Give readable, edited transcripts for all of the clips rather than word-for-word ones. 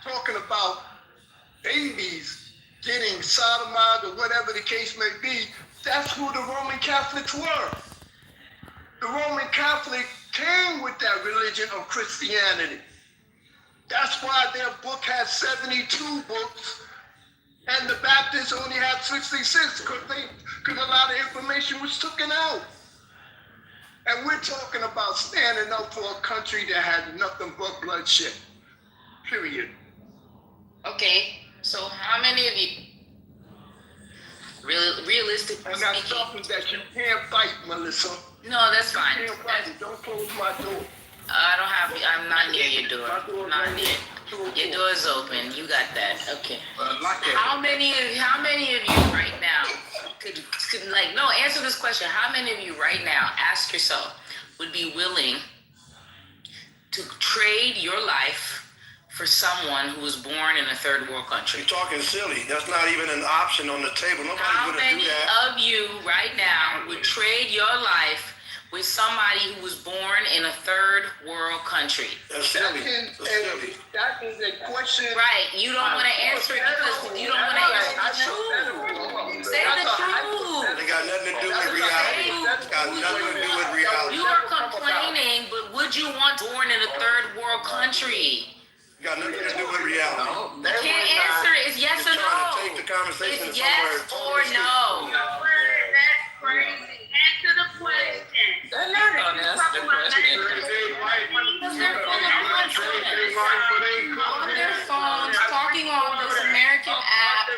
talking about babies getting sodomized or whatever the case may be, that's who the Roman Catholics were. The Roman Catholic came with that religion of Christianity. That's why their book has 72 books and the Baptists only have 66 because a lot of information was taken out. And we're talking about standing up for a country that had nothing but bloodshed. Period. Okay, so how many of you, realistically And that's speaking, something that you can't fight, Melissa. no, that's fine. You can't fight it. Don't close my door. I'm not near your door. Not near. Your door's open. You got that. Okay. How many of you right now could answer this question? How many of you right now, ask yourself, would be willing to trade your life for someone who was born in a third world country? You're talking silly. That's not even an option on the table. Nobody's going to do that. How many of you right now would trade your life with somebody who was born in a third world country? That's silly. That is a question. Right. You don't want to answer it because you don't want to answer the truth. Say the truth. It got nothing to do with reality. Got nothing to do with reality. You are complaining, but would you want born in a third world country? Got nothing to do with reality. You can't answer it. It's yes or no. Take the conversation It's yes or no. That's crazy. Answer the question. They're not gonna answer the question. Because they're full of nonsense. On their phones, talking on this American app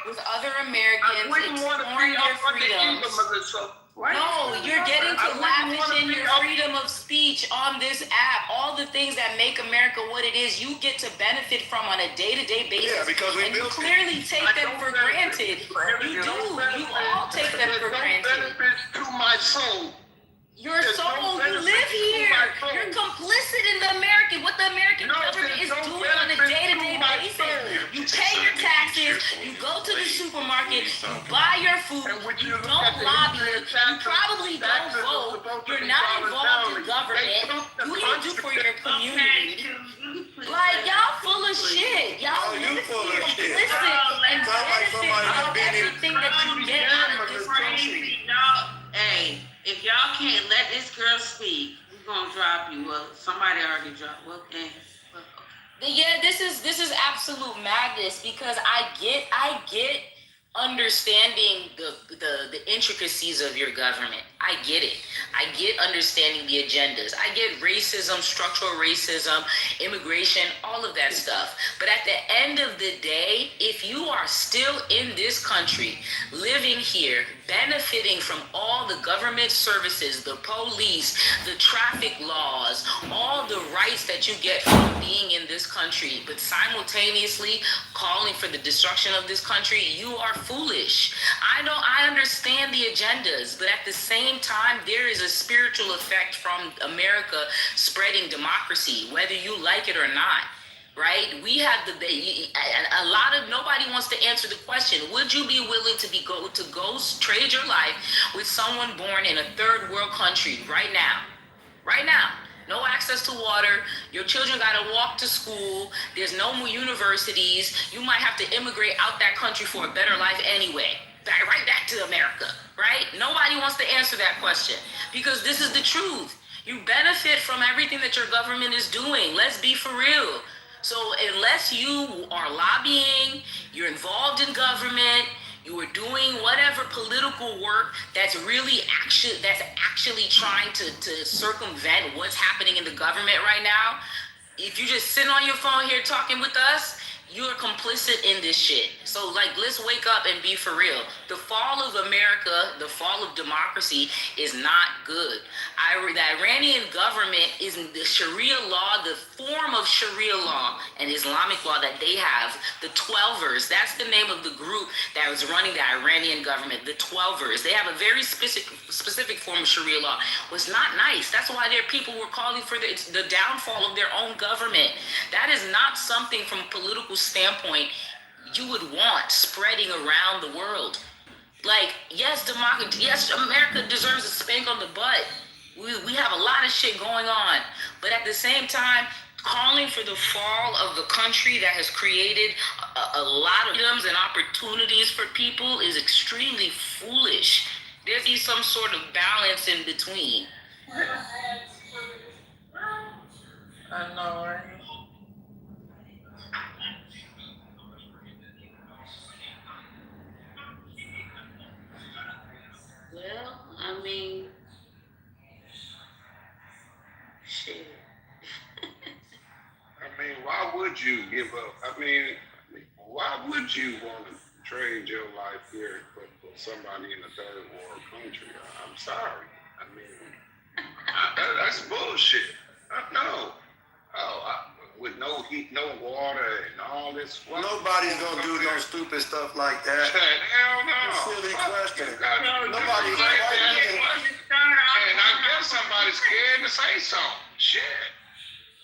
with other Americans, exploring their freedoms. No, you're getting to lavish in your freedom of speech on this app. All the things that make America what it is, you get to benefit from on a day-to-day basis. Yeah, because we and you built it. clearly take them for granted. You do. You all take them for granted. Benefits to my soul. Your soul, you live here. You're complicit in the what the American government is doing on a day-to-day basis. You pay your taxes, you go to the supermarket, you buy your food, you don't lobby, you probably don't vote, you're not involved in government. You don't do for your community. Like, y'all full of shit. Y'all complicit and benefit from everything that you get out of this country. Hey, if y'all can't let this girl speak, we're gonna drop you. Well, somebody already dropped. Well, Yeah, this is absolute madness because I get understanding the intricacies of your government. I get it. I get understanding the agendas. I get racism, structural racism, immigration, all of that stuff. But at the end of the day, if you are still in this country, living here, benefiting from all the government services, the police, the traffic laws, all the rights that you get from being in this country, but simultaneously calling for the destruction of this country, you are foolish. I understand the agendas, but at the same time, there is a spiritual effect from America spreading democracy, whether you like it or not. Right? We have nobody wants to answer the question. Would you be willing to go trade your life with someone born in a third world country right now? Right now. No access to water. Your children got to walk to school. There's no more universities. You might have to immigrate out that country for a better life anyway. Right back to America, right? Nobody wants to answer that question because this is the truth. You benefit from everything that your government is doing. Let's be for real. So unless you are lobbying, you're involved in government, you are doing whatever political work that's actually trying to circumvent what's happening in the government right now, if you just sit on your phone here talking with us, you're complicit in this shit. So, let's wake up and be for real. The fall of America, the fall of democracy is not good. The Iranian government is the Sharia law, the form of Sharia law and Islamic law that they have, the Twelvers. That's the name of the group that was running the Iranian government, the Twelvers. They have a very specific form of Sharia law. It was not nice. That's why their people were calling for the downfall of their own government. That is not something from a political standpoint you would want spreading around the world. Yes, democracy, yes, America deserves a spank on the butt. We have a lot of shit going on, but at the same time, calling for the fall of the country that has created a lot of freedoms and opportunities for people is extremely foolish. There be some sort of balance in between. I know, right? Well, I mean, shit. I mean, why would you give up? I mean, why would you want to trade your life here for somebody in a third world country? I'm sorry. I mean, that's bullshit. No. With no heat, no water, and all this. Nobody's gonna do no stupid stuff like that. Hell no. Silly question. Nobody's like that. And I guess somebody's scared to say something. Shit.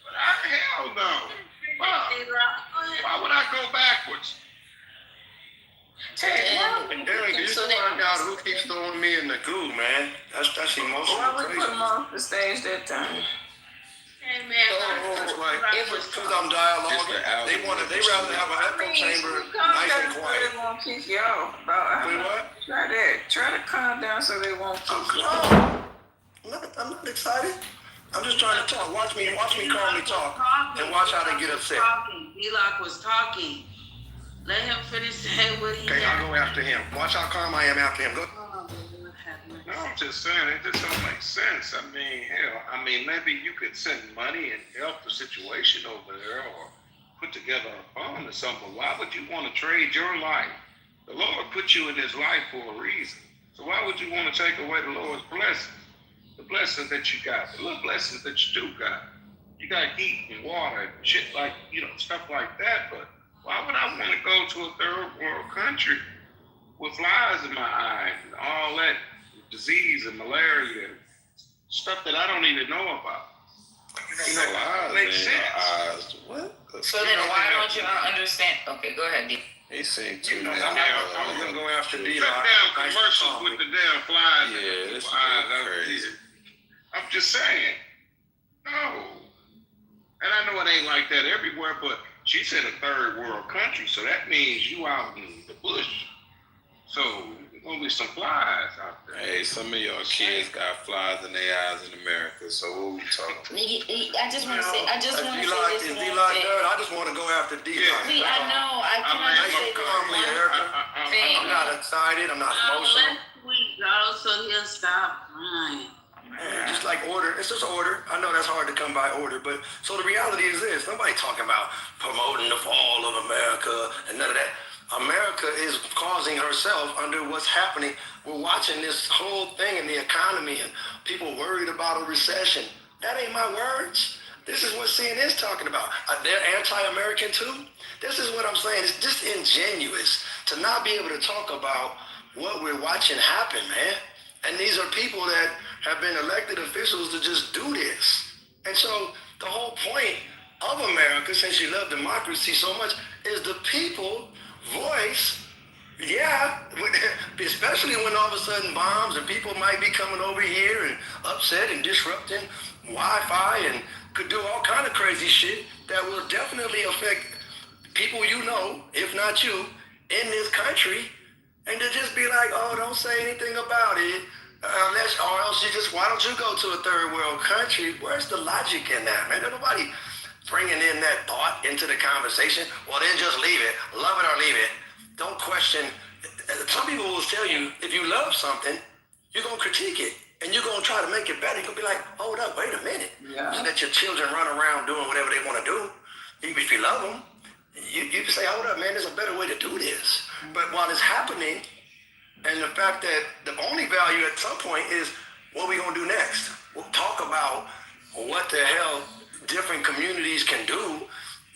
But hell no. Why would I go backwards? And Derek, you still find out who keeps throwing me in the goo, man. That's emotional. Why we crazy. put him off the stage that time? Hey, man. It's like, because I'm dialoguing, they rather have an echo chamber nice and quiet. They won't kick you off. Wait, what? Try that. Try to calm down so they won't kick you off. I'm not excited. I'm just trying to talk. Watch me calmly talk, and watch how they get upset. D-Lock was talking. Let him finish saying what he Okay, had. I'll go after him. Watch how calm I am after him. Go. No, I'm just saying, it just don't make sense. I mean, hell, maybe you could send money and help the situation over there or put together a fund or something. Why would you want to trade your life? The Lord put you in this life for a reason. So why would you want to take away the Lord's blessings? The blessings that you got, the little blessings that you do got. You got heat and water and shit like, stuff like that. But why would I want to go to a third world country with flies in my eyes and all that disease and malaria and stuff that I don't even know about? It makes sense. What? So then why don't y'all understand? Okay, go ahead, D. He seemed too I much. was I'm gonna go after Cut D-Lock. down commercials with the damn flies. Yeah, this is crazy. I'm just saying. No. And I know it ain't like that everywhere, but she said a third world country, so that means you out in the bush. So there's gonna be some flies out there. Hey, some of y'all kids got flies in their eyes in America, so what we talking about? I just want to say this one thing. I just want to go after D-Lock. I know. I cannot say calmly, this Erica. one thing. I'm not excited. I'm not emotional. Let Sweet go so he'll stop crying. Man, just like order. It's just order. I know that's hard to come by order, but so the reality is this. Nobody talking about promoting the fall of America and none of that. America is causing herself under what's happening. We're watching this whole thing in the economy and people worried about a recession. That ain't my words. This is what CNN's talking about. They're anti-American too. This is what I'm saying. It's just ingenuous to not be able to talk about what we're watching happen, man. And these are people that have been elected officials to just do this. And so the whole point of America, since you love democracy so much, is the people voice. Yeah, especially when all of a sudden bombs and people might be coming over here and upset and disrupting Wi-Fi and could do all kind of crazy shit that will definitely affect people if not you, in this country. And to just be like, oh, don't say anything about it. Or else why don't you go to a third world country? Where's the logic in that, man? There's nobody bringing in that thought into the conversation. Well, then just leave it. Love it or leave it. Don't question. Some people will tell you, if you love something, you're going to critique it. And you're going to try to make it better. You're going to be like, hold up, wait a minute. Yeah. You let your children run around doing whatever they want to do. If you love them, you can say, hold up, man, there's a better way to do this. But while it's happening, and the fact that the only value at some point is what we going to do next. We'll talk about what the hell different communities can do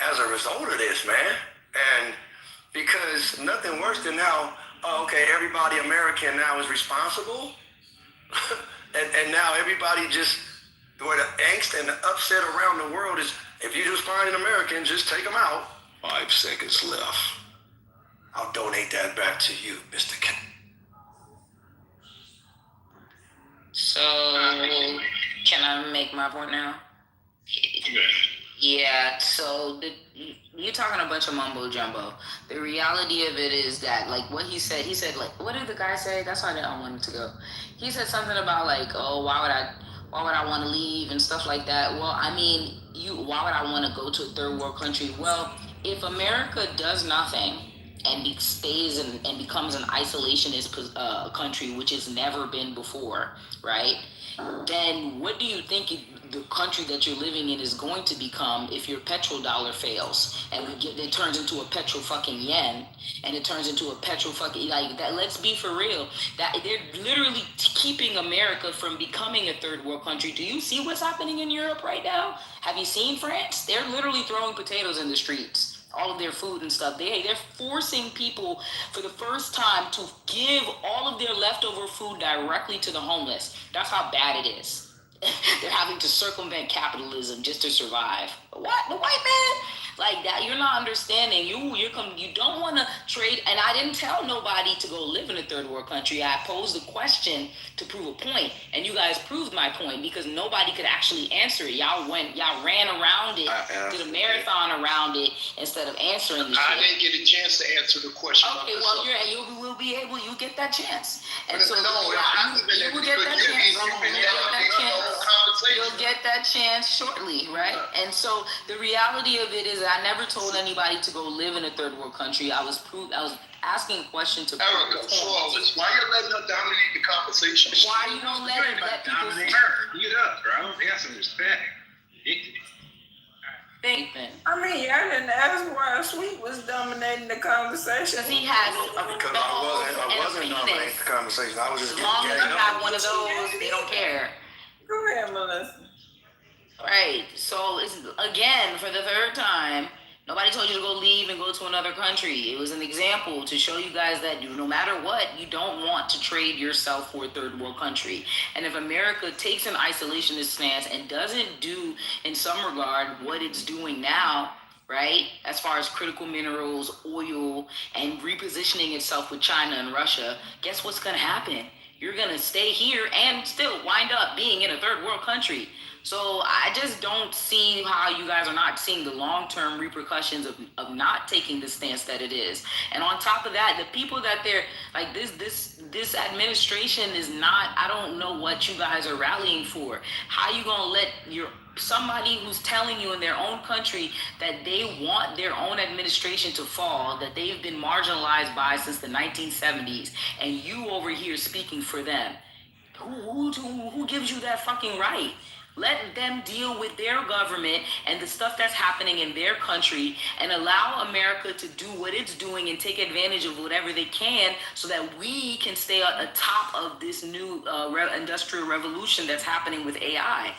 as a result of this, man. And because nothing worse than now, everybody American now is responsible. and now everybody where the angst and the upset around the world is, if you just find an American, just take them out. 5 seconds left. I'll donate that back to you, Mr. Ken. So, can I make my point now? Yeah, so you're talking a bunch of mumbo jumbo. The reality of it is that, like what he said, like, what did the guy say? That's why I don't want him to go. He said something about like, oh, why would I want to leave and stuff like that. Well, I mean, why would I want to go to a third world country? Well, if America does nothing and stays and becomes an isolationist country, which has never been before, right? Then what do you think the country that you're living in is going to become if your petrodollar fails and it turns into a petro fucking yen and it turns into a petro fucking like that? Let's be for real. That they're literally keeping America from becoming a third world country. Do you see what's happening in Europe right now? Have you seen France? They're literally throwing potatoes in the streets. All of their food and stuff. They're forcing people for the first time to give all of their leftover food directly to the homeless. That's how bad it is. They're having to circumvent capitalism just to survive. What? The white man? Like that, you're not understanding. You don't want to trade. And I didn't tell nobody to go live in a third world country. I posed a question to prove a point, and you guys proved my point because nobody could actually answer it. Y'all ran around it, did a marathon around it instead of answering the I shit. didn't get a chance to answer the question. Okay, well, you will be able. You get that chance, and so no, I haven't been you able will to get do that it. chance. You've been yelling at me the whole conversation. You'll get that chance shortly, right? And so the reality of it is, I never told anybody to go live in a third world country. I was asking a question to Erica, flawless. Why you letting her dominate the conversation? Why you don't let people dominate her? Get up, bro. They got some respect. think? I mean, y'all didn't ask why Sweet was dominating the conversation. Because he has Because I wasn't dominating the conversation. I was just as long as you have one of those, they don't care. Go ahead, Melissa. Right. So it's again for the third time. Nobody told you to go leave and go to another country. It was an example to show you guys that no matter what, you don't want to trade yourself for a third world country. And if America takes an isolationist stance and doesn't do, in some regard, what it's doing now, right, as far as critical minerals, oil, and repositioning itself with China and Russia, guess what's going to happen? You're going to stay here and still wind up being in a third world country. So I just don't see how you guys are not seeing the long-term repercussions of not taking the stance that it is. And on top of that, the people that they're like this administration is not, I don't know what you guys are rallying for. How you gonna let somebody who's telling you in their own country that they want their own administration to fall, that they've been marginalized by since the 1970s, and you over here speaking for them? Who gives you that fucking right? Let them deal with their government and the stuff that's happening in their country and allow America to do what it's doing and take advantage of whatever they can so that we can stay at the top of this new industrial revolution that's happening with AI.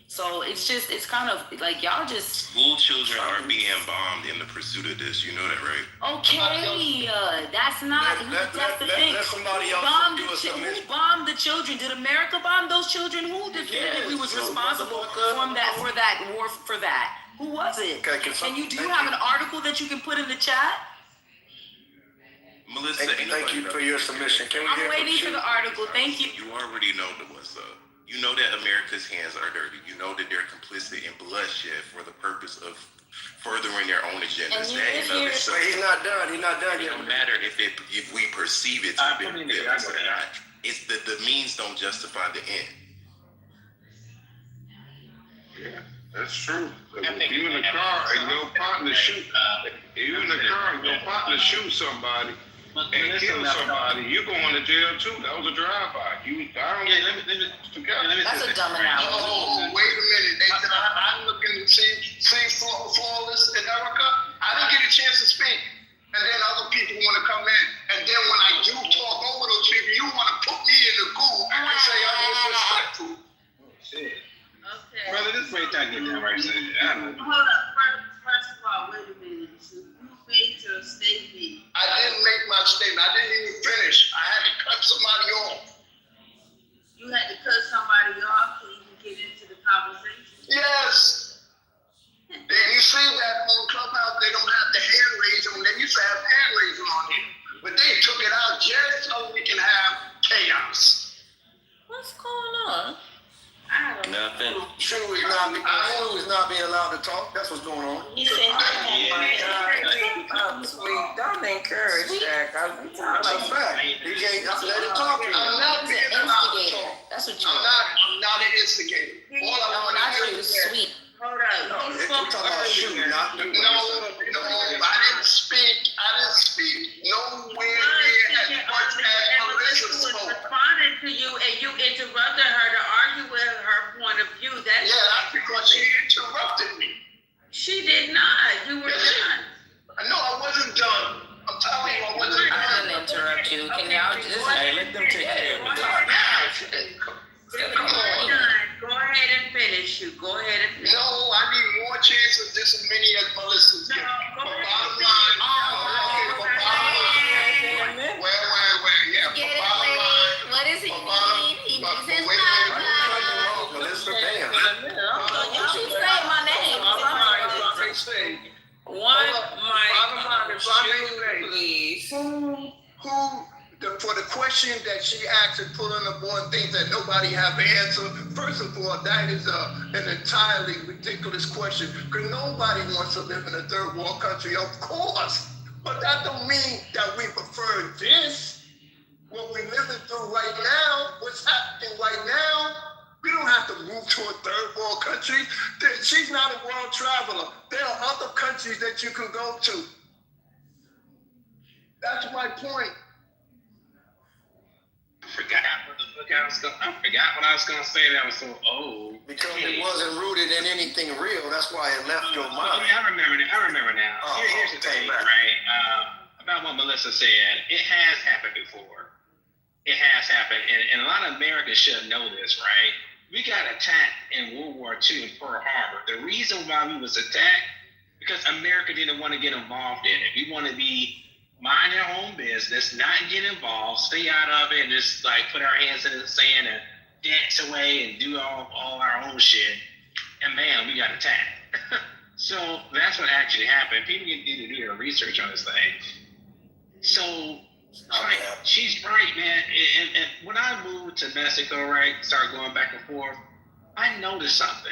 So it's kind of like y'all just... School children are being bombed in the pursuit of this. You know that, right? Okay, that's not... that's the thing. Let somebody else do a submission. Who bombed the children? Did America bomb those children? Who definitively was responsible for that war for that? Who was it? Okay, and do you have an article that you can put in the chat? Melissa, thank you for your submission. Can we I'm waiting for the article. Thank you. You already know what's up. You know that America's hands are dirty. You know that they're complicit in bloodshed for the purpose of furthering their own agendas. He's not done. He's not done It yet. don't matter if we perceive it to be or not. It's the means don't justify the end. Yeah, that's true. If you in the car and your partner shoot, somebody and kill somebody, you're going to jail too. That was a drive-by. That's a dumb analogy. Oh, wait a minute. I'm looking at the same flawless in Erica. I didn't get a chance to speak. And then other people want to come in. And then when I do talk over those people, you want to put me in the goo and say I'm disrespectful. Shit. Okay. Brother, this way I get that right there. I don't know. Hold up. First of all, wait a minute. So you made your statement. I didn't make my statement. I didn't even finish. I had to cut somebody off. You had to cut somebody off to even get into the conversation. Yes. And you see that on Clubhouse, they don't have the hand raising. They used to have hand raising on here. But they took it out just so we can have chaos. What's going on? I don't know. Nothing. True is not being allowed to talk. That's encourage that, because we talk That's a like fact. You can't let it talk to you. I'm not being allowed to Instigator. talk. That's what you I'm not an instigator. All I No, want not to you, do is sweet. Hold on. No, He we're spoke talking about shooting, earlier. not the no, I didn't speak. Nowhere near as much as Melissa was spoke. responding to you and you interrupted her to argue with her point of view. Yeah, that's because she interrupted me. She did not. You were done. No, I wasn't done. I'm telling you, I wasn't I done. didn't interrupt you. Can y'all just Hey, let them take care of it. Talk now. come on? Go ahead and finish. You go ahead and finish. No, I need more chances, just as many as Melissa's No, getting. go But ahead. bottom line, okay, but bottom line, well, yeah, but Get it, bottom Wade. line, What does he but bottom, need? He but needs his wait, wait, papa. Melissa, damn. You keep saying my name. One Bottom line, mic, if I may say, please. for the question that she asked and put on the board things that nobody have answered, first of all, that is an entirely ridiculous question, because nobody wants to live in a third world country, of course. But that don't mean that we prefer this. What we're living through right now, what's happening right now, we don't have to move to a third world country. She's not a world traveler. There are other countries that you can go to. That's my point. I forgot what I was gonna say. That was so old. Because it wasn't rooted in anything real, that's why it left your mind. I remember now. Here's the thing, right? About what Melissa said. It has happened before. It has happened, and a lot of Americans should know this, right? We got attacked in World War II in Pearl Harbor. The reason why we was attacked, because America didn't want to get involved in it. We want to be mind our own business, not get involved, stay out of it, and just like put our hands in the sand and dance away and do all our own shit. And man, we got attacked. So that's what actually happened. People need to do their research on this thing. So she's right, man. And when I moved to Mexico, right, started going back and forth, I noticed something.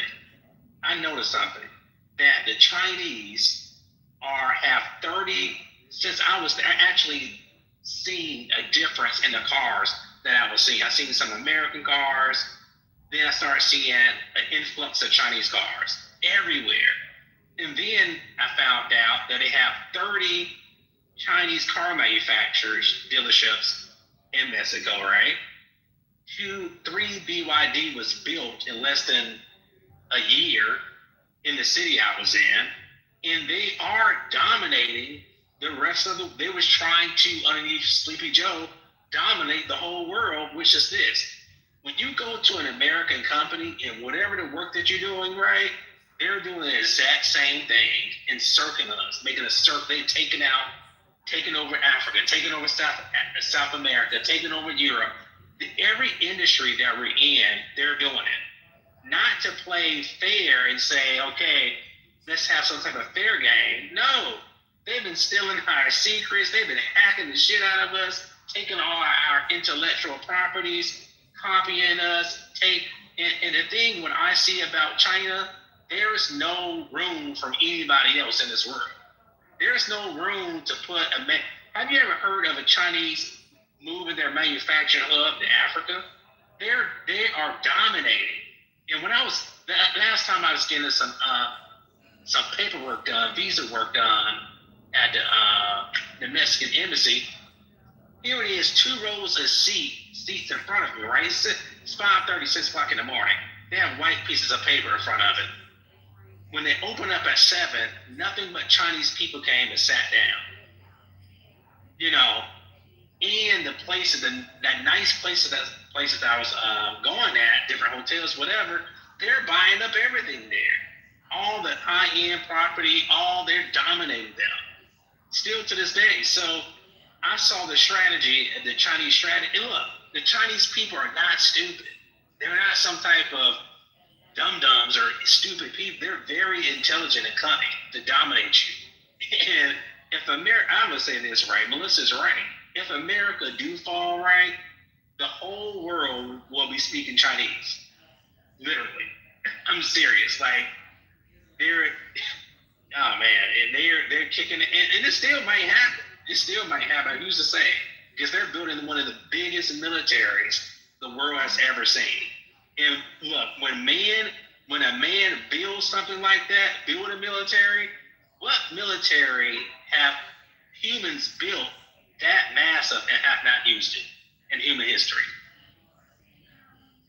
That the Chinese have 30. Since I was actually seeing a difference in the cars that I was seeing. I seen some American cars. Then I started seeing an influx of Chinese cars everywhere. And then I found out that they have 30 Chinese car manufacturers, dealerships in Mexico, right? 3 BYD was built in less than a year in the city I was in. And they are dominating the rest of they was trying to, underneath Sleepy Joe, dominate the whole world, which is this. When you go to an American company and whatever the work that you're doing, right, they're doing the exact same thing, encircling us, making us circle. They've taken over Africa, taking over South America, taking over Europe. Every industry that we're in, they're doing it. Not to play fair and say, okay, let's have some type of fair game. No. They've been stealing our secrets. They've been hacking the shit out of us, taking all our intellectual properties, copying us. And the thing when I see about China, there is no room for anybody else in this world. There is no room to put have you ever heard of a Chinese moving their manufacturing hub to Africa? They are dominating. And when last time I was getting some paperwork done, visa work done, at the Mexican embassy, here it is, 2 rows of seats in front of me, right? It's 5:30, 6 o'clock in the morning. They have white pieces of paper in front of it. When they open up at 7, nothing but Chinese people came and sat down. You know, and the places, that nice places that I was going at, different hotels, whatever, they're buying up everything there. All the high-end property, they're dominating them. Still to this day. So I saw the strategy, the Chinese strategy. And look, the Chinese people are not stupid. They're not some type of dum-dums or stupid people. They're very intelligent and cunning to dominate you. And if America, I'm going to say this right, Melissa's right. If America do fall right, the whole world will be speaking Chinese. Literally. I'm serious. Like, oh man, and they're kicking it, and it still might happen. it still might happen. Who's to say? Because they're building one of the biggest militaries the world has ever seen. And look, when a man builds something like that, build a military, what military have humans built that massive and have not used it in human history?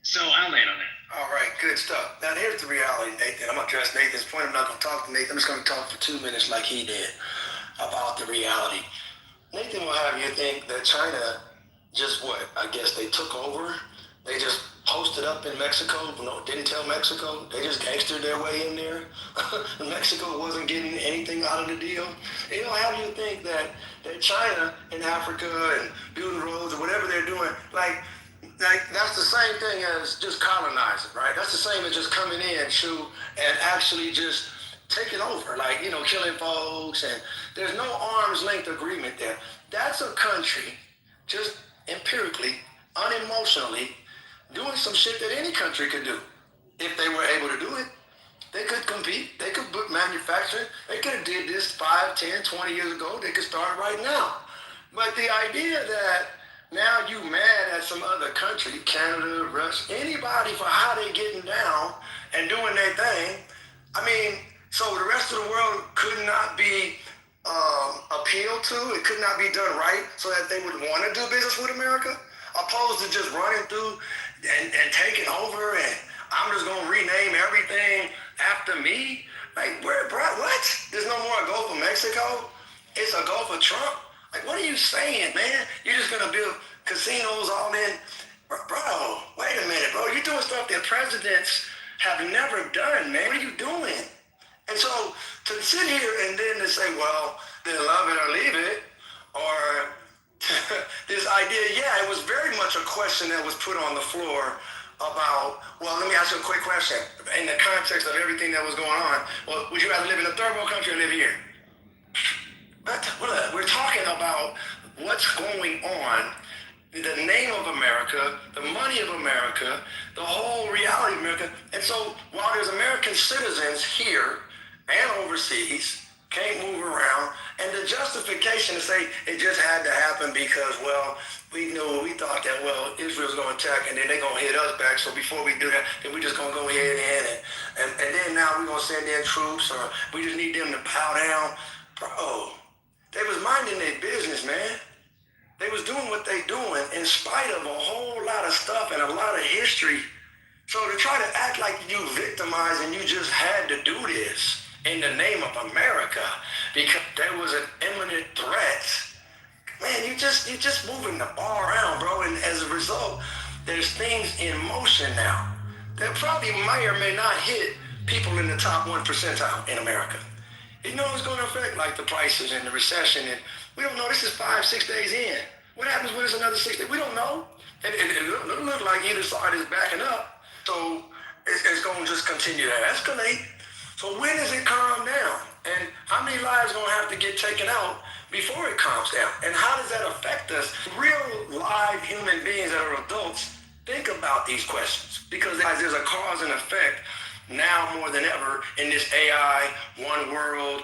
So I'll land on that. All right, good stuff. Now here's the reality, Nathan. I'm gonna address Nathan's point. I'm not gonna talk to Nathan. I'm just gonna talk for 2 minutes like he did about the reality. Nathan will have you think that China just what? I guess they took over. They just posted up in Mexico. No, didn't tell Mexico. They just gangstered their way in there. Mexico wasn't getting anything out of the deal. It'll have you think that China in Africa and building roads or whatever they're doing, like that's the same thing as just colonizing, right? That's the same as just coming in, and actually just taking over, like, killing folks, and there's no arm's length agreement there. That's a country just empirically, unemotionally, doing some shit that any country could do. If they were able to do it, they could compete, they could put manufacturing, they could have did this 5, 10, 20 years ago, they could start right now. But the idea that now you mad at some other country, Canada, Russia, anybody for how they getting down and doing their thing, I mean, so the rest of the world could not be appealed to, it could not be done right so that they would want to do business with America, opposed to just running through and taking over and I'm just going to rename everything after me. Like, where, bro, what? There's no more Gulf of Mexico? It's a Gulf of Trump? Like, what are you saying, man? You're just going to build casinos all in? Bro, wait a minute, bro. You're doing stuff that presidents have never done, man. What are you doing? And so to sit here and then to say, well, then love it or leave it, or this idea, yeah, it was very much a question that was put on the floor about, well, let me ask you a quick question. In the context of everything that was going on, well, would you rather live in a third world country or live here? But we're talking about what's going on, the name of America, the money of America, the whole reality of America. And so while there's American citizens here and overseas, can't move around, and the justification to say it just had to happen because, well, we thought that, well, Israel's going to attack and then they're going to hit us back, so before we do that, then we're just going to go ahead and then now we're going to send in troops, or we just need them to bow down. Bro, they was minding their business, man. They was doing what they doing in spite of a whole lot of stuff and a lot of history. So to try to act like you victimized and you just had to do this in the name of America because there was an imminent threat, man, you just moving the ball around, bro. And as a result, there's things in motion now that probably may or may not hit people in the top 1 percentile in America. You know it's going to affect like the prices and the recession, and we don't know. This is 5-6 days in. What happens when it's another 6 days? We don't know. And it look like either side is backing up. So it's going to just continue to escalate. So when does it calm down? And how many lives are going to have to get taken out before it calms down? And how does that affect us? Real live human beings that are adults think about these questions because there's a cause and effect now more than ever in this AI, one world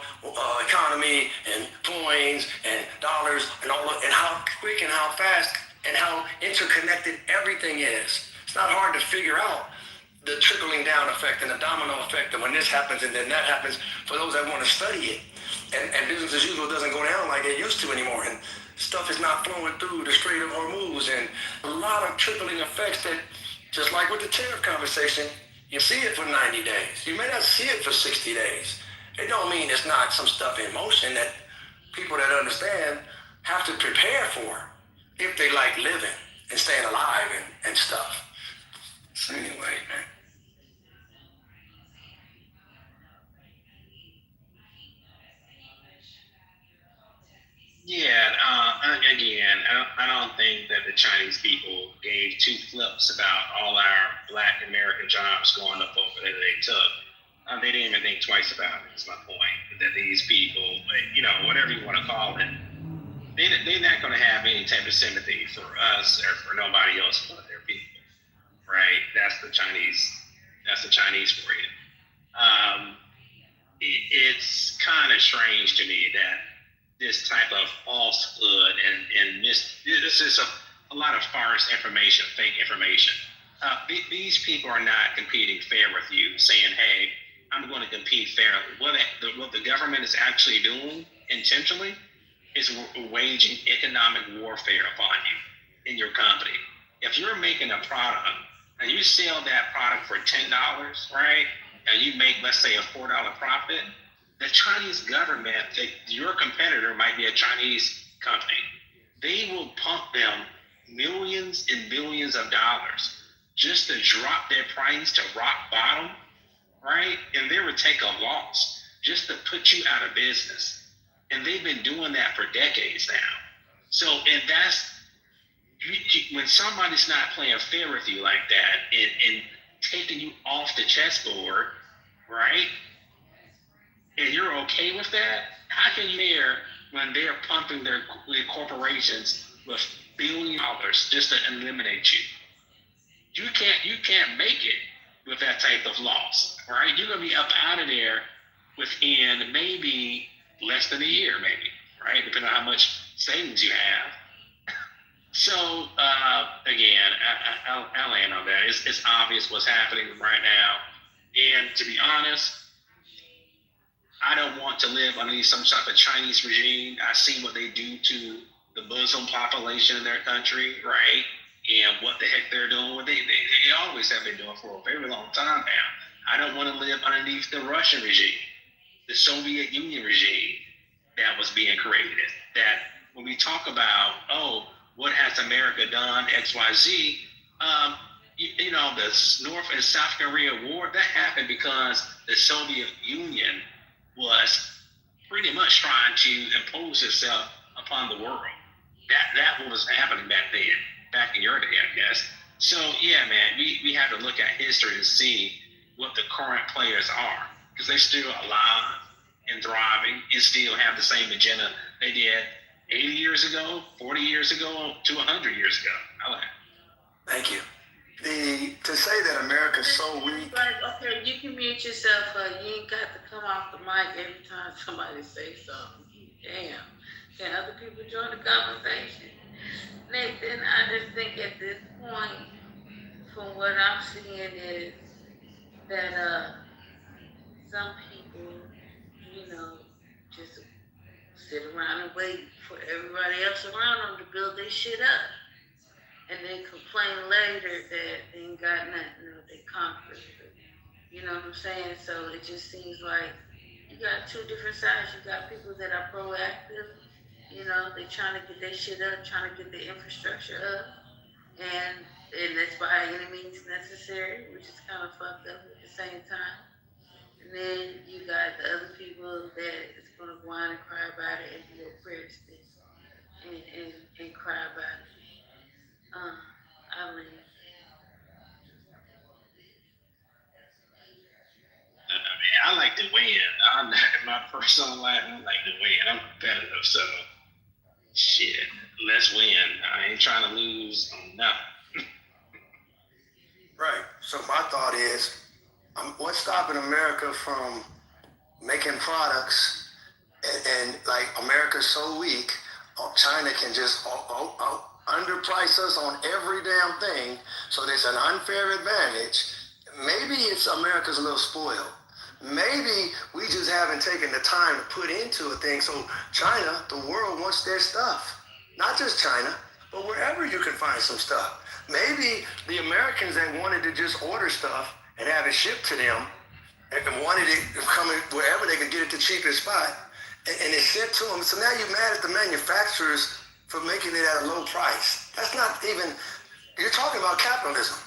economy and coins and dollars and all and how quick and how fast and how interconnected everything is. It's not hard to figure out the trickling down effect and the domino effect, and when this happens and then that happens for those that want to study it. And business as usual doesn't go down like it used to anymore, and stuff is not flowing through the Strait of Hormuz, and a lot of trickling effects that, just like with the tariff conversation, you see it for 90 days. You may not see it for 60 days. It don't mean it's not some stuff in motion that people that understand have to prepare for if they like living and staying alive and stuff. So anyway, man. Yeah, I don't think that the Chinese people gave two flips about all our Black American jobs going up over that they took. They didn't even think twice about it, is my point. That these people, whatever you want to call it, they're not going to have any type of sympathy for us or for nobody else but their people, right? That's the Chinese for you. It's kind of strange to me that this type of all falsehood and this is a lot of false information, fake information. These people are not competing fair with you, saying, "Hey, I'm going to compete fairly." What the government is actually doing intentionally is waging economic warfare upon you in your company. If you're making a product and you sell that product for $10, right, and you make, let's say, a $4 profit, the Chinese government, your competitor might be a Chinese company, they will pump them millions and billions of dollars just to drop their price to rock bottom, right? And they would take a loss just to put you out of business. And they've been doing that for decades now. So, and that's, when somebody's not playing fair with you like that and taking you off the chessboard, right? And you're okay with that, how can you care when they're pumping their corporations with $billions just to eliminate you? You can't make it with that type of loss, right? You're gonna be up out of there within maybe less than a year, maybe, right? Depending on how much savings you have. So again, I'll land on that. It's obvious what's happening right now, and to be honest, I don't want to live under some type of Chinese regime. I see what they do to the Muslim population in their country, right? And what the heck they're doing. What they always have been doing for a very long time now. I don't want to live underneath the Russian regime, the Soviet Union regime that was being created. That when we talk about, what has America done, X, Y, Z, the North and South Korea war, that happened because the Soviet Union was pretty much trying to impose itself upon the world. That was happening back then, back in your day, I guess. So yeah, man, we have to look at history to see what the current players are, because they're still alive and thriving and still have the same agenda they did 80 years ago, 40 years ago, to 100 years ago. I like it. Thank you. To say that America's so weak. Okay, you can mute yourself. You ain't got to come off the mic every time somebody say something. Damn. Can other people join the conversation? Nathan, I just think at this point, from what I'm seeing is that some people, just sit around and wait for everybody else around them to build their shit up. And then complain later that they ain't got nothing or they conquered. You know what I'm saying? So it just seems like you got two different sides. You got people that are proactive, they trying to get their shit up, trying to get their infrastructure up. And that's by any means necessary, which is kind of fucked up at the same time. And then you got the other people that is going to whine and cry about it and be oppressed and cry about it. I like to win. In my personal life, I like to win. I'm competitive, so shit, let's win. I ain't trying to lose on nothing. Right. So my thought is, what's stopping America from making products and like America's so weak, China can just underprice us on every damn thing, so there's an unfair advantage. Maybe it's America's a little spoiled. Maybe we just haven't taken the time to put into a thing. So China, the world wants their stuff. Not just China, but wherever you can find some stuff. Maybe the Americans that wanted to just order stuff and have it shipped to them and wanted it coming wherever they could get it the cheapest spot, and it's sent to them. So now you're mad at the manufacturers for making it at a low price. That's not even, you're talking about capitalism.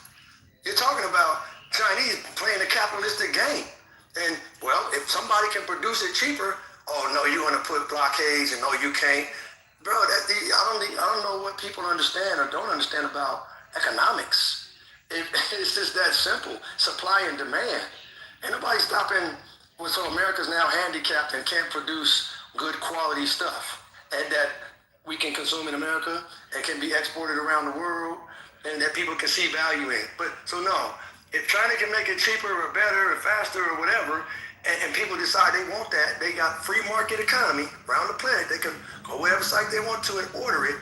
You're talking about Chinese playing a capitalistic game. And well, if somebody can produce it cheaper, oh no, you want to put blockades and no, you can't. Bro, I don't know what people understand or don't understand about economics. It's just that simple, supply and demand. Ain't nobody stopping, so America's now handicapped and can't produce good quality stuff. And that we can consume in America and can be exported around the world and that people can see value in. But so no, if China can make it cheaper or better or faster or whatever, and people decide they want that. They got free market economy around the planet. They can go whatever site they want to and order it.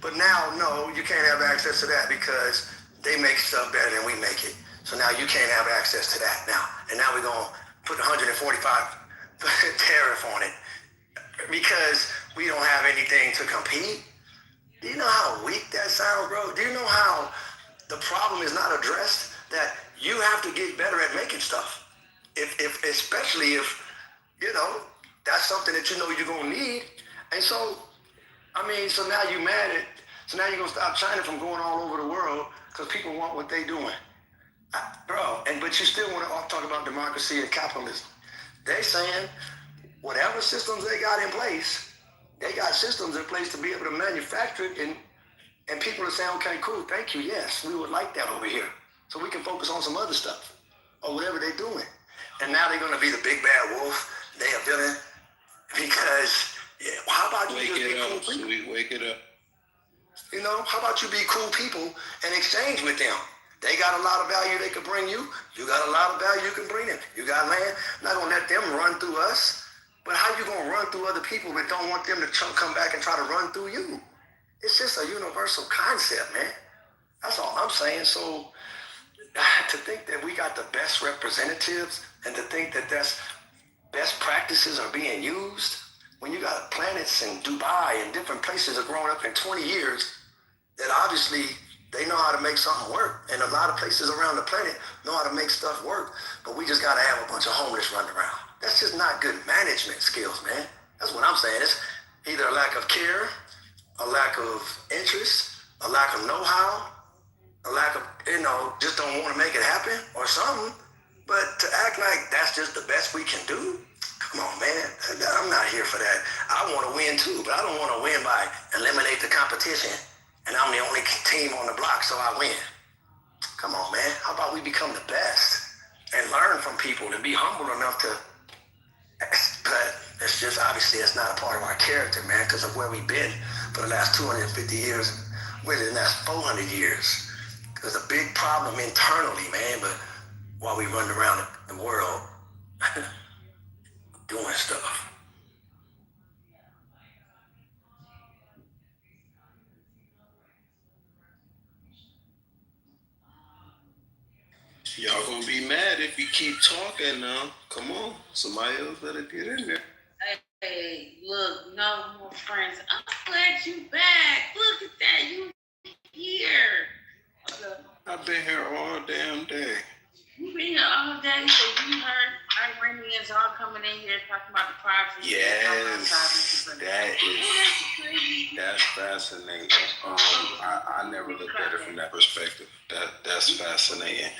But now, no, you can't have access to that because they make stuff better than we make it. So now you can't have access to that now. And now we're going to put 145 tariff on it because we don't have anything to compete. Do you know how weak that sounds, bro? Do you know how the problem is not addressed? That you have to get better at making stuff. Especially if, that's something that you're going to need. And so, so now you're mad at, so now you're going to stop China from going all over the world because people want what they doing. But you still want to talk about democracy and capitalism. They saying whatever systems they got in place, they got systems in place to be able to manufacture it, and people are saying, okay, cool, thank you, yes, we would like that over here. So we can focus on some other stuff or whatever they're doing. And now they're going to be the big bad wolf. They are villain because, how about you just be cool people? Sweet, wake it up. How about you be cool people and exchange with them? They got a lot of value they could bring you. You got a lot of value you can bring them. You got land. Not going to let them run through us. But how you going to run through other people but don't want them to come back and try to run through you? It's just a universal concept, man. That's all I'm saying. So to think that we got the best representatives and to think that that's best practices are being used when you got planets in Dubai and different places are growing up in 20 years that obviously they know how to make something work. And a lot of places around the planet know how to make stuff work. But we just got to have a bunch of homeless running around. That's just not good management skills, man. That's what I'm saying. It's either a lack of care, a lack of interest, a lack of know-how, a lack of, just don't want to make it happen or something. But to act like that's just the best we can do, come on, man. I'm not here for that. I want to win too, but I don't want to win by eliminate the competition and I'm the only team on the block, so I win. Come on, man. How about we become the best and learn from people and be humble enough to, but it's just, obviously, it's not a part of our character, man, because of where we've been for the last 250 years, really the last 400 years. There's a big problem internally, man, but while we run around the world doing stuff. Y'all gonna be mad if you keep talking now. Come on, somebody else better get in there. Hey, look, no more friends. I'm glad you back. Look at that, you here. I've been here all damn day. You been here all day, so you heard Iranians all coming in here talking about the privacy. Yes, that's fascinating. I never looked at it from that perspective. That's fascinating.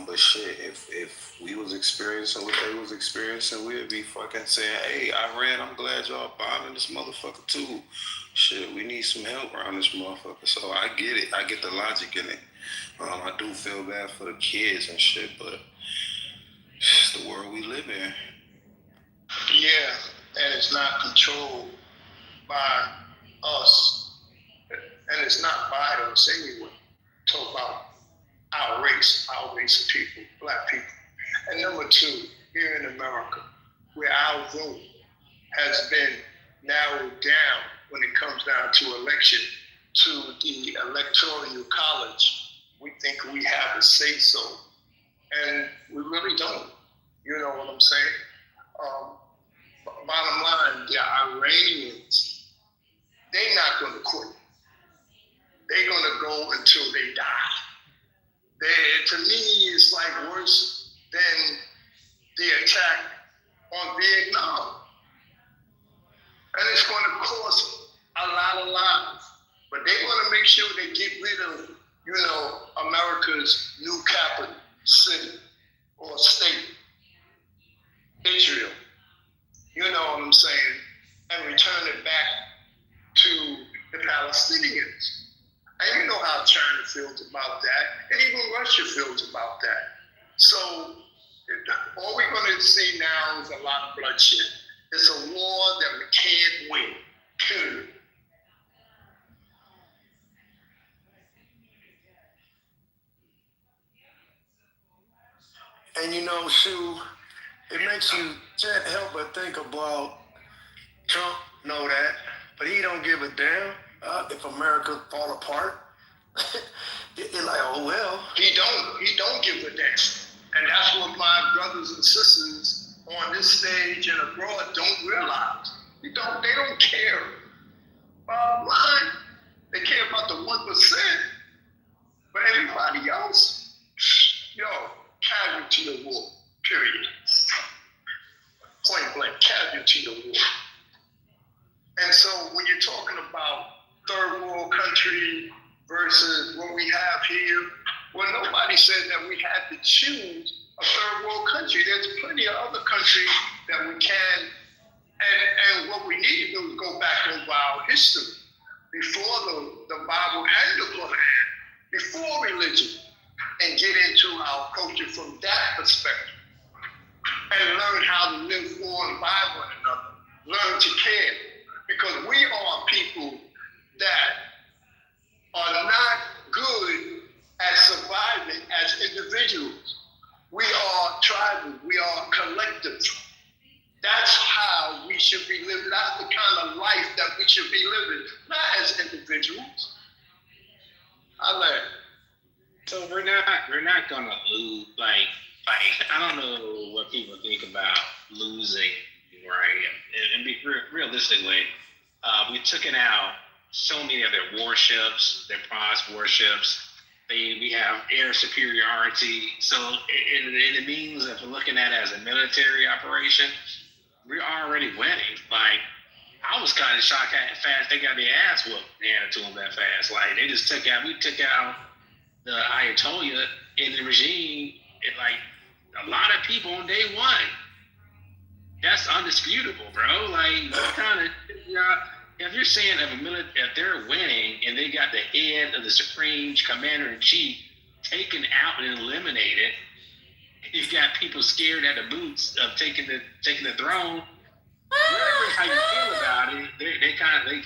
But shit, if we was experiencing what they was experiencing, we'd be fucking saying, hey, Iran, I'm glad y'all bombing this motherfucker too. Shit, we need some help around this motherfucker. So I get it. I get the logic in it. I do feel bad for the kids and shit, but it's the world we live in. Yeah, and it's not controlled by us. And it's not by us anyway. Talk about our race of people, black people. And number two, here in America, where our vote has been narrowed down when it comes down to election, to the electoral college, we think we have a say-so. And we really don't. You know what I'm saying? Bottom line, the Iranians, they're not going to quit. They're going to go until they die. To me, it's like worse than the attack on Vietnam. And it's going to cost a lot of lives. But they want to make sure they get rid of, America's new capital city or state, Israel. You know what I'm saying? And return it back to the Palestinians. And you know how China feels about that, and even Russia feels about that. So all we're going to see now is a lot of bloodshed. It's a war that we can't win, period. And Sue, it makes you can't help but think about Trump. Know that, but he don't give a damn if America fall apart. It's like, oh well. He don't give a damn. And that's what my brothers and sisters on this stage and abroad don't realize. They don't care. Bottom line, they care about the 1%. But everybody else, casualty of war, period. Point blank, casualty of war. And so when you're talking about third world country versus what we have here, well, nobody said that we had to choose a third world country. There's plenty of other countries that we can, and what we need to do is go back over our history before the Bible and the Quran, before religion, and get into our culture from that perspective, and learn how to live on by one another, learn to care, because we are people that are not good at surviving as individuals. We are tribal, we are collective. That's how we should be living. That's the kind of life that we should be living, not as individuals. I learned. So we're not gonna lose. Like I don't know what people think about losing, right? And be realistically, we've taken out so many of their warships, their prize warships. We have air superiority. So in the means of looking at it as a military operation, we're already winning. Like, I was kind of shocked how fast they got their ass whooped handed to them that fast. Like, we took out the Ayatollah in the regime, like a lot of people on day one. That's undisputable, bro. Like, what kind of, if you're saying if they're winning and they got the head of the Supreme Commander-in-Chief taken out and eliminated, you've got people scared at the boots of taking the throne. Whatever how you feel about it, they kind of lose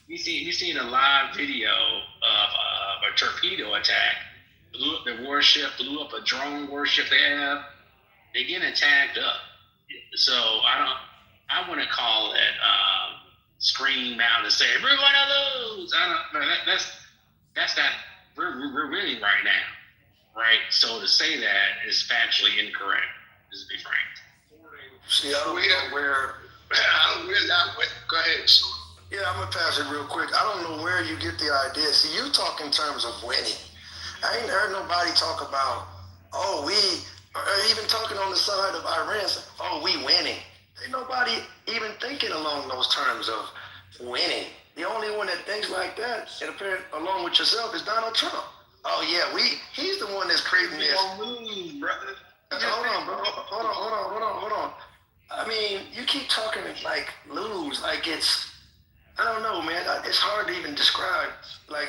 it. You seen a live video of a torpedo attack, blew up the warship, blew up a drone warship they have. They getting attacked up. So I wouldn't call it scream out and say we're gonna lose. That's not we're winning right now, right? So to say that is factually incorrect. Just to be frank. See, I don't know where. We're not with. Go ahead. Yeah, I'm gonna pass it real quick. I don't know where you get the idea. See, you talk in terms of winning. I ain't heard nobody talk about, or even talking on the side of Iran, we winning. Ain't nobody even thinking along those terms of winning. The only one that thinks like that, and apparently along with yourself, is Donald Trump. Oh yeah, he's the one that's creating this. Lose, brother. Hold on, bro. Hold on. I mean, you keep talking like lose, like it's, I don't know, man. It's hard to even describe like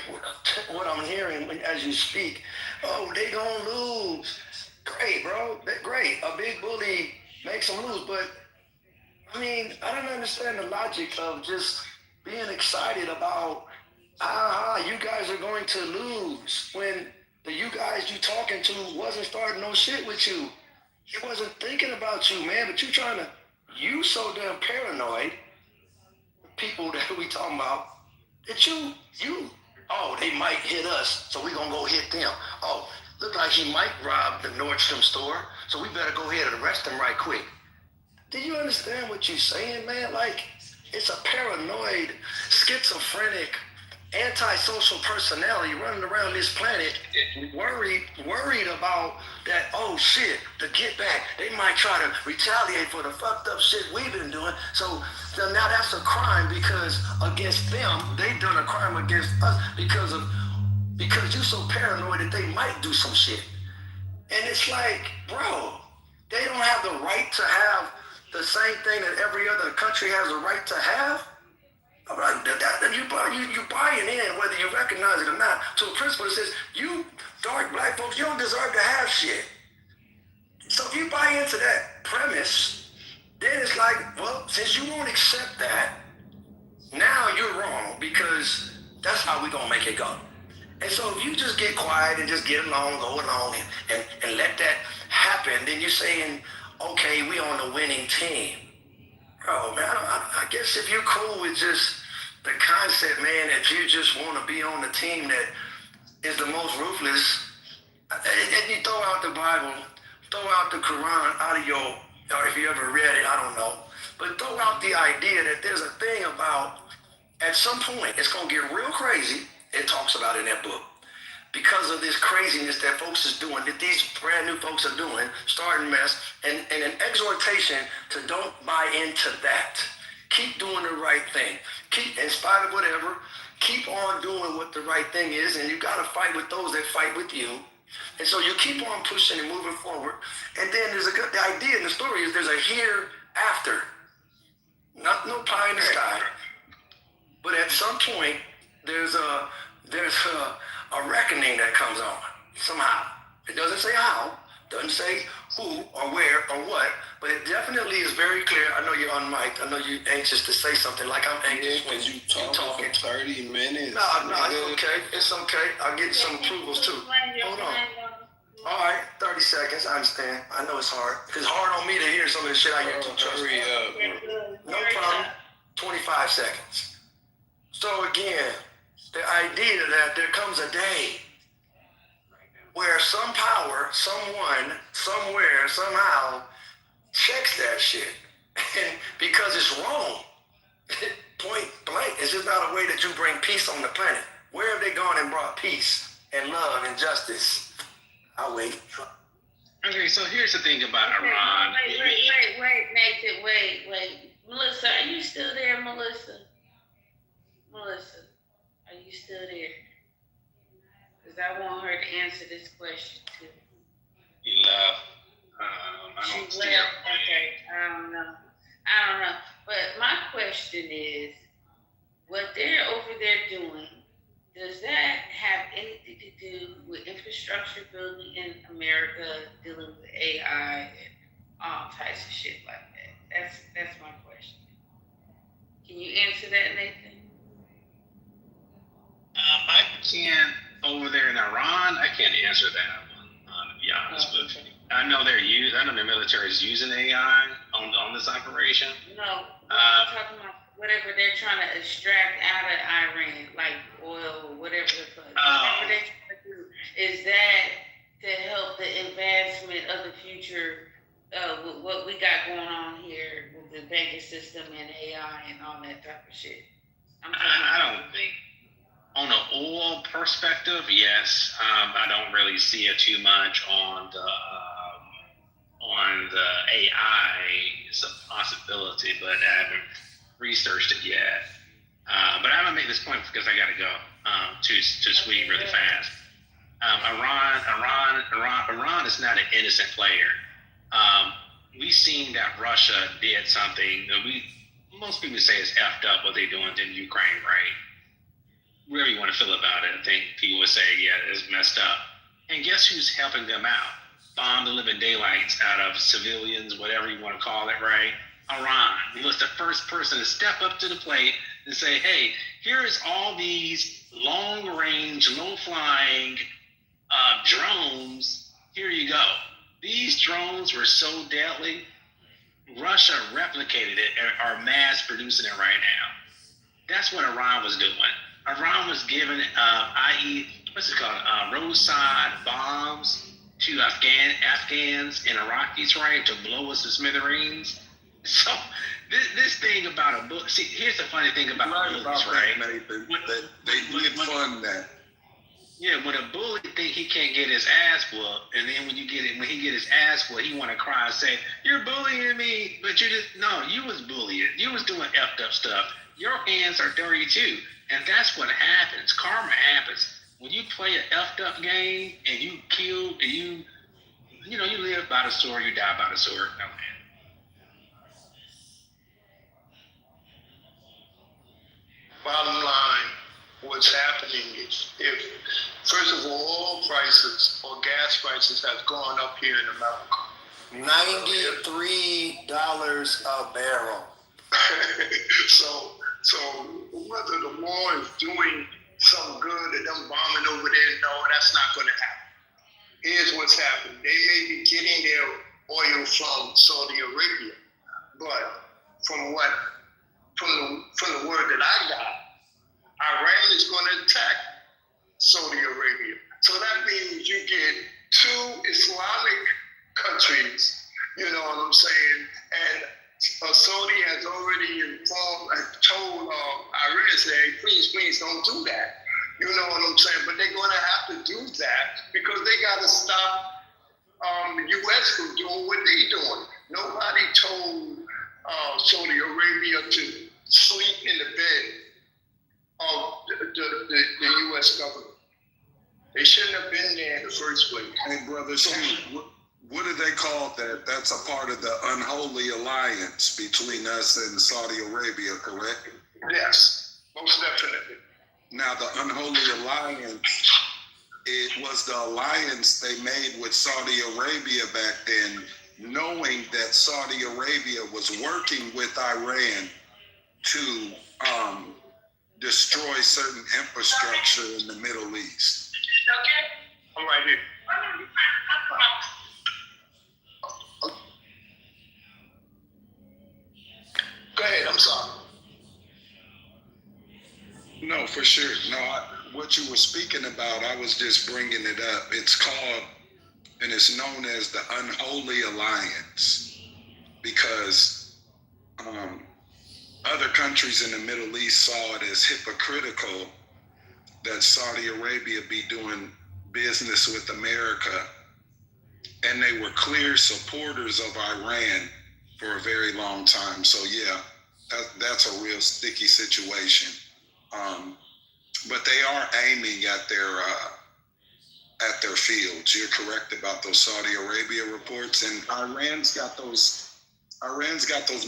what I'm hearing as you speak. Oh, they gonna lose. Great, bro. Great. A big bully makes them lose, but I mean, I don't understand the logic of just being excited about, you guys are going to lose when the you guys you talking to wasn't starting no shit with you. He wasn't thinking about you, man, but you so damn paranoid, people that we talking about, that they might hit us, so we gonna go hit them. Oh, look like he might rob the Nordstrom store, so we better go ahead and arrest him right quick. Do you understand what you're saying, man? Like, it's a paranoid, schizophrenic, antisocial personality running around this planet, worried about that, oh shit, to get back. They might try to retaliate for the fucked up shit we've been doing. So now that's a crime because against them, they done a crime against us because you're so paranoid that they might do some shit. And it's like, bro, they don't have the right to have the same thing that every other country has a right to have. You buying in, whether you recognize it or not, to a principle that says, you dark black folks, you don't deserve to have shit. So if you buy into that premise, then it's like, well, since you won't accept that, now you're wrong because that's how we're going to make it go. And so if you just get quiet and just get along, go along, and let that happen, then you're saying, okay, we on the winning team. Bro, man, I guess if you're cool with just the concept, man, that you just want to be on the team that is the most ruthless, and you throw out the Bible, throw out the Quran out of your, or if you ever read it, I don't know, but throw out the idea that there's a thing about, at some point, it's going to get real crazy. It talks about in that book. Because of this craziness that folks is doing, that these brand new folks are doing, starting mess, and an exhortation to don't buy into that. Keep doing the right thing. Keep, in spite of whatever, keep on doing what the right thing is, and you got to fight with those that fight with you. And so you keep on pushing and moving forward. And then there's the idea in the story is there's a hereafter. No pie in the sky. But at some point, there's a reckoning that comes on somehow. It doesn't say how, doesn't say who or where or what, but it definitely is very clear. I know you're on mic. I know you're anxious to say something like I'm anxious when you talking for 30 minutes. No, it's okay. It's okay. I'll get some approvals too. Hold on. All right, 30 seconds. I understand. I know it's hard. It's hard on me to hear some of the shit I hear too. Hurry up. No problem. 25 seconds. So again, the idea that there comes a day where some power, someone, somewhere, somehow checks that shit. And because it's wrong, point blank, it's just not a way that you bring peace on the planet. Where have they gone and brought peace and love and justice? I'll wait. Okay, so here's the thing about Iran. Wait, Nathan, wait. Melissa, are you still there, Melissa? Melissa, are you still there? Because I want her to answer this question too. He left. I don't She see left. her. Okay, I don't know. But my question is, what they're over there doing, does that have anything to do with infrastructure building in America, dealing with AI and all types of shit like that? That's my question. Can you answer that, Nathan? I can't, over there in Iran, I can't answer that one, to be honest with you. I know the military is using AI on this operation. No, I'm talking about whatever they're trying to extract out of Iran, like oil or whatever the fuck. Whatever they're trying to do, is that to help the advancement of the future, with what we got going on here with the banking system and AI and all that type of shit? I don't think, on an oil perspective, yes. I don't really see it too much on the AI. It's a possibility, but I haven't researched it yet. But I'm gonna make this point because I gotta go to Sweden really fast. Iran is not an innocent player. We've seen that Russia did something that most people say it's effed up what they're doing in Ukraine, right? Whatever you want to feel about it, I think people would say, yeah, it's messed up. And guess who's helping them out? Bomb the living daylights out of civilians, whatever you want to call it, right? Iran was the first person to step up to the plate and say, hey, here's all these long-range, low-flying drones. Here you go. These drones were so deadly, Russia replicated it and are mass producing it right now. That's what Iran was doing. Iran was giving, roadside bombs to Afghans and Iraqis, right, to blow us to smithereens. So this thing about a book. See, here's the funny thing about bullies, right? Nathan, they did fund that. Yeah, when a bully think he can't get his ass whooped, and then when he get his ass whooped, he want to cry and say, "You're bullying me," but you was bullying. You was doing effed up stuff. Your hands are dirty too, and that's what happens. Karma happens when you play an effed up game and you kill and you live by the sword, you die by the sword. No, man. Bottom line, what's happening is if, first of all, oil prices or gas prices have gone up here in America. $93 a barrel. So whether the war is doing some good and them bombing over there from the word that I got, Iran is going to attack Saudi Arabia. So that means you get two Islamic countries, you know what I'm saying? And Saudi has already told Iran, say, please don't do that. You know what I'm saying? But they're going to have to do that because they got to stop the U.S. from doing what they're doing. Nobody told Saudi Arabia to sleep in the bed of the U.S. government. They shouldn't have been there in the first place. Hey, brother, what do they call that? That's a part of the unholy alliance between us and Saudi Arabia, correct? Yes, most definitely. Now, the unholy alliance, it was the alliance they made with Saudi Arabia back then, knowing that Saudi Arabia was working with Iran to destroy certain infrastructure in the Middle East. Okay. I'm right here. Go ahead, I'm sorry. No, for sure. No, what you were speaking about, I was just bringing it up. It's called, and it's known as the Unholy Alliance, because other countries in the Middle East saw it as hypocritical that Saudi Arabia be doing business with America, and they were clear supporters of Iran for a very long time. So yeah, that's a real sticky situation. But they are aiming at their fields. You're correct about those Saudi Arabia reports, and Iran's got those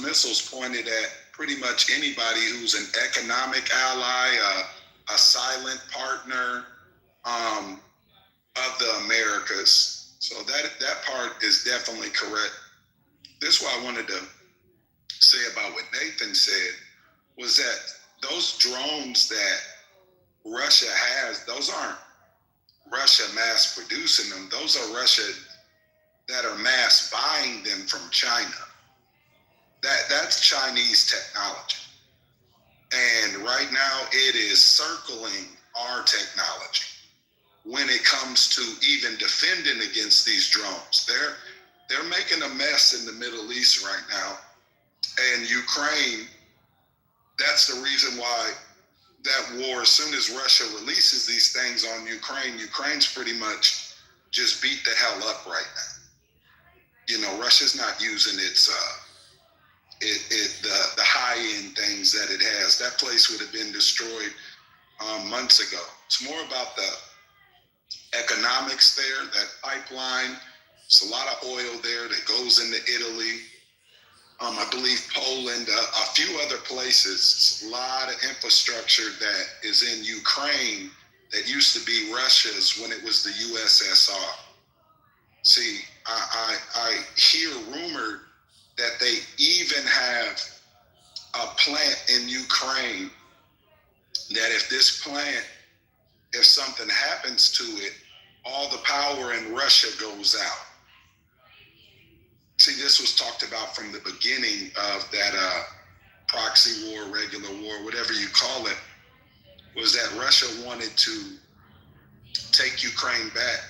missiles pointed at pretty much anybody who's an economic ally, a silent partner of the Americas. So that part is definitely correct. This is what I wanted to say about what Nathan said, was that those drones that Russia has, those aren't Russia mass producing them. Those are Russia that are mass buying them from China. That's Chinese technology. And right now it is circling our technology when it comes to even defending against these drones. They're making a mess in the Middle East right now. And Ukraine, that's the reason why that war, as soon as Russia releases these things on Ukraine, Ukraine's pretty much just beat the hell up right now. You know, Russia's not using its the high-end things that it has. That place would have been destroyed months ago. It's more about the economics there, that pipeline. It's a lot of oil there that goes into Italy. I believe Poland, a few other places. It's a lot of infrastructure that is in Ukraine that used to be Russia's when it was the USSR. See, I hear rumored that they even have a plant in Ukraine that if something happens to it, all the power in Russia goes out. See, this was talked about from the beginning of that proxy war, regular war, whatever you call it, was that Russia wanted to take Ukraine back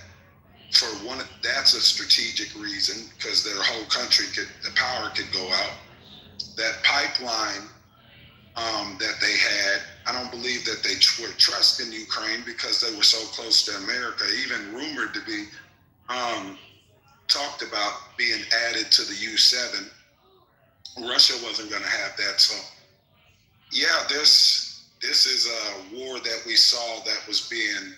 for one. That's a strategic reason, because their whole country the power could go out. That pipeline that they had, I don't believe that they were trusting Ukraine because they were so close to America, even rumored to be talked about being added to the U-7. Russia wasn't going to have that. So yeah, this is a war that we saw that was being,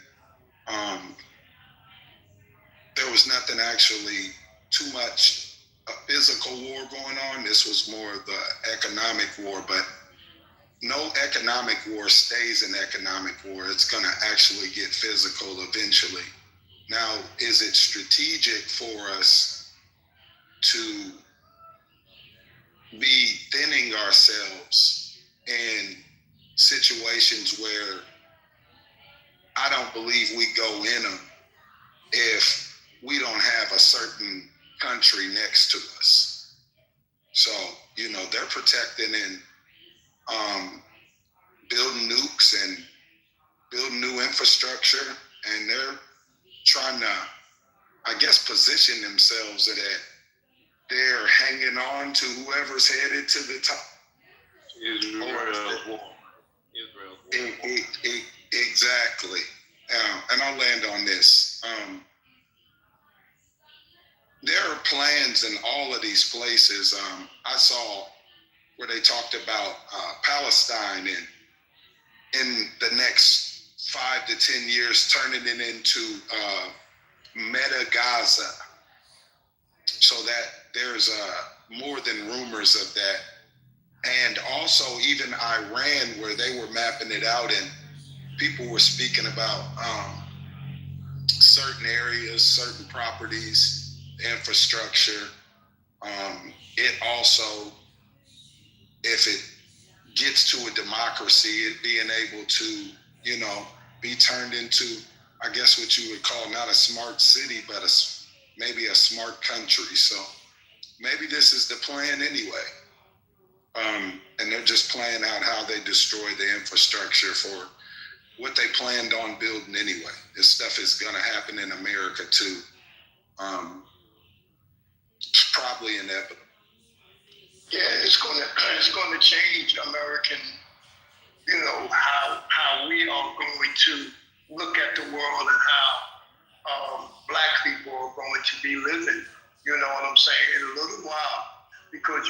there was nothing actually too much a physical war going on. This was more of the economic war, but no economic war stays an economic war. It's going to actually get physical eventually. Now, is it strategic for us to be thinning ourselves in situations where I don't believe we go in them if we don't have a certain country next to us? So, you know, they're protecting in infrastructure, and they're trying to, I guess, position themselves so that they're hanging on to whoever's headed to the top. Israel's war. Exactly. And I'll land on this. There are plans in all of these places. I saw where they talked about Palestine and in the next 5 to 10 years turning it into Meta Gaza, so that there's more than rumors of that. And also even Iran, where they were mapping it out and people were speaking about certain areas, certain properties, infrastructure. It also, if it gets to a democracy, it being able to, be turned into, I guess what you would call not a smart city, but maybe a smart country. So maybe this is the plan anyway. And they're just playing out how they destroy the infrastructure for what they planned on building anyway. This stuff is going to happen in America too. It's probably inevitable. Yeah, it's going to change American, how we are going to look at the world and how black people are going to be living. You know what I'm saying? In a little while, because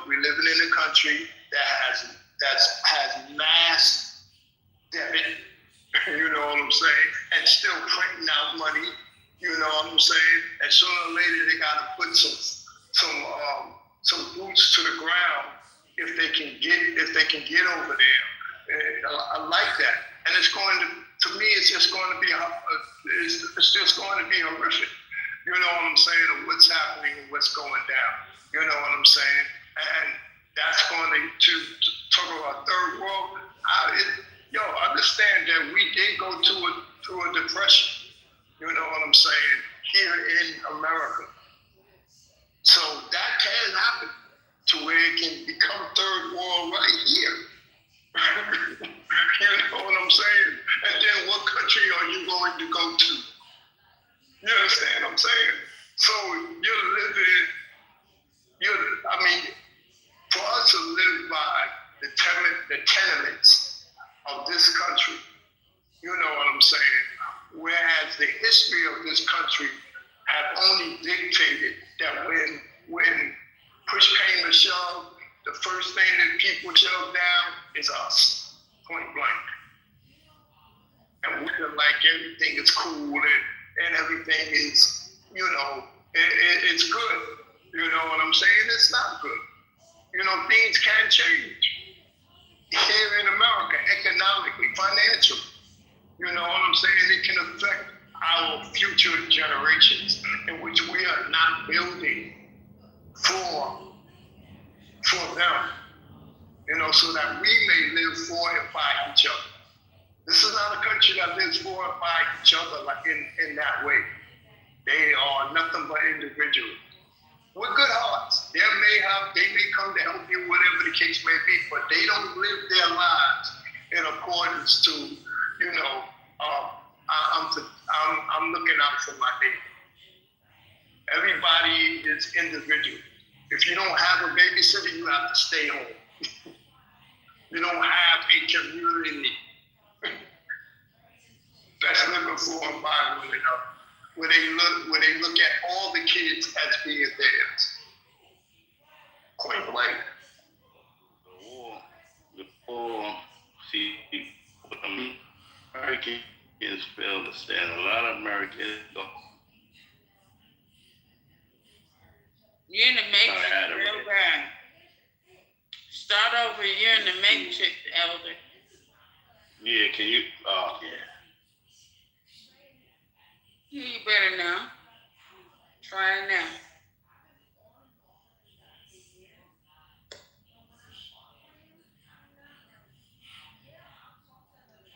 we're living in a country that has mass debit. You know what I'm saying? And still printing out money. You know what I'm saying? And sooner or later they got to put some boots to the ground if they can get over there. I like that, and it's going to me. It's just going to be it's just going to be horrific. You know what I'm saying? Of what's happening and what's going down. You know what I'm saying? And that's going to talk about third world. Understand that we did go through a depression. You know what I'm saying? Here in America. So that can happen to where it can become third world right here. You know what I'm saying? And then what country are you going to go to? You understand what I'm saying? So for us to live by the tenements of this country, you know what I'm saying? Whereas the history of this country have only dictated that when push came to shove, the first thing that people shove down is us, point blank. And we feel like everything is cool and everything is, it's good. You know what I'm saying? It's not good. Things can change here in America, economically, financially. You know what I'm saying? It can affect our future generations, in which we are not building for them, so that we may live for and by each other. This is not a country that lives for and by each other like in that way. They are nothing but individuals with good hearts. They may come to help you, whatever the case may be, but they don't live their lives in accordance to, I'm looking out for my neighbor. Everybody is individual. If you don't have a babysitter, you have to stay home. You don't have a community that's living for and by one another, where they look at all the kids as being theirs. Point blank. The war, see, Americans fail to stand. A lot of Americans don't. You're in the matrix, real bad. Start over. You're in the matrix, Elder. Yeah, can you? Yeah. Hear you better now. Try it now.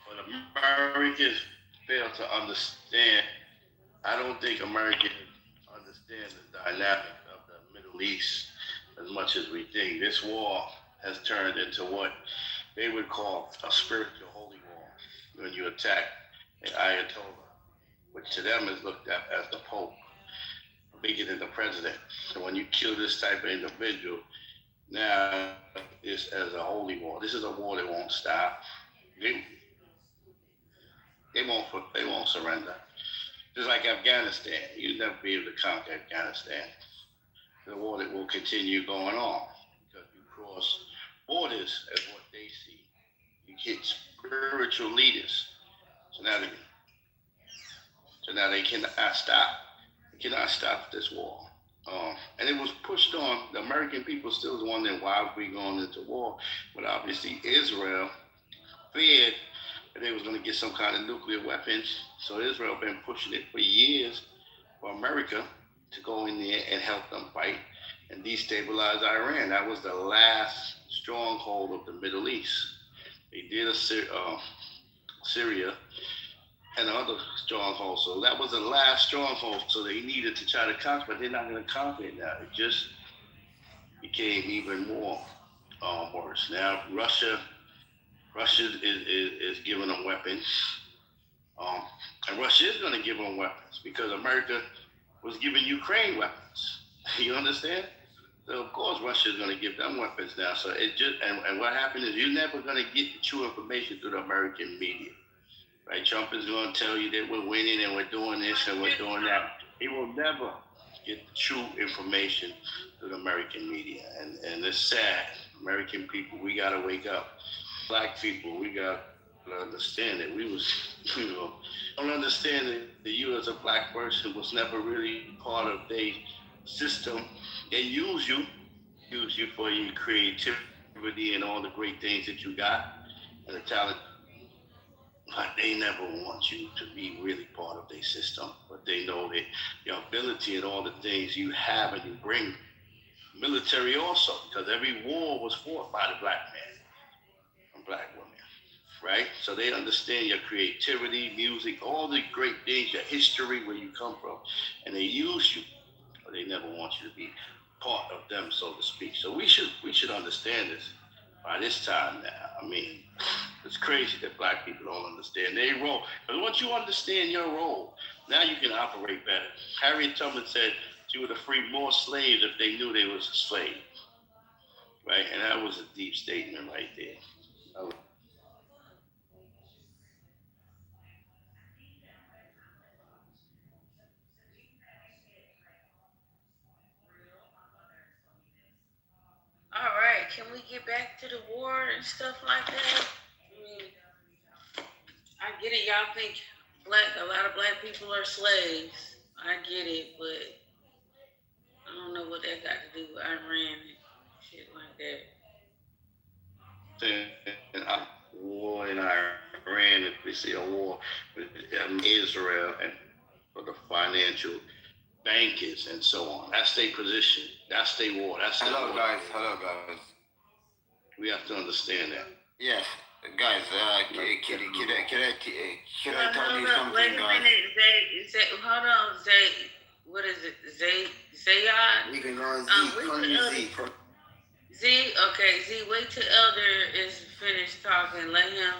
But Americans fail to understand. I don't think Americans understand the dynamic of the Middle East as much as we think. This war has turned into what they would call a spiritual holy war when you attack an Ayatollah, which to them is looked at as the Pope, bigger than the president. So when you kill this type of individual, now it's as a holy war. This is a war that won't stop. They won't surrender. Just like Afghanistan, you'll never be able to conquer Afghanistan. The war that will continue going on because you cross borders as what they see. You get spiritual leaders. So now they cannot stop. They cannot stop this war. And it was pushed on. The American people still was wondering why we going into war. But obviously Israel feared that they was going to get some kind of nuclear weapons. So Israel been pushing it for years for America to go in there and help them fight and destabilize Iran. That was the last stronghold of the Middle East. They did Syria and other strongholds. So that was the last stronghold. So they needed to try to conquer, but they're not going to conquer it now. It just became even more worse. Now Russia is giving them weapons. And Russia is going to give them weapons because America was giving Ukraine weapons. You understand? So of course Russia is going to give them weapons now. So it just and what happened is you're never going to get the true information through the American media. Right? Trump is going to tell you that we're winning and we're doing this and we're doing that. He will never get the true information through the American media. And it's sad. American people, we got to wake up. Black people, we got to understand that we was, don't understand that you as a black person was never really part of their system. They use you for your creativity and all the great things that you got and the talent. But they never want you to be really part of their system. But they know that your ability and all the things you have and you bring, military also, because every war was fought by the black man and black women, right? So they understand your creativity, music, all the great things, your history, where you come from, and they use you, but they never want you to be part of them, so to speak. So we should understand this by this time now. I mean, it's crazy that black people don't understand their role. But once you understand your role, now you can operate better. Harriet Tubman said she would have freed more slaves if they knew they was a slave, right? And that was a deep statement right there. All right, can we get back to the war and stuff like that? I mean, I get it. Y'all think a lot of black people are slaves. I get it, but I don't know what that got to do with Iran and shit like that. And war in Iran, if we see a war with Israel and for the financial bankers and so on. That's their position. That's their war. That's their Hello war. guys. We have to understand that. Yes, guys. Can I tell you something, Wait a guys? minute, Zay. Hold on, Zay. What is it, Zayon? We can go on Z. Call me Z. Z. Okay, Z. Wait till Elder is finished talking. Let him,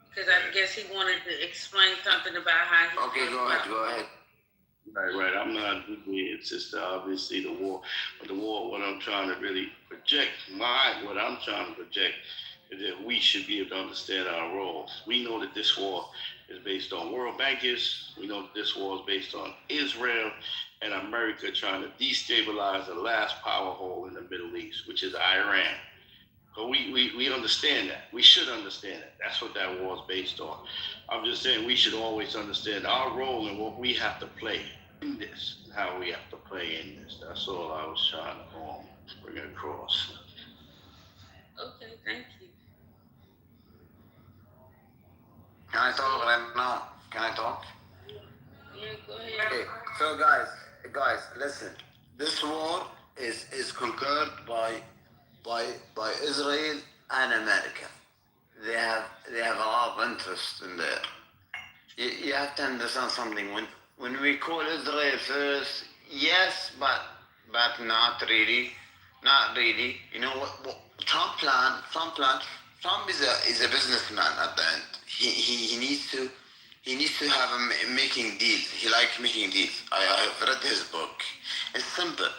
because I guess he wanted to explain something about how he. Okay, go ahead. Right. I'm not. It's just obviously the war. But the war, what I'm trying to really project, what I'm trying to project is that we should be able to understand our roles. We know that this war is based on world bankers. We know that this war is based on Israel and America trying to destabilize the last power hole in the Middle East, which is Iran. So we understand that. We should understand that. That's what that war is based on. I'm just saying we should always understand our role and what we have to play in this, and how we have to play in this. That's all I was trying to bring it across. Okay, thank you. Can I talk right now? Can I talk? Yeah, go ahead. Okay. So guys, listen. This war is conquered by Israel and America. They have a lot of interest in there. You have to understand something. When we call Israel first, yes, but not really. You know what Trump plan? Trump is a businessman at the end. He needs to he needs to have making deals. He likes making deals. I have read his book. It's simple.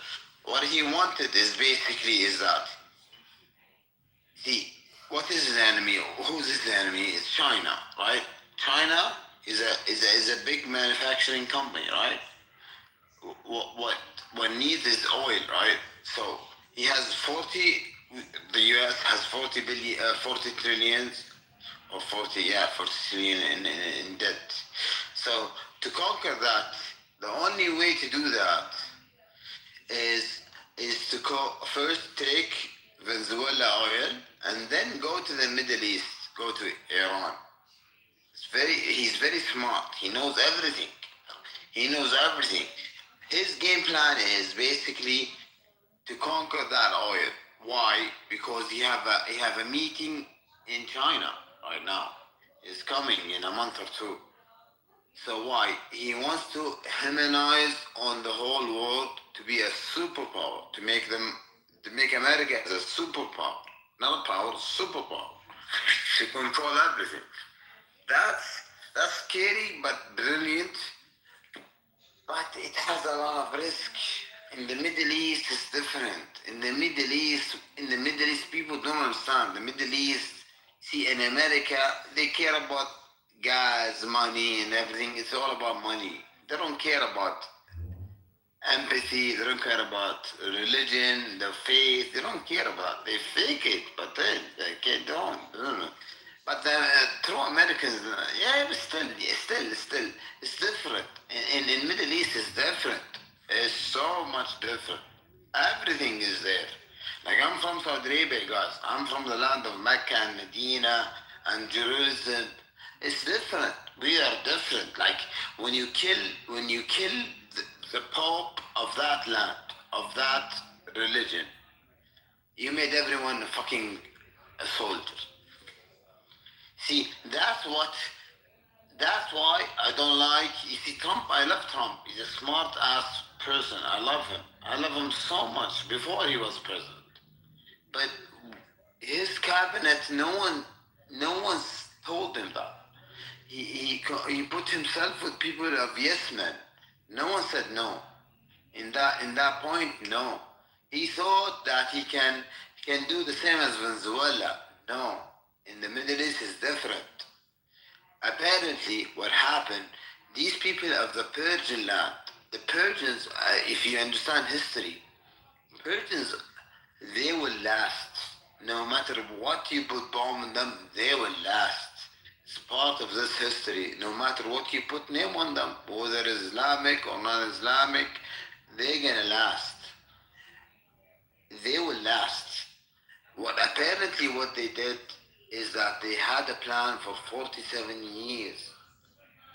What he wanted is basically is that, see, what is his enemy? Who's his enemy? It's China, right? China is a big manufacturing company, right? What needs is oil, right? So he has 40. The U.S. has 40 trillions, or 40 trillion in debt. So to conquer that, the only way to do that is to first take Venezuela oil and then go to the Middle East, go to Iran. He's very smart. He knows everything. He knows everything. His game plan is basically to conquer that oil. Why? Because he have a meeting in China right now. It's coming in a month or two. So why? He wants to harmonize on the whole world to be a superpower, to make America as a superpower, not a power, superpower, to control everything. That's scary but brilliant, but it has a lot of risk. In the Middle East, it's different. In the Middle East, people don't understand. The Middle East, see, in America, they care about gas, money, and everything. It's all about money. They don't care about empathy. They don't care about religion, the faith. They don't care about. They fake it, but then they don't. But the true Americans, but still, it's different. In Middle East, it's different. It's so much different. Everything is there. Like, I'm from Saudi Arabia, guys. I'm from the land of Mecca and Medina and Jerusalem. It's different. We are different. Like, when you kill the Pope of that land, of that religion, you made everyone a soldier. See, that's why I don't like, you see, Trump, I love Trump. He's a smart ass person. I love him. I love him so much before he was president. But his cabinet, no one's told him that. He put himself with people of yes men. No one said no. In that point, no. He thought that he can do the same as Venezuela. No. In the Middle East is different. Apparently, what happened, these people of the Persian land, the Persians, if you understand history, Persians, they will last. No matter what you put bomb on them, they will last. It's part of this history. No matter what you put name on them, whether it's Islamic or non-Islamic, they're gonna last. They will last. What they did is that they had a plan for 47 years.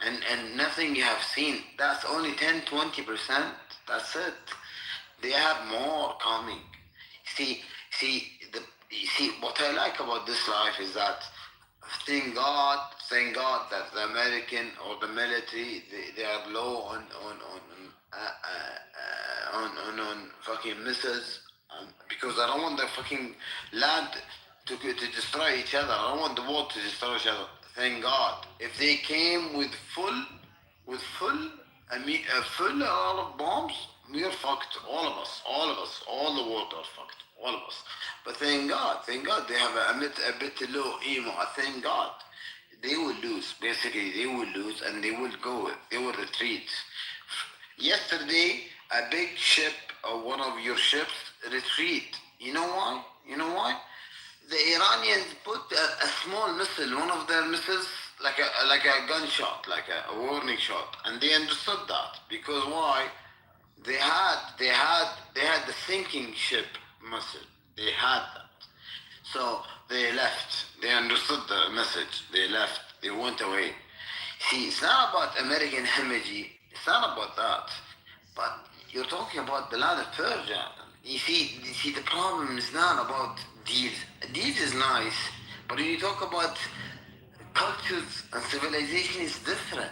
And nothing you have seen. That's only 10-20%. That's it. They have more coming. See, what I like about this life is that thank God that the American or the military, they are low on fucking missiles, because I don't want the fucking land to destroy each other. I don't want the world to destroy each other. Thank God. If they came with a lot of bombs, we are fucked. All of us, all the world are fucked. All of us. But thank God, they have a bit low emo. Thank God. They will lose. Basically, they will lose and they will retreat. Yesterday, a big ship, or one of your ships, retreat. You know why? The Iranians put a small missile, one of their missiles, like a gunshot, like a warning shot, and they understood that. Because why? They had the sinking ship missile. They had that. So they left. They understood the message. They left. They went away. See, it's not about American energy. It's not about that. But you're talking about the land of Persia. You see, the problem is not about deals. Deals is nice, but when you talk about cultures and civilization, it's different.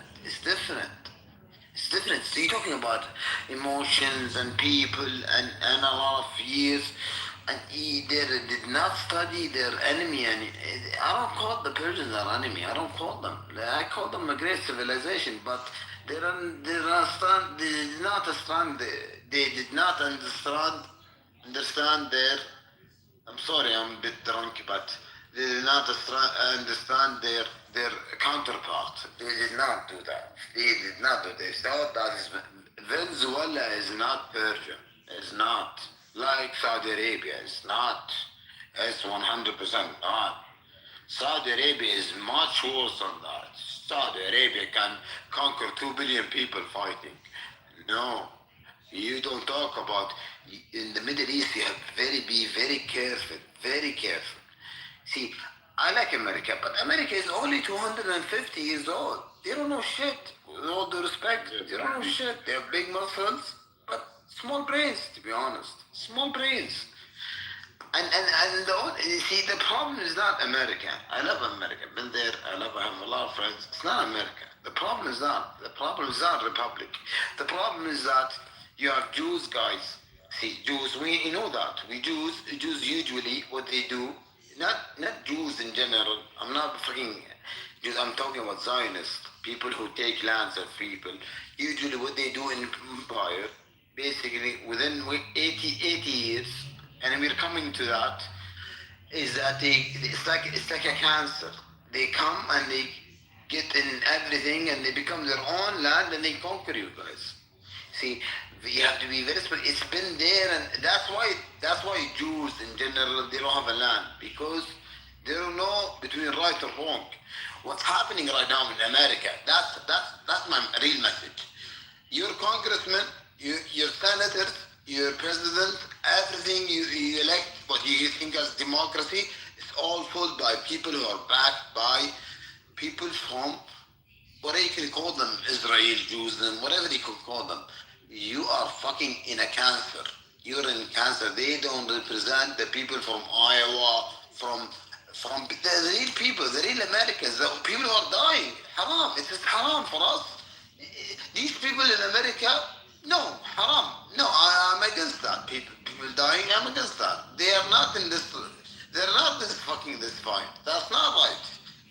So you're talking about emotions and people and a lot of years. and they did not study their enemy. And I don't call the Persians our enemy. I don't call them. I call them a great civilization. But they did not understand. They did not understand their. I'm sorry, I'm a bit drunk, but they did not understand their counterpart. They did not do that. They did not do this. They thought that Venezuela is not Persia. It's not. Like Saudi Arabia, it's not. It's 100% not. Saudi Arabia is much worse than that. Saudi Arabia can conquer 2 billion people fighting. No. You don't talk about in the Middle East. You have be very careful, very careful. See, I like America, but America is only 250 years old. They don't know shit. With all due respect, they don't know shit. They have big muscles, but small brains. To be honest, small brains. You see, the problem is not America. I love America. Been there. I have a lot of friends. It's not America. The problem is not. The problem is not Republic. The problem is that you have Jews, guys. See, Jews. We know that. Jews usually what they do. Not Jews in general. I'm not fucking Jews. I'm talking about Zionists. People who take lands of people. Usually, what they do in empire, basically within 80 years. And we're coming to that, is that it's like a cancer. They come and they get in everything and they become their own land and they conquer you guys. See, you have to be very special. It's been there, and that's why Jews in general, they don't have a land, because they don't know between right or wrong. What's happening right now in America, that's my real message. Your congressmen, your senators, your president, everything you elect, what you think as democracy, is all full by people who are backed by people from, what you can call them, Israel, Jews, and whatever you can call them. You are fucking in a cancer. You're in cancer. They don't represent the people from Iowa, from the real people, the real Americans, the people who are dying. Haram. It is haram for us. These people in America, no, haram. No, I'm against that. People dying, I'm against that. They are not in this. They're not this fight. That's not right.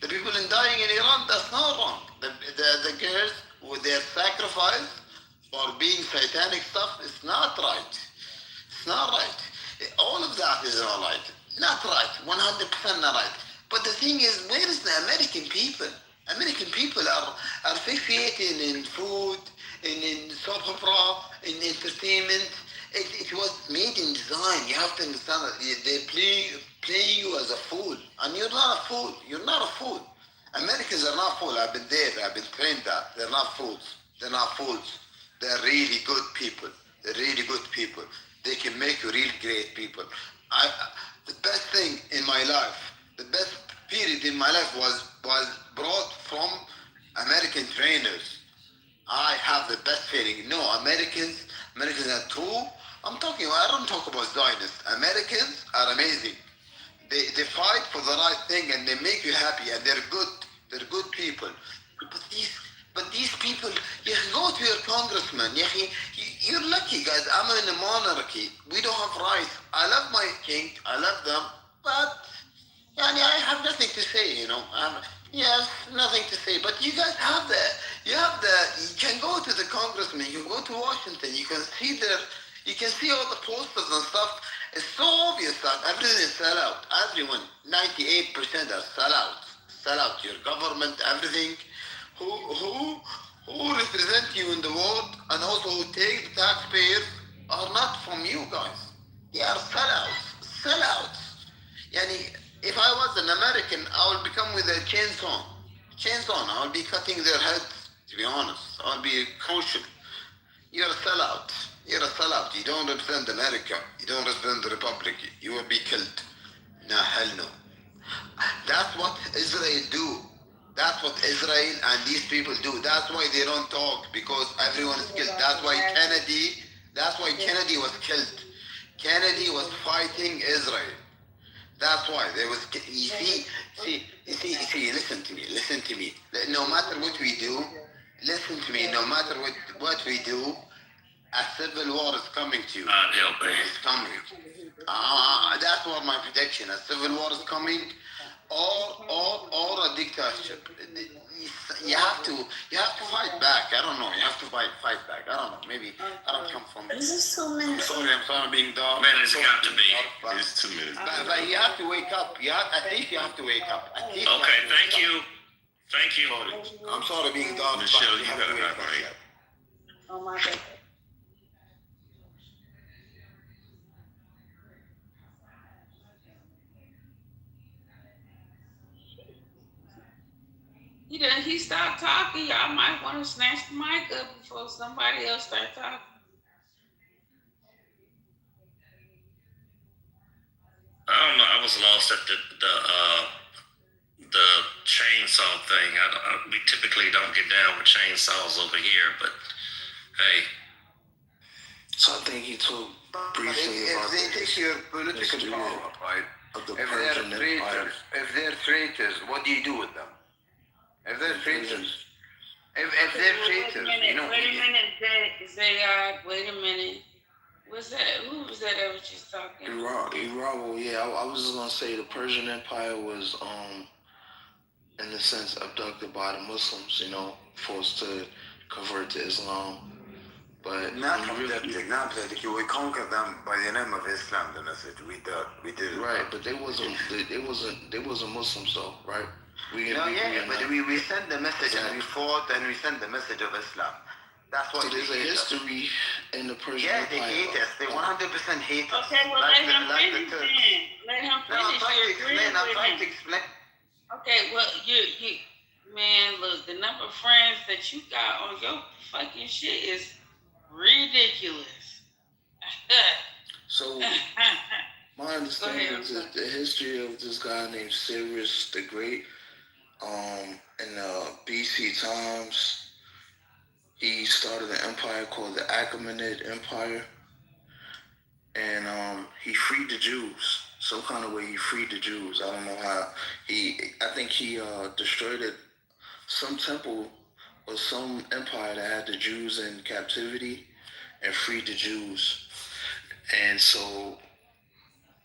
The people in dying in Iran, that's not wrong. The girls with their sacrifice for being satanic stuff is not right. It's not right. All of that is not right. Not right. 100% not right. But the thing is, where is the American people? American people are fixated in food, in soap opera, in entertainment. It was made in design. You have to understand that they play you as a fool. And you're not a fool. You're not a fool. Americans are not fools. I've been there. I've been trained that. They're not fools. They're not fools. They're really good people. They're really good people. They can make you really great people. The best thing in my life, the best period in my life was brought from American trainers. I have the best feeling. No, Americans are true. I don't talk about Zionists. Americans are amazing. They fight for the right thing and they make you happy, and they're good. They're good people. But these people, you go to your congressman. You're lucky, guys. I'm in a monarchy. We don't have rights. I love my king. I love them. But I have nothing to say, yes, nothing to say. But you guys have you can go to the congressman. You can go to Washington. You can see all the posters and stuff. It's so obvious that everything is sell out. Everyone, 98% are sell out. Sell out. Your government, everything. Who represent you in the world, and also who take the taxpayers, are not from you guys. They are sellouts. Sellouts. If I was an American, I would become with a chainsaw. I would be cutting their heads, to be honest. I would be crucial. You're a sellout. You're a sellout. You don't represent America. You don't represent the Republic. You will be killed. No, hell no. That's what Israel do. That's what Israel and these people do. That's why they don't talk, because everyone is killed. That's why Kennedy was killed. Kennedy was fighting Israel. That's why there was. You see. Listen to me. No matter what we do, listen to me. No matter what we do, A civil war is coming to you. God help me. It's coming. That's what my prediction. A civil war is coming, or a dictatorship. You have to fight back. I don't know. You have to fight back. I don't know. Maybe I don't come from. Is this 2 minutes? I'm sorry being dog. Man, it's got to be. It's 2 minutes. But you have to wake up. At least you have to wake up. Okay, thank you. Thank you. I'm sorry being dog. Michelle, you got it right. Oh my God. He stopped talking. Y'all might want to snatch the mic up before somebody else start talking. I don't know. I was lost at the chainsaw thing. We typically don't get down with chainsaws over here, but hey. So I think he talked briefly about if they take your political history power, right? of the If Persian they're Empire. traitors, what do you do with them? If they're traitors, if they're traitors, Wait a minute, Zayad, wait a minute. What's that? Who was that ever just talking? Iraq, well, yeah, I was just gonna say the Persian Empire was, in a sense, abducted by the Muslims, forced to convert to Islam. But not abducted, we conquered them by the name of Islam. The message we did. Right, but they wasn't Muslims though, right? But we sent the message and we fought and we sent the message of Islam. That's what so there's a history in the Persian Empire. Empire. They hate us. They 100% hate us. Okay, well, let him finish then. Let him finish. I'm trying to explain. Okay, well, you, man, look, the number of friends that you got on your fucking shit is ridiculous. So my understanding is that the history of this guy named Cyrus the Great, in BC times, he started an empire called the Achaemenid Empire, and he freed the Jews. Some kind of way he freed the Jews. I don't know how. I think he destroyed some temple or some empire that had the Jews in captivity and freed the Jews. And so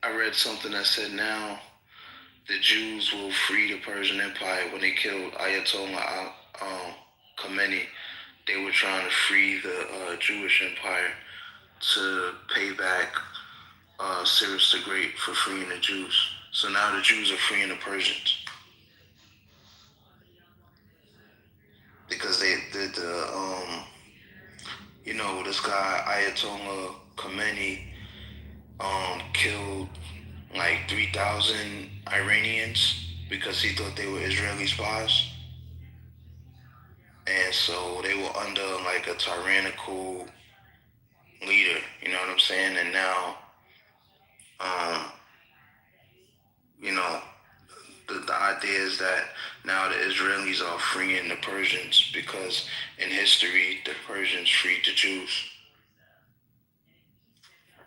I read something that said now the Jews will free the Persian Empire. When they killed Ayatollah Khomeini, they were trying to free the Jewish Empire to pay back Cyrus the Great for freeing the Jews. So now the Jews are freeing the Persians. Because they did this guy Ayatollah Khomeini killed like 3,000 Iranians because he thought they were Israeli spies. And so they were under like a tyrannical leader, you know what I'm saying? And now, the idea is that now the Israelis are freeing the Persians because in history, the Persians freed the Jews.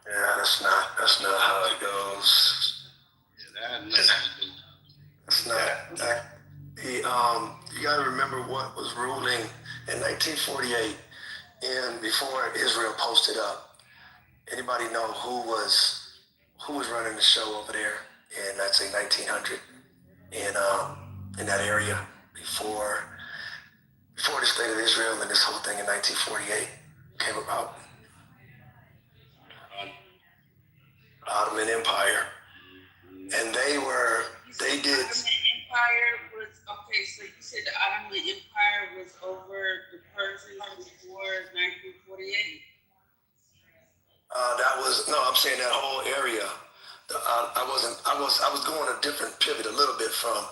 Yeah, that's not how it goes. That's not. You got to remember what was ruling in 1948 and before Israel posted up. Anybody know who was running the show over there in, let's say, 1900 in that area before the state of Israel and this whole thing in 1948 came about? Ottoman Empire, and they did. Ottoman Empire was okay. So you said the Ottoman Empire was over the Persians before 1948. I'm saying that whole area. I was going a different pivot a little bit from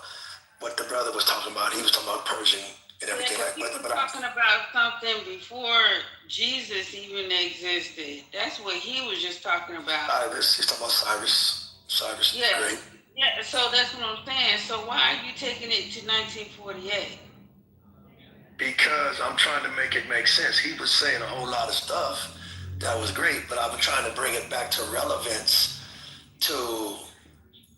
what the brother was talking about. He was talking about Persian and everything like that. But talking about something before Jesus even existed. That's what he was just talking about. Cyrus. He's talking about Cyrus. Cyrus the Great. Yeah, so that's what I'm saying. So why are you taking it to 1948? Because I'm trying to make it make sense. He was saying a whole lot of stuff that was great, but I was trying to bring it back to relevance to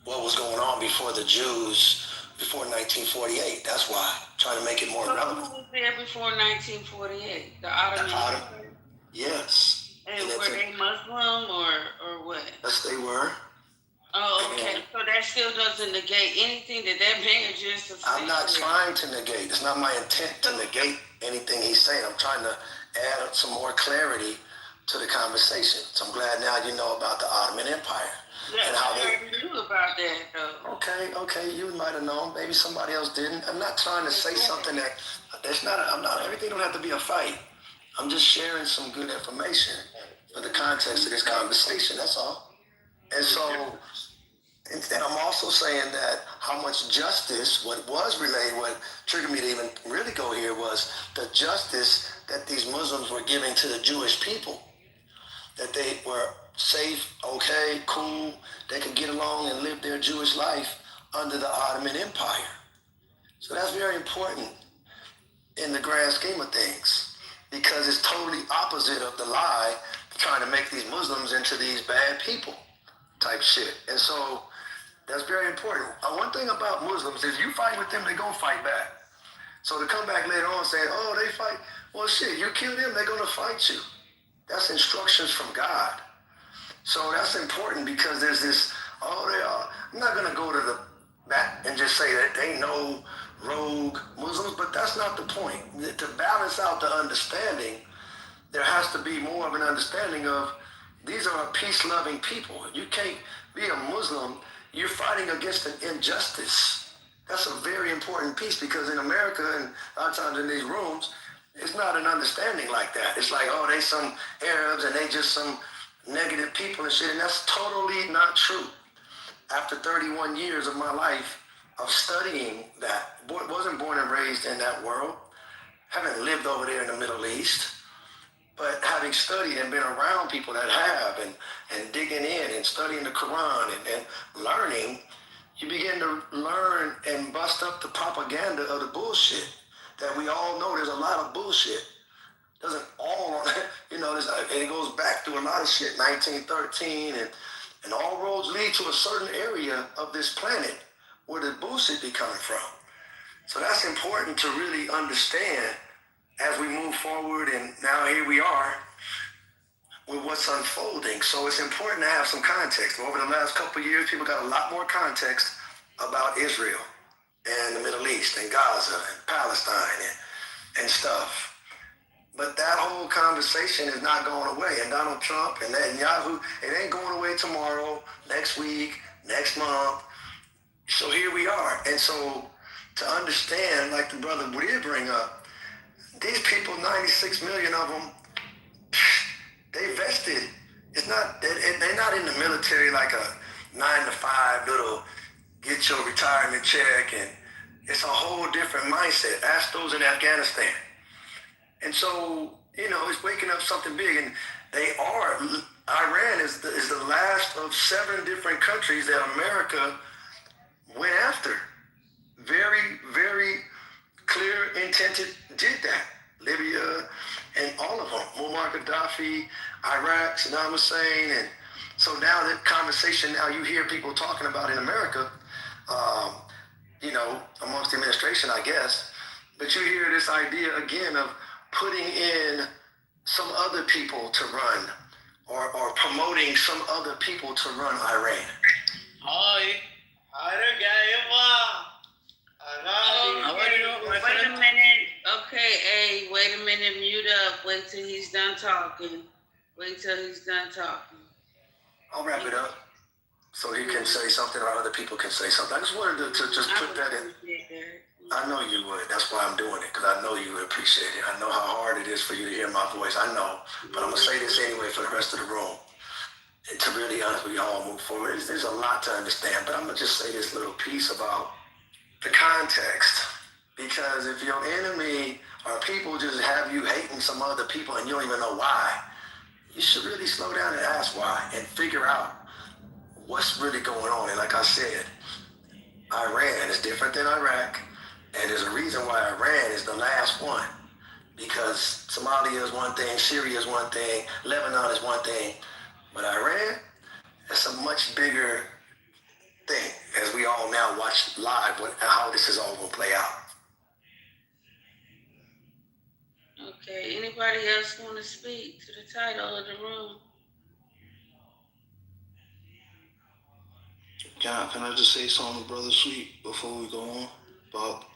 what was going on before the Jews, before 1948. That's why. Trying to make it more relevant. Who was there before 1948? The Ottoman Empire? Yes. And And were it's they Muslim or what? yes, they were. Oh, okay. So that still doesn't negate anything that man just said. I'm not trying to negate. It's not my intent to negate anything he's saying. I'm trying to add some more clarity to the conversation. So I'm glad now you know about the Ottoman Empire. Yeah, and how I already knew about that though. Okay, you might have known. Maybe somebody else didn't. I'm not trying to say something that's not. I'm not. Everything don't have to be a fight. I'm just sharing some good information for the context of this conversation. That's all. And so, and I'm also saying that how much justice, what was relayed, what triggered me to even really go here was the justice that these Muslims were giving to the Jewish people. That they were safe, okay, cool, they could get along and live their Jewish life under the Ottoman Empire. So that's very important in the grand scheme of things, because it's totally opposite of the lie trying to make these Muslims into these bad people type shit. And so that's very important. One thing about Muslims is you fight with them, they gonna fight back. So to come back later on saying, oh, they fight, well shit, you kill them, they're gonna fight you. That's instructions from God. So that's important because there's this, I'm not gonna go to the back and just say that they know rogue Muslims, but that's not the point. To balance out the understanding, there has to be more of an understanding of these are peace-loving people. You can't be a Muslim, you're fighting against an injustice. That's a very important piece because in America and a lot of times in these rooms, it's not an understanding like that. It's like, oh, they some Arabs and they just some negative people and shit, and that's totally not true. After 31 years of my life of studying that, wasn't born and raised in that world, haven't lived over there in the Middle East, but having studied and been around people that have and digging in and studying the Quran and learning, you begin to learn and bust up the propaganda of the bullshit that we all know there's a lot of bullshit. Doesn't all, and it goes back to a lot of shit, 1913, and all roads lead to a certain area of this planet where the bullshit be coming from. So that's important to really understand as we move forward, and now here we are with what's unfolding. So it's important to have some context. Over the last couple of years, people got a lot more context about Israel and the Middle East and Gaza and Palestine and stuff. But that whole conversation is not going away. And Donald Trump and Netanyahu, it ain't going away tomorrow, next week, next month. So here we are. And so to understand, like the brother did bring up, these people, 96 million of them, they vested. It's not, they're not in the military like a 9-to-5 little get your retirement check, and it's a whole different mindset. Ask those in Afghanistan. And so, it's waking up something big, and Iran is the last of 7 different countries that America went after. Very, very clear intented did that. Libya and all of them. Muammar Gaddafi, Iraq, Saddam Hussein, and so now that conversation, now you hear people talking about in America, amongst the administration, I guess, but you hear this idea again of putting in some other people to run or promoting some other people to run Iran. Wait a minute. Okay, wait a minute. Mute up. Wait till he's done talking. I'll wrap it up so he can say something or other people can say something. I just wanted to just put that in. I know you would. That's why I'm doing it, because I know you would appreciate it. I know how hard it is for you to hear my voice. I know. But I'm going to say this anyway for the rest of the room. And to really honest with y'all move forward, there's a lot to understand. But I'm going to just say this little piece about the context. Because if your enemy or people just have you hating some other people and you don't even know why, you should really slow down and ask why and figure out what's really going on. And like I said, Iran is different than Iraq. And there's a reason why Iran is the last one. Because Somalia is one thing, Syria is one thing, Lebanon is one thing. But Iran, that's a much bigger thing, as we all now watch live how this is all going to play out. Okay, anybody else want to speak to the title of the room? Can I just say something, Brother Sweet, before we go on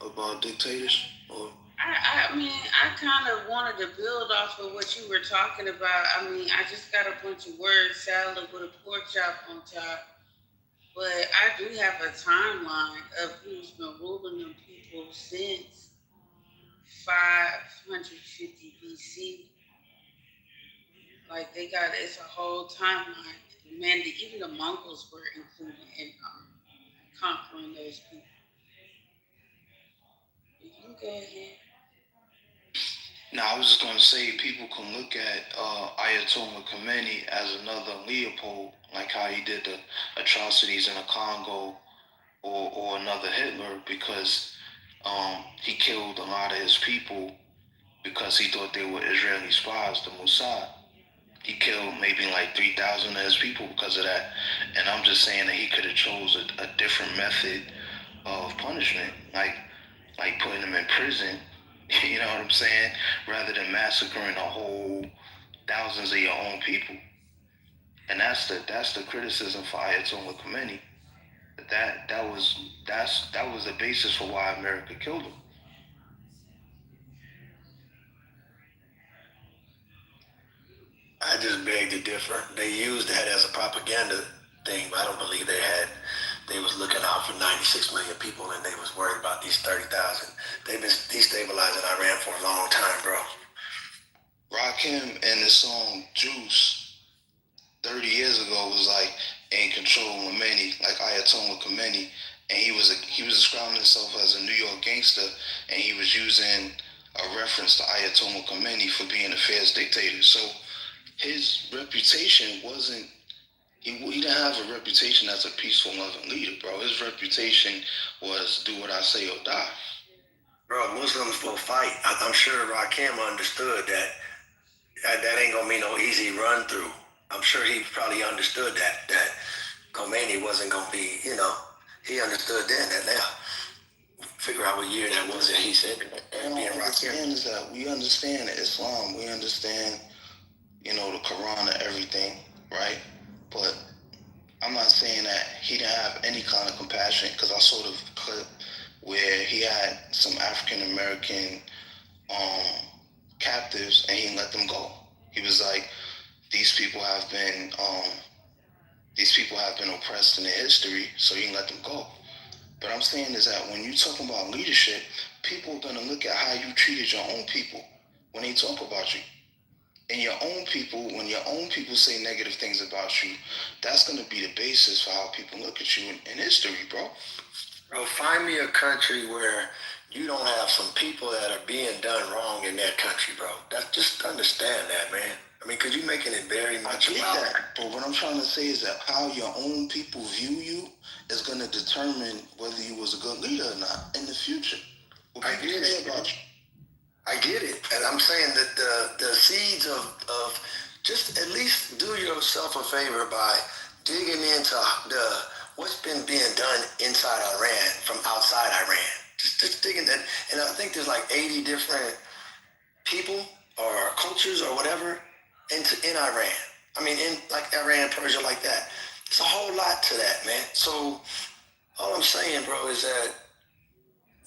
about dictators? Or I mean, I kind of wanted to build off of what you were talking about. I mean, I just got a bunch of word salad with a pork chop on top. But I do have a timeline of who's been ruling them people since 550 BC. Like it's a whole timeline. Man, even the Mongols were included in conquering those people. You can go ahead. Now, I was just going to say, people can look at Ayatollah Khomeini as another Leopold, like how he did the atrocities in the Congo, or another Hitler, because he killed a lot of his people because he thought they were Israeli spies, the Mossad. He killed maybe like 3,000 of his people because of that. And I'm just saying that he could have chose a different method of punishment, like putting them in prison. You know what I'm saying? Rather than massacring a whole thousands of your own people. And that's the criticism for Ayatollah Khomeini. That was the basis for why America killed him. I just beg to differ. They used that as a propaganda thing, but I don't believe they was looking out for 96 million people and they was worried about these 30,000. They've been destabilizing Iran for a long time, bro. Rakim in the song Juice 30 years ago was like, ain't controlling many, like Ayatollah Khomeini, and he was describing himself as a New York gangster, and he was using a reference to Ayatollah Khomeini for being a fierce dictator. So his reputation wasn't, he didn't have a reputation as a peaceful, loving leader, bro. His reputation was do what I say or die. Bro, Muslims will fight. I'm sure Rakim understood that ain't gonna be no easy run through. I'm sure he probably understood that Khomeini wasn't gonna be, he understood then that now. Figure out what year that was that he said And all I understand is that we understand Islam, we understand, the Quran and everything, right? But I'm not saying that he didn't have any kind of compassion, because I saw the clip where he had some African American captives and he let them go. He was like, these people have been oppressed in their history, so you can let them go. But I'm saying is that when you're talking about leadership, people are going to look at how you treated your own people when they talk about you. And your own people, when your own people say negative things about you, that's going to be the basis for how people look at you in history, bro. Bro, find me a country where you don't have some people that are being done wrong in that country, bro. Just understand that, man. I mean, because you're making it very much about that. But what I'm trying to say is that how your own people view you is going to determine whether you was a good leader or not in the future. I get it. I get it. And I'm saying that the seeds of just at least do yourself a favor by digging into what's been being done inside Iran from outside Iran. Just digging that. And I think there's like 80 different people or cultures or whatever in Iran. I mean, in like Iran, Persia, like that. It's a whole lot to that, man. So all I'm saying, bro, is that,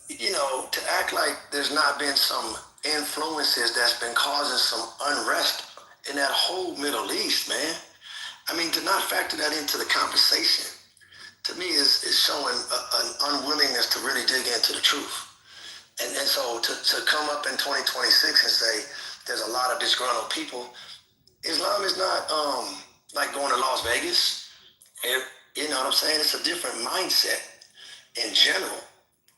to act like there's not been some influences that's been causing some unrest in that whole Middle East, man. I mean, to not factor that into the conversation, to me, is showing an unwillingness to really dig into the truth. And so to come up in 2026 and say there's a lot of disgruntled people, Islam is not like going to Las Vegas. You know what I'm saying? It's a different mindset in general.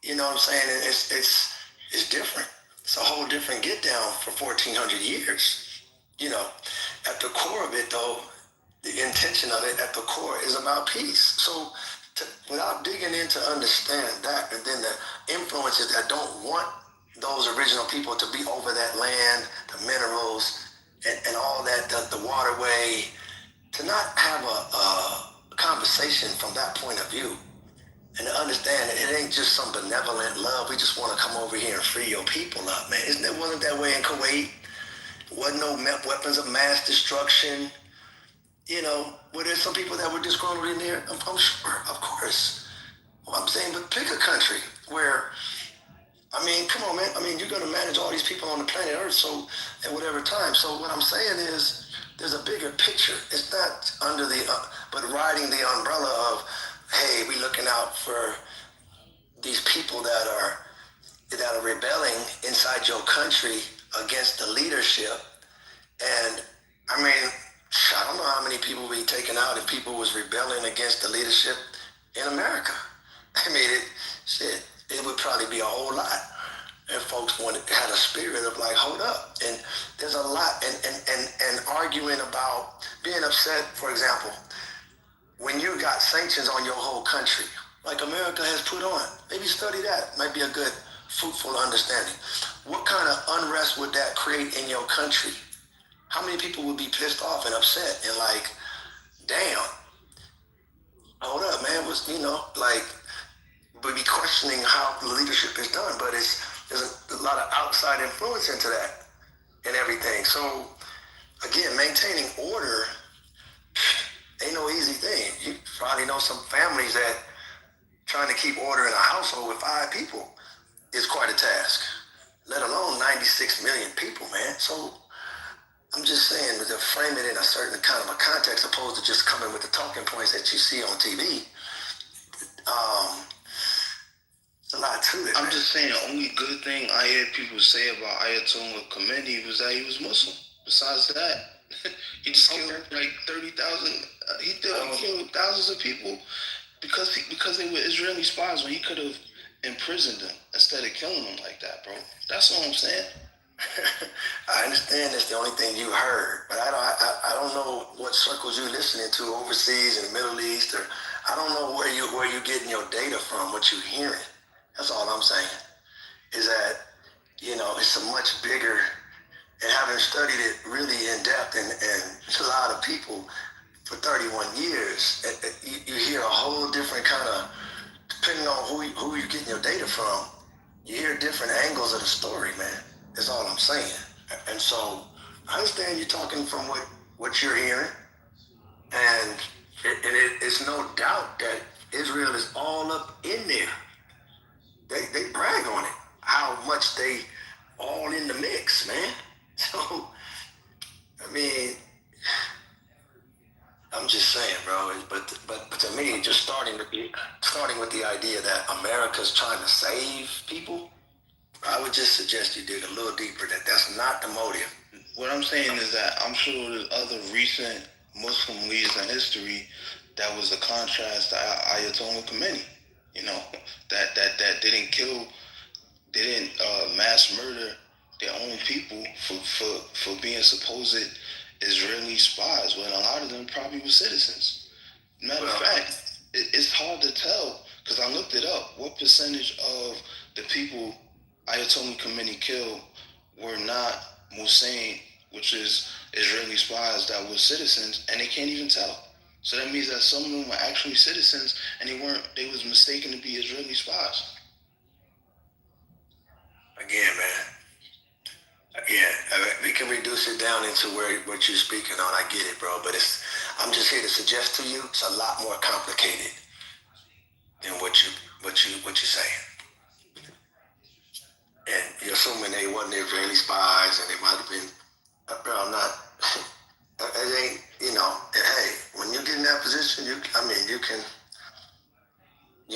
You know what I'm saying? It's different. It's a whole different get down for 1,400 years. At the core of it, though, the intention of it at the core is about peace. So without digging in to understand that, and then the influences that don't want those original people to be over that land, the minerals, and all that, the waterway, to not have a conversation from that point of view, and to understand that it ain't just some benevolent love. We just want to come over here and free your people up, man. Wasn't that way in Kuwait? Wasn't no weapons of mass destruction. You know, were there some people that were disgruntled in there? I'm sure, of course. Well, I'm saying, but pick a country where, I mean, come on, man. I mean, you're going to manage all these people on the planet Earth, so at whatever time. So what I'm saying is, there's a bigger picture. It's not under the, but riding the umbrella of, hey, we looking out for these people that are rebelling inside your country against the leadership. And I mean, I don't know how many people would be taken out if people was rebelling against the leadership in America. I mean, it would probably be a whole lot. And folks had a spirit of like, hold up. And there's a lot, and arguing about being upset, for example, when you got sanctions on your whole country, like America has put on, maybe study that. Might be a good, fruitful understanding. What kind of unrest would that create in your country? How many people would be pissed off and upset and like, damn, hold up, man, would be questioning how the leadership is done, but there's a lot of outside influence into that and everything. So again, maintaining order ain't no easy thing. You probably know some families that trying to keep order in a household with 5 people is quite a task, let alone 96 million people, man. So I'm just saying, to frame it in a certain kind of a context, opposed to just coming with the talking points that you see on TV. It's a lot to it. I'm just saying, the only good thing I hear people say about Ayatollah Khomeini was that he was Muslim. Besides that, he just killed like 30,000. He killed thousands of people because they were Israeli spies when he could have imprisoned them instead of killing them like that, bro. That's all I'm saying. I understand that's the only thing you heard, but I don't know what circles you're listening to overseas in the Middle East, or I don't know where you're getting your data from, what you're hearing. That's all I'm saying. Is that, it's a much bigger, and having studied it really in depth and a lot of people for 31 years, you hear a whole different kind of, depending on who you're getting your data from, you hear different angles of the story, man. That's all I'm saying. And so I understand you're talking from what you're hearing, and it's no doubt that Israel is all up in there. They brag on it, how much they all in the mix, man. So, I mean, I'm just saying, bro. But to me, just starting with the idea that America's trying to save people, I would just suggest you dig a little deeper. That's not the motive. What I'm saying is that I'm sure there's other recent Muslim leaders in history that was a contrast to Ayatollah Khomeini. That didn't mass murder their own people for being supposed Israeli spies, when a lot of them probably were citizens. Matter of fact, it's hard to tell, because I looked it up, what percentage of the people Ayatollah Khomeini killed were not Hussein, which is Israeli spies that were citizens, and they can't even tell. So that means that some of them were actually citizens, and they was mistaken to be Israeli spies. Again, man. Again, we can reduce it down into what you're speaking on. I get it, bro. But I'm just here to suggest to you, it's a lot more complicated than what you're saying. And you're assuming they wasn't Israeli spies, and they might have been. Bro, I'm not. It ain't. Hey, when you get in that position, you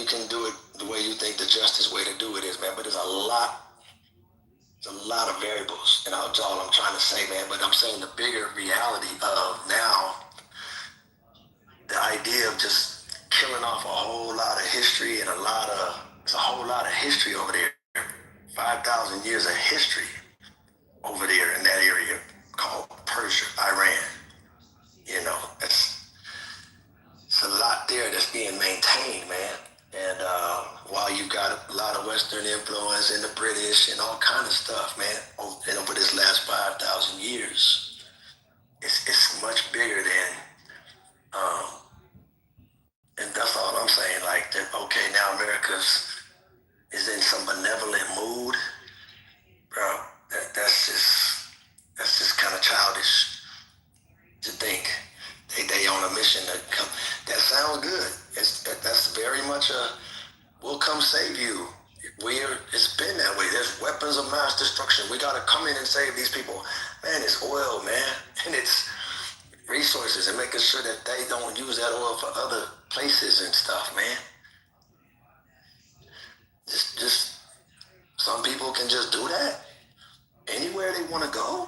can do it the way you think the justice way to do it is, man. But there's a lot of variables, and that's all I'm trying to say, man. But I'm saying the bigger reality of now, the idea of just killing off a whole lot of history and it's a whole lot of history over there. 5,000 years of history over there in that area called Persia, Iran. It's a lot there that's being maintained, man. And while you got a lot of Western influence and the British and all kind of stuff, man, and over this last 5,000 years, it's much bigger than, and that's all I'm saying. Like, okay, now America is in some benevolent mood, bro. That's just kind save you. It's been that way. There's weapons of mass destruction. We got to come in and save these people. Man, it's oil, man. And it's resources and making sure that they don't use that oil for other places and stuff, man. Just some people can just do that anywhere they want to go.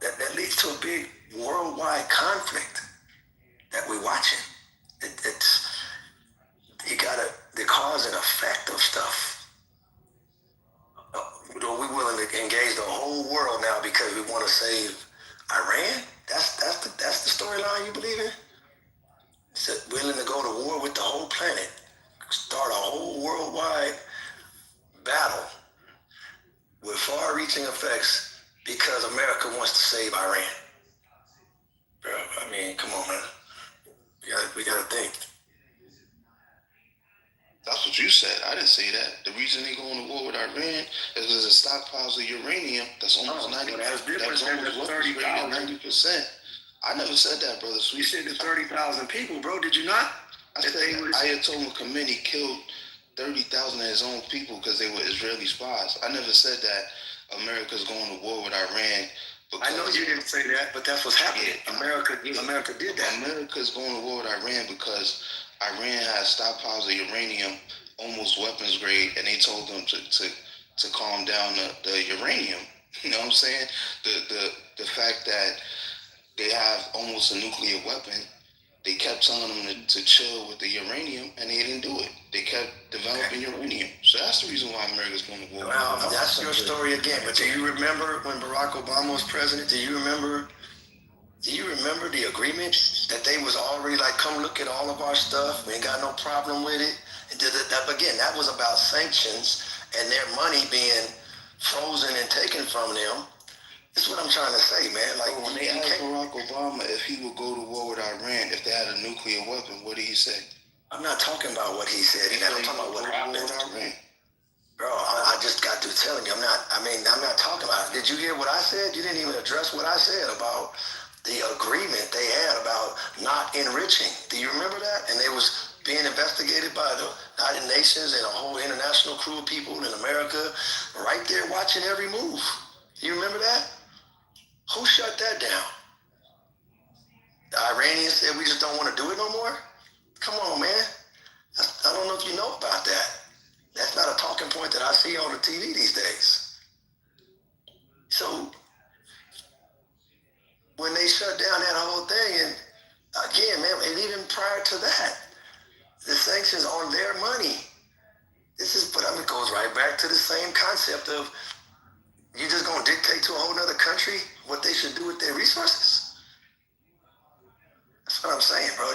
That leads to a big worldwide conflict that we're watching. The cause and effect of stuff. We're willing to engage the whole world now because we want to save Iran. That's the storyline you believe in. It's willing to go to war with the whole planet, start a whole worldwide battle with far-reaching effects because America wants to save Iran. Bro, I mean, come on, man. We gotta think. That's what you said. I didn't say that. The reason they going to war with Iran is because the stockpiles of uranium that's almost 90%. That's almost 90%. I never said that, brother. So you said the 30,000 people, bro. Did you not? I said Ayatollah Khomeini killed 30,000 of his own people because they were Israeli spies. I never said that America's going to war with Iran. I know you didn't say that, but that's what's happening. America did that. America's going to war with Iran because Iran has stockpiles of uranium, almost weapons grade, and they told them to calm down the uranium. You know what I'm saying? The fact that they have almost a nuclear weapon, they kept telling them to chill with the uranium, and they didn't do it. They kept developing uranium. So that's the reason why America's going to war. Well, that's your story again. But do you remember when Barack Obama was president? Do you remember the agreement that they was already like, come look at all of our stuff. We ain't got no problem with it. Again, that was about sanctions and their money being frozen and taken from them. That's what I'm trying to say, man. Like when they asked Barack Obama if he would go to war with Iran if they had a nuclear weapon, what did he say? I'm not talking about what he said. I'm talking about what happened. Bro, I just got through telling you. I'm not talking about it. Did you hear what I said? You didn't even address what I said about the agreement they had about not enriching. Do you remember that? And it was being investigated by the United Nations and a whole international crew of people in America right there watching every move. Do you remember that? Who shut that down? The Iranians said we just don't want to do it no more? Come on, man. I don't know if you know about that. That's not a talking point that I see on the TV these days. So when they shut down that whole thing, and again, man, and even prior to that, the sanctions on their money. It goes right back to the same concept of you just gonna dictate to a whole other country what they should do with their resources? That's what I'm saying, bro.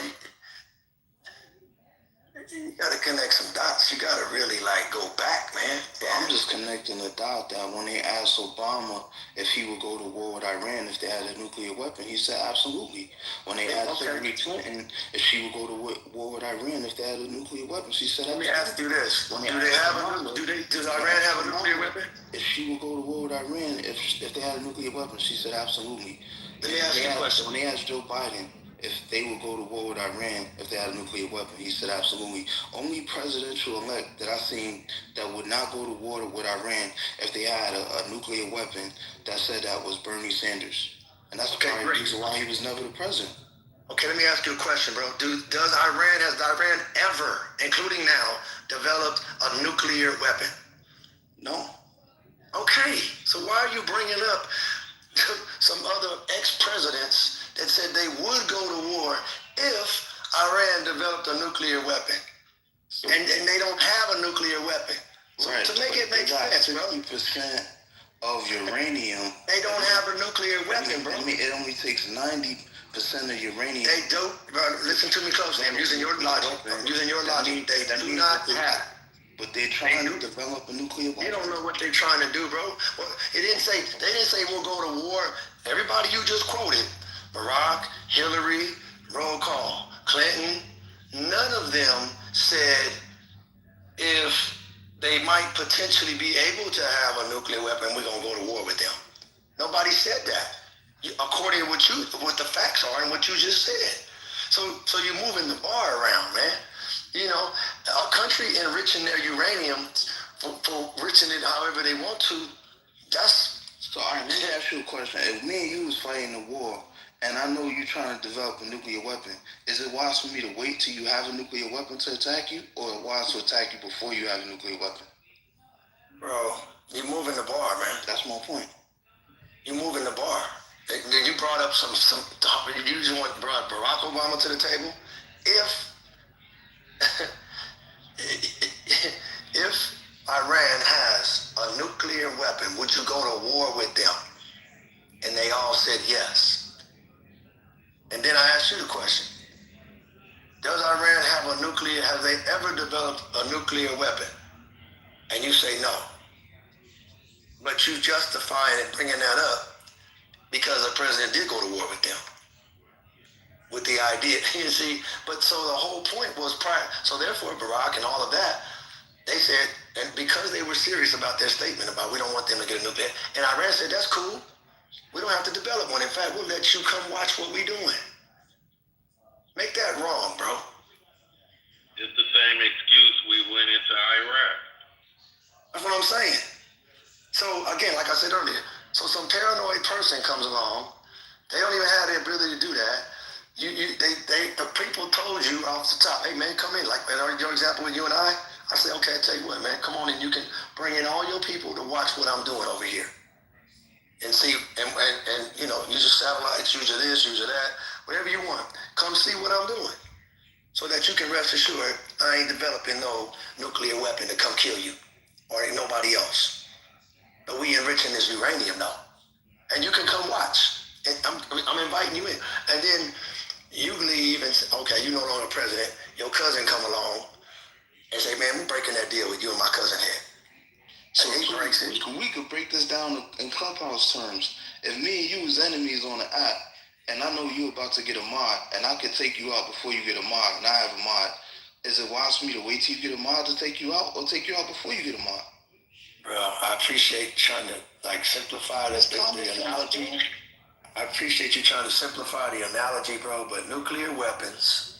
You gotta connect some dots. You gotta really go back, man. I'm just connecting the dot that when they asked Obama if he would go to war with Iran if they had a nuclear weapon, he said absolutely. When they asked Hillary Clinton if she would go to war with Iran if they had a nuclear weapon, she said absolutely. Let me ask you this: Does Iran have a nuclear weapon? If she would go to war with Iran if they had a nuclear weapon, she said absolutely. Let me ask you a question. When they asked Joe Biden if they would go to war with Iran if they had a nuclear weapon, he said absolutely. Only presidential elect that I've seen that would not go to war with Iran if they had a nuclear weapon that said that was Bernie Sanders. And that's the reason why he was never the president. Okay, let me ask you a question, bro. Has Iran ever, including now, developed a nuclear weapon? No. Okay, so why are you bringing up some other ex-presidents that said they would go to war if Iran developed a nuclear weapon? And they don't have a nuclear weapon. So right. To make it make sense, bro. 50% of uranium. They don't have a nuclear weapon, bro. It only takes 90% of uranium. They don't, bro. Listen to me closely. I'm using your logic. They do not have. But they're trying to develop a nuclear weapon. You don't know what they're trying to do, bro. Well, they didn't say we'll go to war. Everybody you just quoted, Barack, Hillary, roll call, Clinton, none of them said if they might potentially be able to have a nuclear weapon, we're gonna go to war with them. Nobody said that. According to what the facts are and what you just said. So you're moving the bar around, man. You know, a country enriching their uranium for enriching it however they want to. That's So, all right, let me ask you a question. If me and you was fighting a war, and I know you're trying to develop a nuclear weapon, is it wise for me to wait till you have a nuclear weapon to attack you, or wise to attack you before you have a nuclear weapon? bro. You're moving the bar, man. That's my point. You're moving the bar. You brought up some. You usually brought Barack Obama to the table. If if Iran has a nuclear weapon, would you go to war with them? And they all said yes. And then I asked you the question: does Iran have a nuclear? Have they ever developed a nuclear weapon? And you say no. But you justifying it, bringing that up because the president did go to war with them. With the idea, you see, but so the whole point was prior. So therefore, Barack and all of that, they said, and because they were serious about their statement about we don't want them to get a nuclear, and Iran said, that's cool. We don't have to develop one. In fact, we'll let you come watch what we're doing. Make that wrong, bro. It's the same excuse we went into Iraq. That's what I'm saying. So again, like I said earlier, so some paranoid person comes along. They don't even have the ability to do that. The people told you off the top, hey man, come in. Like your example with you and I say, okay, I tell you what, man, come on in. You can bring in all your people to watch what I'm doing over here. And see, and you know, use your satellites, use your this, use your that, whatever you want. Come see what I'm doing. So that you can rest assured I ain't developing no nuclear weapon to come kill you or ain't nobody else. But we enriching this uranium though. And you can come watch. And I'm inviting you in. And then you leave and say, okay, you're no longer president. Your cousin come along and say, man, we're breaking that deal with you and my cousin had. So we could break this down in Clubhouse terms. If me and you was enemies on the app, and I know you about to get a mod, and I could take you out before you get a mod, and I have a mod, is it wise for me to wait till you get a mod to take you out, or take you out before you get a mod? Bro, I appreciate trying to simplify the analogy. I appreciate you trying to simplify the analogy, bro, but nuclear weapons,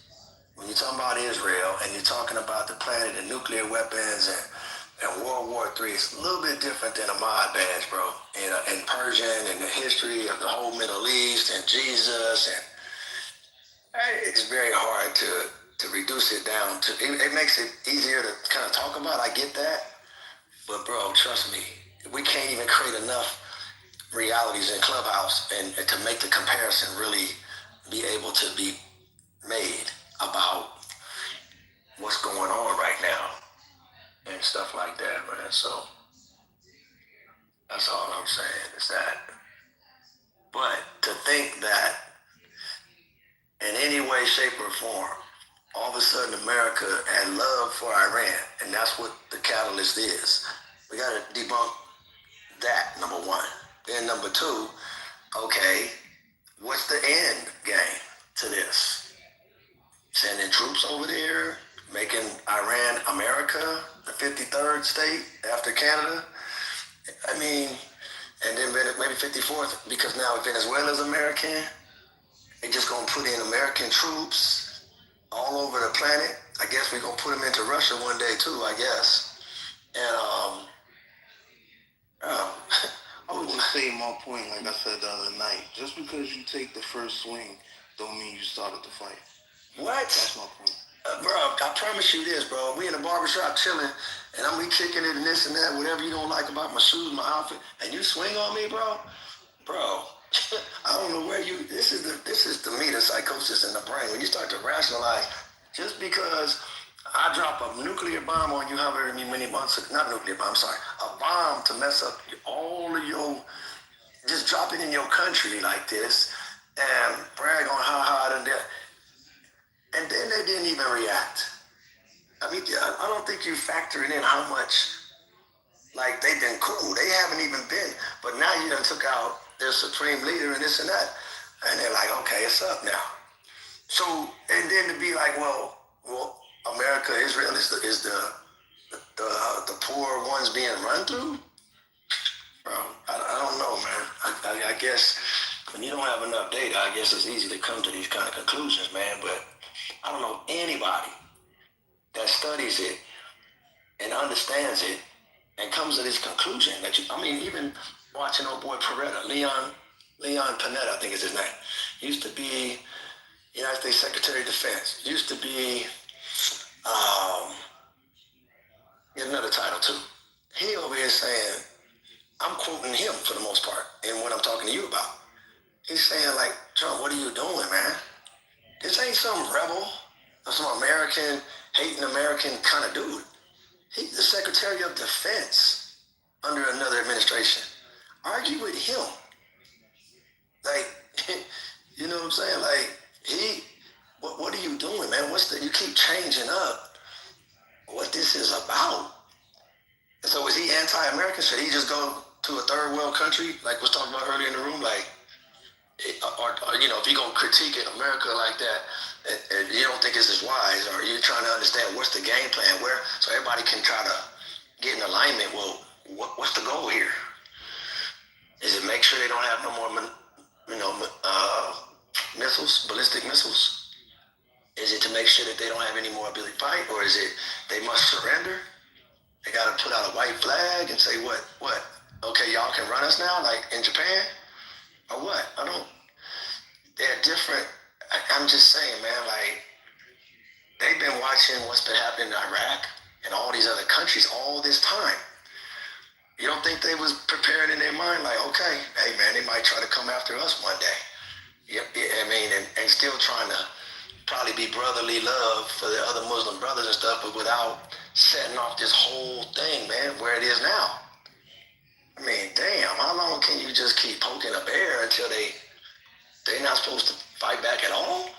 when you're talking about Israel and you're talking about the planet and nuclear weapons and World War III, it's a little bit different than a mod badge, bro. And Persian and the history of the whole Middle East and Jesus, and it's very hard to reduce it down to. It makes it easier to kind of talk about. I get that, but bro, trust me, we can't even create enough realities in Clubhouse and to make the comparison really be able to be made about what's going on right now and stuff like that, man. So that's all I'm saying is that. But to think that in any way, shape, or form, all of a sudden America had love for Iran, and that's what the catalyst is. We got to debunk that, number one. Then number two, okay, what's the end game to this? Sending troops over there, making Iran America, the 53rd state after Canada. I mean, and then maybe 54th, because now Venezuela's American. They're just gonna put in American troops all over the planet. I guess we're gonna put them into Russia one day too, I guess. And I would just say my point, like I said the other night. Just because you take the first swing, don't mean you started the fight. What? That's my point. Bro, I promise you this, bro. We in the barbershop chilling, and I'm kicking it and this and that, whatever you don't like about my shoes, my outfit, and you swing on me, bro. I don't know where you. This is to me the psychosis in the brain. When you start to rationalize, just because I drop a nuclear bomb on you, however many months, not nuclear bomb, sorry, a bomb to mess up all of your, just drop it in your country like this, and brag on how hard and that. And then they didn't even react. I mean, I don't think you factoring in how much, like, they've been cool. They haven't even been. But now you done took out their supreme leader and this and that. And they're like, okay, it's up now. So, and then to be like, well, America, Israel is the poor ones being run through? Bro, I don't know, man. I guess when you don't have enough data, I guess it's easy to come to these kind of conclusions, man. But I don't know anybody that studies it and understands it and comes to this conclusion that even watching old boy Peretta, Leon Panetta, I think is his name, used to be United States Secretary of Defense, used to be another title too. He over here saying, I'm quoting him for the most part in what I'm talking to you about. He's saying like, Trump, what are you doing, man? This ain't some rebel or some American, hating American kind of dude. He's the Secretary of Defense under another administration. Argue with him. Like, you know what I'm saying? Like, what are you doing, man? You keep changing up what this is about. And so is he anti-American? Should he just go to a third world country, like was talking about earlier in the room? Like, or if you're going to critique America like that, and you don't think this is wise, or you're trying to understand what's the game plan, so everybody can try to get in alignment. Well, what's the goal here? Is it make sure they don't have no more, missiles, ballistic missiles? Is it to make sure that they don't have any more ability to fight, or is it they must surrender? They got to put out a white flag and say what? Okay, y'all can run us now, like in Japan, or what? They're different. I'm just saying, man, like, they've been watching what's been happening in Iraq and all these other countries all this time. You don't think they was preparing in their mind, like, okay, hey, man, they might try to come after us one day. And still trying to probably be brotherly love for the other Muslim brothers and stuff, but without setting off this whole thing, man, where it is now. I mean, damn, how long can you just keep poking a bear until they're not supposed to fight back at all?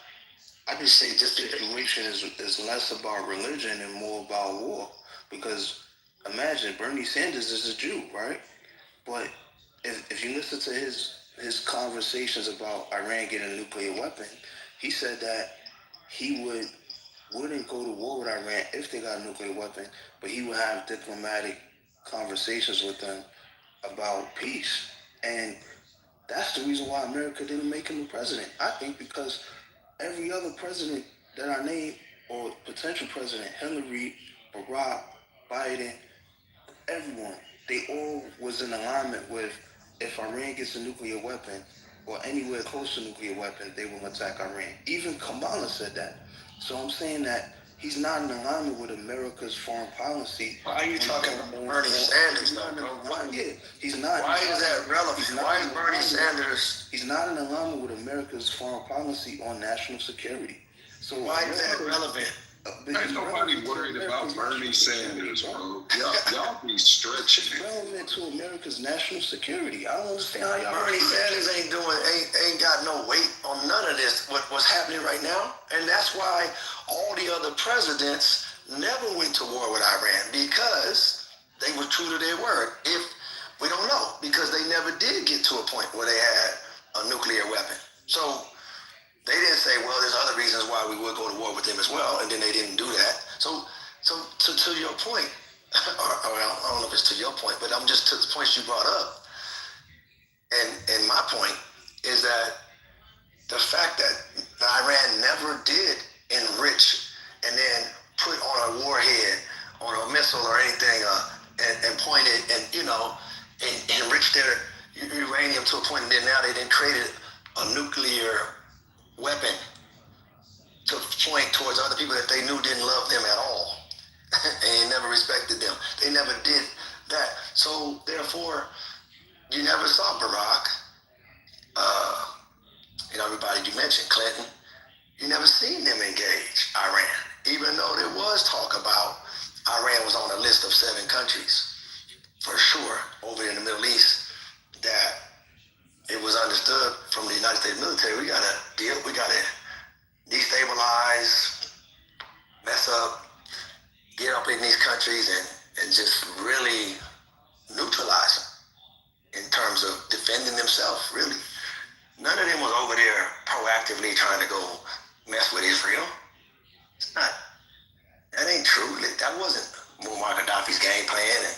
I just say this situation is less about religion and more about war. Because imagine Bernie Sanders is a Jew, right? But if you listen to his conversations about Iran getting a nuclear weapon, he said that he wouldn't go to war with Iran if they got a nuclear weapon, but he would have diplomatic conversations with them about peace. And that's the reason why America didn't make him the president. I think because every other president that I named, or potential president, Hillary, Barack, Biden, everyone, they all was in alignment with, if Iran gets a nuclear weapon or anywhere close to a nuclear weapon, they will attack Iran. Even Kamala said that. So I'm saying that he's not in alignment with America's foreign policy. Why are you talking about Bernie Sanders, though, bro? He's not. Why is that relevant? Why is Bernie Sanders? He's not in alignment with America's foreign policy on national security. So why is that relevant? Ain't nobody worried about Bernie Sanders, bro. Y'all be stretching it. Relevant to America's national security. I don't understand how y'all. Bernie Sanders ain't got no weight on none of this. What's happening right now, and that's why all the other presidents never went to war with Iran, because they were true to their word. If we don't know, because they never did get to a point where they had a nuclear weapon. So they didn't say, well, there's other reasons why we would go to war with them as well, and then they didn't do that. So to your point, or I don't know if it's to your point, but I'm just to the points you brought up. And my point is that the fact that Iran never did enrich and then put on a warhead, on a missile or anything, and point it and enrich their uranium to a point, and then now they then created a nuclear weapon to point towards other people that they knew didn't love them at all and never respected them. They never did that. So therefore, you never saw Barack, everybody you mentioned, Clinton, you never seen them engage Iran, even though there was talk about Iran was on a list of 7 countries, for sure, over in the Middle East, that it was understood from the United States military, we gotta destabilize, mess up, get up in these countries and just really neutralize them in terms of defending themselves, really. None of them was over there proactively trying to go mess with Israel. It's not. That ain't true. That wasn't Muammar Gaddafi's game plan. And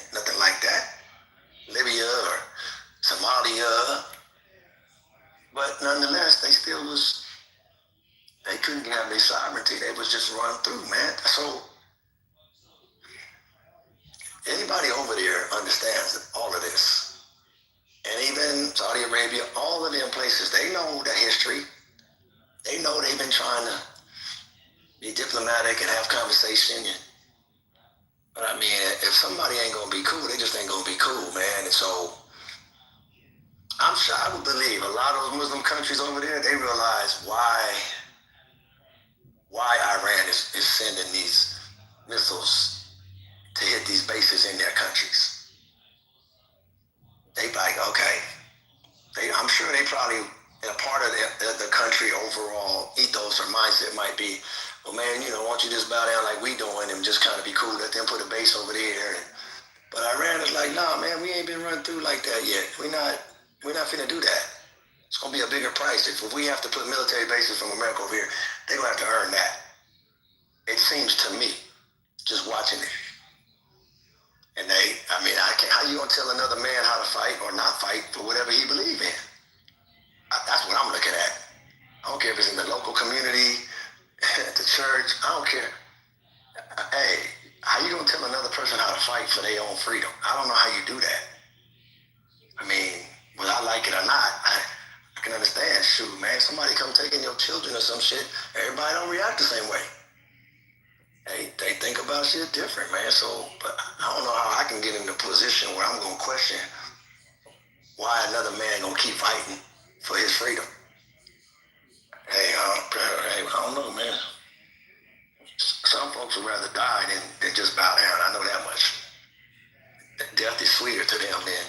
bases. They know the history. They know they've been trying to be diplomatic and have conversation. But I mean, if somebody ain't gonna be cool, they just ain't gonna be cool, man. And so I'm sure I would believe a lot of those Muslim countries over there, they realize why Iran is sending these missiles to hit these bases in their countries. They like, okay. I'm sure they probably, in a part of the country overall ethos or mindset might be, well, man, why don't you just bow down like we doing and just kind of be cool, let them put a base over there. But Iran is like, nah, man, we ain't been run through like that yet. We're not finna do that. It's gonna be a bigger price. If we have to put military bases from America over here, they're gonna have to earn that. It seems to me, just watching it. And how you gonna tell another man how to fight or not fight for whatever he believes in? That's what I'm looking at. I don't care if it's in the local community, at the church, I don't care. Hey, how you gonna tell another person how to fight for their own freedom? I don't know how you do that. I mean, whether I like it or not, I can understand. Shoot, man, somebody come taking your children or some shit, everybody don't react the same way. They think about shit different, man. So, but I don't know how I can get in the position where I'm gonna question why another man gonna keep fighting for his freedom. Hey, I don't know, man. Some folks would rather die than just bow down. I know that much. Death is sweeter to them than.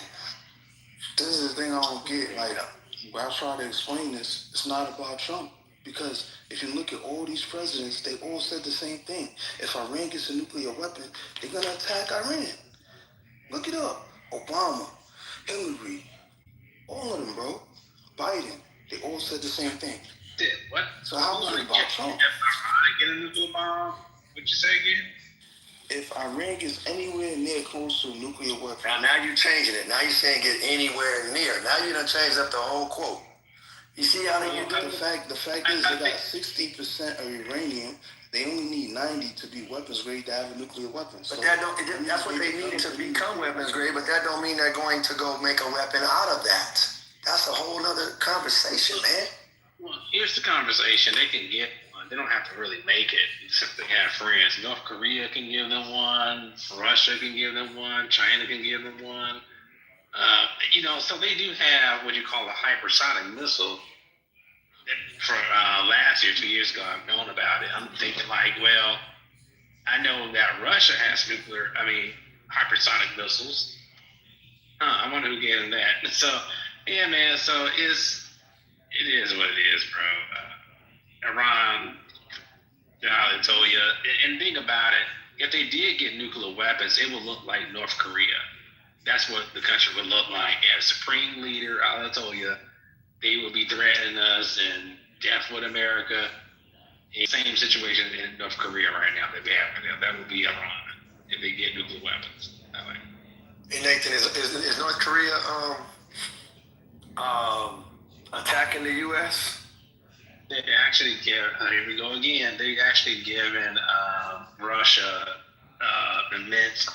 This is the thing I don't get. Like, when I try to explain this, it's not about Trump. Because if you look at all these presidents, they all said the same thing. If Iran gets a nuclear weapon, they're going to attack Iran. Look it up. Obama, Hillary, all of them, bro. Biden, they all said the same thing. What? So how is it about Trump? Get a nuclear bomb? What'd you say again? If Iran gets anywhere near close to a nuclear weapon. Now you're changing it. Now you're saying get anywhere near. Now you done changed up the whole quote. You see how they get The fact is they got 60% of uranium. They only need 90 to be weapons grade to have a nuclear weapon. But that's what they need to become weapons grade, but that don't mean they're going to go make a weapon out of that. That's a whole other conversation, man. Well, here's the conversation. They can get one. They don't have to really make it, except they have friends. North Korea can give them one. Russia can give them one. China can give them one. So they do have what you call a hypersonic missile. For last year, 2 years ago, I've known about it. I'm thinking well, I know that Russia has hypersonic missiles. I wonder who gave them that. So, yeah, man. So it is what it is, bro. Iran, I told you. And think about it. If they did get nuclear weapons, it would look like North Korea. That's what the country would look like. As supreme leader, I told you, they would be threatening us and death with America. Same situation in North Korea right now that they have. That would be Iran if they get nuclear weapons. Hey Nathan, is North Korea attacking the U.S.? They actually give. Here we go again. They actually given Russia immense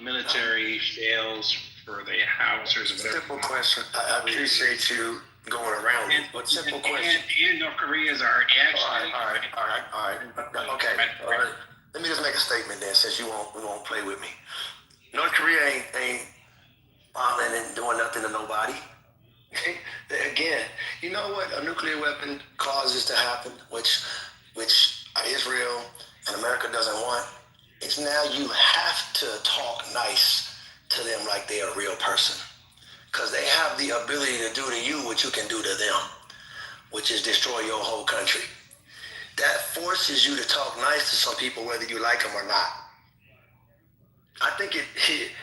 military shells for their howitzers. Simple question. I appreciate you going around it, but simple question. And North Koreans are actually. All right. Okay. Let me just make a statement then, since you won't play with me. North Korea ain't bombing and doing nothing to nobody. Again, you know what a nuclear weapon causes to happen, which Israel and America doesn't want? It's now you have to talk nice to them like they're a real person. Because they have the ability to do to you what you can do to them, which is destroy your whole country. That forces you to talk nice to some people, whether you like them or not. I think if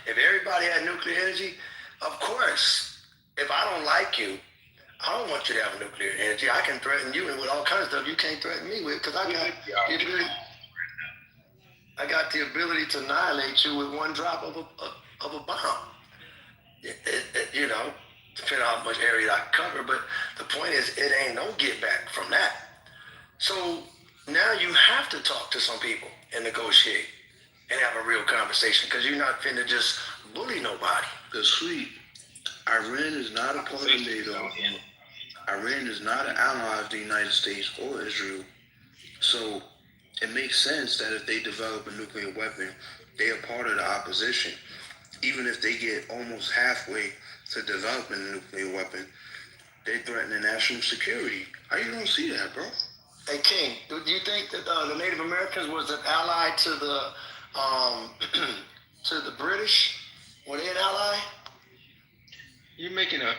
everybody had nuclear energy, of course, if I don't like you, I don't want you to have nuclear energy. I can threaten you with all kinds of stuff you can't threaten me with, because I got the ability to annihilate you with one drop of a bomb. Depending on how much area I cover, but the point is, it ain't no get back from that. So now you have to talk to some people and negotiate and have a real conversation, because you're not finna just bully nobody. Because Iran is not a part of NATO. Iran is not an ally of the United States or Israel. So it makes sense that if they develop a nuclear weapon, they are part of the opposition. Even if they get almost halfway to developing a nuclear weapon, they threaten the national security. How you don't see that, bro? Hey, King, do you think that the Native Americans was an ally to the to the British? Were they an ally? You're making a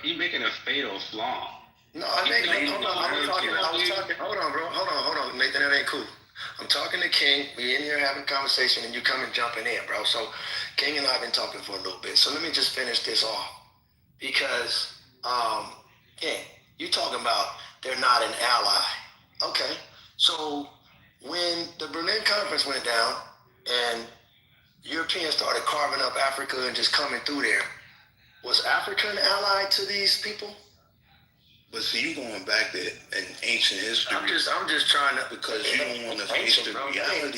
fatal flaw. No, I hold on, bro. Hold on, Nathan, that ain't cool. I'm talking to King. We in here having a conversation, and you coming jumping in, bro. So, King and I have been talking for a little bit. So let me just finish this off, because, King, you talking about they're not an ally. Okay. So when the Berlin Conference went down, and Europeans started carving up Africa and just coming through there, was Africa an ally to these people? But see, you going back to an ancient history. I'm just trying to, because you don't want to face the reality.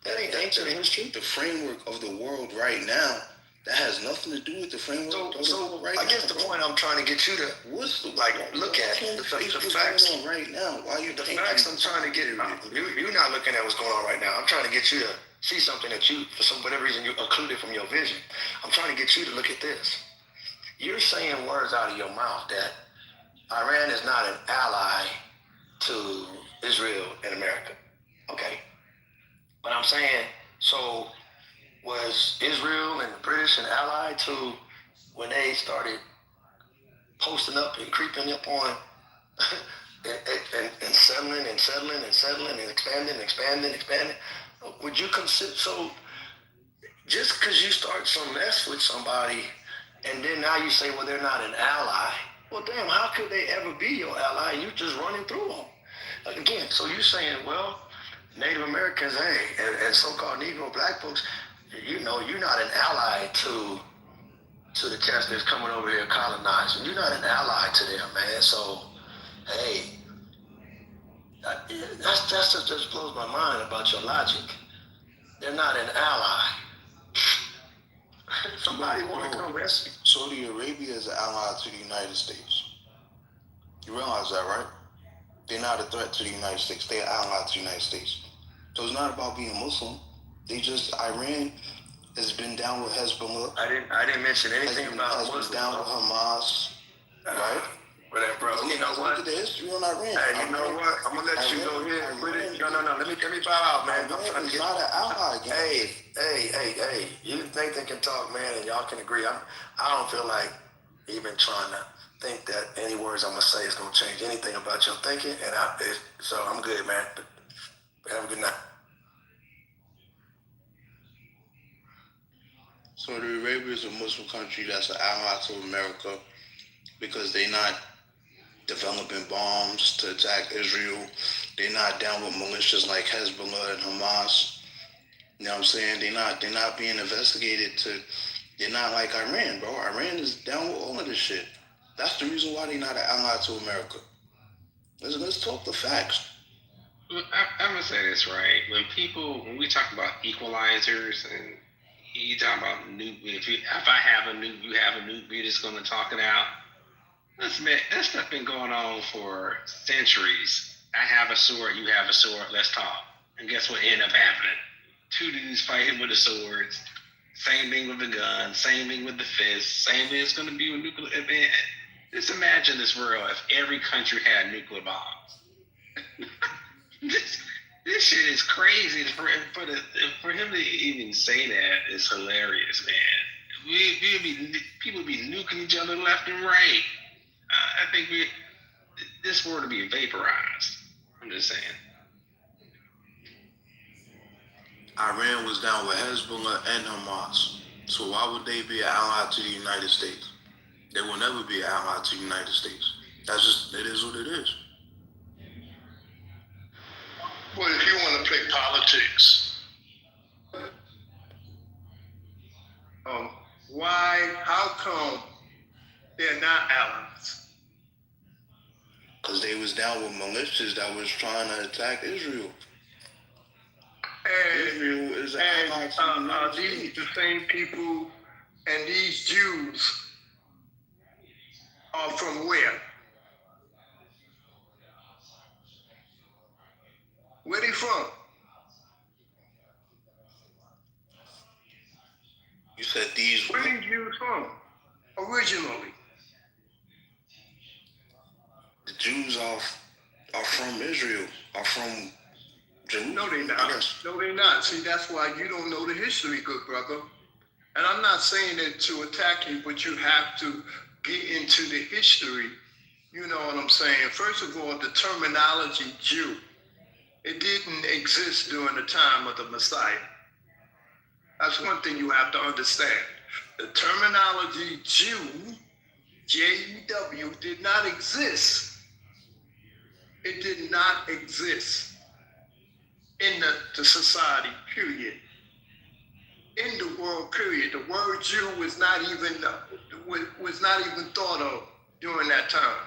That ain't ancient history. The framework of the world right now, that has nothing to do with the framework of the world right now. I guess the point I'm trying to get you to look at the facts going on right now. Why you the facts I'm trying to get you're not looking at what's going on right now. I'm trying to get you to see something that you, for whatever reason, you occluded from your vision. I'm trying to get you to look at this. You're saying words out of your mouth that Iran is not an ally to Israel and America. Okay. But I'm saying, so was Israel and the British an ally to when they started posting up and creeping up on and settling and expanding? Would you consider, so just because you start some mess with somebody and then now you say, well, they're not an ally. Well, damn, how could they ever be your ally? You just running through them. Again, so you're saying, well, Native Americans, hey, and so-called Negro black folks, you know, you're not an ally to the cats that's coming over here colonizing. You're not an ally to them, man. So, hey, that just blows my mind about your logic. They're not an ally. Somebody want to come rescue. Saudi Arabia is an ally to the United States. You realize that, right? They're not a threat to the United States. They're an ally to the United States. So it's not about being Muslim. Iran has been down with Hezbollah. I didn't mention anything about Muslims. Has been down with Hamas, right? Whatever, bro. You know what? Look at the history on Iran. Hey, you know what? I'm gonna let you go ahead with it. No. Let me bow out, man. Iran is not an ally again. Hey. You think they can talk, man, and y'all can agree. I don't feel like even trying to think that any words I'm gonna say is gonna change anything about your thinking, so I'm good, man. Have a good night. Saudi Arabia is a Muslim country that's an ally to America because they're not developing bombs to attack Israel. They're not down with militias like Hezbollah and Hamas. You know what I'm saying? They're not being investigated they're not like Iran, bro. Iran is down with all of this shit. That's the reason why they're not an ally to America. Let's talk the facts. I'm gonna say this, right? When we talk about equalizers and you talk about if I have a nuke, you have a nuke, we're just gonna talk it out. That stuff been going on for centuries. I have a sword, you have a sword, let's talk. And guess what ended up happening? Two dudes fighting with the swords. Same thing with the gun, same thing with the fist, same thing it's gonna be with nuclear. Just imagine this world if every country had nuclear bombs. This shit is crazy. For him to even say that is hilarious, man. People be nuking each other left and right. I think this world would be vaporized. I'm just saying. Iran was down with Hezbollah and Hamas. So why would they be an ally to the United States? They will never be an ally to the United States. It is what it is. Well, if you want to play politics, how come they're not allies? Because they was down with militias that was trying to attack Israel. And Israel is an ally to the are United these States. the same people, and these Jews are from where? from originally? The Jews are from Israel, are from Jerusalem. No, they're I not. guess. No, they're not. See, that's why you don't know the history, good brother. And I'm not saying it to attack you, but you have to get into the history. You know what I'm saying? First of all, the terminology Jew, it didn't exist during the time of the Messiah. That's one thing you have to understand. The terminology Jew, J-E-W, did not exist. It did not exist in the society, period. In the world, period. The word Jew was not even thought of during that time.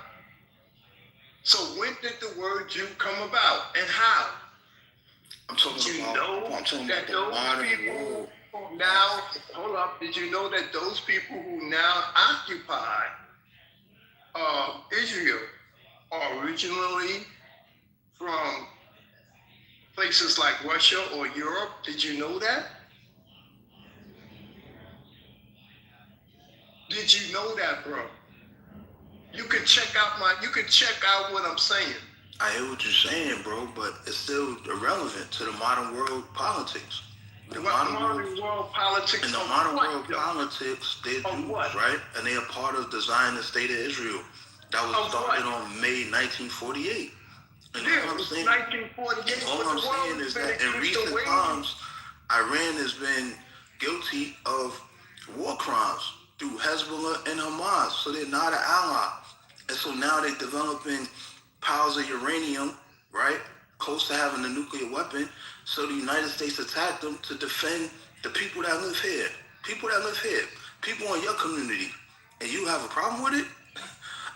So when did the word Jew come about and how? I'm talking about the modern world. Now, hold up. Did you know that those people who now occupy Israel are originally from places like Russia or Europe? Did you know that? Did you know that, bro? You can check out what I'm saying. I hear what you're saying, bro, but it's still irrelevant to the modern world politics. The modern world politics. In the modern world politics, they're Jews, right? And they are part of the Zionist state of Israel. That was started on May 1948. And Yeah, all I'm saying, 1948. all I'm saying is that in recent times, Iran has been guilty of war crimes through Hezbollah and Hamas. So they're not an ally. And so now they're developing piles of uranium, right? Close to having a nuclear weapon. So the United States attacked them to defend the people that live here. People that live here. People in your community. And you have a problem with it?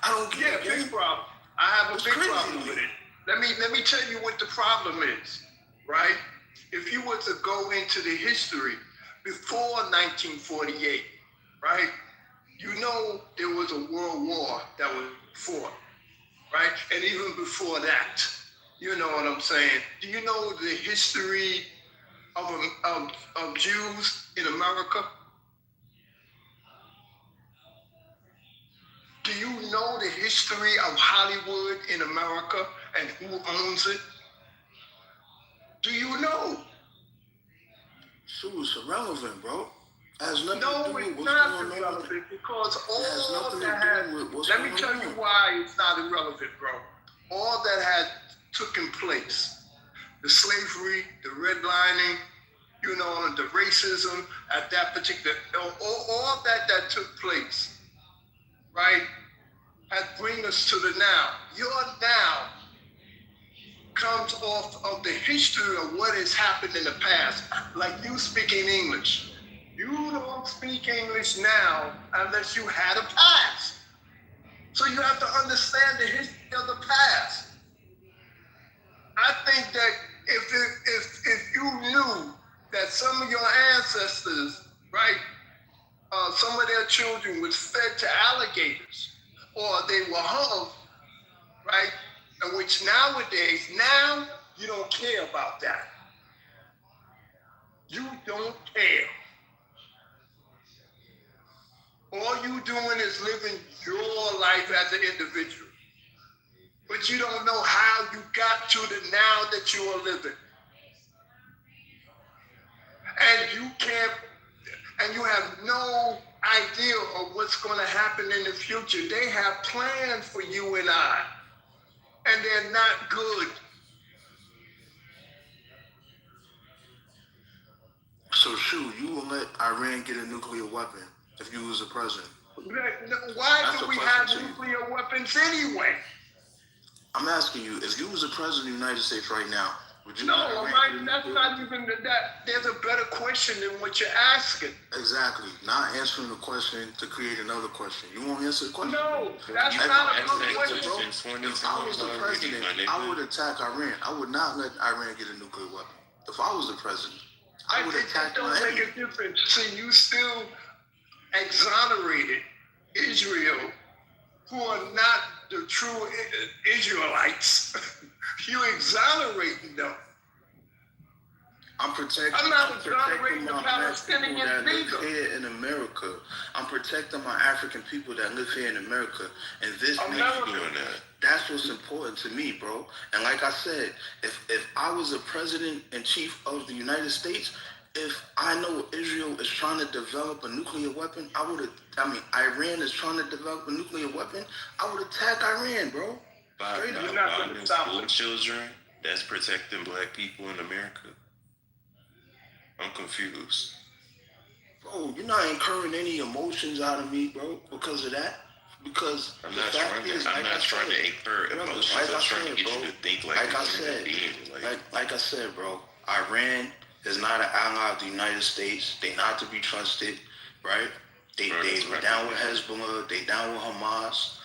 I don't get it. Yeah, big problem. I have a big problem with it. Let me tell you what the problem is, right? If you were to go into the history before 1948, right? You know there was a world war that was fought, right? And even before that, you know what I'm saying? Do you know the history of Jews in America? Do you know the history of Hollywood in America and who owns it? Do you know? Shoot, it's irrelevant, bro. Has nothing No, to do with it's what's not going on. irrelevant because all nothing that to had, do with what's let me going tell on. you why it's not irrelevant, bro. All that had taken place, the slavery, the redlining, you know, the racism at that particular, all that took place, right, had bring us to the now. Your now comes off of the history of what has happened in the past, like you speaking English. You don't speak English now unless you had a past. So you have to understand the history of the past. I think that if you knew that some of your ancestors, right, some of their children was fed to alligators, or they were hung, right, and which nowadays, now you don't care about that. You don't care. All you doing is living your life as an individual. But you don't know how you got to the now that you are living. And you have no idea of what's going to happen in the future. They have plans for you and I, and they're not good. So, shoot, you will let Iran get a nuclear weapon if you was the president? Why do we have nuclear weapons anyway? I'm asking you, if you was the president of the United States right now, would you? No, that's not even that. There's a better question than what you're asking. Exactly. Not answering the question to create another question. You won't answer the question? No, that's not a good question. If I was the president, I would attack Iran. I would not let Iran get a nuclear weapon. If I was the president, I would attack my enemy. It don't make a difference. See, you still exonerated Israel, who are not the true Israelites. You exonerating them. I'm protecting not my exonerating the black people Palestinians that live either. here in America. I'm protecting my African people that live here in America. And this America. doing that. That's what's important to me, bro. And like I said, if I was a president and chief of the United States, if I know Israel is trying to develop a nuclear weapon, Iran is trying to develop a nuclear weapon, I would attack Iran, bro. You're not going to stop school children, that's protecting black people in America. I'm confused. Bro, you're not incurring any emotions out of me, bro, because of that. Because I'm not trying to incur emotions. I'm trying to get you to think like I said, like I said, bro, Iran is not an ally of the United States. They not to be trusted, right? They down with Hezbollah. They down with Hamas,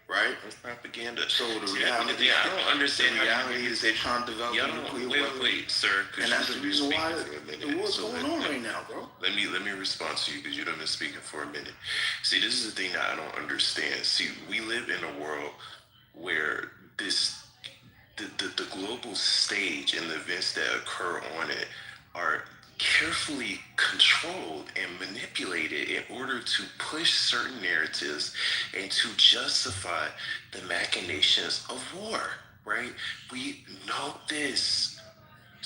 right? That's propaganda. So the reality, I don't understand. The reality is they're trying to develop a nuclear weapon. Wait, sir. And that's the reason why the war's going on right now, bro. Let me respond to you because you've been speaking for a minute. See, this is the thing that I don't understand. See, we live in a world where the global stage and the events that occur on it are carefully controlled and manipulated in order to push certain narratives and to justify the machinations of war, right? We know this.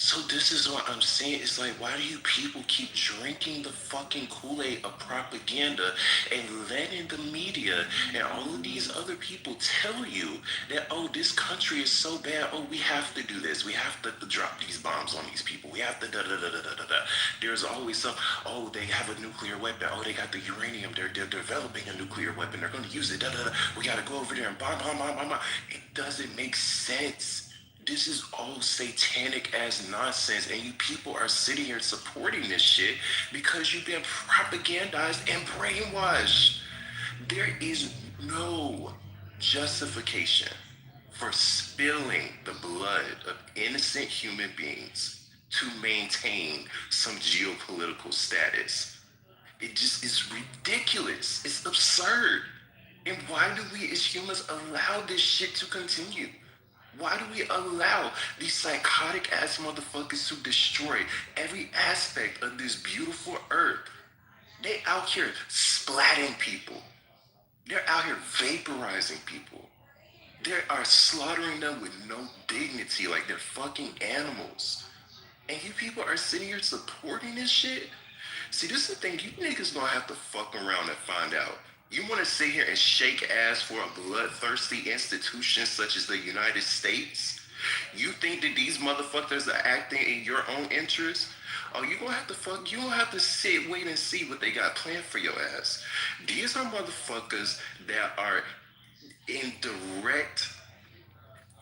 So this is what I'm saying. It's like, why do you people keep drinking the fucking Kool-Aid of propaganda and letting the media and all of these other people tell you that, oh, this country is so bad. Oh, we have to do this. We have to drop these bombs on these people. We have to da-da-da-da-da-da. There's always some, oh, they have a nuclear weapon. Oh, they got the uranium. They're developing a nuclear weapon. They're going to use it. Da-da-da. We got to go over there and bomb. It doesn't make sense. This is all satanic as nonsense, and you people are sitting here supporting this shit because you've been propagandized and brainwashed. There is no justification for spilling the blood of innocent human beings to maintain some geopolitical status. It just is ridiculous. It's absurd. And why do we as humans allow this shit to continue? Why do we allow these psychotic ass motherfuckers to destroy every aspect of this beautiful earth? They out here splatting people. They're out here vaporizing people. They are slaughtering them with no dignity, like they're fucking animals. And you people are sitting here supporting this shit? See, this is the thing, you niggas don't have to fuck around and find out. You want to sit here and shake ass for a bloodthirsty institution such as the United States? You think that these motherfuckers are acting in your own interest? Oh, you gonna have to sit, wait and see what they got planned for your ass. These are motherfuckers that are in direct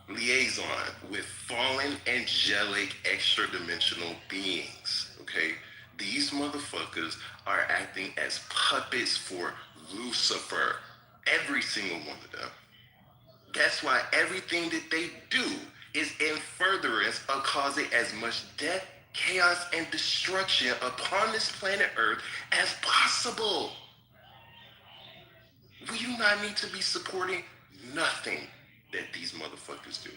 liaison with fallen angelic extra-dimensional beings, okay? These motherfuckers are acting as puppets for Lucifer, every single one of them. That's why everything that they do is in furtherance of causing as much death, chaos, and destruction upon this planet Earth as possible. We do not need to be supporting nothing that these motherfuckers do.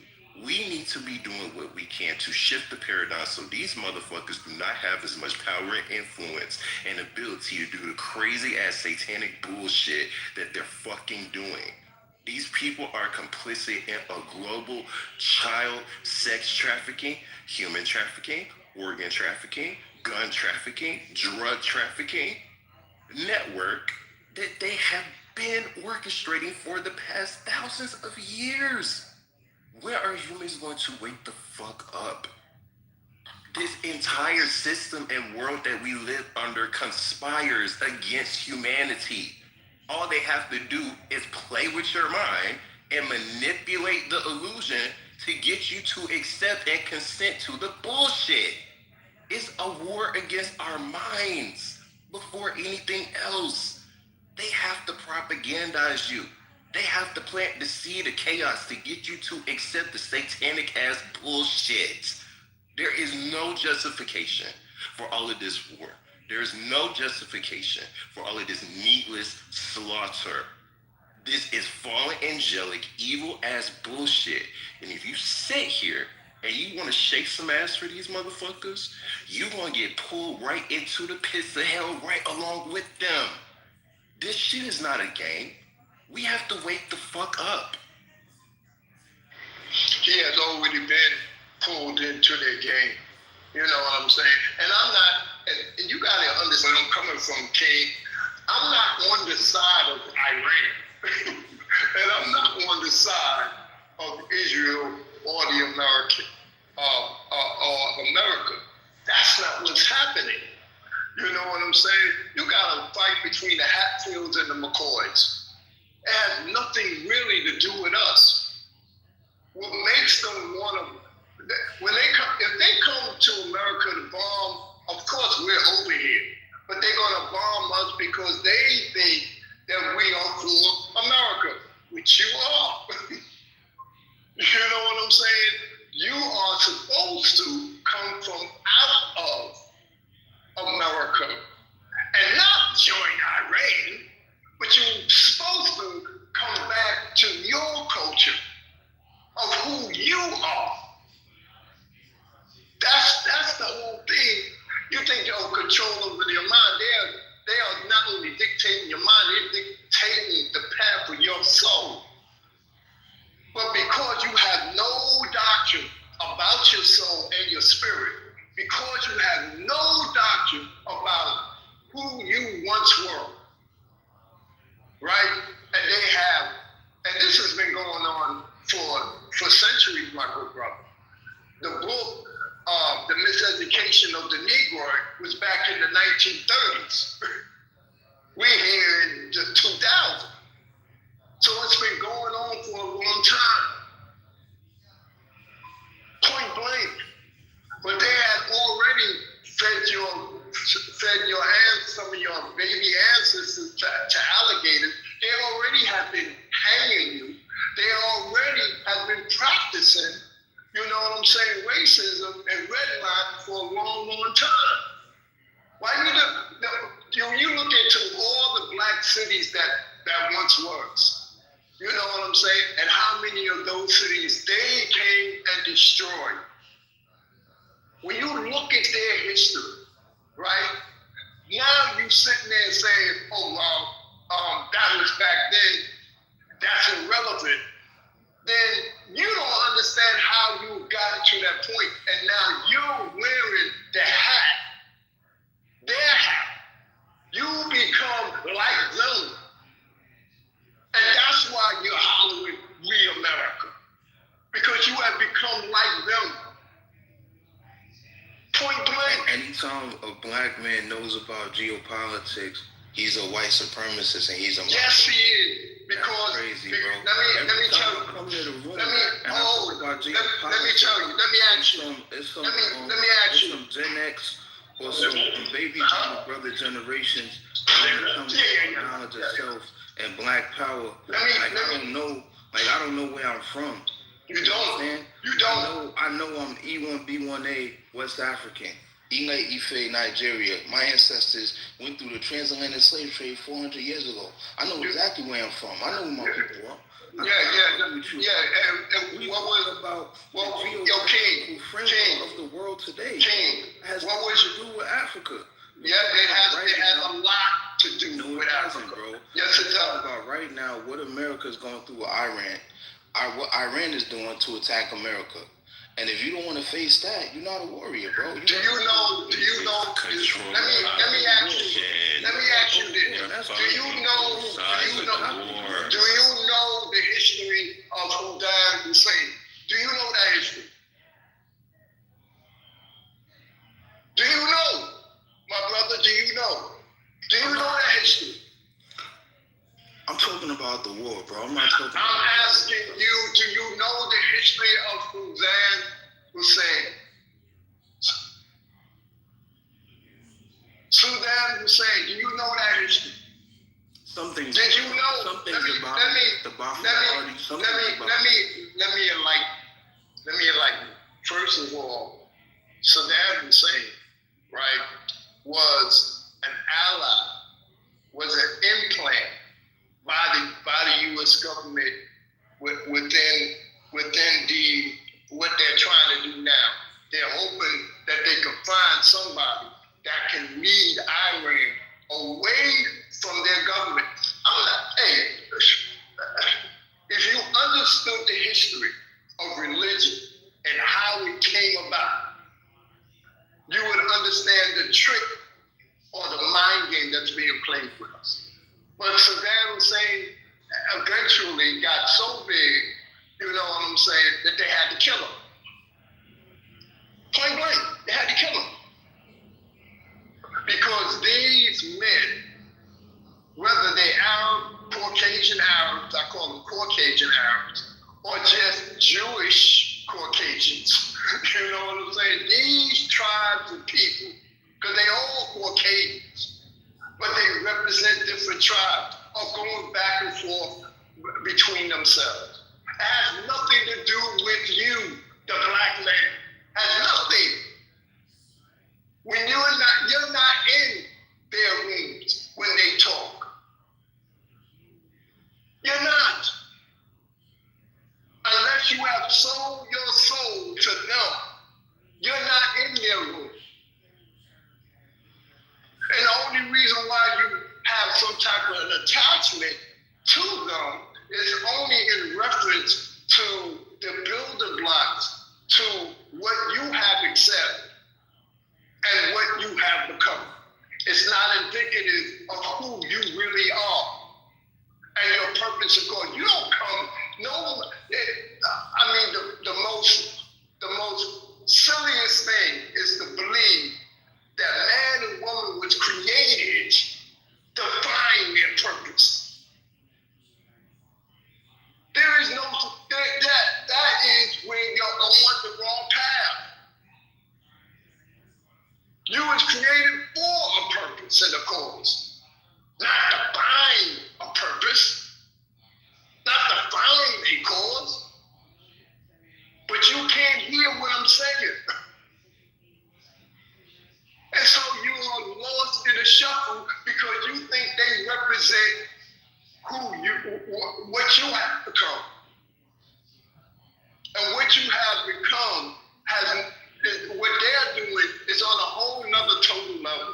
We need to be doing what we can to shift the paradigm so these motherfuckers do not have as much power and influence and ability to do the crazy ass satanic bullshit that they're fucking doing. These people are complicit in a global child sex trafficking, human trafficking, organ trafficking, gun trafficking, drug trafficking network that they have been orchestrating for the past thousands of years. When are humans going to wake the fuck up? This entire system and world that we live under conspires against humanity. All they have to do is play with your mind and manipulate the illusion to get you to accept and consent to the bullshit. It's a war against our minds before anything else. They have to propagandize you. They have to plant the seed of chaos to get you to accept the satanic ass bullshit. There is no justification for all of this war. There is no justification for all of this needless slaughter. This is fallen angelic, evil ass bullshit. And if you sit here and you want to shake some ass for these motherfuckers, you gonna get pulled right into the pits of hell right along with them. This shit is not a game. We have to wake the fuck up. He has already been pulled into their game. You know what I'm saying? And I'm not, and you gotta understand where I'm coming from, King. I'm not on the side of Iran. And I'm not on the side of Israel or the American, or America. That's not what's happening. You know what I'm saying? You got a fight between the Hatfields and the McCoys. It has nothing really to do with us. What makes them want to, when they come, if they come to America to bomb, of course we're over here, but they're gonna bomb us because they think that we are for America, which you are. You know what I'm saying? You are supposed to come from out of America and not join Iran, but you're supposed to come back to your culture of who you are. That's the whole thing. You think you have control over your mind. They are not only dictating your mind, they're dictating the path of your soul. But because you have no doctrine about your soul and your spirit, because you have no doctrine about who you once were, right? And they have, and this has been going on for centuries, my good brother. The book, The Miseducation of the Negro, was back in the 1930s. We're here in the 2000s. So it's been going on for a long time. Point blank. But they had already fed your some of your baby ancestors to alligators. They already have been hanging you. They already have been practicing, you know what I'm saying, racism and redlining for a long, long time. Why you look into all the black cities that once was, you know what I'm saying, and how many of those cities they came and destroyed. When you look at their history, right, now you sitting there saying, oh, well, that was back then, that's irrelevant, then you don't understand how you got to that point, and now you're wearing the hat, their hat. You become like them. And that's why you're hollering, we America. Because you have become like them. Point blank. Anytime a black man knows about geopolitics, he's a white supremacist and he's a Yes, he is. Because that's crazy, bro. Let me tell you. Come to the room Let me tell you. Let me ask you. Let me ask you. Some Gen X or some baby brother generations coming to knowledge of self and black power. I don't know where I'm from. You don't. You don't. I know I'm E1B1A West African. Ile Ife, Nigeria. My ancestors went through the transatlantic slave trade 400 years ago. I know exactly where I'm from. I know who my people are. And what was about King of the world today? King, has what was to do with Africa. Yeah, it has a lot to do with Africa, bro. Yes, it does. About right now, what America's going through with Iran, what Iran is doing to attack America. And if you don't want to face that, you're not a warrior, bro. Do you know? Let me ask you. Let me ask you this. Do you know the history of Saddam Hussein? Do you know that history? Do you know, my brother? Do you know? Do you know that history? I'm talking about the war, bro. I'm not talking. I'm asking you, do you know the history of Saddam Hussein? Saddam Hussein, do you know that history? Something. Did you know? Something about the Ba'ath Party. Let me enlighten you. First of all, Saddam Hussein, right, was an ally, was an implant by the U.S. government within the what they're trying to do now. They're hoping that they can find somebody that can lead Iran away from their government. I'm not, hey, if you understood the history of religion and how it came about, you would understand the trick or the mind game that's being played with us. But Saddam Hussein eventually got so big, you know what I'm saying, that they had to kill him. Point blank, they had to kill him. Because these men, whether they're Arab, Caucasian Arabs, I call them Caucasian Arabs, or just Jewish Caucasians, you know what I'm saying? These tribes of people, because they all Caucasians, but they represent different tribes, are going back and forth between themselves. It has nothing to do with you, the black man. Has nothing. When you're not in their rooms when they talk. You're not. Unless you have sold your soul to them, you're not in their room. And the only reason why you have some type of an attachment to them is only in reference to the building blocks to what you have accepted and what you have become. It's not indicative of who you really are and your purpose of God. You don't come, the most silliest thing is to believe that man and woman was created to find their purpose. There is no, that is when you're on the wrong path. You was created for a purpose and a cause, not to find a purpose, not to find a cause. But you can't hear what I'm saying. And so you are lost in a shuffle because you think they represent what you have become. And what you have become what they're doing is on a whole nother total level.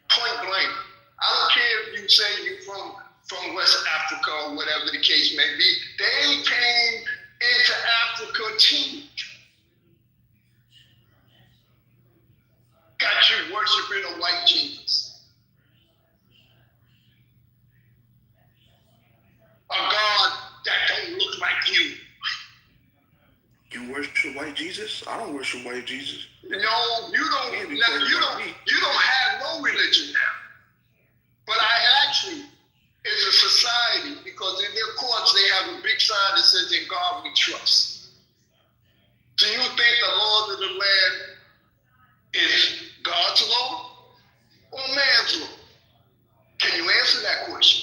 Point blank. I don't care if you say you're from West Africa or whatever the case may be. They came into Africa too. Got you worshiping a white Jesus. A God that don't look like you. You worship white Jesus? I don't worship white Jesus. No, you don't have no religion now. But I ask you, as a society, because in their courts they have a big sign that says, "In God we trust." Do you think the laws of the land is God's law or man's law? Can you answer that question?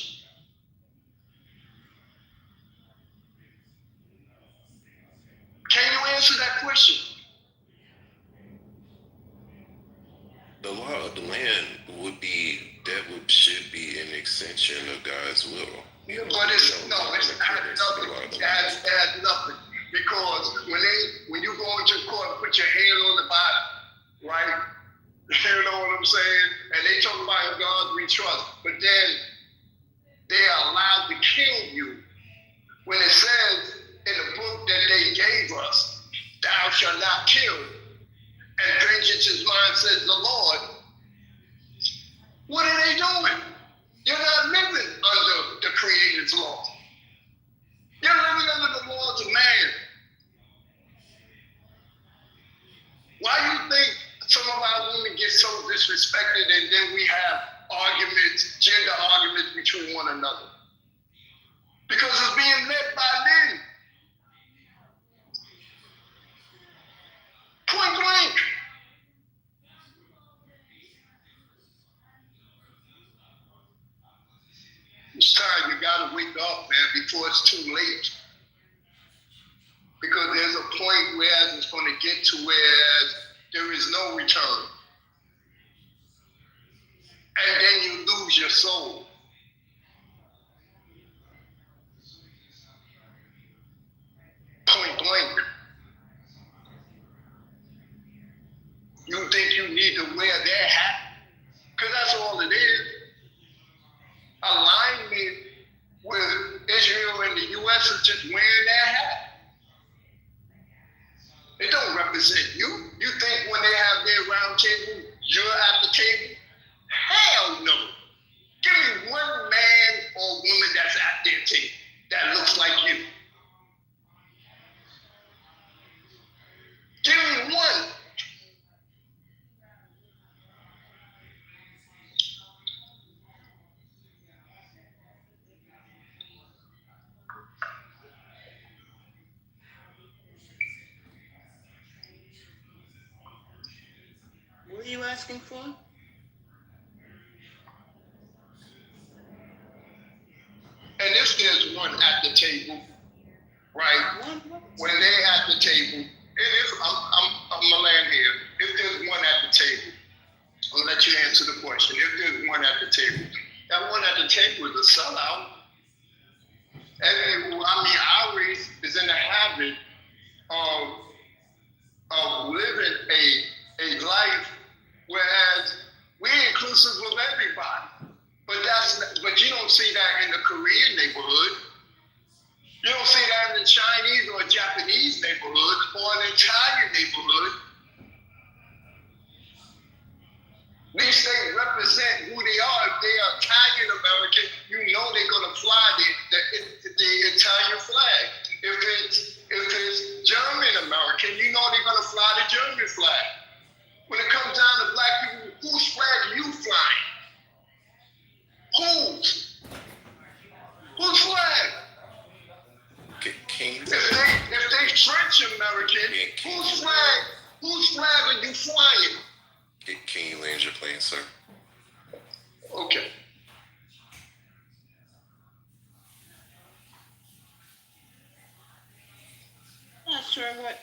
Can you answer that question? The law of the land should be an extension of God's will. But it has nothing. Because when you go into court and put your hand on the bottom, right? You know what I'm saying? And they talk about God we trust, but then they are allowed to kill you when it says in the book that they gave us, "Thou shalt not kill," and vengeance is mine, says the Lord. What are they doing? You're not living under the Creator's law. You're living under the laws of man. Why do you think some of our women get so disrespected and then we have arguments, gender arguments between one another? Because it's being led by men. Point blank. It's time you gotta wake up, man, before it's too late. Because there's a point where it's gonna get to where there is no return. And then you lose your soul. Point blank. need to wear their hat, because that's all it is. Alignment with Israel and the U.S. is just wearing their hat. It don't represent you. You think when they have their round table, you're at the table? Hell no. Give me one man or woman that's at their table that looks like you. Give me one. What are you asking for? And if there's one at the table, right? When they at the table, and if I'm gonna land here. If there's one at the table, I'll let you answer the question. If there's one at the table, that one at the table is a sellout. And our race is in the habit of living a life, whereas we're inclusive of everybody. But you don't see that in the Korean neighborhood. You don't see that in the Chinese or Japanese neighborhood or an Italian neighborhood. These things represent who they are. If they are Italian American, you know they're gonna fly the Italian flag. If it's German American, you know they're gonna fly the German flag. When it comes down to black people, whose flag are you flying? Whose flag? If they French American, whose flag are you flying? Can you land your plane, sir? Okay. Not sure what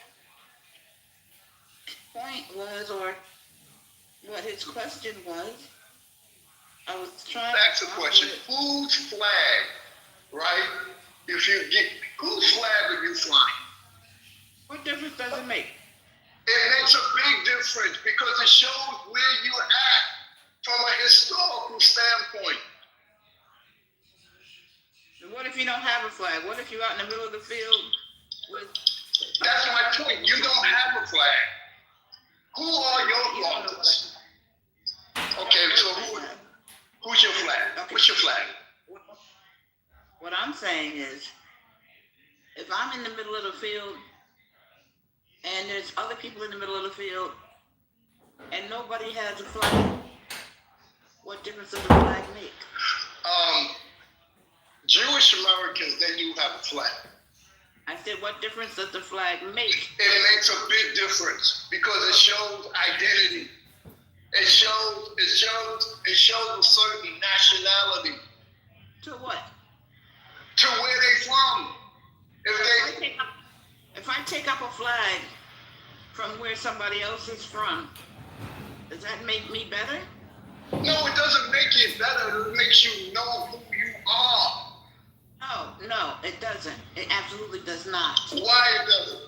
point was or what his question was. I was trying That's the question. Whose flag, right? If you get, whose flag are you flying? What difference does it make? It makes a big difference because it shows where you're at from a historical standpoint. What if you don't have a flag? What if you're out in the middle of the field with... That's my point. You don't have a flag. Who are your fathers? Okay, so who's your flag? Okay. What's your flag? What I'm saying is, if I'm in the middle of the field and there's other people in the middle of the field and nobody has a flag, what difference does the flag make? Jewish Americans, they do have a flag. I said, what difference does the flag make? It makes a big difference because it shows identity. It shows a certain nationality. To what? To where they from. If I take up a flag from where somebody else is from, does that make me better? No, it doesn't make you better. It makes you know who you are. No, it doesn't. It absolutely does not. Why it doesn't?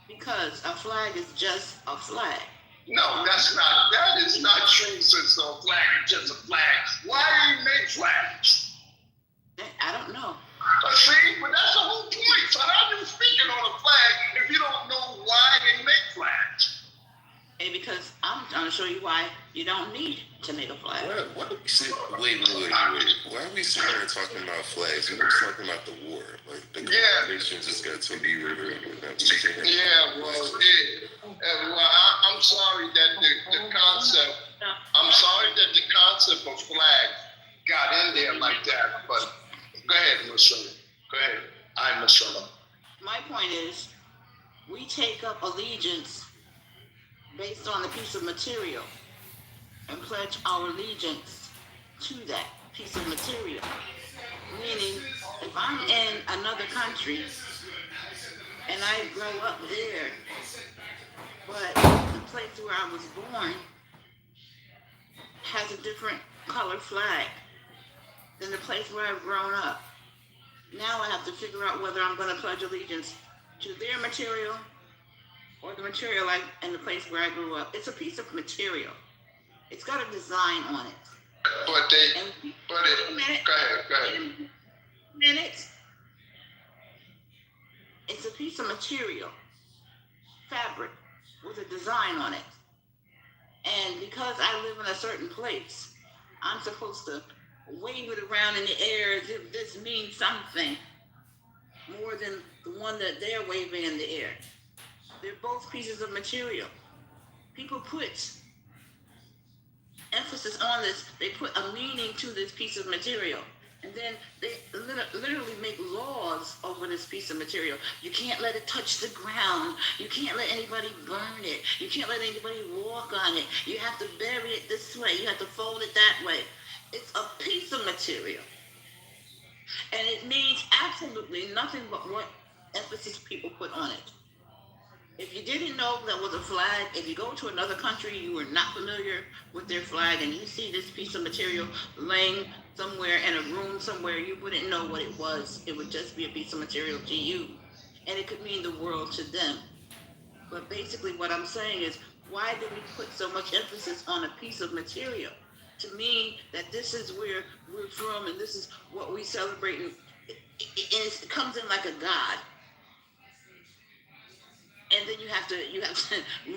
Because a flag is just a flag. No, that is not true, since a flag is just a flag. Why do you make flags? I don't know. See, but that's the whole point. So how are you speaking on a flag if you don't know why they make flags? Hey, because I'm going to show you why you don't need to make a flag. Wait. Why are we sitting here talking about flags? We were talking about the war. Like, the nation just got to be river. Yeah, I'm sorry that the concept, of flag got in there like that, but go ahead, Marcella. Go ahead. I'm Marcella. My point is, we take up allegiance based on a piece of material and pledge our allegiance to that piece of material. Meaning, if I'm in another country and I grow up there, but the place where I was born has a different color flag than the place where I've grown up. Now I have to figure out whether I'm going to pledge allegiance to their material or the material like in the place where I grew up. It's a piece of material. It's got a design on it. But go ahead. Minutes. It's a piece of material, fabric, with a design on it. And because I live in a certain place, I'm supposed to wave it around in the air as if this means something more than the one that they're waving in the air. They're both pieces of material. People put emphasis on this. They put a meaning to this piece of material. And then they literally make laws over this piece of material. You can't let it touch the ground. You can't let anybody burn it. You can't let anybody walk on it. You have to bury it this way. You have to fold it that way. It's a piece of material. And it means absolutely nothing but what emphasis people put on it. If you didn't know that was a flag, if you go to another country, you were not familiar with their flag, and you see this piece of material laying somewhere in a room somewhere, you wouldn't know what it was. It would just be a piece of material to you, and it could mean the world to them. But basically what I'm saying is, why do we put so much emphasis on a piece of material? To mean that this is where we're from and this is what we celebrate, and it comes in like a god. And then you have to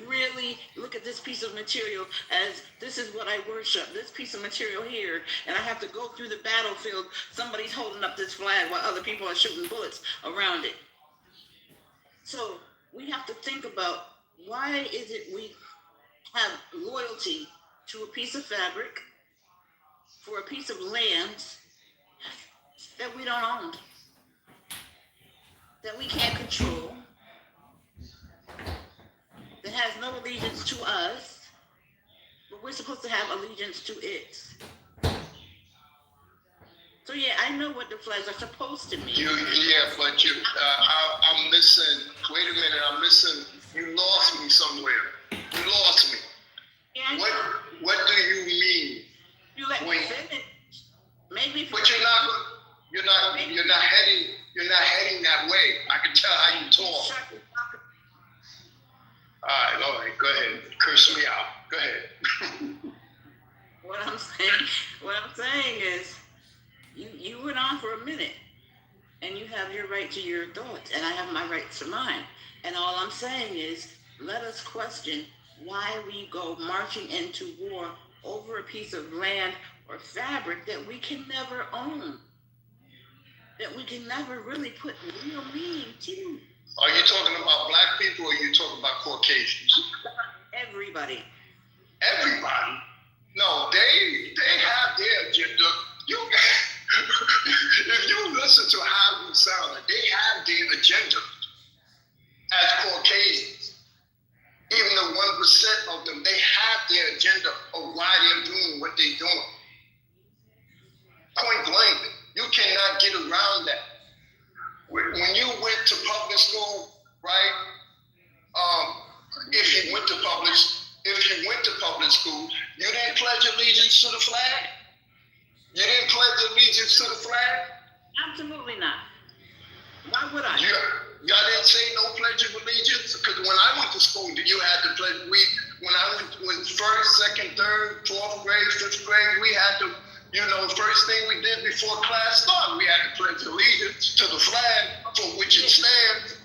really look at this piece of material as this is what I worship, this piece of material here, and I have to go through the battlefield. Somebody's holding up this flag while other people are shooting bullets around it. So we have to think about, why is it we have loyalty to a piece of fabric for a piece of land that we don't own, that we can't control, that has no allegiance to us, but we're supposed to have allegiance to it. So yeah, I know what the flags are supposed to mean. But I'm missing. Wait a minute, I'm missing. You lost me somewhere. You lost me. Yeah, what do you mean? You let me finish. Maybe. But you're not heading that way. I can tell how you talk. All right, go ahead. Curse me out. Go ahead. What I'm saying is, you went on for a minute, and you have your right to your thoughts, and I have my right to mine. And all I'm saying is, let us question why we go marching into war over a piece of land or fabric that we can never own, that we can never really put real meaning to. Are you talking about black people, or are you talking about Caucasians? Everybody. Everybody? No, they have their agenda. If you listen to how we sound, they have their agenda as Caucasians. Even the 1% of them, they have their agenda of why they're doing what they're doing. Point blank, you cannot get around that. When you went to public school, right? If you went to public school, you didn't pledge allegiance to the flag. You didn't pledge allegiance to the flag. Absolutely not. Why would I? Y'all didn't say no pledge of allegiance, because when I went to school, you had to pledge. When first, second, third, 12th grade, 5th grade, we had to. First thing we did before class started, we had to pledge allegiance to the flag for which it stands.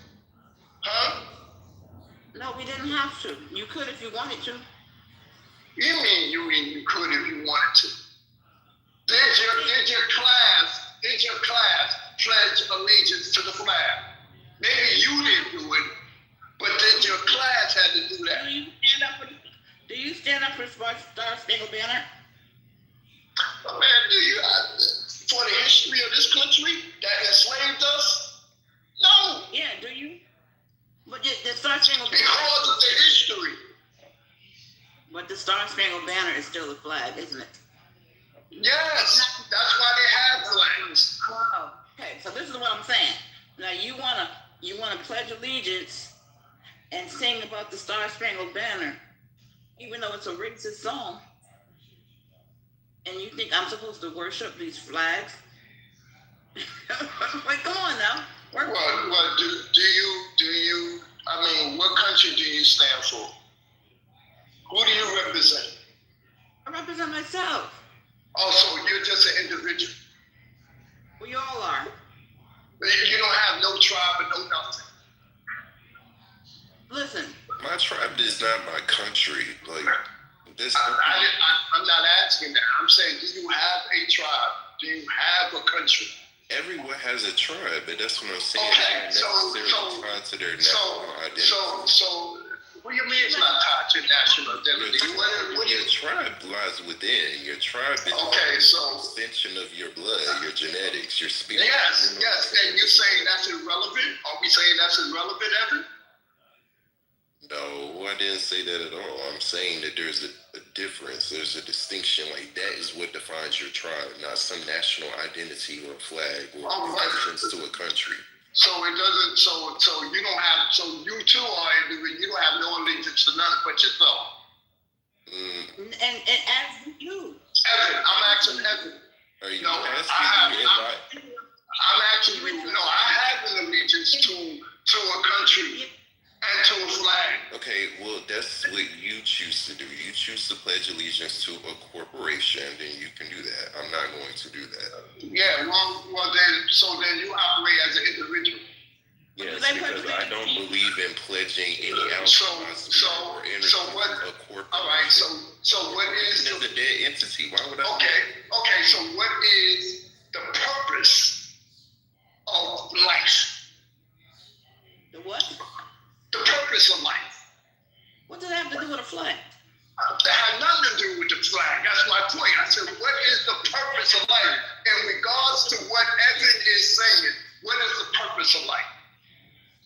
Huh? No, we didn't have to. You could if you wanted to. You mean you could if you wanted to? Did your class pledge allegiance to the flag? Maybe you didn't do it, but did your class had to do that? Do you stand up for Star Spangled Banner? Man, for the history of this country that enslaved us? No. Yeah, do you? But the Star Spangled Banner. Because of the history. But the Star Spangled Banner is still a flag, isn't it? Yes, that's why they have flags. Oh, okay, so this is what I'm saying. Now you wanna pledge allegiance and sing about the Star Spangled Banner, even though it's a racist song. And you think I'm supposed to worship these flags? Like, come on now. What do you? I mean, what country do stand for? Who do you represent? I represent myself. Also, you're just an individual. We all are. You don't have no tribe and no nothing. Listen. My tribe is not my country. Like this. I'm not asking that. I'm saying, do you have a tribe? Do you have a country? Everyone has a tribe, but that's what I'm saying. Okay, It's not necessarily tied to their national identity. So, what do you mean it's not tied to national identity? Your tribe lies within. Your tribe is an extension of your blood, your genetics, your spirit. Yes. And you're saying that's irrelevant? Are we saying that's irrelevant, Evan? No, I didn't say that at all. I'm saying that there's a difference. There's a distinction. Like, that is what defines your tribe, not some national identity or flag or reference to a country. So it doesn't. So you don't have. So you too are individual. You don't have no allegiance to none but yourself. And as you. Evan, I'm asking Evan. Are you asking me? I'm asking you. No, I have an allegiance to a country and to a flag. Okay, well, that's what you choose to do. You choose to pledge allegiance to a corporation, then you can do that. I'm not going to do that. Yeah, well then you operate as an individual. Yes, because I don't believe in pledging any outside or energy to a corporation. All right, so what is the dead entity? Why would I? Okay, so what is the purpose of life? The what? The purpose of life. What does that have to do with a flag? That had nothing to do with the flag. That's my point. I said, what is the purpose of life? In regards to what Evan is saying, what is the purpose of life?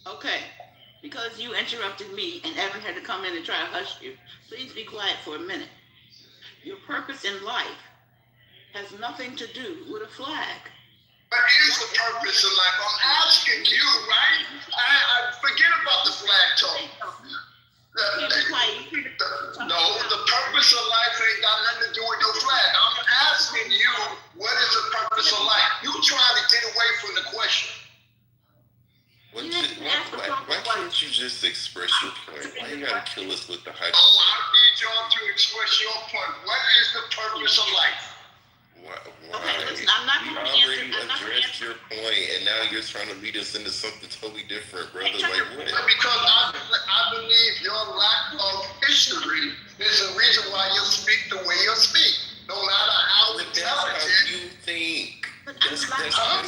Okay, because you interrupted me and Evan had to come in and try to hush you, please be quiet for a minute. Your purpose in life has nothing to do with a flag. What is the purpose of life? I'm asking you, right? I forget about the flag talk. No, the purpose of life ain't got nothing to do with your flag. I'm asking you, what is the purpose of life? You trying to get away from the question. Why can't you just express your point? Why you gotta kill us with the hype? Oh, I need y'all to express your point. What is the purpose of life? Why? Okay, listen, I'm not going to answer. You already addressed your point, and now you're trying to lead us into something totally different, brother. Like what? Because I believe your lack of history is the reason why you speak the way you speak. No matter how intelligent. That's how you think. That's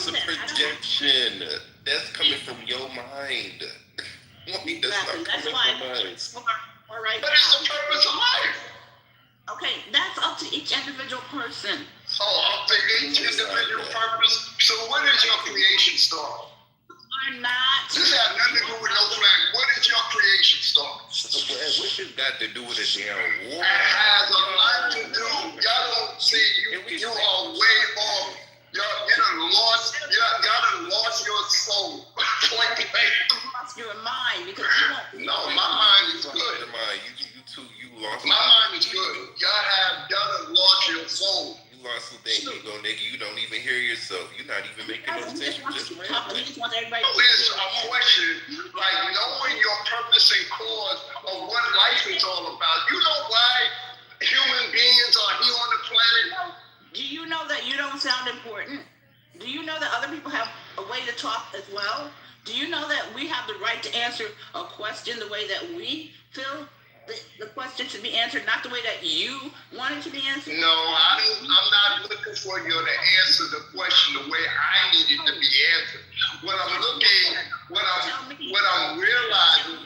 a projection. That's coming from your mind. That's why. All right. What is the purpose of life? Okay, that's up to each individual person. Up to each individual purpose. So what is your creation story? I'm not. This has nothing to do with no flag. What is your creation story? What you got to do with a damn war? It has a lot to do. Y'all don't see you are way off. Y'all done lost your soul. Point blank. You lost your mind because you don't. No, my mind is good. You lost. My mind is good. Y'all done lost your soul. You lost the thing. You go, nigga. You don't even hear yourself. You're not even making no sense. You just rambling. It's a question like knowing your purpose and cause of what life is all about. You know why human beings are here on the planet? Do you know that you don't sound important? Do you know that other people have a way to talk as well? Do you know that we have the right to answer a question the way that we feel the question should be answered, not the way that you want it to be answered? No, I'm not looking for you to answer the question the way I need it to be answered. What I'm realizing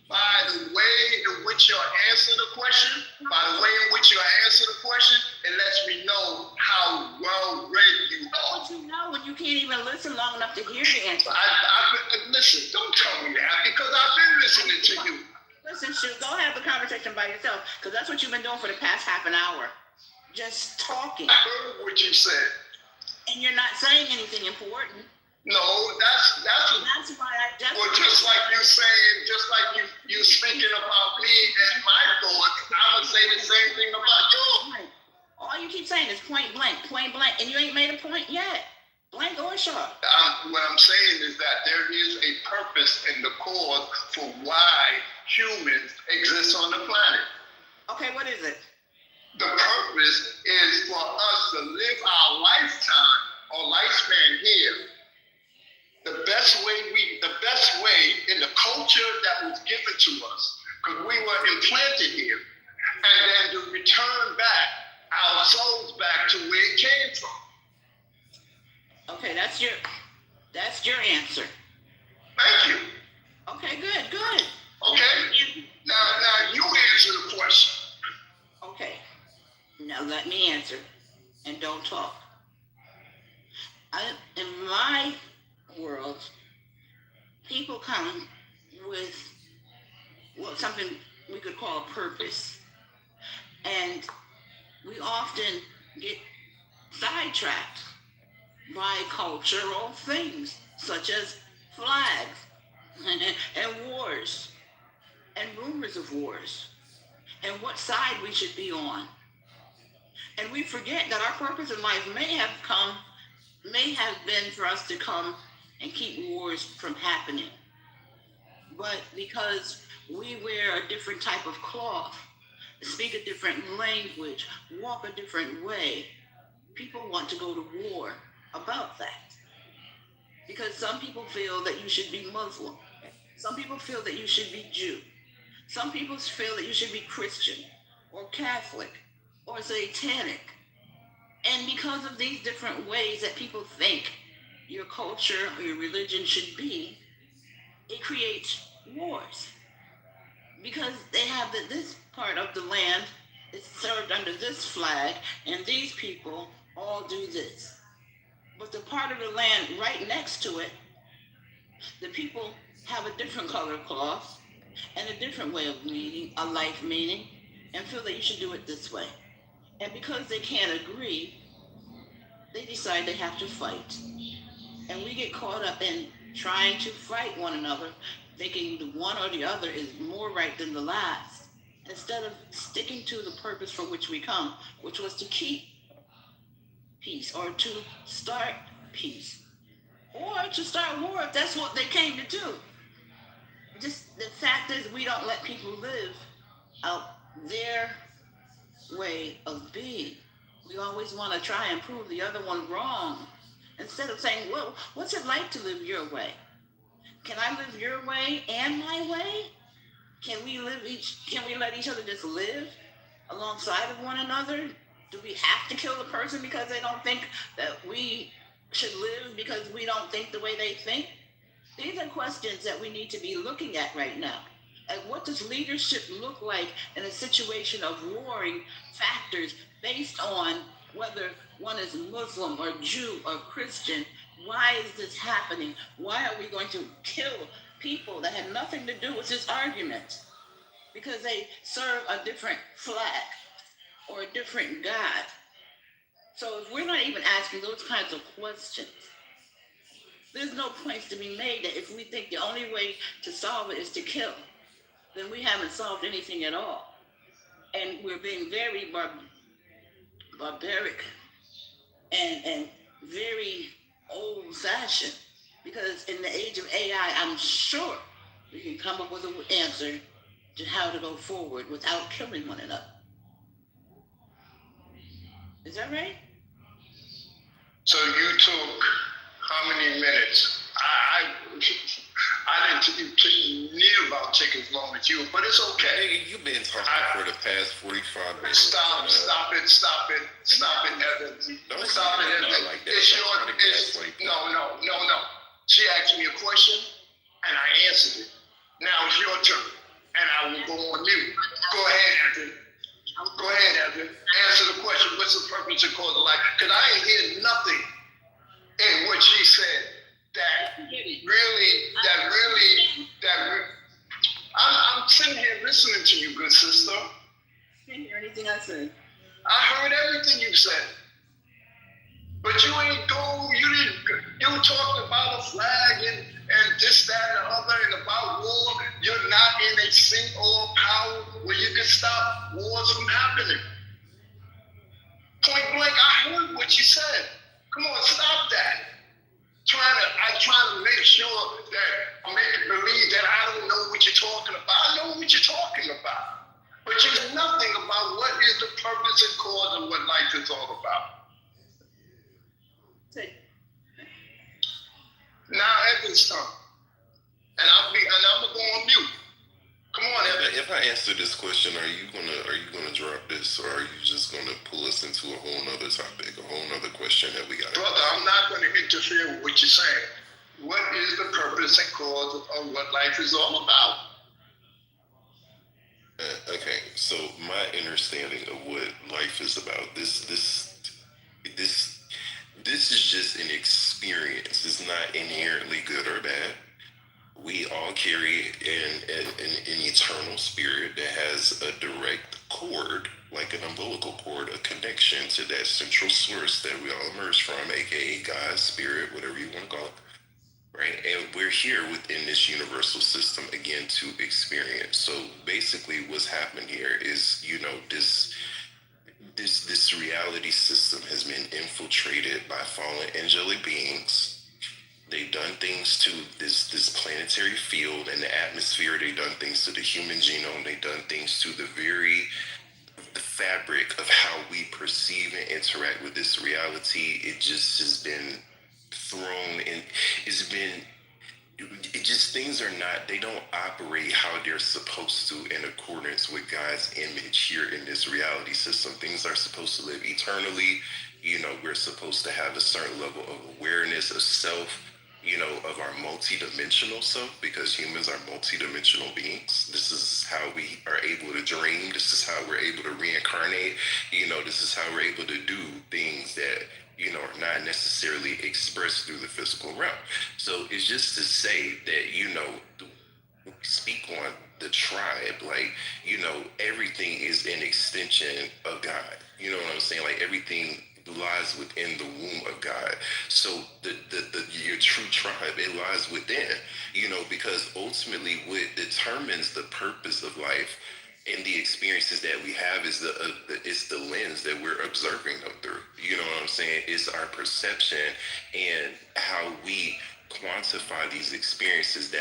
by the way in which you answer the question, it lets me know how well read you are. But you know when you can't even listen long enough to hear the answer. Listen, don't tell me that because I've been listening to you. Listen, shoot, go have the conversation by yourself because that's what you've been doing for the past half an hour. Just talking. I heard what you said. And you're not saying anything important. No, that's why well, just like you saying, just like you speaking about me and my thoughts, I'm gonna say the same thing about you. All you keep saying is point blank, and you ain't made a point yet. Blank or course you are. What I'm saying is that there is a purpose in the cause for why humans exist on the planet. Okay, what is it? The purpose is for us to live our lifetime or lifespan here the best way in the culture that was given to us, because we were implanted here, and then to return back our souls back to where it came from. Okay, that's your answer. Thank you. Okay, good. Okay. Now you answer the question. Okay. Now let me answer, and don't talk. In my world, people come with something we could call a purpose, and we often get sidetracked by cultural things such as flags and wars and rumors of wars and what side we should be on. And we forget that our purpose in life may have been for us to come and keep wars from happening. But because we wear a different type of cloth, speak a different language, walk a different way, people want to go to war about that. Because some people feel that you should be Muslim. Some people feel that you should be Jew. Some people feel that you should be Christian or Catholic or satanic. And because of these different ways that people think your culture or your religion should be, it creates wars. Because they have this part of the land is served under this flag, and these people all do this. But the part of the land right next to it, the people have a different color cloth and a different way of meaning, a life meaning, and feel that you should do it this way. And because they can't agree, they decide they have to fight. And we get caught up in trying to fight one another, thinking the one or the other is more right than the last, instead of sticking to the purpose for which we come, which was to keep peace or to start peace or to start war if that's what they came to do. Just the fact is we don't let people live out their way of being. We always want to try and prove the other one wrong instead of saying, well, what's it like to live your way? Can I live your way and my way? Can we let each other just live alongside of one another? Do we have to kill the person because they don't think that we should live because we don't think the way they think? These are questions that we need to be looking at right now. And what does leadership look like in a situation of warring factors based on whether one is Muslim or Jew or Christian? Why is this happening? Why are we going to kill people that have nothing to do with this argument? Because they serve a different flag or a different God. So if we're not even asking those kinds of questions, there's no points to be made that if we think the only way to solve it is to kill, then we haven't solved anything at all. And we're being very barbaric and very old-fashioned, because in the age of AI, I'm sure we can come up with an answer to how to go forward without killing one another. Is that right? So you took how many minutes? I didn't take near about taking as long as you, but it's okay. Nigga, you've been talking for the past 45 minutes. Stop it, Evan. Stop it, Evan. Like that. No. She asked me a question, and I answered it. Now it's your turn, and I will go on mute. Go ahead, Evan. Answer the question. What's the purpose of cause of life? Because I ain't hear nothing in what she said I'm sitting here listening to you, good sister. I didn't hear anything I said. I heard everything you said. But you talked about a flag and this, that, and the other, and about war. You're not in a seat or power where you can stop wars from happening. Point blank, I heard what you said. Come on, stop that. sure that make it believe that I don't know what you're talking about. I know what you're talking about. But you know nothing about what is the purpose and cause of what life is all about. Now Evan's turn. And I'm gonna go on mute. Come on, Evan. If I answer this question, are you gonna drop this, or are you just gonna pull us into a whole nother topic, a whole nother question that we got? Brother, I'm not gonna interfere with what you're saying. What is the purpose and cause of what life is all about? Okay, so my understanding of what life is about, this is just an experience. It's not inherently good or bad. We all carry an eternal spirit that has a direct cord, like an umbilical cord, a connection to that central source that we all emerge from, aka God, spirit, whatever you want to call it. Right, and we're here within this universal system again to experience. So basically, what's happened here is, this reality system has been infiltrated by fallen angelic beings. They've done things to this planetary field and the atmosphere. They've done things to the human genome. They've done things to the fabric of how we perceive and interact with this reality. It just has been thrown in. It's been it just things are not, they don't operate how they're supposed to in accordance with God's image here in this reality system. Things are supposed to live eternally. We're supposed to have a certain level of awareness of self, of our multidimensional self, because humans are multidimensional beings. This is how we are able to dream. This is how we're able to reincarnate. This is how we're able to do things that are not necessarily expressed through the physical realm. So it's just to say that, speak on the tribe, like, everything is an extension of God. You know what I'm saying? Like, everything lies within the womb of God. So your true tribe, it lies within, because ultimately what determines the purpose of life and the experiences that we have is it's the lens that we're observing them through. You know what I'm saying? It's our perception and how we quantify these experiences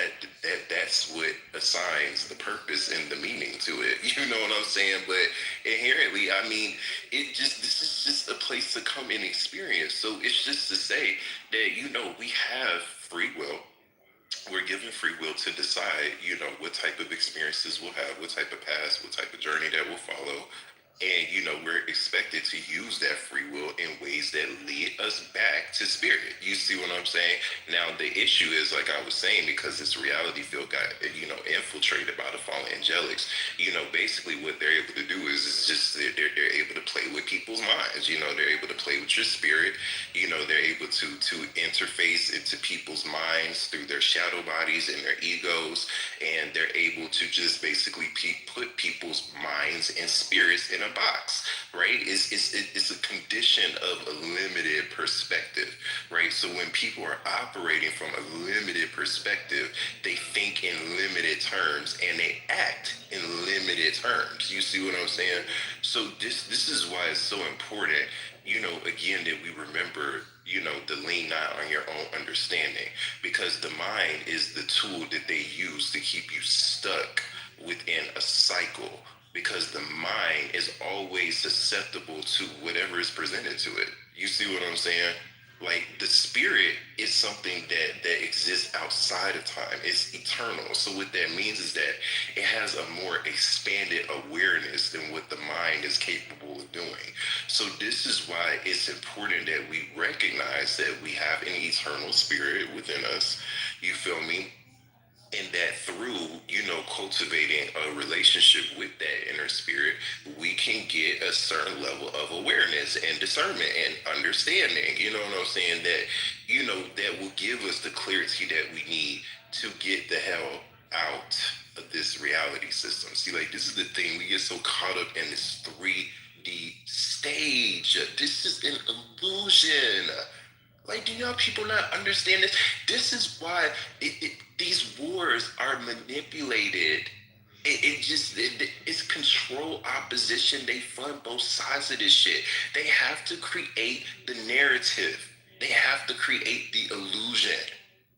that's what assigns the purpose and the meaning to it. You know what I'm saying? But inherently, I mean, this is just a place to come and experience. So it's just to say that we have free will. We're given free will to decide, what type of experiences we'll have, what type of paths, what type of journey that we'll follow. And, we're expected to use that free will in ways that lead us back to spirit. You see what I'm saying? Now, the issue is, like I was saying, because this reality field got, infiltrated by the fallen angelics, basically what they're able to do is just they're able to play with people's minds. They're able to play with your spirit. They're able to interface into people's minds through their shadow bodies and their egos. And they're able to just basically put people's minds and spirits in a box, right? It's a condition of a limited perspective, right? So when people are operating from a limited perspective, they think in limited terms and they act in limited terms. You see what I'm saying? So this is why it's so important, again, that we remember, to lean not on your own understanding, because the mind is the tool that they use to keep you stuck within a cycle, because the mind is always susceptible to whatever is presented to it. You see what I'm saying? Like, the spirit is something that exists outside of time. It's eternal. So what that means is that it has a more expanded awareness than what the mind is capable of doing. So this is why it's important that we recognize that we have an eternal spirit within us. You feel me? And that through, cultivating a relationship with that inner spirit, we can get a certain level of awareness and discernment and understanding. You know what I'm saying? That, that will give us the clarity that we need to get the hell out of this reality system. See, like, this is the thing. We get so caught up in this 3D stage. This is an illusion. Like, do y'all people not understand this? This is why these wars are manipulated. It's control opposition. They fund both sides of this shit. They have to create the narrative. They have to create the illusion.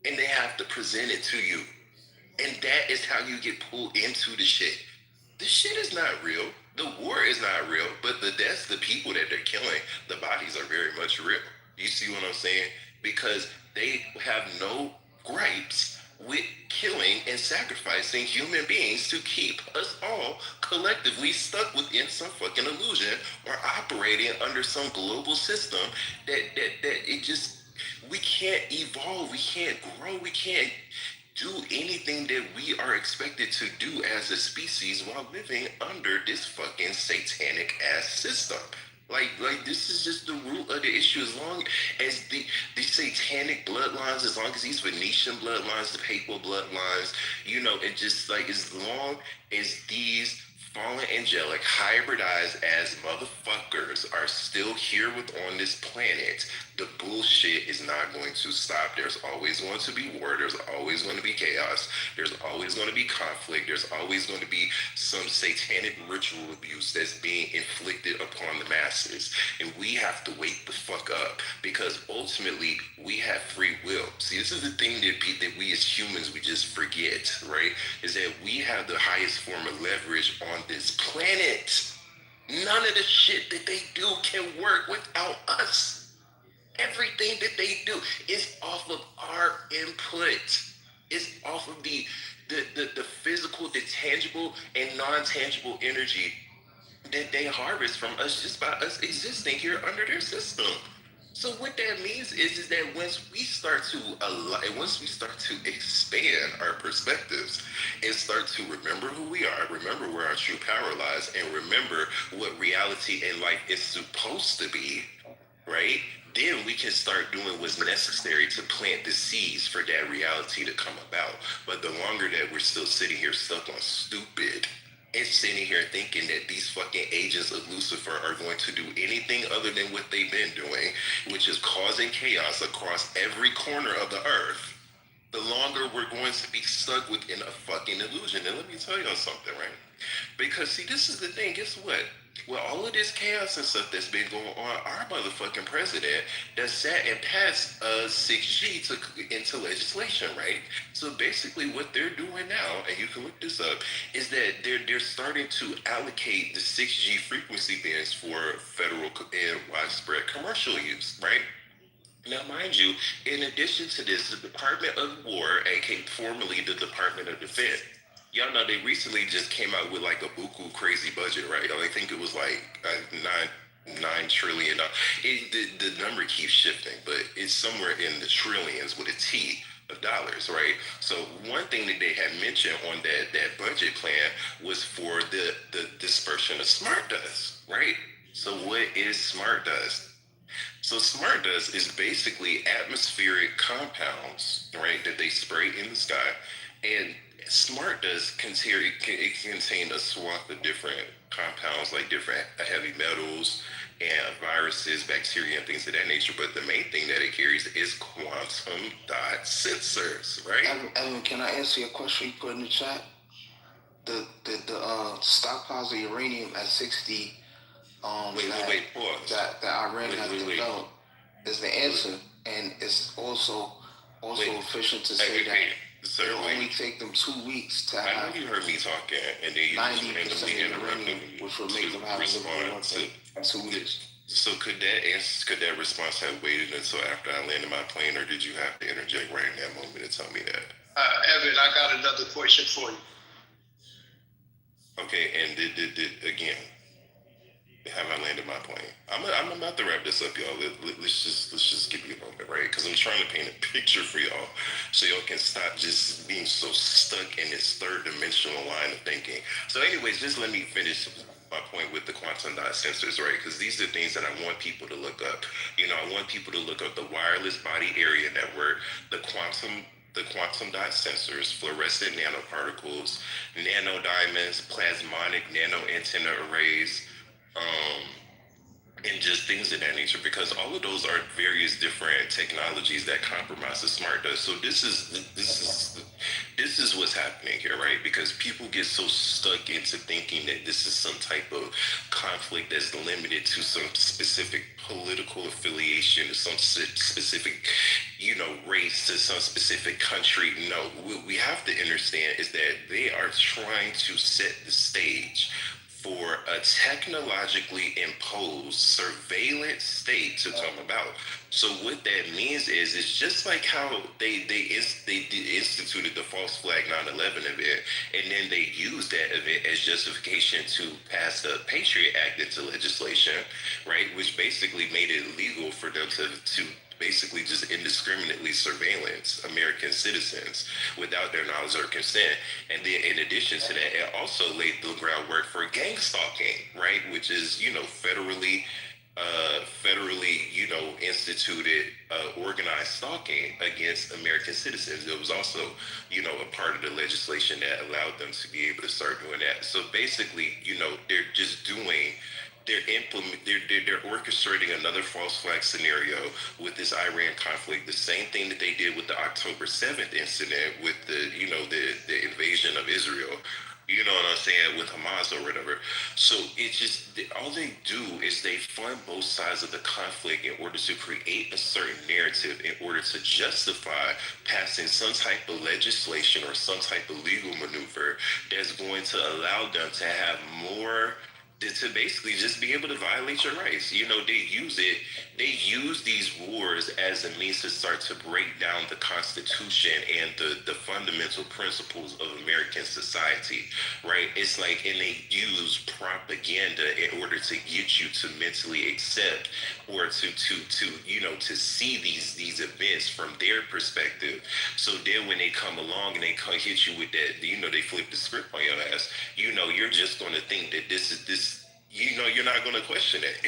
and they have to present it to you. And that is how you get pulled into the shit. This shit is not real. The war is not real, but the deaths, the people that they're killing, the bodies are very much real. You see what I'm saying? Because they have no gripes with killing and sacrificing human beings to keep us all collectively stuck within some fucking illusion or operating under some global system that it just, we can't evolve, we can't grow, we can't do anything that we are expected to do as a species while living under this fucking satanic ass system. Like this is just the root of the issue. As long as the satanic bloodlines, as long as these Venetian bloodlines, the papal bloodlines, you know, it just like as long as these fallen angelic hybridized as motherfuckers are still here on this planet, the bullshit is not going to stop. There's always going to be war. There's always going to be chaos. There's always going to be conflict. There's always going to be some satanic ritual abuse that's being inflicted upon the masses. And we have to wake the fuck up, because ultimately we have free will. See, this is the thing that we as humans, we just forget, right? Is that we have the highest form of leverage on this planet. None of the shit that they do can work without us. Everything that they do is off of our input. It's off of the physical, the tangible and non-tangible energy that they harvest from us just by us existing here under their system. So what that means is that once we start to expand our perspectives and start to remember who we are, remember where our true power lies, and remember what reality and life is supposed to be, right? Then we can start doing what's necessary to plant the seeds for that reality to come about. But the longer that we're still sitting here stuck on stupid and sitting here thinking that these fucking agents of Lucifer are going to do anything other than what they've been doing, which is causing chaos across every corner of the earth, the longer we're going to be stuck within a fucking illusion. And let me tell y'all something, right? Because see, this is the thing, guess what? With all of this chaos and stuff that's been going on, our motherfucking president that sat and passed 6G into legislation, right? So basically what they're doing now, and you can look this up, is that they're starting to allocate the 6G frequency bands for federal and widespread commercial use, right? Now, mind you, in addition to this, the Department of War, aka formerly the Department of Defense, y'all know they recently just came out with like a buku crazy budget, right? I think it was like $9 trillion. The number keeps shifting, but it's somewhere in the trillions with a T of dollars, right? So one thing that they had mentioned on that budget plan was for the dispersion of smart dust, right? So what is smart dust? So smart dust is basically atmospheric compounds, right, that they spray in the sky. And smart dust contain a swath of different compounds, like different heavy metals and viruses, bacteria, and things of that nature. But the main thing that it carries is quantum dot sensors, right? Evan, can I answer your question you put in the chat? The stockpiles of uranium at 60. Wait, pause. That Iran has developed is the answer, and it's also efficient to say that it'll only take them 2 weeks to have. I know you heard me talking, and then you just randomly interrupted me, which will make them have a nuclear in 2 weeks. So could that response have waited until after I landed my plane, or did you have to interject right in that moment to tell me that? Evan, I got another question for you. Okay, and did again? Have I landed my plane? I'm about to wrap this up, y'all. Let's just give me a moment, right? Because I'm trying to paint a picture for y'all, so y'all can stop just being so stuck in this third dimensional line of thinking. So, anyways, just let me finish my point with the quantum dot sensors, right? Because these are things that I want people to look up. You know, I want people to look up the wireless body area network, the quantum dot sensors, fluorescent nanoparticles, nanodiamonds, plasmonic nano antenna arrays, and just things of that nature, because all of those are various different technologies that compromise the smart does. So this is what's happening here, right? Because people get so stuck into thinking that this is some type of conflict that's limited to some specific political affiliation, to some specific, race, to some specific country. No, what we have to understand is that they are trying to set the stage for a technologically imposed surveillance state to come about. So what that means is, it's just like how they instituted the false flag 9/11 event, and then they used that event as justification to pass the Patriot Act into legislation, right? Which basically made it legal for them to basically just indiscriminately surveillance American citizens without their knowledge or consent. And then in addition to that, it also laid the groundwork for gang stalking, right? Which is, federally, instituted, organized stalking against American citizens. It was also, a part of the legislation that allowed them to be able to start doing that. So basically, they're just doing, they're orchestrating another false flag scenario with this Iran conflict. The same thing that they did with the October 7th incident with the invasion of Israel. You know what I'm saying, with Hamas or whatever. So it's just, all they do is they fund both sides of the conflict in order to create a certain narrative, in order to justify passing some type of legislation or some type of legal maneuver that's going to allow them to have more, to basically just be able to violate your rights. They use these wars as a means to start to break down the Constitution and the fundamental principles of American society, right? It's like, and they use propaganda in order to get you to mentally accept or to see these events from their perspective. So then when they come along and they hit you with that, they flip the script on your ass, you're just going to think that this, you're not going to question it.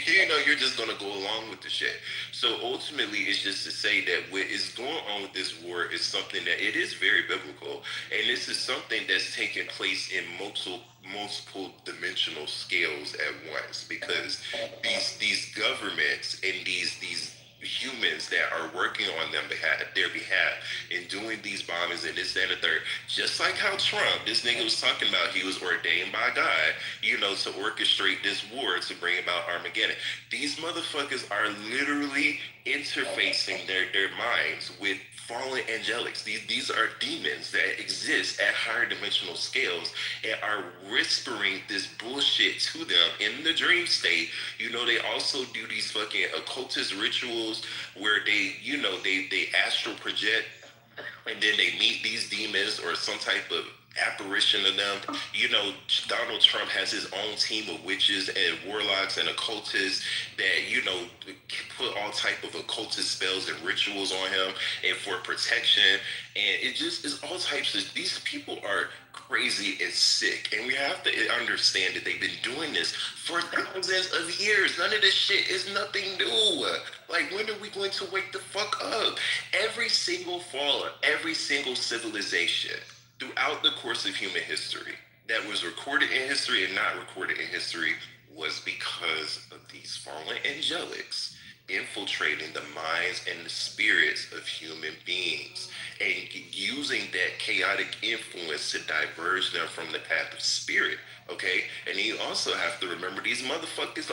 You're just going to go along with the shit. So ultimately, it's just to say that what is going on with this war is something that it is very biblical. And this is something that's taking place in multiple dimensional scales at once, because these governments and these humans that are working on their behalf and doing these bombings and this, that, and the third, just like how Trump, this nigga was talking about, he was ordained by God, to orchestrate this war to bring about Armageddon. These motherfuckers are literally interfacing their minds with fallen angelics. These are demons that exist at higher dimensional scales and are whispering this bullshit to them in the dream state. They also do these fucking occultist rituals where they astral project, and then they meet these demons or some type of apparition of them. Donald Trump has his own team of witches and warlocks and occultists that, put all type of occultist spells and rituals on him and for protection. And it just is all types of, these people are crazy and sick. And we have to understand that they've been doing this for thousands of years. None of this shit is nothing new. Like, when are we going to wake the fuck up? Every single fall, every single civilization throughout the course of human history that was recorded in history and not recorded in history was because of these fallen angelics infiltrating the minds and the spirits of human beings and using that chaotic influence to diverge them from the path of spirit. Okay, and you also have to remember, these motherfuckers,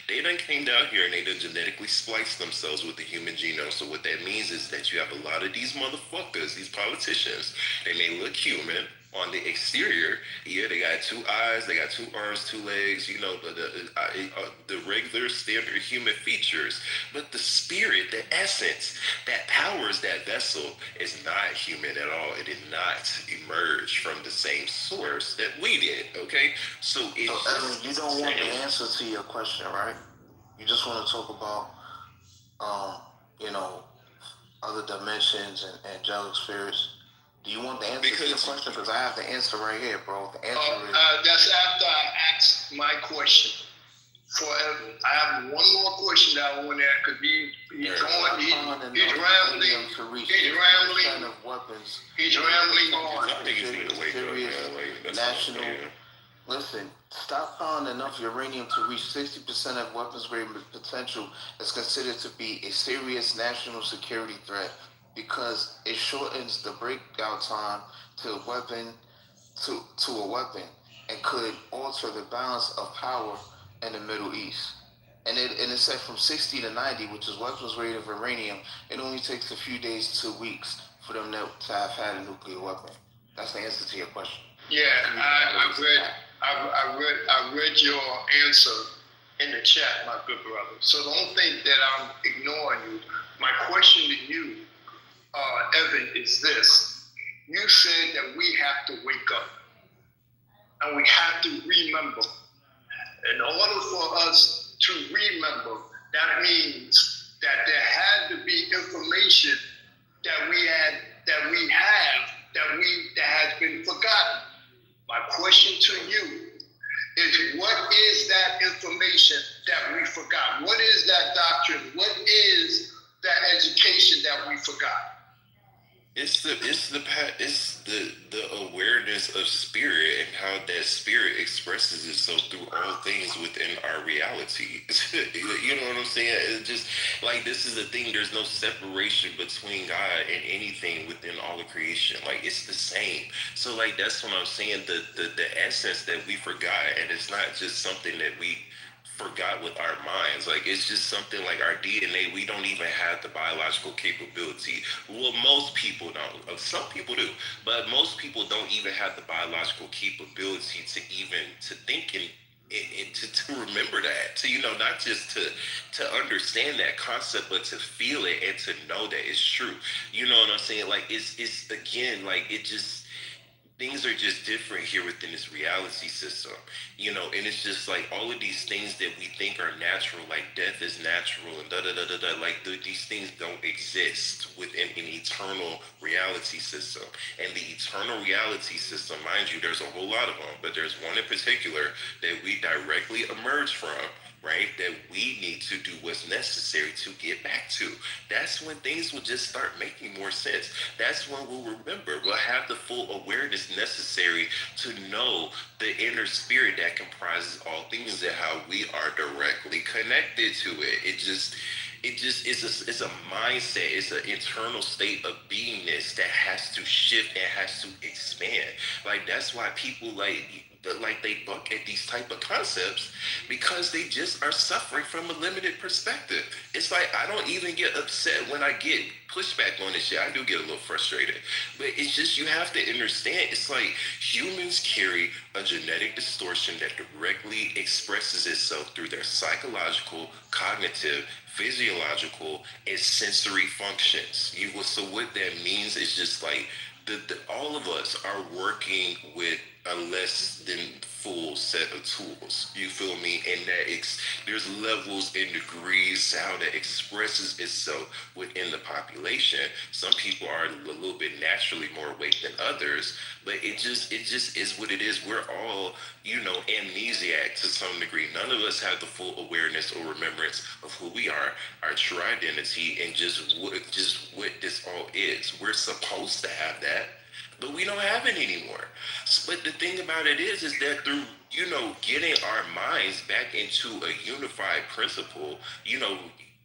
they done came down here and they done genetically spliced themselves with the human genome. So what that means is that you have a lot of these motherfuckers, these politicians, they may look human on the exterior. Yeah, they got 2 eyes, they got 2 arms, 2 legs, the regular standard human features. But the spirit, the essence that powers that vessel is not human at all. It did not emerge from the same source that we did, okay? So Evan, you don't want the answer to your question, right? You just want to talk about, other dimensions and angelic spirits. Do you want the answer to your question? Because I have the answer right here, bro. The answer is... That's after I asked my question. I have one more question that I want to ask, because he's rambling. He's rambling on. National Listen, stockpiling enough uranium to reach 60% of weapons grade potential is considered to be a serious national security threat because it shortens the breakout time to a weapon to a weapon and could alter the balance of power in the Middle East. And it said from 60 to 90, which is weapons grade of uranium, it only takes a few days to weeks for them to have had a nuclear weapon. That's the answer to your question. Yeah, I read your answer in the chat, my good brother. So don't think that I'm ignoring you. My question to you, Evan, is this. You said that we have to wake up and we have to remember. In order for us to remember, that means that there had to be information that has been forgotten. My question to you is, what is that information that we forgot? What is that doctrine? What is that education that we forgot? It's the awareness of spirit and how that spirit expresses itself through all things within our reality. You know what I'm saying? It's just like, this is the thing. There's no separation between God and anything within all of creation. Like, it's the same. So like, that's what I'm saying. The essence that we forgot, and it's not just something that we forgot with our minds. Like, it's just something like our DNA. We don't even have the biological capability. Well, most people don't. Some people do, but most people don't even have the biological capability to think and to remember that, to, you know, not just to understand that concept, but to feel it and to know that it's true. You know what I'm saying? Like, it's again, like, it just, things are just different here within this reality system, you know, and it's just like all of these things that we think are natural, like death is natural and da da da da da, like these things don't exist within an eternal reality system. And the eternal reality system, mind you, there's a whole lot of them, but there's one in particular that we directly emerge from, right? That we need to do what's necessary to get back to. That's when things will just start making more sense. That's when we'll remember. We'll have the full awareness necessary to know the inner spirit that comprises all things and how we are directly connected to it. It's a mindset. It's an internal state of beingness that has to shift and has to expand. Like, that's why people they buck at these type of concepts, because they just are suffering from a limited perspective. It's like, I don't even get upset when I get pushback on this shit. I do get a little frustrated, but it's just, you have to understand, it's like humans carry a genetic distortion that directly expresses itself through their psychological, cognitive, physiological, and sensory functions. So what that means is just like, all of us are working with a less than full set of tools. You feel me? And that there's levels and degrees how that expresses itself within the population. Some people are a little bit naturally more awake than others, but it just is what it is. We're all, you know, amnesiac to some degree. None of us have the full awareness or remembrance of who we are, our true identity, and just what this all is. We're supposed to have that, but we don't have it anymore. But the thing about it is that through, you know, getting our minds back into a unified principle, you know,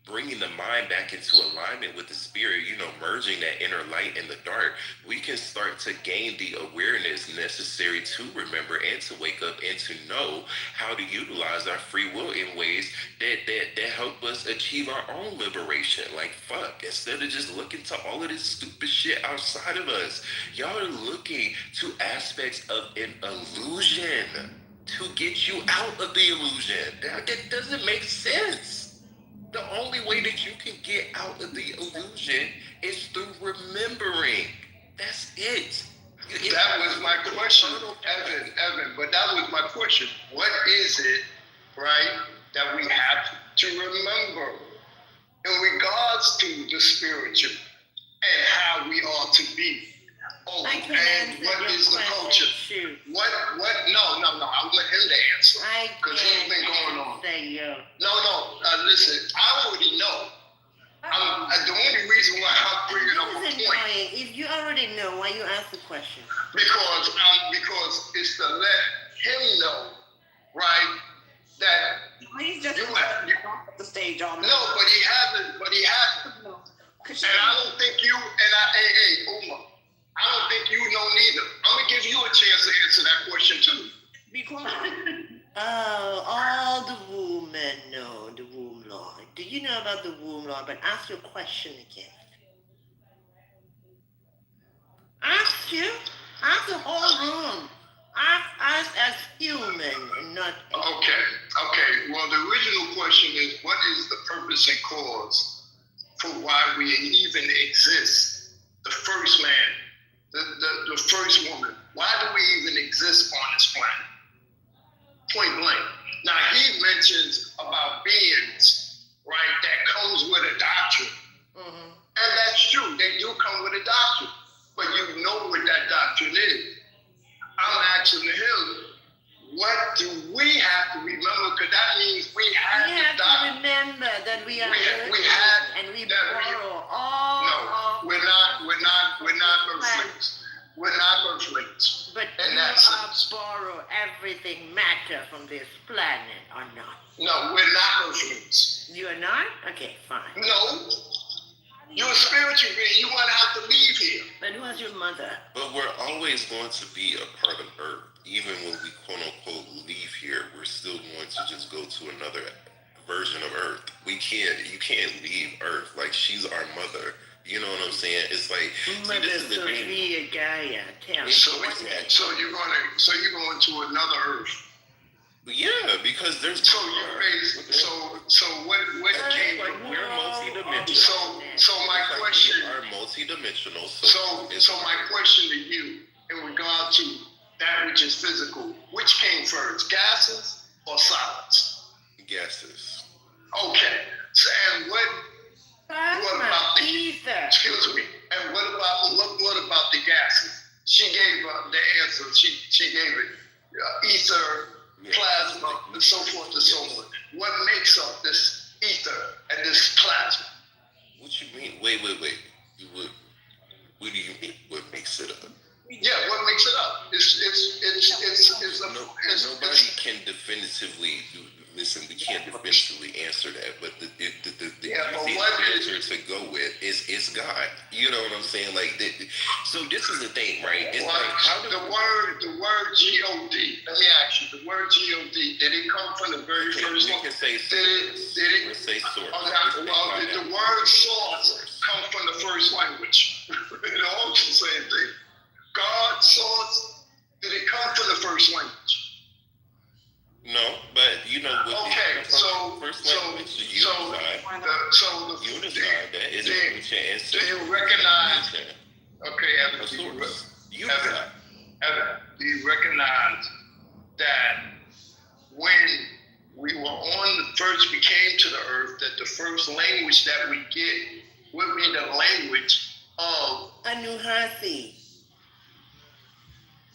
bringing the mind back into alignment with the spirit, you know, merging that inner light and the dark, we can start to gain the awareness necessary to remember and to wake up and to know how to utilize our free will in ways that help us achieve our own liberation. Like, fuck, instead of just looking to all of this stupid shit outside of us, y'all are looking to aspects of an illusion to get you out of the illusion. That doesn't make sense. The only way that you can get out of the illusion is through remembering. That's it. That was my question, Evan, but that was my question. What is it, right, that we have to remember in regards to the spiritual and how we are to be? Oh, and what is the culture? Shoot. What? No. I want him to answer. Because he's been going on. No. Listen, I already know. The only reason why I'm bringing up a point. If you already know, why you ask the question? Because it's to let him know, right, that He's just you have off the stage all night. no, but he hasn't. And I don't think you hey, Uma, I don't think you know neither. I'm gonna give you a chance to answer that question too. Be quiet. Oh, all the women know the womb law. Do you know about the womb law? But ask your question again. Ask you. Ask the whole room. Ask as human and not. Okay. Well, the original question is, what is the purpose and cause for why we even exist? The first man, the first woman. Why do we even exist on this planet? Point blank. Now he mentions about beings, right? That comes with a doctrine, and that's true. They do come with a doctrine, but you know what that doctrine is. I'm asking him, what do we have to remember? Because that means we have to remember that we are and we borrow all. No, we're not earthlings. We're not earthlings. But in that sense. Borrow everything matter from this planet or not? No, we're not earthlings. You are not? Okay, fine. No. You're a spiritual being. You want to have to leave here. But who was your mother? But we're always going to be a part of Earth. Even when we quote unquote leave here, we're still going to just go to another version of Earth. You can't leave Earth. Like, she's our mother. You know what I'm saying? It's like, see, this is the thing. So you're going to another Earth. Yeah, because there's so what came we're multi-dimensional. So my question we are multi-dimensional. So my question to you in regard to that which is physical, which came first, gases or solids? Gases. Okay. So, and what about the ether? Excuse me. And what about the gases? She gave the answer. She gave it ether, plasma, and so forth and so on. What makes up this ether and this plasma? What you mean? Wait. What do you mean? What makes it up? Yeah, what makes it up? Nobody can definitively listen. We can't definitively answer that, but the answer to go with is God. You know what I'm saying? Like, so this is the thing, right? It's the word God. Let me ask you, the word God, did it come from the very first one? We can say source. Did it say source? Did the word source come from the first language? It all the same thing. God, source, did it come from the first language? No, but you know what? Okay, so that is a answer. Do you recognize? Okay, Evan, do you recognize that when we came to the earth, that the first language that we get would be the language of Anunnaki?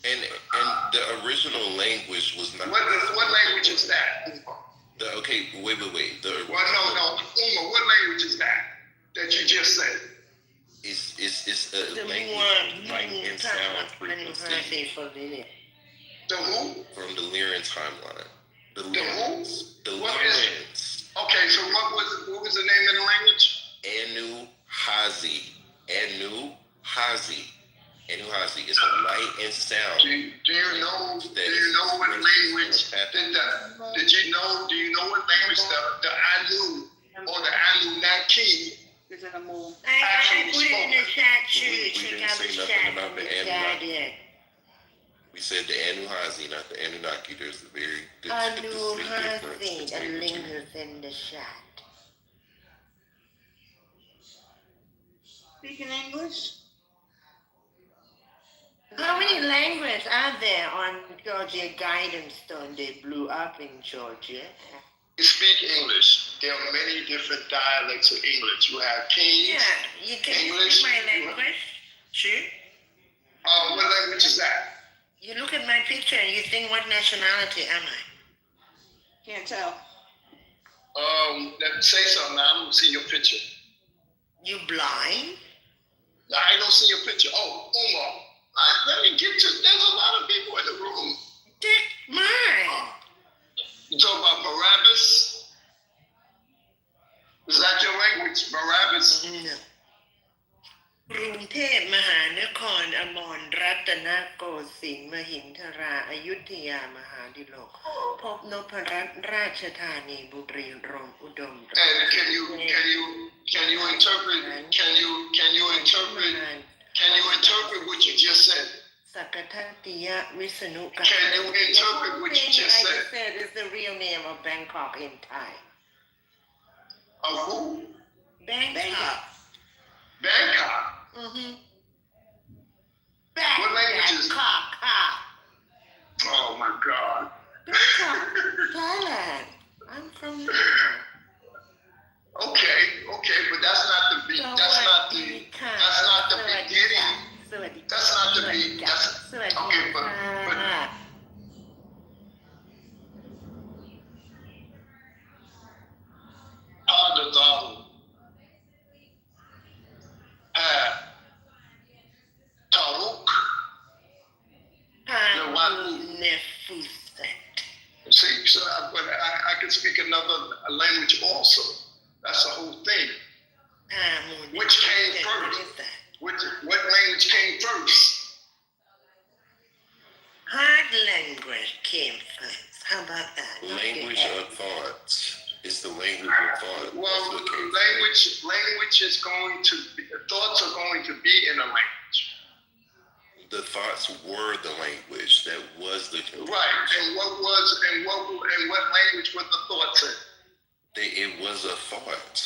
And the original language was not. What language is that? Wait. No. Uma, what language is that you just said? It's a language light and sound frequency. The who? From the Lyran timeline. The who? The Lyrans. Okay, so what was the name of the language? Anunnaki. Anunnaki is a light and sound. Do you know what language do you know what language the Anu or the Anunnaki I put it in the chat too. Check out the chat about the Anunnaki. We said the Anunnaki, not the Anunnaki. There's a very good Anunnaki, the link is in the chat. Speaking English? How many languages are there on Georgia Guidance Stone? They blew up in Georgia. You speak English. There are many different dialects of English. You have Kings. Yeah, you can English. speak my language. Sure. What language is that? You look at my picture and you think, what nationality am I? Can't tell. Say something. I don't see your picture. You blind? I don't see your picture. Oh, Uma. Let me get you. There's a lot of people in the room. Mine. You talk about Barabbas? Is that your language, Barabbas? No. กรุงเทพมหานครอมรรัตนโกสินทร์มหินทราอยุธยามหาดิโลกพบนพรัตน์ราชธานีบุรีรมย์อุดม And can you interpret what you just said? สักกทันติยะวิษณุ Can you interpret what you just I said? just said is the real name of Bangkok in Thai. Of who? Bangkok. Bangkok. Mm-hmm. What language is it? Bangkok. Oh my God. Bangkok, Thailand. I'm from there. Okay, but that's not the beginning. That's not the beginning. That's not the beginning. Okay, but Adadal, Taruk, see, so but I can speak another language also. That's the whole thing. Which came first? What language came first? Hard language came first. How about that? Language of thoughts. It's the language of thought. Well, language is going to be, thoughts are going to be in a language. The thoughts were the language. That was the language. Right. And what language were the thoughts in? It was a thought.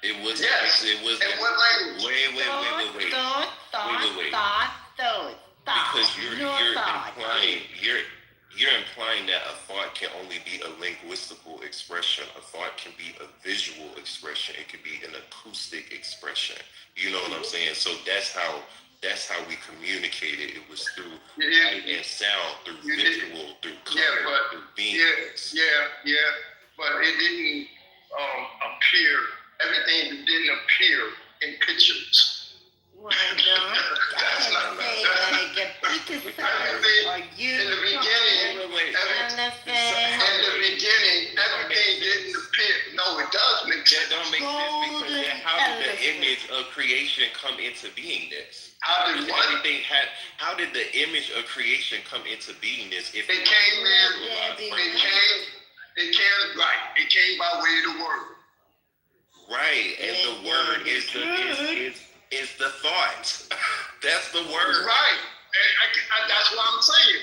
It was. Yes. It was. And what language? Wait. Thought. Because you're implying that a thought can only be a linguistical expression. A thought can be a visual expression. It could be an acoustic expression. You know what I'm saying? So that's how we communicated. It was through light and sound, through visual, through color, through beings. Yeah. But it didn't appear. Everything didn't appear in pictures. Why not? That's not or you in the beginning, everything didn't appear. No, it does make sense. That don't make sense because then how did the image of creation come into beingness? How did what? How did the image of creation come into beingness? If it came by way of the word. Right, and the word is the thought. That's the word. Right. And that's what I'm saying.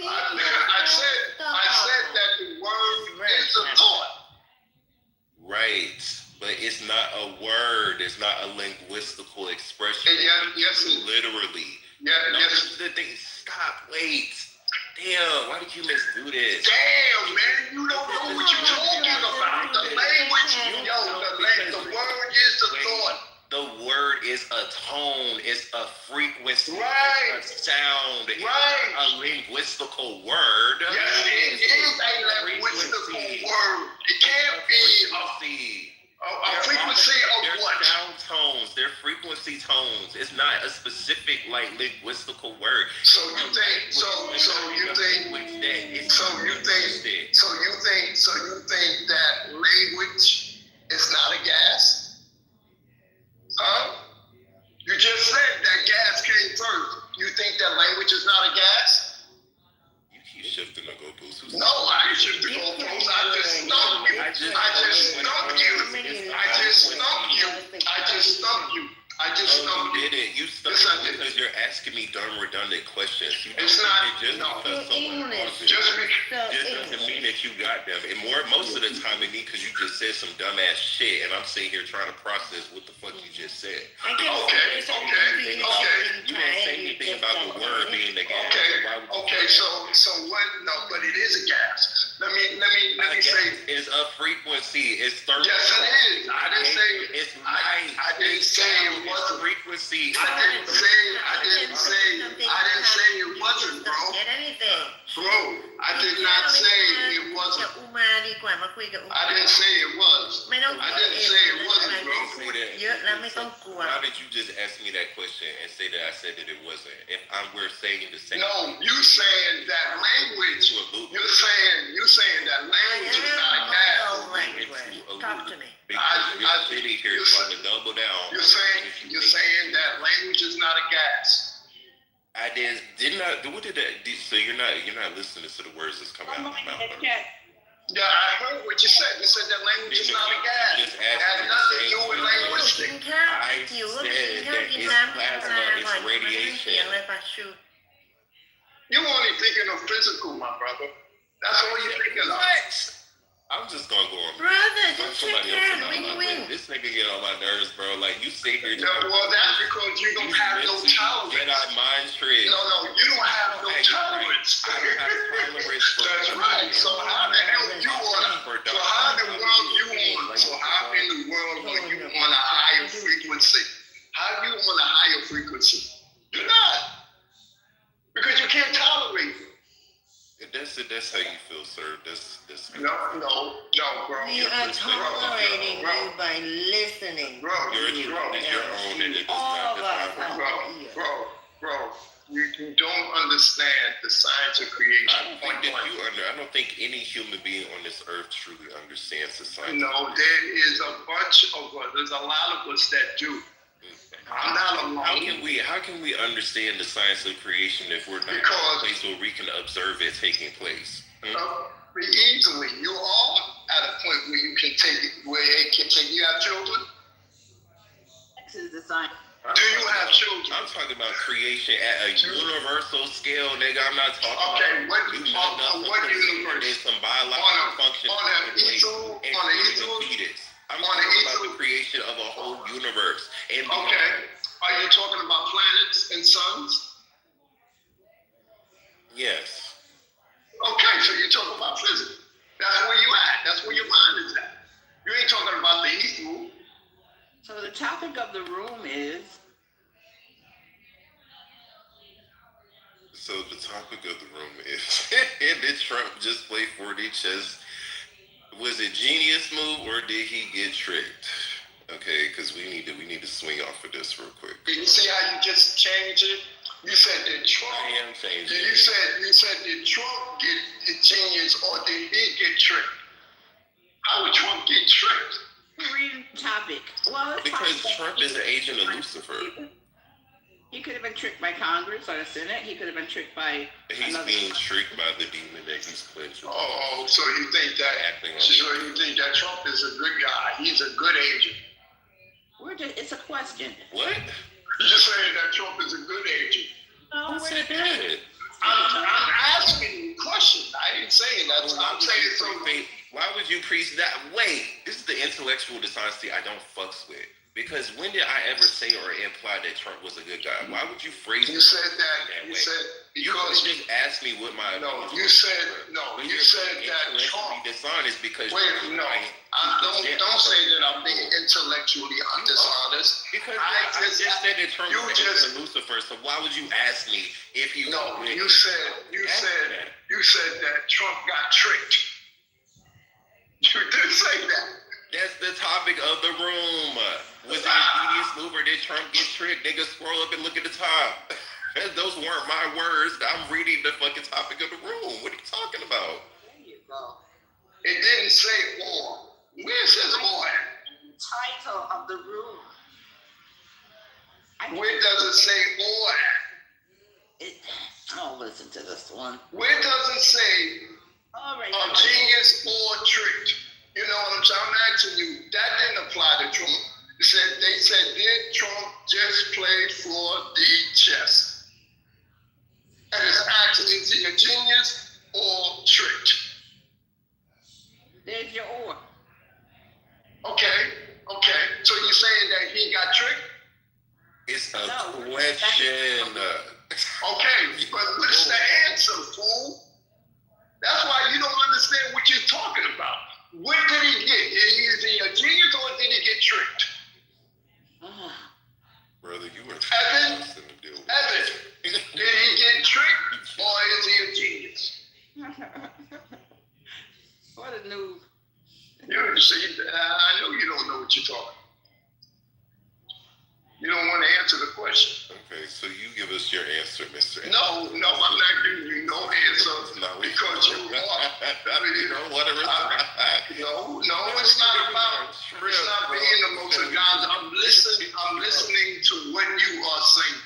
I said that the word is a thought. Right. But it's not a word. It's not a linguistical expression. Yes. Literally. Yeah. No, Yes. This is the thing. Stop. Wait. Damn. Why did you do this? Damn, man. You don't know what you're talking about. The language. The word is the thought. The word is a tone, it's a frequency, right. It's a sound, right. It's a linguistical word. Yes, it is a linguistical word. It can't be a frequency of what? They're sound tones, they're frequency tones. It's not a specific linguistical word. So you think that language is not a gas? Huh? You just said that gas came first. You think that language is not a gas? You keep shifting the goalposts. No, I ain't shifting the goalposts. I just stumped you. You didn't. You stumped me because you're asking me dumb, redundant questions. It's not. Just doesn't mean that you got them. And most of the time it means because you just said some dumbass shit, and I'm sitting here trying to process what the fuck you just said. Okay. You didn't say anything about the word being the gas. Okay. So what? No, but it is a gas. Let me say. It's a frequency. It's 30. Yes, it is. I didn't say it's light. I didn't say it was a frequency. but see, I didn't say it wasn't, bro. Get anything. Bro, I did not say it คุย wasn't. กับอุมาดีกว่ามาคุยกับอุมา I didn't say it was. ไม่ต้อง I didn't say it wasn't, bro. say that. เยอะแล้วไม่ต้องกลัว How did you just ask me that question and say that I said that it wasn't? If we're saying the same. No, you saying that language. You're saying that language is not a gas. Talk to me. Because you're sitting here trying to double down. You're saying that language is not a gas. I did not. What did that? So you're not listening to the words that's coming out of my mouth. Yeah, I heard what you said. You said that language is not a gas. Just It has nothing to do with language. กินข้าว I หิวก็ไปกิน said ข้าว that กิน it's น้ำกินปลา plasma, ก่อน it's มันไม่เสียง radiation. เลยปะชู You're only thinking of physical, my brother. That's all you're thinking of. I'm just gonna go on. Brother, Fuck just shake somebody else hands, and not win-win. my- This nigga get on my nerves, bro. Like you sit here. Yeah, well, that's because you don't have no tolerance. Get out mind trick. No, you don't have no tolerance. I don't have tolerance for. That's right. So how the hell you want? So how in the world you want? So how in the world are you on a higher frequency? How you on a higher frequency? You're not, because you can't tolerate it. That's how you feel, sir. That's No, bro. We are tolerating you by listening. Bro, your own, and it does All not of us define. are bro. You don't understand the science of creation. I don't think any human being on this earth truly understands the science. No, there is a bunch of us. There's a lot of us that do. I'm not alone. How can we understand the science of creation if we're not in a place where we can observe it taking place? Easily, you are at a point where you can take it, where it can take. You have children? This is the sign. Do you have children? I'm talking about creation at a universal scale, nigga. I'm not talking about what universe? There's some biological function on an easel. I'm talking about the creation of a whole universe. And okay. Are you talking about planets and suns? Yes. Okay, so you're talking about physics. That's where you at. That's where your mind is at. You ain't talking about the equal. So the topic of the room is. So the topic of the room is did Trump just play 4D chess? Was it genius move or did he get tricked? Okay, because we need to swing off of this real quick. You see how you just change it? You said that Trump. I am changing. You said did Trump get genius or did he get tricked? How would Trump get tricked? Read topic. Well, because Trump is an agent of Lucifer. He could have been tricked by Congress or the Senate. He could have been tricked by. He's being tricked by the demon that he's pledged. Oh, so you think that Trump is a good guy? He's a good agent. It's a question. What? You're just saying that Trump is a good agent. No, Who said that? I'm asking you questions. I ain't saying that. I'm saying something. Why would you preach that? Wait, this is the intellectual dishonesty I don't fucks with. Because when did I ever say or imply that Trump was a good guy? Why would you phrase it that way? You said you just asked me what my you said that Trump dishonest because don't say that I'm being intellectually dishonest. Because I just said that Trump was a Lucifer, so why would you ask me if he you said that Trump got tricked. You did say that. That's the topic of the room. Was it a genius move or did Trump get tricked? Nigga, scroll up and look at the top. Those weren't my words. I'm reading the fucking topic of the room. What are you talking about? There you go. It didn't say or. Where says or? Title of the room. Where does it say or at? Oh, listen to this one. Where does it say genius or tricked? You know what I'm saying? I'm asking you. That didn't apply to Trump. They said, did Trump just play 4D chess? And it's actually, is he a genius or tricked? There's your or. Okay. So you're saying that he got tricked? It's a question. Okay, but what's the answer, fool? That's why you don't understand what you're talking about. What did he get? Is he a genius or did he get tricked? Brother, you were Evan, to deal with Evan, did he get tricked or is he a genius? What a noob. You see, I know you don't know what you're talking. You don't want to answer the question. Okay, so you give us your answer, Mr. No, I'm not giving you no answer because you are. You don't want to respond. No, it's not about. It's not being the most guys. I'm listening to what you are saying,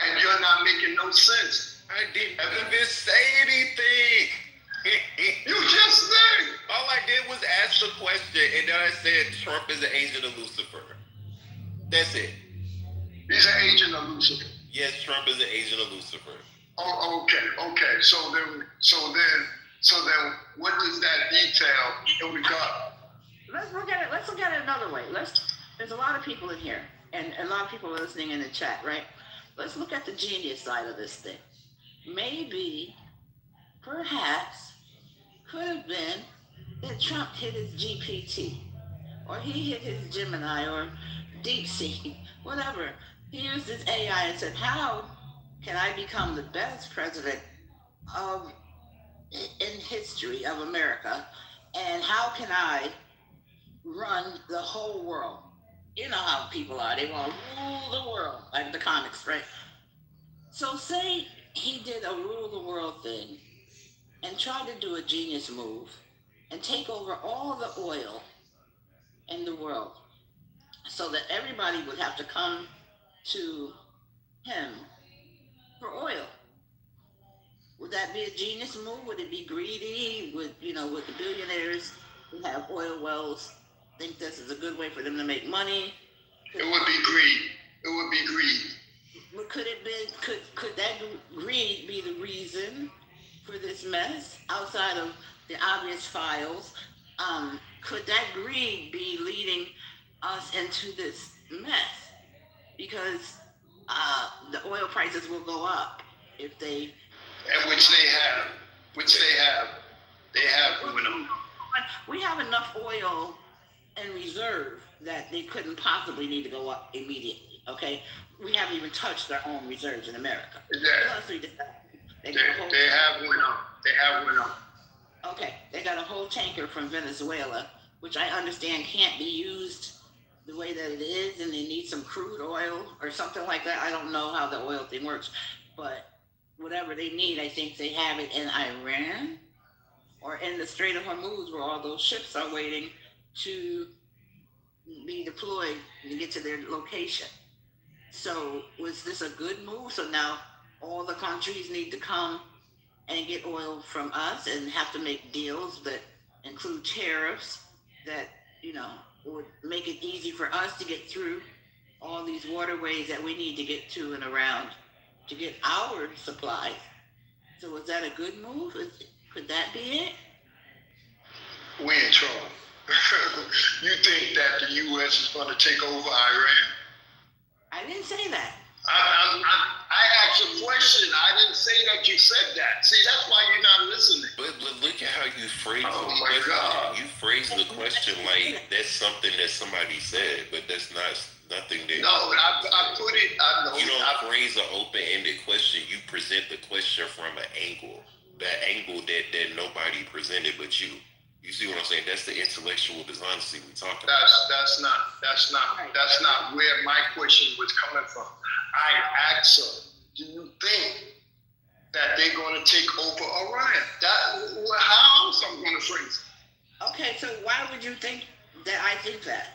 and you're not making no sense. I didn't even say anything. You just said. All I did was ask the question, and then I said Trump is an agent of Lucifer. That's it. He's an agent of Lucifer. Yes, Trump is an agent of Lucifer. Oh, okay. So then, what does that detail in regard? Let's look at it. Let's look at it another way. There's a lot of people in here, and a lot of people are listening in the chat, right? Let's look at the genius side of this thing. Maybe, perhaps, could have been that Trump hit his GPT, or he hit his Gemini, or DeepSeek, whatever. He used his AI and said, how can I become the best president in history of America? And how can I run the whole world? You know how people are. They want to rule the world, like the comics, right? So say he did a rule the world thing and tried to do a genius move and take over all the oil in the world so that everybody would have to come to him for oil. Would that be a genius move? Would it be greedy? Would the billionaires who have oil wells think this is a good way for them to make money? It would be greed. But could that greed be the reason for this mess outside of the obvious files? Could that greed be leading us into this mess? Because the oil prices will go up if they... And which they have. They have going on. We have enough oil in reserve that they couldn't possibly need to go up immediately, okay? We haven't even touched our own reserves in America. They have went on. Okay, they got a whole tanker from Venezuela, which I understand can't be used the way that it is, and they need some crude oil or something like that. I don't know how the oil thing works, but whatever they need, I think they have it in Iran or in the Strait of Hormuz, where all those ships are waiting to be deployed to get to their location. So was this a good move? So now all the countries need to come and get oil from us and have to make deals that include tariffs that, would make it easy for us to get through all these waterways that we need to get to and around to get our supplies. So was that a good move? Could that be it? We in trouble. You think that the U.S. is going to take over Iran? I didn't say that. I asked a question. I didn't say that you said that. See, that's why you're not listening. But look at how you phrase Oh the my question. God. You phrase the question like that's something that somebody said, but that's nothing that. No, I put it. I know. You don't phrase an open-ended question. You present the question from an angle, that that nobody presented but you. You see what I'm saying? That's the intellectual dishonesty we talking about. That's not where my question was coming from. I asked her, do you think that they're going to take over Iran? How else I'm going to phrase it? Okay, so why would you think that I think that?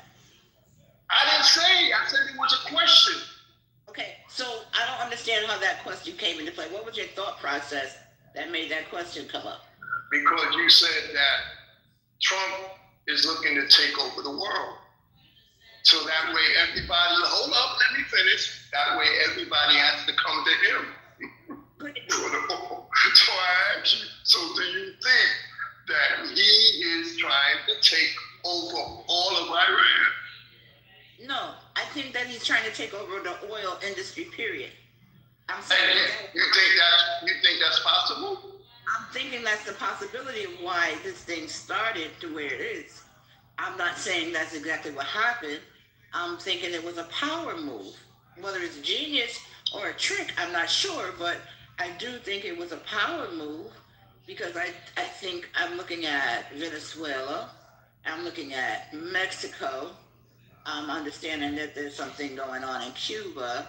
I didn't say. I said it was a question. Okay, so I don't understand how that question came into play. What was your thought process that made that question come up? Because you said that Trump is looking to take over the world. So that way everybody, hold up, let me finish. That way everybody has to come to him. So I asked you, so do you think that he is trying to take over all of Iran? No, I think that he's trying to take over the oil industry, period. I'm saying you think that's possible? I'm thinking that's the possibility of why this thing started to where it is. I'm not saying that's exactly what happened. I'm thinking it was a power move. Whether it's genius or a trick, I'm not sure, but I do think it was a power move because I think I'm looking at Venezuela, I'm looking at Mexico, I'm understanding that there's something going on in Cuba,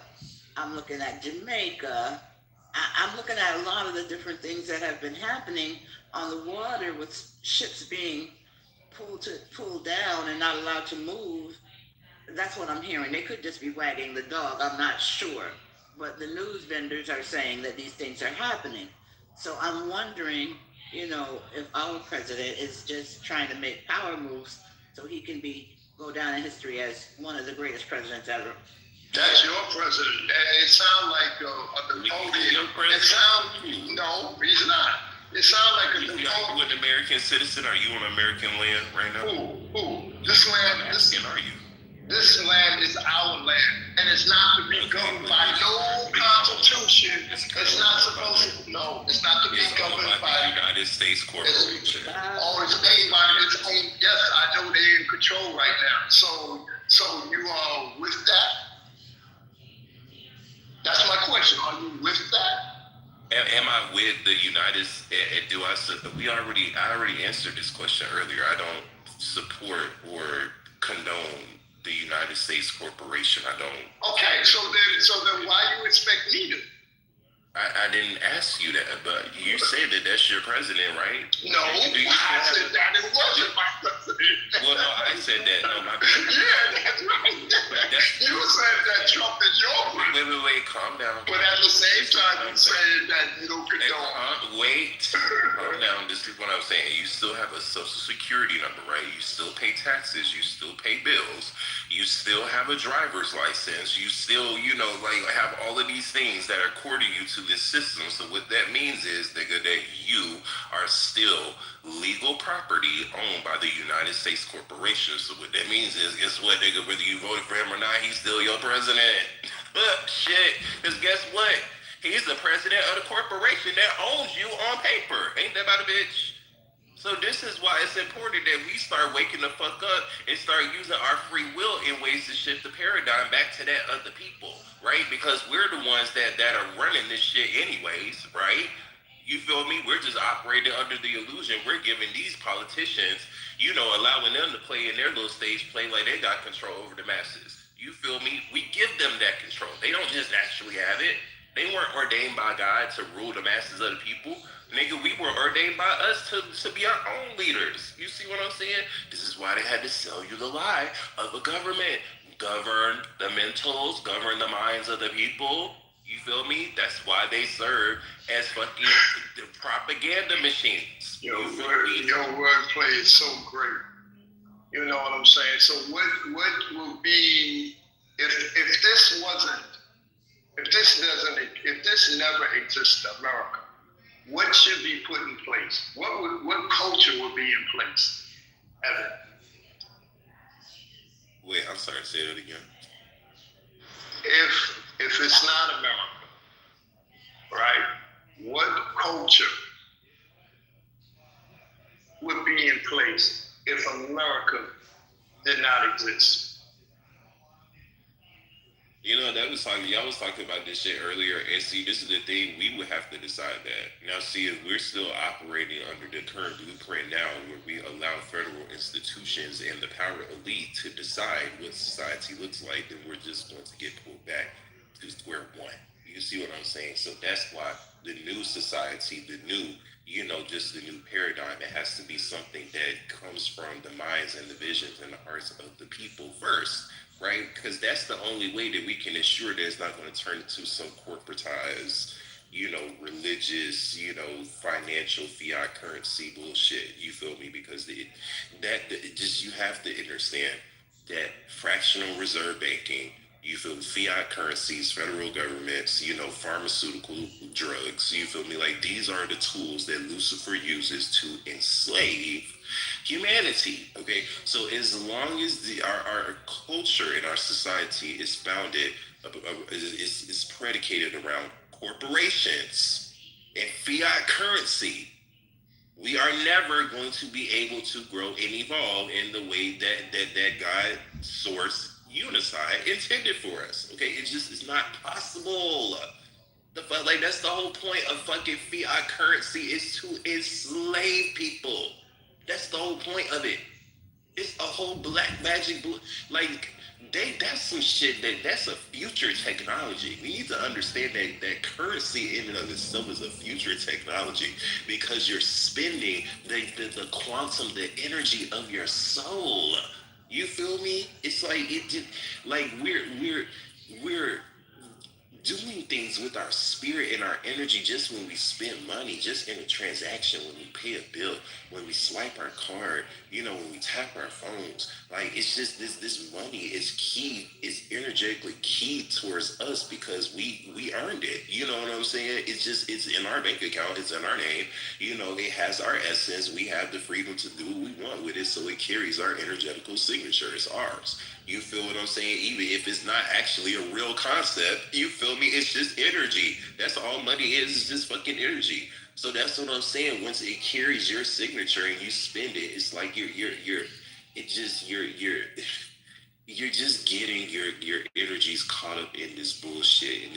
I'm looking at Jamaica, I'm looking at a lot of the different things that have been happening on the water with ships being pulled down and not allowed to move. That's what I'm hearing. They could just be wagging the dog. I'm not sure. But the news vendors are saying that these things are happening. So I'm wondering, if our president is just trying to make power moves so he can go down in history as one of the greatest presidents ever. That's your president. It sounds like a Napoleon. It sounds, no, he's not. It sounds like a Napoleon. Are you an American citizen? Are you on American land right now? Who? This land, are you? This land is our land, and it's not to be governed by no constitution. It's not supposed to. No, it's not to be governed by the United States Corporation. It's made by its own. Yes, I know they're in control right now. So you are with that? That's my question. Are you with that? Am I with the United States? I already answered this question earlier. I don't support or condone the United States Corporation. I don't. Okay, so then why you expect me to? I didn't ask you that, but you said that that's your president, right? No, I said that it wasn't my president. Well, no, I said that. No, my yeah, that's right. You said that Trump is your president. Wait, calm down. But at the same time, you said that you don't condone. Calm down. This is what I'm saying. You still have a social security number, right? You still pay taxes. You still pay bills. You still have a driver's license. You still, have all of these things that are core to you to this system. So what that means is, nigga, that you are still legal property owned by the United States Corporation. So what that means is, guess what, nigga, whether you voted for him or not, he's still your president. Shit, because guess what? He's the president of the corporation that owns you on paper. Ain't that about a bitch? So this is why it's important that we start waking the fuck up and start using our free will in ways to shift the paradigm back to that other people, right? Because we're the ones that are running this shit anyways, right? You feel me? We're just operating under the illusion. We're giving these politicians, allowing them to play in their little stage play like they got control over the masses. You feel me? We give them that control. They don't just naturally have it. They weren't ordained by God to rule the masses of the people. Nigga, we were ordained by us to be our own leaders. You see what I'm saying? This is why they had to sell you the lie of a government. Govern the mentals, govern the minds of the people. You feel me? That's why they serve as fucking propaganda machines. Your wordplay is so great. You know what I'm saying? So what will be if this never exists in America? What should be put in place? What culture would be in place? Evan. Wait, I'm sorry, say that again. If it's not America, right? What culture would be in place if America did not exist? Y'all was talking about this shit earlier, and see, this is the thing, we would have to decide that. Now, see, if we're still operating under the current blueprint now, where we allow federal institutions and the power elite to decide what society looks like, then we're just going to get pulled back to square one. You see what I'm saying? So that's why the new society, the new paradigm, it has to be something that comes from the minds and the visions and the hearts of the people first. Right? Because that's the only way that we can ensure that it's not going to turn into some corporatized, religious, financial fiat currency bullshit. You feel me? Because you have to understand that fractional reserve banking, you feel me, fiat currencies, federal governments, pharmaceutical drugs, you feel me? Like, these are the tools that Lucifer uses to enslave humanity. Okay, so as long as our culture and our society is founded, is predicated around corporations and fiat currency, we are never going to be able to grow and evolve in the way that God source Unicide intended for us. Okay, it's not possible. Like that's the whole point of fucking fiat currency is to enslave people. That's the whole point of it. It's a whole black magic. Like that's some shit that's a future technology. We need to understand that currency in and of itself is a future technology because you're spending the quantum, the energy of your soul. You feel me? It's like it just like we're doing things with our spirit and our energy just when we spend money, just in a transaction, when we pay a bill, when we swipe our card, when we tap our phones. Like it's just this money is key, is energetically key towards us because we earned it. You know what I'm saying? It's in our bank account, it's in our name. It has our essence. We have the freedom to do what we want with it, so it carries our energetical signature. It's ours. You feel what I'm saying? Even if it's not actually a real concept, you feel me? It's just energy. That's all money is just fucking energy. So that's what I'm saying. Once it carries your signature and you spend it, it's like you're just getting your energies caught up in this bullshit, and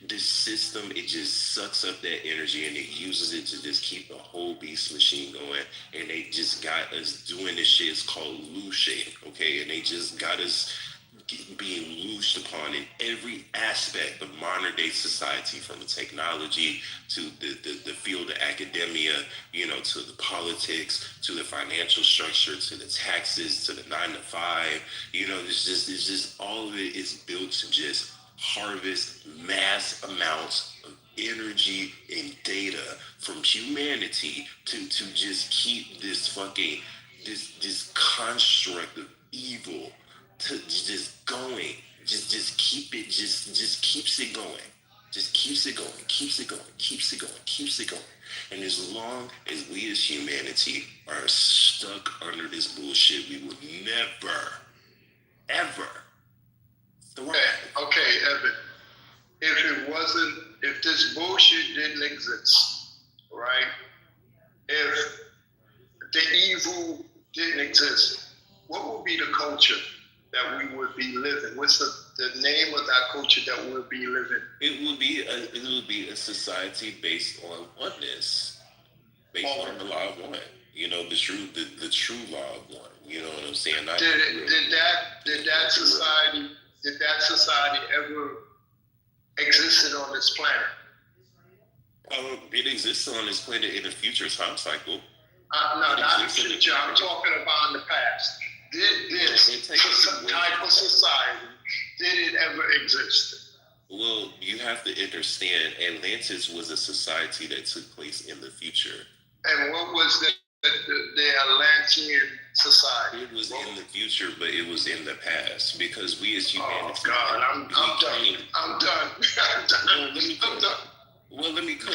this system, it just sucks up that energy and it uses it to just keep the whole beast machine going. And they just got us doing this shit. It's called looshing, okay? And they just got us being loosed upon in every aspect of modern day society, from the technology to the field of academia, to the politics, to the financial structure, to the taxes, to the 9 to 5. It's just all of it is built to just harvest mass amounts of energy and data from humanity to just keep this fucking this construct of evil to just going, just keep it, just keeps it going, just keeps it going, keeps it going, keeps it going, keeps it going. And as long as we as humanity are stuck under this bullshit, we will never, ever thrive. Okay, Evan. If this bullshit didn't exist, right? If the evil didn't exist, what would be the culture that we would be living? What's the name of that culture that we'll be living? It would be a society based on oneness, based on the law of one. The true law of one. You know what I'm saying? Did that society ever existed on this planet? It exists on this planet in a future time cycle. No, not in the future. I'm talking about in the past. Did this type of society, did it ever exist? Well, you have to understand, Atlantis was a society that took place in the future. And what was the Atlantean society? It was in the future, but it was in the past because we as humanity. Oh God, I'm done. I'm done. Well, let me cook.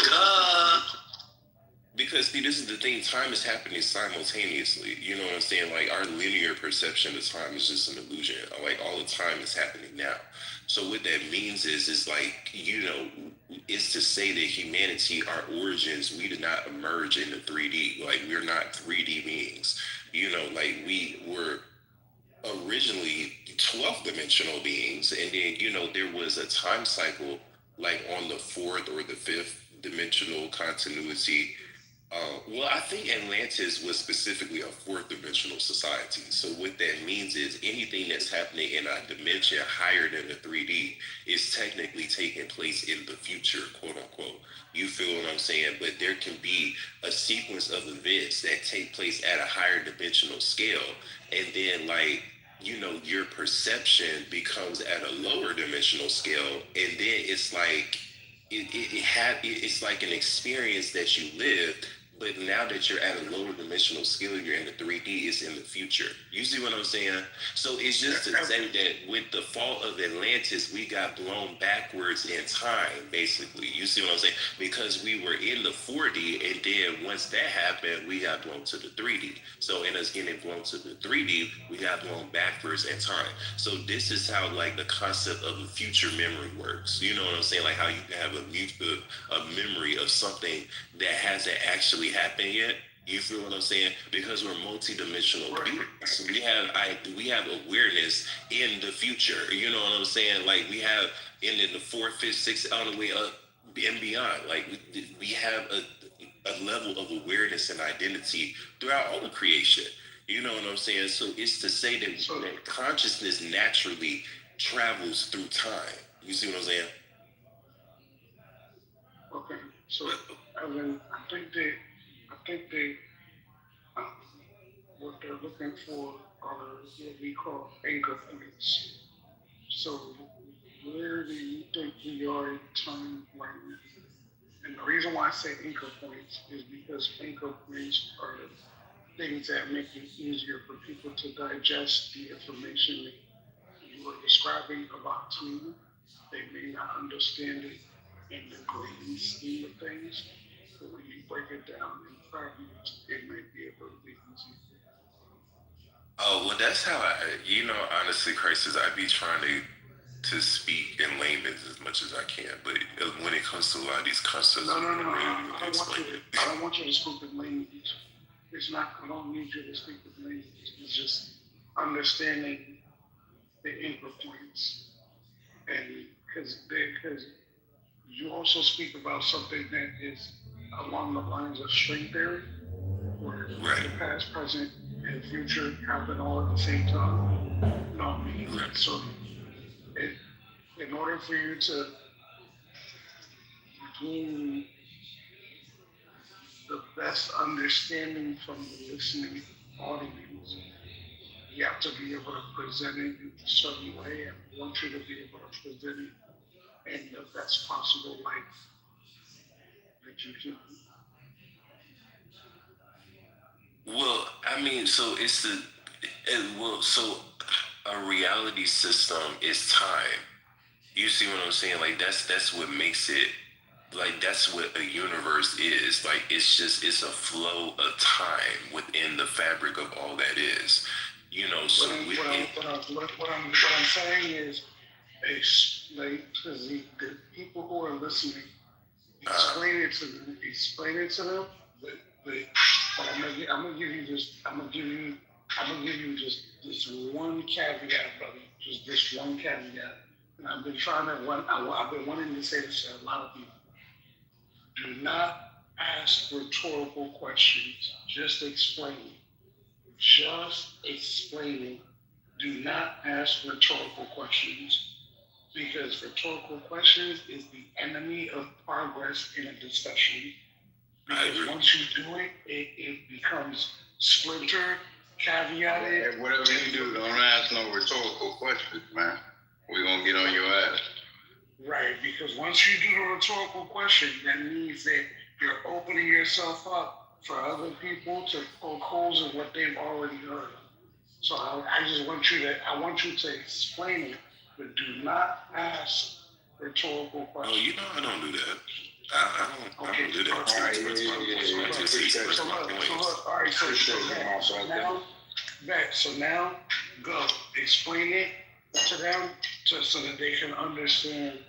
Because see, this is the thing. Time is happening simultaneously. You know what I'm saying? Like our linear perception of time is just an illusion. Like all the time is happening now. So what that means is like, is to say that humanity, our origins, we did not emerge into 3D. Like we're not 3D beings. Like we were originally 12th dimensional beings, and then there was a time cycle like on the 4th or the 5th dimensional continuity. Well, I think Atlantis was specifically a 4th dimensional society. So what that means is anything that's happening in a dimension higher than the 3D is technically taking place in the future, quote unquote. You feel what I'm saying? But there can be a sequence of events that take place at a higher dimensional scale, and then your perception becomes at a lower dimensional scale, and then it's like it's like an experience that you lived, but now that you're at a lower dimensional scale, you're in the 3D, it's in the future. You see what I'm saying? So it's just to say that with the fall of Atlantis, we got blown backwards in time, basically. You see what I'm saying? Because we were in the 4D, and then once that happened, we got blown to the 3D. So in us getting blown to the 3D, we got blown backwards in time. So this is how the concept of a future memory works. You know what I'm saying? Like how you can have a memory of something that hasn't actually happened yet. You feel what I'm saying? Because we're multidimensional beings. We have awareness in the future. You know what I'm saying? Like we have in the fourth, fifth, sixth, all the way up and beyond. Like we have a level of awareness and identity throughout all the creation. You know what I'm saying? So it's to say that consciousness naturally travels through time. You see what I'm saying? Okay, so Evan, I think they what they're looking for are what we call anchor points. So where do you think we are in time right now? And the reason why I say anchor points is because anchor points are things that make it easier for people to digest the information that you are describing about time. They may not understand it in the grand scheme of things, but when you break it down in fragments, it may be a little bit easier. Oh, well, that's how honestly, Crisis, I be trying to speak in layman's as much as I can, but when it comes to a lot of these concepts, No. I don't want you to speak in layman's. It's not. I don't need you to speak in layman's. It's just understanding the anchor points, and because you also speak about something that is along the lines of string theory, where the past, present, and future happen all at the same time. No, so in order for you to gain the best understanding from the listening audience, you have to be able to present it in a certain way, and I want you to be able to present it in the best possible light that you can. Well, I mean, so so a reality system is time. You see what I'm saying? Like that's what makes it. Like that's what a universe is. Like it's a flow of time within the fabric of all that is. You know, so what I'm saying is, like, the people who are listening, explain it to them, but I'm gonna give you just this one caveat, brother, just this one caveat, and I've been wanting to say this to a lot of people. Do not ask rhetorical questions. Just explain it. Just explain it. Do not ask rhetorical questions, because rhetorical questions is the enemy of progress in a discussion. Because once you do it, it becomes splinter, caveated. Hey, whatever you do, don't ask no rhetorical questions, man. We're going to get on your ass. Right, because once you do the rhetorical question, that means that you're opening yourself up for other people to poke holes in what they've already heard. So I just want you to explain it, but do not ask rhetorical questions. Oh, you know I don't do that. I don't do that. So now, go explain it to them so that they can understand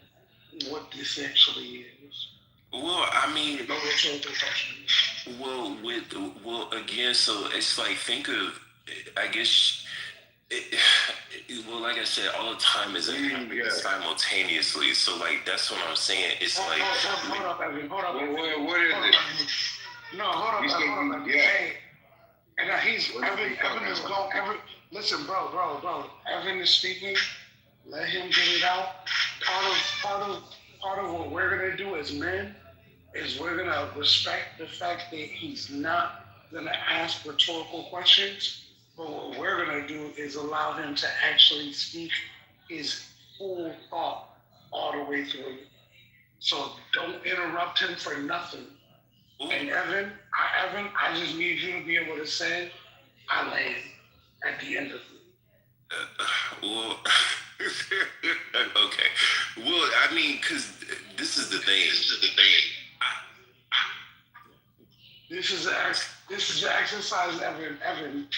what this actually is. Well, I mean, no rhetorical questions. Well, again, so it's like think of, I guess. Well, like I said, all the time is happening simultaneously. So, like, that's what I'm saying. It's like. Hold up, Evan. Hold up. What is it? No, hold up. Hey, and Evan is going. Listen, bro. Evan is speaking. Let him get it out. Part of what we're gonna do as men is we're gonna respect the fact that he's not gonna ask rhetorical questions. But what we're going to do is allow him to actually speak his full thought all the way through. So don't interrupt him for nothing. And Evan, I just need you to be able to say, I land at the end of it. Well, okay. Well, I mean, because this is the thing. This is the exercise, Evan.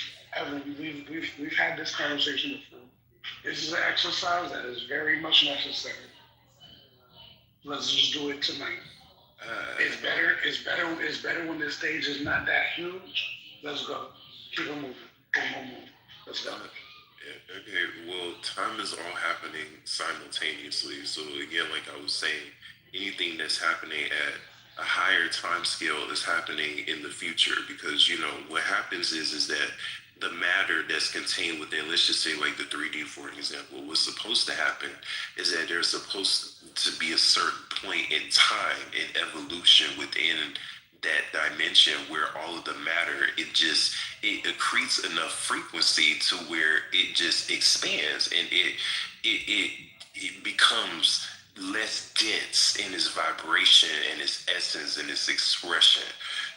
We've had this conversation before. This is an exercise that is very much necessary. Let's just do it tonight. It's better. It's better when the stage is not that huge. Let's go. Keep it moving. Move. Let's go. Yeah, okay, well, time is all happening simultaneously. So again, like I was saying, anything that's happening at a higher time scale is happening in the future because what happens is that the matter that's contained within, let's just say like the 3D for an example, what's supposed to happen is that there's supposed to be a certain point in time in evolution within that dimension where all of the matter it accretes enough frequency to where it just expands and it becomes less dense in its vibration and its essence and its expression.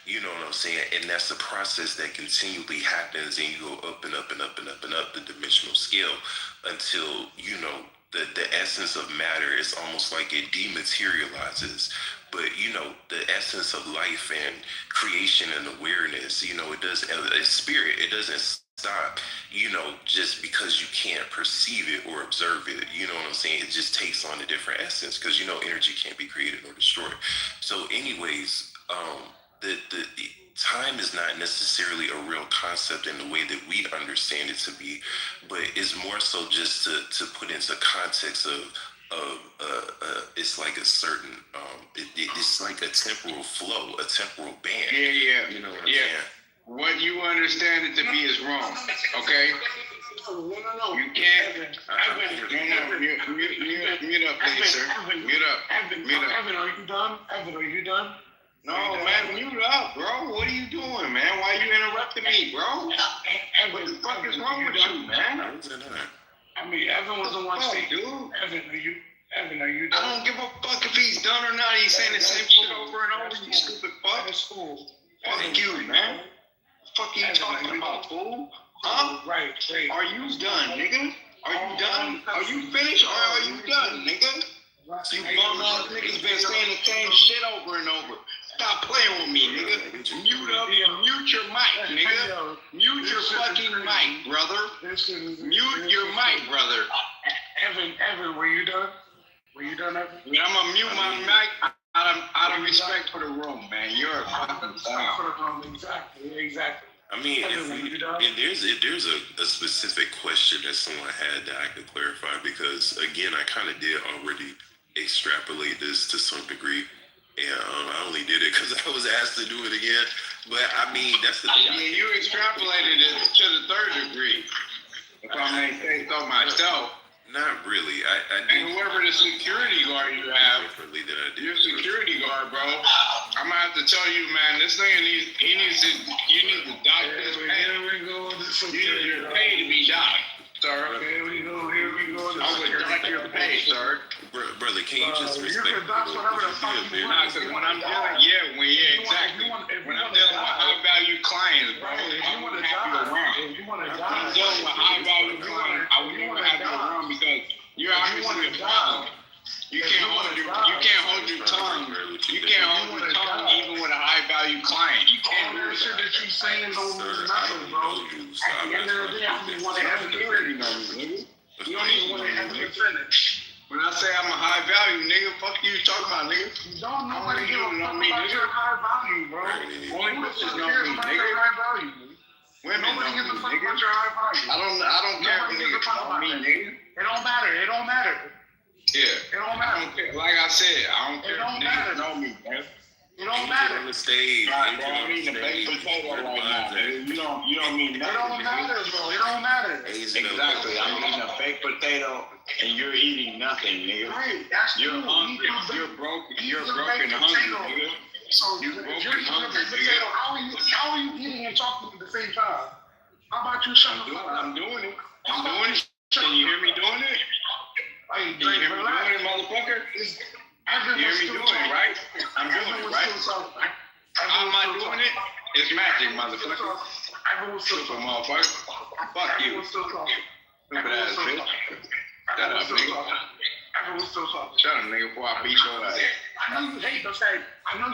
You know what I'm saying? And that's a process that continually happens, and you go up and up and up and up and up the dimensional scale until the essence of matter is almost like it dematerializes. But the essence of life and creation and awareness, it does spirit. It doesn't stop, just because you can't perceive it or observe it. You know what I'm saying? It just takes on a different essence because energy can't be created or destroyed. So, anyways, the time is not necessarily a real concept in the way that we understand it to be, but it's more so just to put into context of it's like a certain it's like a temporal flow, a temporal band. Yeah. You know what I'm saying? What you understand it to be is wrong. Okay? You can't. Mute up, please, sir. Mute up. Evan, are you done? No, man, mute up, bro. What are you doing, man? Why are you interrupting me, bro? What the fuck is wrong with you, man? I mean, Evan was the one saying, dude. Evan, are you done? I don't give a fuck if he's done or not. He's saying the same shit over and over, you stupid fuck. That's cool. Fuck you, man. The fuck are you talking about, fool? Huh? Right. Are you done, nigga? Are you done? Are you finished or are you done, nigga? You bum ass niggas been saying the same shit over and over. Stop playing with me, nigga. Mute up and mute your mic, nigga. Mute your fucking mic, brother. Mute your mic, brother. Evan, were you done? Evan? I'm gonna mute my mic out of respect for the room, man. You're a fucking clown. Exactly. I mean, if there's a specific question that someone had that I could clarify, because again, I kind of did already extrapolate this to some degree, and I only did it because I was asked to do it again. But I mean, that's the thing. Yeah, you extrapolated it to the third degree. If I may say so myself. Not really. And whoever the security guard you have, your security guard, bro, I'm gonna have to tell you, man, this nigga you need to dock his pay. You need your pay to be docked, sir. Here we go. I would dock your pay, sir. Brother, can you just respect you can dock whatever the fuck you want. When I'm dealing, exactly. When I'm dealing with high value clients, bro, I wouldn't have you around. When I'm dealing with high value clients, I would never have you around because you're obviously a problem. You can't hold your tongue. You can't hold your tongue even with a high value client. You can't do that. Shit that you saying don't mean nothing, bro. At the end of the day, I don't want to have security, nigga. You don't even want to have to finish. When I say I'm a high value, nigga, fuck you talking about, nigga? Don't nobody give a fuck about your high value, bro. Only bitches know me, nigga. Women nobody gives a fuck nigga. about your high value. I don't care if niggas know me, nigga. It don't matter. Yeah. It don't matter. I don't care. Like I said, I don't care if niggas know me, man. It don't matter. On the stage. Right, bro, I'm eating a baked potato right now. You don't mean nothing. It don't matter, bro. It don't matter. Exactly. I'm eating a baked potato and you're eating nothing, nigga. Right. That's you're hungry. You're broken. You're broken hungry, nigga. So you're eating a baked potato. How are you eating and talking at the same time? How about you shut the fuck up? I'm doing it. Can you hear me doing it? Hey, can you hear me doing it, motherfucker? You hear me doing it, right? I'm doing it, right? How am I doing it? It's magic, motherfucker. Super motherfucker. Fuck you. Stupid ass bitch. Shut up, nigga. Shut up, nigga, before I beat your ass. I know you hate the fact. I got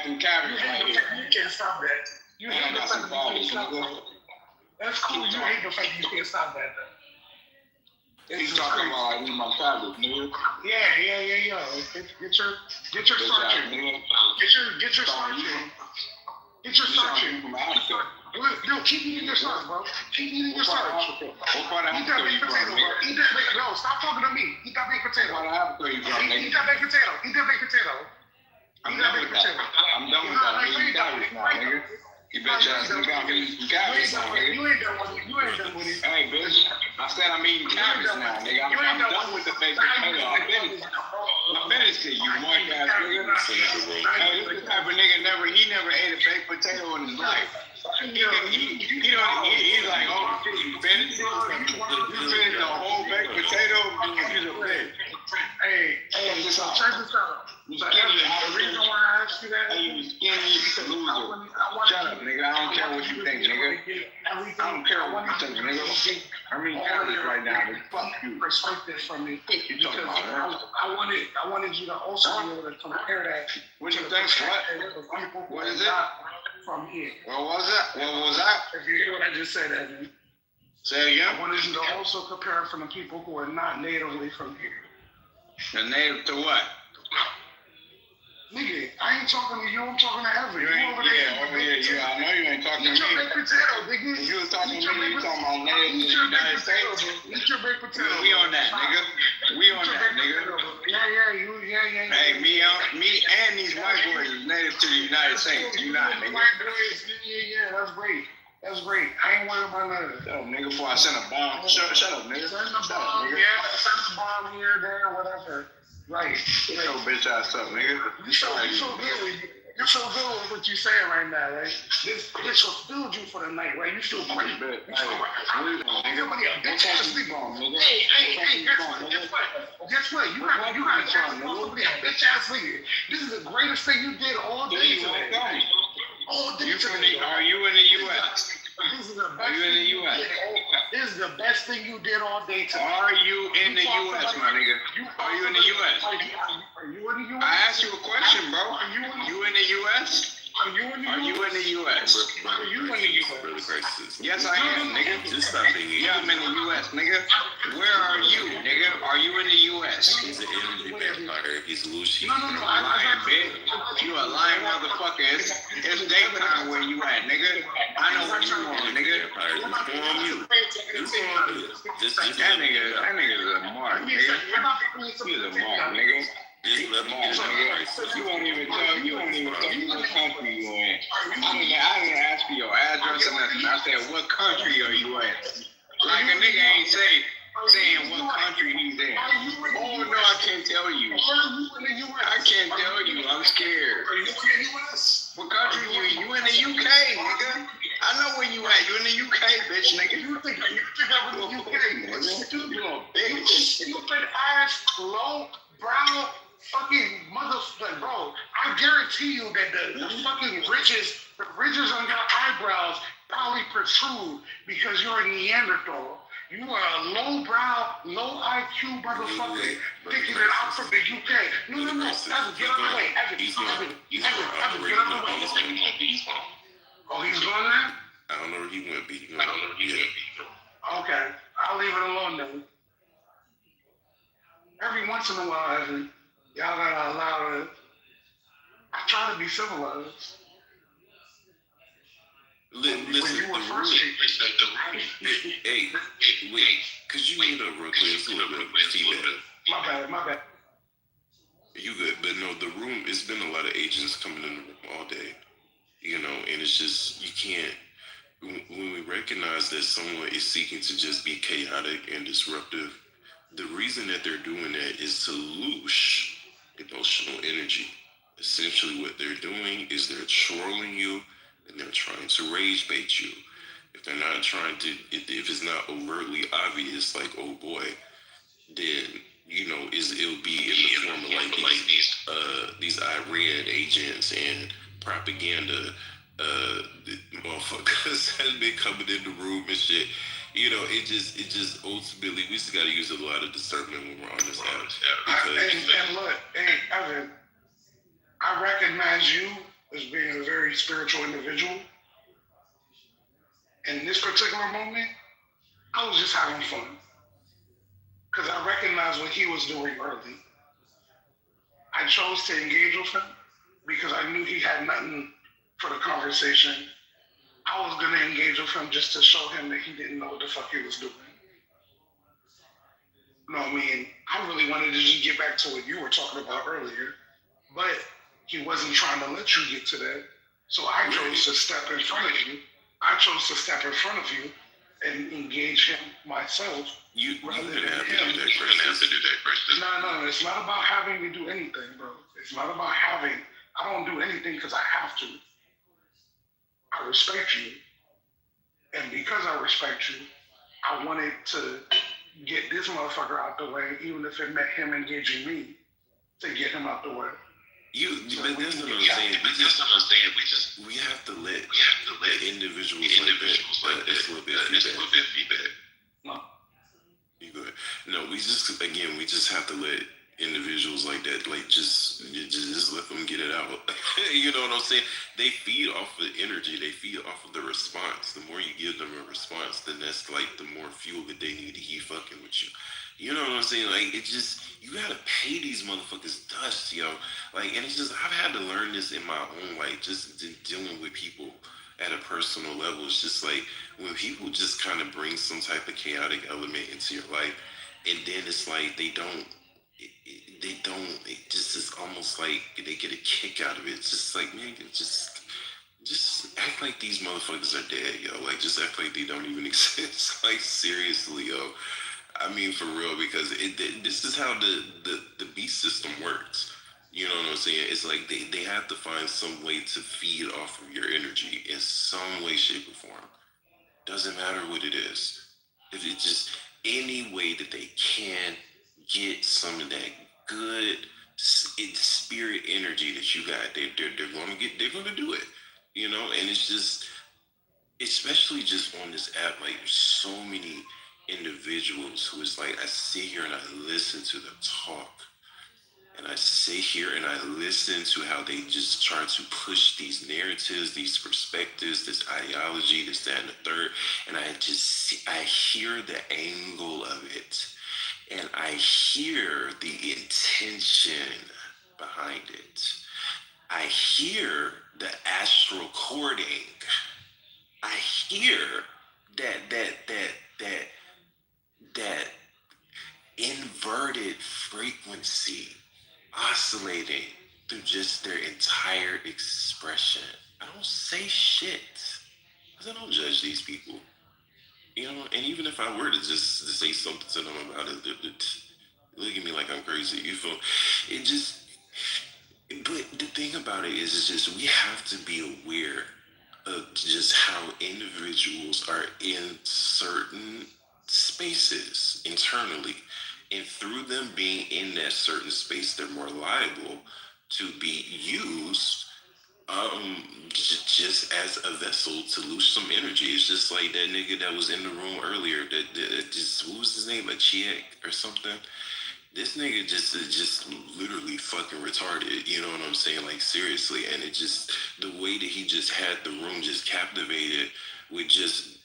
some cavities right here. You can't stop that. You hate the fact that you can't stop that. That's cool. You hate the fact you can't stop that, though. He's talking about like my tablet, nigga. Yeah. Get your search in. Get your search in. Get your search in. No, keep eating your search, bro. Keep eating your search. What part of Africa you from, nigga? Eat that baked potato. No, stop talking to me. Eat that baked potato. What part of Africa you from, nigga? Eat that baked potato. Eat that baked potato. I'm done with that. I'm done with that. You got me, nigga. You bitch ass nigga, I'm eating cabbage now, nigga. You ain't done with it. Hey, bitch. I said I'm eating cabbage now, nigga. I'm done with the baked potato. I'm finished it, you moist ass nigga. Hey, this type of nigga he never ate a baked potato in his life. He's like, oh shit, you finished it? You finished the whole baked potato? You're a bitch. Hey, so check this out. You skinny. The reason why I asked you that, you skinny loser. Shut up, nigga. I don't care what you think, nigga. I don't care what you think, nigga. I'm eating carrots right now. Fuck you. Perspective from me. You talking about? I wanted you to also be able to compare that. What you think? What is it? From here. What was that? If you hear what I just said, Evan. Say it again. I wanted you to also compare it from the people who are not natively from here. The native to what? Nigga, I ain't talking to you, I'm talking to Evan. You over there? Yeah, I know you ain't talking to me. Eat your baked potato, nigga. If you was talking to me, you talking about native to the United States. Eat your baked potato. We on that, nigga. We on that, nigga. Yeah. Hey, me and these white boys is native to the United States. You not, nigga. White boys, yeah, that's great. That's great. I ain't worried about none of that. Shut up, nigga, before I send a bomb. Shut up, nigga. Send a bomb, yeah. Send a bomb here, there, whatever. Right. Get your bitch ass up, nigga. You so good. You're so good with what you're saying right now, right? This fulfilled you for the night, right? You still great. Guess what? You got a chance to be a bitch ass nigga. This is the greatest thing you did all day today. Are you in the U.S.? Are you in the U.S.? This is the best thing you did all day today. Are you in the U.S., my nigga? Are you in the U.S.? Are you in the U.S.? I asked you a question, bro. Are you in the U.S.? Are you in the U.S.? Are you in the U.S.? Yes, I am, nigga. Just stop it. Yeah, I'm in the U.S., nigga. Where are you, nigga? Are you in the U.S.? He's an energy vampire. He's loose. No. Lying bitch. You a lying motherfucker. It's daytime where you at, nigga. I know what you want, nigga. That nigga's a mark, nigga. He's a mark, nigga. You won't even tell me what country you in. I didn't ask for your address or nothing. I said, what country are you in? Like a nigga ain't saying what country he's in. Oh no, I can't tell you. I can't tell you. I'm scared. Are you in the U.S.? What country you in the UK, nigga? I know where you at. You in the UK, bitch, nigga. You think I'm in the UK, nigga? You a bitch. Stupid ass, low brow fucking motherfucker, bro. I guarantee you that the fucking ridges on your eyebrows probably protrude because you're a Neanderthal. You are a low brow, low IQ motherfucker thinking that I'm from the UK. No. Evan, get out of the way. Evan, get out of the way. Oh, he's gone now? I don't know where he went, Okay, I'll leave it alone then. Every once in a while, Evan, y'all gotta allow it. I try to be civilized. Listen, hey, wait, could you mute up real quick? It's a little bit of feedback. My bad. You good, but no, the room, it's been a lot of agents coming in the room all day, and it's just, you can't, when we recognize that someone is seeking to just be chaotic and disruptive, the reason that they're doing that is to loosh emotional energy. Essentially what they're doing is they're trolling you and they're trying to rage bait you. If they're not trying to, if it's not overtly obvious, like, oh boy, then, it'll be in the form of like these Iran agents and propaganda motherfuckers has been coming in the room and shit. It just ultimately, we just gotta use a lot of discernment when we're on this app. And look, Evan, I recognize you as being a very spiritual individual. In this particular moment, I was just having fun. because I recognized what he was doing early. I chose to engage with him because I knew he had nothing for the conversation. I was going to engage with him just to show him that he didn't know what the fuck he was doing. No, I mean, I really wanted to just get back to what you were talking about earlier, but he wasn't trying to let you get to that. So I chose to step in front of you. I chose to step in front of you and engage him myself. You rather didn't than have to him. do that, Chris. No, it's not about having to do anything, bro. It's not about having. I don't do anything because I have to. I respect you. And because I respect you, I wanted to get this motherfucker out the way, even if it meant him engaging me to get him out the way. But that's what I'm saying. We have to let individuals like that. It's a little bit feedback. No. You go ahead. No, we just have to let individuals like that, like just let them get it out. You know what I'm saying? They feed off of the energy. They feed off of the response. The more you give them a response, then that's like the more fuel that they need to keep fucking with you. You know what I'm saying? Like, it just, you gotta pay these motherfuckers dust, yo. Like, and it's just, I've had to learn this in my own life, just dealing with people at a personal level. It's just like, when people just kind of bring some type of chaotic element into your life, and then it's like, it just is almost like they get a kick out of it. It's just like, man, just act like these motherfuckers are dead, yo. Like, just act like they don't even exist. Like, seriously, yo. I mean, for real, because this is how the beast system works. You know what I'm saying? It's like they have to find some way to feed off of your energy in some way, shape, or form. Doesn't matter what it is. If it's just any way that they can get some of that good spirit energy that you got, they're gonna do it. You know, and it's just, especially just on this app, like there's so many individuals who is like, I sit here and I listen to them talk. And I sit here and I listen to how they just try to push these narratives, these perspectives, this ideology, this, that, and the third. And I hear the angle of it. And I hear the intention behind it. I hear the astral cording. I hear that inverted frequency oscillating through just their entire expression. I don't say shit, because I don't judge these people. You know, and even if I were to just to say something to them about it, they look at me like I'm crazy. You feel? It just, but the thing about it is, it's just, we have to be aware of just how individuals are in certain spaces internally, and through them being in that certain space, they're more liable to be used just as a vessel to lose some energy. It's just like that nigga that was in the room earlier, that just, what was his name, a Chiek or something. This nigga just literally fucking retarded, you know what I'm saying? Like, seriously. And it just, the way that he just had the room just captivated with just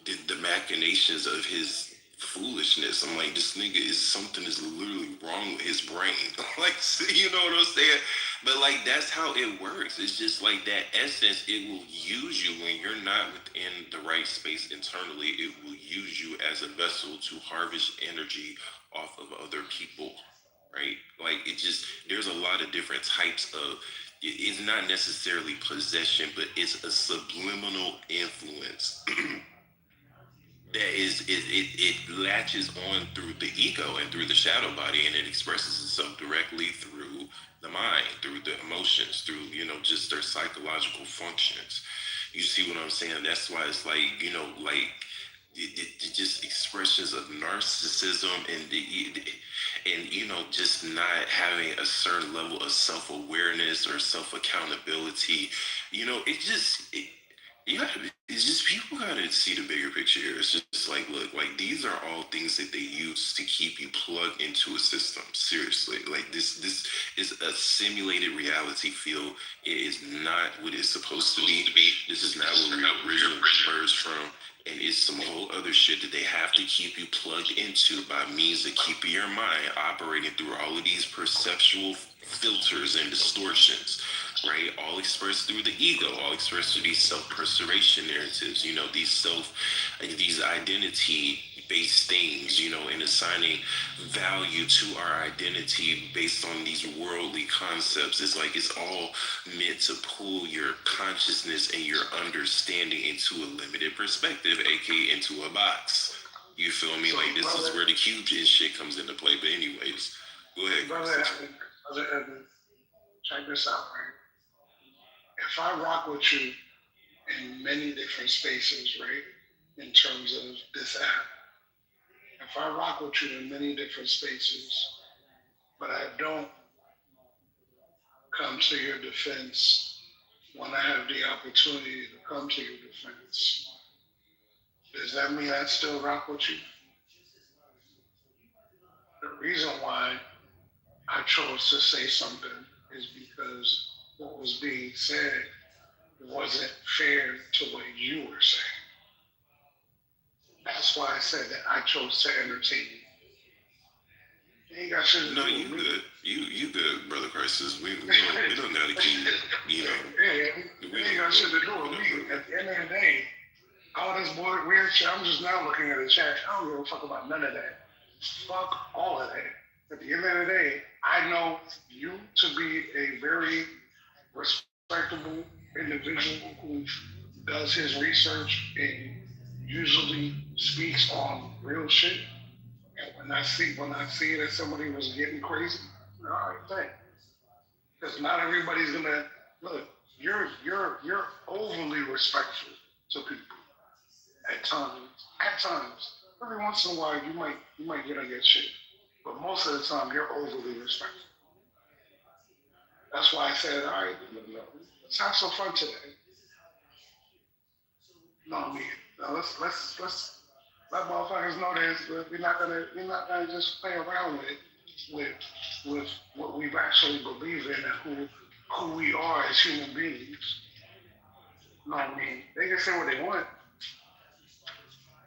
the machinations of his foolishness. I'm like, this nigga something is literally wrong with his brain. Like, you know what I'm saying? But like, that's how it works. It's just like that essence, it will use you when you're not within the right space internally. It will use you as a vessel to harvest energy off of other people, right? Like, it just, there's a lot of different types of, it's not necessarily possession, but it's a subliminal influence that it latches on through the ego and through the shadow body, and it expresses itself directly through the mind, through the emotions, through, you know, just their psychological functions. You see what I'm saying? That's why it's like, you know, like, it just expressions of narcissism and you know, just not having a certain level of self-awareness or self-accountability. You know, it's just, people gotta see the bigger picture here. It's just like, look, like, these are all things that they use to keep you plugged into a system. Seriously, like, this is a simulated reality field. It is not what it's supposed to be. This is not where we originally emerged from. And it's some whole other shit that they have to keep you plugged into by means of keeping your mind operating through all of these perceptual filters and distortions, right? All expressed through the ego, all expressed through these self-preservation narratives, these identity based things, and assigning value to our identity based on these worldly concepts. It's like it's all meant to pull your consciousness and your understanding into a limited perspective, aka into a box. You feel me? Like this is where the cube and shit comes into play. But anyways, go ahead. Brother Evan, check this out, right? If I rock with you in many different spaces, right, in terms of this app, if I rock with you in many different spaces, but I don't come to your defense when I have the opportunity to come to your defense, does that mean I still rock with you? The reason why I chose to say something is because what was being said wasn't fair to what you were saying. That's why I said that I chose to entertain you. You ain't got shit to do with you me. good. You good, brother Crisis. We don't gotta keep, Yeah, you ain't got shit to do with me. At the end of the day, all this weird shit, I'm just now looking at the chat. I don't give a fuck about none of that. Fuck all of that. At the end of the day, I know you to be a very respectable individual who does his research and usually speaks on real shit. And when I see that somebody was getting crazy, all right, thanks. Because not everybody's gonna look. You're overly respectful to people at times. At times, every once in a while, you might get on your shit, but most of the time, you're overly respectful. That's why I said, all right, let's have some fun today. No, me. No, let's let motherfuckers know that we're not gonna just play around with what we actually believe in and who we are as human beings. No, I mean, they can say what they want.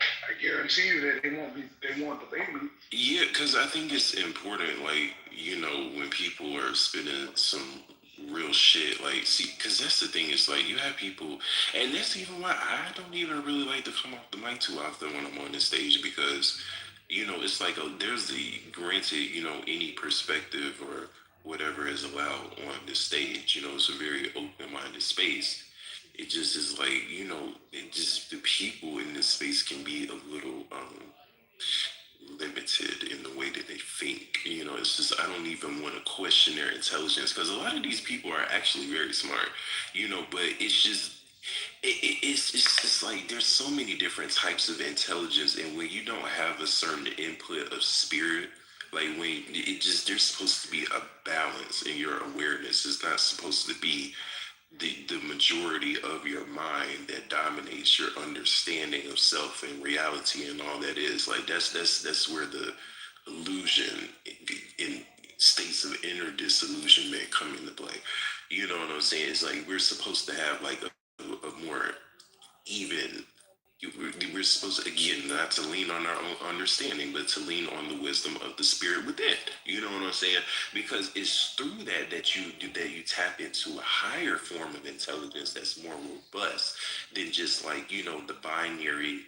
I guarantee you that they won't debate me. Yeah, because I think it's important, like, when people are spitting some real shit, like, see, because that's the thing, is like, you have people, and that's even why I don't even really like to come off the mic too often when I'm on the stage, because, it's like, there's the, granted, any perspective or whatever is allowed on the stage, it's a very open-minded space. It just is like, it just, the people in this space can be a little, limited in the way that they think. It's just I don't even want to question their intelligence, because a lot of these people are actually very smart. But it's just it's just like there's so many different types of intelligence, and when you don't have a certain input of spirit, like when it just there's supposed to be a balance in your awareness. It's not supposed to be the majority of your mind that dominates your understanding of self and reality and all that is. Like that's where the illusion in states of inner disillusionment come into play. You know what I'm saying? It's like we're supposed to have like a more even, we're supposed to, again, not to lean on our own understanding, but to lean on the wisdom of the spirit within. You know what I'm saying? Because it's through that you tap into a higher form of intelligence that's more robust than just like, the binary,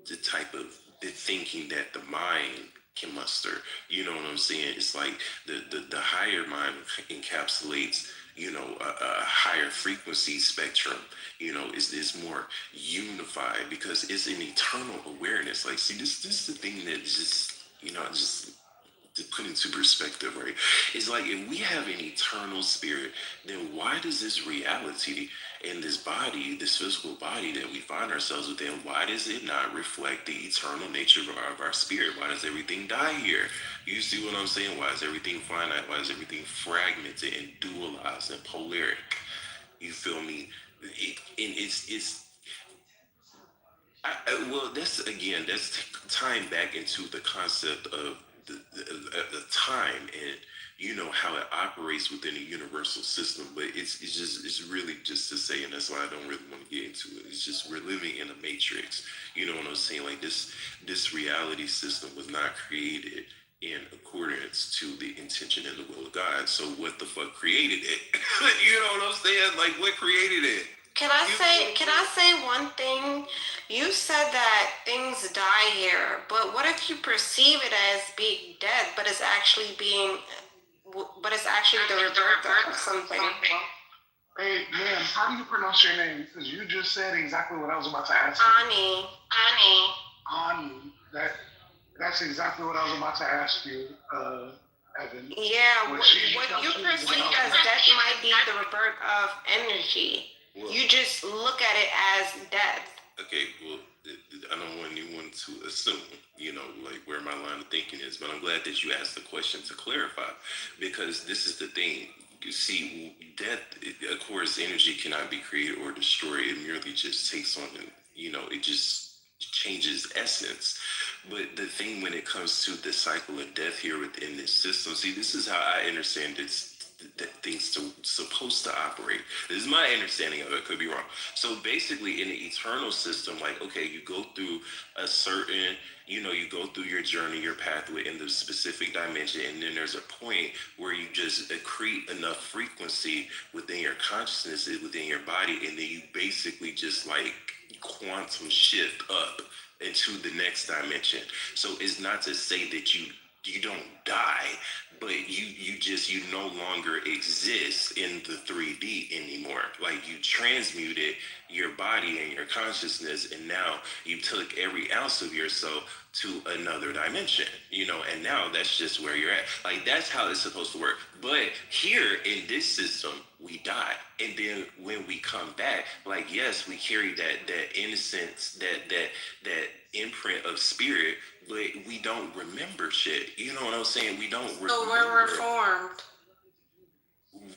the type of the thinking that the mind can muster. You know what I'm saying? It's like the higher mind encapsulates, a higher frequency spectrum. Is more unified because it's an eternal awareness. Like, see, this is the thing that just, just to put into perspective, right? It's like if we have an eternal spirit, then why does this reality in this body, this physical body that we find ourselves within, why does it not reflect the eternal nature of our spirit? Why does everything die here? You see what I'm saying? Why is everything finite? Why is everything fragmented and dualized and polaric? You feel me? And well, that's tying back into the concept of the time and how it operates within a universal system. But it's really just to say, and that's why I don't really want to get into it. It's just we're living in a matrix. You know what I'm saying? Like this reality system was not created in accordance to the intention and the will of God. So what the fuck created it? You know what I'm saying? Like what created it? Can I say one thing? You said that things die here, but what if you perceive it as being dead, but it's actually the rebirth of something? Hey, ma'am, how do you pronounce your name? Because you just said exactly what I was about to ask you. Ani. That's exactly what I was about to ask you, Evan. Yeah, what you perceive as death might be the rebirth of energy. Well, you just look at it as death. Okay, well, I don't want anyone to assume, like where my line of thinking is, but I'm glad that you asked the question to clarify, because this is the thing. You see, death, of course, energy cannot be created or destroyed. It merely just takes on, it just changes essence. But the thing when it comes to the cycle of death here within this system, see, this is how I understand that things supposed to operate. This is my understanding of it. Could be wrong. So basically, in the eternal system, like, okay, you go through a certain, you go through your journey, your pathway in the specific dimension, and then there's a point where you just accrete enough frequency within your consciousness, within your body, and then you basically just like quantum shift up into the next dimension. So it's not to say that you don't die, but you no longer exist in the 3D anymore. Like you transmuted your body and your consciousness, and now you took every ounce of yourself to another dimension, and now that's just where you're at. Like that's how it's supposed to work. But here in this system, we die, and then when we come back, like yes, we carry that innocence, that imprint of spirit, but we don't remember shit. You know what I'm saying? We don't remember. So we're reformed.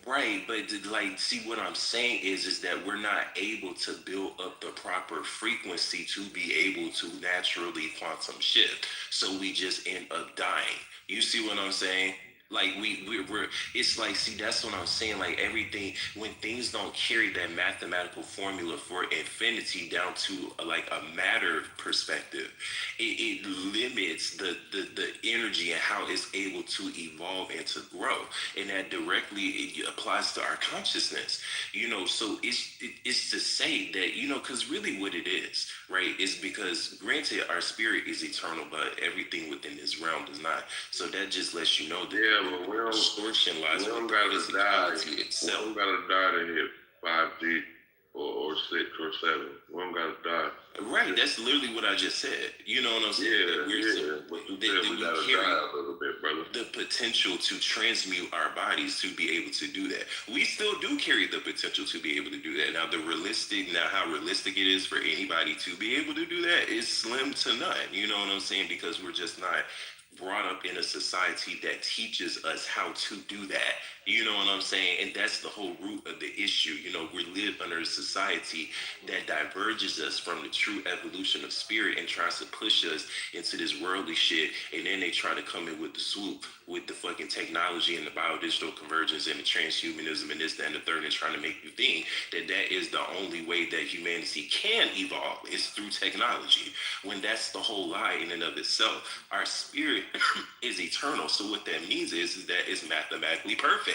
Right, but like, see what I'm saying is that we're not able to build up the proper frequency to be able to naturally quantum shift. So we just end up dying. You see what I'm saying? Like we're it's like, see, that's what I'm saying. Like everything, when things don't carry that mathematical formula for infinity down to like a matter perspective, it limits the energy and how it's able to evolve and to grow. And that directly it applies to our consciousness, so it's to say that, because really what it is, right, is because granted our spirit is eternal, but everything within this realm does not. So that just lets you know that but we distortion lies don't with gotta the die. physicality We itself. don't gotta die to hit 5G or 6 or 7. We don't gotta die. Right, that's literally what I just said. You know what I'm saying? Yeah. We gotta die a little bit, brother. The potential to transmute our bodies to be able to do that. We still do carry the potential to be able to do that. Now, how realistic it is for anybody to be able to do that is slim to none. You know what I'm saying? Because we're just not brought up in a society that teaches us how to do that. You know what I'm saying? And that's the whole root of the issue. We live under a society that diverges us from the true evolution of spirit and tries to push us into this worldly shit. And then they try to come in with the swoop with the fucking technology and the biodigital convergence and the transhumanism and this, that, and the third, and trying to make you think that is the only way that humanity can evolve is through technology, when that's the whole lie in and of itself. Our spirit is eternal. So what that means is that it's mathematically perfect.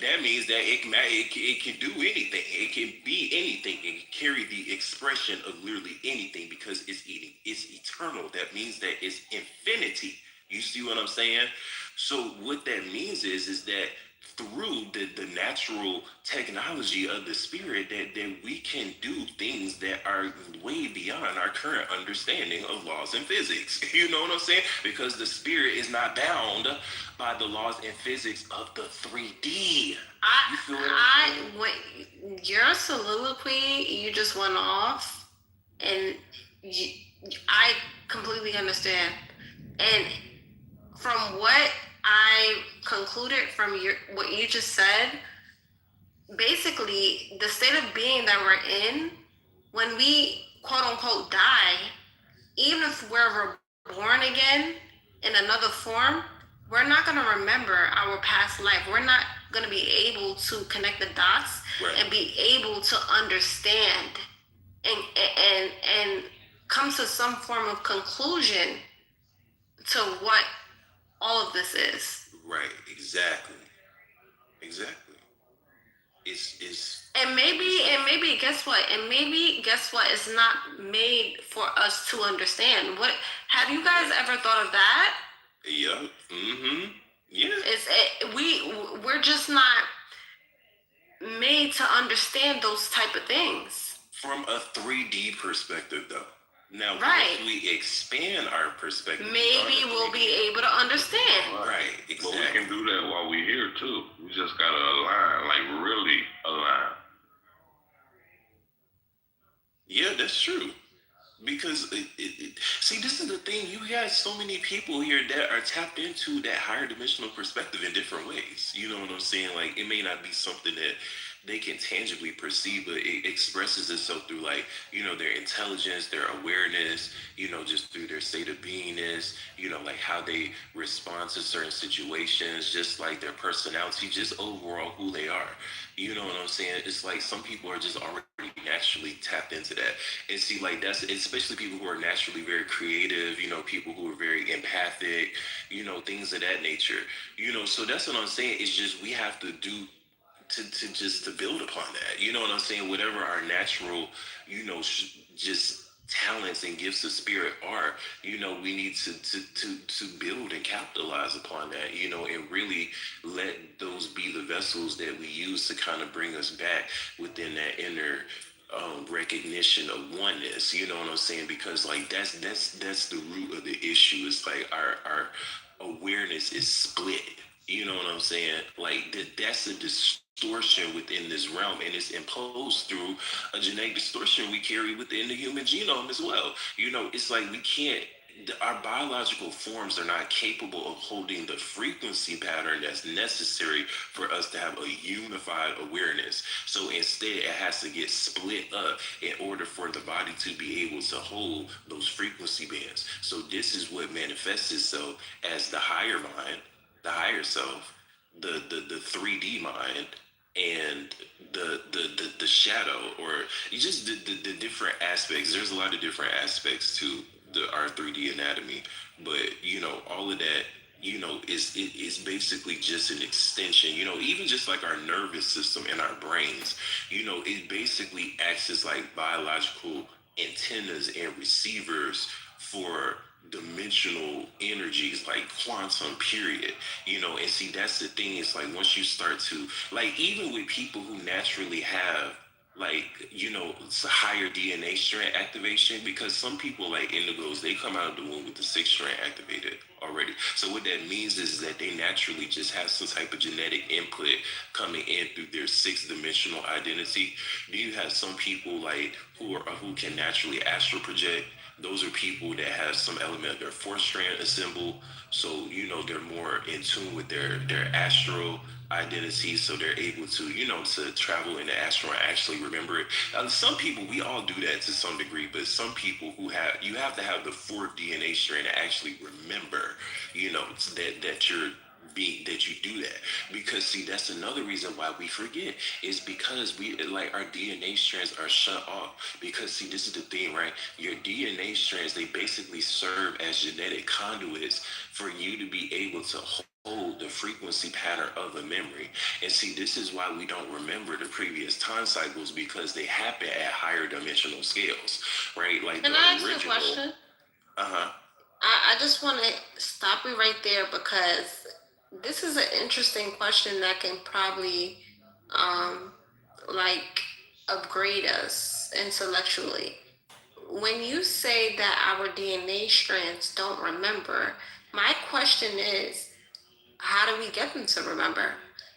That means that it can do anything. It can be anything. It can carry the expression of literally anything because it's eternal. That means that it's infinity. You see what I'm saying? So what that means is that through the natural technology of the spirit, that we can do things that are way beyond our current understanding of laws and physics. You know what I'm saying? Because the spirit is not bound by the laws and physics of the 3D. Your soliloquy, you just went off, and I completely understand. And from what I concluded from what you just said, basically the state of being that we're in, when we quote unquote die, even if we're born again in another form, we're not going to remember our past life. We're not going to be able to connect the dots and be able to understand and come to some form of conclusion to what all of this is. Right, exactly. And maybe guess what? It's not made for us to understand. What have you guys ever thought of that? Yeah. Mm-hmm. Yeah. We're just not made to understand those type of things. From a 3D perspective, though. Now, right. If we expand our perspective, maybe we'll be able to understand. Right, exactly. But we can do that while we're here, too. We just got to align, like really align. Yeah, that's true. Because, see, this is the thing. You got so many people here that are tapped into that higher dimensional perspective in different ways. You know what I'm saying? Like, it may not be something that they can tangibly perceive, but it expresses itself through, like, you know, their intelligence, their awareness, you know, just through their state of beingness, you know, like how they respond to certain situations, just like their personality, just overall who they are. You know what I'm saying? It's like some people are just already naturally tapped into that. And see, like, that's especially people who are naturally very creative, you know, people who are very empathic, you know, things of that nature. You know, so that's what I'm saying. It's just we have to do to build upon that. You know what I'm saying? Whatever our natural, you know, just talents and gifts of spirit are, you know, we need to build and capitalize upon that, you know, and really let those be the vessels that we use to kind of bring us back within that inner recognition of oneness. You know what I'm saying? Because like that's the root of the issue. It's like our awareness is split. You know what I'm saying? Like that's a distortion within this realm, and it's imposed through a genetic distortion we carry within the human genome as well. You know, it's like we can't. Our biological forms are not capable of holding the frequency pattern that's necessary for us to have a unified awareness. So instead, it has to get split up in order for the body to be able to hold those frequency bands. So this is what manifests itself as the higher mind, the higher self, the 3D mind, and the shadow, or just the different aspects. There's a lot of different aspects to our 3D anatomy, but you know, all of that, you know, is basically just an extension. You know, even just like our nervous system and our brains, you know, it basically acts as like biological antennas and receivers for dimensional energies, like quantum, period. You know, and see, that's the thing. It's like once you start to, like, even with people who naturally have, like, you know, it's a higher DNA strand activation, because some people, like indigos, they come out of the womb with the 6th strand activated already. So what that means is that they naturally just have some type of genetic input coming in through their 6th dimensional identity. Then you have some people like who can naturally astral project. Those are people that have some element of their 4th strand assembled. So, you know, they're more in tune with their astral identity, so they're able to, you know, to travel in the astral and actually remember it. Some people, we all do that to some degree, but some people you have to have the 4th DNA strand to actually remember, you know, that you do that. Because see, that's another reason why we forget, is because we, like, our DNA strands are shut off. Because see, this is the thing, right? Your DNA strands, they basically serve as genetic conduits for you to be able to hold the frequency pattern of the memory. And see, this is why we don't remember the previous time cycles, because they happen at higher dimensional scales, right? Like, can I ask you a question? I just want to stop you right there, because this is an interesting question that can probably like upgrade us intellectually. When you say that our DNA strands don't remember, my question is, how do we get them to remember?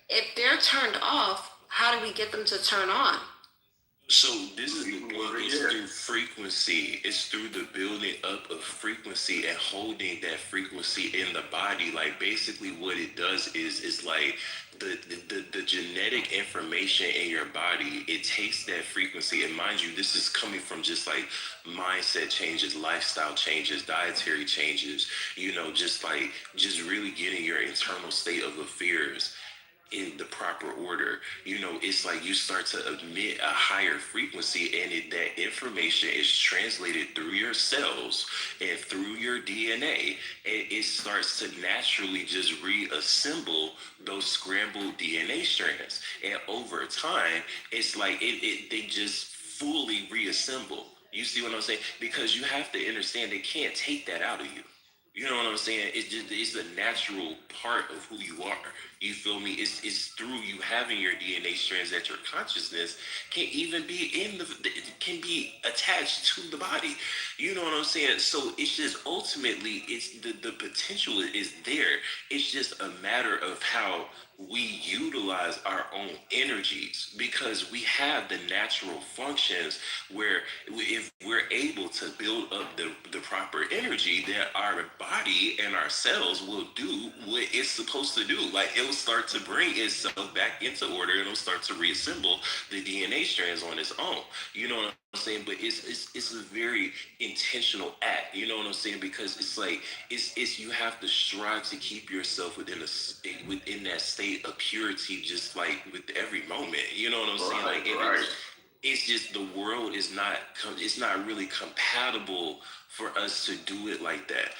If they're turned off, how do we get them to turn on? So this is the thing, it's through frequency. It's through the building up of frequency and holding that frequency in the body. Like, basically what it does is like the genetic information in your body, it takes that frequency. And mind you, this is coming from just like mindset changes, lifestyle changes, dietary changes, just really getting your internal state of affairs in the proper order. It's like you start to emit a higher frequency, and that information is translated through your cells and through your DNA, and it starts to naturally just reassemble those scrambled DNA strands. And over time, it's like they just fully reassemble. You see what I'm saying? Because you have to understand they can't take that out of you. You know what I'm saying? It's a natural part of who you are. You feel me? It's through you having your DNA strands that your consciousness can even be can be attached to the body. You know what I'm saying? So it's just ultimately it's the potential is there. It's just a matter of how we utilize our own energies, because we have the natural functions where if we're able to build up the proper energy, that our body and our cells will do what it's supposed to do. Like, it will start to bring itself back into order, and it'll start to reassemble the DNA strands on its own. You know what I'm saying? But it's a very intentional act. You know what I'm saying? Because it's like it's you have to strive to keep yourself within that state of purity, just like with every moment. You know what I'm saying? Like, it's just the world is not it's not really compatible for us to do it like that.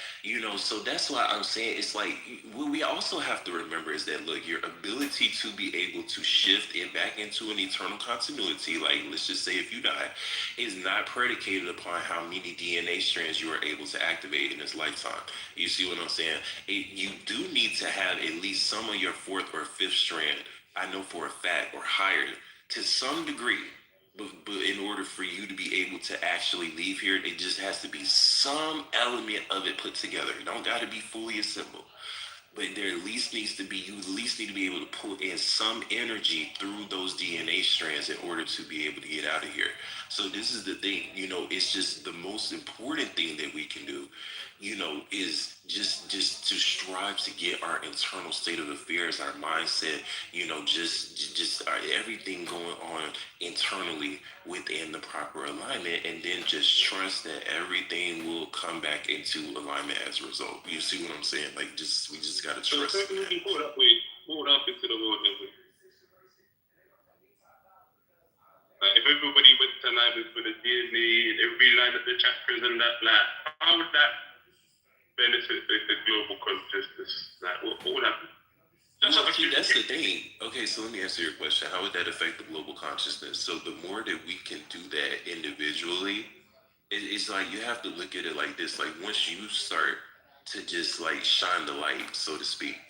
So that's why I'm saying it's like what we also have to remember is that, look, your ability to be able to shift it back into an eternal continuity, like let's just say if you die, is not predicated upon how many DNA strands you are able to activate in this lifetime. You see what I'm saying? You do need to have at least some of your fourth or fifth strand, I know for a fact, or higher to some degree. But in order for you to be able to actually leave here, it just has to be some element of it put together. It don't got to be fully assembled. But there at least needs to be, you at least need to be able to pull in some energy through those DNA strands in order to be able to get out of here. So this is the thing, it's just the most important thing that we can do, is just to strive to get our internal state of affairs, our mindset, just everything going on internally within the proper alignment, and then just trust that everything will come back into alignment as a result. You see what I'm saying? Like, we just gotta trust. So who you pulled up into the wilderness? Like, if everybody went to alignment with the DNA and everybody lined up the chakras and that, like, how would that benefit the global consciousness? Like, what would happen? That's the thing. Okay, so let me answer your question. How would that affect the global consciousness? So the more that we can do that individually, it's like you have to look at it like this. Like, once you start to just like shine the light, so to speak,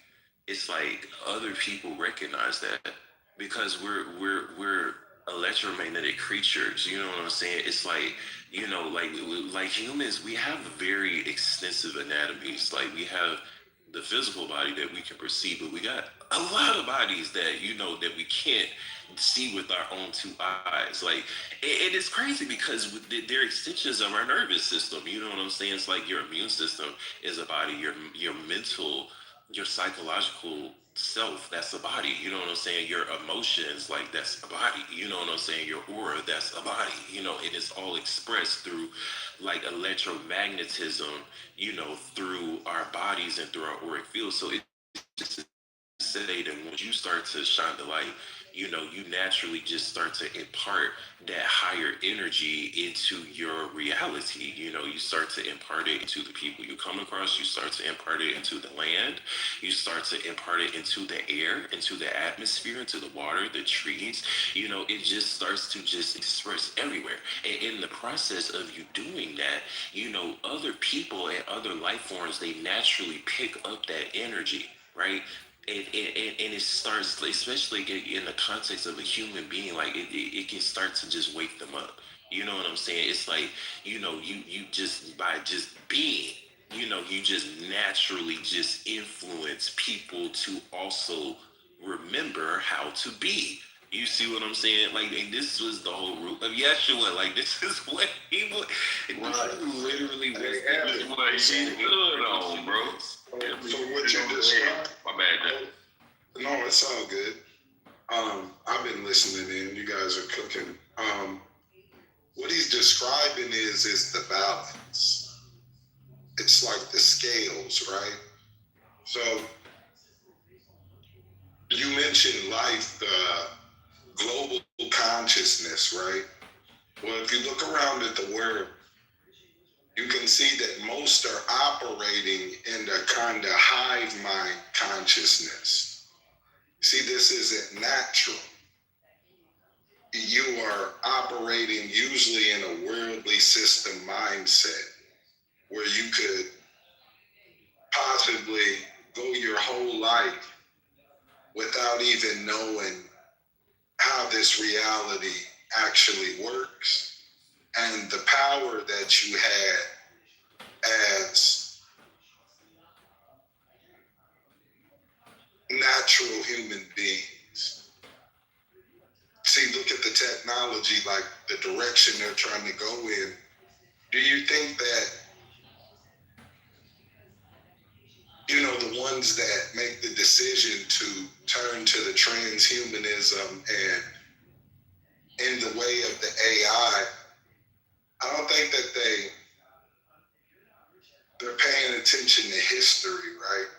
it's like other people recognize that, because we're electromagnetic creatures. You know what I'm saying? It's like, like humans, we have very extensive anatomies. Like, we have the physical body that we can perceive, but we got a lot of bodies that that we can't see with our own two eyes. Like, it is crazy because they're extensions of our nervous system. You know what I'm saying? It's like your immune system is a body, your mental, your psychological self, that's a body. You know what I'm saying? Your emotions, like, that's a body. You know what I'm saying? Your aura, that's a body. It is all expressed through like electromagnetism, through our bodies and through our auric field. So it's just to say that once you start to shine the light, you naturally just start to impart that higher energy into your reality. You start to impart it into the people you come across. You start to impart it into the land. You start to impart it into the air, into the atmosphere, into the water, the trees. It just starts to just express everywhere. And in the process of you doing that, other people and other life forms, they naturally pick up that energy, right? And it starts, especially in the context of a human being, like it can start to just wake them up. You know what I'm saying? It's like, you just, by just being, you just naturally just influence people to also remember how to be. You see what I'm saying? Like, and this was the whole root of Yeshua. Like, this is what he was. This is literally what he stood on, bro. So what you described? My bad, no, it's all good. I've been listening in. You guys are cooking. What he's describing is the balance. It's like the scales, right? So you mentioned life, global consciousness, right? Well, if you look around at the world, you can see that most are operating in a kind of hive mind consciousness. See, this isn't natural. You are operating usually in a worldly system mindset where you could possibly go your whole life without even knowing how this reality actually works and the power that you had as natural human beings. See, look at the technology, like the direction they're trying to go in. Do you think that, you know, the ones that make the decision to turn to the transhumanism and in the way of the AI, I don't think that they're paying attention to history, right?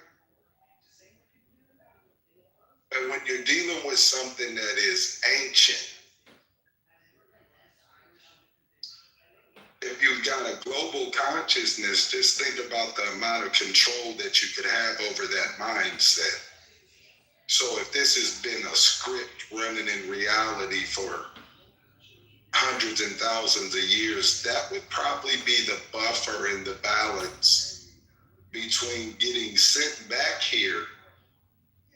And when you're dealing with something that is ancient, if you've got a global consciousness, just think about the amount of control that you could have over that mindset. So if this has been a script running in reality for hundreds and thousands of years, that would probably be the buffer and the balance between getting sent back here,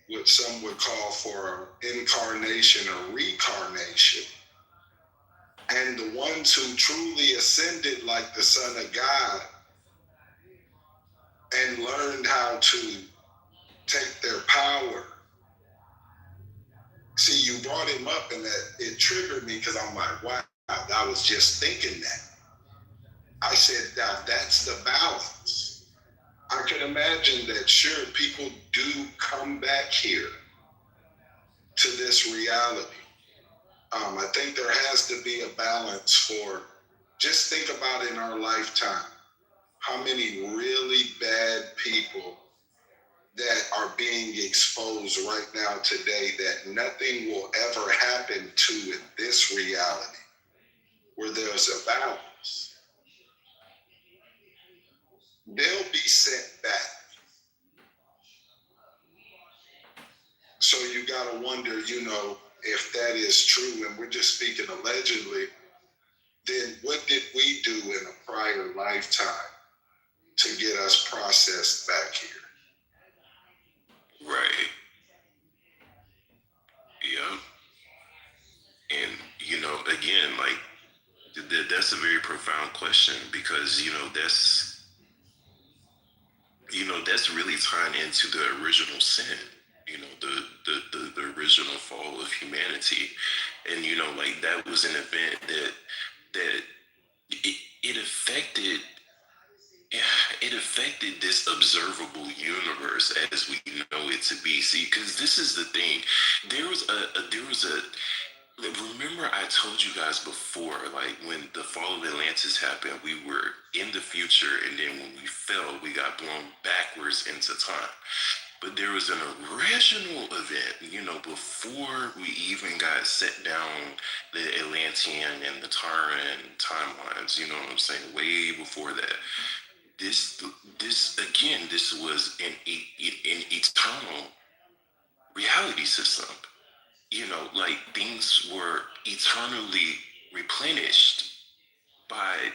what some would call for incarnation or reincarnation, and the ones who truly ascended like the Son of God and learned how to take their power. See, you brought him up and that it triggered me because I'm like, wow, I was just thinking that. I said, now that's the balance. I can imagine that, sure, people do come back here to this reality. I think there has to be a balance for, just think about in our lifetime, how many really bad people that are being exposed right now today that nothing will ever happen to in this reality, where there's a balance. They'll be sent back. So you gotta wonder, you know, if that is true, and we're just speaking allegedly, then what did we do in a prior lifetime to get us processed back here? Right. Yeah. And, you know, again, like, that's a very profound question because, that's really tying into the original sin, the original fall of humanity. And, like, that was an event that it affected this observable universe as we know it to be. See, because this is the thing. Remember I told you guys before, like when the fall of Atlantis happened, we were in the future, and then when we fell, we got blown backwards into time. But there was an original event, before we even got set down the Atlantean and the Taran timelines, you know what I'm saying? Way before that. This was an eternal reality system. Like things were eternally replenished by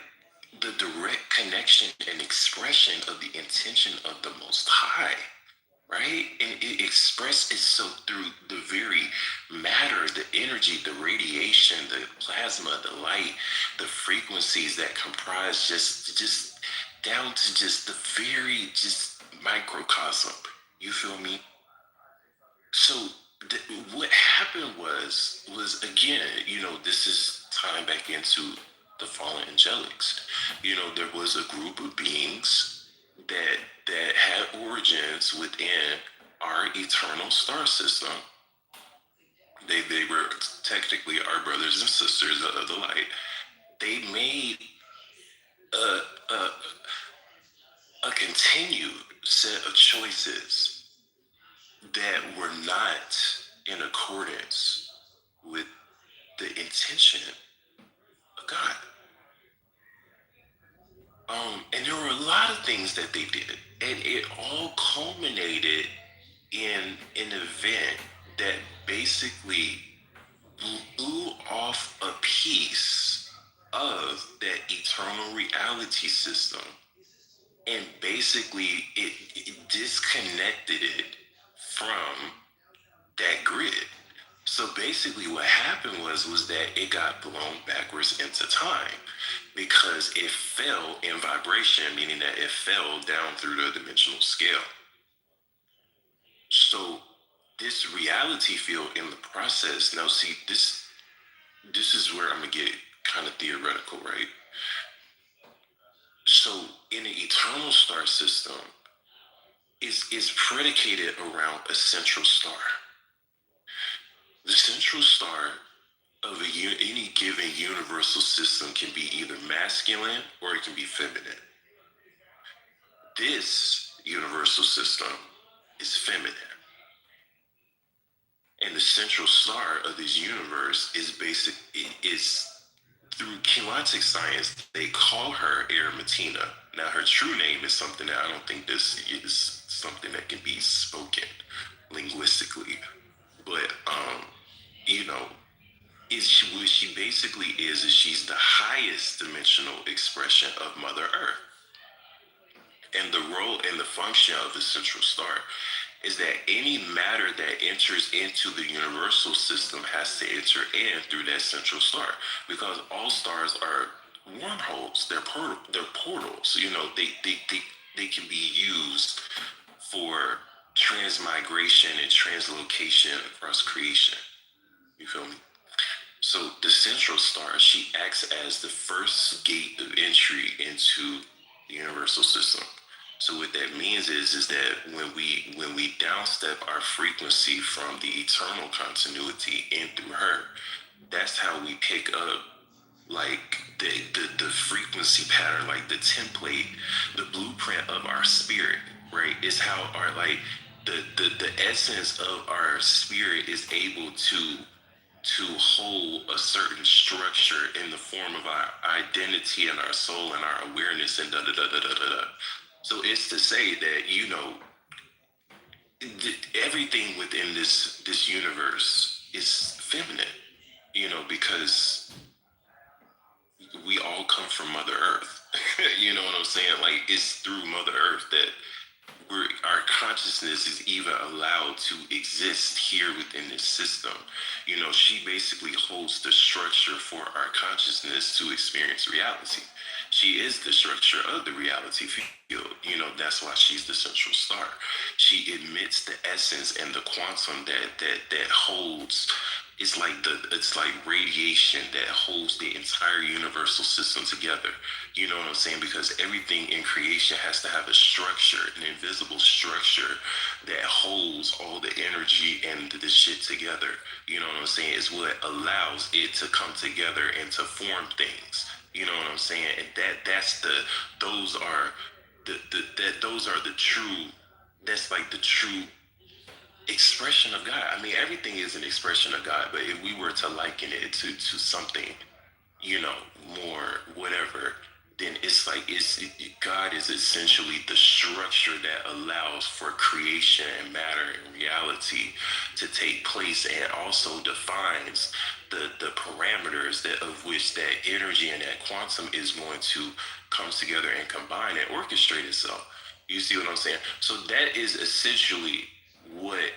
the direct connection and expression of the intention of the Most High, right? And it expressed itself through the very matter, the energy, the radiation, the plasma, the light, the frequencies that comprise just down to just the very just microcosm. You feel me? So what happened was again, this is tying back into the fallen angelics. There was a group of beings that had origins within our eternal star system They were technically our brothers and sisters of the light. They made a, a, a continued set of choices that were not in accordance with the intention of God. And there were a lot of things that they did, and it all culminated in an event that basically blew off a piece of that eternal reality system, and basically it disconnected it from that grid. So basically what happened was that it got blown backwards into time because it fell in vibration, meaning that it fell down through the dimensional scale. So this reality field in the process, now see, this is where I'm gonna get kind of theoretical, right? So in the eternal star system is predicated around a central star. The central star of any given universal system can be either masculine or it can be feminine. This universal system is feminine. And the central star of this universe is through chemotic science, they call her Arimatina. Now her true name is something that I don't think this is something that can be spoken linguistically. But you know, what she basically is she's the highest dimensional expression of Mother Earth. And the role and the function of the central star is that any matter that enters into the universal system has to enter in through that central star, because all stars are wormholes. They're portals. You know, they can be used for transmigration and translocation across creation. You feel me? So the central star, she acts as the first gate of entry into the universal system. So what that means is that when we downstep our frequency from the eternal continuity in through her, that's how we pick up like the frequency pattern, like the template, the blueprint of our spirit, right? It's how our like the essence of our spirit is able to hold a certain structure in the form of our identity and our soul and our awareness and da da da da da da. So it's to say that, you know, everything within this universe is feminine, you know, because we all come from Mother Earth. You know what I'm saying? Like, it's through Mother Earth that our consciousness is even allowed to exist here within this system. You know, she basically holds the structure for our consciousness to experience reality. She is the structure of the reality field. You know, that's why she's the central star. She emits the essence and the quantum that holds. It's like radiation that holds the entire universal system together. You know what I'm saying? Because everything in creation has to have a structure, an invisible structure that holds all the energy and the shit together. You know what I'm saying? It's what allows it to come together and to form things. You know what I'm saying? And those are the true. That's like the true expression of God. I mean, everything is an expression of God, but if we were to liken it to something, you know, more whatever, then it's like God is essentially the structure that allows for creation and matter and reality to take place, and also defines the parameters of which that energy and that quantum is going to come together and combine and orchestrate itself. You see what I'm saying? So that is essentially what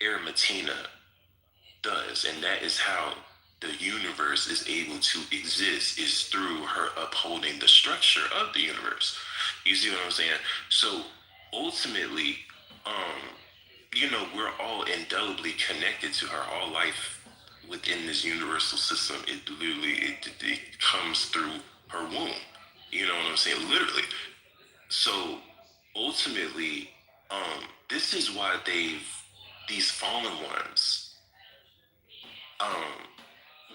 Arimatina does, and that is how the universe is able to exist, is through her upholding the structure of the universe. You see what I'm saying? So ultimately, you know, we're all indelibly connected to her. All life within this universal system, it comes through her womb. You know what I'm saying? Literally. So ultimately, this is why these fallen ones,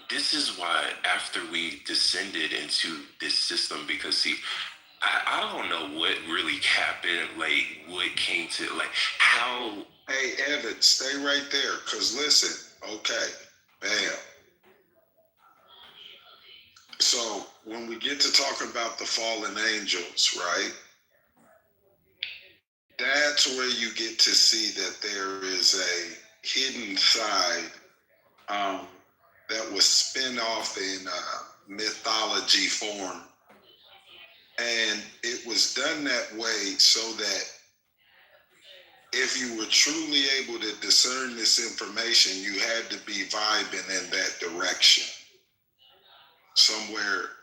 this is why after we descended into this system, because see, I don't know what really happened, like what came to, like how. Hey, Evan, stay right there, because listen, okay, bam. So when we get to talking about the fallen angels, right? That's where you get to see that there is a hidden side that was spin off in mythology form. And it was done that way so that if you were truly able to discern this information, you had to be vibing in that direction. Somewhere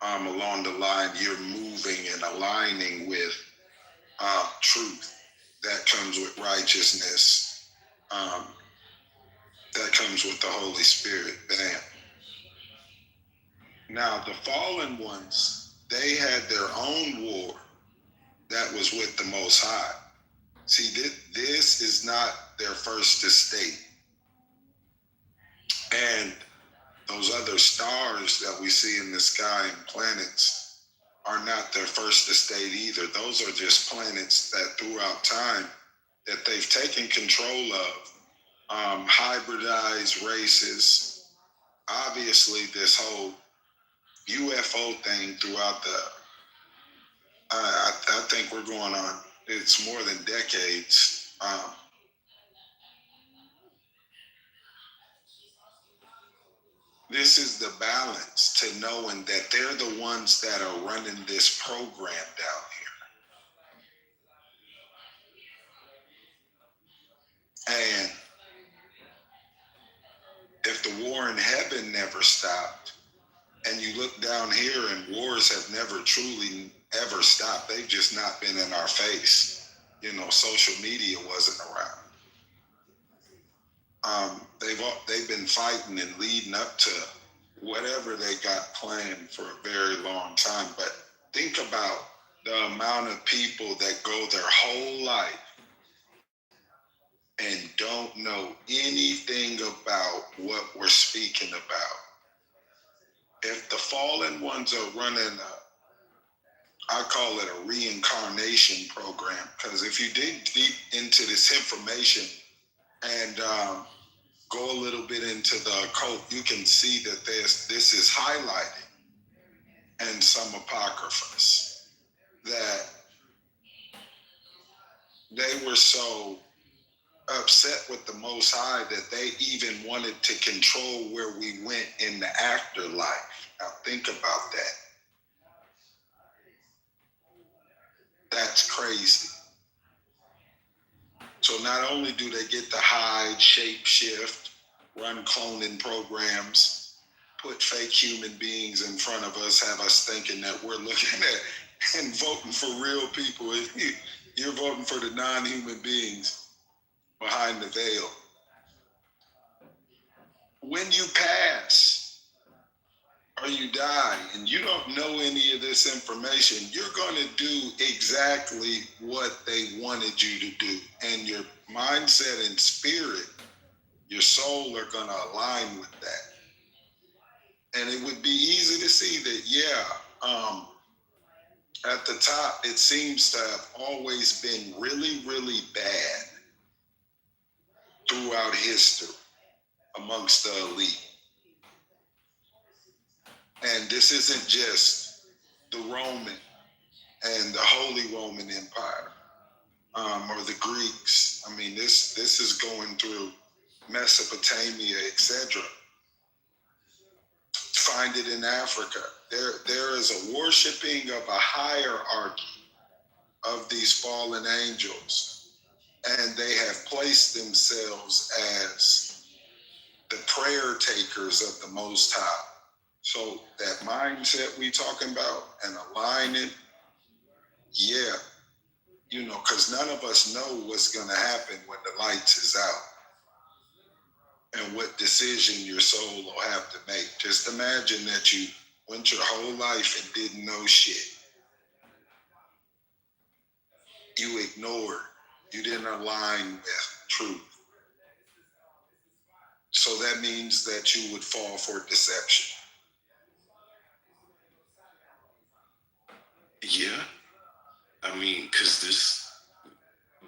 along the line, you're moving and aligning with truth. That comes with righteousness. That comes with the Holy Spirit. Bam. Now, the fallen ones, they had their own war that was with the Most High. See, this is not their first estate. And those other stars that we see in the sky and planets are not their first estate either. Those are just planets that throughout time that they've taken control of, hybridized races. Obviously, this whole UFO thing throughout the, I think we're going on, it's more than decades. This is the balance to knowing that they're the ones that are running this program down here. And if the war in heaven never stopped, and you look down here and wars have never truly ever stopped, they've just not been in our face. You know, social media wasn't around. They've been fighting and leading up to whatever they got planned for a very long time. But think about the amount of people that go their whole life and don't know anything about what we're speaking about. If the fallen ones are running I call it a reincarnation program, because if you dig deep into this information and go a little bit into the occult, you can see that this is highlighted in some apocryphas that they were so upset with the Most High that they even wanted to control where we went in the afterlife. Now think about that. That's crazy. So not only do they get to hide, shape shift, run cloning programs, put fake human beings in front of us, have us thinking that we're looking at and voting for real people. You're voting for the non-human beings behind the veil. When you pass or you die and you don't know any of this information, you're going to do exactly what they wanted you to do. And your mindset and spirit, your soul are going to align with that. And it would be easy to see that, at the top, it seems to have always been really, really bad throughout history amongst the elite. And this isn't just the Roman and the Holy Roman Empire, or the Greeks. I mean, this is going through Mesopotamia, etc. Find it in Africa. There is a worshiping of a hierarchy of these fallen angels, and they have placed themselves as the prayer takers of the Most High. So that mindset we talking about and aligning, yeah, you know, because none of us know what's going to happen when the lights is out and what decision your soul will have to make. Just imagine that you went your whole life and didn't know shit. You ignored. You didn't align with truth. So that means that you would fall for deception. Yeah, I mean, because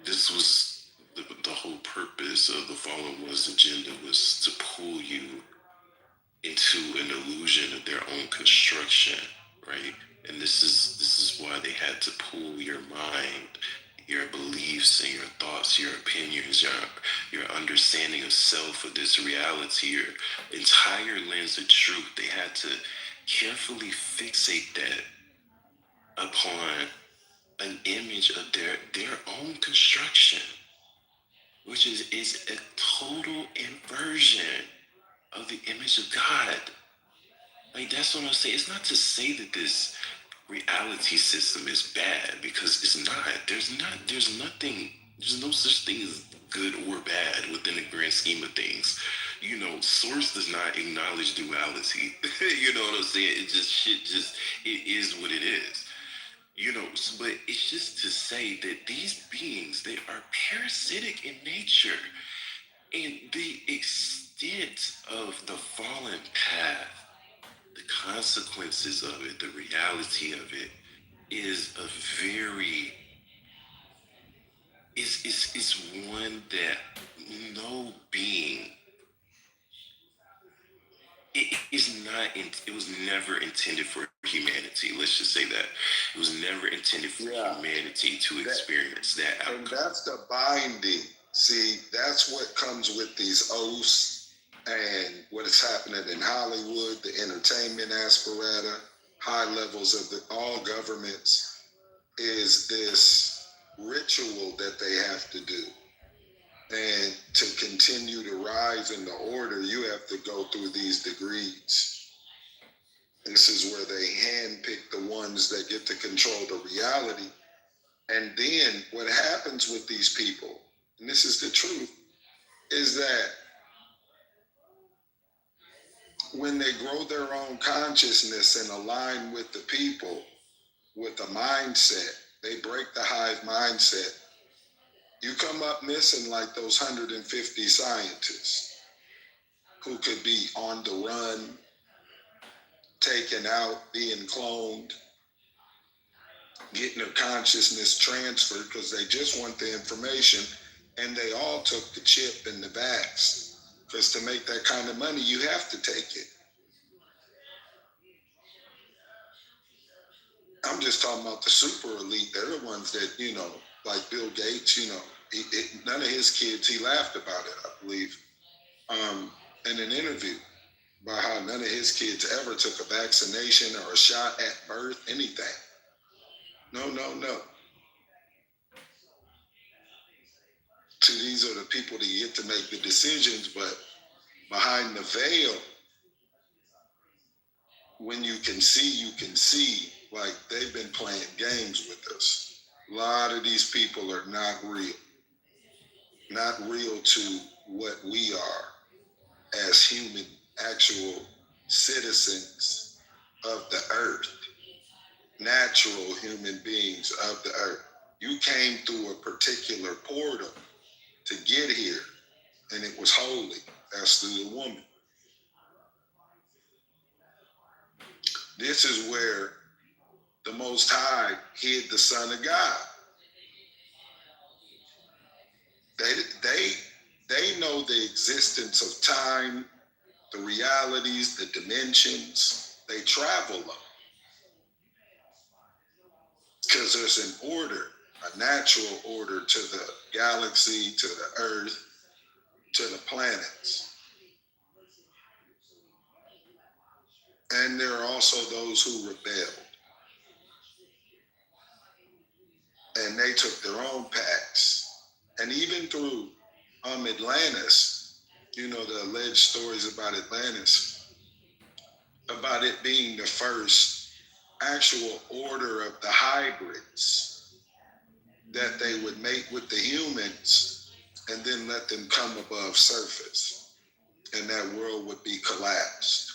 this was the whole purpose of the Fallen One's agenda was to pull you into an illusion of their own construction, right? And this is why they had to pull your mind, your beliefs and your thoughts, your opinions, your understanding of self, of this reality, your entire lens of truth. They had to carefully fixate that upon an image of their own construction, which is a total inversion of the image of God. Like that's what I'm saying. It's not to say that this reality system is bad because it's not. There's nothing, there's no such thing as good or bad within the grand scheme of things. You know, source does not acknowledge duality. You know what I'm saying? It just shit just it is what it is. You know, but it's just to say that these beings, they are parasitic in nature. And the extent of the fallen path, the consequences of it, the reality of it, is a very is one that no being it was never intended for humanity. Let's just say that it was never intended for humanity to experience that outcome. And that's the binding. See, that's what comes with these oaths and what is happening in Hollywood, the entertainment aspirata, high levels of all governments, is this ritual that they have to do. And to continue to rise in the order, you have to go through these degrees. This is where they handpick the ones that get to control the reality. And then what happens with these people, and this is the truth, is that when they grow their own consciousness and align with the people, with a mindset, they break the hive mindset. You come up missing like those 150 scientists who could be on the run, taken out, being cloned, getting their consciousness transferred because they just want the information, and they all took the chip and the vax. Because to make that kind of money, you have to take it. I'm just talking about the super elite. They're the ones that, you know, like Bill Gates, you know, none of his kids, he laughed about it, I believe, in an interview about how none of his kids ever took a vaccination or a shot at birth, anything. No. So these are the people that get to make the decisions, but behind the veil, when you can see, like they've been playing games with us. A lot of these people are not real to what we are as human, actual citizens of the earth, natural human beings of the earth. You came through a particular portal to get here, and it was holy. That's through the woman. This is where the Most High hid the Son of God. They know the existence of time, the realities, the dimensions. They travel them because there's an order, a natural order to the galaxy, to the earth, to the planets. And there are also those who rebelled. And they took their own paths. And even through Atlantis, you know, the alleged stories about Atlantis, about it being the first actual order of the hybrids that they would mate with the humans and then let them come above surface, and that world would be collapsed.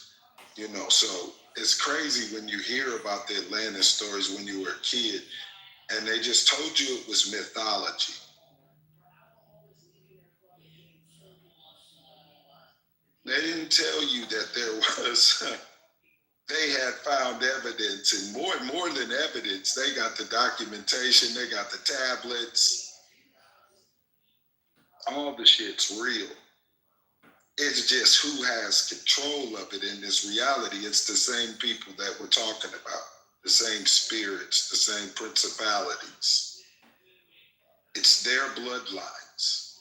You know, so it's crazy when you hear about the Atlantis stories when you were a kid and they just told you it was mythology. They didn't tell you that there was, they had found evidence, and more than evidence, they got the documentation, they got the tablets, all the shit's real. It's just who has control of it in this reality. It's the same people that we're talking about, the same spirits, the same principalities. It's their bloodlines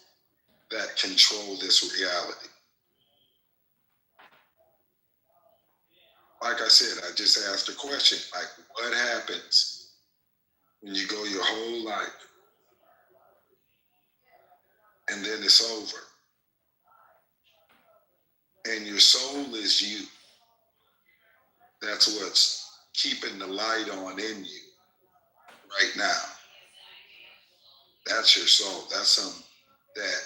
that control this reality. Like I said, I just asked a question, like, what happens when you go your whole life and then it's over? And your soul is you. That's what's keeping the light on in you right now. That's your soul. That's something that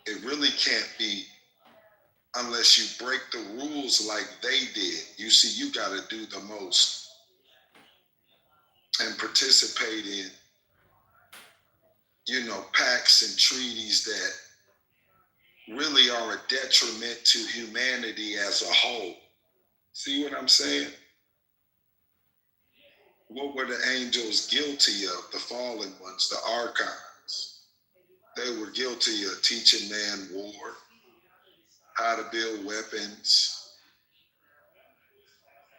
it really can't be unless you break the rules like they did. You see, you got to do the most and participate in, pacts and treaties that really are a detriment to humanity as a whole. See what I'm saying? What were the angels guilty of? The fallen ones, the archons. They were guilty of teaching man war, how to build weapons,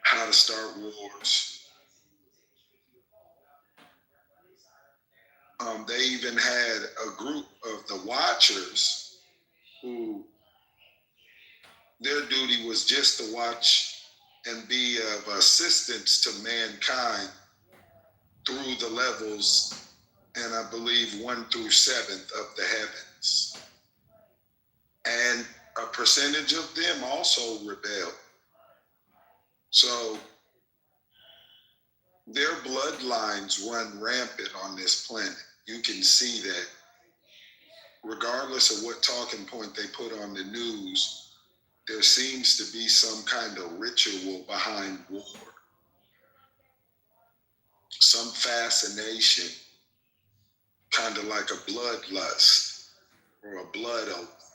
how to start wars. They even had a group of the Watchers who their duty was just to watch and be of assistance to mankind through the levels, and I believe 1 through 7th of the heavens. And a percentage of them also rebelled. So their bloodlines run rampant on this planet. You can see that regardless of what talking point they put on the news, there seems to be some kind of ritual behind war. Some fascination, kind of like a bloodlust or a blood oath,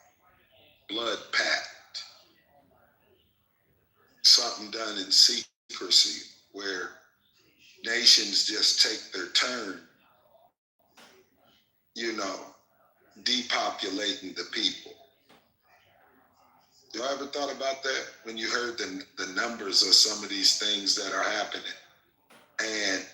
blood pact. Something done in secrecy where nations just take their turn, depopulating the people. You ever thought about that when you heard the numbers of some of these things that are happening? And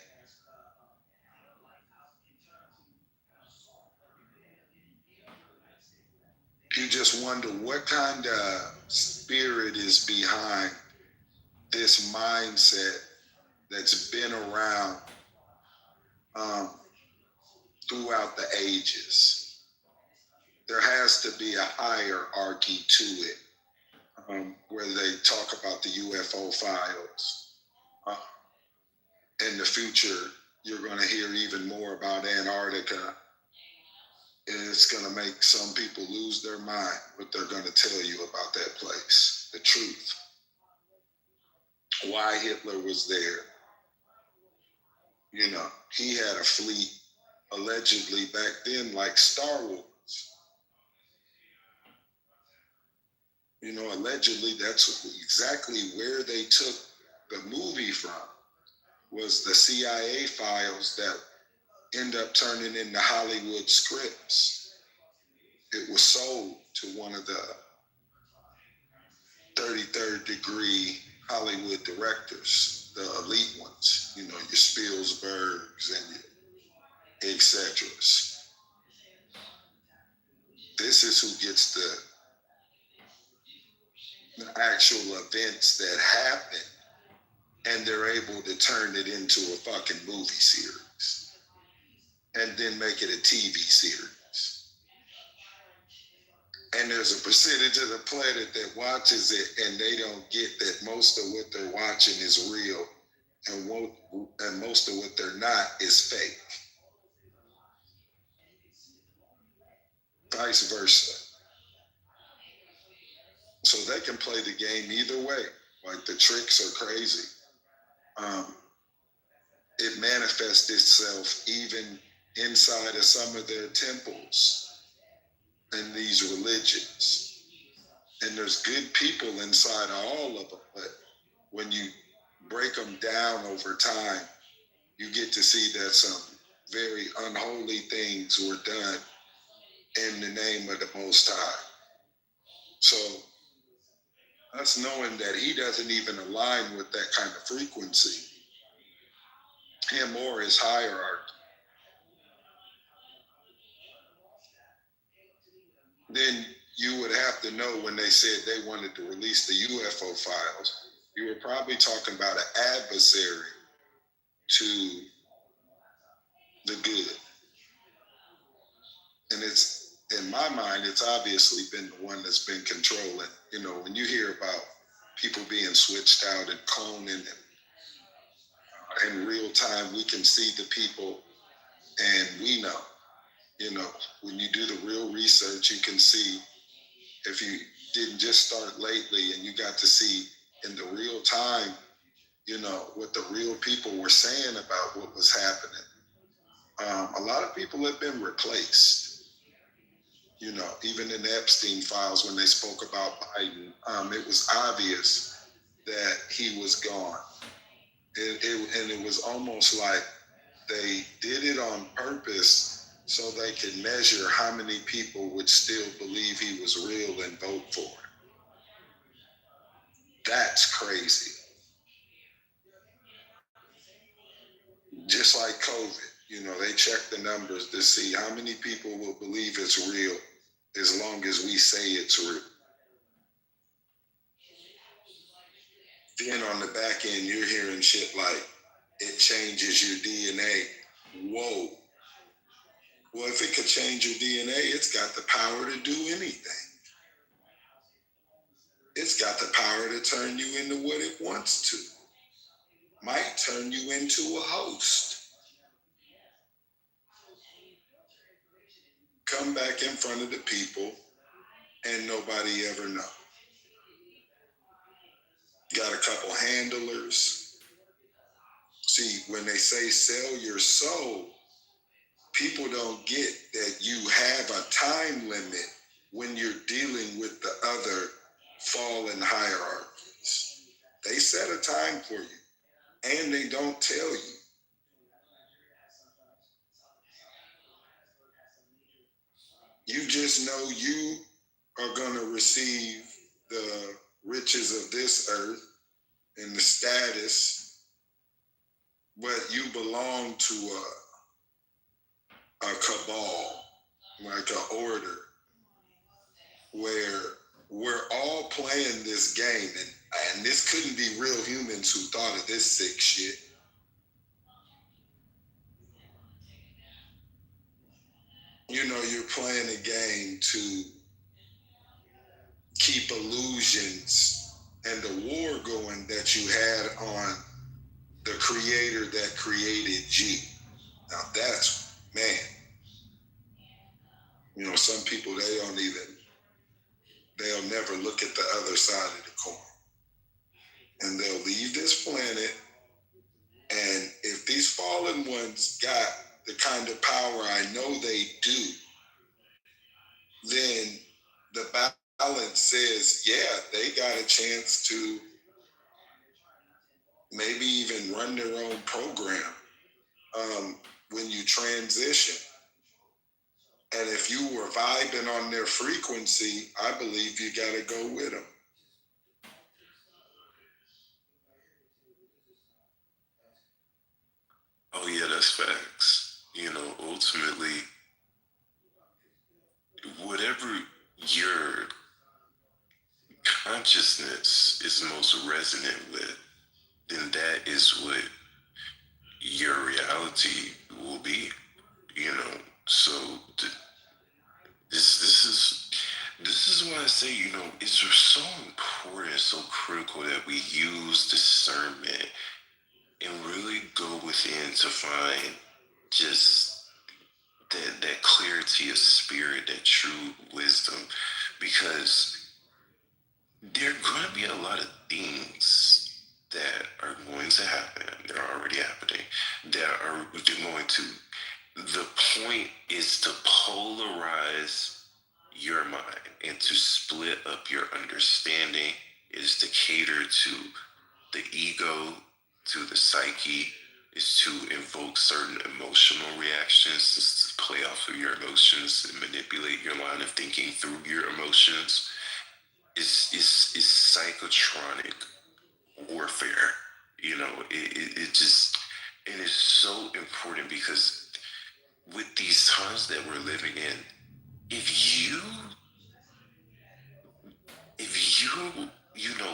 you just wonder what kind of spirit is behind this mindset that's been around throughout the ages. There has to be a hierarchy to it, where they talk about the UFO files. In the future, you're going to hear even more about Antarctica. It's going to make some people lose their mind, what they're going to tell you about that place, the truth. Why Hitler was there. He had a fleet allegedly back then like Star Wars. Allegedly that's exactly where they took the movie from, was the CIA files that end up turning into Hollywood scripts. It was sold to one of the 33rd degree Hollywood directors, the elite ones, your Spielbergs and your et ceteras. This is who gets the actual events that happen, and they're able to turn it into a fucking movie series and then make it a TV series. And there's a percentage of the planet that watches it, and they don't get that most of what they're watching is real, and most of what they're not is fake. Vice versa. So they can play the game either way. Like, the tricks are crazy. It manifests itself even inside of some of their temples and these religions. And there's good people inside of all of them, but when you break them down over time, you get to see that some very unholy things were done in the name of the Most High. So us knowing that he doesn't even align with that kind of frequency, him or his hierarchy, then you would have to know when they said they wanted to release the UFO files, you were probably talking about an adversary to the good. And it's, in my mind, it's obviously been the one that's been controlling. You know, when you hear about people being switched out and cloning, and in real time, we can see the people and we know, you know, when you do the real research, you can see, if you didn't just start lately and you got to see in the real time, you know, what the real people were saying about what was happening. A lot of people have been replaced. You know, even in the Epstein files, when they spoke about Biden, it was obvious that he was gone. And it was almost like they did it on purpose so they could measure how many people would still believe he was real and vote for him. That's crazy. Just like COVID, you know, they check the numbers to see how many people will believe it's real as long as we say it's real. Then on the back end, you're hearing shit like, it changes your DNA. Whoa. Well, if it could change your DNA, it's got the power to do anything. It's got the power to turn you into what it wants to. Might turn you into a host. Come back in front of the people and nobody ever know. Got a couple handlers. See, when they say sell your soul, people don't get that you have a time limit when you're dealing with the other fallen hierarchies. They set a time for you, and they don't tell you. You just know you are going to receive the riches of this earth and the status, but you belong to a cabal, like an order, where we're all playing this game, and this couldn't be real humans who thought of this sick shit. You know, you're playing a game to keep illusions and the war going that you had on the creator that created you. Now that's, man, you know, some people, they'll never look at the other side of the coin. And they'll leave this planet, and if these fallen ones got the kind of power I know they do, then the balance says, yeah, they got a chance to maybe even run their own program when you transition. And if you were vibing on their frequency, I believe you got to go with them. Oh yeah, that's facts. You know, ultimately, whatever your consciousness is most resonant with, then that is what your reality will be. You know, so this is why I say, you know, it's so important, so critical that we use discernment and really go within to find just that clarity of spirit, that true wisdom, because there are going to be a lot of things that are going to happen. They're already happening. That are going to. The point is to polarize your mind and to split up your understanding is to cater to the ego, to the psyche, is to invoke certain emotional reactions, is to play off of your emotions and manipulate your line of thinking through your emotions. Is psychotronic warfare. You know, it just, and it's so important because with these times that we're living in, if you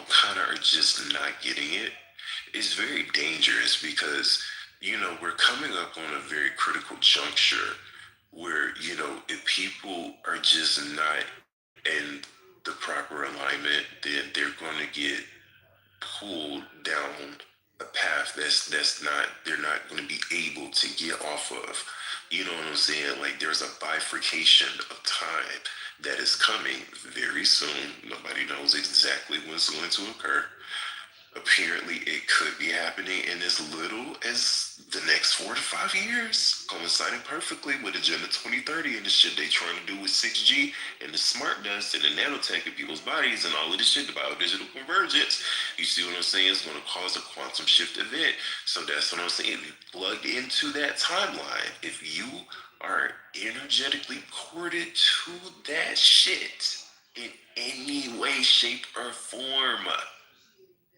kind of are just not getting it, it's very dangerous because we're coming up on a very critical juncture where if people are just not in the proper alignment, then they're going to get pulled down a path that's not, they're not going to be able to get off of. You know what I'm saying? Like, there's a bifurcation of time that is coming very soon. Nobody knows exactly when it's going to occur. Apparently, it could be happening in as little as the next 4 to 5 years, coinciding perfectly with Agenda 2030 and the shit they trying to do with 6G and the smart dust and the nanotech in people's bodies and all of this shit about digital convergence. You see what I'm saying? It's going to cause a quantum shift event. So that's what I'm saying. If you plugged into that timeline, if you are energetically corded to that shit in any way, shape, or form.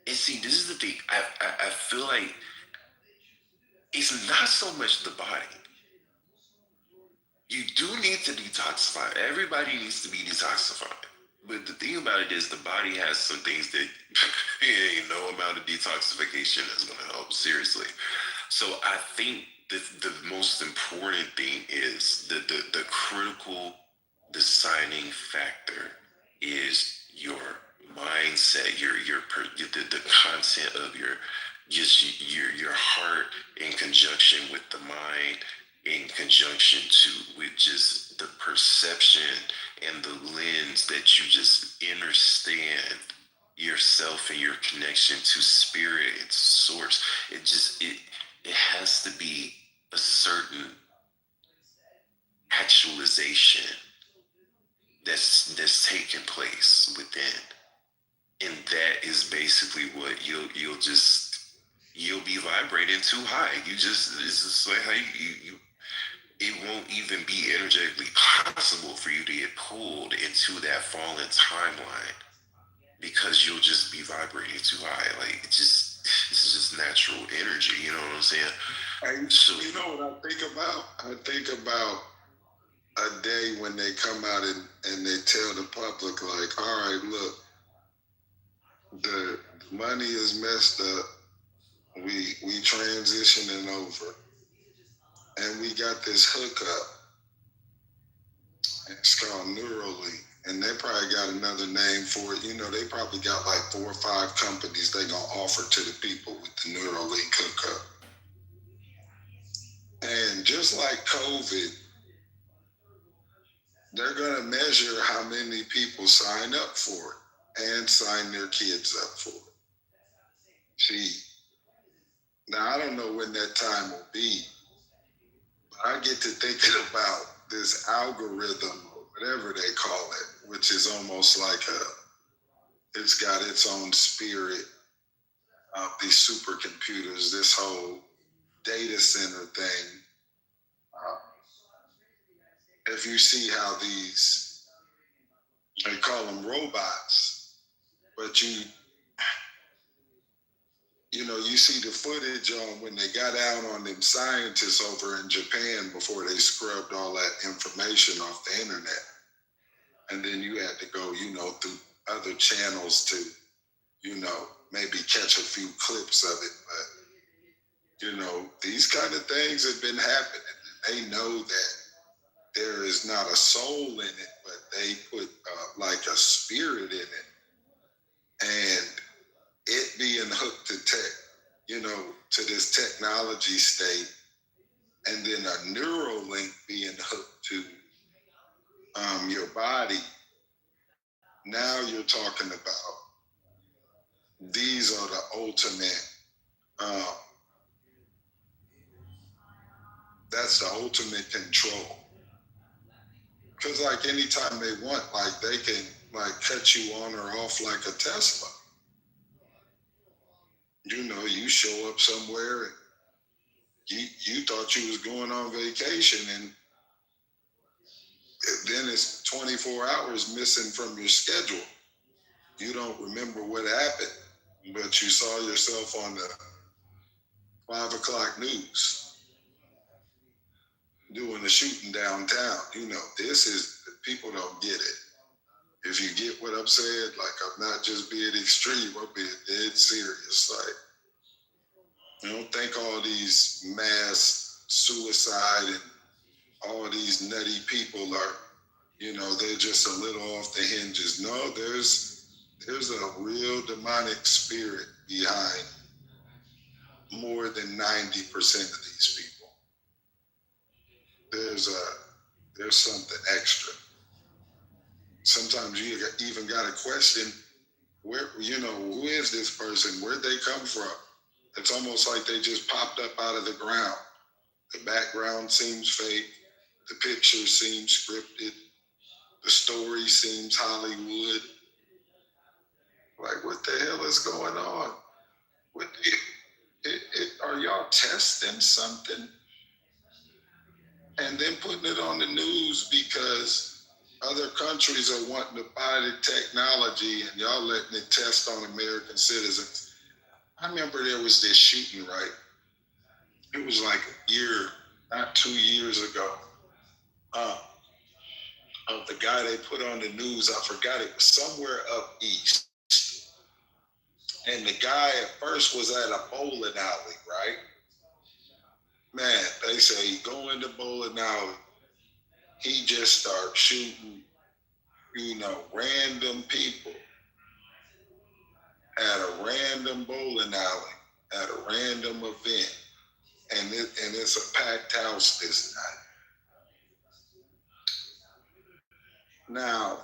And see, this is the thing. I feel like it's not so much the body. You do need to detoxify. Everybody needs to be detoxified. But the thing about it is the body has some things that ain't no amount of detoxification is going to help, seriously. So I think the most important thing is the critical deciding factor is your mindset, the content of your heart in conjunction with the mind, in conjunction with just the perception and the lens that you just understand yourself and your connection to spirit and source. It has to be a certain actualization that's taking place within. And that is basically what you'll be vibrating too high. It's just like how you it won't even be energetically possible for you to get pulled into that fallen timeline because you'll just be vibrating too high. Like, it's just natural energy. You know what I'm saying? And so, you know what I think about? I think about a day when they come out and they tell the public, like, all right, look, the money is messed up. We transitioning over. And we got this hookup. It's called Neuralink. And they probably got another name for it. You know, they probably got like 4 or 5 companies they gonna offer to the people with the Neuralink hookup. And just like COVID, they're gonna measure how many people sign up for it and sign their kids up for it. See, now I don't know when that time will be, but I get to thinking about this algorithm or whatever they call it, which is almost like it's got its own spirit of these supercomputers, this whole data center thing. If you see how these, they call them robots, but you see the footage on when they got out on them scientists over in Japan before they scrubbed all that information off the internet. And then you had to go, through other channels to, maybe catch a few clips of it. But, these kind of things have been happening. They know that there is not a soul in it, but they put like a spirit in it. And it being hooked to to this technology state, and then a neural link being hooked to your body. Now you're talking about these are the ultimate, that's the ultimate control Because like anytime they want, like they can like cut you on or off like a Tesla. You know, you show up somewhere and you thought you was going on vacation, and then it's 24 hours missing from your schedule. You don't remember what happened, but you saw yourself on the 5 o'clock news doing a shooting downtown. You know, people don't get it. If you get what I'm saying, like I'm not just being extreme, I'm being dead serious. Like, you don't think all these mass suicide and all these nutty people are, you know, they're just a little off the hinges. No, there's a real demonic spirit behind more than 90% of these people. There's something extra. Sometimes you even got to question where, you know, who is this person? Where'd they come from? It's almost like they just popped up out of the ground. The background seems fake. The picture seems scripted. The story seems Hollywood. Like, what the hell is going on? Are y'all testing something? And then putting it on the news because other countries are wanting to buy the technology and y'all letting it test on American citizens. I remember there was this shooting, right? It was like a year, not 2 years ago. Of the guy they put on the news, I forgot, it was somewhere up east. And the guy at first was at a bowling alley, right? Man, they say he go in the bowling alley, he just starts shooting, you know, random people at a random bowling alley, at a random event. And it's a packed house this night. Now,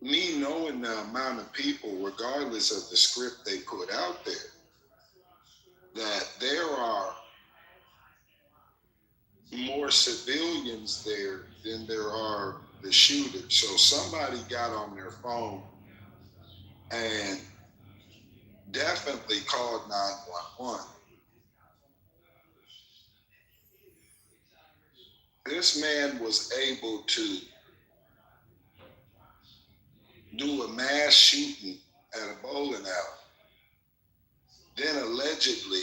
me knowing the amount of people, regardless of the script they put out there, that there are more civilians there than there are the shooters. So somebody got on their phone and definitely called 911. This man was able to do a mass shooting at a bowling alley, then allegedly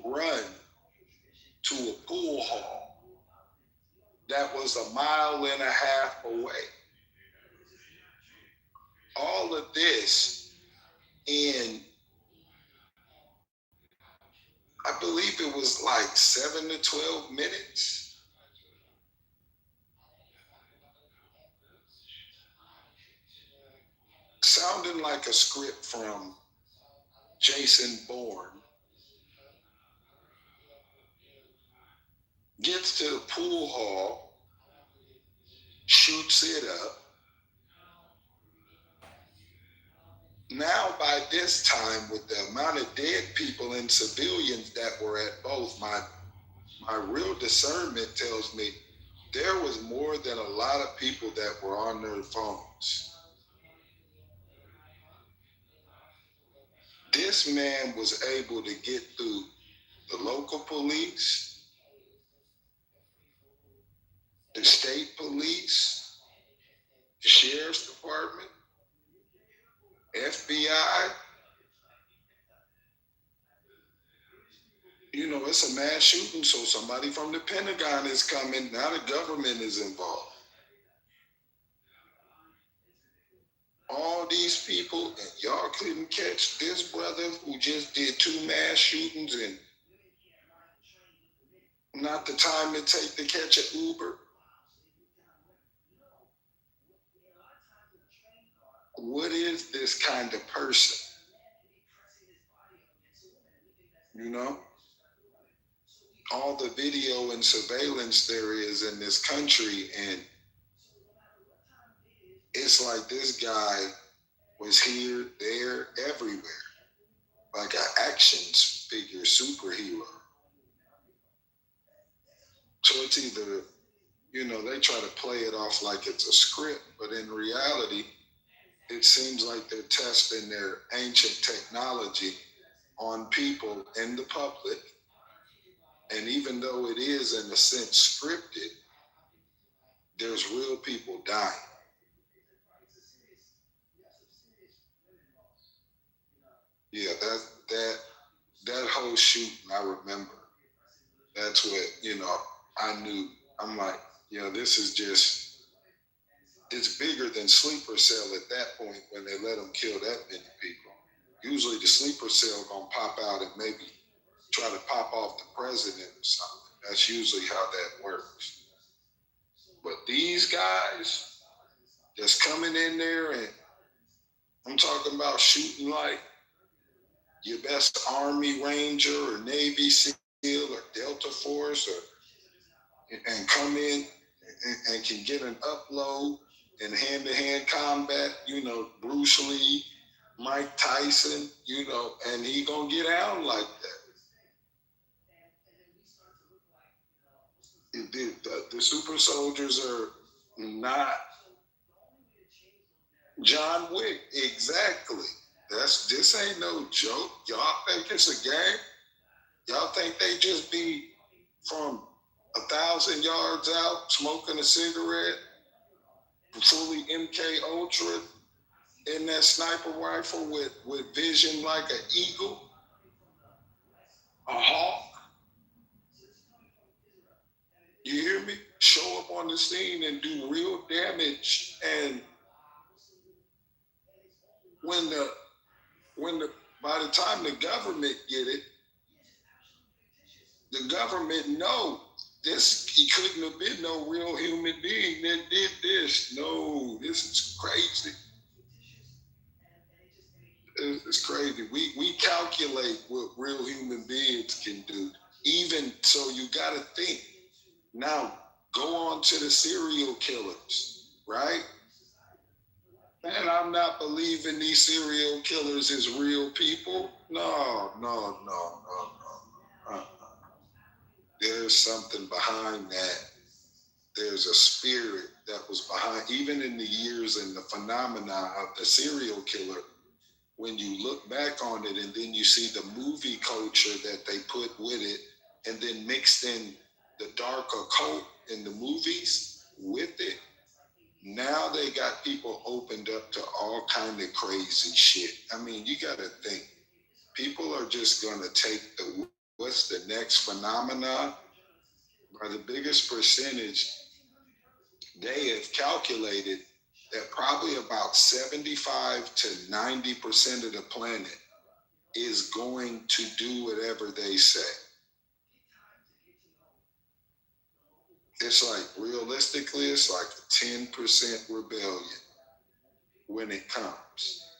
run to a pool hall that was 1.5 miles away. All of this in, I believe it was like 7 to 12 minutes. Sounding like a script from Jason Bourne. Gets to the pool hall, shoots it up. Now, by this time, with the amount of dead people and civilians that were at both, my real discernment tells me there was more than a lot of people that were on their phones. This man was able to get through the local police, the state police, the sheriff's department, FBI. You know, it's a mass shooting, so somebody from the Pentagon is coming. Now the government is involved. All these people, and y'all couldn't catch this brother who just did 2 mass shootings and not the time it take to catch an Uber. What is this kind of person? You know? All the video and surveillance there is in this country, and it's like this guy was here, there, everywhere, like an action figure superhero. So it's either, they try to play it off like it's a script, but in reality, it seems like they're testing their ancient technology on people in the public. And even though it is, in a sense, scripted, there's real people dying. Yeah, that whole shooting, I remember. That's what, I knew. I'm like, this is just, it's bigger than sleeper cell at that point when they let them kill that many people. Usually the sleeper cell gonna pop out and maybe try to pop off the president or something. That's usually how that works. But these guys just coming in there, and I'm talking about shooting like your best Army Ranger or Navy SEAL or Delta Force, and come in and can get an upload in hand-to-hand combat, Bruce Lee, Mike Tyson, and he gonna get out like that. The super soldiers are not John Wick, exactly. This ain't no joke. Y'all think it's a game? Y'all think they just be from 1,000 yards out smoking a cigarette, fully MK Ultra in that sniper rifle with vision like an eagle, a hawk? You hear me? Show up on the scene and do real damage. And by the time the government get it, the government know he couldn't have been no real human being that did this. No, this is crazy. It's crazy. We calculate what real human beings can do. Even so, you got to think. Now, go on to the serial killers, right? Man, I'm not believing these serial killers is real people. No. There's something behind that. There's a spirit that was behind, even in the years and the phenomena of the serial killer. When you look back on it and then you see the movie culture that they put with it, and then mixed in the dark occult in the movies with it, now they got people opened up to all kind of crazy shit. I mean, you got to think, people are just going to take what's the next phenomenon, by the biggest percentage. They have calculated that probably about 75 to 90% of the planet is going to do whatever they say. It's like, realistically, it's like a 10% rebellion when it comes.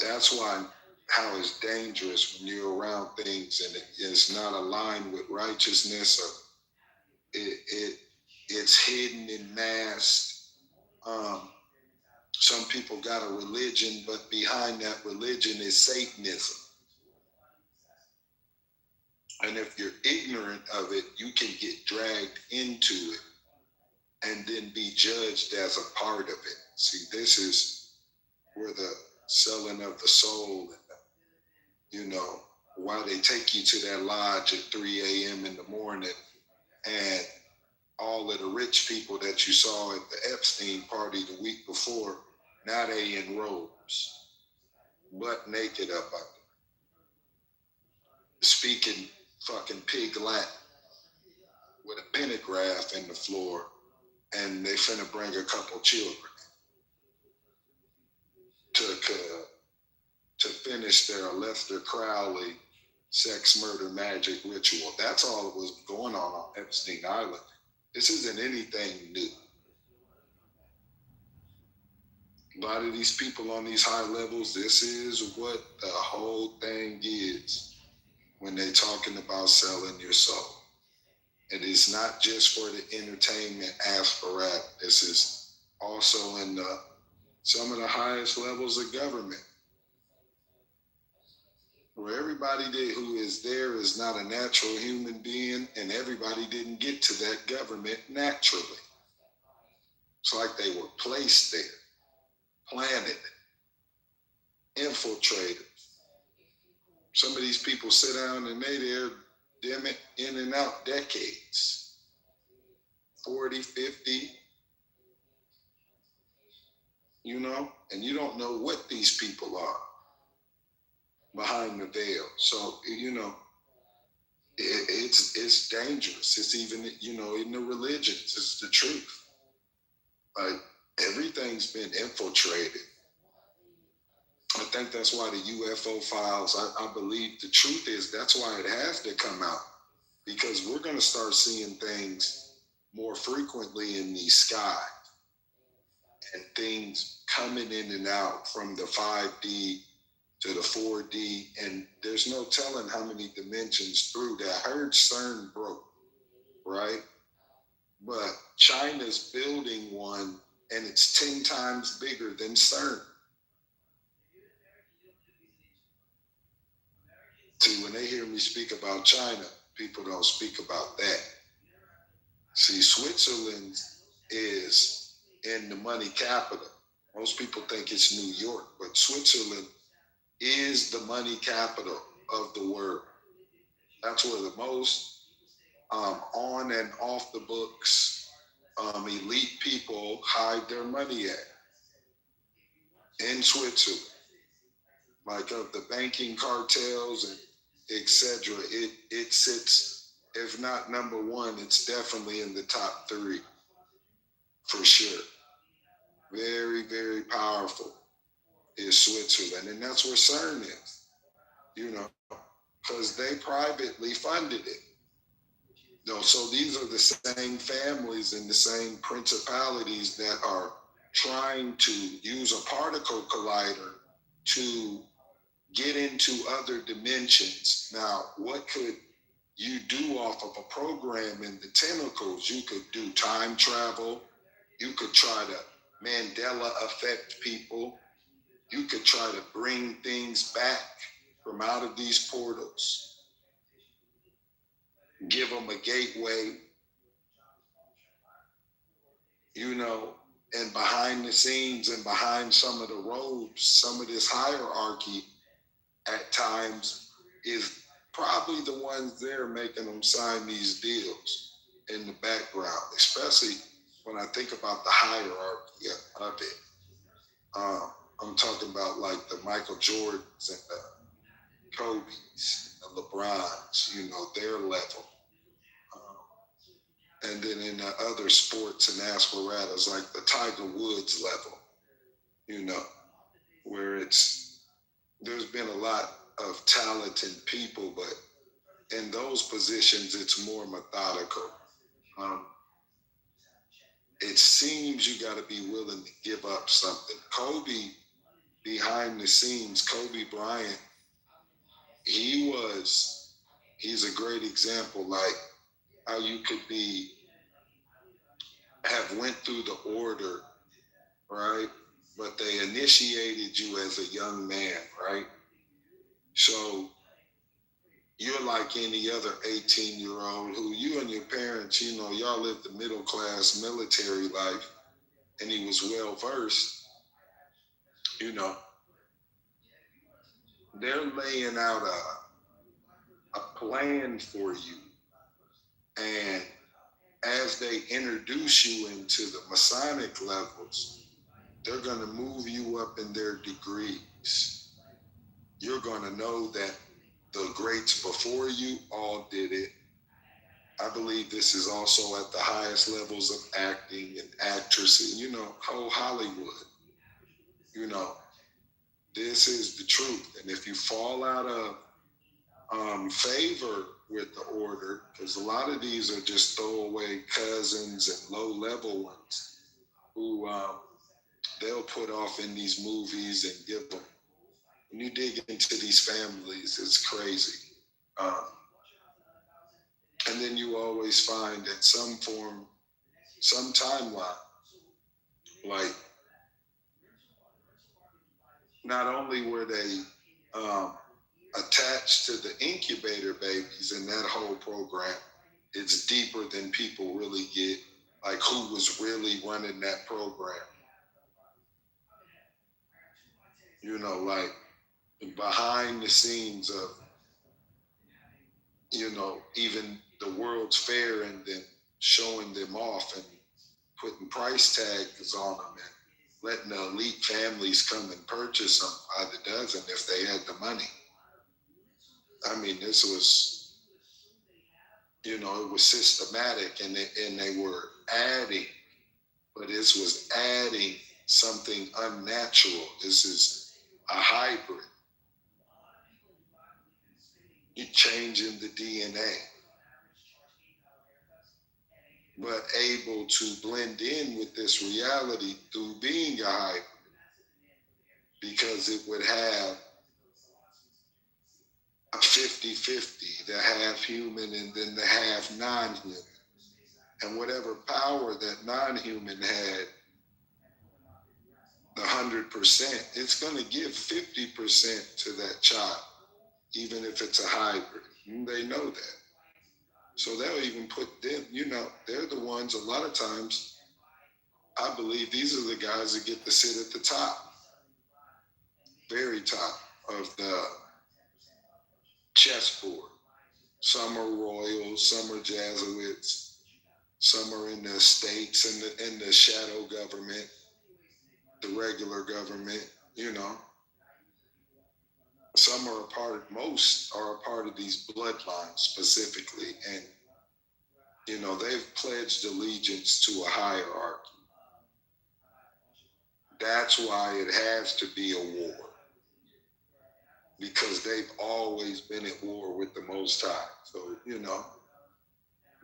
That's why how it's dangerous when you're around things and it's not aligned with righteousness, or it's hidden and masked. Some people got a religion, but behind that religion is Satanism. And if you're ignorant of it, you can get dragged into it and then be judged as a part of it. See, this is where the selling of the soul, why they take you to that lodge at 3 a.m. in the morning, and all of the rich people that you saw at the Epstein party the week before, now they in robes, butt naked up under, speaking fucking pig Latin with a pentagraph in the floor, and they finna bring a couple children to finish their Lester Crowley sex, murder, magic ritual. That's all that was going on Epstein Island. This isn't anything new. A lot of these people on these high levels, this is what the whole thing is when they're talking about selling your soul. It is not just for the entertainment apparatus. This is also in some of the highest levels of government. where everybody who is there is not a natural human being, and everybody didn't get to that government naturally. It's like they were placed there, planted, infiltrated. Some of these people sit down and they there, them in and out decades, 40, 50, you know, and you don't know what these people are behind the veil. So, you know, it's dangerous. It's even, you know, in the religions, it's the truth. Like, everything's been infiltrated. I think that's why the UFO files, I believe the truth is that's why it has to come out, because we're going to start seeing things more frequently in the sky, and things coming in and out from the 5D to the 4D, and there's no telling how many dimensions through that. I heard CERN broke, right? But China's building one, and it's 10 times bigger than CERN. See, when they hear me speak about China, people don't speak about that. See, Switzerland is in the money capital. Most people think it's New York, but Switzerland is the money capital of the world. That's where the most on and off the books elite people hide their money at, in Switzerland. Like of the banking cartels and etc. It sits, if not number one, it's definitely in the top 3 for sure. Very, very powerful is Switzerland, and that's where CERN is, you know, because they privately funded it. No, so these are the same families and the same principalities that are trying to use a particle collider to get into other dimensions. Now, what could you do off of a program in the tentacles? You could do time travel. You could try to Mandela affect people. You could try to bring things back from out of these portals. Give them a gateway, you know, and behind the scenes and behind some of the robes, some of this hierarchy at times is probably the ones there making them sign these deals in the background, especially when I think about the hierarchy of it. I'm talking about like the Michael Jordans and the Kobe's, the LeBrons, you know, their level. And then in the other sports and aspiratas, like the Tiger Woods level, you know, where there's been a lot of talented people, but in those positions, it's more methodical. It seems you got to be willing to give up something. Kobe, behind the scenes, Kobe Bryant, he's a great example, like how you could have went through the order, right? But they initiated you as a young man, right? So you're like any other 18-year-old who you and your parents, you know, y'all lived the middle class military life, and he was well versed, you know. They're laying out a plan for you. And as they introduce you into the Masonic levels, they're going to move you up in their degrees. You're going to know that the greats before you all did it. I believe this is also at the highest levels of acting and actressing, you know, whole Hollywood. You know, this is the truth. And if you fall out of favor with the order, because a lot of these are just throwaway cousins and low-level ones who they'll put off in these movies and give them. When you dig into these families, it's crazy. And then you always find in some form, some timeline, like not only were they attached to the incubator babies in that whole program, it's deeper than people really get, like who was really running that program. You know, like behind the scenes of, you know, even the World's Fair and then showing them off and putting price tags on them and letting the elite families come and purchase them by the dozen if they had the money. I mean, this was, you know, it was systematic and they were adding, but this was adding something unnatural. This is a hybrid. You're changing the DNA, but able to blend in with this reality through being a hybrid, because it would have a 50-50, the half human and then the half non-human. And whatever power that non-human had, the 100%, it's going to give 50% to that child, even if it's a hybrid. And they know that. So they'll even put them, you know, they're the ones, a lot of times, I believe these are the guys that get to sit at the top, very top of the chessboard. Some are royals, some are Jesuits, some are in the states and in the shadow government, the regular government, you know. Some are most are a part of these bloodlines specifically. And, you know, they've pledged allegiance to a hierarchy. That's why it has to be a war. Because they've always been at war with the Most High. So, you know,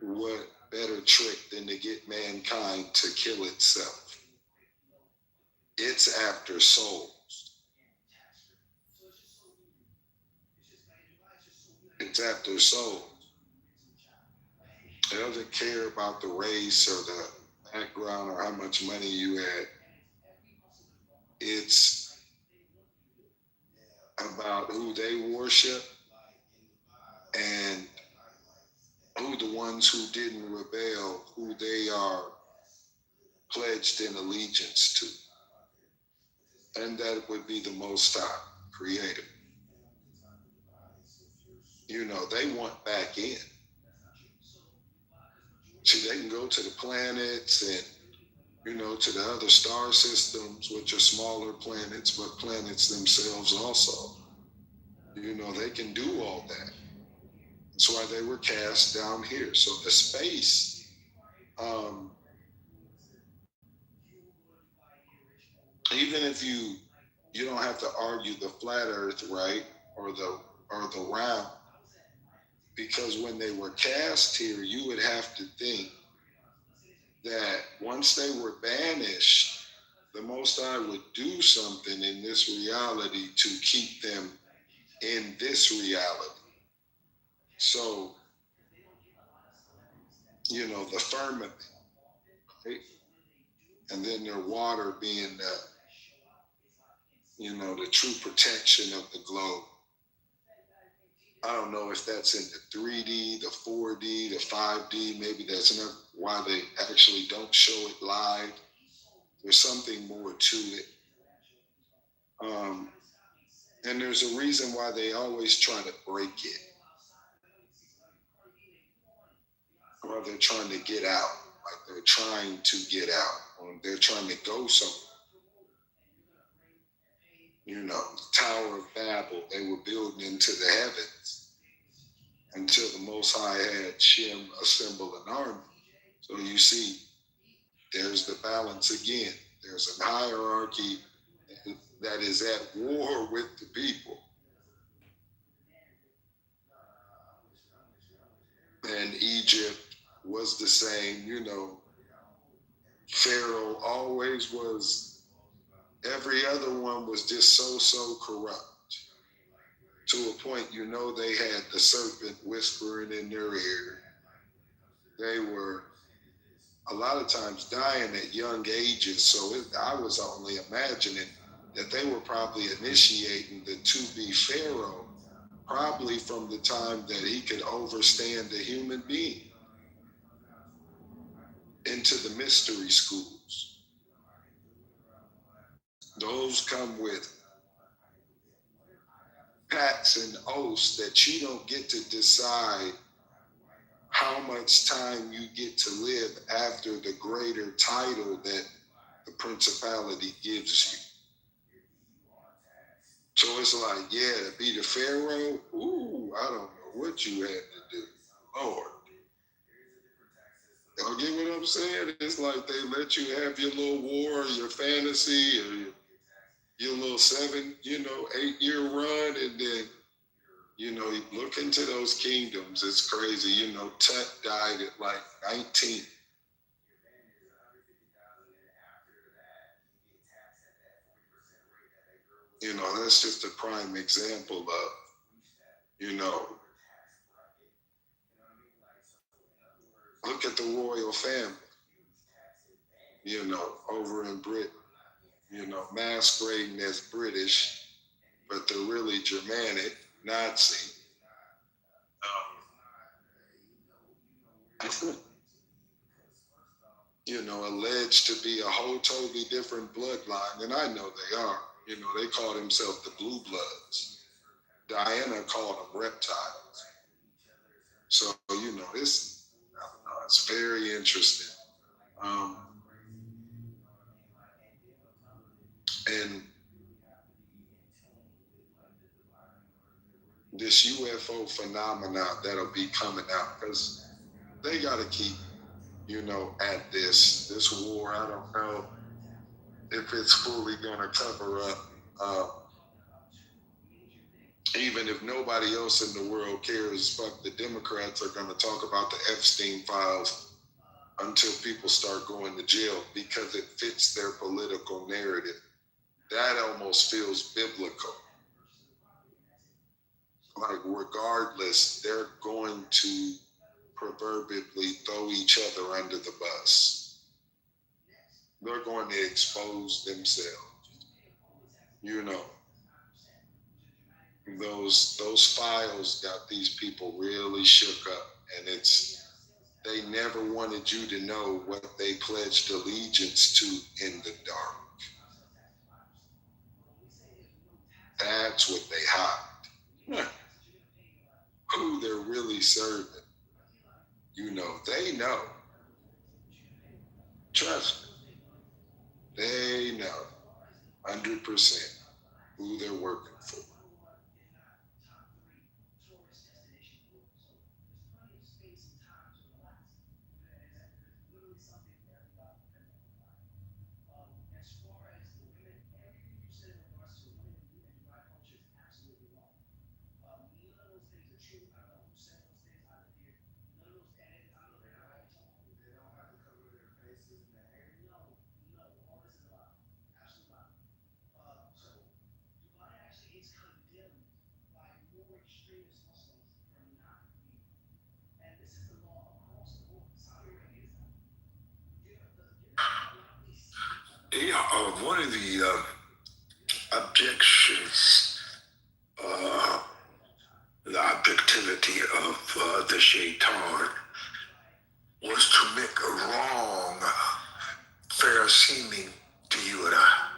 what better trick than to get mankind to kill itself? It's after souls. It's after souls. It doesn't care about the race or the background or how much money you had. It's about who they worship and who the ones who didn't rebel, who they are pledged in allegiance to. And that would be the Most High, Creator. You know, they want back in. See, they can go to the planets and, you know, to the other star systems, which are smaller planets, but planets themselves also. You know, they can do all that. That's why they were cast down here. So the space, even if you don't have to argue the flat earth, right? Or the round, because when they were cast here, you would have to think that once they were banished, the Most High would do something in this reality to keep them in this reality. So, you know, the firmament, right? And then their water being the, you know, the true protection of the globe. I don't know if that's in the 3D, the 4D, the 5D. Maybe that's not why they actually don't show it live. There's something more to it. And there's a reason why they always try to break it. Or they're trying to get out. Like they're trying to get out. Or they're trying to go somewhere. You know, the Tower of Babel, they were building into the heavens until the Most High had Shem assemble an army. So you see, there's the balance again. There's a hierarchy that is at war with the people. And Egypt was the same, you know. Pharaoh always was, every other one was just so corrupt. To a point, you know, they had the serpent whispering in their ear. They were a lot of times dying at young ages. So I was only imagining that they were probably initiating the to-be Pharaoh probably from the time that he could overstand a human being, into the mystery schools. Those come with pats and oaths that you don't get to decide how much time you get to live after the greater title that the principality gives you. So it's like, yeah, to be the Pharaoh, ooh, I don't know what you had to do. Lord. Y'all get what I'm saying? It's like they let you have your little war, your fantasy, or your little 8-year run, and then, you look into those kingdoms. It's crazy. Tut died at like 19. That's just a prime example of, look at the royal family, over in Britain, masquerading as British, but they're really Germanic, Nazi. Alleged to be a whole totally different bloodline, and I know they are. They call themselves the Blue Bloods. Diana called them reptiles. So, it's very interesting. And this UFO phenomena that'll be coming out, because they got to keep, at this war. I don't know if it's fully going to cover up. Even if nobody else in the world cares, fuck, the Democrats are going to talk about the Epstein files until people start going to jail because it fits their political narrative. That almost feels biblical. Like, regardless, they're going to proverbially throw each other under the bus. They're going to expose themselves. Those files got these people really shook up, and they never wanted you to know what they pledged allegiance to in the dark. That's what they hide. Who they're really serving. They know. Trust me. They know 100% who they're working for. Yeah, one of the objections, the objectivity of the shaitan was to make a wrong fair seeming to you and I,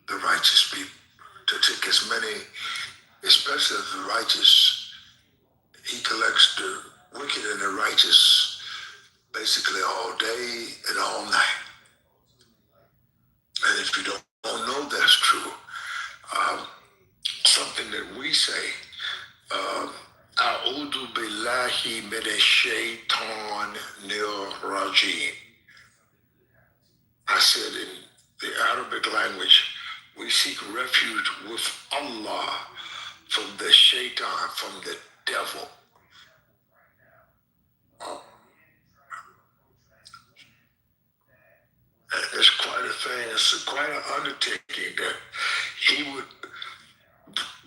the righteous people, to take as many, especially the righteous. He collects the wicked and the righteous basically all day and all night. And if you don't know that's true, something that we say, A'udhu billahi minash shaitanir rajim. I said in the Arabic language, we seek refuge with Allah from the shaitan, from the devil. And it's quite a thing, it's quite an undertaking that he would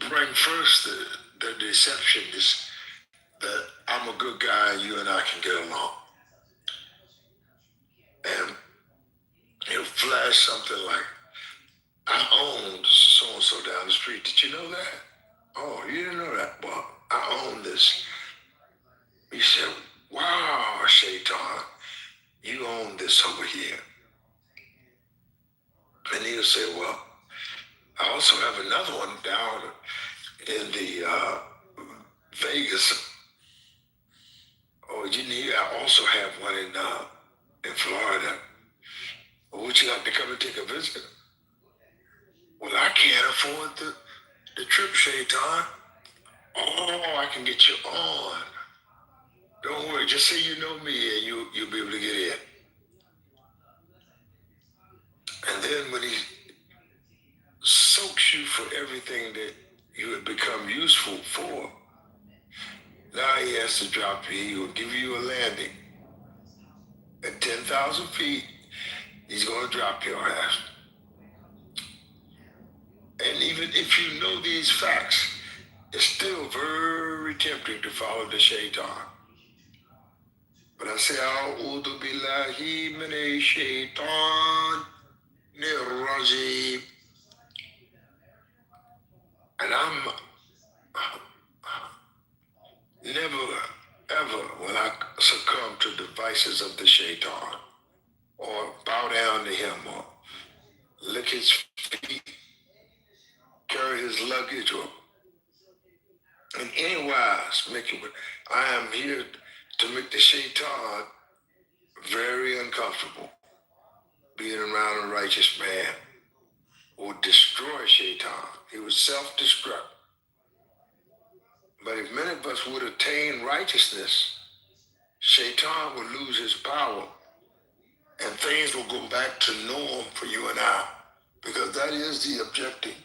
bring first the deception is that I'm a good guy and you and I can get along. And he'll flash something like, I owned so-and-so down the street. Did you know that? Oh, you didn't know that? Well, I own this. He said, wow, Shaitan, you own this over here. And he'll say, well, I also have another one down in the Vegas. Oh, you need, I also have one in Florida. Well, would you like to come and take a visit? Well, I can't afford the trip, Shaitan. Oh, I can get you on. Don't worry, just say you know me and you'll be able to get in. And then when he soaks you for everything that you have become useful for, now he has to drop you. He will give you a landing. At 10,000 feet, he's going to drop your ass. And even if you know these facts, it's still very tempting to follow the shaitan. But I say, A'udhu billahi minash shaitan nirrajim. And I'm never, ever will I succumb to the vices of the shaitan or bow down to him or lick his feet, carry his luggage, or in any wise make it. I am here to make the shaitan very uncomfortable. Being around a righteous man will destroy shaitan. He would self-destruct. But if many of us would attain righteousness, shaitan would lose his power and things will go back to norm for you and I, because that is the objective.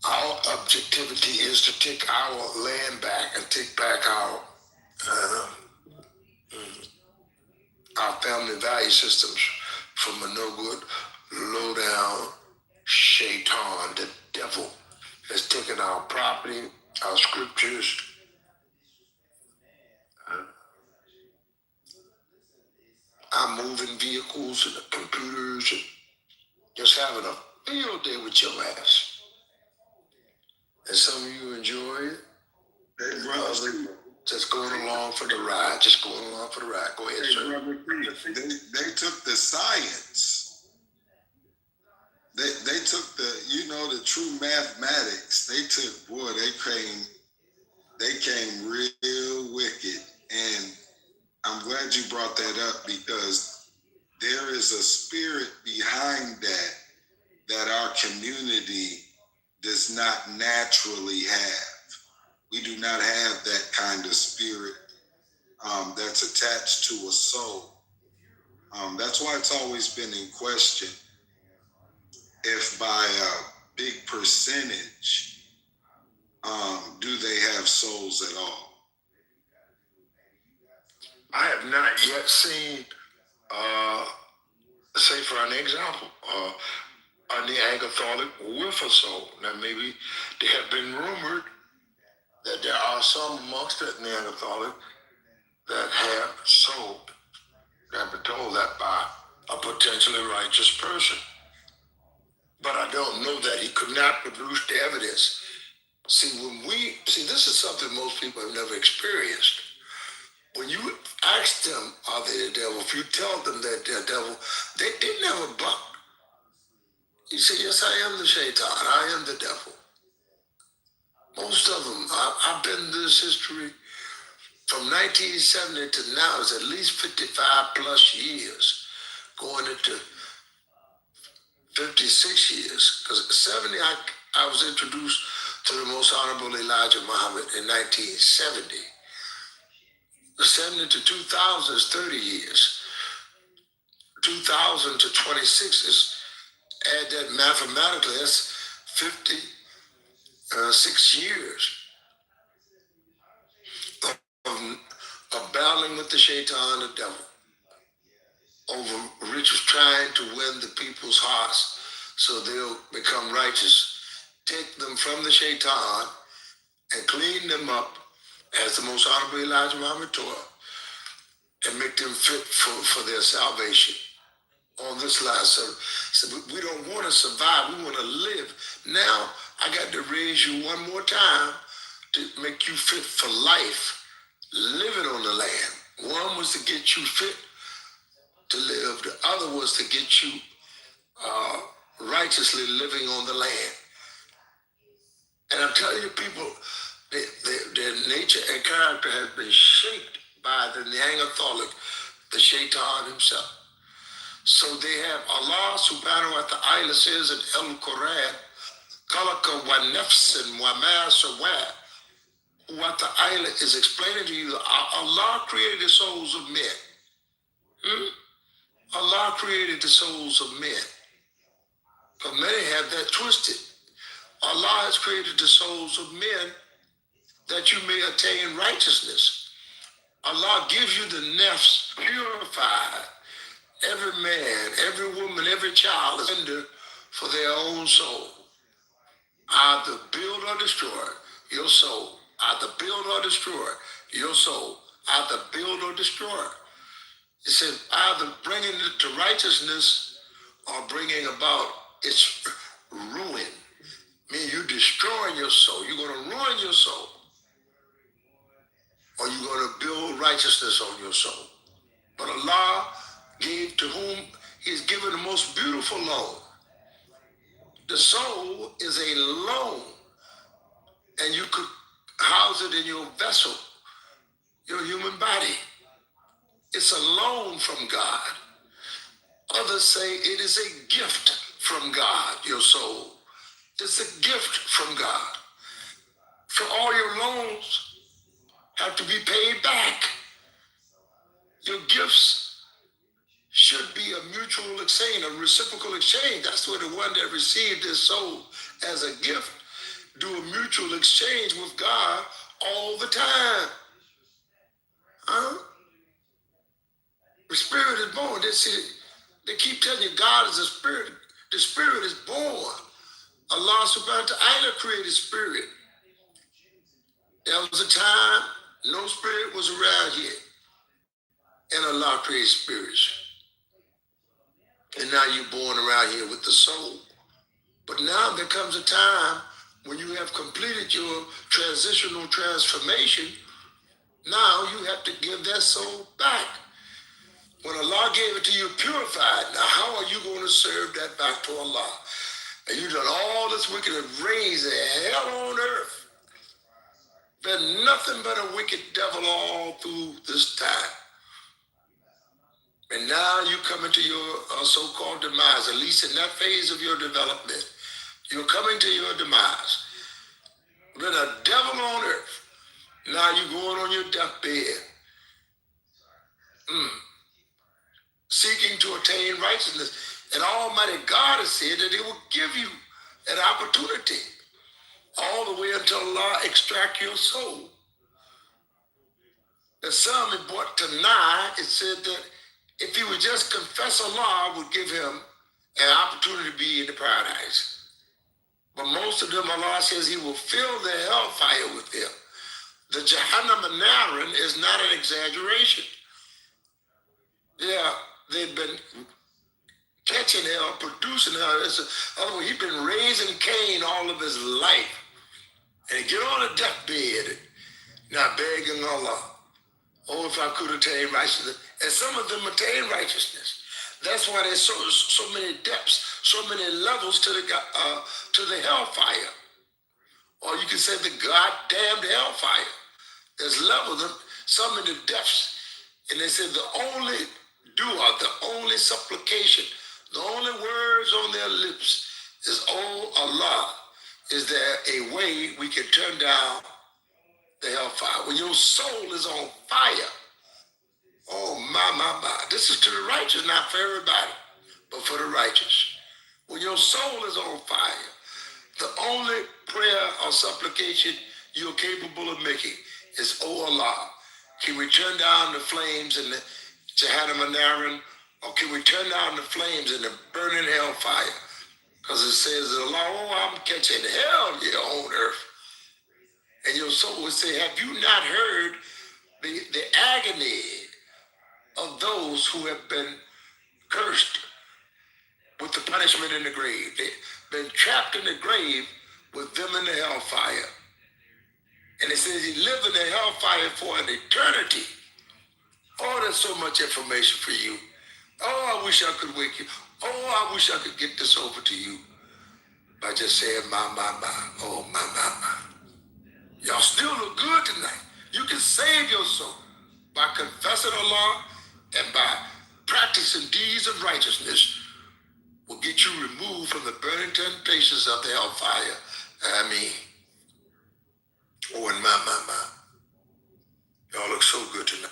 Our objectivity is to take our land back and take back our family value systems from a no good, low down shaitan, the devil, has taken our property, our scriptures, our moving vehicles and the computers, and just having a field day with your ass. And some of you enjoy it. And others just going along for the ride, just going along for the ride. Go ahead, sir. They took the science. They took the true mathematics. They came real wicked. And I'm glad you brought that up, because there is a spirit behind that our community does not naturally have. We do not have that kind of spirit that's attached to a soul. That's why it's always been in question if by a big percentage do they have souls at all. I have not yet seen, say for an example, a Neanderthalic with a soul. Now maybe there have been rumored that there are some amongst that Neanderthalic that have soul. I've been told that by a potentially righteous person. But I don't know that. He could not produce the evidence. See, this is something most people have never experienced. When you ask them, are they the devil? If you tell them that they're devil, they never buck. You say, yes, I am the shaitan. I am the devil. Most of them, I've been in this history from 1970 to now. It's at least 55 plus years, going into 56 years. Because 70, I was introduced to the Most Honorable Elijah Muhammad in 1970. The 70 to 2000 is 30 years. 2000 to 26 is, add that mathematically, that's 56 years of battling with the shaitan, the devil, over rituals, trying to win the people's hearts so they'll become righteous, take them from the shaitan and clean them up as the Most Honorable Elijah Muhammad taught, and make them fit for their salvation on this life. So we don't want to survive. We want to live. Now I got to raise you one more time to make you fit for life, living on the land. One was to get you fit to live. The other was to get you righteously living on the land. And I'm telling you, people, their nature and character has been shaped by the Neanderthalic, the Shaitan himself. So they have Allah subhanahu wa ta'ala says in El Quran, Khalaqa wa nafsin wa ma sawa. What the ayah is explaining to you, Allah created the souls of men. Allah created the souls of men. But many have that twisted. Allah has created the souls of men that you may attain righteousness. Allah gives you the nafs purified. Every man, every woman, every child is under for their own soul. Either build or destroy your soul. Either build or destroy your soul. Either build or destroy. It says either bringing it to righteousness or bringing about its ruin. Meaning you destroying your soul. You're going to ruin your soul. Or you're going to build righteousness on your soul. But Allah gave to whom He's given the most beautiful loan. The soul is a loan. And you could house it in your vessel, your human body. It's a loan from God. Others say it is a gift from God, your soul. It's a gift from God. So all your loans have to be paid back. Your gifts should be a mutual exchange, a reciprocal exchange. That's where the one that received his soul as a gift do a mutual exchange with God all the time. Huh? The spirit is born. They keep telling you God is a spirit. The spirit is born. Allah subhanahu wa ta'ala created spirit. There was a time no spirit was around here. And Allah created spirits. And now you're born around here with the soul. But now there comes a time when you have completed your transitional transformation. Now you have to give that soul back. When Allah gave it to you purified, now how are you going to serve that back to Allah? And you've done all this wickedness, raised a hell on earth. Been nothing but a wicked devil all through this time. And now you come into your so-called demise, at least in that phase of your development. You're coming to your demise. Been a devil on earth. Now you're going on your deathbed. Seeking to attain righteousness. And Almighty God has said that He will give you an opportunity all the way until Allah extract your soul. The son is brought to nigh. It said that if he would just confess, Allah would give him an opportunity to be in the paradise. But most of them, Allah says He will fill the hellfire with them. The Jahannam and Naran is not an exaggeration. Yeah, they've been catching hell, producing hell. He's been raising Cain all of his life. And get on a deathbed, now begging Allah, oh, if I could attain righteousness. And some of them attain righteousness. That's why there's so many depths, so many levels to the hellfire. Or you can say the goddamned hellfire. There's levels, some in the depths. And they said the only dua, the only supplication, the only words on their lips is, oh Allah, is there a way we can turn down the hellfire? When your soul is on fire, oh my. This is to the righteous, not for everybody, but for the righteous. When your soul is on fire, the only prayer or supplication you're capable of making is, oh Allah, can we turn down the flames in the Jahannam and Naran, or can we turn down the flames in the burning hellfire? Because it says, Allah, oh, I'm catching hell here on earth. And your soul would say, have you not heard the agony of those who have been cursed with the punishment in the grave? They've been trapped in the grave with them in the hellfire. And it says he lived in the hellfire for an eternity. Oh, there's so much information for you. Oh, I wish I could wake you. Oh, I wish I could get this over to you by just saying my. Oh, my. Y'all still look good tonight. You can save your soul by confessing Allah and by practicing deeds of righteousness will get you removed from the burning temptations of the hellfire. I mean, oh, and my. Y'all look so good tonight.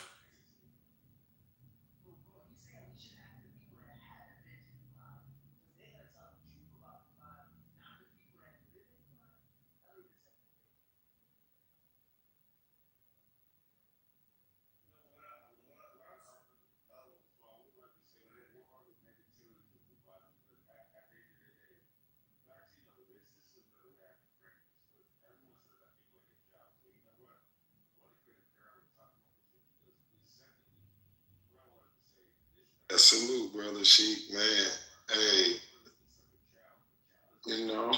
Salute, brother Sheik, man. Hey, you know,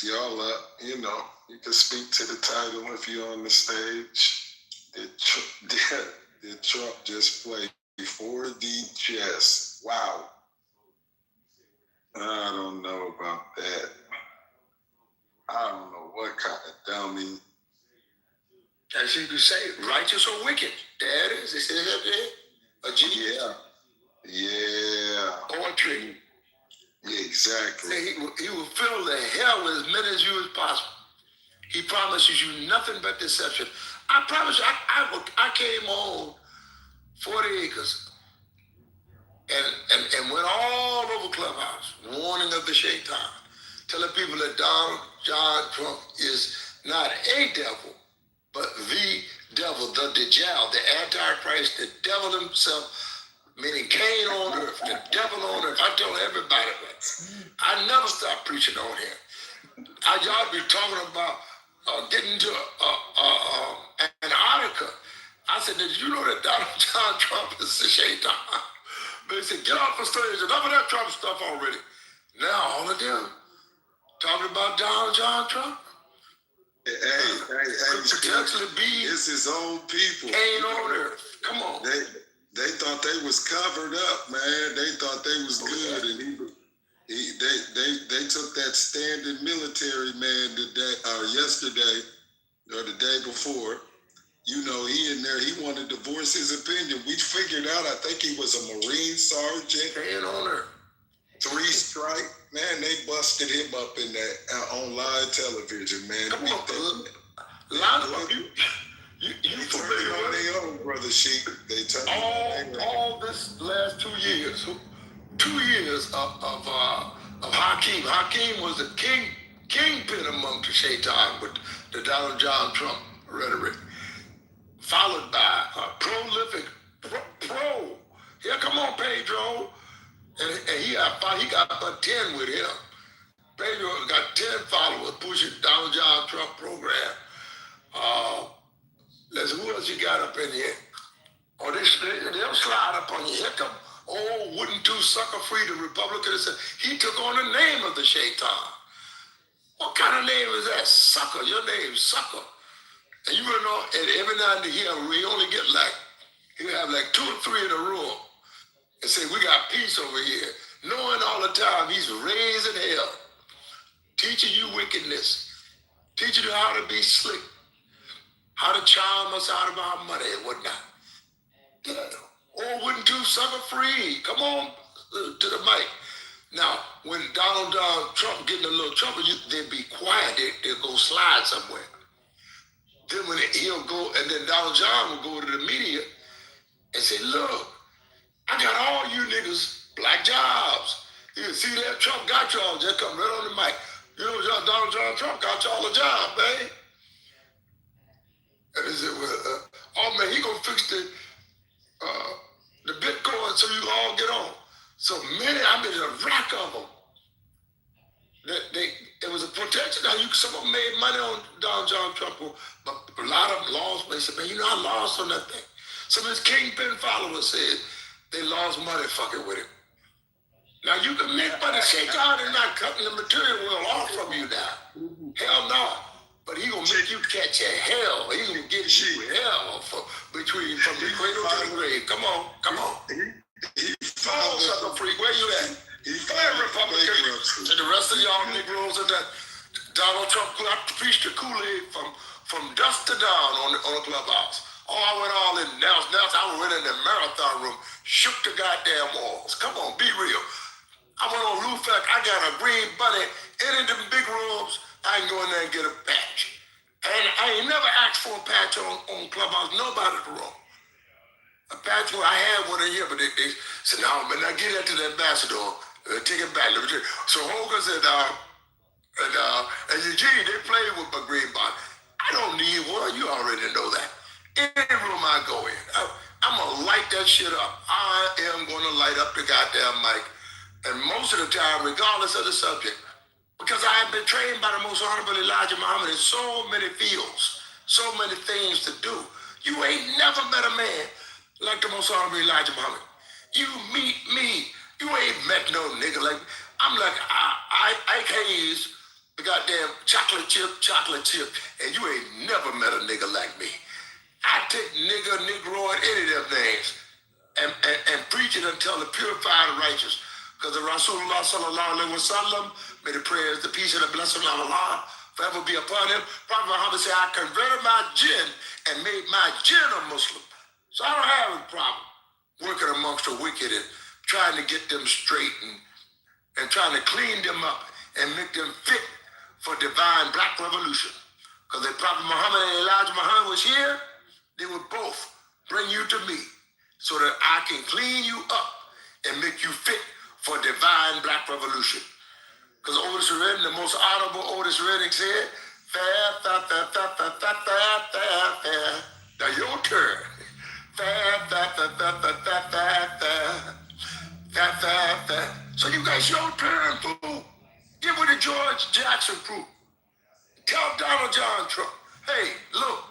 y'all up, you know, you can speak to the title if you're on the stage. Did Trump just play 4D chess? Wow. I don't know about that. I don't know what kind of dummy. As you could say, righteous or wicked. There it is. They said it up there. A genius. Yeah. Poetry. Yeah, exactly. He will fill the hell with as many as you as possible. He promises you nothing but deception. I promise you, I came on 40 acres and went all over Clubhouse, warning of the shaitan, telling people that Donald John Trump is not a devil, but the devil, the Dajjal, the Antichrist, the devil himself, meaning Cain on earth, the devil on earth. I tell everybody that. I never stop preaching on here. Y'all be talking about getting to Antarctica. I said, did you know that Donald John Trump is a shaitan? But he said, get off the stage. Enough of that Trump stuff already. Now all of them talking about Donald John Trump. Hey, potentially be it's his own people. Ain't on earth. Come on. They thought they was covered up, man. They thought they was good, and they took that standing military man today or yesterday or the day before. You know, he in there. He wanted to voice his opinion. We figured out. I think he was a Marine sergeant. Ain't on earth. 3 strike, man. They busted him up in that on live television, man. Come on, you familiar with their own, brother Sheik? They turned all this last 2 years. 2 years of Hakeem. Hakeem was the kingpin among the shaitan with the Donald John Trump rhetoric, followed by a prolific pro. Yeah, come on, Pedro. And he got about 10 with him. Pedro got 10 followers pushing Donald John Trump program. Who else you got up in here? Or they'll slide up on you. Here come wooden tooth sucker free, the Republican. He took on the name of the shaitan. What kind of name is that? Sucker. Your name's Sucker. And you will know, and every now and then we only get he'll have 2 or 3 in a row and say, we got peace over here. Knowing all the time he's raising hell, teaching you wickedness, teaching you how to be slick, how to charm us out of our money and whatnot. Wouldn't do sucker free. Come on to the mic. Now, when Donald Trump getting a little trouble, they'll be quiet. They'll go slide somewhere. Then when he'll go, and then Donald John will go to the media and say, look, I got all you niggas black jobs. You see that? Trump got y'all. Just come right on the mic. You know, Donald John Trump got y'all a job, man. And he said, well, oh man, he gonna fix the Bitcoin so you all get on. So many, a rack of them. It was a protection. Now, some of them made money on Donald John Trump, but a lot of them lost. They said, man, I lost on that thing. Some of his kingpin followers said they lost money fucking with him. Now you can make money. Shaitan is not cutting the material world off from you now. Hell no. But he gonna make you catch a hell. He gonna get you hell from the cradle to the grave. Come on, come on. Come on, sucker freak. Where you at? Come here, Republicans, and the rest of y'all Negroes and that Donald Trump preached the Kool-Aid from dusk to dawn on the clubhouse. Oh, I went all in. Now I went in the marathon room, shook the goddamn walls. Come on, be real. I went on Lufak. I got a green bunny. Any of them big rooms, I can go in there and get a patch. And I ain't never asked for a patch on Clubhouse. Nobody in the room. A patch where I had one in here, but they said, no, man, now get that to the ambassador. Take it back. So Hogan said, and Eugene, they played with my green bunny. I don't need one. You already know that. Any room I go in, I'm going to light that shit up. I am going to light up the goddamn mic. And most of the time, regardless of the subject, because I have been trained by the most honorable Elijah Muhammad in so many fields, so many things to do. You ain't never met a man like the most honorable Elijah Muhammad. You meet me, you ain't met no nigga like me. I'm like Ike Hayes, the goddamn chocolate chip, and you ain't never met a nigga like me. I take nigga, negro, and any of them names and preach it until the purified and righteous. Because the Rasulullah sallallahu alaihi wasallam, may the prayers, the peace, and the blessing of Allah forever be upon him. Prophet Muhammad said, I converted my jinn and made my jinn a Muslim. So I don't have a problem working amongst the wicked and trying to get them straight and trying to clean them up and make them fit for divine black revolution. Because if Prophet Muhammad and Elijah Muhammad was here, they would both bring you to me so that I can clean you up and make you fit for divine black revolution. Because Otis Redding, the most honorable Otis Redding said, fair. Now your turn. Fair. So you guys, your turn, fool. Get with the George Jackson crew. Tell Donald John Trump, hey, look,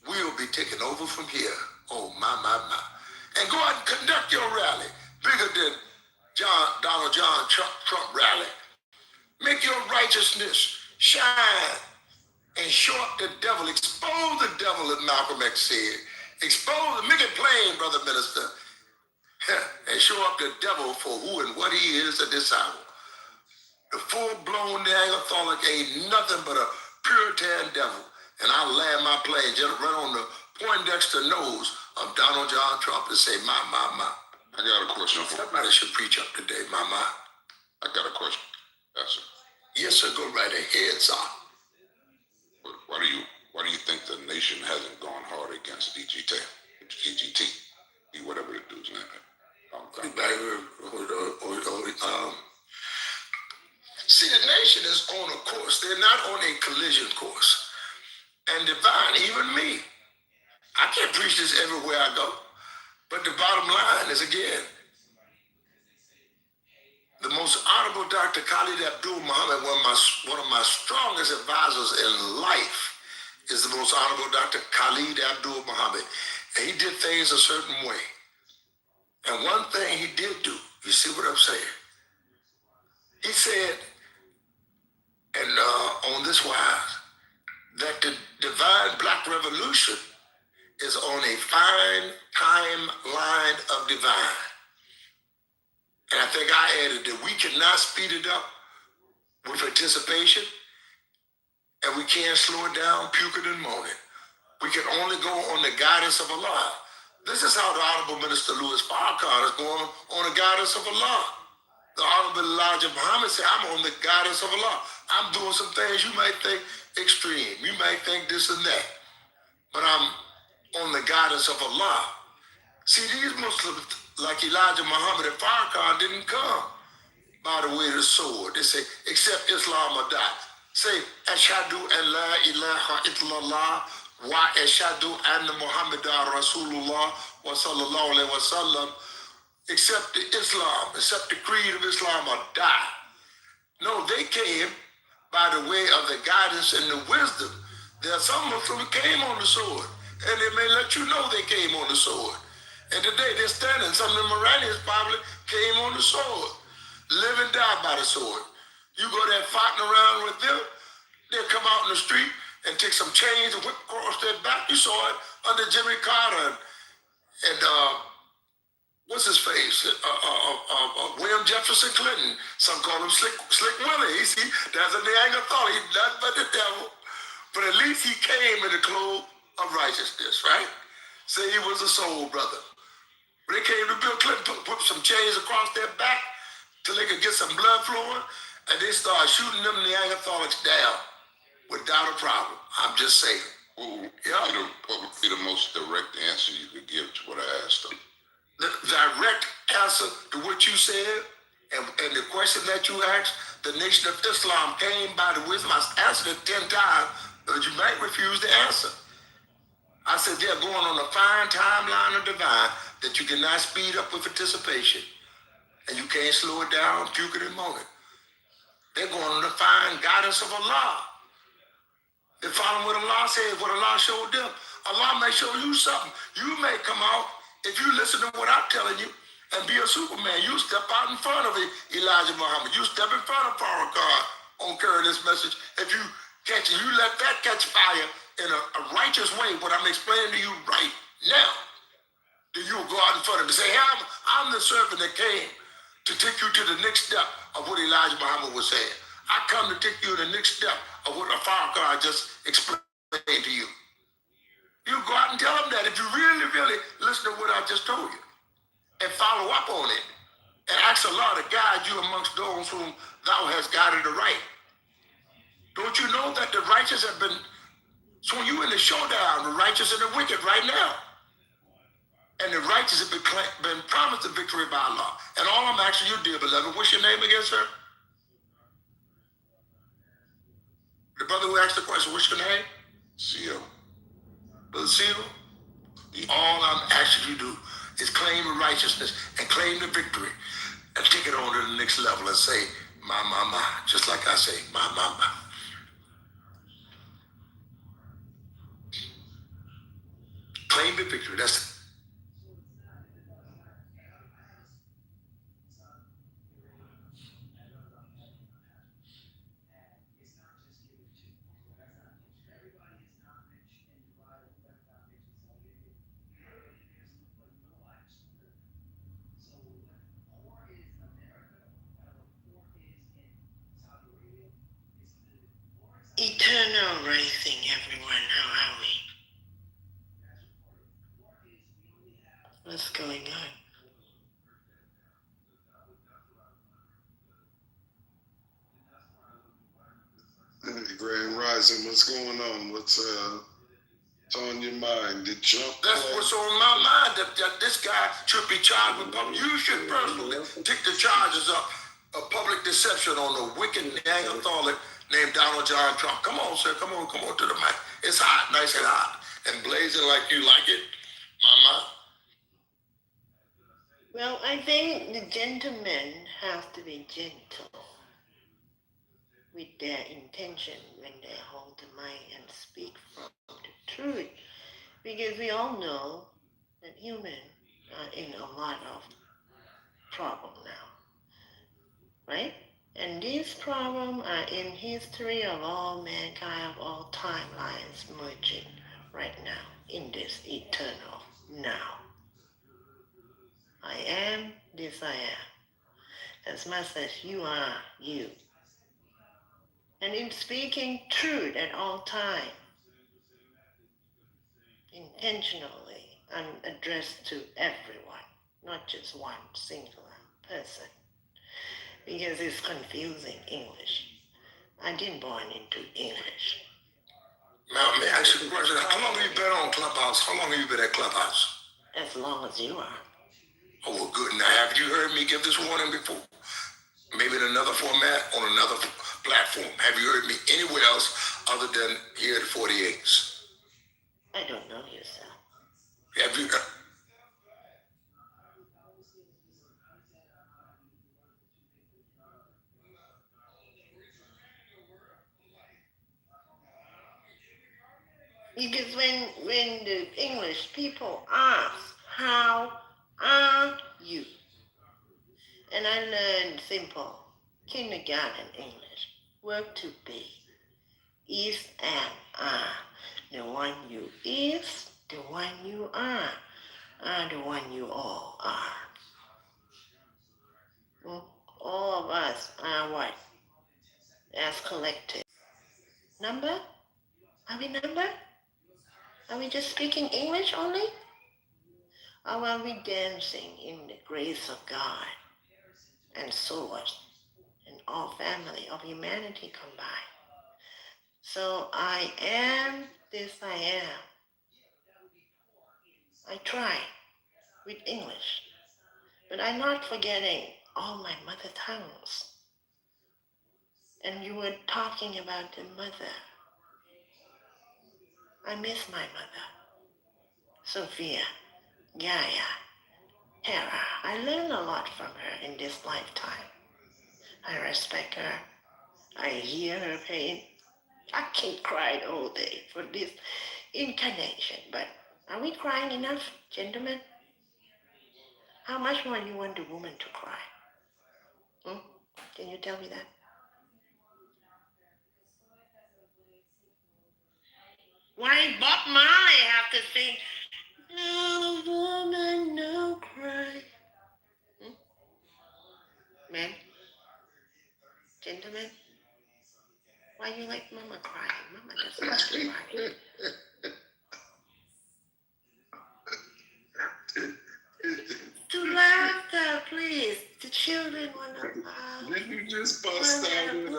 we'll be taking over from here. Oh, my. And go out and conduct your rally bigger than Donald John Trump rally. Make your righteousness shine and show up the devil. Expose the devil, as Malcolm X said. Expose, make it plain, brother minister. And show up the devil for who and what he is at this hour. The full-blown Neanderthalic ain't nothing but a Puritan devil. And I land my plane just right on the Poindexter nose of Donald John Trump and say, my. I got a question for you. Somebody should preach up today, my. I got a question. Yes, sir. Yes, sir, go right ahead, sir. But why do you think the nation hasn't gone hard against DGT, whatever the dude's name is? See, the nation is on a course. They're not on a collision course. And divine, even me, I can't preach this everywhere I go. But the bottom line is, again, the most honorable Dr. Khalid Abdul Muhammad, one of my strongest advisors in life, is the most honorable Dr. Khalid Abdul Muhammad. And he did things a certain way. And one thing he did do, you see what I'm saying? He said, and on this wise, that the divine black revolution is on a fine timeline of divine. And I think I added that we cannot speed it up with anticipation, and we can't slow it down, puking and moaning. We can only go on the guidance of Allah. This is how the Honorable Minister Louis Farrakhan is going on the guidance of Allah. The Honorable Elijah Muhammad said, I'm on the guidance of Allah. I'm doing some things you might think extreme. You might think this and that. But I'm on the guidance of Allah. See, these Muslims, like Elijah Muhammad and Farrakhan, didn't come by the way of the sword. They say, except Islam or die. Say, Ashhadu an la ilaha illallah wa ashhadu anna Muhammadan Rasulullah wa sallallahu alayhi wa sallam. Accept the Islam, accept the creed of Islam or die. No, they came by the way of the guidance and the wisdom. There are some Muslims who came on the sword, and they may let you know they came on the sword. And today they're standing. Some of the Iranians probably came on the sword. live and die by the sword. You go there fighting around with them, they'll come out in the street and take some chains and whip across their back. You saw it under Jimmy Carter and what's his face? William Jefferson Clinton. Some call him Slick Willie. You see, that's a Neanderthal. He's nothing but the devil. But at least he came in the clothes of righteousness, right? Say he was a soul brother. When they came to Bill Clinton, put some chains across their back till they could get some blood flowing, and they started shooting them Neanderthals down without a problem. I'm just saying. What would be the most direct answer you could give to what I asked them? The direct answer to what you said and the question that you asked, the Nation of Islam came by the wisdom. I answered it 10 times, but you might refuse to answer. I said they're going on a fine timeline of divine that you cannot speed up with anticipation, and you can't slow it down, puke it and moan it. They're going on the fine guidance of Allah. They're following what Allah says, what Allah showed them. Allah may show you something. You may come out, if you listen to what I'm telling you, and be a Superman. You step out in front of Elijah Muhammad. You step in front of Farrakhan on carrying this message. If you catch it, you let that catch fire in a righteous way, what I'm explaining to you right now. Then you'll go out in front of him and say, hey, I'm the servant that came to take you to the next step of what Elijah Muhammad was saying. I come to take you to the next step of what Farrakhan just explained to you. You go out and tell them that if you really, really listen to what I just told you and follow up on it and ask Allah to guide you amongst those whom thou hast guided aright. Don't you know that the righteous have been, so you in the showdown, the righteous and the wicked right now. And the righteous have been promised the victory by Allah. And all I'm asking you, dear beloved, what's your name again, sir? The brother who asked the question, what's your name? Seal. Brother Seal, all I'm asking you to do is claim the righteousness and claim the victory and take it on to the next level and say, my, just like I say, my. Claim the victory, that's it. Eternal rising, everyone. How are we? What's going on? Grand Rising, what's going on? What's on your mind? Did Trump? That's what's on my mind, that this guy should be charged with public. You should personally take the charges up of public deception on the wicked Neanderthal named Donald John Trump. Come on, sir. Come on to the mic. It's hot, nice and hot, and blazing like you like it, mama. Well, I think the gentlemen have to be gentle with their intention when they hold the mic and speak from the truth. Because we all know that humans are in a lot of trouble now, right? And these problems are in history of all mankind, of all timelines merging right now in this eternal now. I am this I am, as much as you are you. And in speaking truth at all times, intentionally and addressed to everyone, not just one singular person, because it's confusing English. I didn't born into English. Now, may I ask you a question? How long have you been on Clubhouse? How long have you been at Clubhouse? As long as you are. Oh, well, good. Now, have you heard me give this warning before? Maybe in another format, on another platform. Have you heard me anywhere else other than here at 48s? I don't know you, sir. Have you? Because when the English people ask, how are you? And I learned simple kindergarten English. Work to be. Is and are. The one you is, the one you are the one you all are. All of us are what? As collective. Number? Are we number? Are we just speaking English only? Or are we dancing in the grace of God and source and all family of humanity combined? So I am this I am. I try with English, but I'm not forgetting all my mother tongues. And you were talking about the mother. I miss my mother. Sophia, Gaia, Hera. I learned a lot from her in this lifetime. I respect her. I hear her pain. I can't cry all day for this incarnation, but are we crying enough, gentlemen? How much more you want the woman to cry? Can you tell me that? Why Bob Marley have to sing, no woman, no cry? Men, gentlemen, why you like Mama crying? Mama doesn't want to cry. To laughter, please. The children want to laugh. Didn't you just bust out in a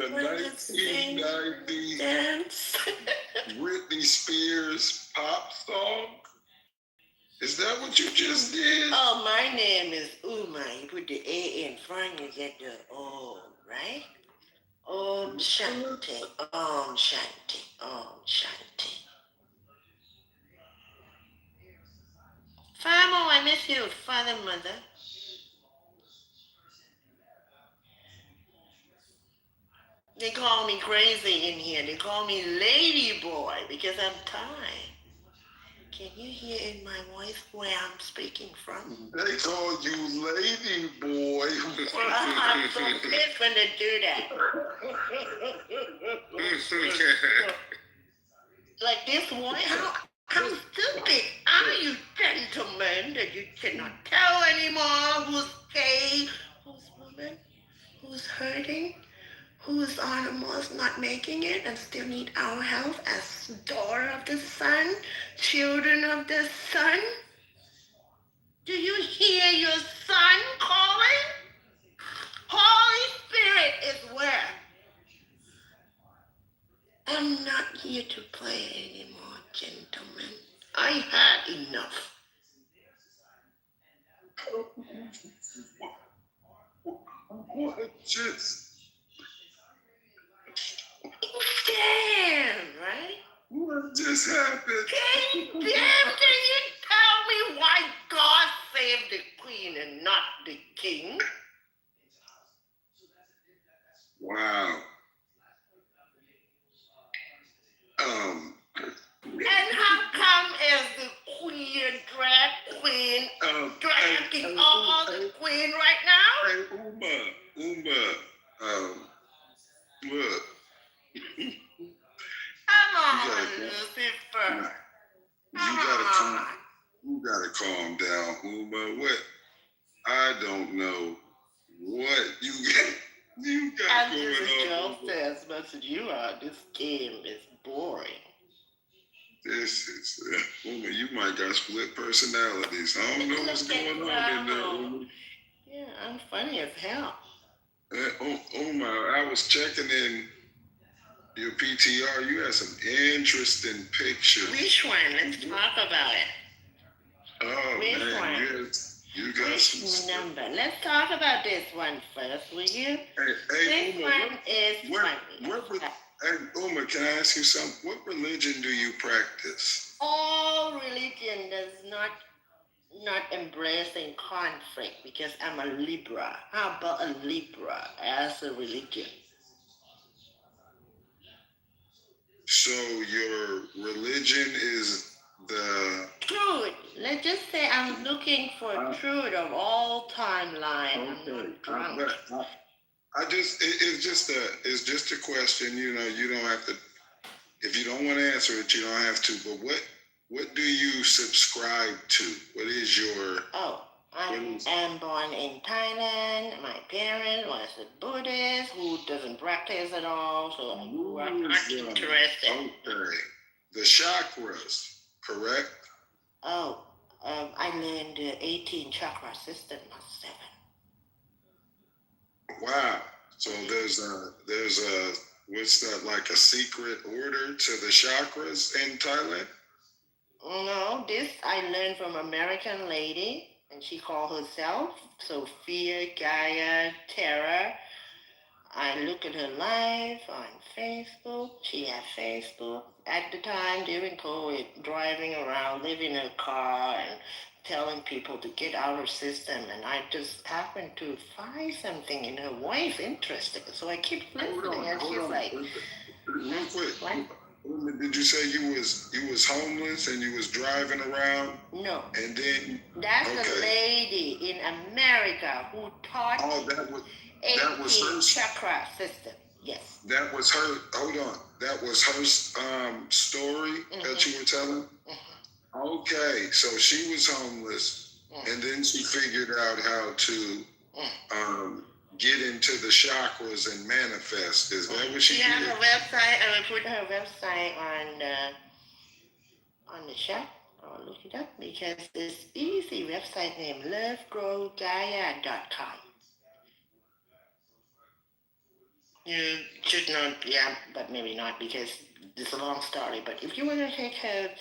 1990 dance? Britney Spears pop song? Is that what you just did? Oh, my name is Uma. You put the A in front, you get the O, right? Om Shanti, Om Shanti, Om Shanti. Famo, I miss you, father, mother. They call me crazy in here. They call me lady boy because I'm Thai. Can you hear in my voice where I'm speaking from? They call you lady boy. Well, I'm so pissed when they do that. Like this boy, how stupid are you, gentlemen, that you cannot tell anymore who's gay, who's woman, who's hurting, whose animals not making it and still need our help as daughter of the sun, children of the sun? Do you hear your son calling? Holy Spirit is where? I'm not here to play anymore, gentlemen. I had enough. What just? Damn, right? What just happened? Damn, can you tell me why God saved the queen and not the king? Wow. And how come as the queen, drag queen, dragging all the queen right now? Hey, Uma, look. Come on, Lucifer. You gotta calm down, Uma. What? I don't know what you got I'm going just on. just as much as you are. This game is boring. This is Uma. You might got split personalities. I don't know what's going on in there, Uma. Yeah, I'm funny as hell. Uma, I was checking in your PTR. You had some interesting pictures. Which one? Let's talk about it. Oh, Which man, one? you got Which some number? Let's talk about this one first, will you? Hey, This Uma, one is funny. Hey, Uma, can I ask you something? What religion do you practice? All religion does not embracing conflict because I'm a Libra. How about a Libra as a religion? So your religion is the truth. Let's just say I'm looking for truth of all timeline. I'm not drunk. It's just a question. You know, you don't have to. If you don't want to answer it, you don't have to. But what do you subscribe to? What is your? Oh, I am born in Thailand. My parents was a Buddhist who doesn't practice at all, so I grew up not interested. Okay, the chakras, correct? Oh, I learned the 18 chakra system myself. Wow. So there's a what's that, like a secret order to the chakras in Thailand? No, this I learned from American lady, and she called herself Sophia Gaia Terra. I look at her life on Facebook. She had Facebook at the time during COVID, driving around, living in a car, and telling people to get out of system. And I just happened to find something in her voice interesting, so I keep listening. And she's like, real quick. What? Did you say you was homeless and you was driving around? No. And then that's a lady in America who taught that was her chakra system. Yes. That was her. Hold on. That was her story that you were telling. Okay, so she was homeless, and then she figured out how to get into the chakras and manifest. Is that what she did? She has a website. I will put her website on the chat. I'll look it up because it's easy. Website name lovegrowgaia.com. You should not, yeah, but maybe not because it's a long story. But if you want to take her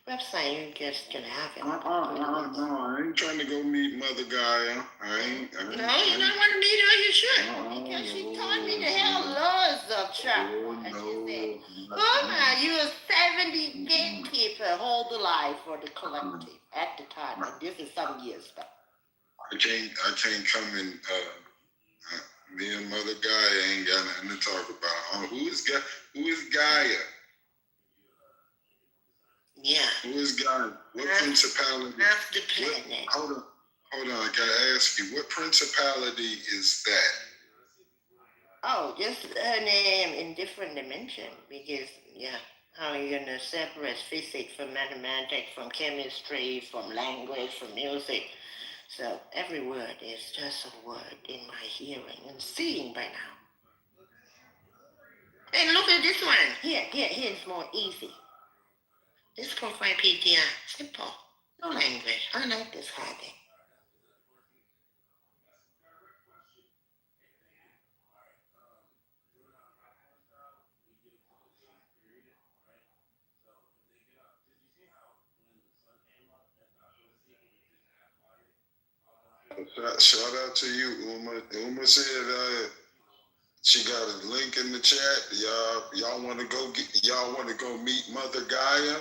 website, you just gonna have it. No, I ain't trying to go meet Mother Gaia. No, you don't want to meet her, you should. Because she taught me the hell loads of chakra. And she said, Boomer, you a 70 gatekeeper, hold the life for the collective at the time. And this is some years back. I can't come in. Me and Mother Gaia ain't got nothing to talk about. Who is Gaia? Yeah. Who is Gaia? What principality? That's the planet. Hold on. I gotta ask you, what principality is that? Oh, just her name in different dimension. Because, yeah, how are you gonna separate physics from mathematics, from chemistry, from language, from music? So every word is just a word in my hearing and seeing by now. And look at this one. Here's more easy. This profile PTR, simple. No language. I like this habit. Shout out to you, Uma. Uma said she got a link in the chat. Y'all want to go meet Mother Gaia?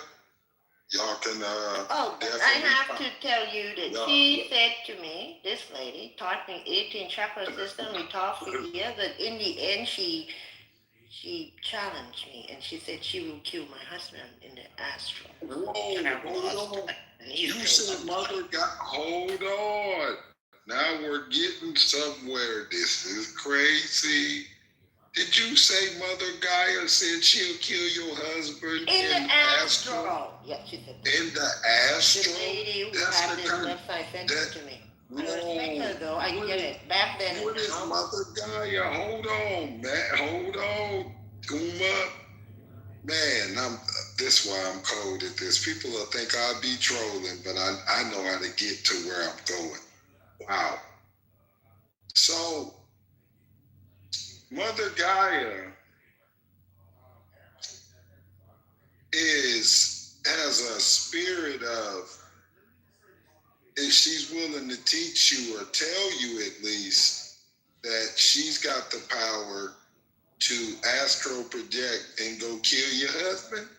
Y'all can. I have to tell you that she said to me, this lady taught me 18 chakra system. We talked for years, but in the end, she challenged me and she said she will kill my husband in the astral. Whoa, hold on. You said Mother Gaia. Hold on. Now we're getting somewhere. This is crazy. Did you say Mother Gaia said she'll kill your husband in the astral? Yeah, she said. In the astral? The lady who had this website sent it to me. I respect her though. I get it. Back then. What is Mother Gaia? Hold on, man. Hold on. Uma. Man, this why I'm cold at this. People will think I be trolling, but I know how to get to where I'm going. Wow. So, Mother Gaia has a spirit of, if she's willing to teach you or tell you at least that she's got the power to astral project and go kill your husband.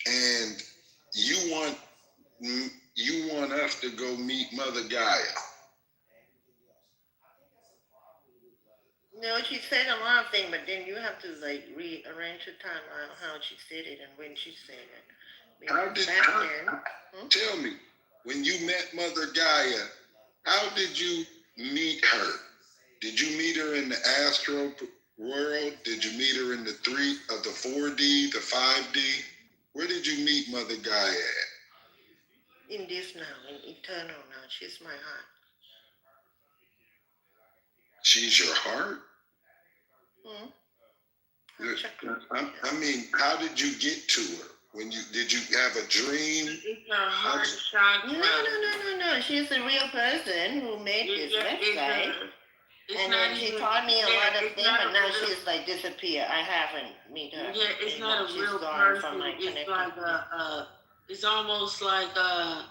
And you want us to go meet Mother Gaia. No, she said a lot of things, but then you have to like rearrange the timeline how she said it and when she said it. Tell me, when you met Mother Gaia, how did you meet her? Did you meet her in the astral world? Did you meet her in the 4D, the 5D? Where did you meet Mother Gaia at? In this now, in eternal now, she's my heart. She's your heart? I mean, how did you get to her? Did you have a dream? It's her heart chakra. No. She's a real person who made this website. And she taught me a lot of things, but now she's like disappeared. I haven't met her. Yeah, it's anymore. not a She's real gone person. from my It's like it's almost like a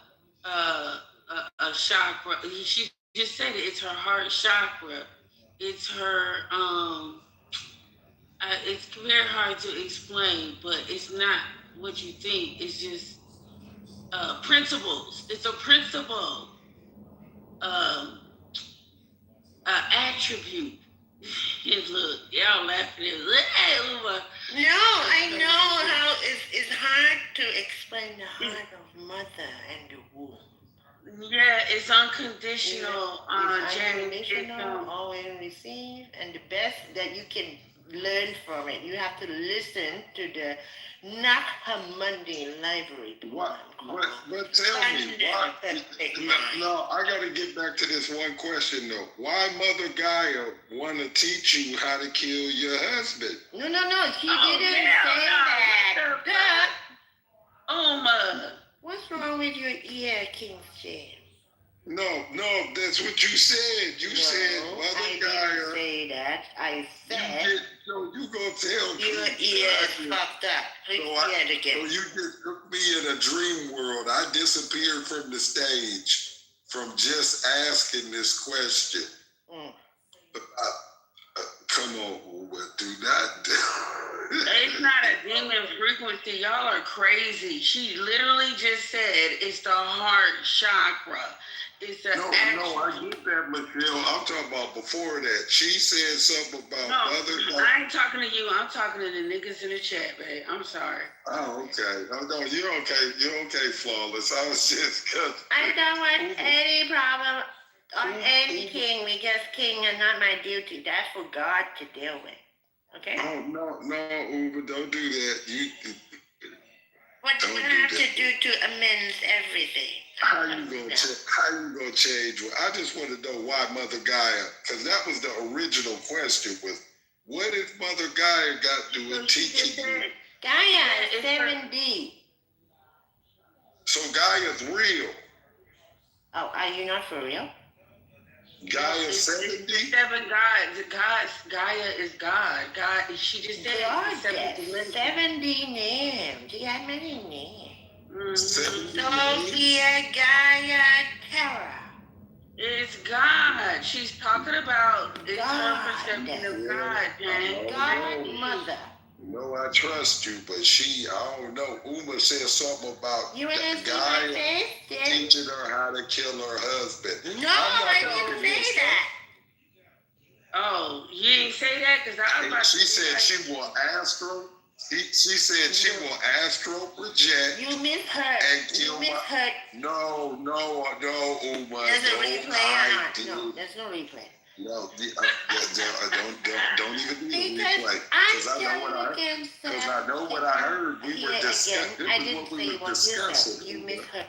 chakra. She just said it. It's her heart chakra. It's her it's very hard to explain, but it's not what you think. It's just principles. It's a principle attribute. Look, y'all laughing at No, I know how it's hard to explain the heart of mother and the womb. Yeah, it's unconditional. It's unconditional, always receive, and the best that you can learn from it. You have to listen to the Nakamundi Library. But tell me, why? No, I got to get back to this one question though. Why Mother Gaia want to teach you how to kill your husband? No, she didn't say that. Mother. What's wrong with your ear, King James? No, that's what you said. You said Mother Gaia. I didn't say that. I said. You gonna tell me? Your ear is fucked up. So you just took me in a dream world. I disappeared from the stage from just asking this question. Come on, but do not. It's not a demon frequency. Y'all are crazy. She literally just said it's the heart chakra. It's the No, I get that, Michelle. I'm talking about before that. She said something about Mother. I ain't talking to you. I'm talking to the niggas in the chat, babe. I'm sorry. Oh, okay. Oh, no, you're okay. You're okay, Flawless. I was just I don't want any problem or anything because king is not my duty. That's for God to deal with. Okay? Oh, no, Uber, don't do that. What do you have to do to amend everything? How you gonna change? I just want to know why Mother Gaia, because that was the original question. Was what if Mother Gaia got to do with teaching you? Gaia is 7D. So Gaia's real. Oh, are you not for real? Gaia 7D? It's 7 gods. Gaia is God. God. She just said God, 70 names. She had many names. Sophia Gaia Terra. It's God. She's talking about it's her perception of God, man. Godmother. No, I trust you, but I don't know. Uma said something about Gaia teaching her how to kill her husband. No, I didn't say that. Oh, you didn't say that? Because I was about She said she will astral. She said she will astral project. You misheard. And kill my. No, Uma. There's a replay. No, there's no replay. No, don't even do the replay. Because I know what I heard. We were discussing. I didn't say what you said. You misheard.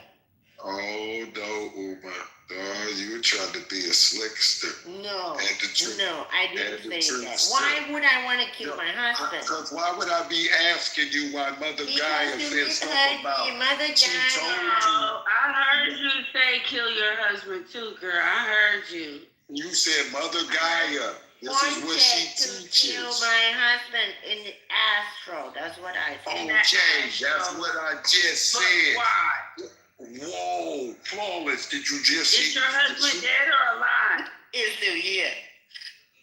Oh, no, Uma. Oh, you were trying to be a slickster. No, I didn't say that. Why would I want to kill my husband? Because why would I be asking you why Mother Gaia said something about Mother Gaia. She told you. I heard you say kill your husband too, girl. I heard you. You said Mother Gaia. This is what she teaches. Kill my husband in the astral. That's what I said. Okay, that's what I just said. Why? Whoa, Flawless, did you just see? Is your husband dead or alive? Is still here.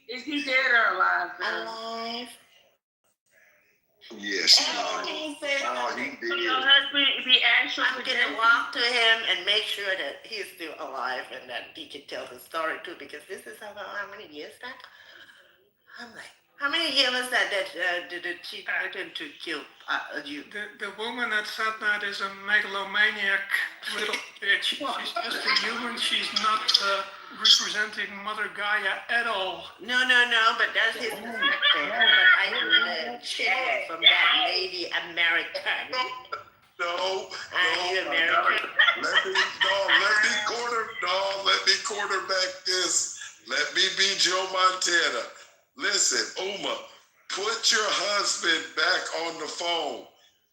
Is he dead or alive? Alive. Yes. So your husband be actually I'm gonna walk to him and make sure that he's still alive and that he can tell the story too, because this is how many years back? hear was that she threatened to kill you? The woman that said that is a megalomaniac little bitch. She's just a human. She's not representing Mother Gaia at all. No, but that's his perspective. But I learned shit from that lady American. No. American. Let me quarterback this. Let me be Joe Montana. Listen, Uma, put your husband back on the phone.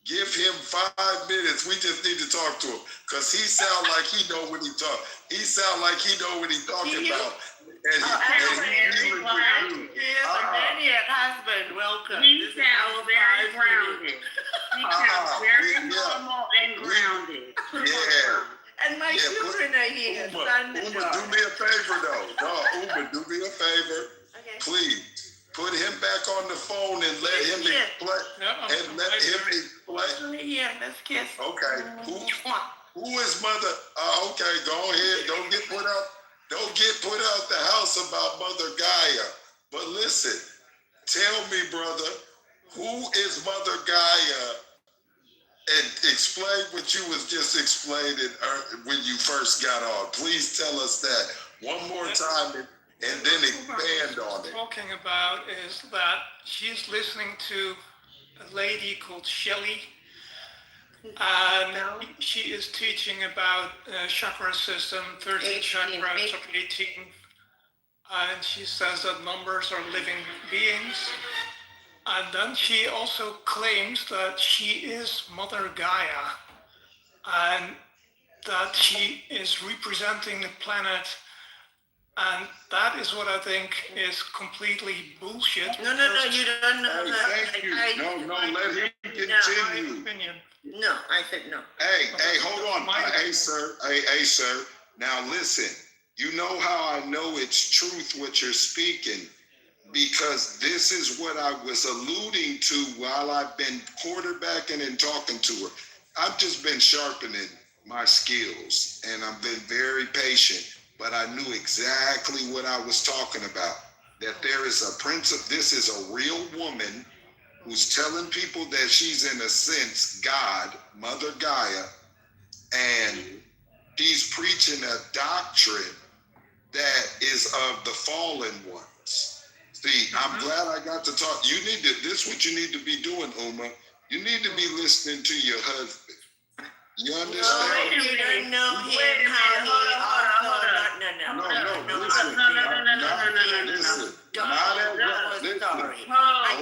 Give him 5 minutes. We just need to talk to him. Because he sound like he know what he talking. He sound like he know what he talking about. And he's dealing with you. Yes, a maniac husband. Welcome. He sounds very grounded. He sounds very normal and grounded. And my children are here. Uma, do me a favor though. No, Uma, do me a favor. Okay. Please. Put him back on the phone and let him explain. Yeah, let's kiss. Okay. Who is Mother? Okay, go ahead. Don't get put out the house about Mother Gaia. But listen, tell me, brother, who is Mother Gaia? And explain what you was just explaining when you first got on. Please tell us that one more time and then expand on it. What I'm talking about is that she's listening to a lady called Shelley, and she is teaching about chakra system, 13 chakras of 18, and she says that numbers are living beings. And then she also claims that she is Mother Gaia, and that she is representing the planet. And that is what I think is completely bullshit. No, you don't know. Thank you. Let him continue. No, I said no. Hey, hold on. Hey, sir. Now listen, you know how I know it's truth what you're speaking, because this is what I was alluding to while I've been quarterbacking and talking to her. I've just been sharpening my skills, and I've been very patient. But I knew exactly what I was talking about. That there is a principle. This is a real woman who's telling people that she's in a sense God, Mother Gaia, and she's preaching a doctrine that is of the fallen ones. See, I'm glad I got to talk. This is what you need to be doing, Uma. You need to be listening to your husband. You understand? No, you don't know him how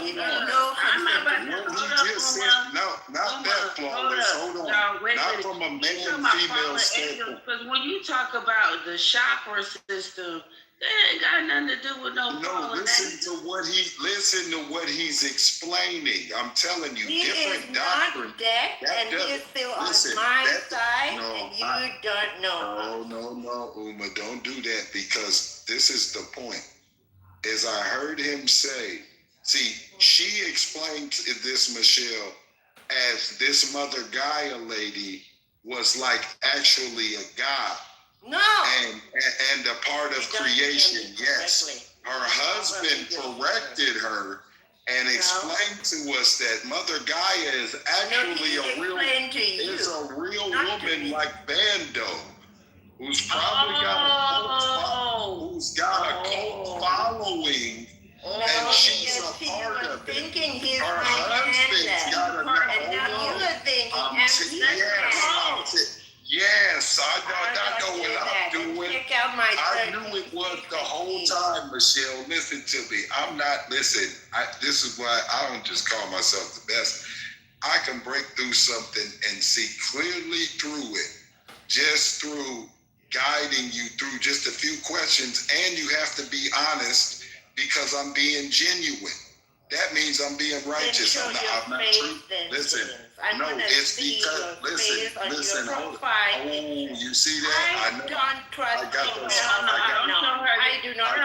he Listen. Not that flawless. Hold on. Not from a male-female standpoint. Because when you talk about the chakra system, that ain't got nothing to do with no. Listen to what he's explaining. I'm telling you, he different is doctrine. Not dead, and he's still on my side, and you don't know. No, Uma, don't do that, because this is the point. As I heard him say, see, she explained this, Michelle, as this Mother Gaia lady was like actually a god. No. And a part of creation, yes. Her husband corrected her and explained to us that Mother Gaia is actually a real woman like Bando, who's probably got a cult following, and she's a part of it. Her husband's got Yes, I know what I'm doing. I knew it was the whole time, Michelle. Listen to me. This is why I don't just call myself the best. I can break through something and see clearly through it, just through guiding you through just a few questions. And you have to be honest, because I'm being genuine. That means I'm being righteous. I'm not true. Listen, it's because, listen, hold on. Oh, you see that? I don't trust him. I do not.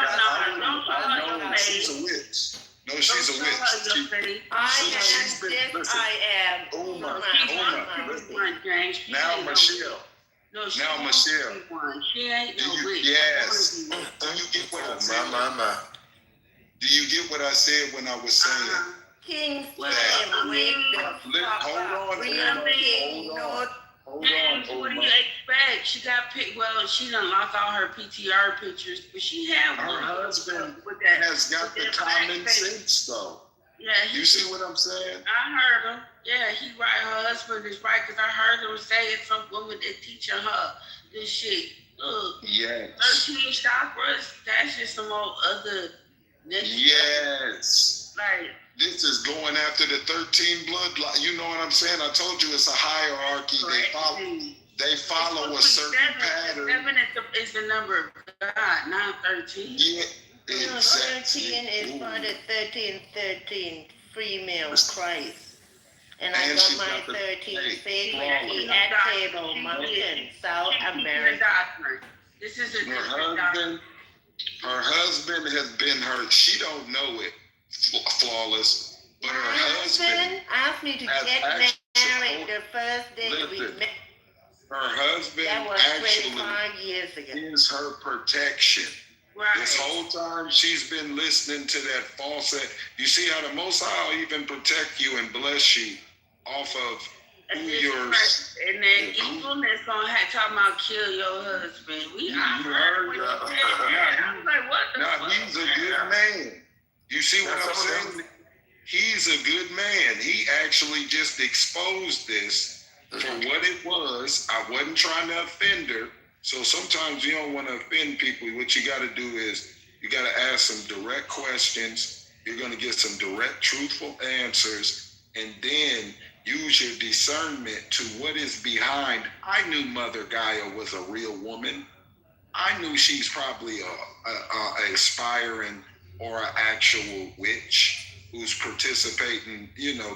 No, she's a witch. No, she's a witch. I am. Uma, listen. Now, Michelle. She ain't no witch. Yes. Do you get what I'm saying? My. Do you get what I said when I was saying? King That- Slim, wake the fuck Hold up. on, Real Uma, king, hold no on. Hold James, on, what do you Uma. expect? She got picked. Well, she done lost all her PTR pictures, but she had Her one husband with that. has got with the that common black face. sense, though. Yeah, You see what I'm saying? I heard him. Yeah, he right. Her husband is right because I heard him say it's some woman that teaching her this shit. Look, Yes. 13 chakras. That's just some old other. Yes. Like. This is going after the 13 bloodline. You know what I'm saying? I told you it's a hierarchy. They follow a certain pattern. 7 is the number of God, not 13. Yeah, No, exactly. 13 is for the 13 female Christ. And I And got she's my got the- 13 hey, faith flawless. at Table Mountain, South America. This is a Her different husband, her husband has been her. She don't know it, flawless. But her husband asked me to has get married the first day we listen, met. her husband That was actually 25 years ago. is her protection. Right. This whole time she's been listening to that false. You see how the Most High will even protect you and bless you off of who you're. And then evilness gonna have talking about kill your husband. I heard what you said. I was like, what the fuck? He's a good man. You see what I'm saying? He's a good man. He actually just exposed this for what it was. I wasn't trying to offend her. So sometimes you don't want to offend people. What you got to do is you got to ask some direct questions. You're going to get some direct, truthful answers, and then use your discernment to what is behind. I knew Mother Gaia was a real woman. I knew she's probably a aspiring or an actual witch who's participating,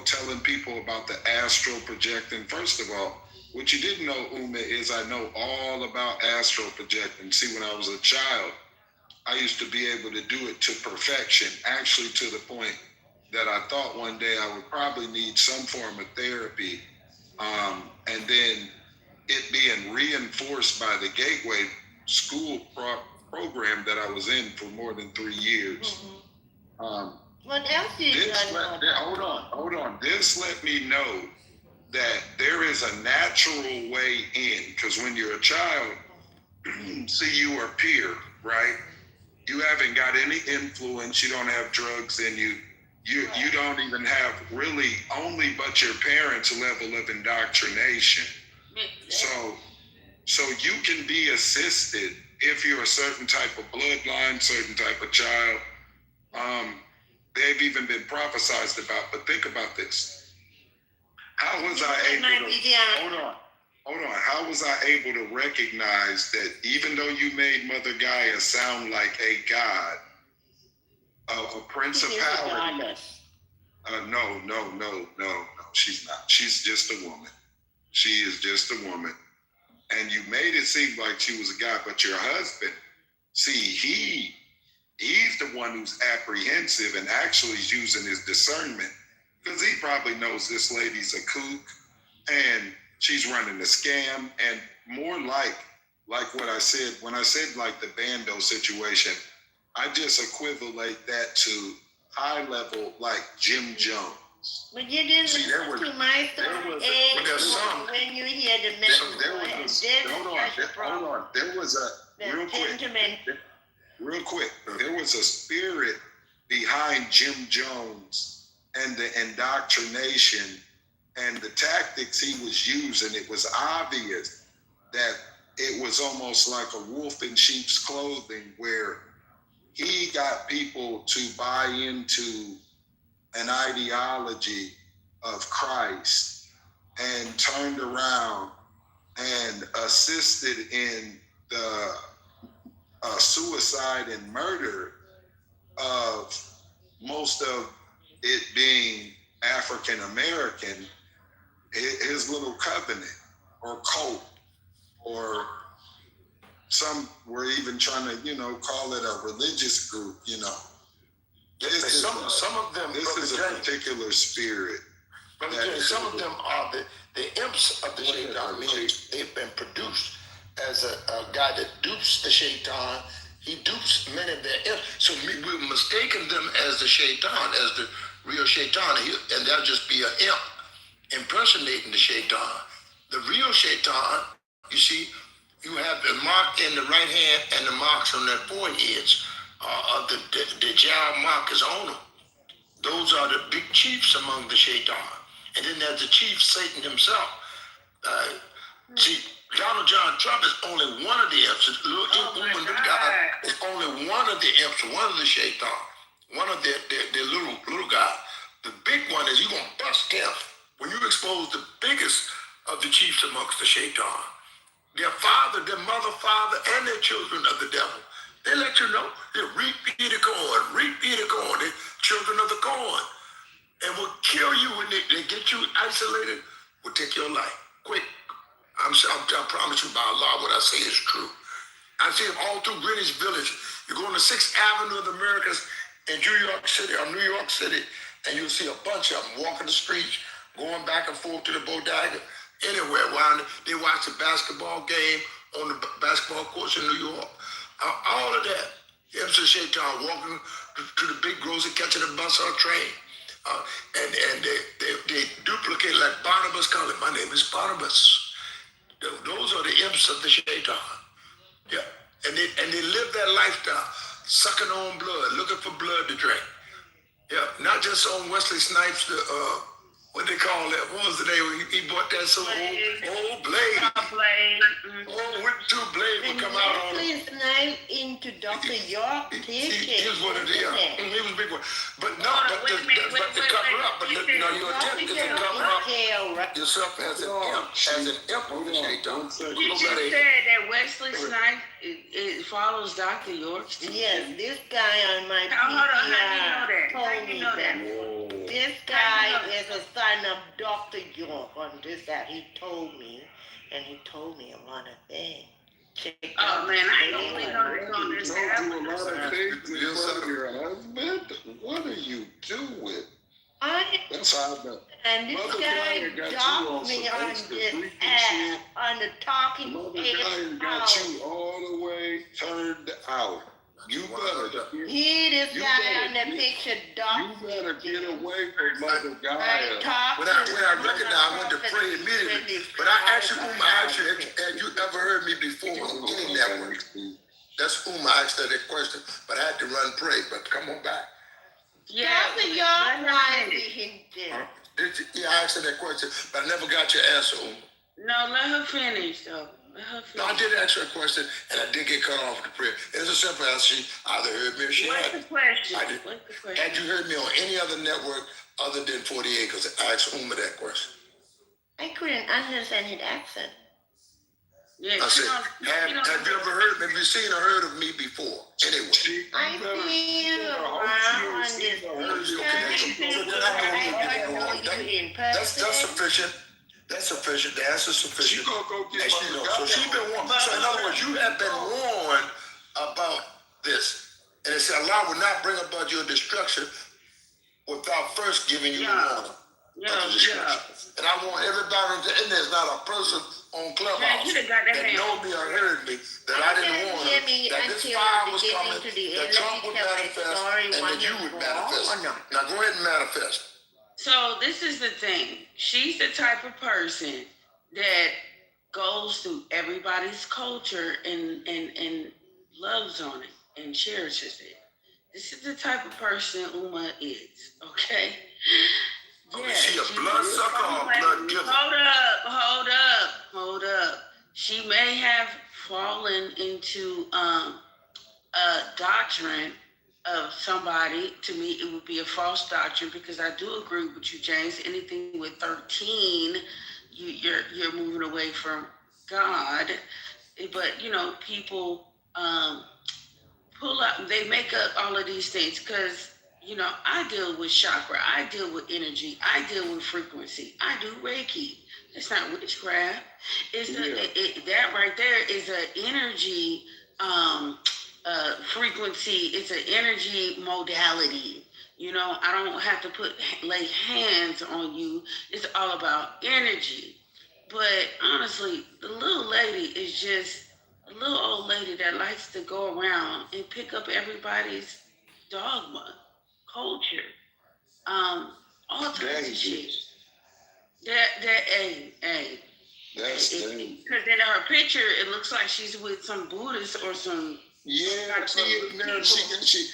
telling people about the astral projecting. First of all, what you didn't know, Uma, is I know all about astral projecting. See, when I was a child, I used to be able to do it to perfection, actually to the point that I thought one day I would probably need some form of therapy. And then it being reinforced by the Gateway school program that I was in for more than 3 years. What else do you know? Hold on. This let me know that there is a natural way in, because when you're a child, see, you are pure, right? You haven't got any influence. You don't have drugs in you. You don't even have really only but your parents' level of indoctrination. So you can be assisted if you're a certain type of bloodline, certain type of child. They've even been prophesized about, but think about this. How was I able to, hold on. How was I able to recognize that even though you made Mother Gaia sound like a god, a principality? No, she's not. She's just a woman. She is just a woman. And you made it seem like she was a god, but your husband, see, he's the one who's apprehensive and actually is using his discernment, because he probably knows this lady's a kook and she's running a scam. And more like what I said, when I said like the Bando situation, I just equivalent that to high level like Jim Jones. But you didn't listen to my story. When you hear the message, hold on. There was a real quick. There was a spirit behind Jim Jones and the indoctrination and the tactics he was using. It was obvious that it was almost like a wolf in sheep's clothing, where he got people to buy into an ideology of Christ and turned around and assisted in the suicide and murder of most of it being African American, his little covenant or cult, or some were even trying to, call it a religious group, This is a particular spirit. Some of them are the imps of the shaitan, meaning they've been produced as a guy that dupes the shaitan He dupes many of their imps. So we're mistaking them as the shaitan, as the real shaitan, and that'll just be an imp impersonating the shaitan. The real shaitan, you see, you have the mark in the right hand and the marks on their foreheads. The Jal mark is on them. Those are the big chiefs among the shaitan. And then there's the chief Satan himself. See, Donald John Trump is only one of the imps. It's only one of the imps, one of the shaitan, one of the little guy. The big one is you're going to bust him when you expose the biggest of the chiefs amongst the shaitan. Their father, their mother, father, and their children of the devil. They let you know, they reap ye the corn, they're children of the corn. And will kill you when they get you isolated, will take your life quick. I promise you by Allah, what I say is true. I see them all through Greenwich Village. You go on the 6th Avenue of the Americas in New York City, and you'll see a bunch of them walking the streets, going back and forth to the bodega, anywhere. While they watch the basketball game on the basketball courts in New York. All of that. MC Shaitan walking to the big grocery, catching a bus or a train. And they duplicate like Barnabas called it. My name is Barnabas. Those are the imps of the shaitan. Yeah. And they live that lifestyle, sucking on blood, looking for blood to drink. Yeah. Not just on Wesley Snipes, what they call that? What was the name when he bought that so old Blade? With 2 Blade would come out on him. Wesley Snipes into Dr. York teaching. He was one of the, he was a big one. But no, but to cover up, but your attempt is to cover up yourself as an imp of the shaitan. You just said that Wesley Snipes it follows Dr. York's teaching. Yes, this guy on my PTR told me that. This guy is a son of Dr. York on this guy. He told me, and he told me a lot of things. Oh man, I don't really know this on this app. Don't do a lot of things to your husband. What are you doing? That's how I know. And this guy dogged me on this app, on the talking Mother Guy got you all the way turned out. You better. This guy on the picture dogged me. You better get away from Mother Guy. When I recognized, I went to pray immediately. But I asked you, have you ever heard me before on any network? That's Uma asked her that question, but I had to run pray. But come on back. Yeah, Dr. York wanted to hit there. Yeah, I asked her that question, but I never got your answer, Uma. No, let her finish, though. No, I did ask her a question, and I did get cut off the prayer. It's a simple answer. She either heard me or she hadn't. What's the question? Had you heard me on any other network other than 40 Acres? I asked Uma that question. I couldn't understand his accent. Yeah, I said, have you ever heard, have you seen or heard of me before? Anyway. I feel around this. That's sufficient. That's sufficient. The answer's sufficient. She gonna go get So she's been warned. So in other words, you have been warned about this. And it said Allah will not bring about your destruction without first giving you the warning of the destruction. And I want everybody, and there's not a person on Clubhouse that know me or heard me that I didn't warn them that this fire was coming, that Trump would manifest, and that you would manifest. Now go ahead and manifest. So this is the thing. She's the type of person that goes through everybody's culture and loves on it and cherishes it. This is the type of person Uma is, okay? Yeah, she a blood sucker or blood giver? Hold up. She may have fallen into a doctrine of somebody. To me, it would be a false doctrine because I do agree with you, James. Anything with 13, you're moving away from God. But people pull up. They make up all of these things because I deal with chakra. I deal with energy. I deal with frequency. I do Reiki. It's not witchcraft. That right there is an energy frequency. It's an energy modality. I don't have to lay hands on you. It's all about energy. But honestly, the little lady is just a little old lady that likes to go around and pick up everybody's dogma, culture, all types of shit. That's Because in her picture, it looks like she's with some Buddhist or some. Yeah, she in there. She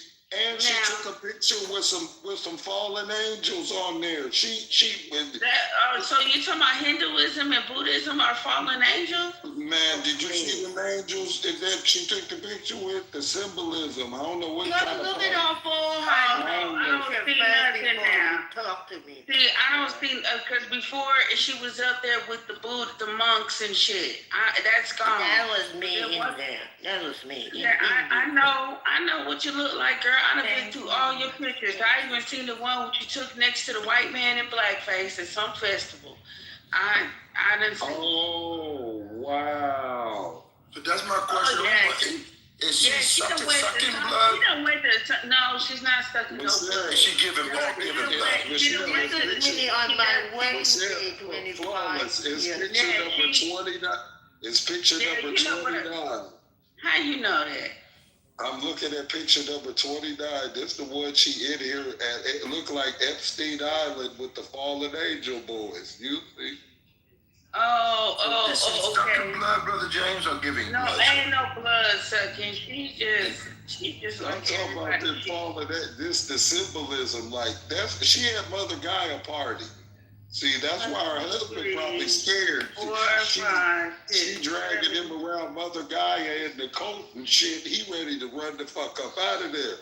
took a picture with some fallen angels on there. So you talking about Hinduism and Buddhism are fallen angels? Man, did you see them angels that she took the picture with? The symbolism. I don't know what kind of. Look at our forehead. I don't see nothing now. Talk to me. See, I don't see because before she was up there with the monks and shit. That's gone. That was me in there. That was me. I know what you look like, girl. I done been through all your pictures. I even seen the one which you took next to the white man in blackface at some festival. I done seen. Oh wow! But that's my question. Oh, Is she sucking blood? No, she's not sucking no blood. Is she giving blood? This is me on my Wednesday 25. It's picture number 29. It's picture number 29. How you know that? I'm looking at picture number 29. This the one she in here, and it looked like Epstein Island with the fallen angel boys. You see? Is she sucking blood, Brother James, or giving blood? No, ain't no blood sucking. She just I'm like talking about them fallen. This the symbolism, like that's she had Mother Gaia party. See, that's why her husband probably scared. She dragging him around Mother Gaia in the coat and shit. He ready to run the fuck up out of there.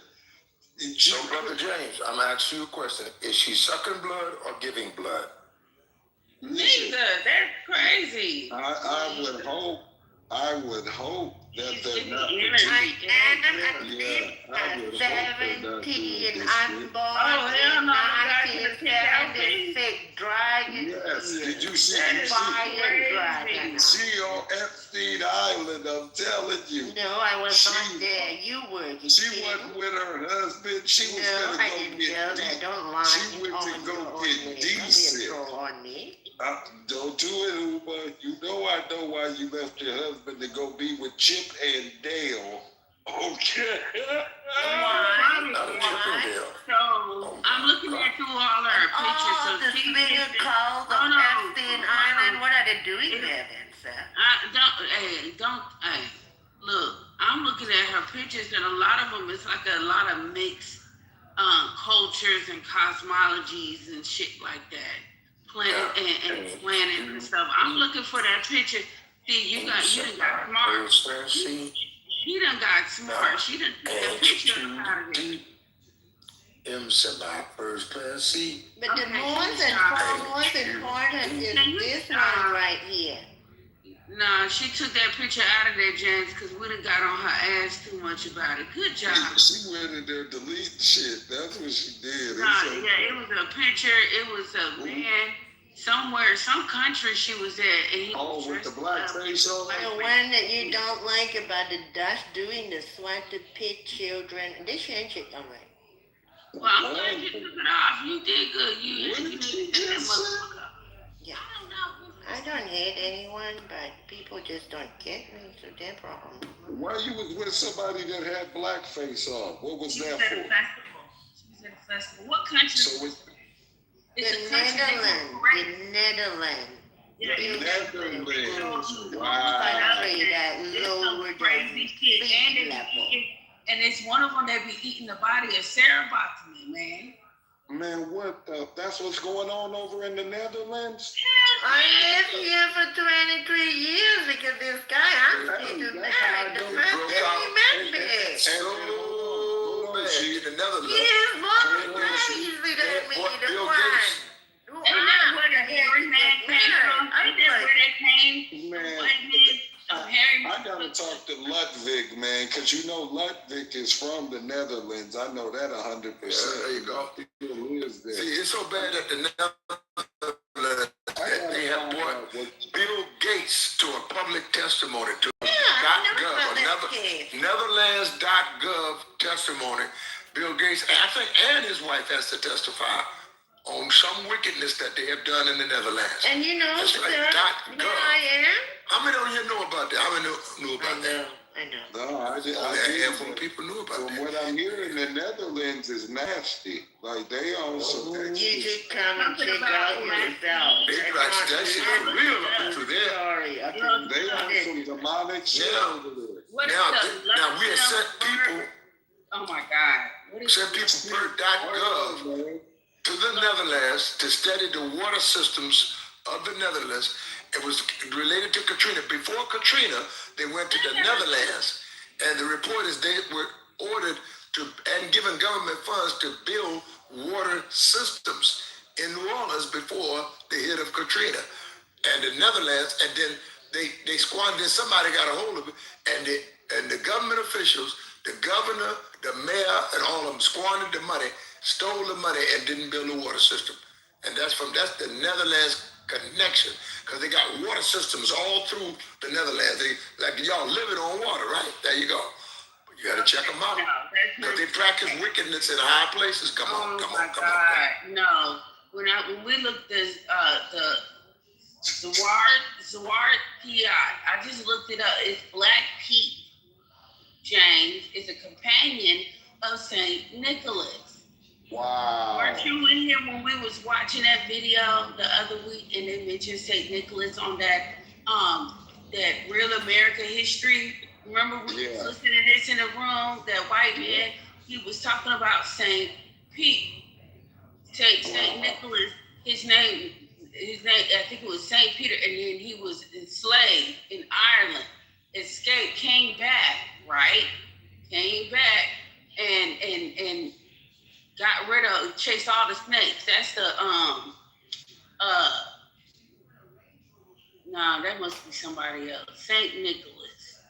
So, Brother James, I'm asking you a question. Is she sucking blood or giving blood? Neither. That's crazy. I would hope that they're not. I'm 70 and I'm born in 1976. Dragon. Yes. Did you see? Fire dragon. She on Epstein Island. I'm telling you. No, I was not there. You were. She wasn't with her husband. She was gonna go get decent. Don't lie. She went to go get decent. On me. Don't do it, Uma. You know I know why you left your husband to go be with Chip and Dale. Okay. So I'm looking at through all her pictures. Oh, the thing called the Epstein Island. What are they doing there then, sir? Look. I'm looking at her pictures, and a lot of them, it's like a lot of mixed cultures and cosmologies and shit like that. Planet and stuff. I'm looking for that picture. See, you done got smart. She done got smart. She done took that picture out of it. First class seat. But the most important is this one right here. Nah, she took that picture out of there, James, because we done got on her ass too much about it. Good job. She went in there deleting shit. That's what she did. It was a picture. It was a man somewhere, some country she was at. And he was with the black face on. The one that you don't like about the Dutch doing the swipe to pick children. They changed it, all right. Well, I'm glad you took it off. You did good. You did that motherfucker. Yeah. I don't hate anyone, but people just don't get me, so their problem. Why you was with somebody that had blackface on? What was that for? She was at a festival. What country? The Netherlands. Wow. It's crazy shit. And it's one of them that be eating the body of Sarah Bachman, man. Man, that's what's going on over in the Netherlands? I lived here for 23 years because this guy asked me to marry the first day he met me. In the Netherlands. Yes, more crazy than me, the one. Ain't that where the hairy man came from? Ain't that where they came? Man, I gotta talk to Ludwig, man, because you know Ludwig is from the Netherlands. I know that 100%. There you go. He lives there. See, it's so bad that the Netherlands, they have brought Bill Gates to a public testimony to Netherlands.gov testimony. Bill Gates, I think, and his wife has to testify on some wickedness that they have done in the Netherlands. And you know, That's sir, right, where I am, How many of you know about that? How many knew about that? I know. No, I did. Only a handful of people knew about From that. what I'm hearing, the Netherlands is nasty. Like they on some You should come and Something check about out black yourself. They That's practice not that shit true. for real up through there. Sorry, I They couldn't- on some demonic shit Yeah. over there. What is Now, the now we have sent people, Oh my God. What is sent people per.gov to the Netherlands to study the water systems of the Netherlands. It was related to Katrina. Before Katrina, they went to the Netherlands, and the report is they were ordered to and given government funds to build water systems in New Orleans before the hit of Katrina. And the Netherlands, and then they squandered. Somebody got a hold of it, and the government officials, the governor, the mayor, and all of them squandered the money, stole the money, and didn't build a water system. And that's the Netherlands connection, because they got water systems all through the Netherlands. They like y'all living on water, right? There you go. You got to check them out, because they practice wickedness in high places. Come on. No. When we looked at the Zaward PI, I just looked it up. It's Black Pete James is a companion of Saint Nicholas. Wow. Weren't you in here when we was watching that video the other week and they mentioned Saint Nicholas on that Real America History? Remember we was listening to this in the room, that white man, he was talking about Saint Nicholas, his name, I think it was Saint Peter, and then he was enslaved in Ireland, escaped, came back, right? Came back and got rid of, chased all the snakes. That's the no, that must be somebody else. Saint Nicholas.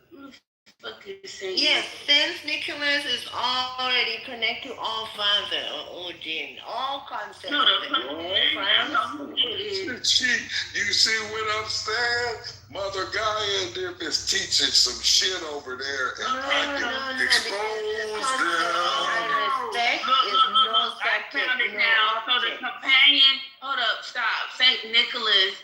Who the fuck is Saint Yes, Nicholas? Saint Nicholas is already connected to all Father or Odin, all concepts. No, You see what I'm saying? Mother Gaia and them is teaching some shit over there, and I can expose them. Look, I found it now. So the companion, hold up, stop. Saint Nicholas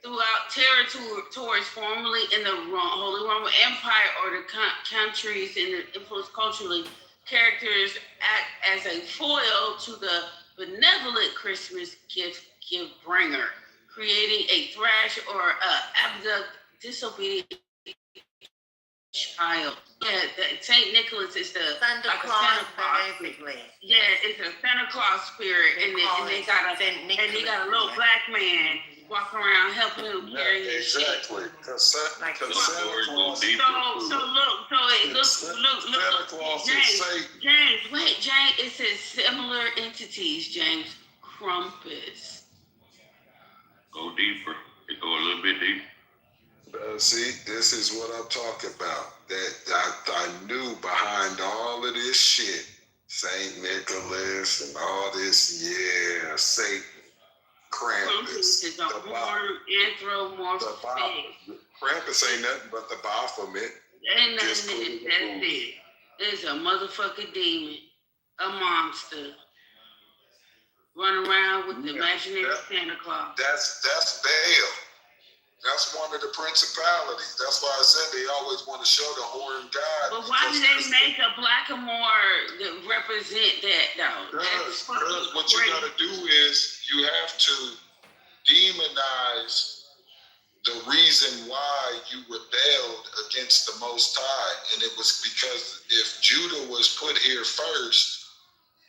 throughout territories formerly in the Holy Roman Empire or the countries in the influence culturally, characters act as a foil to the benevolent Christmas gift bringer, creating a thrash or abduct disobedient child. Yeah, Saint Nicholas is the Santa Claus, basically. Yeah, it's a Santa Claus spirit, and they got a little black man walking around helping him carry his shit. Exactly. Because Santa Claus. Look, James, wait, James, it says similar entities, James. Crumpus. Go deeper. It go a little bit deeper. See, this is what I'm talking about. That I knew behind all of this shit, Saint Nicholas and all this, Satan, Krampus, is a horror anthropomorphic. Krampus ain't nothing but the Baphomet. Ain't nothing in it. That's it. It's a motherfucking demon, a monster, run around with the imaginary Santa Claus. That's Baal. That's one of the principalities. That's why I said they always want to show the horned God. But why do they make a blackamoor that represent that, though? Because what you got to do is you have to demonize the reason why you rebelled against the Most High. And it was because if Judah was put here first,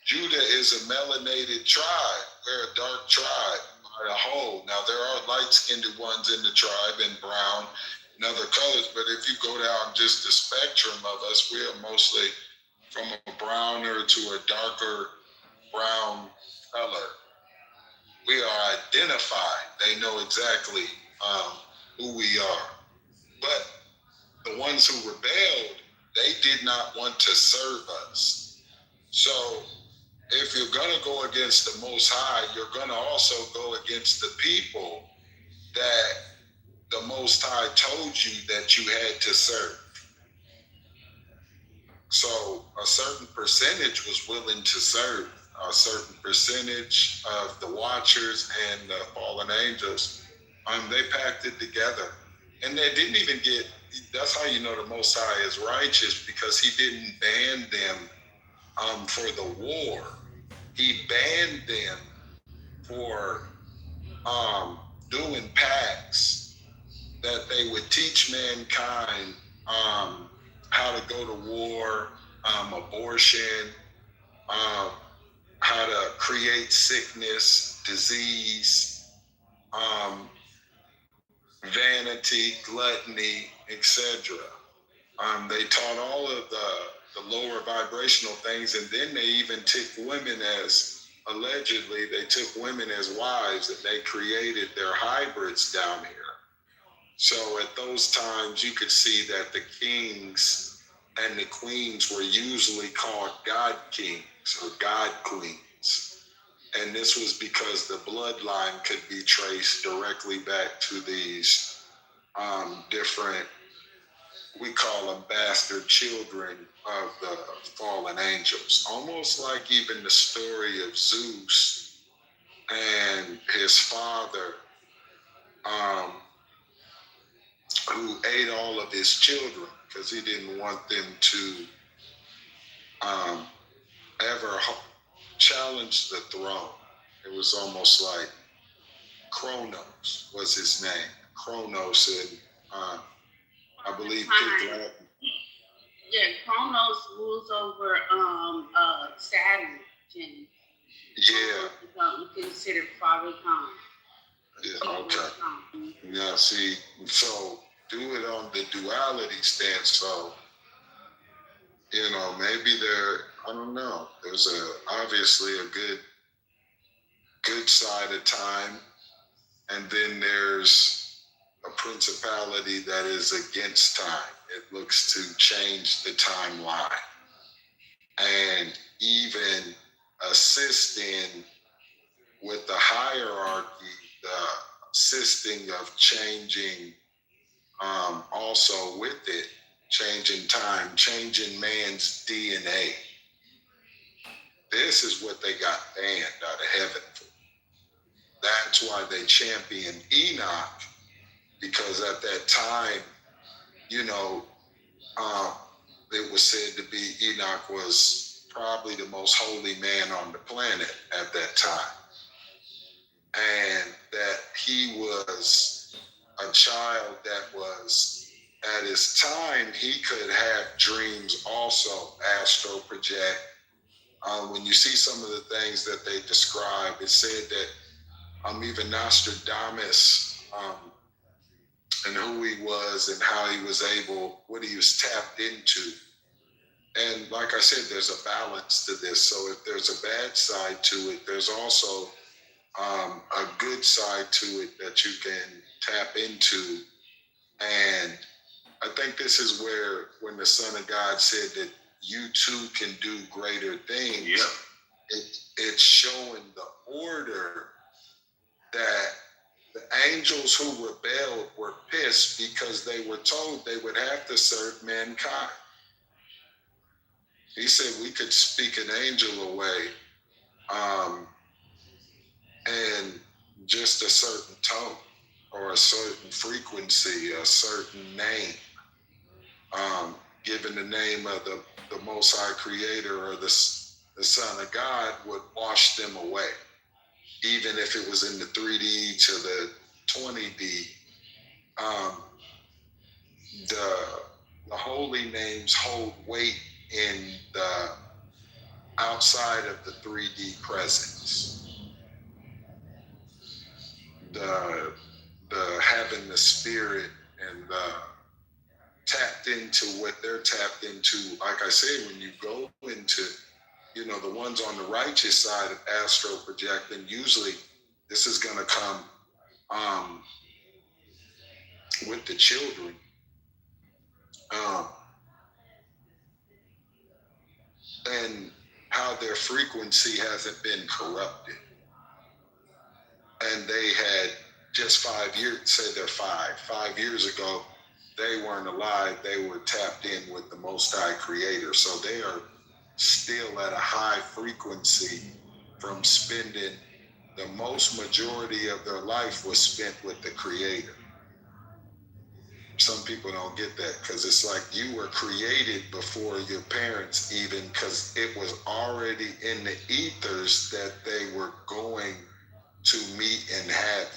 Judah is a melanated tribe. We're a dark tribe. A whole. Now there are light-skinned ones in the tribe and brown and other colors, but if you go down just the spectrum of us, we are mostly from a browner to a darker brown color. We are identified. They know exactly who we are. But the ones who rebelled, they did not want to serve us. So if you're going to go against the Most High, you're going to also go against the people that the Most High told you that you had to serve. So a certain percentage was willing to serve. A certain percentage of the watchers and the fallen angels They packed it together. And they didn't even get, that's how you know the Most High is righteous, because he didn't ban them for the war. He banned them for doing pacts that they would teach mankind how to go to war, abortion, how to create sickness, disease, vanity, gluttony, etc. They taught all of the lower vibrational things, and then they even took women as, allegedly, they took women as wives, and they created their hybrids down here. So at those times, you could see that the kings and the queens were usually called God kings or God queens. And this was because the bloodline could be traced directly back to these different, we call them bastard children of the fallen angels. Almost like even the story of Zeus and his father, who ate all of his children because he didn't want them to ever challenge the throne. It was almost like Kronos was his name. Kronos, and I believe Yeah, Kronos rules over Saturn. Jenny. Yeah. Considered father time. Yeah, okay. Yeah, see, so do it on the duality stance. So, you know, maybe I don't know. There's obviously a good side of time, and then there's a principality that is against time. It looks to change the timeline and even assist in with the hierarchy, the assisting of changing also with it, changing time, changing man's DNA. This is what they got banned out of heaven for. That's why they championed Enoch, because at that time, you know, it was said to be Enoch was probably the most holy man on the planet at that time. And that he was a child that was, at his time, he could have dreams also, astral project. When you see some of the things that they describe, it said that even Nostradamus and who he was and how he was able, what he was tapped into. And like I said, there's a balance to this. So if there's a bad side to it, there's also a good side to it that you can tap into. And I think this is where, when the Son of God said that you too can do greater things, it's showing the order that the angels who rebelled were pissed because they were told they would have to serve mankind. He said we could speak an angel away and just a certain tone or a certain frequency, a certain name, given the name of the Most High Creator or the Son of God, would wash them away. Even if it was in the 3D to the 20D, the holy names hold weight in the outside of the 3D presence. The having the spirit and tapped into what they're tapped into. Like I said, when you go into, you know, the ones on the righteous side of astral projecting, usually this is going to come with the children. And how their frequency hasn't been corrupted. And they had just 5 years, say they're 5 years ago, they weren't alive. They were tapped in with the Most High Creator. So they are still at a high frequency from spending the most majority of their life was spent with the Creator. Some people don't get that because it's like you were created before your parents even, because it was already in the ethers that they were going to meet and have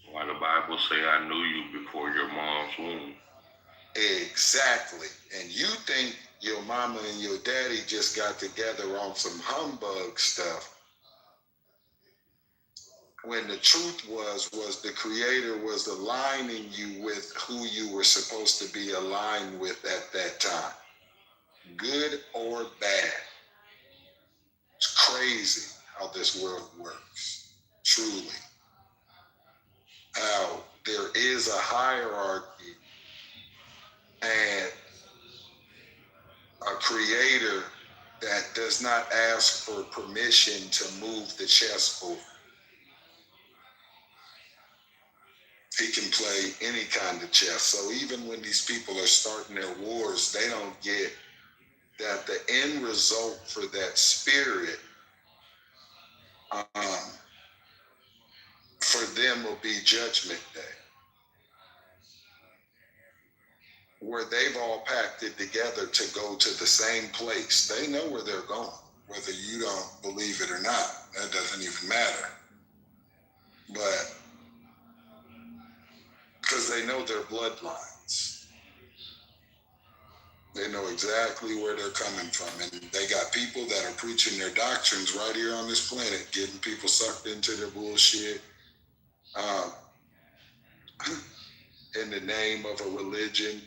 you. Why the Bible say I knew you before your mom's womb? Exactly. And you think your mama and your daddy just got together on some humbug stuff, when the truth was the Creator was aligning you with who you were supposed to be aligned with at that time, good or bad. It's crazy how this world works, truly. How there is a hierarchy and a Creator that does not ask for permission to move the chessboard. He can play any kind of chess. So even when these people are starting their wars, they don't get that the end result for that spirit, for them will be Judgment Day, where they've all packed it together to go to the same place. They know where they're going, whether you don't believe it or not. That doesn't even matter. But because they know their bloodlines. They know exactly where they're coming from. And they got people that are preaching their doctrines right here on this planet, getting people sucked into their bullshit in the name of a religion.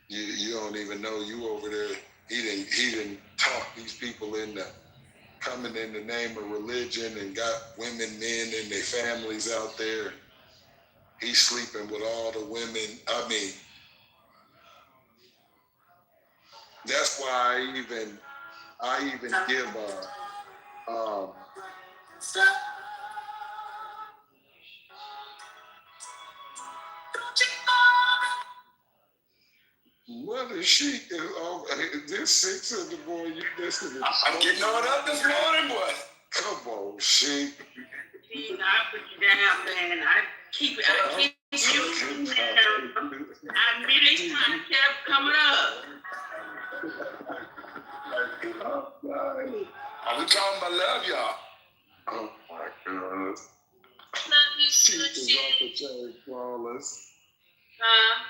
You don't even know you over there. He didn't talk these people into coming in the name of religion and got women, men, and their families out there. He's sleeping with all the women. I mean, that's why I even give what is she? This 6 in the morning, you listening? I'm getting on up this morning, boy. Come on, she. See, I put you down, man. I keep you down. I immediately time kept coming up. Are we talking about love, y'all? Oh my God. Love you, She good is shit. off the chain, flawless. Huh?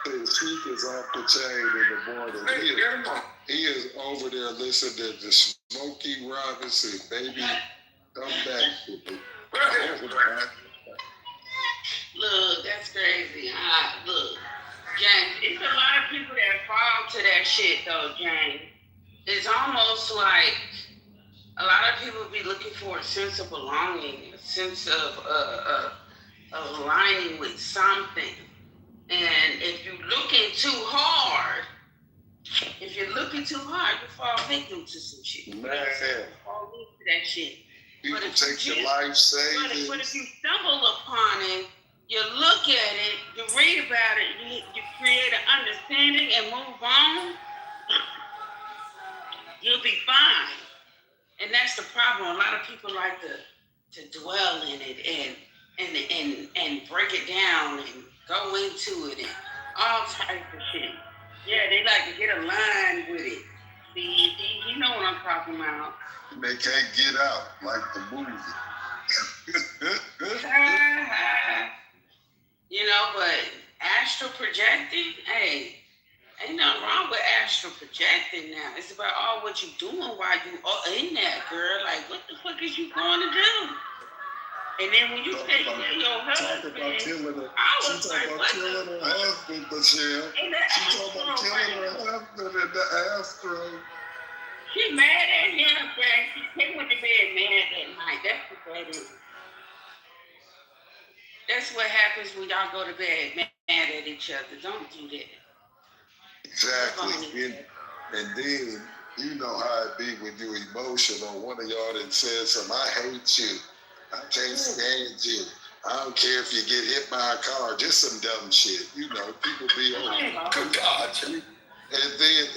His cheek is off the chain in the morning. He is over there listening to Smokey Robinson, baby. Come back. Look, that's crazy. Look, James, it's a lot of people that fall to that shit, though, James. It's almost like a lot of people be looking for a sense of belonging, a sense of aligning with something. And if you're looking too hard, you fall victim to some shit. Man. You fall into that shit. People take the life savings. But if you stumble upon it, you look at it, you read about it, you create an understanding and move on, you'll be fine. And that's the problem. A lot of people like to dwell in it and break it down and go into it and all types of shit. Yeah, they like to get aligned with it. See, you know what I'm talking about. They can't get out like the movie. You know, but astral projecting, hey, ain't nothing wrong with astral projecting now. It's about all what you doing while you are in that, girl. Like, what the fuck is you going to do? And then when you say your husband, I was like, what killing her husband, Michelle. She talking about killing her husband in the astro. She mad at him, man. She went to bed mad that night. That's what that is. That's what happens when y'all go to bed mad at each other. Don't do that. Exactly. And then you know how it be when you're emotional. One of y'all that said something, I hate you. I can't stand you. I don't care if you get hit by a car, just some dumb shit. You know, people be on. Good God. And then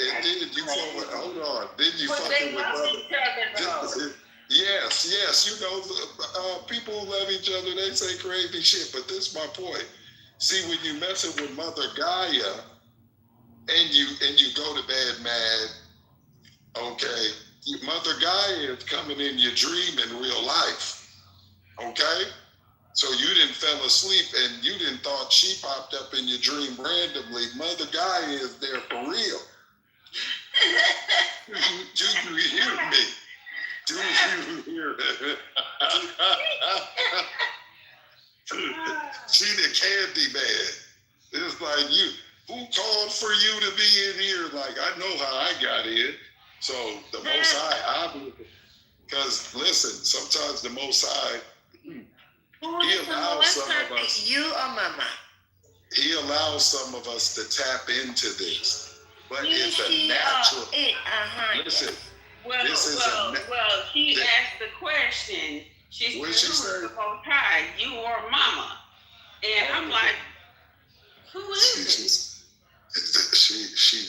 you fucking, hold on. Then you fucking with mother. Yes. You know, people who love each other, they say crazy shit. But this is my point. See, when you messing with Mother Gaia, and you go to bed mad, okay? Mother Gaia is coming in your dream in real life, okay? So you didn't fell asleep and you didn't thought she popped up in your dream randomly. Mother Gaia is there for real. Do you hear me? Do you hear me? She the candy man. It's like, who called for you to be in here? Like, I know how I got in. So the Most High, because listen, sometimes the Most High, he allows some of us. You or Mama? He allows some of us to tap into this, but it's a natural. Listen, well, she asked the question. She said, "Who is the Most High, you or Mama?" And I'm like, "Who is it?" She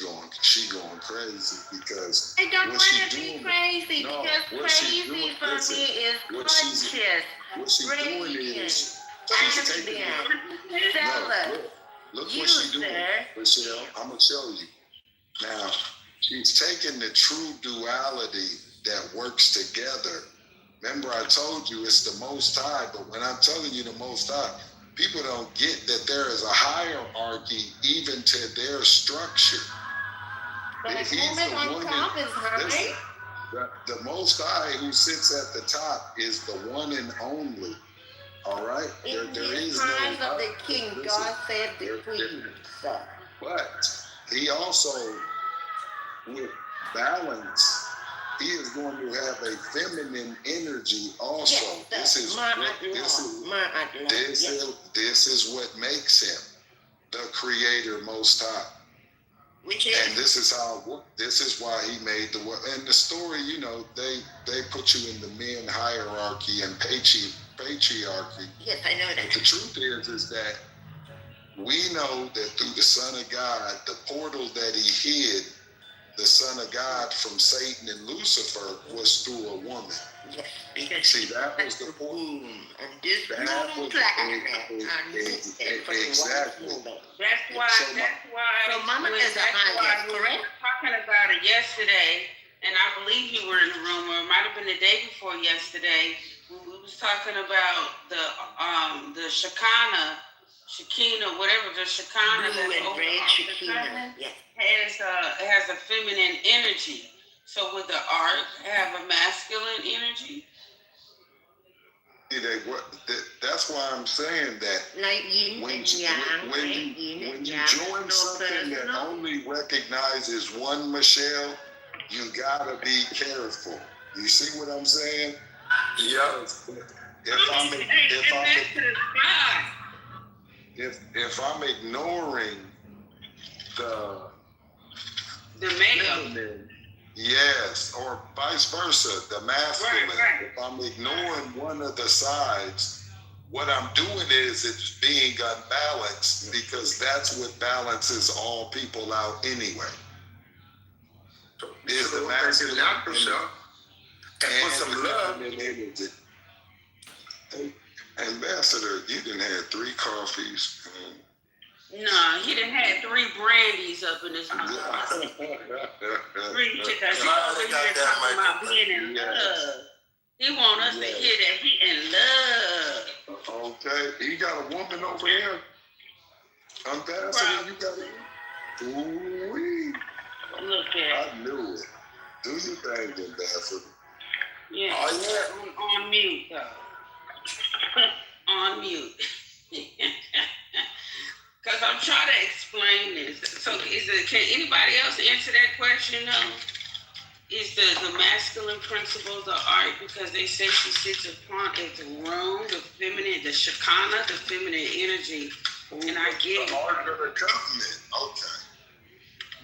going crazy because I don't want to be crazy because crazy for me is conscious, radiant, ambient, zealous. Look what she's doing, Michelle. I'm gonna show you. Now, she's taking the true duality that works together. Remember, I told you it's the Most High, but when I'm telling you the Most High, people don't get that there is a hierarchy even to their structure. But the woman on top is high. The Most High who sits at the top is the one and only. All right? There is no times of the king, God said the queen. But he also, with balance, he is going to have a feminine energy also. Yes, this is what makes him the creator Most High. And this is why he made the world. And the story, you know, they put you in the men hierarchy and patriarchy. Yes, I know that. But the truth is that we know that through the Son of God, the portal that he hid the Son of God from Satan and Lucifer was through a woman. Yes, because see, that was the point. And this exactly. That's why. So Mama is a high, correct? We were talking about it yesterday, and I believe you were in the room, or it might have been the day before yesterday. We was talking about the Shekinah, whatever the Shekinah that's over Shekinah. Yes. has a feminine energy. So would the ark have a masculine energy? That's why I'm saying that like when you join something that only recognizes one Michelle, you gotta be careful. You see what I'm saying? Yeah. If I'm ignoring the male, yes, or vice versa, the masculine. Right. If I'm ignoring one of the sides, what I'm doing is it's being unbalanced because that's what balances all people out anyway. Is the masculine and put some love in energy. Hey, Ambassador, you done had 3 coffees. No, he done had 3 brandies up in his mouth. 3 because he over here talking about being in love. He want us to hear that he in love. Okay, he got a woman over here. Ambassador, you got it. Ooh-wee. Look at I knew it. Do your thing, Ambassador. Yeah. Oh, yeah. On mute, though. On mute. Because I'm trying to explain this. So can anybody else answer that question though? Is the masculine principle the art because they say she sits upon a throne, the feminine, the Shekinah, the feminine energy. And I get the Ark of the Covenant. Okay.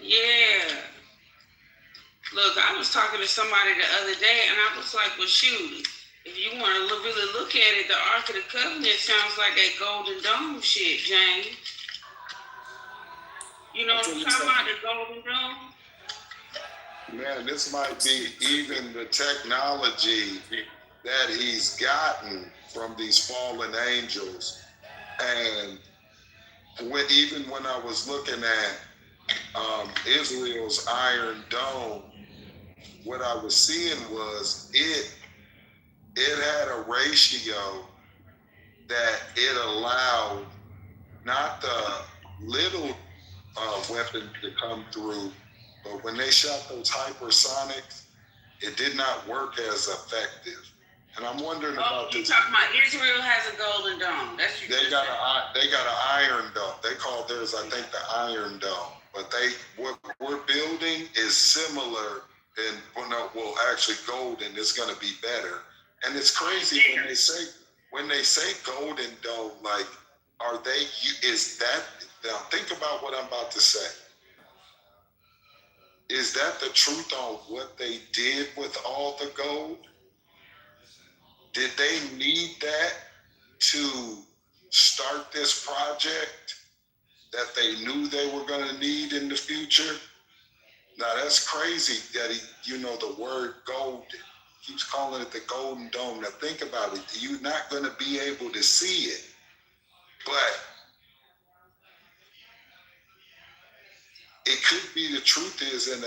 Yeah. Look, I was talking to somebody the other day and I was like, well shoot, if you want to really look at it, the Ark of the Covenant sounds like that Golden Dome shit, James. You know what I'm talking about, the Golden Dome? Man, this might be even the technology that he's gotten from these fallen angels. And even when I was looking at Israel's Iron Dome, what I was seeing was it had a ratio that it allowed not the little weapons to come through, but when they shot those hypersonics, it did not work as effective. And I'm wondering about you this. talking about Israel has a Golden Dome. That's They got an Iron Dome. They call theirs, I think, the Iron Dome. But what we're building is similar, and actually golden is going to be better. And it's crazy when they say Golden Dome, like, is that, now think about what I'm about to say. Is that the truth on what they did with all the gold? Did they need that to start this project that they knew they were going to need in the future? Now that's crazy that the word golden, keeps calling it the Golden Dome. Now think about it. You're not going to be able to see it, but it could be the truth is and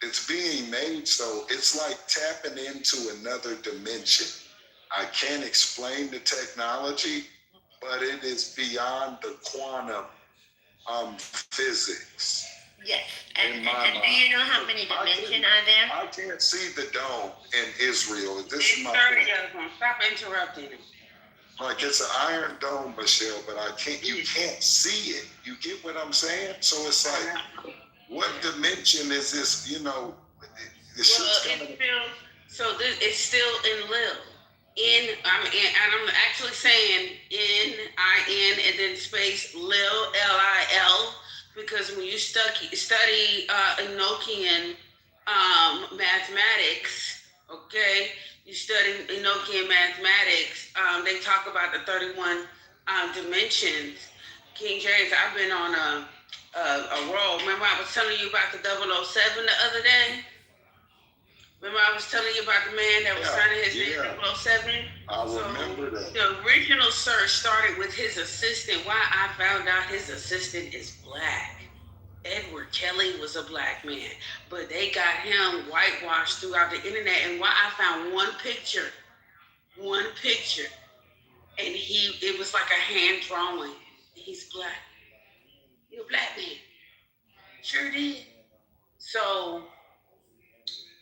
it's being made so it's like tapping into another dimension. I can't explain the technology, but it is beyond the quantum physics. Yes, and do you know how many dimensions are there? I can't see the dome in Israel. This is my 30 point. of them. Stop interrupting him. Like it's an Iron Dome, Michelle, but you can't see it. You get what I'm saying? So it's like, what dimension is this? It's still in Lil. I'm actually saying N-I-N and then space Lil, L-I-L, because when you study Enochian mathematics, okay, you study Enochian mathematics, they talk about the 31 dimensions. King James, I've been on a roll. Remember I was telling you about the 007 the other day? Remember I was telling you about the man that was signing his name 007? I remember that. The original search started with his assistant. Why I found out his assistant is black. Edward Kelly was a black man, but they got him whitewashed throughout the internet. And why I found one picture, and it was like a hand drawing. He's black. You're a black man. Sure did. So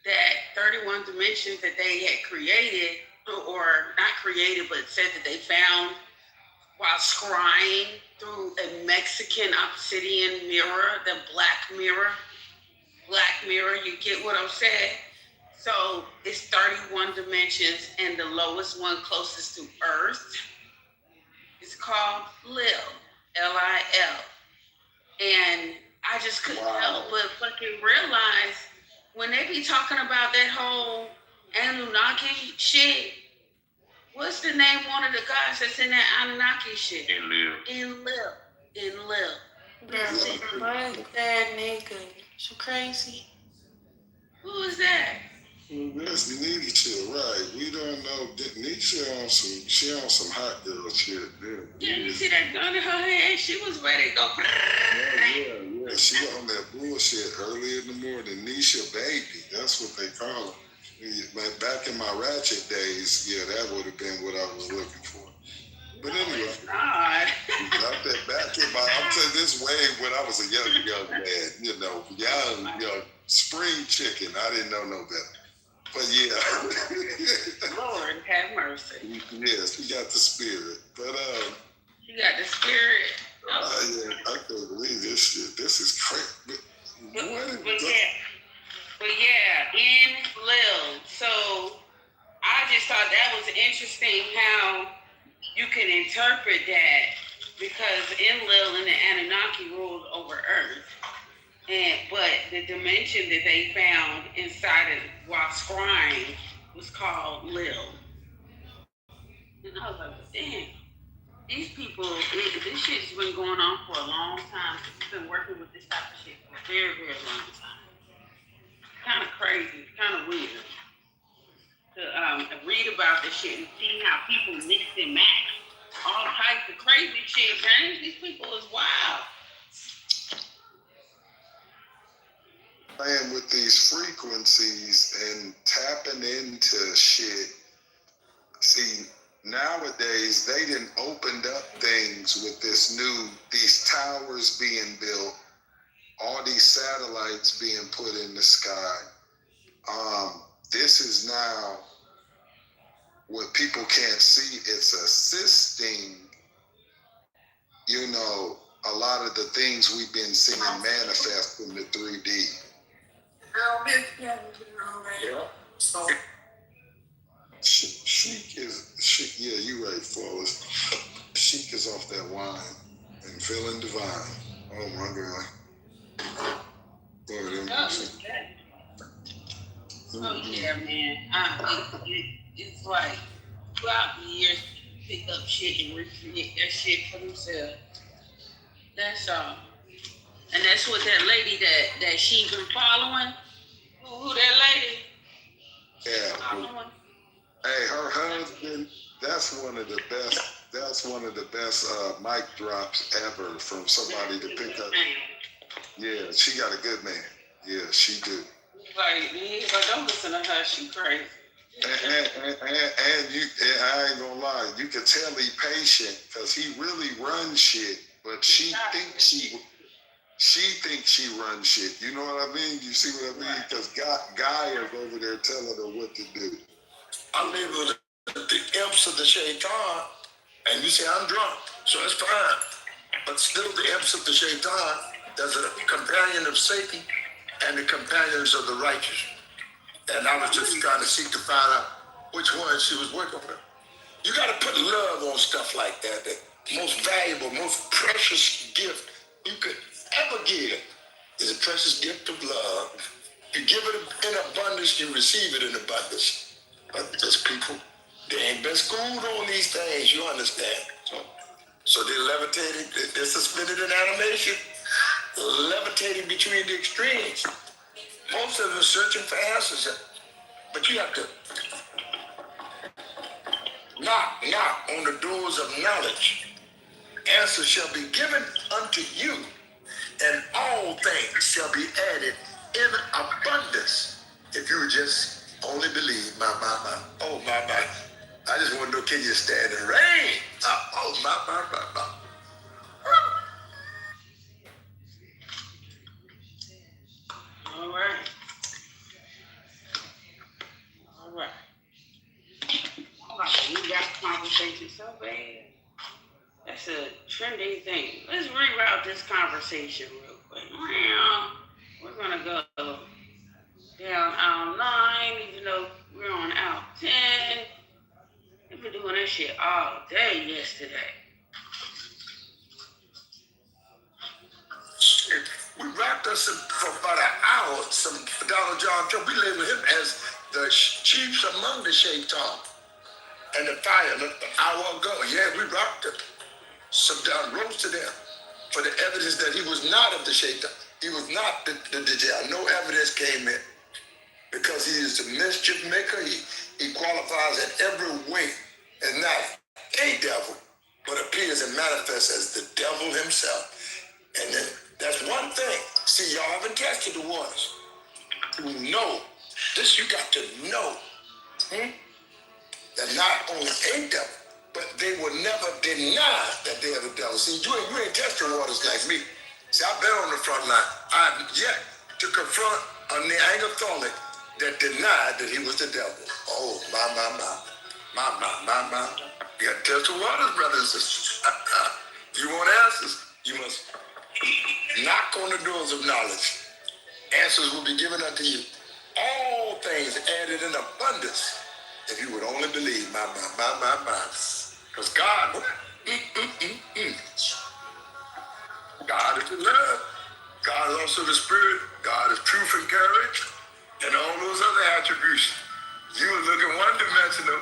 that 31 dimensions that they had created, or not created, but said that they found while scrying through a Mexican obsidian mirror, the Black Mirror, you get what I'm saying? So it's 31 dimensions, and the lowest one closest to Earth is called Lil, L-I-L. And I just couldn't help but fucking realize when they be talking about that whole Anunnaki shit, what's the name one of the guys that's in that Anunnaki shit? Enlil. That's it. What that nigga? So crazy. Who is that? That's Nisha, right? We don't know. Nisha on some hot girl shit. Yeah, you see that gun in her head? She was ready to go. Yeah. She was on that bullshit early in the morning. Nisha baby, that's what they call her. Back in my ratchet days, that would have been what I was looking for. But anyway, not that back in I'm saying this way when I was a young man, young spring chicken. I didn't know no better. But Lord have mercy. Yes, she got the spirit. But she got the spirit. I can't believe this shit. This is crazy. But in Lil. So I just thought that was interesting how you can interpret that, because Enlil and the Anunnaki ruled over Earth, but the dimension that they found inside of while scrying was called Lil. And I was like, damn. these people, this shit's been going on for a long time. People been working with this type of shit for a very, very long time. Kind of crazy, kind of weird to read about this shit and see how people mix and match all types of crazy shit. James, these people is wild. Playing with these frequencies and tapping into shit. See, nowadays they done opened up things with these towers being built, all these satellites being put in the sky. This is now what people can't see. It's assisting, a lot of the things we've been seeing manifest in the 3D. Yeah, you right, Flawless. Sheik is off that wine and feeling divine. Oh my God. Oh yeah, man. It's like throughout the years, pick up shit and recreate that shit for themselves. That's all. And that's what that lady that she been following. Who that lady? Yeah. Following. Hey, her husband. That's one of the best. That's one of the best mic drops ever from somebody to pick up. Yeah, she got a good man. Yeah, she do. Like, don't listen to her. She crazy. And I ain't gonna lie, you can tell he patient because he really runs shit, but she thinks she runs shit. You know what I mean? You see what I mean? Because Guy is over there telling her what to do. I live with the imps of the shaitan, and you say I'm drunk, so it's fine. But still, the imps of the shaitan, there's a companion of Satan and the companions of the righteous. And I was just trying to seek to find out which one she was working with. You got to put love on stuff like that. The most valuable, most precious gift you could ever give is a precious gift of love. You give it in abundance, you receive it in abundance. But just people, they ain't been schooled on these things, you understand? So they're levitating, they're suspended in animation, levitating between the extremes. Most of them are searching for answers, but you have to knock on the doors of knowledge. Answers shall be given unto you, and all things shall be added in abundance. If you would just only believe, my. Oh, my. I just want to know, can you stand the rain? Oh, my. All right. You got conversation so bad. That's a trending thing. Let's reroute this conversation real quick. We're gonna go down aisle 9, even though we're on aisle 10. We've been doing this shit all day yesterday. We wrapped us for about an hour. Some Donald John Trump, we labeled him as the chiefs among the shaitan and the fire an hour ago. Yeah, we rocked him. Some down roasted him for the evidence that he was not of the shaitan. He was not the Dajjal. No evidence came in because he is the mischief maker. He qualifies in every way as not a devil, but appears and manifests as the devil himself. And then that's one thing. See, y'all haven't tested the waters. You know this. You got to know that not only a devil, but they will never deny that they are the devil. See, you ain't tested waters like me. See, I've been on the front line. I've yet to confront a Neanderthalic that denied that he was the devil. Oh, my. You got to test the waters, brothers and sisters. You want answers? You must knock on the doors of knowledge. Answers will be given unto you. All things added in abundance. If you would only believe, my. Because God, God is the love. God is also the spirit. God is truth and courage. And all those other attributes. You were looking one-dimensional.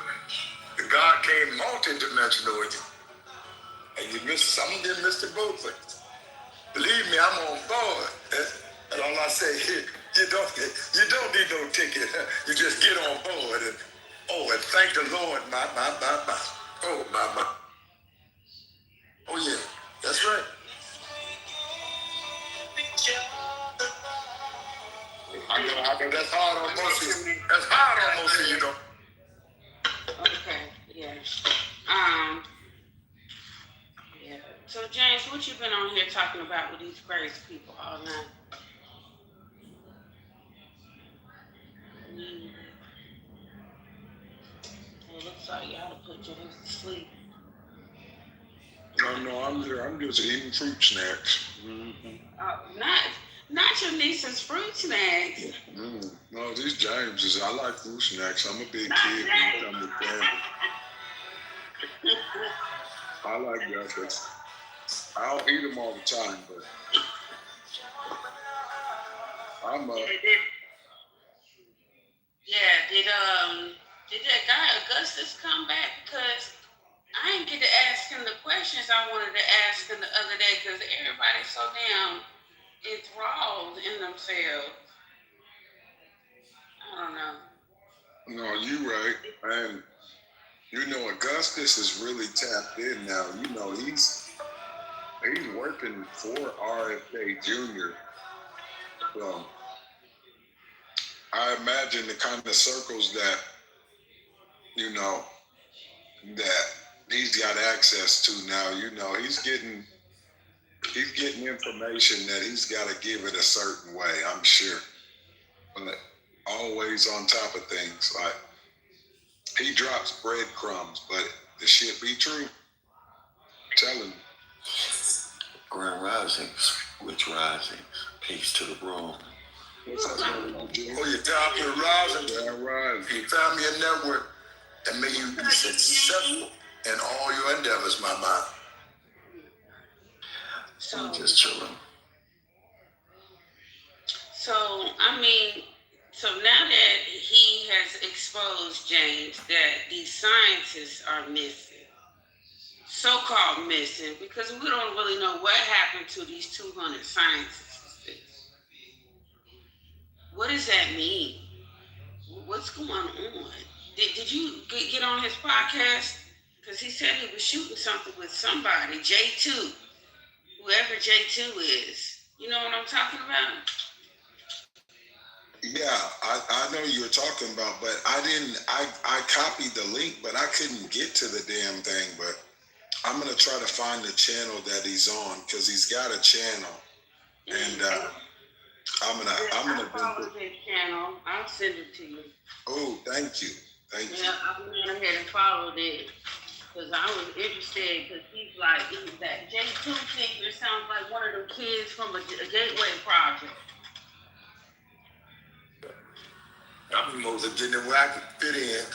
God came multi-dimensional with you. and you missed something, you missed the boat things. Believe me, I'm on board. And all I say, you don't need no ticket. You just get on board and thank the Lord, my. Oh, my. Oh yeah, that's right. I know that's hard on most of you. That's hard on most of you, though. Okay, yeah. Yeah. So James, what you been on here talking about with these crazy people all night? It looks like y'all to put James to sleep. No, I'm just eating fruit snacks. Not your niece's fruit snacks. No, these Jameses, I like fruit snacks. I'm a big kid when it comes to family. I like that, but I don't eat them all the time, but I'm Did that guy Augustus come back? Because I didn't get to ask him the questions I wanted to ask him the other day because everybody's so damn enthralled in themselves. I don't know. No, you right. And Augustus is really tapped in now. He's working for RFK Jr. So I imagine the kind of circles that that he's got access to now. He's getting information that he's got to give it a certain way, I'm sure. But always on top of things. Like, he drops breadcrumbs, but the shit be true. Tell him. Grand Risings, Rich Risings, peace to the room. Oh, you're top of the rising. Grand Rising. You found me a network that may you be successful in all your endeavors, my man. I'm just chilling. So now that he has exposed James that these scientists are missing, so-called missing, because we don't really know what happened to these 200 scientists. What does that mean? What's going on? Did you get on his podcast? Because he said he was shooting something with somebody, J2, whoever J2 is. You know what I'm talking about? Yeah, I know you were talking about, but I copied the link, but I couldn't get to the damn thing. But I'm going to try to find the channel that he's on, because he's got a channel. And I'm gonna follow his channel. I'll send it to you. Oh, thank you. Yeah, I went ahead and followed it because I was interested, because he's that J2 figure sounds like one of them kids from a Gateway Project. I'm the most getting where I can fit in.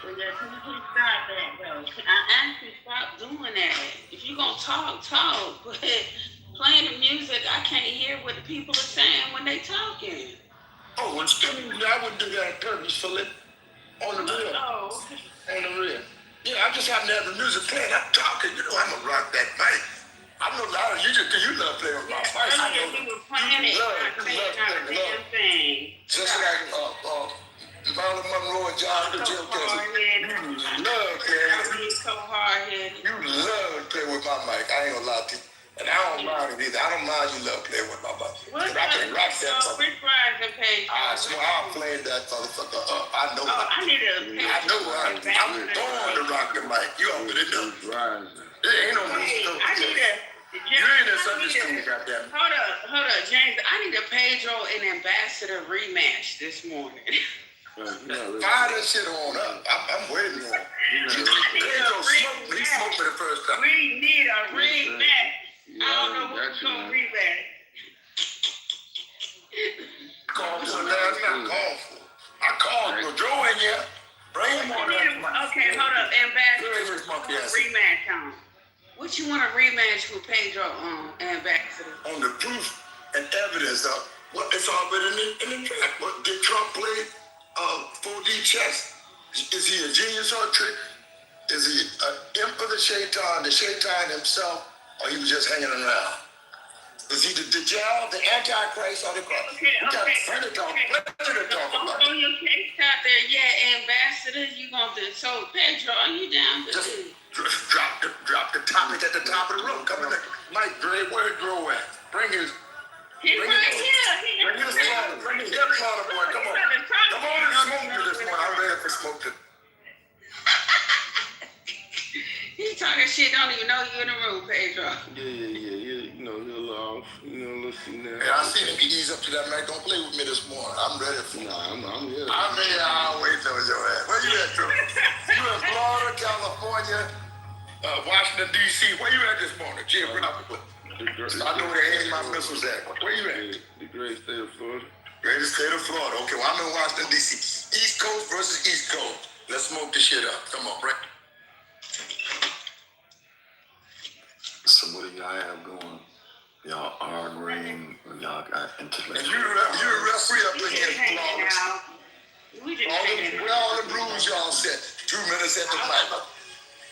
Well, yeah, please stop that, though. I actually stop doing that. If you're going to talk, but playing the music, I can't hear what the people are saying when they talking. Oh, I wouldn't do that purposefully. On the real. Oh. On the real. Yeah, I just happen to have the music playing. I'm talking, I'm going to rock that mic. I know a lot of you love playing with my mic. I know you were playing it, not damn thing. Just like Marilyn Monroe and John the Jim Kennedy. You love playing. So hard-headed. You love playing with my mic. I ain't gonna lie to you. And I don't mind it either. I don't mind you love playing with my mic. I can rock that fucker. Rich Rising page. I'll play that motherfucker up. I know. I need a page. I know. I'm born to rock the mic. You already know. There ain't no music. You ain't misunderstood, goddamn. Hold up, James. I need a Pedro and Ambassador rematch this morning. Fire that shit on up. I'm waiting on it. He smoked me the first time. We need a rematch. I don't know who's going to rematch. Called for last night. I called for Joe in here. Bring him on. Okay, hold up. Ambassador rematch on. What you want a rematch with Pedro on, Ambassador? On the proof and evidence of what it's already in the track. What did Trump play 4D chess Is he a genius or a trick? Is he an imp of the shaitan himself, or he was just hanging around? Is he the Dajjal, the Antichrist, or the Christ? Okay. Plenty to talk about. On your case out there, yeah, Ambassador, you gonna do so? Pedro, are you down to Just do? drop the topic at the top of the room. Come in, Mike. Dre, where Dre at? Bring his. He's right here. Bring his hip Florida boy. Come on and smoke you this morning. I'm ready for smoke. He talking shit. Don't even know you in the room, Pedro. Yeah. You know, he'll off. You know, let's see now. Yeah, I seen him ease up to that man. Don't play with me this morning. I'm ready for it. Nah, I'm here. I'll wait till your ass. Where you at, Drew? You in Florida, California, Washington, D.C. Where you at this morning? Geographically. I know where the my missiles at. Where you at? The great state of Florida. Greatest state of Florida. Okay, well, I'm in Washington, D.C. East Coast versus East Coast. Let's smoke this shit up. Come on, Brett. So what do y'all have going? Y'all arguing, y'all got intellectual. And you're a referee up in here, Flawless. All the rules y'all set. 2 minutes at the mic.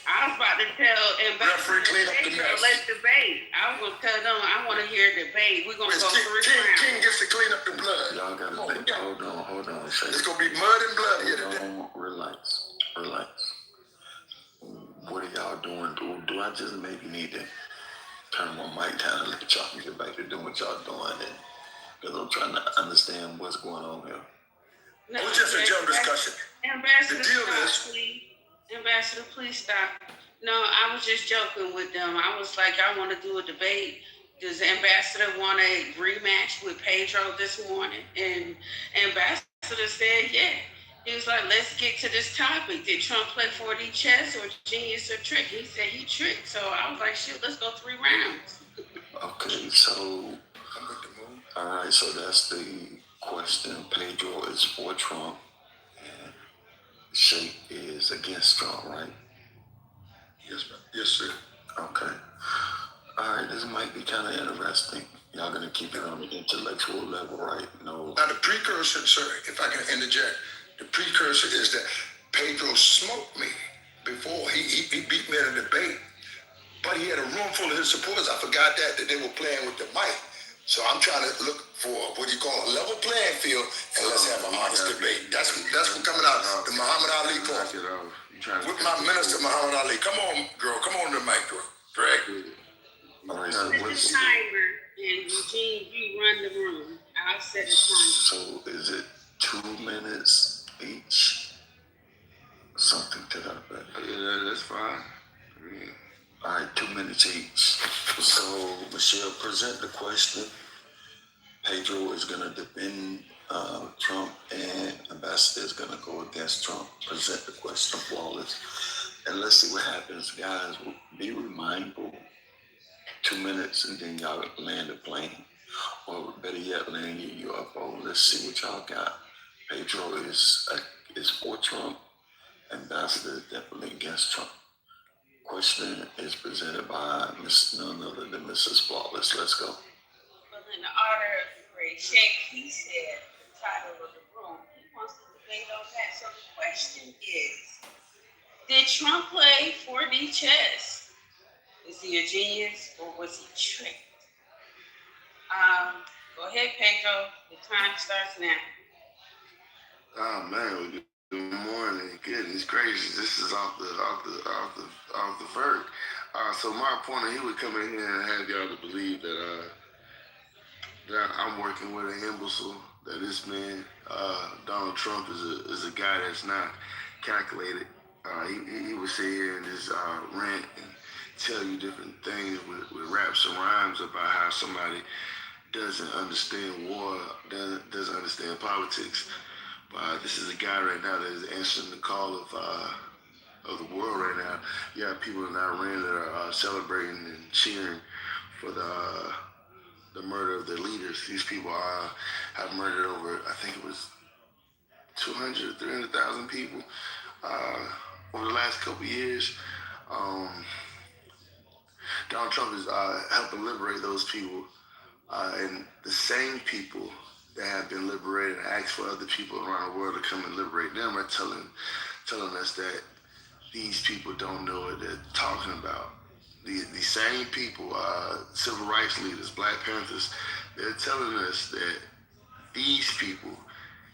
I was about to tell Ambassador, referee, clean up the mess. Let's debate. I was gonna tell them I want to hear a debate. We're gonna go 3 rounds. King gets to clean up the blood. Y'all got to think. Hold on. It's gonna be mud and blood here today. Relax. What are y'all doing? Do I just maybe need to turn my mic down and let y'all get back to doing what y'all doing? Because I'm trying to understand what's going on here. No, it was just a general discussion. Ambassador, the deal please. Ambassador, please stop. No, I was just joking with them. I was like, I want to do a debate. Does Ambassador want a rematch with Pedro this morning? And Ambassador said, yeah. He was like, let's get to this topic. Did Trump play 4D chess or genius or trick? He said he tricked. So I was like, shit, let's go 3 rounds. Okay, so, all right, so that's the question. Pedro is for Trump and Sheikh is against Trump, right? Yes, ma'am. Yes, sir. Okay. All right, this might be kind of interesting. Y'all gonna keep it on the intellectual level, right? No. Now the precursor, sir, if I can interject, the precursor is that Pedro smoked me before he beat me in a debate, but he had a room full of his supporters. I forgot that they were playing with the mic. So I'm trying to look for what you call a level playing field, and let's have an honest debate. That's what coming out. The Muhammad Ali part. With my minister Muhammad Ali. Come on, girl. Come on to the mic, girl. Greg. All right, Set the timer, and Eugene, you run the room. I'll set a timer. So is it 2 minutes each? Something to that effect. Yeah, that's fine. Yeah. All right, 2 minutes each. So Michelle, present the question. Pedro is gonna defend Trump, and Ambassador is gonna go against Trump. Present the question, Flawless, and let's see what happens, guys. Be mindful. 2 minutes, and then y'all land the plane, or better yet, land your UFO. Let's see what y'all got. Pedro is for Trump. Ambassador is definitely against Trump. Question is presented by none other than Mrs. Flawless. Let's go. Well, in the honor of the great Sheikh, he said the title of the room. He wants to debate on that. So the question is, did Trump play 4D chess? Is he a genius or was he tricked? Go ahead, Pedro. The time starts now. Oh man, good morning. Goodness gracious, this is off the vert. So my opponent, he would come in here and have y'all to believe that that I'm working with an imbecile. That this man, Donald Trump, is a guy that's not calculated. He would sit here and just rant and tell you different things with raps and rhymes about how somebody doesn't understand war, doesn't understand politics. This is a guy right now that is answering the call of the world right now. You have people in Iran that are celebrating and cheering for the murder of their leaders. These people have murdered over, I think it was 200, 300,000 people over the last couple of years. Donald Trump is helping liberate those people, and the same people that have been liberated and asked for other people around the world to come and liberate them are telling telling us that these people don't know what they're talking about. The same people, civil rights leaders, Black Panthers, they're telling us that these people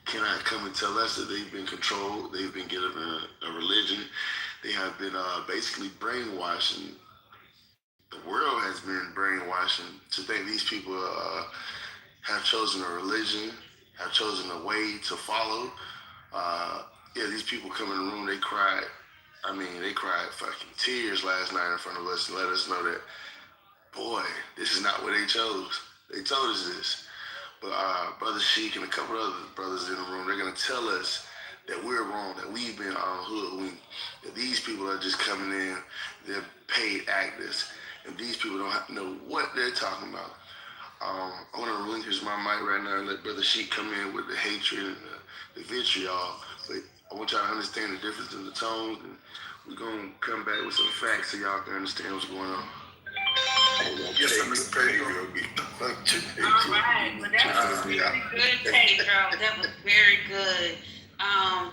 cannot come and tell us that they've been controlled, they've been given a religion, they have been basically brainwashing. The world has been brainwashing to think these people have chosen a religion, have chosen a way to follow. These people come in the room, they cried. I mean, they cried fucking tears last night in front of us and let us know that, boy, this is not what they chose. They told us this. But Brother Sheik and a couple other brothers in the room, they're going to tell us that we're wrong, that we've been hoodwinked, that these people are just coming in, they're paid actors, and these people don't know what they're talking about. I want to relinquish my mic right now and let Brother Sheik come in with the hatred and the vitriol. But I want y'all to understand the difference in the tones, and we're going to come back with some facts so y'all can understand what's going on. Yes, sir, Mr. Pedro. All right, well, that was really good, Pedro. That was very good.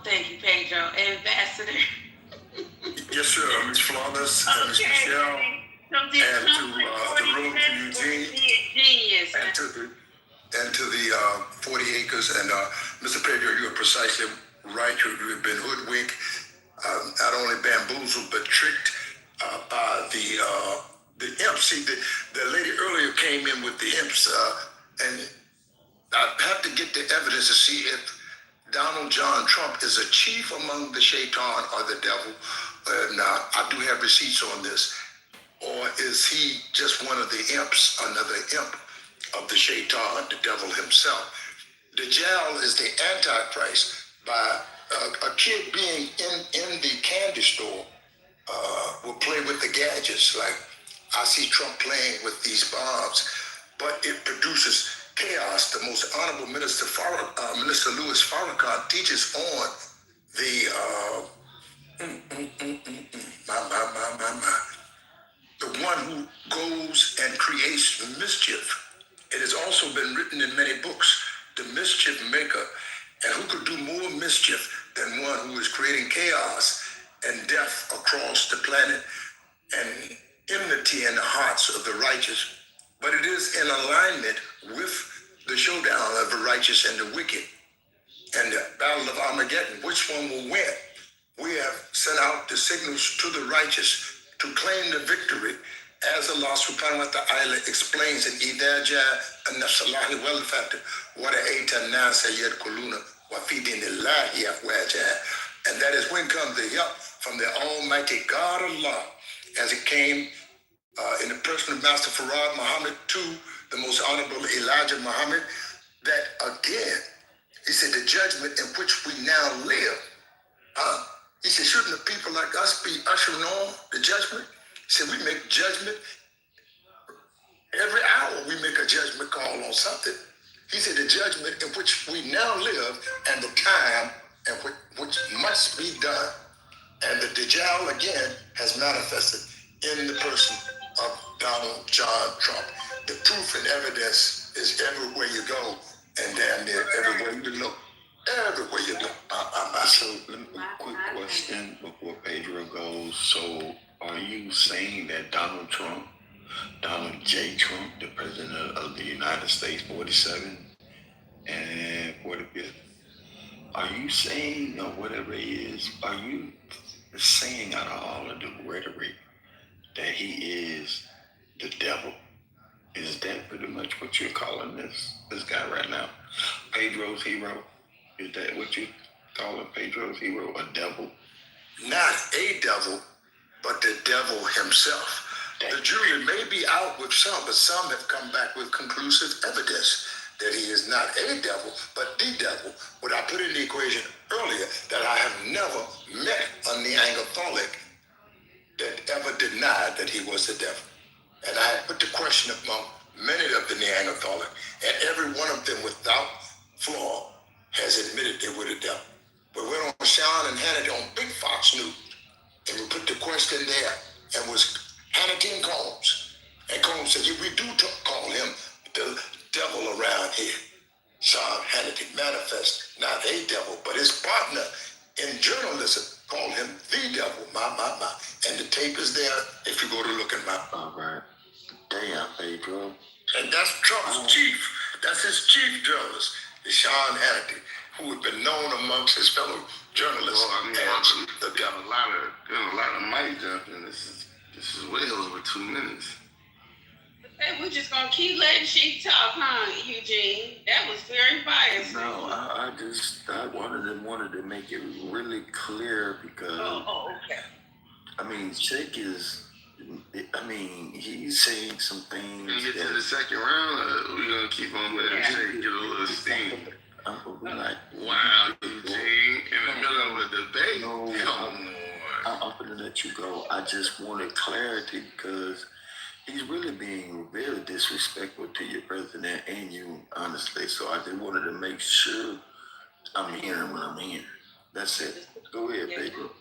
Thank you, Pedro. Ambassador. Yes, sir, Ms. Flawless and Ms. Michelle, and to the room, to Eugene, and to the 40 acres. And Mr. Pedro, you are precisely right. You have been hoodwinked, not only bamboozled, but tricked by the imps. See, the lady earlier came in with the imps, and I have to get the evidence to see if Donald John Trump is a chief among the shaitan or the devil. Now, I do have receipts on this. Or is he just one of the imps, another imp of the shaitan, the devil himself? Dajjal is the Antichrist. By a kid being in the candy store will play with the gadgets. Like I see Trump playing with these bombs, but it produces chaos. The most honorable Minister Louis Farrakhan teaches on the the one who goes and creates mischief. It has also been written in many books, the mischief maker, and who could do more mischief than one who is creating chaos and death across the planet and enmity in the hearts of the righteous. But it is in alignment with the showdown of the righteous and the wicked and the battle of Armageddon. Which one will win? We have sent out the signals to the righteous to claim the victory, as Allah subhanahu wa ta'ala explains in Idaja and Nasalahi wal Fatih, wa ra'ayta an-nasa yadkhuluna wa fi dinillahi afwaja. And that is when comes the help from the Almighty God Allah, as it came in the person of Master Farad Muhammad to the most honorable Elijah Muhammad, that again, he said, the judgment in which we now live. He said, shouldn't the people like us be ushering on the judgment? He said, we make judgment every hour. We make a judgment call on something. He said, the judgment in which we now live and the time and which must be done. And the Dajjal again has manifested in the person of Donald John Trump. The proof and evidence is everywhere you go, and damn near everywhere you look. Everywhere you look. So, quick question before Pedro goes. So, are you saying that Donald J. Trump, the president of the United States, 47 and 45th, are you saying, or whatever it is, are you saying out of all of the rhetoric that he is the devil? Is that pretty much what you're calling this guy right now? Pedro's hero? Is that what you calling Pedro's hero, a devil? Not a devil, but the devil himself. The jury may be out with some, but some have come back with conclusive evidence that he is not a devil, but the devil. What I put in the equation earlier, that I have never met a Neanderthalic that ever denied that he was the devil. And I put the question among many of the Neanderthalic, and every one of them without flaw has admitted they were the devil. We went on Sean and Hannity on Big Fox News, and we put the question there, and was Hannity and Combs. And Combs said, yeah, we do call him the devil around here. Sean Hannity manifest, not a devil, but his partner in journalism called him the devil, my. And the tape is there if you go to look at my. All right. Damn, Pedro. And that's Trump's chief. That's his chief journalist, Sean Hannity, who had been known amongst his fellow journalists as the devil. A lot of mic jumping. This is well over 2 minutes. Hey, we're just gonna keep letting she talk, huh, Eugene? That was very biased. No, I wanted to make it really clear because okay. I mean, Shake is. I mean, he's saying some things. When you get to the second round, we're gonna keep on letting Shake get a little steam. Like, wow, Eugene, in the middle of a debate. No, come on. I'm gonna let you go. I just wanted clarity because he's really being very disrespectful to your president and you, honestly. So I just wanted to make sure I'm hearing what I'm hearing. That's it. Go ahead, Pedro.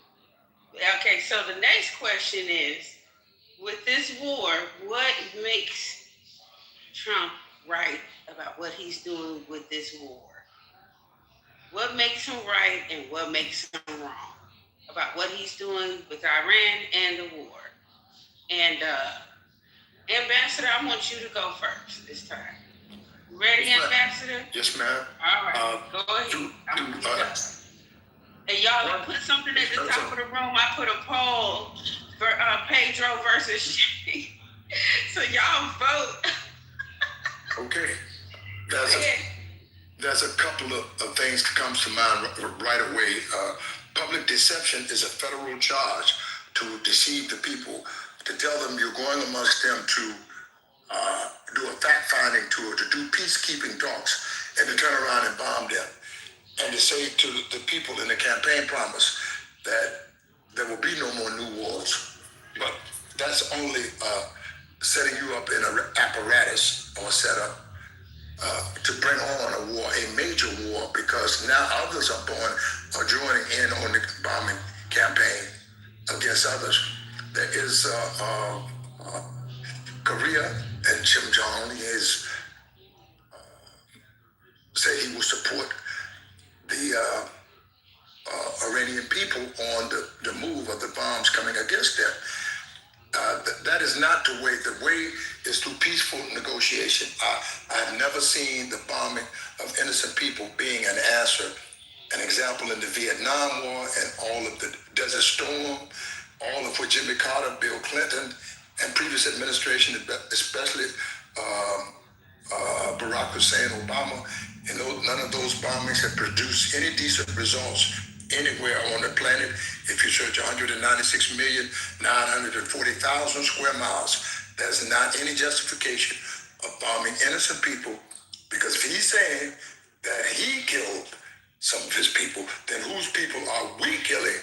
Okay, so the next question is, with this war, what makes Trump right about what he's doing with this war? What makes him right and what makes him wrong about what he's doing with Iran and the war? And Ambassador, I want you to go first this time. Ready, Ambassador? Yes, ma'am. All right, go ahead. And y'all put something at the top of the room. I put a poll for Pedro versus Shane. So y'all vote. Okay. There's a couple of things that comes to mind right away. Public deception is a federal charge to deceive the people, to tell them you're going amongst them to do a fact-finding tour, to do peacekeeping talks, and to turn around and bomb them. And to say to the people in the campaign promise that there will be no more new wars. But that's only setting you up in an apparatus or setup to bring on a war, a major war, because now others are joining in on the bombing campaign against others. There is Korea and Kim Jong-un is say he will support the Iranian people on the move of the bombs coming against them. That is not the way. The way is through peaceful negotiation. I've never seen the bombing of innocent people being an answer. An example in the Vietnam War and all of the Desert Storm, all of which Jimmy Carter, Bill Clinton, and previous administration, especially Barack Hussein Obama, and none of those bombings have produced any decent results anywhere on the planet. If you search 196,940,000 square miles, there's not any justification of bombing innocent people, because if he's saying that he killed some of his people, then whose people are we killing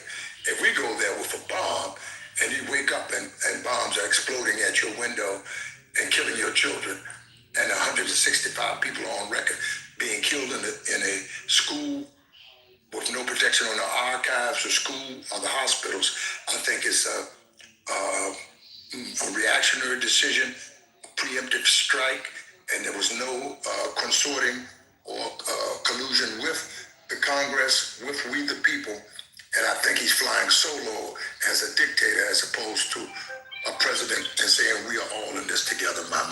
if we go there with a bomb and you wake up and bombs are exploding at your window and killing your children, and 165 people are on record being killed in a school with no protection on the archives, the school, or the hospitals? I think it's a reactionary decision, a preemptive strike, and there was no consorting or collusion with the Congress, with we the people. And I think he's flying solo as a dictator as opposed to a president and saying we are all in this together, my.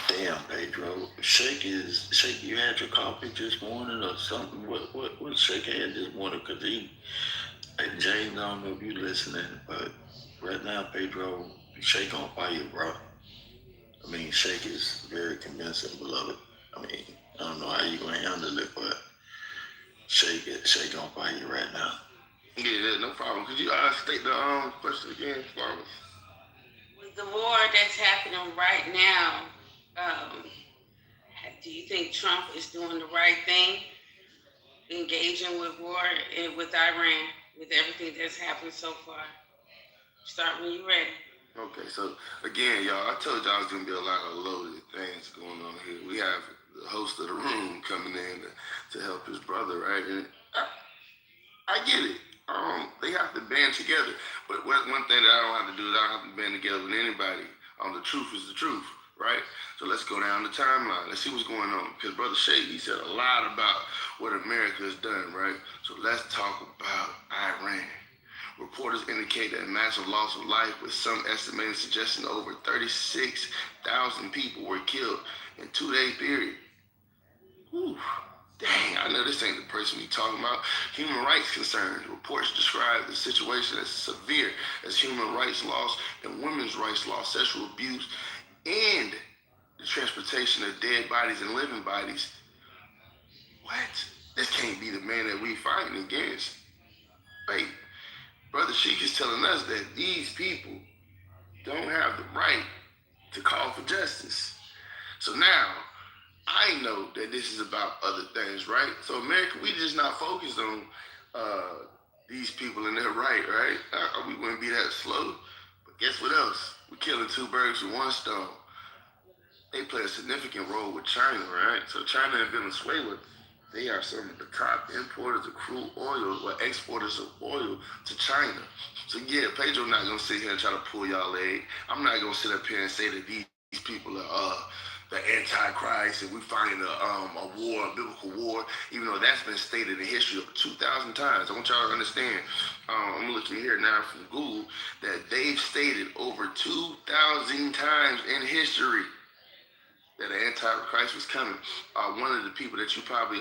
Damn, Pedro. Shake, you had your coffee this morning or something? What Shake had this morning? Because James, I don't know if you listening, but right now, Pedro, Shake on fire, bro. I mean, Shake is very convincing, beloved. I mean, I don't know how you going to handle it, but Shake on fire right now. Yeah, no problem. Could you state the question again, Barbara? With the war that's happening right now, do you think Trump is doing the right thing, engaging with war with Iran, with everything that's happened so far? Start when you're ready. Okay, so again, y'all, I told y'all there's going to be a lot of loaded things going on here. We have the host of the room coming in to help his brother, right? And I get it. They have to band together. But one thing that I don't have to do is I don't have to band together with anybody. The truth is the truth, right? So let's go down the timeline. Let's see what's going on. Because Brother Shay, he said a lot about what America has done, right? So let's talk about Iran. Reporters indicate that massive loss of life, with some estimating suggesting over 36,000 people were killed in 2-day period. Whew. Dang, I know this ain't the person we talking about. Human rights concerns. Reports describe the situation as severe as human rights loss and women's rights loss, sexual abuse, and the transportation of dead bodies and living bodies. What? This can't be the man that we fighting against. Wait, Brother Sheik is telling us that these people don't have the right to call for justice. So now, I know that this is about other things, right? So America, we just not focused on these people and their right? We wouldn't be that slow. But guess what else? We're killing two birds with one stone. They play a significant role with China, right? So China and Venezuela, they are some of the top importers of crude oil or exporters of oil to China. So yeah, Pedro not gonna sit here and try to pull y'all leg. I'm not gonna sit up here and say that these people are the Antichrist and we fighting a war, a biblical war, even though that's been stated in history over 2,000 times. I want y'all to understand, I'm looking here now from Google, that they've stated over 2,000 times in history that the Antichrist was coming. One of the people that you probably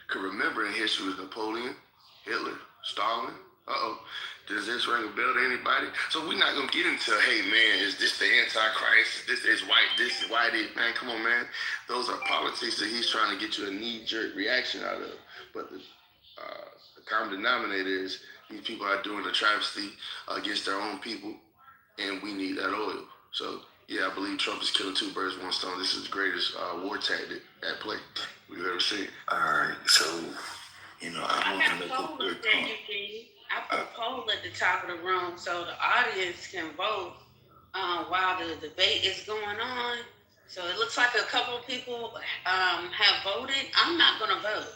could remember in history was Napoleon, Hitler, Stalin. Does this ring a bell to anybody? So we're not gonna get into, hey man, is this the Antichrist? This is white. This is white. Man, come on, man. Those are politics that he's trying to get you a knee-jerk reaction out of. But the common denominator is these people are doing a travesty against their own people, and we need that oil. So yeah, I believe Trump is killing two birds with one stone. This is the greatest war tactic at play we've ever seen. All right, so I want to make a quick point. I put a poll at the top of the room so the audience can vote while the debate is going on. So it looks like a couple of people have voted. I'm not going to vote.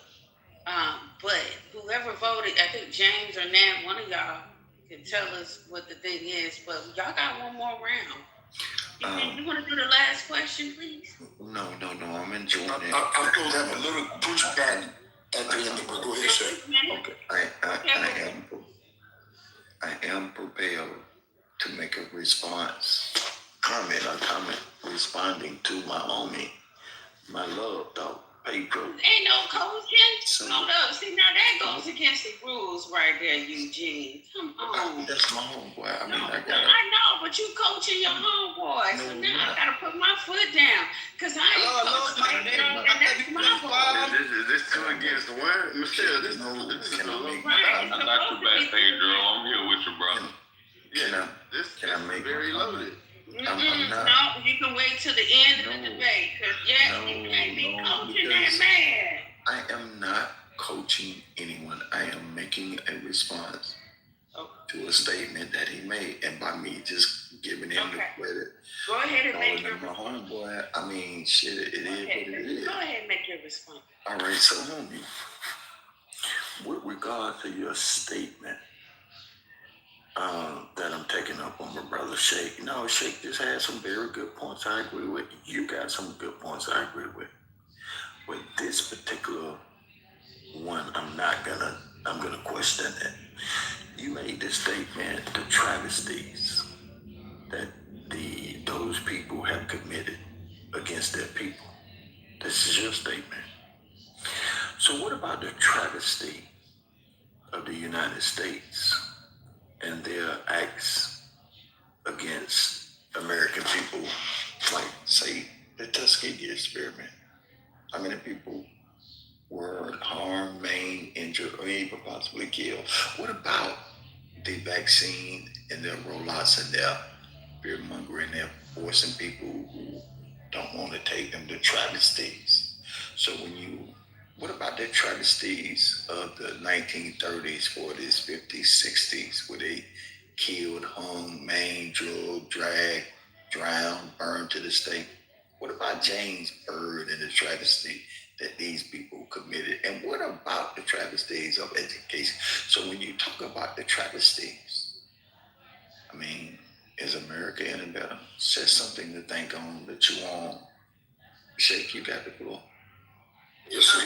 But whoever voted, I think James or Nat, one of y'all can tell us what the thing is. But y'all got one more round. You want to do the last question, please? No, I'm enjoying it. I'm going to have a little pushback at the end of it. Go ahead, Shay. Okay. I am prepared to make a comment, responding to my homie, my love dog, Pedro. Ain't no coaching. Hold up. See, now that goes against the rules right there, Eugene. Come on. That's my homeboy. I know, but you coaching your homeboy. So now I got to put my foot down. Because I ain't coaching Pedro, and that's my boy. Is this two against one? Michelle, this is a little I got your back, Pedro. I'm here with you, brother. This is very loaded. No, you can wait till the end of the debate. Because, you can't be coaching that man. I am not coaching anyone. I am making a response to a statement that he made. And by me just giving him the credit. Go ahead and make your response. My homeboy, I mean, shit, it is what it is. Go ahead and make your response. All right, so homie, with regard to your statement, that I'm taking up on my brother Shake. No, Shake just had some very good points I agree with. You got some good points I agree with. With this particular one, I'm gonna question it. You made this statement, the travesties that those people have committed against their people. This is your statement. So what about the travesty of the United States and their acts against American people, like, say, the Tuskegee experiment? How many people were harmed, maimed, injured, or even possibly killed? What about the vaccine and their rollouts and their fear-mongering, their forcing people who don't want to take them, the travesties? So what about the travesties of the 1930s, 40s, 50s, 60s, where they killed, hung, maimed, drugged, dragged, drowned, burned to the stake? What about James Byrd and the travesty that these people committed? And what about the travesties of education? So when you talk about the travesties, I mean, Is America any better? Just something to think on that you want. Shake, you got the floor. Yes, sir.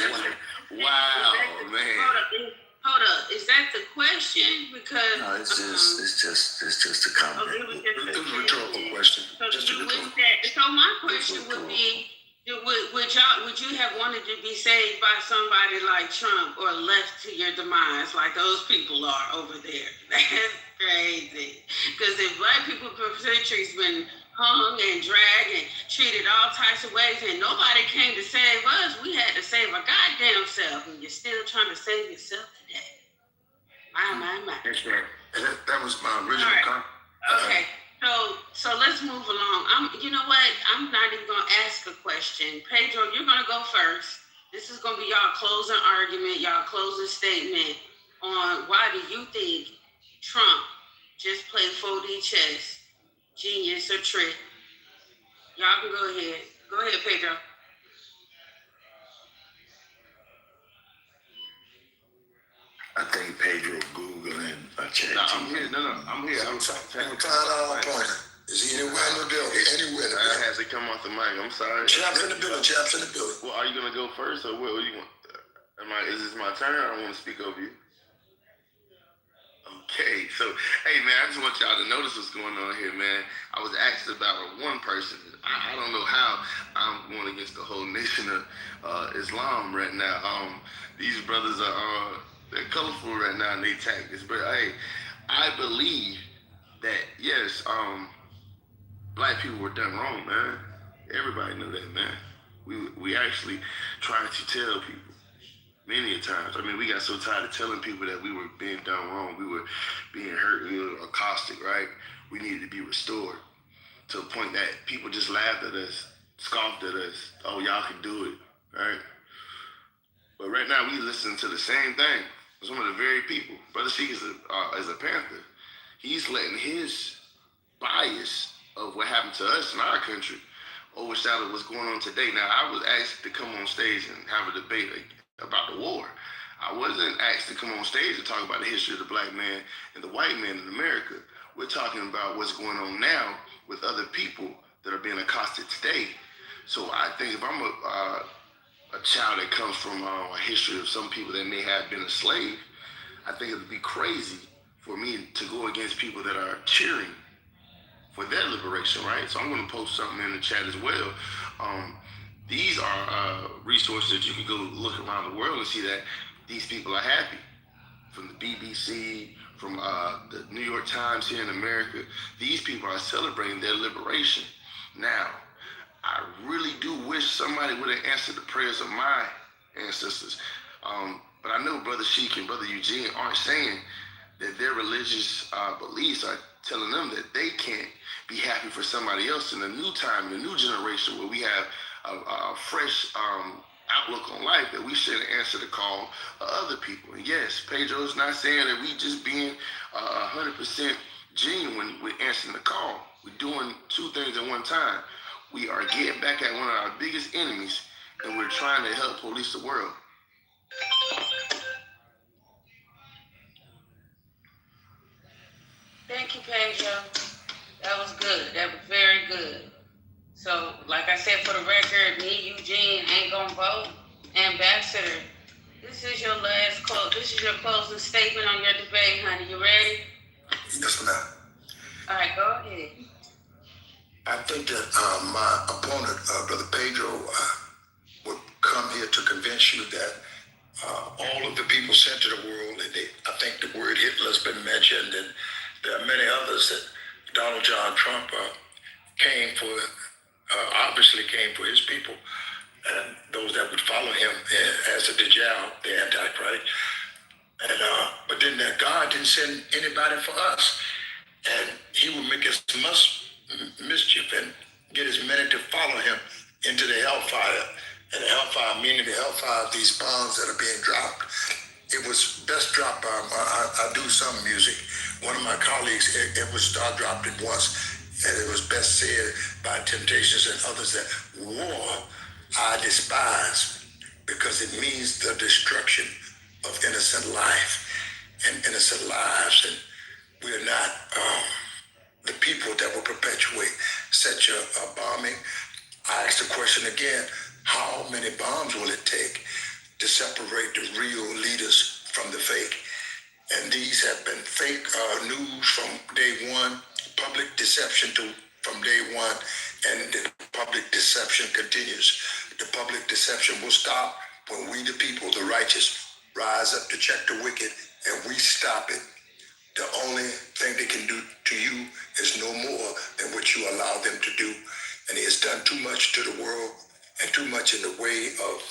Wow, man. Hold up. Is that the question? Because No, it's just a comment. It was a rhetorical question. Just a rhetorical. So my question would be, would you have wanted to be saved by somebody like Trump or left to your demise like those people are over there? That's crazy. Because if black people for centuries been hung and dragged and treated all types of ways and nobody came to save us, we had to save our goddamn self, and you're still trying to save yourself today. My. That's right. That was my original comment. Okay. So let's move along. You know what? I'm not even gonna ask a question. Pedro, you're gonna go first. This is gonna be y'all closing argument, y'all closing statement on why do you think Trump just played 4D chess, genius or trick? Y'all can go ahead. Go ahead, Pedro. I think Pedro Googling a chat. No, I'm here. I'm here. I'm Time out point. Is he anywhere in the building? Anywhere in the I building? had to come off the mic. I'm sorry. Chaps in the building. Chaps in the building. Well, are you gonna go first, or what do you want? Is this my turn? I don't want to speak over you. Okay, so hey man, I just want y'all to notice what's going on here, man. I was asked about one person. I don't know how I'm going against the whole nation of Islam right now. These brothers are they're colorful right now and they tactics, but hey, I believe that yes, black people were done wrong, man. Everybody knew that, man. We actually tried to tell people many a times. I mean, we got so tired of telling people that we were being done wrong. We were being hurt, we were accosted, right? We needed to be restored to a point that people just laughed at us, scoffed at us. Oh, y'all can do it, right? But right now, we listen to the same thing. Some of the very people. Brother Sheik is a Panther. He's letting his bias of what happened to us in our country overshadow what's going on today. Now, I was asked to come on stage and have a debate about the war. I wasn't asked to come on stage to talk about the history of the black man and the white man in America. We're talking about what's going on now with other people that are being accosted today. So I think if I'm a child that comes from a history of some people that may have been a slave, I think it would be crazy for me to go against people that are cheering for their liberation, right? So I'm going to post something in the chat as well. These are resources that you can go look around the world and see that these people are happy. From the BBC, from the New York Times here in America, these people are celebrating their liberation. Now, I really do wish somebody would have answered the prayers of my ancestors. But I know Brother Sheik and Brother Eugene aren't saying that their religious beliefs are telling them that they can't be happy for somebody else in a new time, in a new generation where we have a fresh outlook on life, that we should answer the call of other people. And yes, Pedro's not saying that we just being 100% genuine with answering the call. We're doing two things at one time. We are getting back at one of our biggest enemies, and we're trying to help police the world. Thank you, Pedro. That was good. That was very good. So, like I said, for the record, me, Eugene, ain't gonna vote. Ambassador, this is your last quote. This is your closing statement on your debate, honey. You ready? Yes, ma'am. All right, go ahead. I think that my opponent, Brother Pedro, would come here to convince you that all of the people sent to the world, and I think the word Hitler has been mentioned, and there are many others that Donald John Trump obviously came for his people, and those that would follow him as a Dajjal, the Antichrist. And but then that God didn't send anybody for us, and he would make as much mischief and get as many to follow him into the hellfire. And the hellfire, meaning the hellfire of these bombs that are being dropped. It was best dropped by, I do some music. One of my colleagues, it was star dropped it once, and it was best said by Temptations and others that war I despise because it means the destruction of innocent life and innocent lives. And we're not the people that will perpetuate such a bombing. I ask the question again, how many bombs will it take to separate the real leaders from the fake? And these have been fake news from day one, public deception from day one, and the public deception continues. The public deception will stop when we, the people, the righteous, rise up to check the wicked, and we stop it. The only thing they can do to you is no more than what you allow them to do. And he has done too much to the world and too much in the way of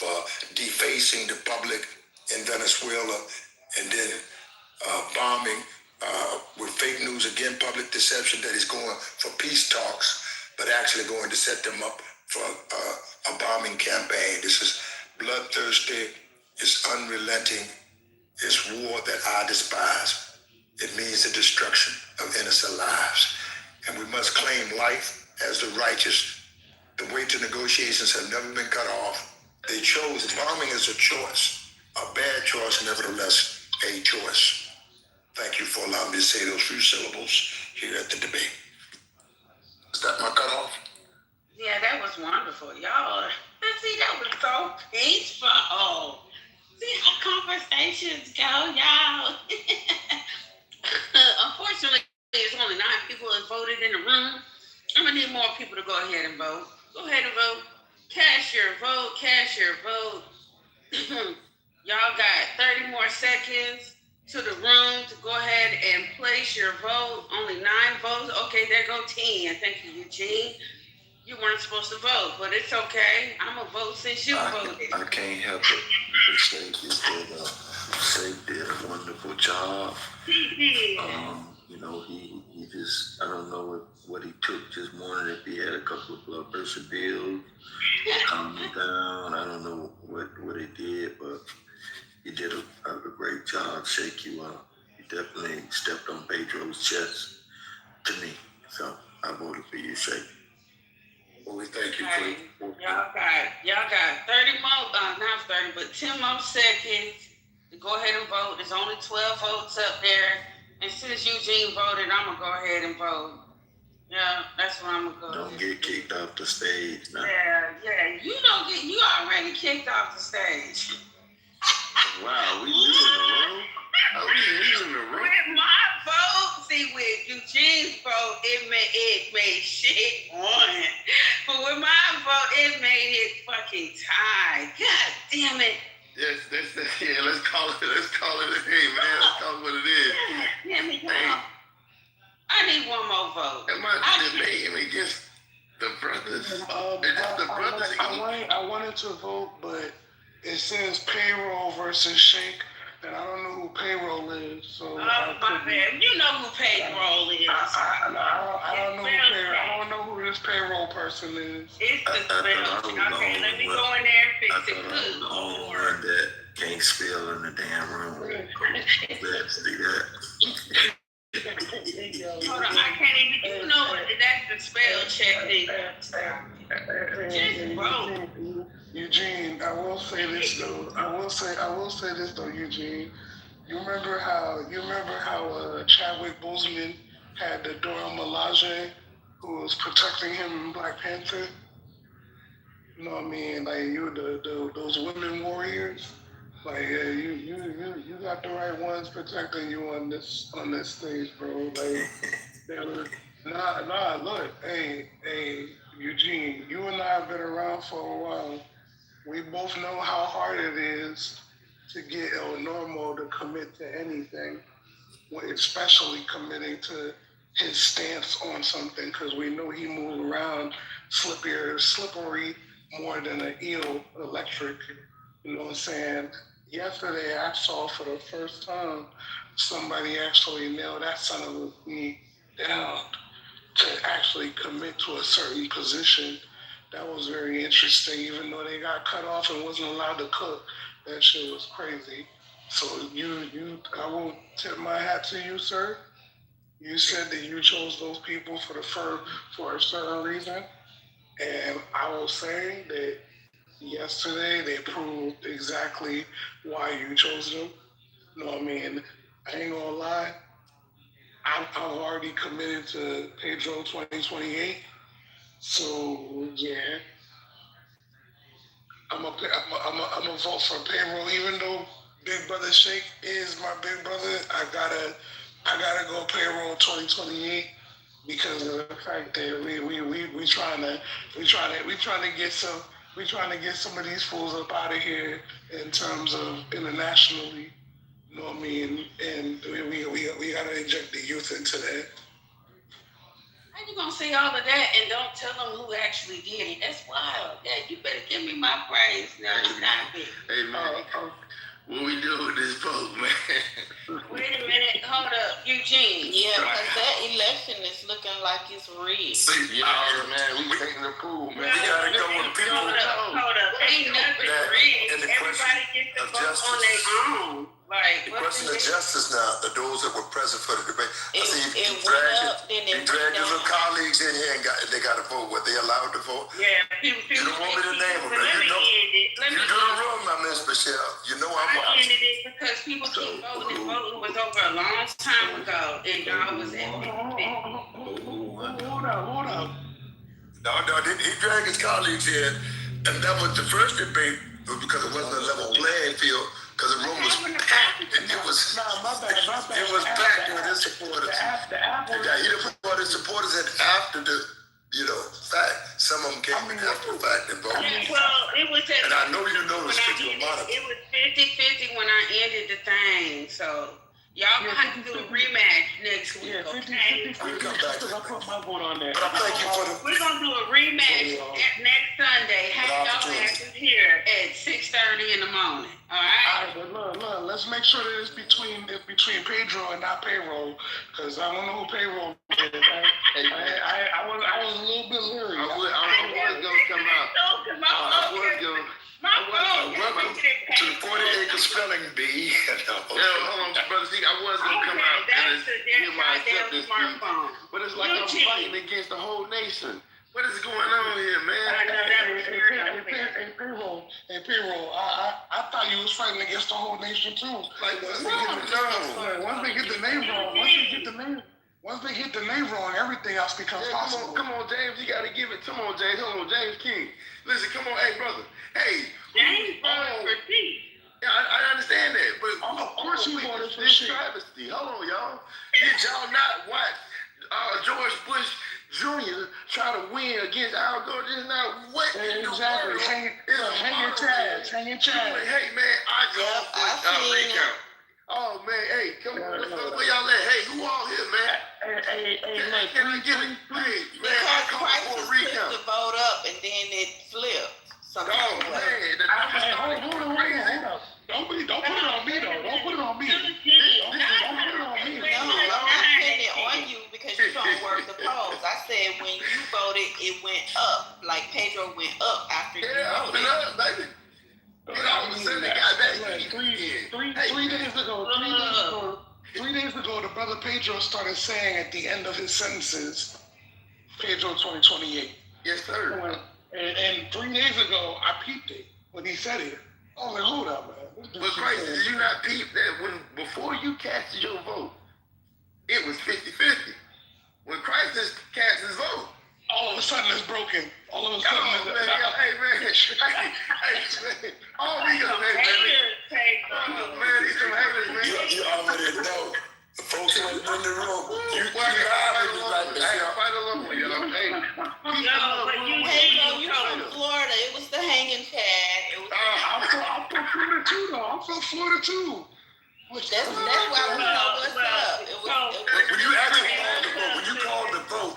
defacing the public in Venezuela and then bombing with fake news, again, public deception that he's going for peace talks, but actually going to set them up for a bombing campaign. This is bloodthirsty, it's unrelenting, it's war that I despise. It means the destruction of innocent lives. And we must claim life as the righteous. The way to negotiations have never been cut off. They chose, bombing is a choice, a bad choice, nevertheless, a choice. Thank you for allowing me to say those few syllables here at the debate. Is that my cutoff? Yeah, that was wonderful. Y'all, see, that was so peaceful. See how conversations go, y'all. Unfortunately, there's only 9 people that voted in the room. I'm gonna need more people to go ahead and vote. Go ahead and vote. Cast your vote. Cast your vote. Y'all got 30 more seconds to the room to go ahead and place your vote. Only 9 votes. Okay, there go 10. Thank you, Eugene. You weren't supposed to vote, but it's okay. I'm gonna vote since you voted. I can't help it. The state is that State did a wonderful job. He did. You know, he just, I don't know what he took this morning, if he had a couple of blood pressure pills, calm him down. I don't know what he did, but he did a great job, Shake. You he definitely stepped on Pedro's chest to me. So I voted for you, Shake. Well, we thank you Okay. for Y'all got 30 more, not 30, but 10 more seconds to go ahead and vote. There's only 12 votes up there. And since Eugene voted, I'm gonna go ahead and vote. Yeah, that's what I'm gonna go. Don't get kicked off the stage now. Yeah. You already kicked off the stage. Wow, we leaving the room? Are we leaving the room? With my vote, see, with Eugene's vote, it made shit on. But with my vote, it made it fucking tie. God damn it. Yes, yeah, let's call it a hey man, let's call it what it is. God damn it, y'all. I need one more vote. Am I debating against the brothers? I wanted to vote, but it says payroll versus Shake, and I don't know who payroll is. So my bad. You know who payroll is. I don't know I don't know who this payroll person is. It's the spell. Okay, let me go in there and fix it. Good Lord. That can't spell in the damn room. Let's do that. Hold on, I can't even. You know what? That's the spell check thing. Just vote. Eugene, I will say this though. Eugene. You remember how Chadwick Boseman had the Dora Milaje who was protecting him in Black Panther? You know what I mean? Like those women warriors. Like you got the right ones protecting you on this stage, bro. Like they were look, hey, Eugene, you and I have been around for a while. We both know how hard it is to get El Normo to commit to anything, especially committing to his stance on something, because we know he moves around slippery more than an eel electric. You know what I'm saying? Yesterday, I saw for the first time somebody actually nail that son of a bee down to actually commit to a certain position. That was very interesting, even though they got cut off and wasn't allowed to cook. That shit was crazy. So I will tip my hat to you, sir. You said that you chose those people for a certain reason. And I will say that yesterday they proved exactly why you chose them. You know what I mean? I ain't gonna lie. I've already committed to Pedro 2028. So yeah, I'm a vote for payroll. Even though Big Brother Shake is my big brother, I gotta go payroll 2028 because of the fact that we trying to get some of these fools up out of here in terms of internationally. You know what I mean? And we gotta inject the youth into that. How you gonna say all of that and don't tell them who actually did it? That's wild. Yeah, you better give me my praise. No, stop it. Hey man, what we do with this vote, man? Wait a minute, hold up, Eugene. Yeah, because that election is looking like it's rigged. Man, we taking the pool, man. We gotta go with people. Hold up. Ain't nothing rigged. And the Everybody gets to vote on their own. Like, the question of justice now, those that were present for the debate. It he went dragged down. his little colleagues in here and they got to vote. Were they allowed to vote? Yeah, you don't want me to name them, but you know. You do the room, my Miss Michelle. You know I'm I ended it because people keep voting and voting was over a long time ago, and y'all was at 50-50. Hold up. No, he dragged his colleagues in, and that was the first debate because it wasn't a level playing field. Because the room was packed, and it was packed with his supporters. He put his supporters in after the, fact. Some of them came in after the fact and voted. Well, it was at, and I know you noticed it was 50-50 when I ended the thing, so y'all gonna have to do a rematch next week, okay? We'll come back. I put my vote on that. But I thank you for the. We're gonna do a rematch next Sunday. Have y'all asses here at 6:30 in the morning. All right. Look. Let's make sure that it's between Pedro and not payroll, because I don't know who payroll is. I was a little bit leery. I was gonna come out. Welcome to the 40-acre spelling bee. Hold on, brother. See, I was gonna come out and give my acceptance speech, but it's like I'm fighting against the whole nation. What is going on here, man? Hey, payroll. I thought you was fighting against the whole nation too. Like, once they get the name wrong, everything else becomes possible. Come on, James. You gotta give it. Come on, James. Hold on, James King. Listen, come on, hey, brother. Hey. James voted for peace. Yeah, I understand that, but of course you voted for this travesty. Hold on, y'all. Did y'all not watch George Bush Jr. try to win against Al Gore just now? What? Exactly. Hanging chads. Hey, man, I recount. Oh, man, hey, come on. Where y'all at? Hey, who all here, man? Hey, can I get it? Hey, man, I call for a recount. The vote up and then it flipped. Oh, man. Hold on. Don't put it on me, though. Don't put it on me. No, I'm putting it on you because you don't work the polls. I said when you voted, it went up. Like Pedro went up after you voted. Yeah, up, baby. I was saying the guy that 3 days ago, the brother Pedro started saying at the end of his sentences, Pedro 2028. Yes, sir. And 3 days ago, I peeped it when he said it. I was like, hold up, man. But Christ, did you not peep that before you cast your vote, it was 50-50. When Christ just cast his vote, all of a sudden it's broken. All of a sudden hey, man. All we got, man. These some haters, man. You already know. The folks in the room. You fight along with y'all. Hey, you from Florida. It was the hanging chad. I'm from Florida too, though. I'm from Florida too. That's why we know what's up. When you actually called the vote,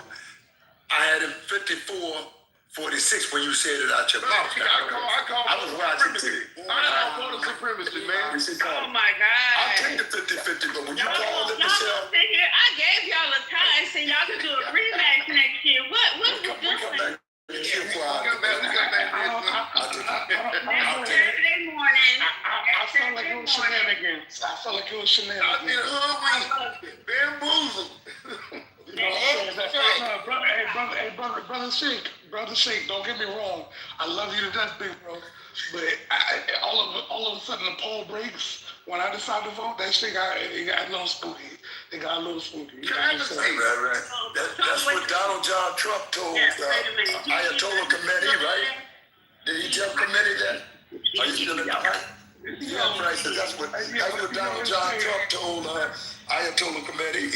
I had it 54-46 when you said it out your mouth. I was watching too. I call it supremacy, man. Oh my God. I'll take the 50-50, but when you called it, Michelle. I gave y'all a time so y'all can do a rematch next year. What is this? We come back. Saturday morning. I felt like it was shenanigans. Bamboozled. Brother Shake, don't get me wrong. I love you to death, big bro. But all of a sudden the poll breaks when I decide to vote, that shit got a little spooky. It got a little spooky. Right. That's what Donald John Trump told Ayatollah Khomeini, right? Did he tell Khomeini that? Are you still in the fight? Yeah, right. So that's what Donald John Trump told Ayatollah Khomeini.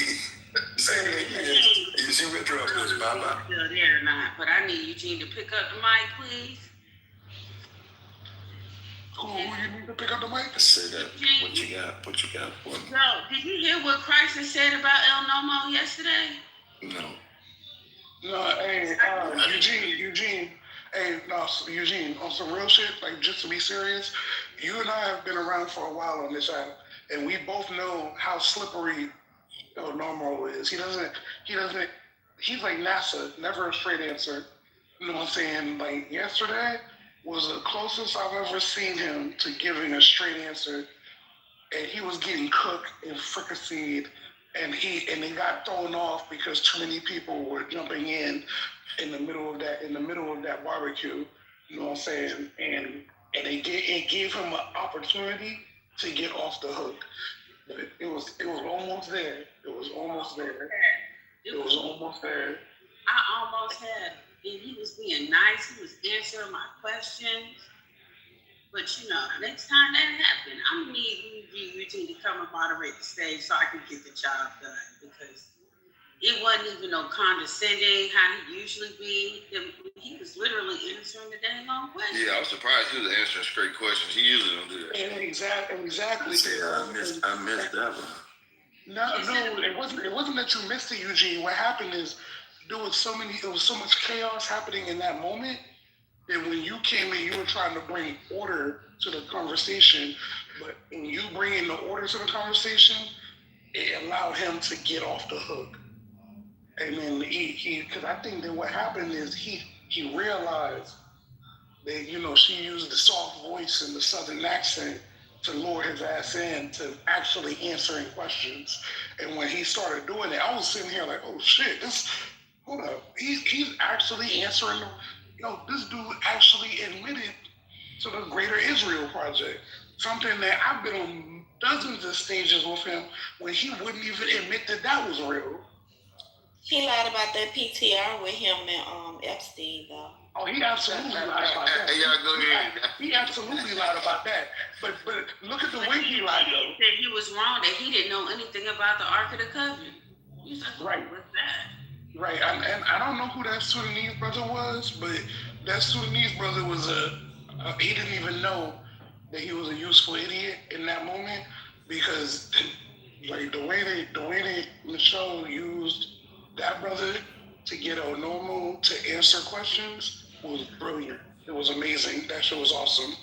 You see where Trump is, Mama? Still there or not? But I need Eugene to pick up the mic, please. Who you need to pick up the mic? Say that. What you got for me? So, did you hear what Chrysler said about El Nomo yesterday? No, hey, Eugene. Hey, no, Eugene, on some real shit, like just to be serious, you and I have been around for a while on this app, and we both know how slippery El Normo is. He doesn't, he's like NASA, never a straight answer. You know what I'm saying? Like yesterday was the closest I've ever seen him to giving a straight answer, and he was getting cooked and fricasseed, and they got thrown off because too many people were jumping in the middle of that barbecue. You know what I'm saying? And it gave him an opportunity to get off the hook. It was almost there. It was almost there. I almost had, and he was being nice. He was answering my questions. But next time that happened, I'm gonna need Eugene to come and moderate the stage so I can get the job done, because it wasn't even no condescending how he usually be. He was literally answering the dang on questions. Yeah, I was surprised he was answering straight questions. He usually don't do that. Exactly. I missed that one. No, it wasn't that you missed it, Eugene. What happened is there was so much chaos happening in that moment. And when you came in, you were trying to bring order to the conversation. But when you bringing the order to the conversation, it allowed him to get off the hook. And then because I think that what happened is he realized that, she used the soft voice and the southern accent to lure his ass in to actually answering questions. And when he started doing it, I was sitting here like, oh shit, hold up. He's actually answering. This dude actually admitted to the Greater Israel Project, something that I've been on dozens of stages with him when he wouldn't even admit that was real. He lied about that PTR with him and Epstein, though. Oh, he absolutely lied about that. He absolutely lied about that. But look at the way he lied, though. He said he was wrong, that he didn't know anything about the Ark of the Covenant. He's like, right. What's that? Right, and I don't know who that Sudanese brother was, but that Sudanese brother was he didn't even know that he was a useful idiot in that moment, because like the way they Michelle used that brother to get El Normo to answer questions was brilliant. It was amazing. That shit was awesome.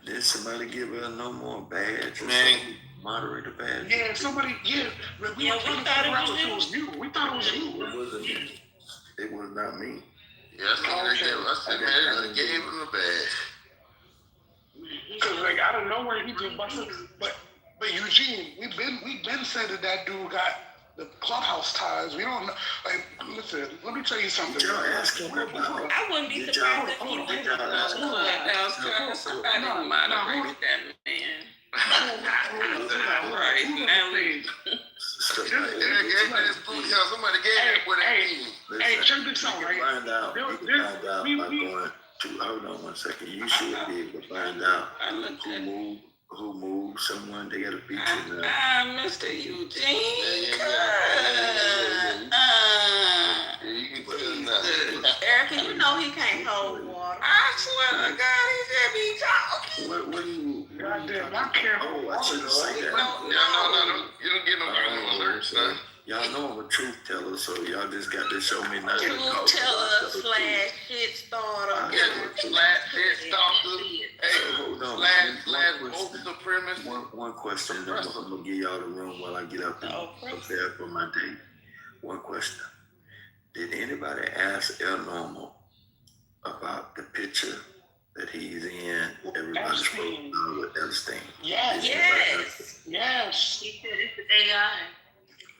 Did somebody give El Normo a badge? Man. Moderator badge? Yeah, somebody, we were trying to figure out if it was you. We thought it was you. It wasn't me. It was not me. Yeah, I said, man, they gave him a badge. Because like out of nowhere he just busted. But Eugene, we've been said that dude got the clubhouse ties. We don't know. Like, listen, let me tell you something. Y'all asking about? I wouldn't be surprised if he went to the clubhouse ties. Somebody moderated that man. Right now. Somebody gave him what it means. Hey, check this out, right? You can find out by going to, hold on 1 second. You should be able to find out who moved someone. They got a picture now. Mr. Eugene. You can put it now. Erica, you know he can't hold water. I swear to God, he just be talking. What do you? Goddamn, I'm careful. Oh, I shouldn't say that. No, you don't get no criminal alert, son. Y'all know I'm a truth teller, so y'all just got to show me nothing. Truth teller / shit starter. Shit stalker. Hey, hold on. One question. I'm gonna give y'all the room while I get up and prepare for my day. One question. Did anybody ask El Normo about the picture that he's in? Everybody's scrolling with Epstein. Yes. He said it's AI.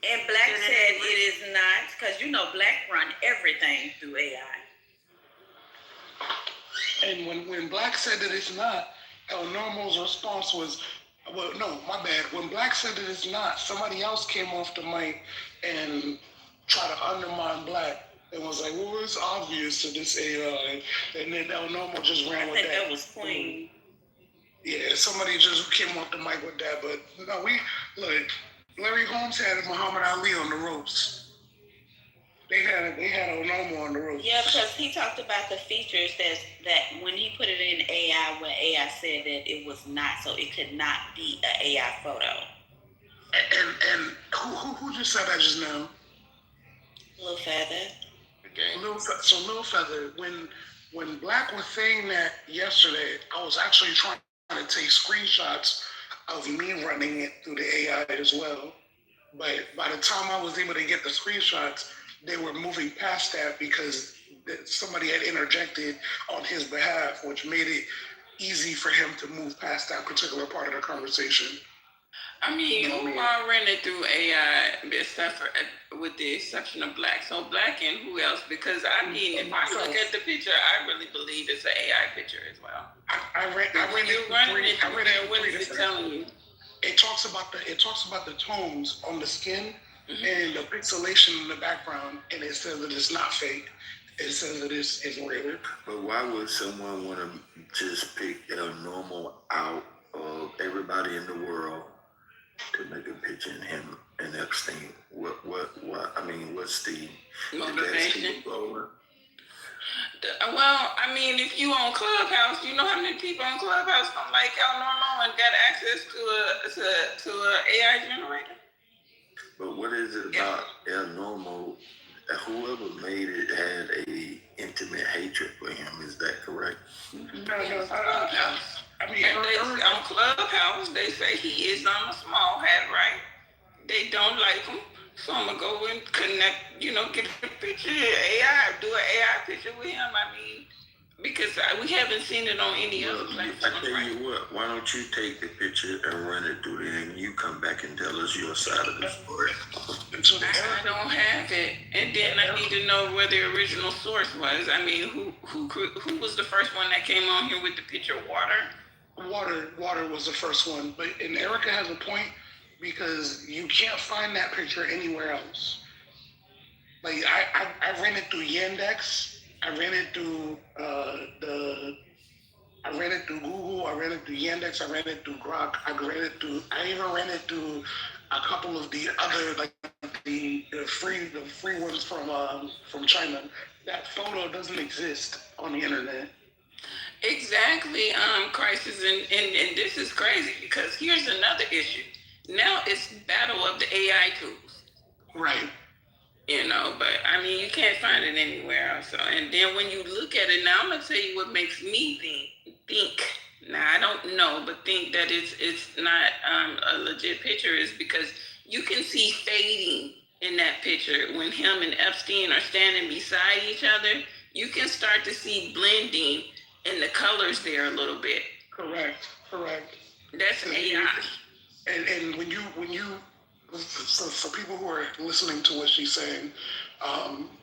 And Black said it is not, because Black run everything through AI. And when Black said that it's not, El Normo's response was, Well, no, my bad. When Black said that it's not, somebody else came off the mic and tried to undermine Black and was like, well, it's obvious to this AI. And then El Normo just ran with that. I think that was Queen. Yeah, somebody just came off the mic with that. But no, look, Larry Holmes had Muhammad Ali on the ropes. They had Onomo on the ropes. Yeah, because he talked about the features that when he put it in AI, when AI said that it was not, so it could not be an AI photo. And who just said that just now? Lil Feather. Okay. Lil Feather, when Black was saying that yesterday, I was actually trying to take screenshots of me running it through the AI as well. But by the time I was able to get the screenshots, they were moving past that because somebody had interjected on his behalf, which made it easy for him to move past that particular part of the conversation. I mean, who all ran it through AI, except for, with the exception of Black? So Black and who else? Because I mean, if I look at the picture, I really believe it's an AI picture as well. I read it. What is it telling you? It talks about the tones on the skin and the pixelation in the background, and it says that it's not fake. It says that it's real. But why would someone want to just pick El Normo out of everybody in the world to make a picture of him and Epstein? What? I mean, what's the motivation? Well, I mean, if you on Clubhouse, you know how many people on Clubhouse don't like El Normo and got access to a AI generator. But what is it about El Normo? Whoever made it had a intimate hatred for him. Is that correct? No. I mean, on Clubhouse, they say he is on a small hat, right? They don't like him. So I'm gonna go and connect, get a picture, AI, do an AI picture with him. I mean, because we haven't seen it on any other platform. I tell you what, why don't you take the picture and run it through there, and you come back and tell us your side of the story. I don't have it, and then I need to know where the original source was. I mean, who was the first one that came on here with the picture? Water was the first one, and Erica has a point. Because you can't find that picture anywhere else. Like I ran it through Yandex, I ran it through Google, I ran it through Yandex, I ran it through Grok, I even ran it through a couple of the other the free ones from China. That photo doesn't exist on the internet. Exactly, Crisis, and this is crazy because here's another issue. Now it's battle of the AI tools. Right. But I mean, you can't find it anywhere else. So, and then when you look at it, now I'm gonna tell you what makes me think. Now I don't know, but think that it's not a legit picture is because you can see fading in that picture when him and Epstein are standing beside each other. You can start to see blending in the colors there a little bit. Correct. That's AI. And when you so for people who are listening to what she's saying,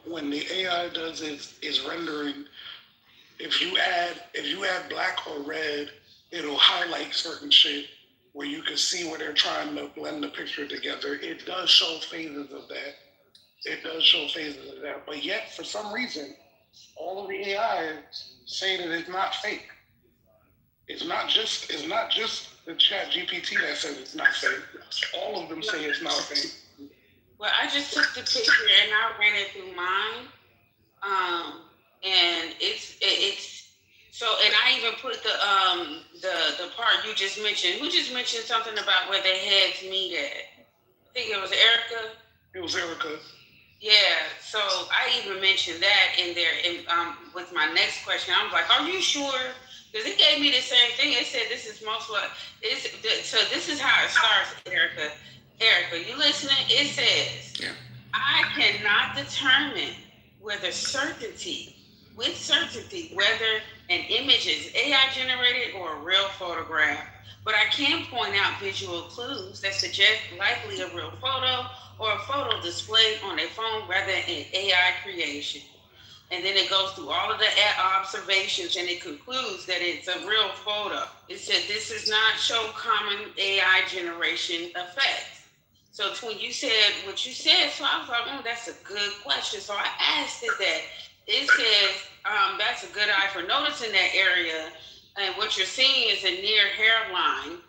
when the AI does its rendering, if you add black or red, it'll highlight certain shit where you can see where they're trying to blend the picture together. It does show phases of that. But yet, for some reason, all of the AI say that it's not fake. It's not just the Chat GPT that says it's not fake. All of them say it's not fake. Well, I just took the picture and I ran it through mine, and it's so. And I even put the part you just mentioned. Who just mentioned something about where their heads meet at? I think it was Erica. It was Erica. Yeah, so I even mentioned that in there with my next question. I was like, are you sure? Because it gave me the same thing. It said this is most what so this is how it starts, Erica. Erica, you listening? It says, I cannot determine with certainty whether an image is AI generated or a real photograph. But I can point out visual clues that suggest likely a real photo or a photo displayed on a phone rather than an AI creation. And then it goes through all of the observations and it concludes that it's a real photo. It said this does not show common AI generation effects. So it's when you said what you said, so I was like, that's a good question. So I asked it that. It says that's a good eye for noticing that area. And what you're seeing is a near hairline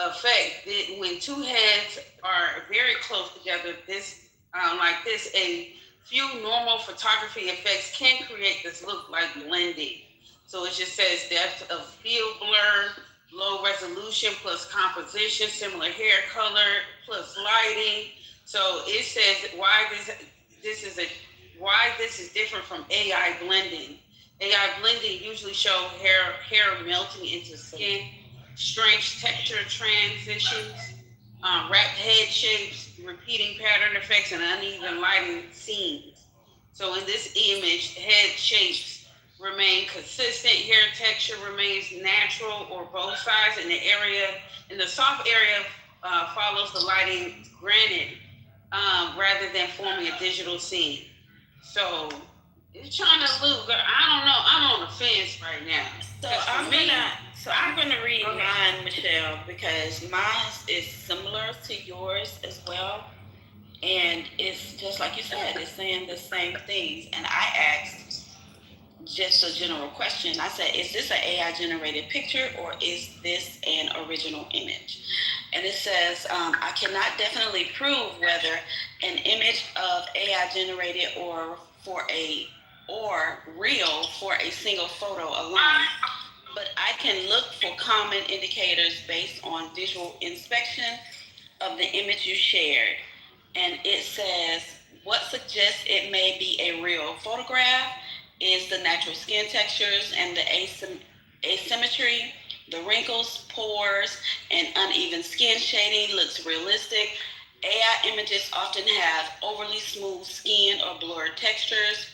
effect. When two heads are very close together, this like this, a few normal photography effects can create this look like blending. So it just says depth of field blur, low resolution plus composition, similar hair color plus lighting. So it says why this is different from AI blending. AI blending usually show hair melting into skin, strange texture transitions, wrapped head shapes, repeating pattern effects, and uneven lighting scenes. So in this image, head shapes remain consistent, hair texture remains natural or both sides, and the soft area follows the lighting granted rather than forming a digital scene. So it's trying to look. I don't know. I'm on the fence right now. So I'm gonna read mine, Michelle, because mine is similar to yours as well, and it's just like you said. It's saying the same things, and I asked just a general question. I said, "Is this an AI generated picture or is this an original image?" And it says, "I cannot definitely prove whether an image of AI generated or real for a single photo alone, but I can look for common indicators based on visual inspection of the image you shared." And it says, "What suggests it may be a real photograph is the natural skin textures and the asymmetry, the wrinkles, pores, and uneven skin shading looks realistic. AI images often have overly smooth skin or blurred textures.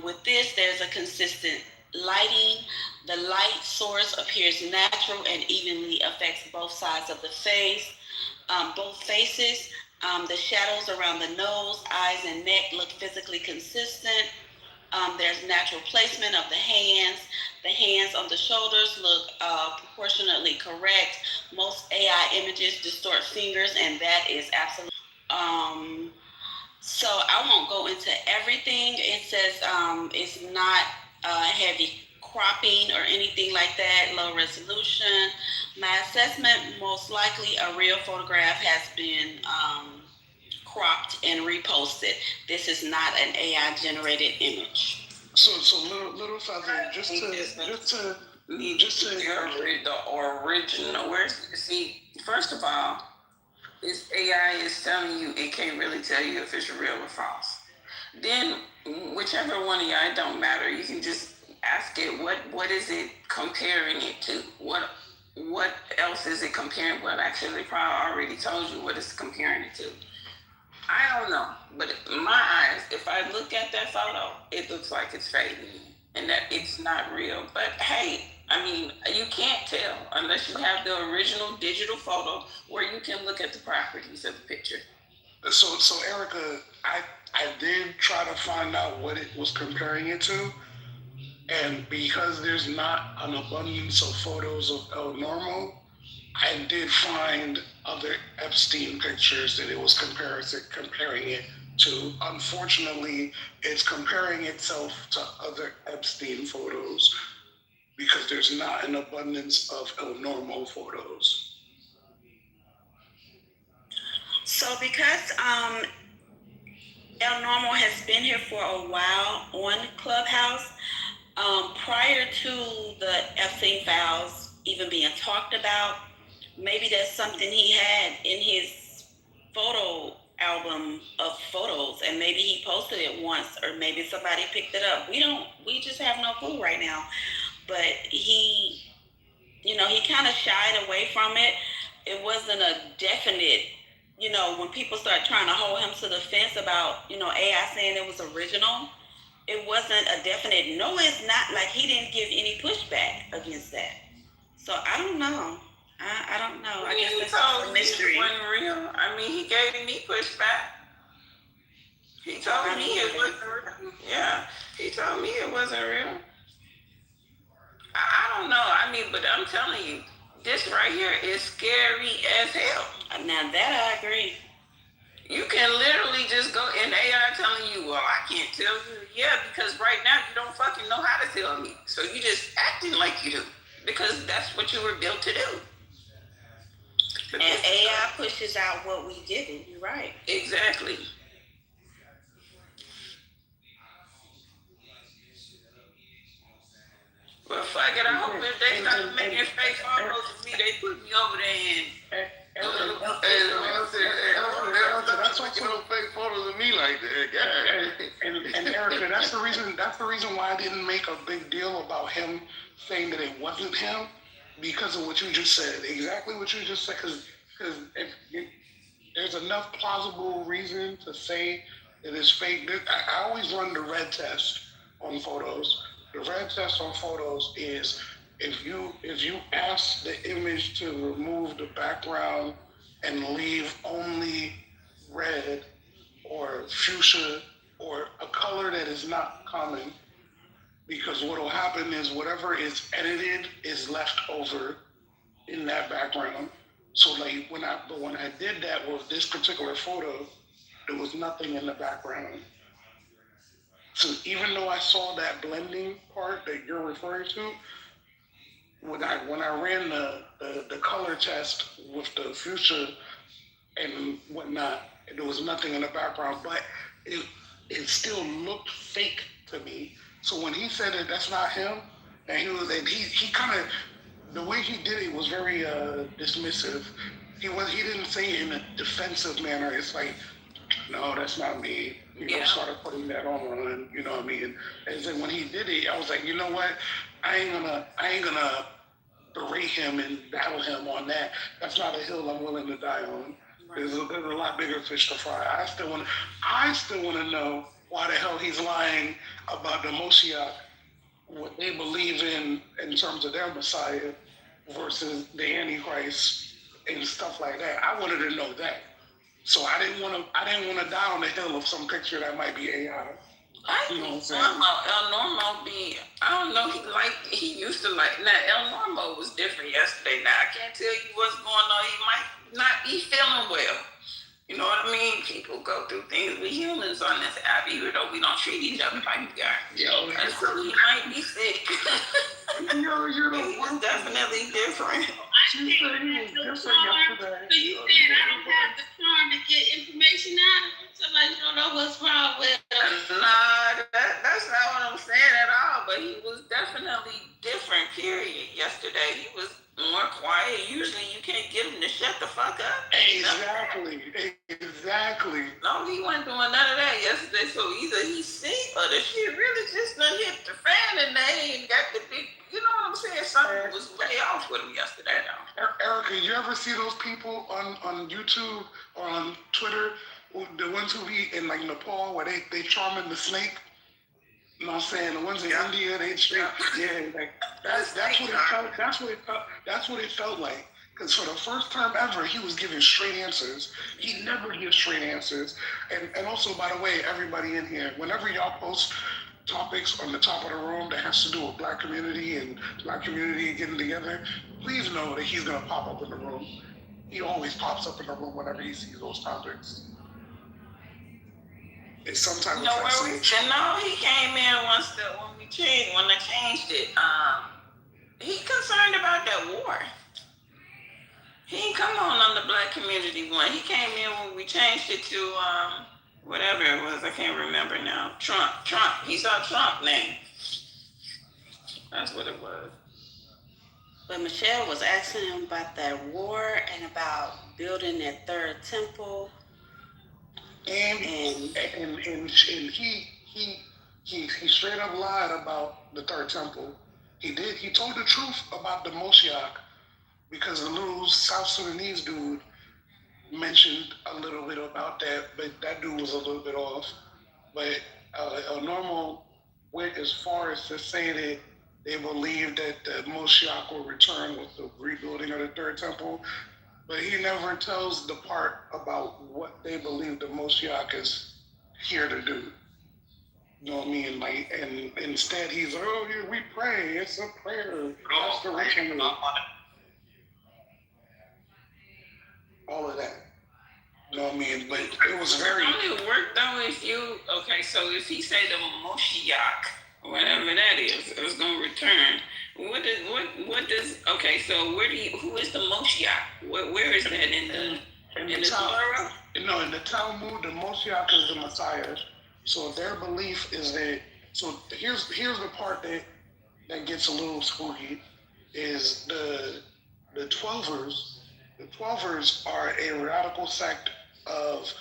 With this, there's a consistent lighting. The light source appears natural and evenly affects both sides of the face, both faces. The shadows around the nose, eyes, and neck look physically consistent. There's natural placement of the hands. The hands on the shoulders look proportionately correct. Most AI images distort fingers, and that is absolutely. So I won't go into everything. It says it's not heavy cropping or anything like that, low resolution. My assessment, most likely a real photograph has been cropped and reposted. This is not an AI generated image. So little feather, just to the original. See, first of all, this AI is telling you, it can't really tell you if it's real or false. Then whichever one of y'all, it don't matter. You can just ask it what is it comparing it to? What else is it comparing? Well, actually, probably already told you what it's comparing it to. I don't know, but in my eyes, if I look at that photo, it looks like it's fading and that it's not real. But hey, I mean, you can't tell unless you have the original digital photo where you can look at the properties of the picture. So Erica, I did try to find out what it was comparing it to, and because there's not an abundance of photos of El Normo, I did find other Epstein pictures that it was comparing it to. Unfortunately, it's comparing itself to other Epstein photos because there's not an abundance of El Normo photos. So because El Normo has been here for a while on Clubhouse, prior to the Epstein files even being talked about, maybe that's something he had in his photo album of photos, and maybe he posted it once, or maybe somebody picked it up. We just have no clue right now. But he kind of shied away from it. It wasn't a definite, when people start trying to hold him to the fence about, AI saying it was original, it wasn't a definite, no, it's not. Like, he didn't give any pushback against that. So I don't know. I don't know. I guess that's a mystery. It wasn't real. I mean, he gave me pushback. He told me it wasn't real. Yeah. told me it wasn't real. I don't know. I mean, but I'm telling you, this right here is scary as hell. Now that I agree. You can literally just go in AI telling you, well, I can't tell you. Yeah, because right now you don't fucking know how to tell me. So you just acting like you do. Because that's what you were built to do. And AI pushes out what we give it. You're right. Exactly. Well, fuck it. I hope if they start making fake photos of me, they put me over there and. That's why you fake photos of me like that. And Erica, that's the reason why I didn't make a big deal about him saying that it wasn't him, because of what you just said. Exactly what you just said. Because there's enough plausible reason to say that it's fake. I always run the red test on photos. The red test on photos is if you ask the image to remove the background and leave only red or fuchsia or a color that is not common, because what will happen is whatever is edited is left over in that background. So like when I did that with this particular photo, there was nothing in the background. So even though I saw that blending part that you're referring to, when I ran the color test with the fuchsia and whatnot, there was nothing in the background, but it still looked fake to me. So when he said that that's not him, and he kind of, the way he did it was very dismissive. He didn't say it in a defensive manner. It's like, no, that's not me. Started putting that on, you know what I mean? And then when he did it, I was like, you know what? I ain't gonna berate him and battle him on that. That's not a hill I'm willing to die on. There's a lot bigger fish to fry. I still want to know why the hell he's lying about the Moshiach, what they believe in terms of their Messiah versus the Antichrist and stuff like that. I wanted to know that. So I didn't want to die on the hill of some picture that might be AI. I think El Normo I don't know, he used to like, now El Normo was different yesterday. Now I can't tell you what's going on. He might not be feeling well. You know what I mean? People go through things with humans on this app, even though we don't treat each other like we are. And so he might be sick. He was definitely different. She said he was different yesterday. So you said I don't have the charm to get information out of him? Somebody don't know what's wrong with him. Nah, that's not what I'm saying at all. But he was definitely different, period, yesterday. He was more quiet. Usually you can't get him to shut the fuck up. Exactly. No, he wasn't doing none of that yesterday. So either he's sick or the shit really just done hit the fan and they ain't got the big, you know what I'm saying? Something was way off with him yesterday though. Erica, you ever see those people on YouTube or on Twitter, the ones who be in like Nepal where they charming the snake? You know what I'm saying? The ones in India, they straight, like that's what it felt like. Because for the first time ever, he was giving straight answers. He never gives straight answers. And also, by the way, everybody in here, whenever y'all post topics on the top of the room that has to do with Black community and Black community getting together, please know that he's gonna pop up in the room. He always pops up in the room whenever he sees those topics. It's some type of fascination. No, he came in when I changed it. He concerned about that war. He didn't come on the Black community one. He came in when we changed it to whatever it was. I can't remember now. Trump. He saw Trump name. That's what it was. But Michelle was asking him about that war and about building that third temple. And he straight up lied about the third temple. He told the truth about the Moshiach because the little South Sudanese dude mentioned a little bit about that, but that dude was a little bit off. But a normal went as far as to say that they believe that the Moshiach will return with the rebuilding of the third temple. But he never tells the part about what they believe the Moshiach is here to do. You know what I mean? Like, and instead he's, oh, yeah, we pray. It's a prayer. That's the ritual. All of that. You know what I mean? But it was very. Don't it work though if you okay? So if he say the Moshiach, whatever that is gonna return. What does okay? So who is the Moshiach? Where is that in the Torah? No, in the Talmud, the Moshiach is the Messiah. So their belief is that. So here's the part that gets a little spooky, is the 12ers. The 12ers are a radical sect of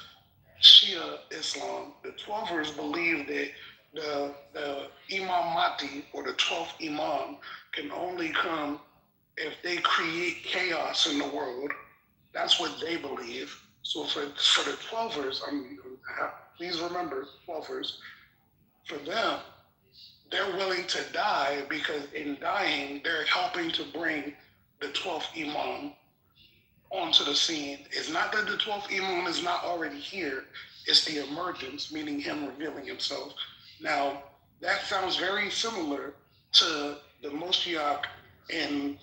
Shia Islam. The 12ers believe that the Imam Mahdi, or the 12th Imam, can only come if they create chaos in the world. That's what they believe. So for the 12ers, please remember, 12ers, for them, they're willing to die because in dying, they're helping to bring the 12th Imam onto the scene. It's not that the 12th Imam is not already here, it's the emergence, meaning him revealing himself. Now, that sounds very similar to the Moshiach in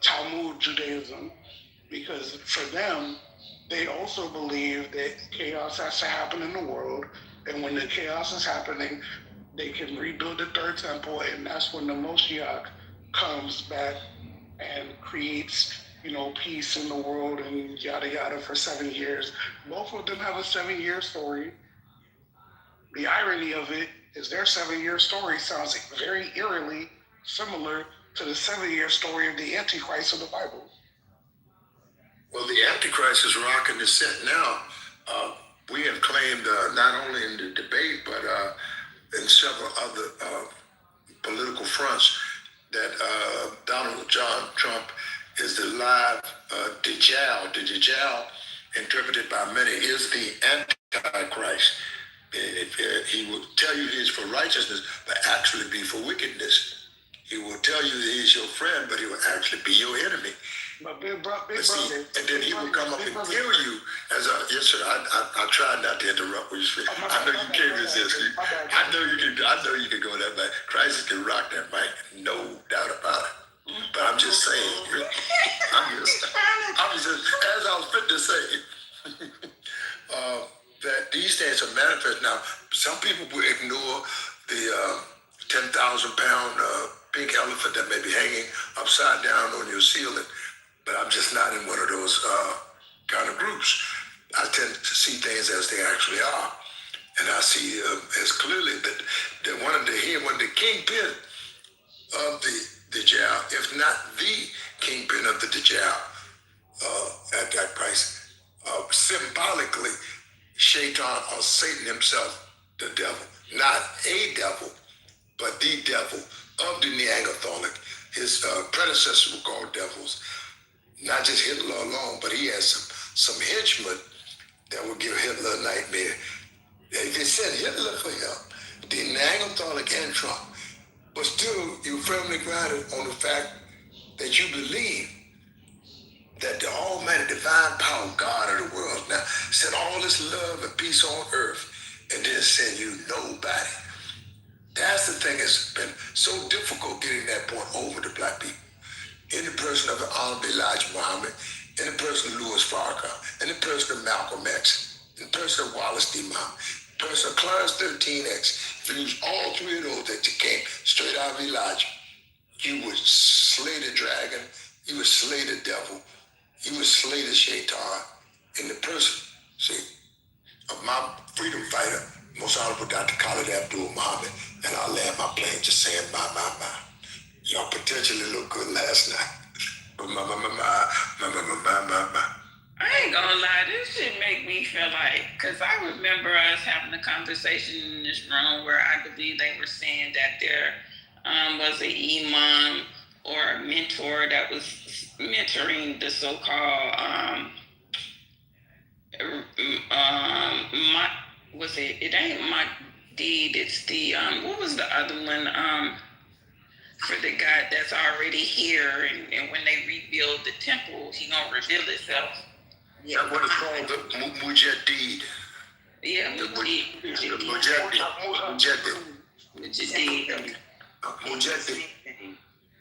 Talmud Judaism, because for them, they also believe that chaos has to happen in the world, and when the chaos is happening, they can rebuild the third temple, and that's when the Moshiach comes back and creates, peace in the world and yada yada for 7 years. Both of them have a 7-year story. The irony of it is their 7-year story sounds very eerily similar to the 7-year story of the Antichrist of the Bible. Well, the Antichrist is rocking the set now. We have claimed not only in the debate, but in several other political fronts that Donald John Trump is the live Dajjal. The Dajjal, interpreted by many, is the Antichrist. He will tell you he is for righteousness, but actually be for wickedness. He will tell you that he's your friend, but he will actually be your enemy. But big brother, and then he will come up and kill you as a, yes sir, I try not to interrupt what you speak. I know you can't resist. I know you can go that way. Christ can rock that mic, no doubt about it. But I'm just saying, I'm just as I was fit to say, that these things are manifest now. Some people will ignore the 10,000 pound pink elephant that may be hanging upside down on your ceiling. But I'm just not in one of those kind of groups. I tend to see things as they actually are. And I see as clearly that one of the kingpin of the Dajjal, if not the kingpin of the Dajjal, at that price, symbolically, Shaitan or Satan himself, the devil, not a devil, but the devil of the Neanderthalic. His predecessors were called devils. Not just Hitler alone, but he has some henchmen that will give Hitler a nightmare. If they said Hitler for him, the Neanderthalic and Trump, but still you firmly grounded on the fact that you believe that the almighty divine power, God of the world, now sent all this love and peace on earth and didn't send you nobody. That's the thing that's been so difficult getting that point over to black people. In the person of the Honorable Elijah Muhammad, in the person of Louis Farrakhan, in the person of Malcolm X, in the person of Wallace D. Muhammad, in the person of Clarence 13X. If you use all three of those that you came straight out of Elijah, you would slay the dragon, you would slay the devil, you would slay the shaitan in the person, see, of my freedom fighter, Most Honorable Dr. Khalid Abdul Muhammad, and I'll land my plane just saying, my. Y'all potentially look good last night. But my. I ain't gonna lie, this shit make me feel like, because I remember us having a conversation in this room where I believe they were saying that there was an imam or a mentor that was mentoring the so-called, it ain't my deed, it's the, what was the other one, for the God that's already here, and when they rebuild the temple, he gonna reveal himself. Yeah, what is called the Mujaddid. Yeah, The Mujahid. Mujahid.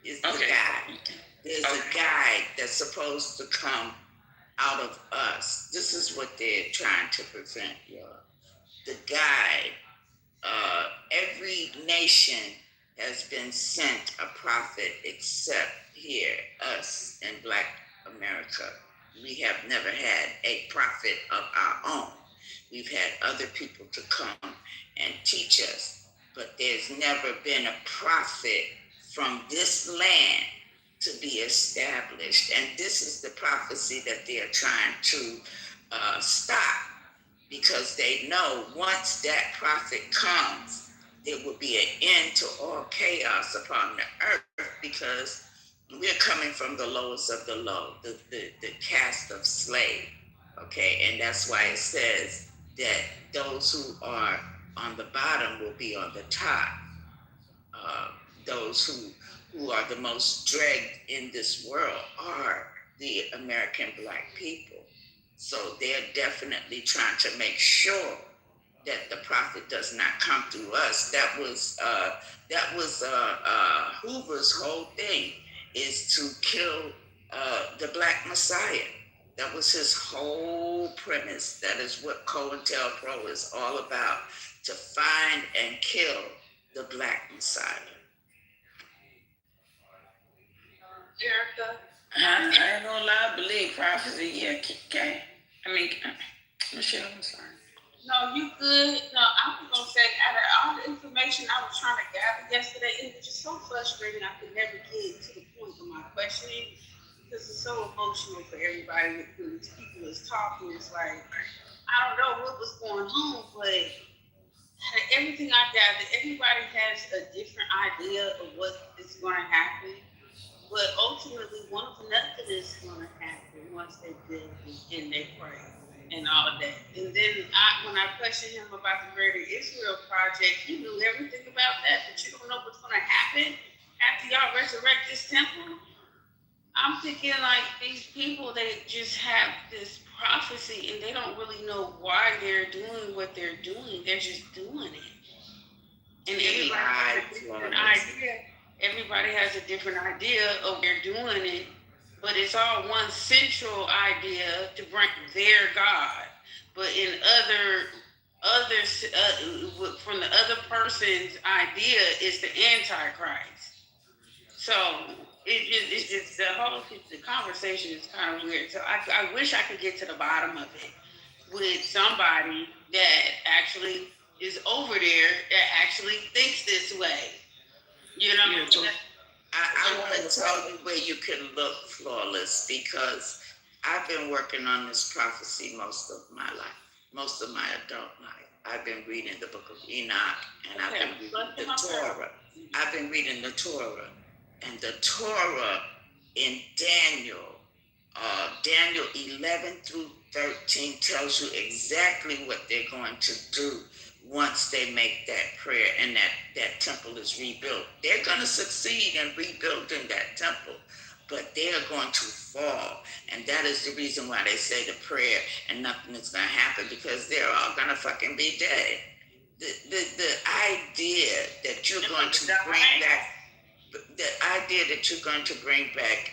Is the guide. There's a guide that's supposed to come out of us. This is what they're trying to prevent, y'all. The guide. Every nation has been sent a prophet except here, us in Black America. We have never had a prophet of our own. We've had other people to come and teach us, but there's never been a prophet from this land to be established. And this is the prophecy that they are trying to stop, because they know once that prophet comes, there will be an end to all chaos upon the earth, because we're coming from the lowest of the low, the caste of slave. Okay, and that's why it says that those who are on the bottom will be on the top. Those who are the most dragged in this world are the American Black people. So they're definitely trying to make sure that the prophet does not come through us. That was Hoover's whole thing, is to kill the Black Messiah. That was his whole premise. That is what COINTELPRO is all about, to find and kill the Black Messiah. Erica? I ain't gonna lie, I believe prophecy. Yeah, okay. Michelle, I'm sorry. No, you good. No, I was gonna say, out of all the information I was trying to gather yesterday, it was just so frustrating. I could never get to the point of my questioning, because it's so emotional for everybody when these people is talking. It's like, I don't know what was going on, but out of everything I gathered, everybody has a different idea of what is going to happen. But ultimately, one of nothing is going to happen once they build and they pray and all of that. And then when I questioned him about the Greater Israel Project, he knew everything about that, but you don't know what's going to happen after y'all resurrect this temple. I'm thinking like these people, they just have this prophecy and they don't really know why they're doing what they're doing. They're just doing it. And everybody has a different idea. Everybody has a different idea of they're doing it, but it's all one central idea to bring their God. But in others, from the other person's idea is the Antichrist. So it's just the conversation is kind of weird. So I wish I could get to the bottom of it with somebody that actually is over there that actually thinks this way. You know, I want to tell you where you can look, Flawless, because I've been working on this prophecy most of my life, most of my adult life. I've been reading the book of Enoch, and I've been reading the Torah. I've been reading the Torah, and the Torah in Daniel 11 through 13 tells you exactly what they're going to do once they make that prayer and that temple is rebuilt. They're going to succeed in rebuilding that temple, but they are going to fall. And that is the reason why they say the prayer and nothing is going to happen, because they're all going to fucking be dead. The idea that you're going to bring back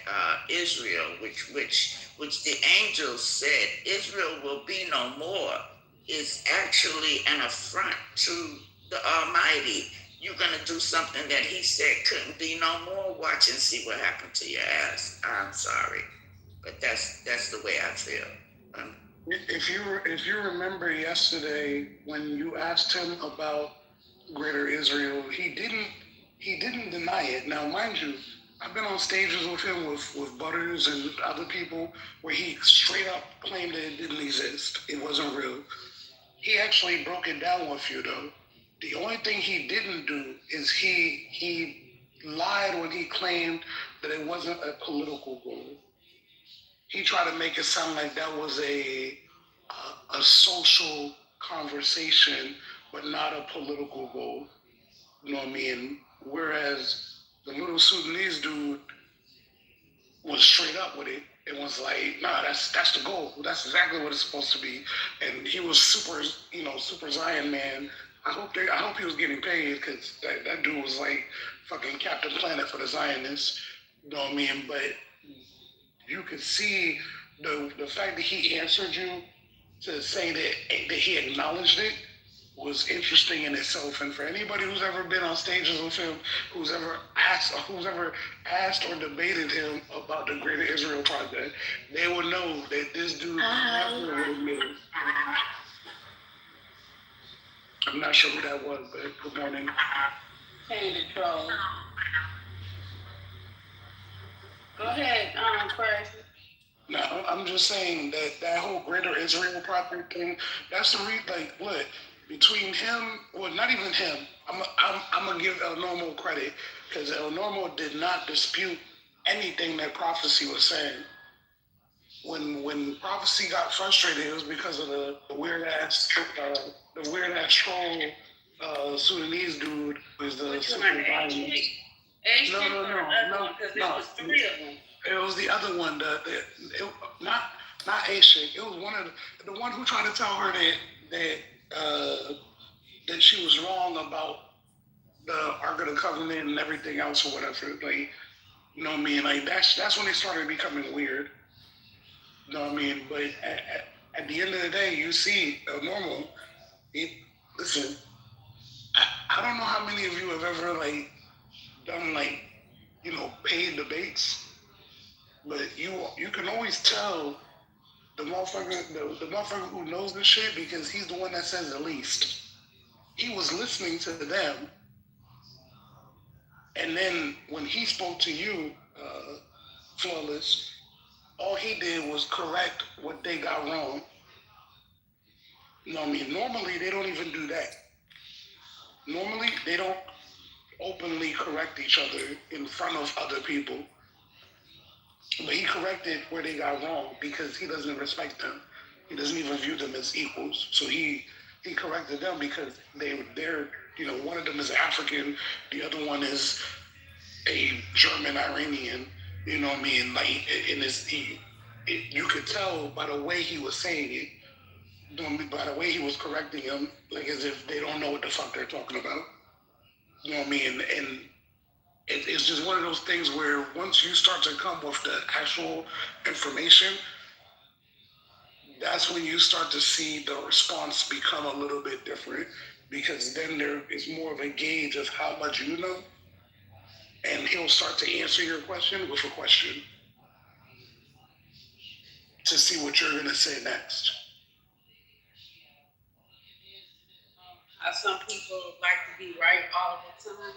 Israel, which the angels said Israel will be no more, is actually an affront to the Almighty. You're going to do something that He said couldn't be no more. Watch and see what happened to your ass. I'm sorry, but that's the way I feel. If you remember yesterday when you asked him about Greater Israel, he didn't deny it. Now, mind you, I've been on stages with him with Butters and other people where he straight up claimed that it didn't exist. It wasn't real. He actually broke it down with you, though. The only thing he didn't do is he lied when he claimed that it wasn't a political goal. He tried to make it sound like that was a social conversation, but not a political goal. You know what I mean? Whereas the little Sudanese dude, was straight up with it. It was like, nah, that's the goal. That's exactly what it's supposed to be. And he was super, super Zion man. I hope he was getting paid, because that dude was like fucking Captain Planet for the Zionists. You know what I mean? But you could see the fact that he answered you to say that he acknowledged it was interesting in itself. And for anybody who's ever been on stages with him, who's ever asked or debated him about the Greater Israel Project, they will know that this dude never would admit it. I'm not sure who that was, but good morning. Hey, the troll. Go ahead, Crash. No, I'm just saying that whole Greater Israel Project thing, that's the like, what, between him, well, not even him, I'm gonna give El Normo credit, because El Normo did not dispute anything that Prophecy was saying. When Prophecy got frustrated, it was because of the weird ass troll Sudanese dude who's the super violent. No, because there was 3 of them. It was the other one, not Ashik. It was the one who tried to tell her that she was wrong about the Ark of the Covenant and everything else or whatever. Like, you know what I mean? Like that's when it started becoming weird. You know what I mean? But at the end of the day, you see normal. Listen, I don't know how many of you have ever like done like paid debates. But you can always tell the motherfucker who knows this shit, because he's the one that says the least. He was listening to them, and then when he spoke to you, Flawless, all he did was correct what they got wrong. You know what I mean? Normally they don't even do that. Normally they don't openly correct each other in front of other people. But he corrected where they got wrong because he doesn't respect them. He doesn't even view them as equals. So he corrected them because they're one of them is African, the other one is a German Iranian. You know what I mean? Like, you could tell by the way he was saying it, by the way he was correcting them, like as if they don't know what the fuck they're talking about. You know what I mean? And it's just one of those things where once you start to come with the actual information, that's when you start to see the response become a little bit different, because then there is more of a gauge of how much you know, and he'll start to answer your question with a question to see what you're going to say next. Some people like to be right all the time.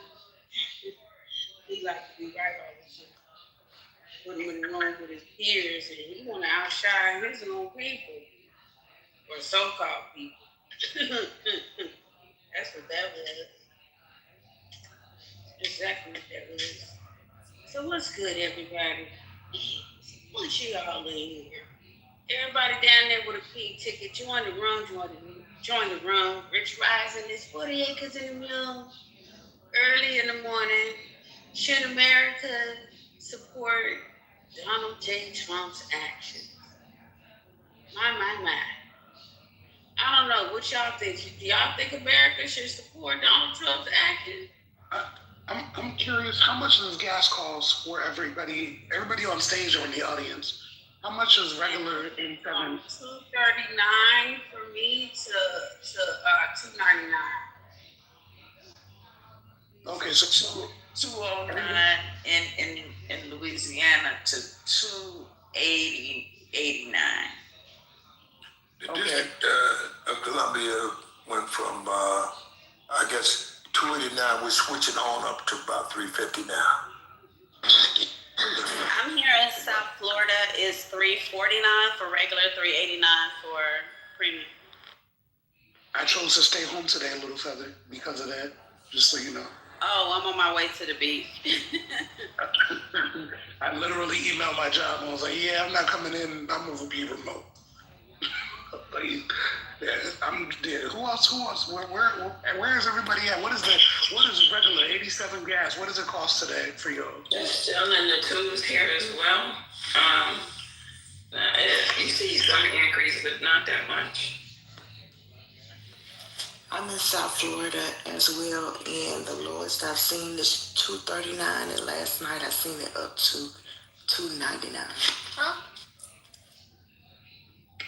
He like to be right all the time. Put him in the room with his peers, and he want to outshine his own people, or so-called people. That's what that was. Exactly what that was. So what's good, everybody? What's you all in here? Everybody down there with a pink ticket, join the room, join the room. Rich Rising is 40 acres in the mule. Early in the morning. Should America support Donald J. Trump's actions? My. I don't know. What y'all think? Do y'all think America should support Donald Trump's actions? I'm curious, how much does gas cost for everybody on stage or in the audience? How much is regular in $2.39 for me to $2.99. Okay, so 209 in Louisiana to 280.89. The District of Columbia went from, I guess, 289. We're switching on up to about 350 now. I'm here in South Florida. It's $3.49 for regular, $3.89 for premium. I chose to stay home today, Little Feather, because of that, just so you know. Oh, I'm on my way to the beach. I literally emailed my job and was like, yeah, I'm not coming in. I'm going to be remote. Who else? Where is everybody at? What is regular 87 gas? What does it cost today for you? Just selling the tubes here as well. You see some increase, but not that much. I'm in South Florida as well, and the lowest I've seen is $2.39, and last night I seen it up to $2.99. Huh?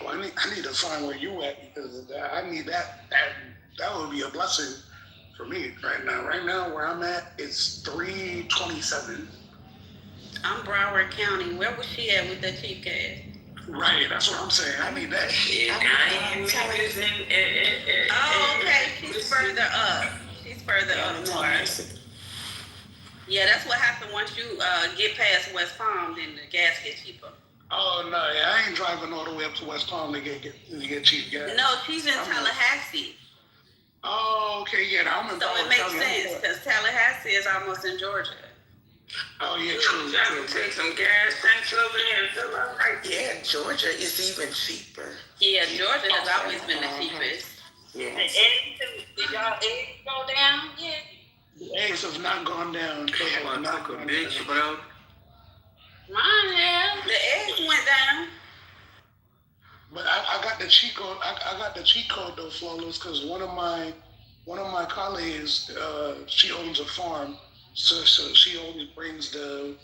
Well, I need to find where you at because I need that. That would be a blessing for me right now. Right now, where I'm at, it's $3.27. I'm Broward County. Where was she at with the cheap gas? Right, that's what I'm saying. I need that. Oh, okay. She's further up. North. Yeah, that's what happened once you get past West Palm, then the gas gets cheaper. Oh no, yeah, I ain't driving all the way up to West Palm to get cheap gas. No, she's in Tallahassee. Oh, okay, yeah, I'm in. So it makes sense because Tallahassee is almost in Georgia. Oh yeah, true. Take some gas tanks over there and fill up right there. Yeah, Georgia is even cheaper. Yeah, Georgia has always been the cheapest. Yes. The eggs, did y'all eggs go down yet? The eggs have not gone down. Bro. Mine have. The eggs went down. But I got the cheat code. I got the cheat code though, Flawless, because one of my colleagues, she owns a farm, so she always brings the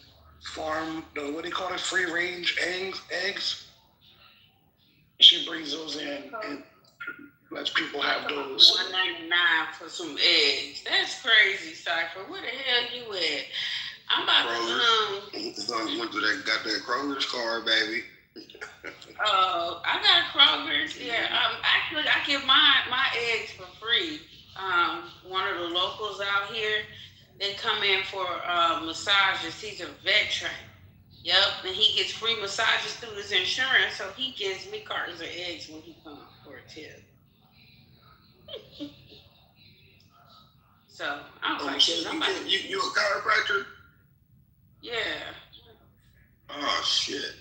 farm, what do you call it, free range eggs. She brings those in and lets people have those. $1.99 for some eggs. That's crazy, Cypher. Where the hell you at? I'm about to went to that goddamn Kroger's car, baby. I got a Kroger's. Yeah. Actually, I give my eggs for free. One of the locals out here, they come in for massages. He's a veteran. Yep, and he gets free massages through his insurance, so he gives me cartons of eggs when he comes for a tip. So I was like, shit, you a chiropractor? Yeah. Oh shit.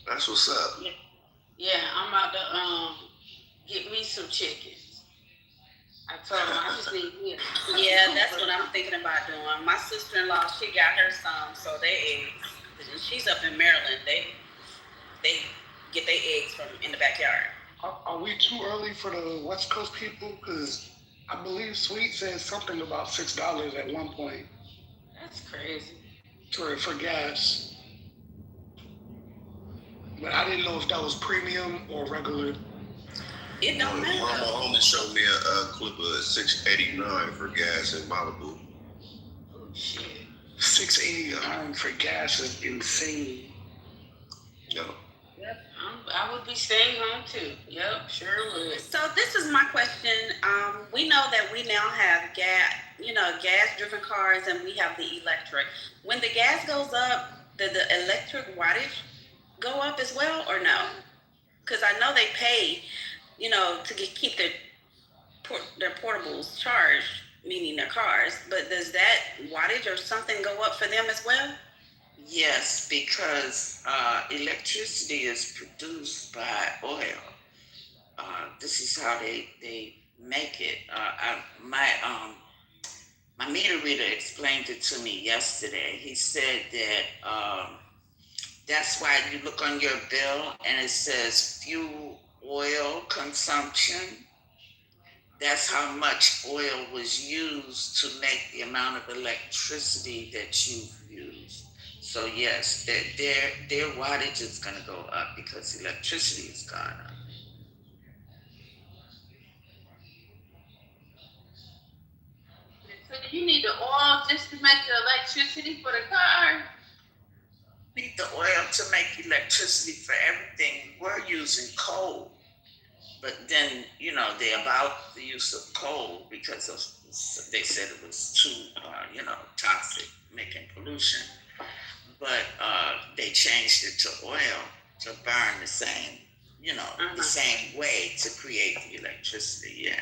That's what's up. Yeah, I'm about to get me some chickens. I told him I just need Yeah, that's what I'm thinking about doing. My sister-in-law, she got her some, so they eggs. She's up in Maryland. They get their eggs from in the backyard. Are we too early for the West Coast people? Because I believe Sweet said something about $6 at one point. That's crazy. For gas. But I didn't know if that was premium or regular. It don't matter. My homie showed me a clip of $6.89 for gas in Malibu. Oh shit. $6.89 for gas is insane. Yep. I would be staying home too. Yep, sure would. So this is my question. We know that we now have gas-driven cars, and we have the electric. When the gas goes up, does the electric wattage go up as well, or no? Because I know they pay, to keep their portables charged, meaning their cars. But does that wattage or something go up for them as well? Yes, because electricity is produced by oil. This is how they make it. My meter reader explained it to me yesterday. He said that that's why you look on your bill and it says fuel oil consumption. That's how much oil was used to make the amount of electricity that you've used. So yes, their wattage is going to go up because electricity has gone up. So you need the oil just to make the electricity for the car? Need the oil to make electricity for everything. We're using coal, but then they about the use of coal because they said it was too toxic, making pollution. But they changed it to oil to burn the same, the same way to create the electricity. Yeah.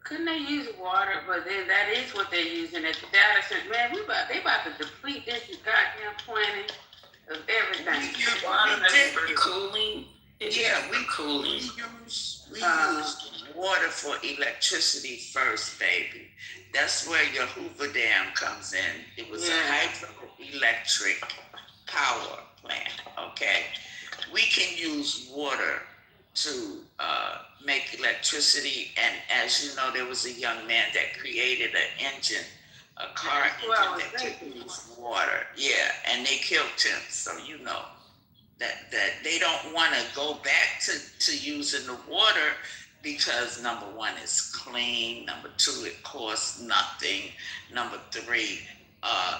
Couldn't they use water? But then that is what they're using at the data center. Man, they about to deplete this goddamn planet of everything. Water for cooling. Yeah, we use water for electricity first, baby. That's where your Hoover Dam comes in. It was a hydroelectric power plant. Okay, we can use water to make electricity, and as you know, there was a young man that created an engine, a car engine that could use water. Yeah, and they killed him. So you know that they don't want to go back to using the water because number one, it's clean. Number two, it costs nothing. Number three,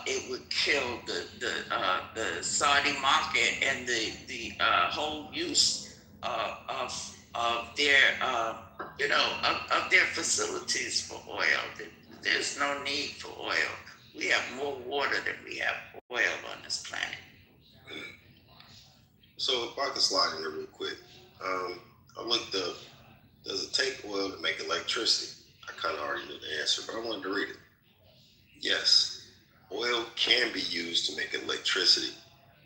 it would kill the Saudi market and the whole use of their of their facilities for oil. There's no need for oil. We have more water than we have oil on this planet. So if I can slide in here real quick, I looked up, does it take oil to make electricity? I kind of already knew the answer, but I wanted to read it. Yes, oil can be used to make electricity,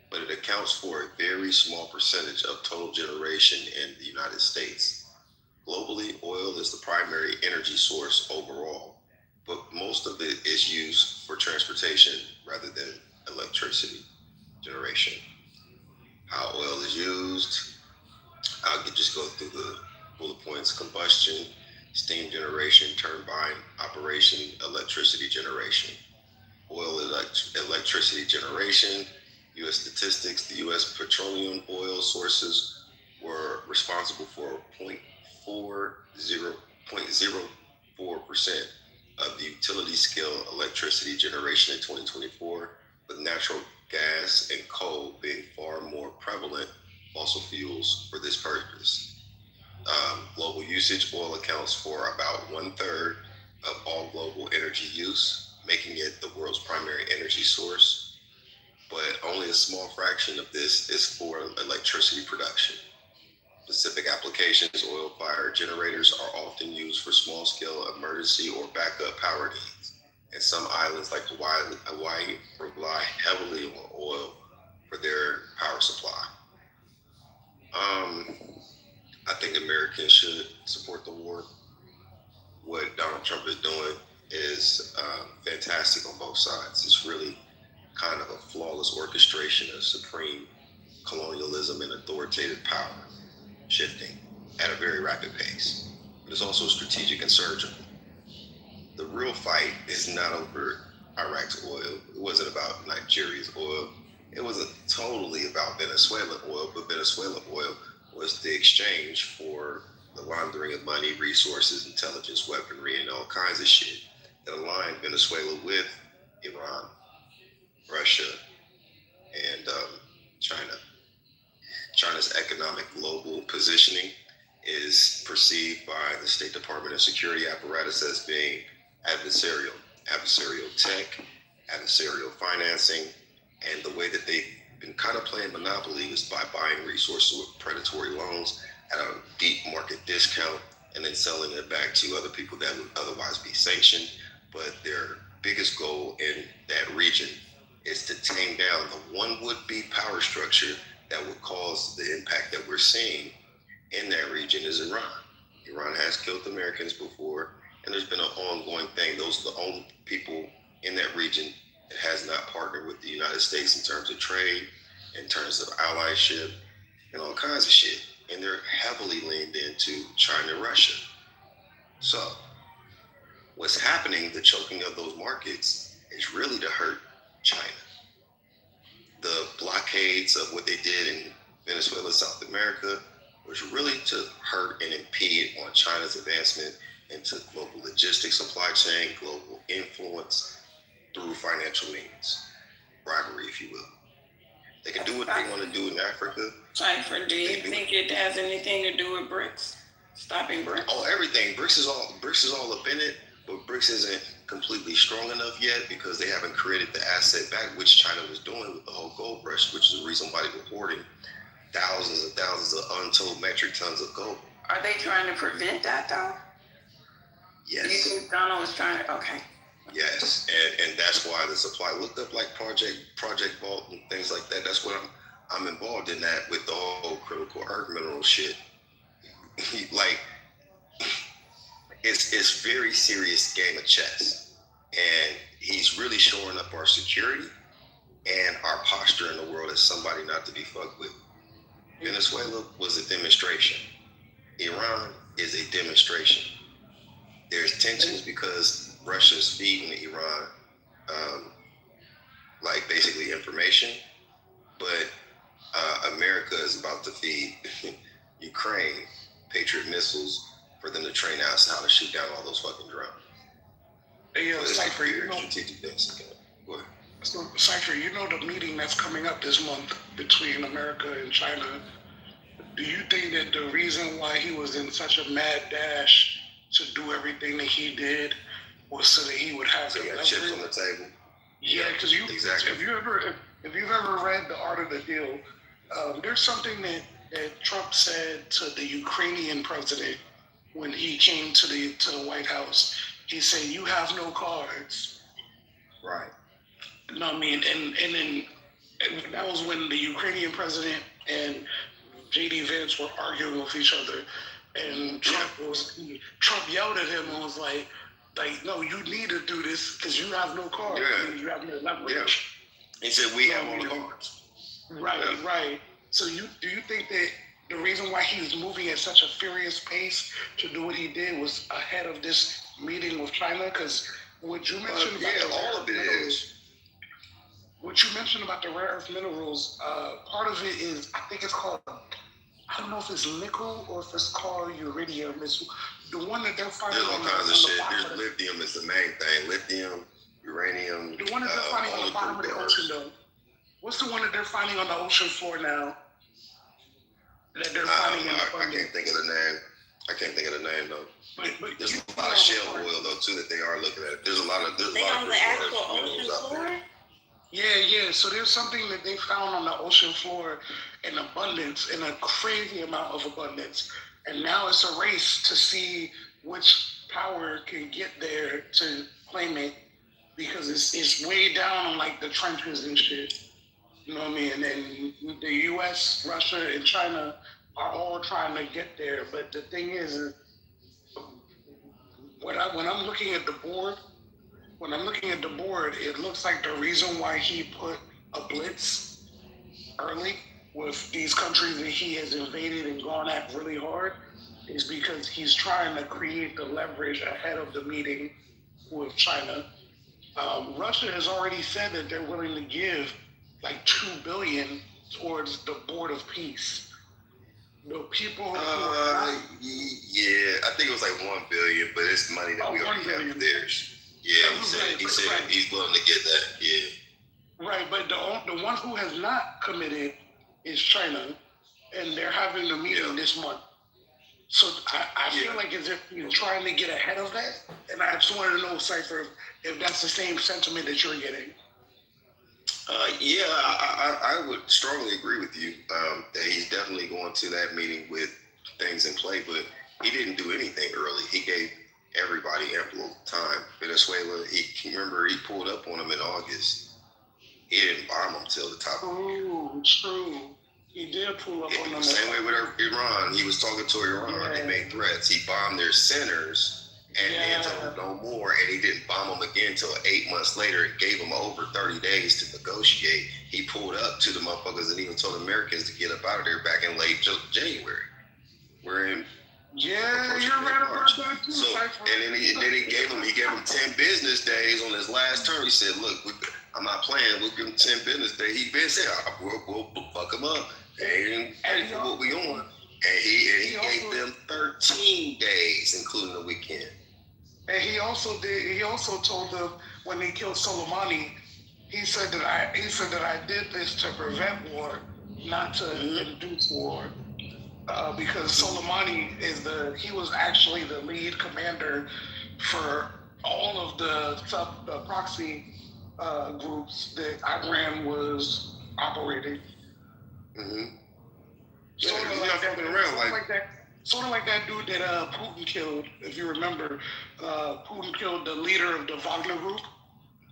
but it accounts for a very small percentage of total generation in the United States. Globally, oil is the primary energy source overall, but most of it is used for transportation rather than electricity generation. How oil is used, I could just go through the bullet points: combustion, steam generation, turbine operation, electricity generation. Oil electricity generation, U.S. statistics, the U.S. petroleum oil sources were responsible for 0.04% of the utility scale electricity generation in 2024, with natural gas and coal being far more prevalent fossil fuels for this purpose. Global usage, oil accounts for about 1/3 of all global energy use, making it the world's primary energy source. But only a small fraction of this is for electricity production. Specific applications, oil-fired generators are often used for small-scale emergency or backup power needs. And some islands like Hawaii rely heavily on oil for their power supply. I think Americans should support the war. What Donald Trump is doing is fantastic on both sides. It's really kind of a flawless orchestration of supreme colonialism and authoritative power shifting at a very rapid pace. But it's also strategic and surgical. The real fight is not over Iraq's oil. It wasn't about Nigeria's oil. It wasn't totally about Venezuelan oil, but Venezuelan oil was the exchange for the laundering of money, resources, intelligence, weaponry, and all kinds of shit that aligned Venezuela with Iran, Russia, and China. China's economic global positioning is perceived by the State Department and security apparatus as being adversarial tech, adversarial financing, and the way that they've been kind of playing monopoly is by buying resources with predatory loans at a deep market discount and then selling it back to other people that would otherwise be sanctioned. But their biggest goal in that region is to tame down the one would-be power structure that would cause the impact that we're seeing in that region is Iran. Iran has killed Americans before, and there's been an ongoing thing. Those are the only people in that region that has not partnered with the United States in terms of trade, in terms of allyship, and all kinds of shit. And they're heavily leaned into China and Russia. So what's happening, the choking of those markets, is really to hurt China. The blockades of what they did in Venezuela, South America, was really to hurt and impede on China's advancement into global logistics, supply chain, global influence through financial means, bribery, if you will. They can do what they want to do in Africa. Cypher, do you think it has anything to do with BRICS? Stopping BRICS? Oh, everything. BRICS is all up in it, but BRICS isn't completely strong enough yet because they haven't created the asset back, which China was doing with the whole gold rush, which is the reason why they were hoarding thousands and thousands of untold metric tons of gold. Are they trying to prevent that though? Yes. You think Donald was trying to? Okay. Yes, and that's why the supply looked up like Project Vault and things like that. That's what I'm involved in that with the whole critical earth mineral shit. Like, it's very serious game of chess, and he's really showing up our security and our posture in the world as somebody not to be fucked with. Venezuela was a demonstration. Iran is a demonstration. There's tensions because Russia's feeding Iran, like basically information, but America is about to feed Ukraine Patriot missiles for them to train us how to shoot down all those fucking drones. Hey, So it's Cypher, a very strategic things. Go ahead. So, Cypher, you know the meeting that's coming up this month between America and China. Do you think that the reason why he was in such a mad dash to do everything that he did was so that he would have So he got chips on the table? Yeah, because exactly. if you've ever read The Art of the Deal, there's something that Trump said to the Ukrainian president when he came to the White House. He said, "You have no cards." Right. You know what I mean? And that was when the Ukrainian president and J.D. Vance were arguing with each other, and Trump yelled at him and was like, no, you need to do this because you have no cards. Yeah. You have no leverage. Yeah. He said we have all the cards. Right. So do you think that the reason why he was moving at such a furious pace to do what he did was ahead of this meeting with China? Because what you mentioned about all of it is. What you mentioned about the rare earth minerals, part of it is, I think it's called, I don't know if it's nickel or if it's called uridium. It's the one that they're finding. There's all kinds of shit. There's lithium is the main thing. Lithium, uranium. The one that they're finding on the bottom of the ocean, though. What's the one that they're finding on the ocean floor now? That they're finding in the I can't think of the name. I can't think of the name though. But there's a lot of shale oil though too that they are looking at. There's a lot of They on the actual ocean floor? Yeah. So there's something that they found on the ocean floor in abundance, in a crazy amount of abundance. And now it's a race to see which power can get there to claim it, because it's way down on like the trenches and shit. You know what I mean? And then the US, Russia, and China are all trying to get there. But the thing is when I'm looking at the board, it looks like the reason why he put a blitz early with these countries that he has invaded and gone at really hard is because he's trying to create the leverage ahead of the meeting with China. Russia has already said that they're willing to give like $2 billion towards the Board of Peace. The people I think it was like $1 billion, but it's money that we already have theirs. Yeah, he said he's willing to get that. Yeah. Right, but the one who has not committed is China, and they're having the meeting this month. So I feel like as if you're trying to get ahead of that, and I just wanted to know, Cypher, if that's the same sentiment that you're getting. I would strongly agree with you that he's definitely going to that meeting with things in play, but he didn't do anything early. He gave everybody ample time. Venezuela, he pulled up on them in August. He didn't bomb them till the top. Oh, true. He did pull up on them. Same way with Iran. He was talking to Iran. Yeah. They made threats. He bombed their centers and then told them no more. And he didn't bomb them again until 8 months later. It gave them over 30 days to negotiate. He pulled up to the motherfuckers and even told Americans to get up out of there back in late January. We're in. Yeah, you're right about that too. So, and then he gave them 10 business days on his last term. He said, "Look, I'm not playing. We'll give him 10 business days." He been said, "We'll fuck him up. They ain't for what we on." And he gave them 13 days, including the weekend. And he also told them when they killed Soleimani, he said that I did this to prevent war, not to induce war. Because Soleimani he was actually the lead commander for all of the proxy groups that Iran was operating. Mm-hmm. Sort of like that dude that Putin killed, if you remember. Putin killed the leader of the Wagner group.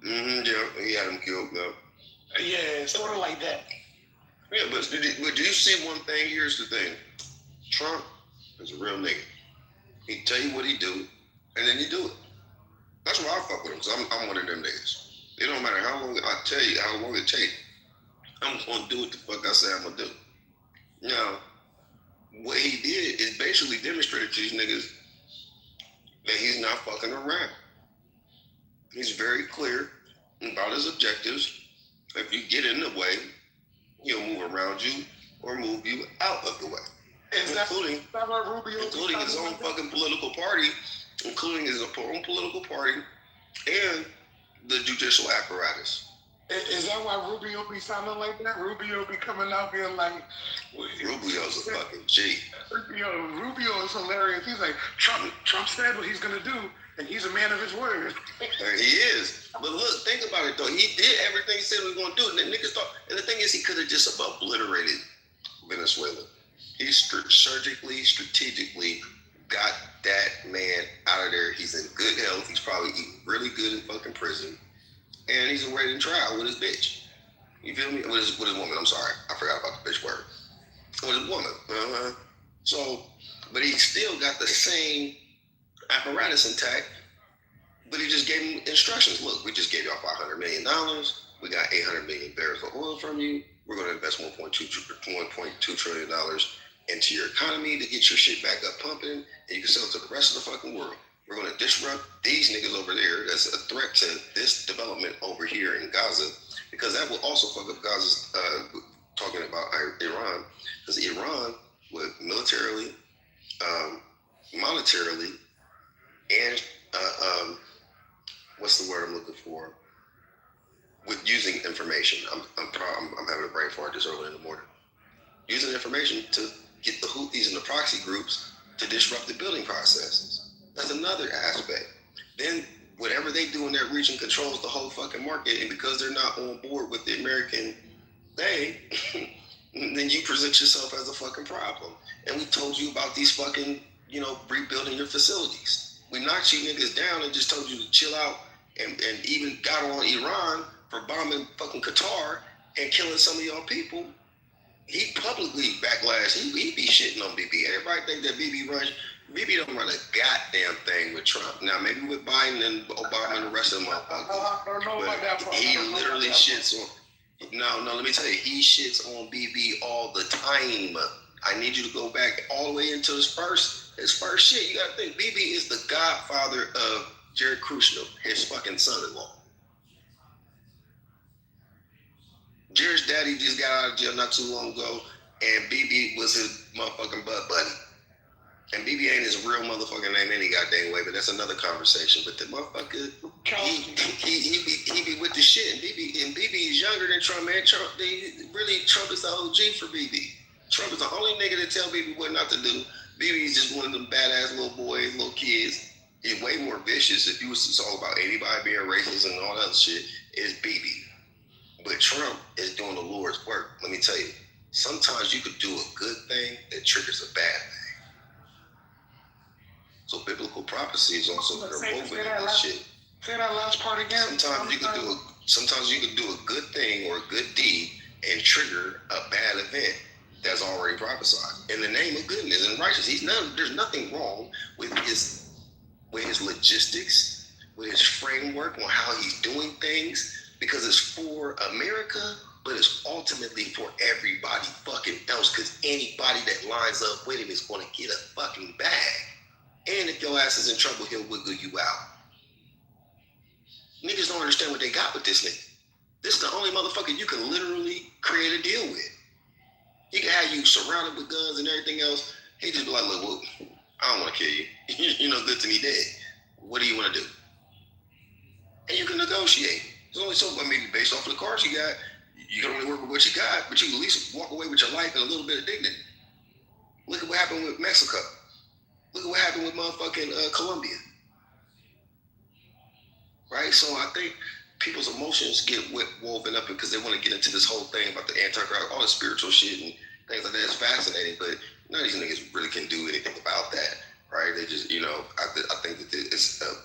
Mm-hmm, yeah, he had him killed, though. Yeah, sort of like that. Yeah, but do you see one thing? Here's the thing. Trump is a real nigga. He tell you what he do, and then he do it. That's why I fuck with him, because I'm one of them niggas. It don't matter how long, I tell you how long it take. I'm going to do what the fuck I say I'm going to do. Now, what he did is basically demonstrated to these niggas that he's not fucking around. He's very clear about his objectives. If you get in the way, he'll move around you or move you out of the way. Including his own fucking political party, including his own political party and the judicial apparatus. Is that why Rubio be sounding like that? Rubio be coming out being like... Rubio's a fucking G. Rubio is hilarious. He's like, Trump said what he's going to do, and he's a man of his word. And he is. But look, think about it, though. He did everything he said he was going to do. And the niggas thought... And the thing is, he could have just obliterated Venezuela. He strategically got that man out of there. He's in good health. He's probably eating really good in fucking prison. And he's awaiting trial with his bitch. You feel me? With his woman. I'm sorry. I forgot about the bitch word. With his woman. So, but he still got the same apparatus intact, but he just gave him instructions. Look, we just gave y'all $500 million. We got 800 million barrels of oil from you. We're going to invest $1.2 trillion into your economy to get your shit back up pumping, and you can sell it to the rest of the fucking world. We're going to disrupt these niggas over there. That's a threat to this development over here in Gaza, because that will also fuck up Gaza's, talking about Iran, because Iran would militarily, monetarily, and what's the word I'm looking for? With using information. I'm having a brain fart this early in the morning. Using information to get the Houthis and the proxy groups to disrupt the building processes. That's another aspect. Then whatever they do in that region controls the whole fucking market, and because they're not on board with the American thing, then you present yourself as a fucking problem. And we told you about these fucking, rebuilding your facilities. We knocked you niggas down and just told you to chill out, and even got on Iran for bombing fucking Qatar and killing some of y'all people. He publicly backlash. He be shitting on BB. Everybody think that BB runs. BB don't run a goddamn thing with Trump. Now, maybe with Biden and Obama and the rest of them motherfuckers. But he literally shits on... No, let me tell you. He shits on BB all the time. I need you to go back all the way into his first shit. You gotta think, BB is the godfather of Jared Kushner, his fucking son-in-law. Jared's daddy just got out of jail not too long ago, and BB was his motherfucking butt buddy. And BB ain't his real motherfucking name any goddamn way, but that's another conversation. But the motherfucker, he be with the shit, and BB is younger than Trump, man. Trump is the OG for BB. Trump is the only nigga that tell BB what not to do. BB is just one of them badass little boys, little kids. He's way more vicious. If you was to talk about anybody being racist and all that other shit, it's BB. But Trump is doing the Lord's work. Let me tell you, sometimes you could do a good thing that triggers a bad thing. So biblical prophecy is also interwoven in this shit. Say that last part again. Sometimes you could do a good thing or a good deed and trigger a bad event that's already prophesied in the name of goodness and righteousness. There's nothing wrong with his logistics, with his framework on how he's doing things, because it's for America, but it's ultimately for everybody fucking else, because anybody that lines up with him is going to get a fucking bag. And if your ass is in trouble, he'll wiggle you out. Niggas don't understand what they got with this nigga. This is the only motherfucker you can literally create a deal with. He can have you surrounded with guns and everything else. He just be like, look, well, I don't want to kill you. You're no good to me dead. What do you want to do? And you can negotiate. There's only so, based off of the cards you got, you can only work with what you got, but you can at least walk away with your life and a little bit of dignity. Look at what happened with Mexico. Look at what happened with motherfucking Colombia. Right? So I think people's emotions get woven up because they want to get into this whole thing about the Antichrist, all the spiritual shit and things like that. It's fascinating, but none of these niggas really can do anything about that, right? They just, I think that it's a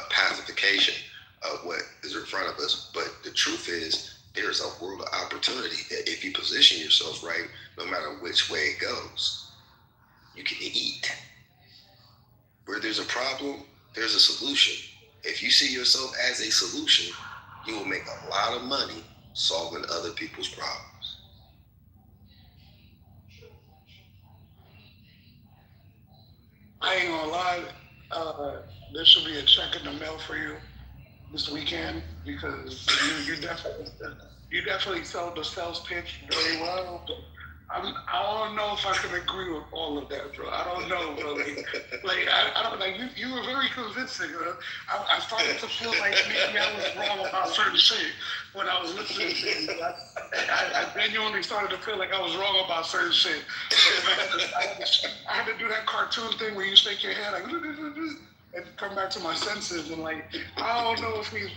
pacification of what is in front of us. But the truth is there's a world of opportunity that if you position yourself right, no matter which way it goes, you can eat. Where there's a problem, there's a solution. If you see yourself as a solution, you will make a lot of money solving other people's problems. I ain't gonna lie, there should be a check in the mail for you this weekend because you definitely sold the sales pitch very well. I don't know if I can agree with all of that, bro. I don't know, bro. I don't like you were very convincing. I started to feel like maybe I was wrong about certain shit when I was listening to you. I genuinely started to feel like I was wrong about certain shit. I had to do that cartoon thing where you shake your head like and come back to my senses and like I don't know if he's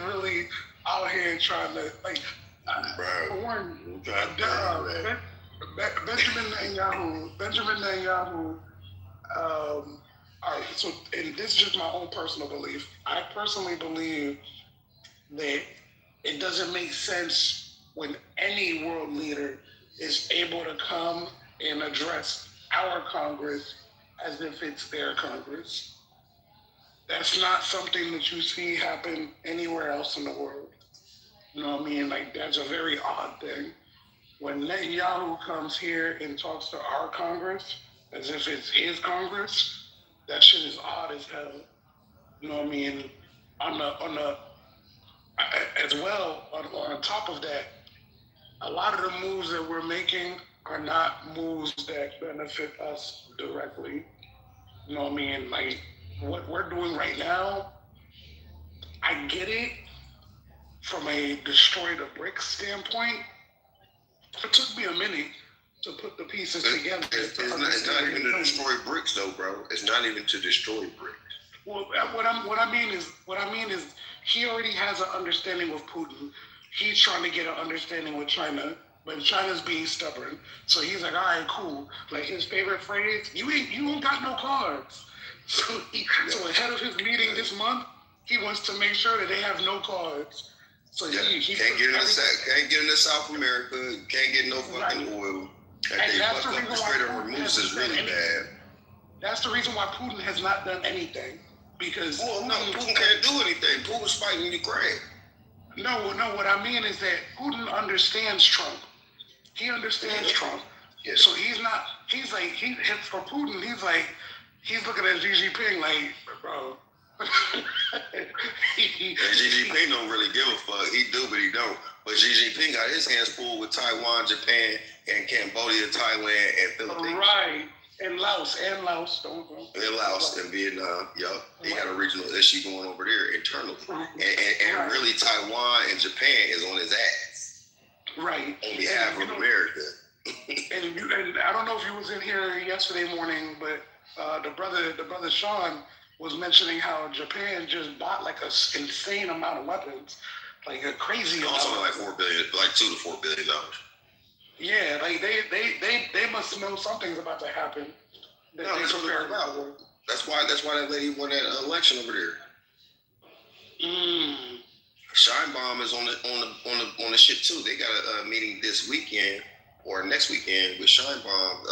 really out here trying to like. For one, Benjamin Netanyahu. All right, so and this is just my own personal belief. I personally believe that it doesn't make sense when any world leader is able to come and address our Congress as if it's their Congress. That's not something that you see happen anywhere else in the world. You know what I mean? Like, that's a very odd thing. When Netanyahu comes here and talks to our Congress as if it's his Congress, that shit is odd as hell. You know what I mean? On top of that, a lot of the moves that we're making are not moves that benefit us directly. You know what I mean? Like, what we're doing right now, I get it from a destroy the bricks standpoint. It took me a minute to put the pieces together. It's not even to destroy bricks, though, bro. It's not even to destroy bricks. Well, what I mean is, he already has an understanding with Putin. He's trying to get an understanding with China, but China's being stubborn. So he's like, all right, cool. Like his favorite phrase, you ain't got no cards. So ahead of his meeting this month, he wants to make sure that they have no cards. So he can't get into South America. Can't get no fucking oil. And that's the reason why Hormuz is really bad. That's the reason why Putin has not done anything. Because Putin can't do anything. Putin's fighting Ukraine. No. What I mean is that Putin understands Trump. He understands Trump. Yeah. So for Putin, he's looking at Xi Jinping like, bro. And Xi Jinping don't really give a fuck. He do, but he don't. But Xi Jinping got his hands full with Taiwan, Japan, and Cambodia, Thailand, and Philippines. Right. And Laos. Don't go. And Laos and Vietnam. Yup. They got a regional issue going over there internally. And really Taiwan and Japan is on his ass. Right. On behalf of America. and I don't know if you was in here yesterday morning, but the brother Sean was mentioning how Japan just bought like an insane amount of weapons, like a crazy amount. Something like $4 billion, like $2 to $4 billion. Yeah, like they must know something's about to happen. No, that's what they're about. That's why that lady won that election over there. Scheinbaum is on the shit too. They got a meeting this weekend or next weekend with Scheinbaum,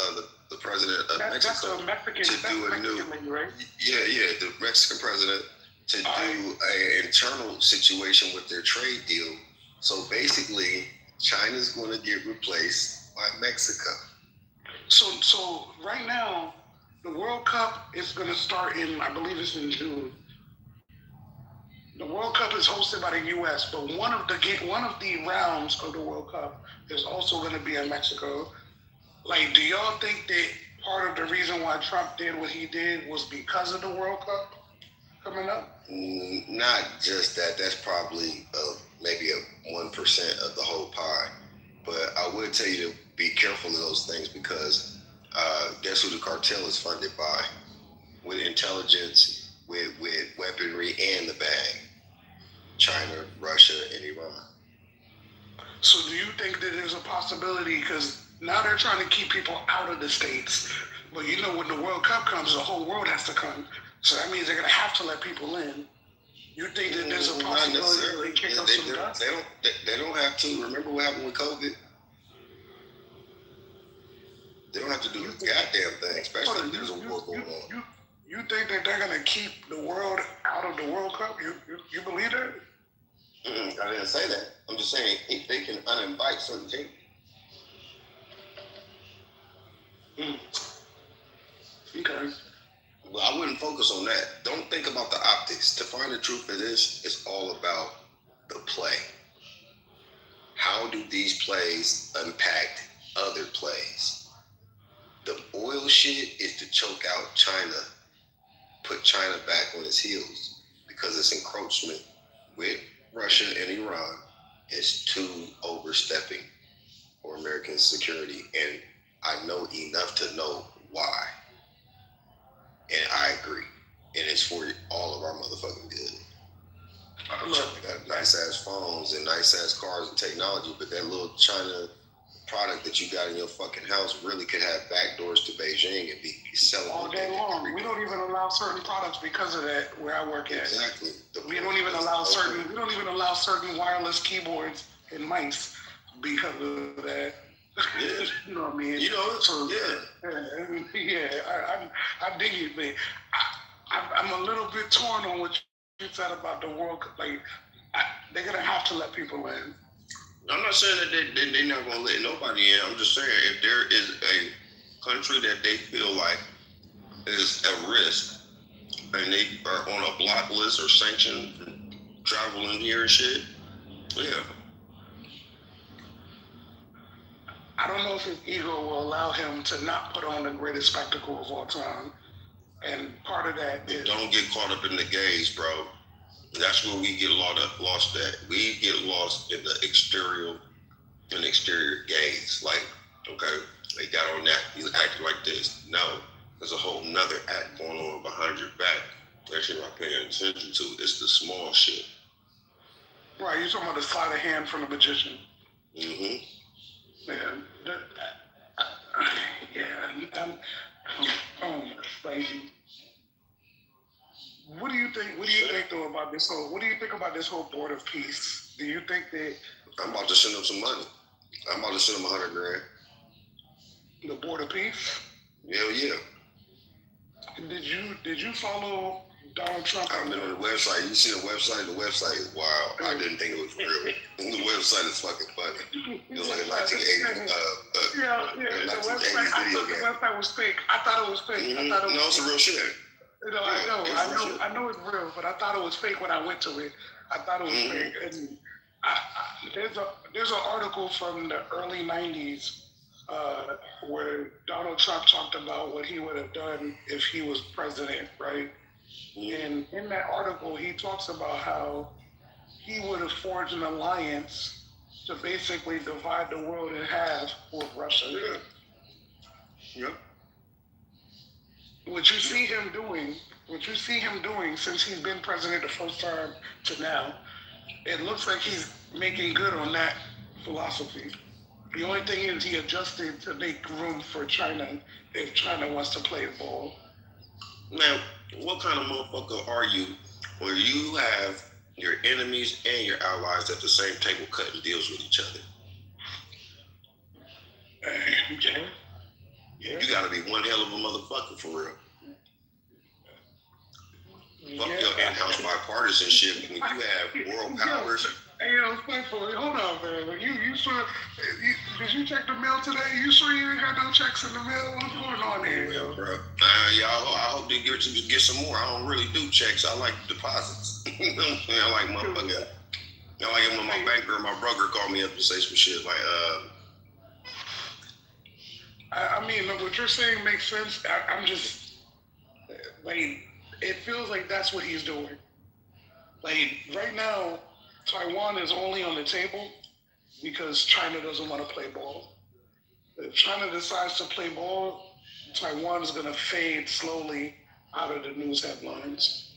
the president of Mexico, to do a new, right? the Mexican president to do an internal situation with their trade deal. So basically, China's going to get replaced by Mexico. So right now, the World Cup is going to start I believe it's in June. The World Cup is hosted by the U.S., but one of the rounds of the World Cup is also going to be in Mexico. Like, do y'all think that part of the reason why Trump did what he did was because of the World Cup coming up? Not just that. That's probably maybe 1% of the whole pie. But I would tell you to be careful of those things because guess who the cartel is funded by? With intelligence, with weaponry and the bag. China, Russia, and Iran. So do you think that there's a possibility, because now they're trying to keep people out of the States, but when the World Cup comes, the whole world has to come. So that means they're going to have to let people in. You think that there's a Not possibility that necessarily. they kick up some dust? They don't have to. Remember what happened with COVID? They don't have to do a goddamn thing, especially if there's a war going on. You think that they're gonna keep the world out of the World Cup? You believe that? I didn't say that. I'm just saying if they can uninvite certain teams. Okay. Well, I wouldn't focus on that. Don't think about the optics. To find the truth of this, it's all about the play. How do these plays impact other plays? The oil shit is to choke out China, put China back on its heels, because its encroachment with Russia and Iran is too overstepping for American security. And I know enough to know why. And I agree. And it's for all of our motherfucking good. China got nice ass phones and nice ass cars and technology, but that little China product that you got in your fucking house really could have backdoors to Beijing and be selling all day long. We don't even allow certain products because of that where I work at. Exactly. We don't even allow certain wireless keyboards and mice because of that. Yeah. You know what I mean? You know, so, yeah. I dig it, but I'm a little bit torn on what you said about the World Cup. Like, they're gonna have to let people in. I'm not saying that they're not gonna let nobody in. I'm just saying if there is a country that they feel like is at risk and they are on a block list or sanctioned traveling here and shit, yeah. I don't know if his ego will allow him to not put on the greatest spectacle of all time. And part of that is... Don't get caught up in the gaze, bro. That's where we get lost at. We get lost in the exterior gaze. Like, okay, they got on that, he's acting like this. No, there's a whole nother act going on behind your back that you're not paying attention to. It's the small shit. Right, you're talking about the sleight of hand from the magician. Mm-hmm. Man, crazy. What do you think though about this whole? What do you think about this whole board of peace? Do you think that I'm about to send them some money? I'm about to send them $100,000. The board of peace? Hell yeah. Did you follow Donald Trump? I've been on the website. You see the website? The website is wild. I didn't think it was real. The website is fucking funny. It was like a 1980s. The website. I thought the website was fake. I thought it was fake. Mm-hmm. I thought it was no, it's a real shit. No, I know it's real, but I thought it was fake when I went to it. I thought it was fake. And there's an article from the early 90s where Donald Trump talked about what he would have done if he was president, right? And in that article, he talks about how he would have forged an alliance to basically divide the world in half with Russia. Yeah. What you see him doing since he's been president the first time to now, it looks like he's making good on that philosophy. The only thing is he adjusted to make room for China if China wants to play ball. Now, what kind of motherfucker are you where you have your enemies and your allies at the same table cutting deals with each other? Okay. Yeah. You gotta be one hell of a motherfucker for real. Fuck your in-house bipartisanship when you have world powers. Hey, yo, hold on, man. You sure? Did you check the mail today? You sure you ain't got no checks in the mail? What's going on here, yo? Bro. I hope they get some more. I don't really do checks. I like deposits. You know what I'm saying? I like motherfucker. I like it when my banker or my broker call me up and say some shit like, I mean, what you're saying makes sense. I'm just, like, it feels like that's what he's doing. Like, right now, Taiwan is only on the table because China doesn't want to play ball. If China decides to play ball, Taiwan is going to fade slowly out of the news headlines.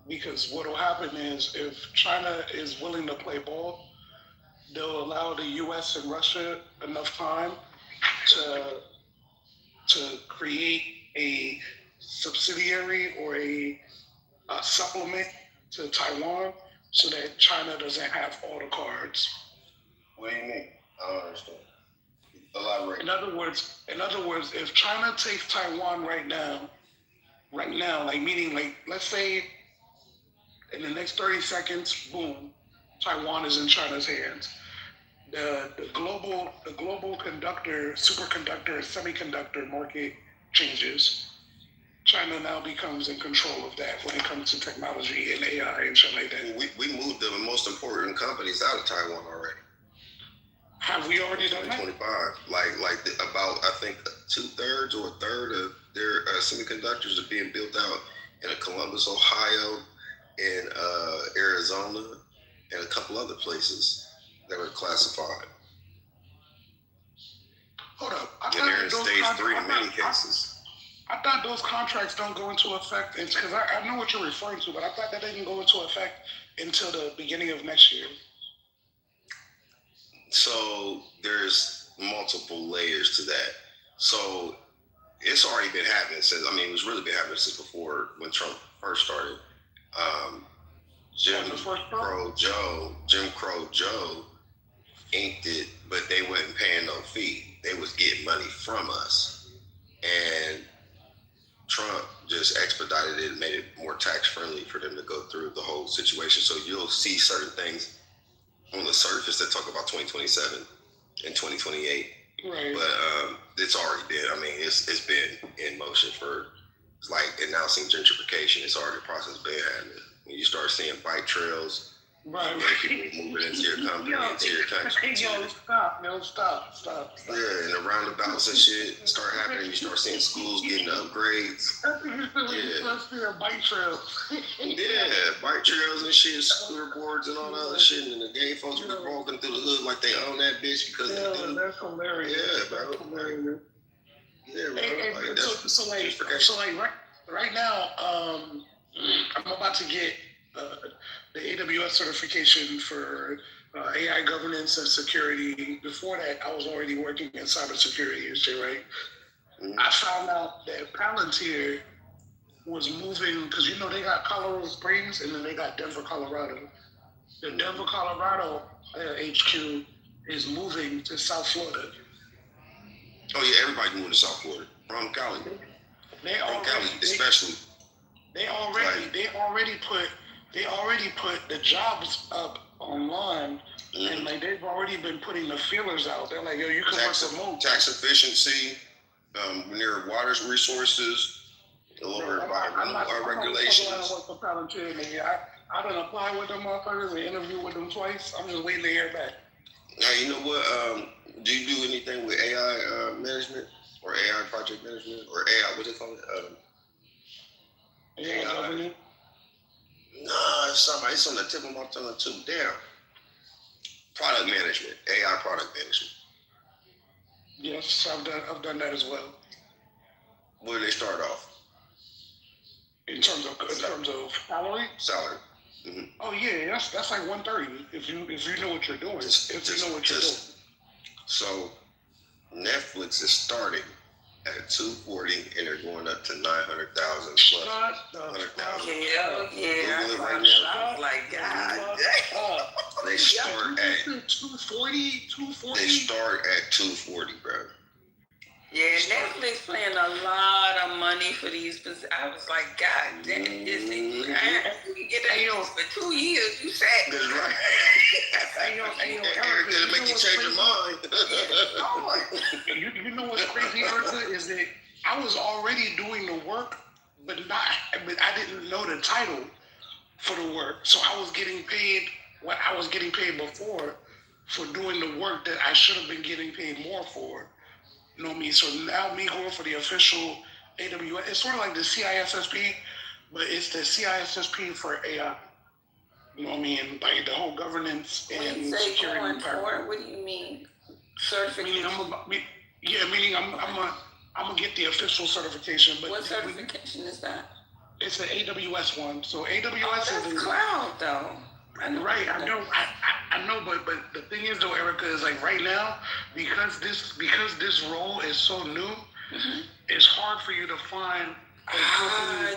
Because what will happen is if China is willing to play ball, they'll allow the U.S. and Russia enough time to create a subsidiary or a supplement to Taiwan so that China doesn't have all the cards. What do you mean? I don't understand. Elaborate. In other words, if China takes Taiwan right now, like meaning like let's say in the next 30 seconds, boom, Taiwan is in China's hands. The global superconductor, semiconductor market changes. China now becomes in control of that when it comes to technology and AI and shit like that. We moved the most important companies out of Taiwan already. Have we already done that? 2025. About I think 2/3 or a third of their semiconductors are being built out in Columbus, Ohio, in Arizona, and a couple other places that were classified. Hold up. And they're in stage 3 in many cases. I thought those contracts don't go into effect. It's because I know what you're referring to, but I thought that didn't go into effect until the beginning of next year. So there's multiple layers to that. So it's already been happening since, it was really been happening since before when Trump first started. Jim Crow Joe inked it, but they wasn't paying no fee. They was getting money from us. And Trump just expedited it and made it more tax friendly for them to go through the whole situation. So you'll see certain things on the surface that talk about 2027 and 2028. Right. But it's already been, it's been in motion it's like announcing gentrification. It's already a process been happening. When you start seeing bike trails, right. People moving into your company, into your country. Stop. Yeah, and the roundabouts and shit start happening. You start seeing schools getting upgrades. Yeah. Bike trails. Yeah, bike trails and shit, scooter boards and all that other shit. And the gay folks were walking through the hood like they own that bitch because they do. That's hilarious. Yeah, bro. That's hilarious. Yeah, bro. Right now, I'm about to get the AWS certification for AI governance and security. Before that, I was already working in cybersecurity and shit, right? Mm-hmm. I found out that Palantir was moving, because they got Colorado Springs and then they got Denver, Colorado. The Denver, Colorado HQ is moving to South Florida. Oh yeah, everybody's moving to South Florida. From Cali. Especially. They already put the jobs up online, and they've already been putting the feelers out. They're like, yo, you can work remote. Tax efficiency, near water resources, a little bit of regulations. I'm not work for Palantir, nigga. I done applied with them motherfuckers and interviewed with them twice. I'm just waiting to hear back. Now, you know what? Do you do anything with AI management or AI project management or AI? What do they call it? AI governance? No, it's on the tip of my tongue too. Damn. Product management, AI product management. Yes, I've done that as well. Where do they start off? In terms of salary? Salary. Mm-hmm. Oh yeah, that's like 130 if you know what you're doing. So Netflix is starting at $240 and they're going up to $900,000 plus $100,000. Yeah. Right now. Like God. They start at 240. They start at $240, bro. Yeah, Netflix paying a lot of money for these. I was like, God damn, you get that for 2 years. You said that's right. Erica, it'll make you change your mind. You know what's crazy, Erica, is that I was already doing the work, but I didn't know the title for the work. So I was getting paid what I was getting paid before for doing the work that I should have been getting paid more for. You know what I mean? So now me going for the official AWS, it's sort of like the CISSP, but it's the CISSP for AI. You know what I mean? Like the whole governance and security part. What do you mean? Certification? Meaning I'm gonna get the official certification. But what certification is that? It's the AWS one. So AWS is the cloud though. I know, but the thing is though, Erica, is like right now, because this role is so new, it's hard for you to find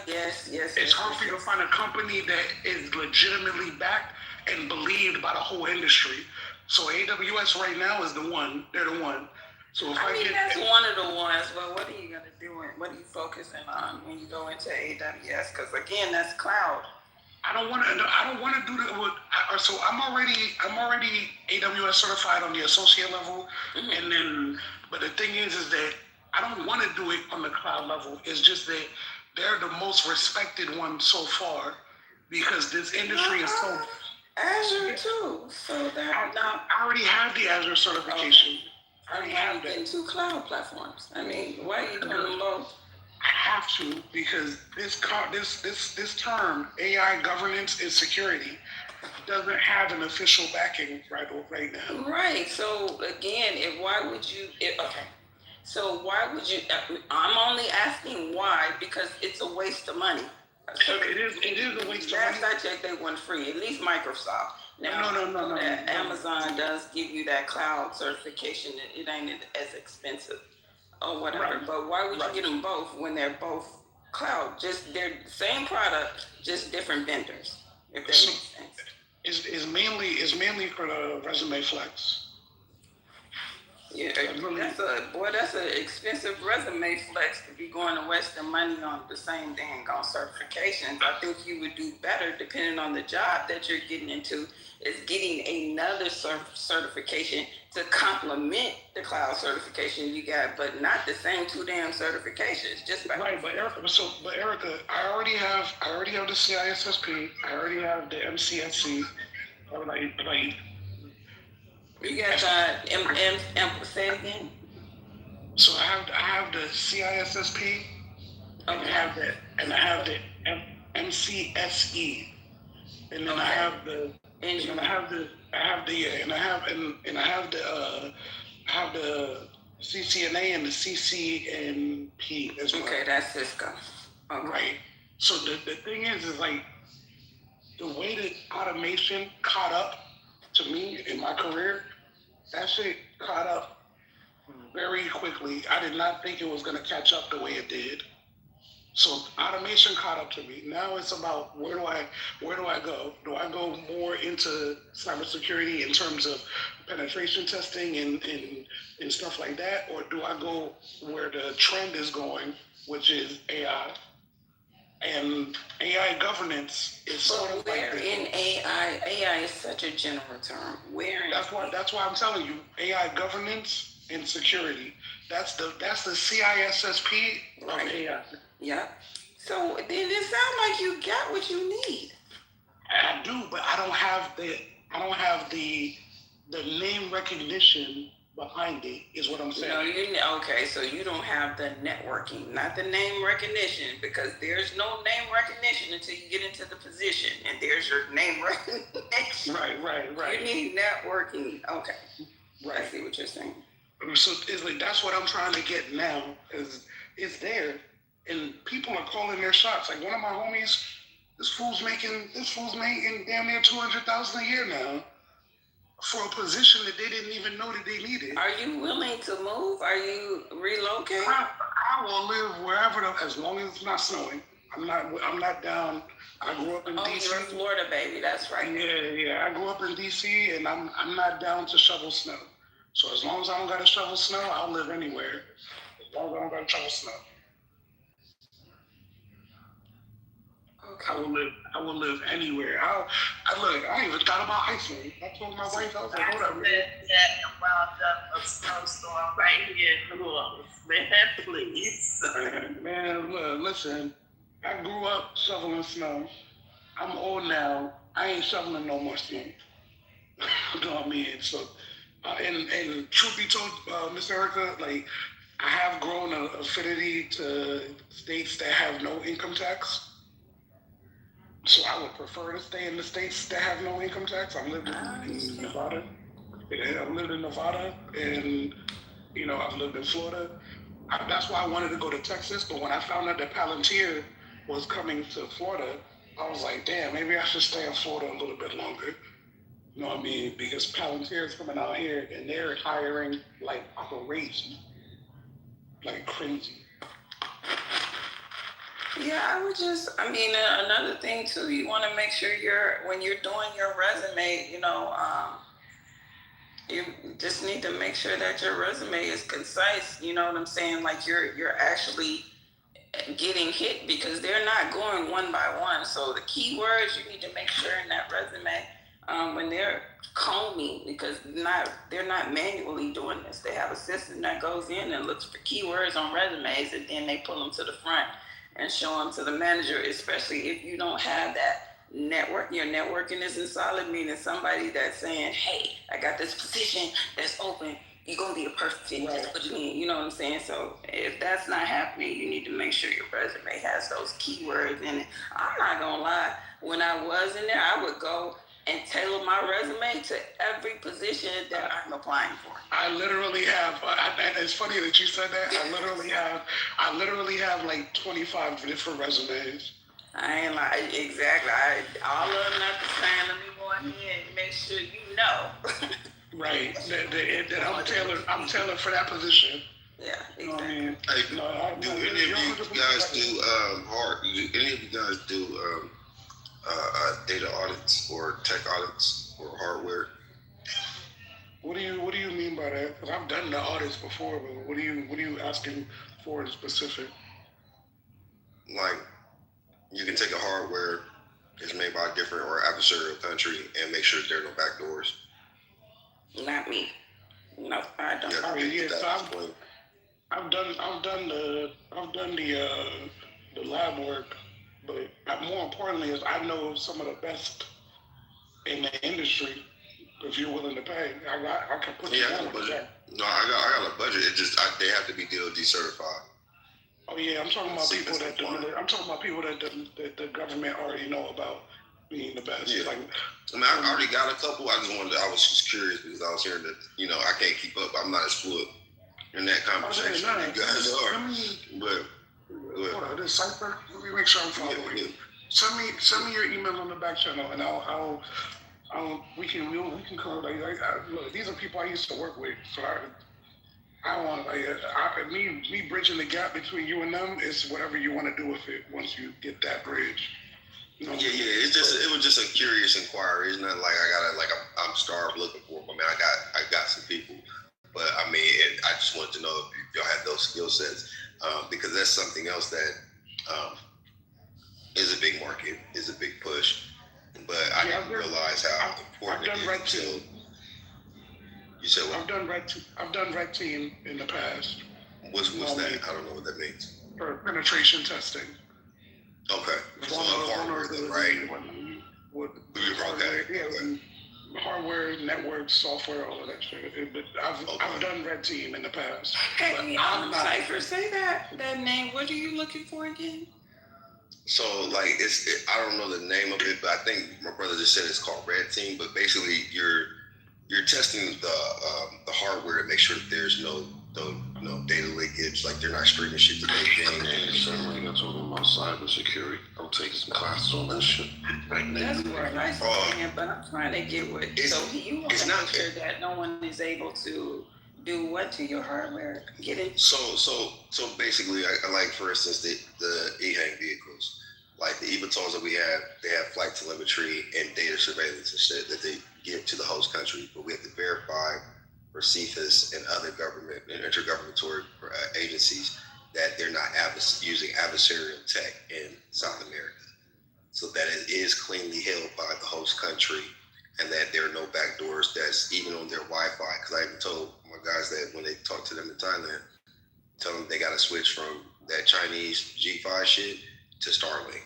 It's hard for you to find a company that is legitimately backed and believed by the whole industry. So AWS right now is the one. They're the one. So if I get that's one of the ones, but what are you gonna do? What are you focusing on when you go into AWS? Because again, that's cloud. I don't want to do that. So I'm already AWS certified on the associate level, and then. But the thing is that I don't want to do it on the cloud level. It's just that they're the most respected one so far because this industry is so. Azure too. So that I already have the Azure certification. I already have that. Getting two cloud platforms. I mean, why are you doing them both? I have to because this term AI governance and security doesn't have an official backing right now. Right. So again, why would you? So why would you? I'm only asking why because it's a waste of money. So it is a waste of money. Last I checked, they weren't free. At least Microsoft. Now, no. Amazon does give you that cloud certification. It ain't as expensive or whatever. Right. But why would you get them both when they're both cloud? Just they're the same product, just different vendors. If that makes sense. Is mainly for the resume flex. Yeah, that's an expensive resume flex to be going to waste the money on the same dang on certifications. I think you would do better, depending on the job that you're getting into, is getting another certification to complement the cloud certification you got, but not the same two damn certifications. Just right, but Erica, I already have the CISSP, I already have the MCSC, You got say it again. So I have the CISSP, and I have the MCSE, and then I have the CCNA and the CCNP as well. Okay, that's Cisco. Okay. Right. So the thing is like the way that automation caught up to me in my career, that shit caught up very quickly. I did not think it was going to catch up the way it did. So automation caught up to me. Now it's about where do I go? Do I go more into cybersecurity in terms of penetration testing and stuff like that, or do I go where the trend is going, which is AI? And AI governance is sort of where like in AI? AI is such a general term. Where? That's why I'm telling you, AI governance and security. That's the CISSP of AI. Yeah. So then it sounds like you got what you need. I do, but I don't have the name recognition behind it, is what I'm saying. No, okay, so you don't have the networking, not the name recognition, because there's no name recognition until you get into the position, and there's your name recognition. Right. You need networking. Okay. Right. I see what you're saying. So it's like that's what I'm trying to get now. Is it's there, and people are calling their shots. Like one of my homies, this fool's making damn near $200,000 a year now for a position that they didn't even know that they needed. Are you willing to move? Are you relocating? I will live wherever, as long as it's not snowing. I'm not down. I grew up in DC. You're a Florida baby. That's right. Yeah. I grew up in DC, and I'm not down to shovel snow. So as long as I don't got to shovel snow, I'll live anywhere. As long as I don't got to shovel snow. Okay. I will live anywhere. I ain't even thought about Iceland. I told my wife, I was like, hold up. That wound up a snowstorm right here in New Orleans. Man, please. Man, look, listen. I grew up shoveling snow. I'm old now. I ain't shoveling no more snow. You know what I mean? So, and truth be told, Miss Erica, like, I have grown an affinity to states that have no income tax. So I would prefer to stay in the states that have no income tax. I've lived in Nevada. I've lived in Nevada, and I've lived in Florida. That's why I wanted to go to Texas. But when I found out that Palantir was coming to Florida, I was like, damn, maybe I should stay in Florida a little bit longer. You know what I mean? Because Palantir is coming out here, and they're hiring like crazy. Yeah, another thing too, you want to make sure when you're doing your resume, you just need to make sure that your resume is concise. You know what I'm saying? Like you're actually getting hit because they're not going one by one. So the keywords you need to make sure in that resume when they're combing, because they're not manually doing this. They have a system that goes in and looks for keywords on resumes, and then they pull them to the front and show them to the manager, especially if you don't have that network. Your networking isn't solid, meaning somebody that's saying, hey, I got this position that's open, you're going to be a perfect fit. Right. Just put it in. You know what I'm saying? So if that's not happening, you need to make sure your resume has those keywords in it. I'm not going to lie. When I was in there, I would go and tailor my resume to every position that I'm applying for. I literally have, and it's funny that you said that. I literally have like 25 different resumes. I ain't like, exactly. All of them not the same. Let me go ahead and make sure you know. Right. I'm tailored for that position. Yeah, exactly. Do any of you guys do any of you guys do data audits or tech audits or hardware? What do you mean by that? Because I've done the audits before, but what are you asking for in specific? Like, you can take a hardware that's made by a different or adversarial country and make sure there are no back doors. Not me. No, I don't. So I've done the lab work, but more importantly is I know some of the best in the industry. If you're willing to pay, I can put you on a budget. No, I got a budget. It just they have to be DOD certified. Oh yeah, I'm talking about people that the government already know about being the best. Yeah. I already got a couple. I was just curious because I was hearing that I can't keep up. I'm not as fluent in that conversation as you guys are. But hold on, this cipher. Let me make sure I'm following you. Send me your email on the back channel, and we can come. Look, these are people I used to work with, so I want me bridging the gap between you and them is whatever you want to do with it once you get that bridge. Yeah. It was just a curious inquiry. It's not like I'm starved looking for them. I got some people, but I just wanted to know if y'all had those skill sets because that's something else that is a big market, is a big push. But I didn't realize how important it is until. You said what? I've done red team in the past. What's that? I don't know what that means. For penetration testing. Okay. So hardware, right? Hardware, network, software, all of that shit. But I've done red team in the past. Hey, Cypher, say that name. What are you looking for again? So I don't know the name of it, but I think my brother just said it's called red team. But basically, you're testing the hardware to make sure that there's no data leakage, like they're not streaming shit to Beijing. Certainly, that's all about cybersecurity. I'm taking some classes on that shit right now. That's what I saying, but I'm trying to get what. So you want to make sure that no one is able to do what to your hardware? Get it. So basically, like for instance, the EHang vehicles, like the eVTOLs that we have, they have flight telemetry and data surveillance and shit that they give to the host country, but we have to verify for CFIS and other government and intergovernmental agencies that they're not using adversarial tech in South America, so that it is cleanly held by the host country and that there are no backdoors that's even on their Wi-Fi. Because I even told my guys that when they talk to them in Thailand, tell them they got to switch from that Chinese G5 shit to Starlink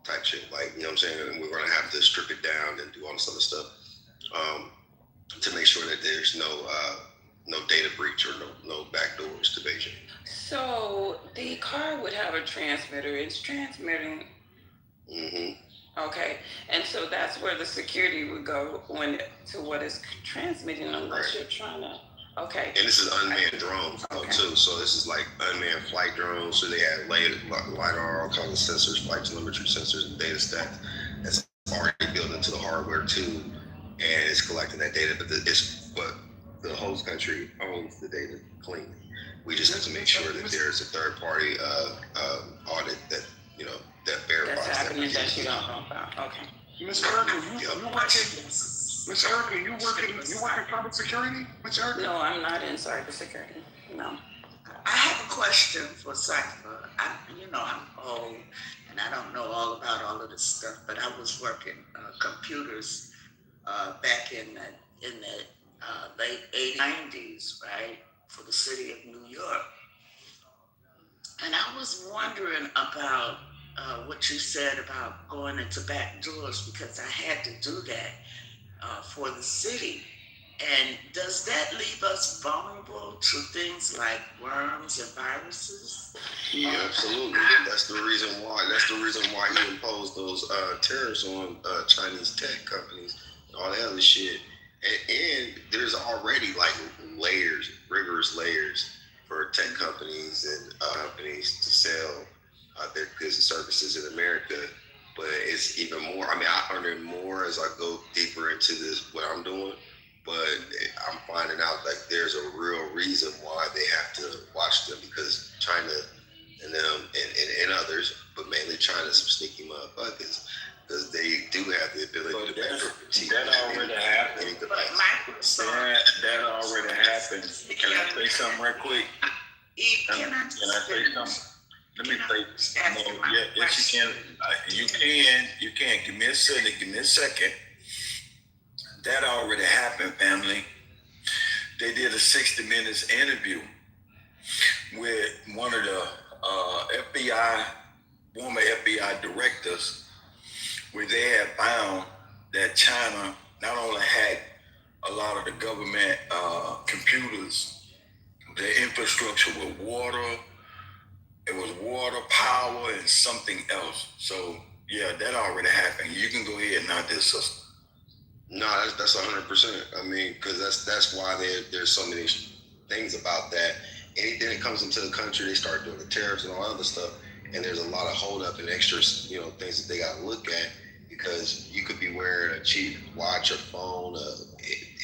type shit. Like, you know what I'm saying? And we're going to have to strip it down and do all this other stuff to make sure that there's no data breach or no backdoors to Beijing. So the car would have a transmitter. It's transmitting. Mm-hmm. Okay, and so that's where the security would go to what is transmitting, unless you're trying to. Okay. And this is unmanned drones too. So this is like unmanned flight drones. So they have LiDAR, all kinds of sensors, flight telemetry sensors, and data stacks that's already built into the hardware too, and it's collecting that data. But the host country owns the data cleanly. We just have to make sure that there's a third party audit that that verifies That's happening that. that you don't know about. Okay. Miss Erica, Miss Erica, you work in public security? Miss Erica? No, I'm not in cybersecurity. No. I have a question for Cypher. I'm old and I don't know all about all of this stuff, but I was working computers back in the late 80s, 90s, right, for the city of New York. And I was wondering about what you said about going into back doors, because I had to do that for the city. And does that leave us vulnerable to things like worms and viruses? Yeah, absolutely. That's the reason why. He imposed those tariffs on Chinese tech companies and all that other shit. And there's already like rigorous layers for tech companies and companies to sell their goods and services in America. But it's even more. I mean, I learn more as I go deeper into this, what I'm doing. But I'm finding out like there's a real reason why they have to watch them, because China and them and others, but mainly China, some sneaky motherfuckers, because they do have the ability to that already happened. That already happened. Can I say something right quick? Can I say something? Let me say, yes, you can. You can. Give me a second. That already happened, family. They did a 60 Minutes interview with one of the former FBI directors, where they had found that China not only had a lot of the government computers, the infrastructure with water, it was water, power, and something else. So, yeah, that already happened. You can go ahead and not this, sister. No, that's 100%. I mean, because that's why there's so many things about that. Anything that comes into the country, they start doing the tariffs and all other stuff, and there's a lot of hold up and extra, things that they got to look at, because you could be wearing a cheap watch, a phone,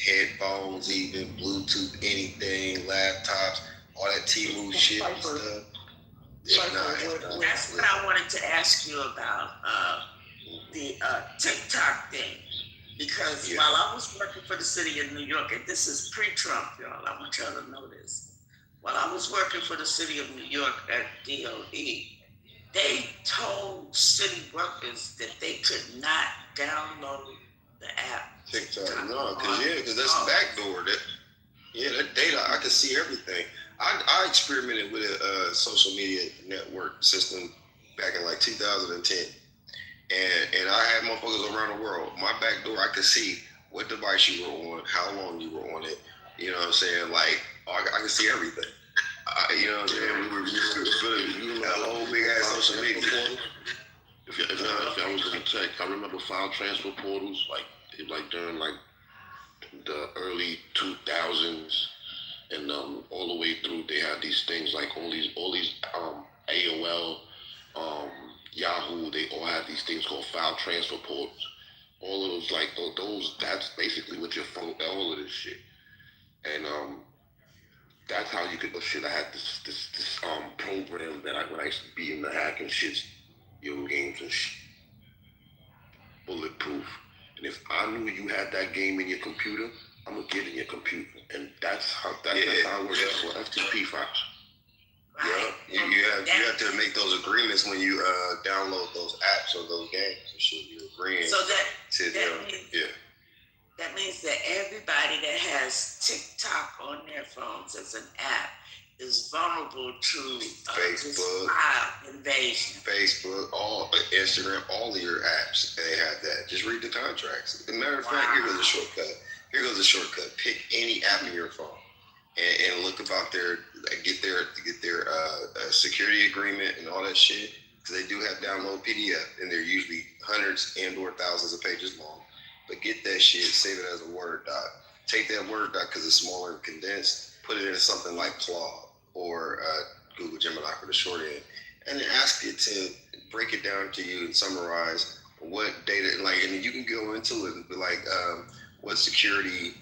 headphones, even Bluetooth, anything, laptops, all that T-Move shit and stuff. That's what I wanted to ask you about, the TikTok thing. Because while I was working for the city of New York, and this is pre-Trump, y'all, I want y'all to know this. While I was working for the city of New York at DOE, they told city workers that they could not download the app. TikTok, no, because that's the backdoor. That data, I could see everything. I experimented with a social media network system back in like 2010. And I had motherfuckers around the world. My back door, I could see what device you were on, how long you were on it. You know what I'm saying? Like, I could see everything. You know what I'm saying? We were a whole big ass social media. If I was going to check, I remember file transfer portals, like during like the early 2000s, and all the way through, they had these things like all these AOL, Yahoo. They all had these things called file transfer portals. All of those, that's basically what your phone, all of this shit. And that's how you could. Shit, I had this program that when I used to be in the hacking shit, games and shit, bulletproof. And if I knew you had that game in your computer, I'm gonna get in your computer, and that's how it works for FTP files. Yeah, you have to make those agreements when you download those apps or those games and shit. You're agreeing. So that means that everybody that has TikTok on their phones as an app is vulnerable to Facebook invasion. Facebook, Instagram, all of your apps, they have that. Just read the contracts. As a matter of fact, here goes a shortcut. Pick any app in your phone and look about get their security agreement and all that shit, because they do have download PDF, and they're usually hundreds and/or thousands of pages long. But get that shit, save it as a Word doc. Take that Word doc, because it's smaller and condensed, put it into something like Claude or Google Gemini for the short end, and then ask it to break it down to you and summarize what data, and then you can go into it and be like, what security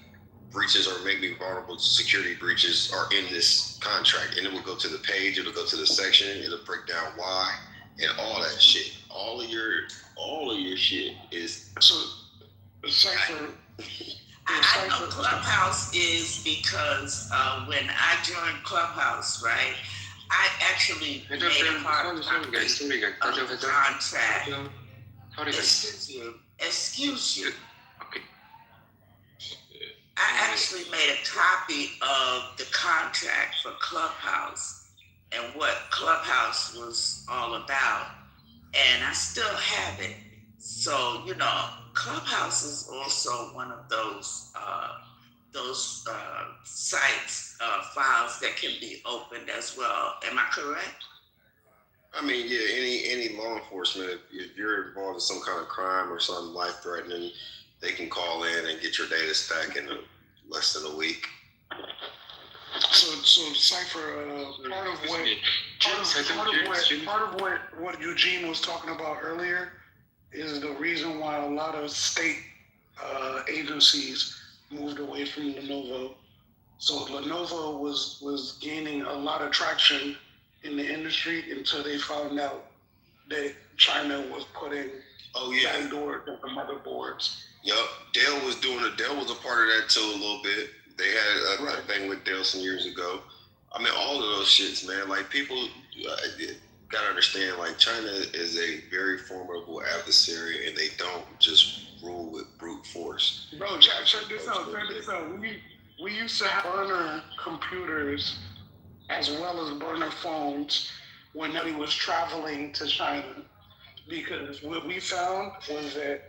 breaches or make me vulnerable to security breaches are in this contract, and it will go to the page, it'll go to the section, it'll break down why, and all that shit. All of your shit is. So, Cypher. I know Clubhouse is because when I joined Clubhouse, right, I actually made a hard copy of the contract. Excuse you. Okay. I actually made a copy of the contract for Clubhouse and what Clubhouse was all about, and I still have it. So, you know, Clubhouse is also one of those sites, files that can be opened as well. Am I correct? I mean, yeah, any law enforcement, if you're involved in some kind of crime or something life-threatening, they can call in and get your data stack in less than a week. So Cypher, part of what Eugene was talking about earlier is the reason why a lot of state agencies moved away from Lenovo. So Lenovo was gaining a lot of traction in the industry until they found out that China was putting backdoor to the motherboards. Yep, Dell was a part of that too a little bit. They had a thing with Dell some years ago. I mean, all of those shits, man. Like, people gotta understand, like, China is a very formidable adversary, and they don't just rule with brute force. Bro, check this out. We used to have burner computers as well as burner phones when he was traveling to China, because what we found was that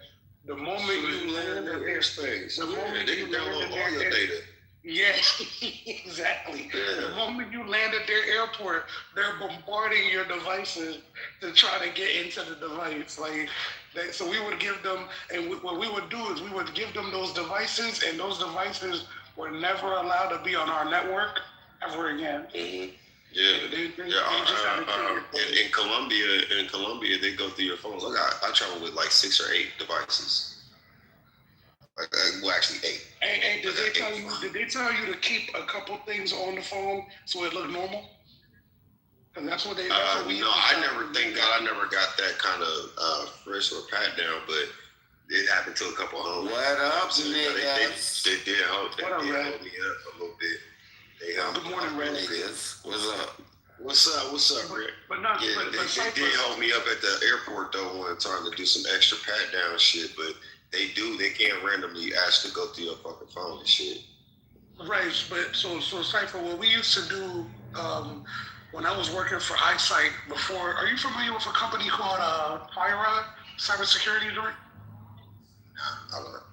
the moment you land in airspace, they can download all your data. Yes, exactly. Yeah. The moment you land at their airport, they're bombarding your devices to try to get into the device. So we would give them, and what we would do is we would give them those devices, and those devices were never allowed to be on our network ever again. Mm-hmm. In Colombia, they go through your phones. I travel with like 6 or 8 devices. Well, actually 8. Hey, did they tell you to keep a couple things on the phone so it looked normal? And that's what they. Thank God, I never got that kind of frisk or pat down, but it happened to a couple of homies. What up, niggas? They did hold me up a little bit. Good morning, Red. What's up, Rick? They did hold me up at the airport though one time to do some extra pat down shit, but they can't randomly ask to go through your fucking phone and shit. Right, but so Cypher, what we used to do when I was working for iSight before, are you familiar with a company called FireEye Cybersecurity, George? I don't know.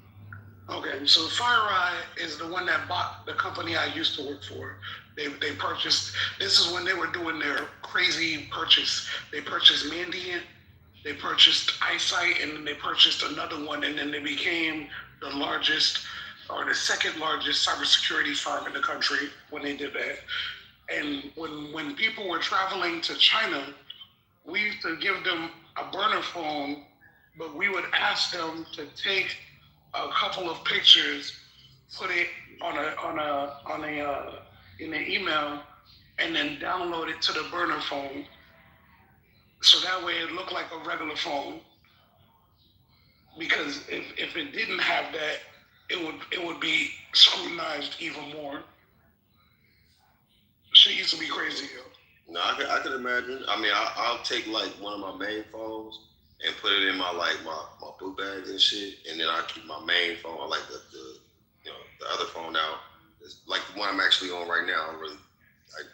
Okay, so FireEye is the one that bought the company I used to work for. They purchased, this is when they were doing their crazy purchase. They purchased Mandiant, they purchased iSight, and then they purchased another one, and then they became the largest or the second largest cybersecurity firm in the country when they did that. And when people were traveling to China, we used to give them a burner phone, but we would ask them to take a couple of pictures, put it in an email, and then download it to the burner phone. So that way it looked like a regular phone. Because if it didn't have that, it would be scrutinized even more. Shit used to be crazy, yo. No, I could imagine. I mean, I'll take like one of my main phones and put it in my book bag and shit, and then I keep my main phone. I like the other phone out. It's like the one I'm actually on right now. I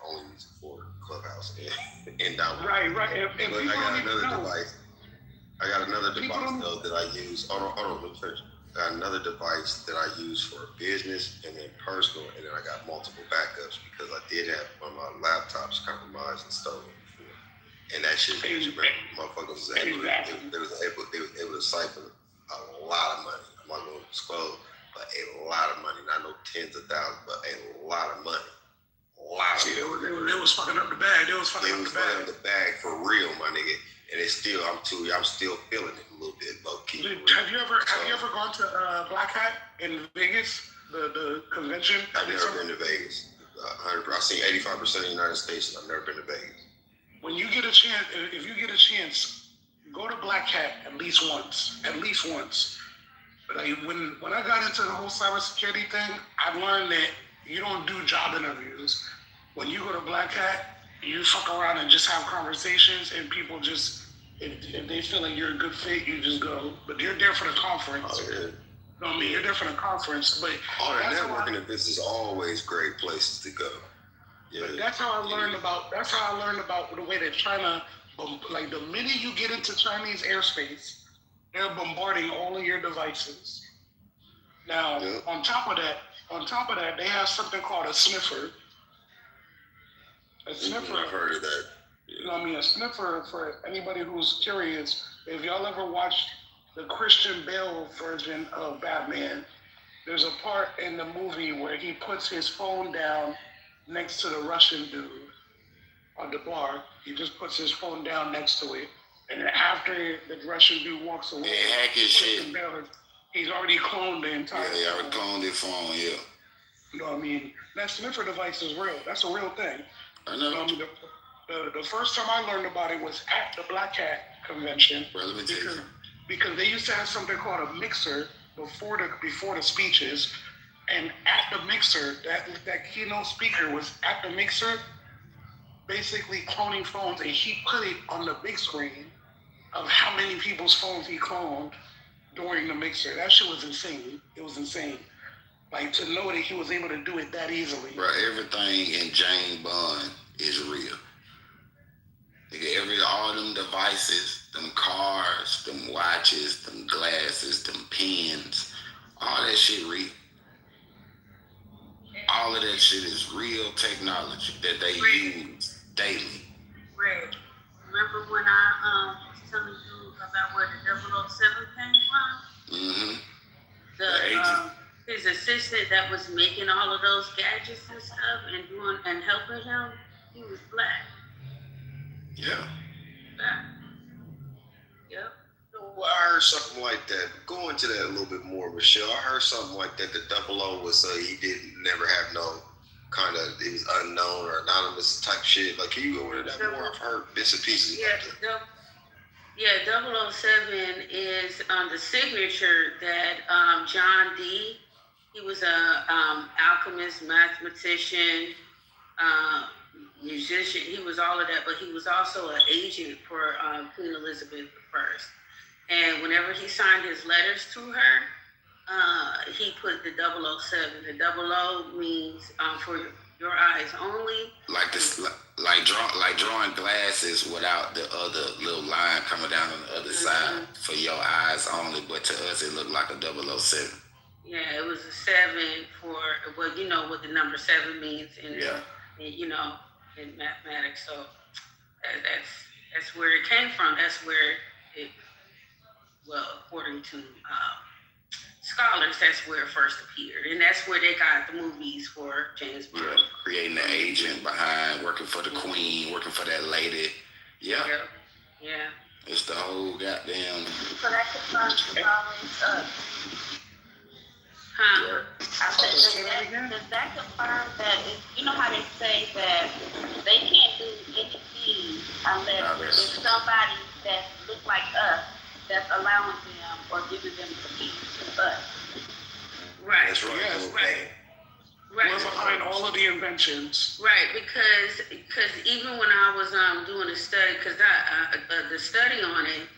only use it for Clubhouse and download. Right. But I got another device. I got another device though that I use. Hold on, let me finish. I got another device that I use for business and then personal, and then I got multiple backups because I did have one of my laptops compromised and stolen before. And that shit, motherfuckers was able to siphon a lot of money. I'm not going to disclose, but a lot of money. Not no tens of thousands, but a lot of money. They was fucking up the bag. They was fucking up the bag for real, my nigga. And it's still, I'm still feeling it a little bit, low key. Have you ever gone to Black Hat in Vegas, the convention? I've never been to Vegas. I've seen 85% of the United States, and I've never been to Vegas. when you get a chance, if you get a chance, go to Black Hat at least once. At least once. But when I got into the whole cybersecurity thing, I learned that you don't do job interviews. When you go to Black Hat, you fuck around and just have conversations, and people just, if they feel like you're a good fit, you just go. But you're there for the conference. Oh, yeah. You know what I mean? You're there for the conference. But all the networking events is always great places to go. Yeah. But that's how I learned about. That's how I learned about the way that China, like the minute you get into Chinese airspace, they're bombarding all of your devices. Now, on top of that, they have something called a sniffer. A sniffer. I've heard of that. You know what I mean? A sniffer, for anybody who's curious, if y'all ever watched the Christian Bale version of Batman, there's a part in the movie where he puts his phone down next to the Russian dude on the bar. He just puts his phone down next to it. And then after the Russian dude walks away, hack his shit. He's already cloned the entire Yeah, he already cloned their phone, yeah. You know what I mean? That sniffer device is real. That's a real thing. I know. You know what I mean? The first time I learned about it was at the Black Hat convention. Bro, let me tell you. Because they used to have something called a mixer before the speeches. And at the mixer, that keynote speaker was at the mixer, basically cloning phones, and he put it on the big screen of how many people's phones he cloned during the mixer. That shit was insane. It was insane. Like, to know that he was able to do it that easily. Bro, everything in James Bond is real. Nigga, all them devices, them cars, them watches, them glasses, them pens, all that shit real. All of that shit is real technology that they use daily. Red, remember when I was telling you about where the 007 came from? His assistant that was making all of those gadgets and stuff and helping him, he was black. Yeah. Yep. Well, I heard something like that. Go into that a little bit more, Michelle. I heard something like that. The 00 was he didn't never have no kind of, it was unknown or anonymous type shit. Like, can you go into that more? I've heard bits and pieces. Yeah, 007 is the signature that John D. He was a alchemist, mathematician, musician. He was all of that, but he was also an agent for Queen Elizabeth I. And whenever he signed his letters to her, he put the 007. The 00 means for your eyes only. Like drawing glasses without the other little line coming down on the other side for your eyes only. But to us, it looked like a 007. Yeah, it was a 7 for, well, you know what the number 7 means in mathematics. So that's where it came from. That's where it, well, according to scholars, that's where it first appeared. And that's where they got the movies for James Bond. Yeah, creating the agent behind, working for the queen, working for that lady. Yeah. Yeah. It's the whole goddamn... So that confirms it's always us. Huh? I said, does that confirm that, you know how they say that they can't do anything unless it's somebody that looks like us that's allowing them or giving them the key to us? Right. That's right. Yes. Right. We're behind all of the inventions. Right, because even when I was doing a study, because the study on it,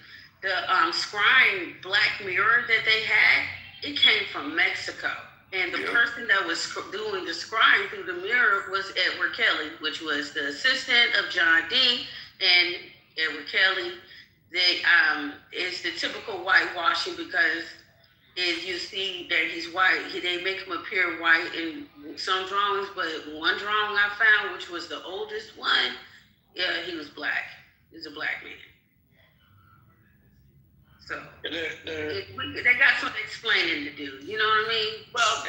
the scrying black mirror that they had, it came from Mexico. And the person that was doing the scrying through the mirror was Edward Kelly, which was the assistant of John D. And Edward Kelly, is the typical whitewashing because if you see that he's white, they make him appear white in some drawings, but one drawing I found, which was the oldest one, yeah, he was black. He was a black man. So they got some explaining to do. You know what I mean? Well,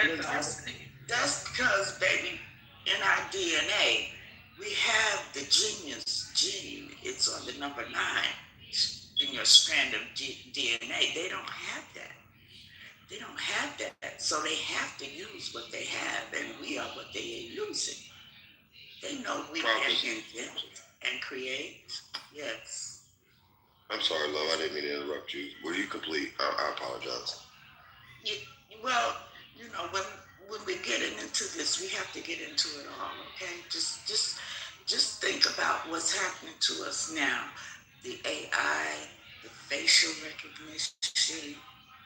that's because, baby, in our DNA, we have the genius gene. It's on the number 9 in your strand of DNA. They don't have that. They don't have that. So they have to use what they have, and we are what they are using. They know we can invent it, and create. Yes. I'm sorry, love. I didn't mean to interrupt you. Were you complete? I apologize. Well, you know, when we're getting into this, we have to get into it all. Okay, just think about what's happening to us now. The AI, the facial recognition,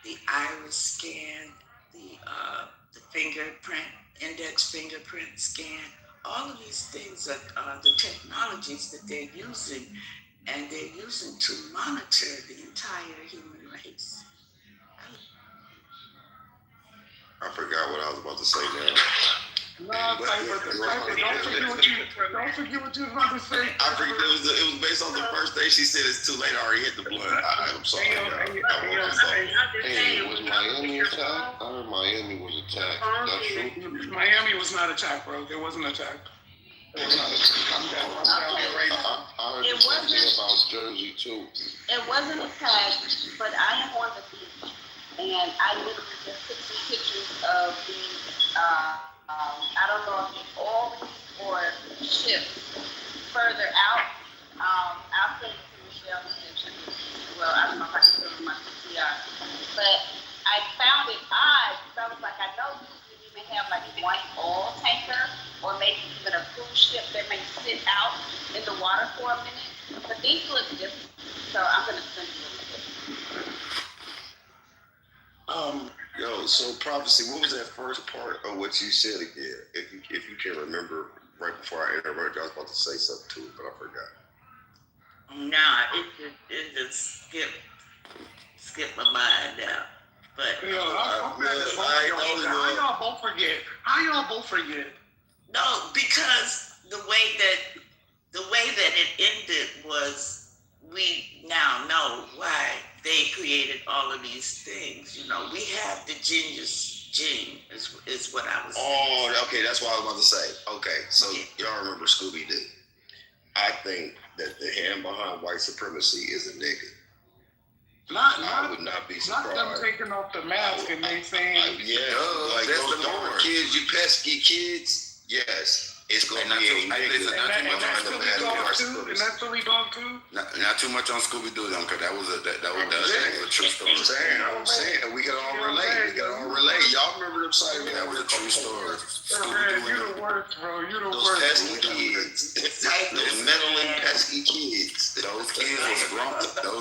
the iris scan, the fingerprint, index fingerprint scan. All of these things are the technologies that they're using, and they're using to monitor the entire human race. I forgot what I was about to say now. No, Cypher, don't forget what you was about to say. I forget it was based on the first day she said it's too late. I already hit the blunt. I'm sorry. Hey, was Miami attacked? I heard Miami was attacked. That's true. Miami was not attacked, bro. It wasn't attacked. It was not attacked. I'm down here right now. I heard the same thing about Jersey too. It wasn't attacked, but I am on the beach, and I literally just took some pictures of the, I don't know if it's oil or ships further out. I'll send it to Michelle and mention it. Well, I don't know if I can put it on my PCR, but I found it odd because I was like, I know usually we may have like one oil tanker or maybe even a cruise ship that may sit out in the water for a minute, but these look different. So I'm gonna send you a Yo, so prophecy, what was that first part of what you said again? If you can remember right before I interrupted, I was about to say something to it, but I forgot. Nah, it just skipped my mind now. But how y'all both forget? How y'all both forget? No, because the way that it ended was we now know why they created all of these things. You know, we have the genius gene is what I was saying. Oh, okay, that's what I was about to say. Okay, so y'all remember Scooby-Doo. I think that the hand behind white supremacy is a nigga. I would not be surprised. Not them taking off the mask and they saying, like those darn kids, you pesky kids. Yes, it's gonna be a nigga. And that's Philly Dog too. Not too much on Scooby-Doo, because that was a true story. I'm saying we can all relate. Y'all remember them saying that was a true story. You the worst, bro. You the Those worst. pesky kids. Those meddling pesky kids. Those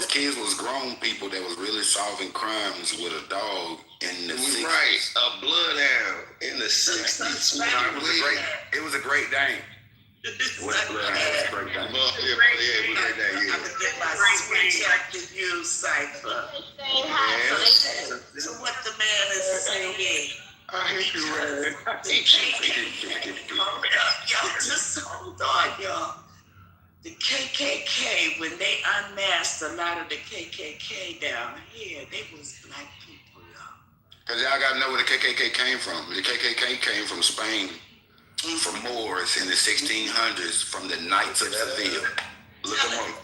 kids was grown people that was really solving crimes with a dog in the 60s. Right, a bloodhound in the 60s. It was a great Dane. I'm gonna get my switch to you, Cypher. To what the man is saying. I hate you, man. Y'all, just hold on, y'all. The KKK, when they unmasked a lot of the KKK down here, they was black people, y'all. Because y'all got to know where the KKK came from. The KKK came from Spain, from Moors in the 1600s, from the Knights of Seville. Look them up.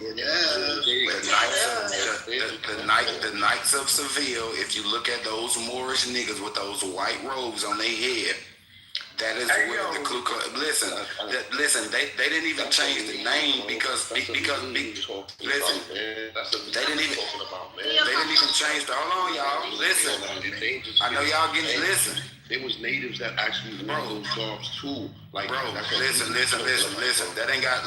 The Knights of Seville, if you look at those Moorish niggas with those white robes on their head, that is where the Ku Klux. Listen, they didn't even change the name because listen, they didn't even change the. Hold on, y'all. Listen, I know y'all getting listen. There was natives that actually wore those jobs too. Like, bro, listen. That ain't got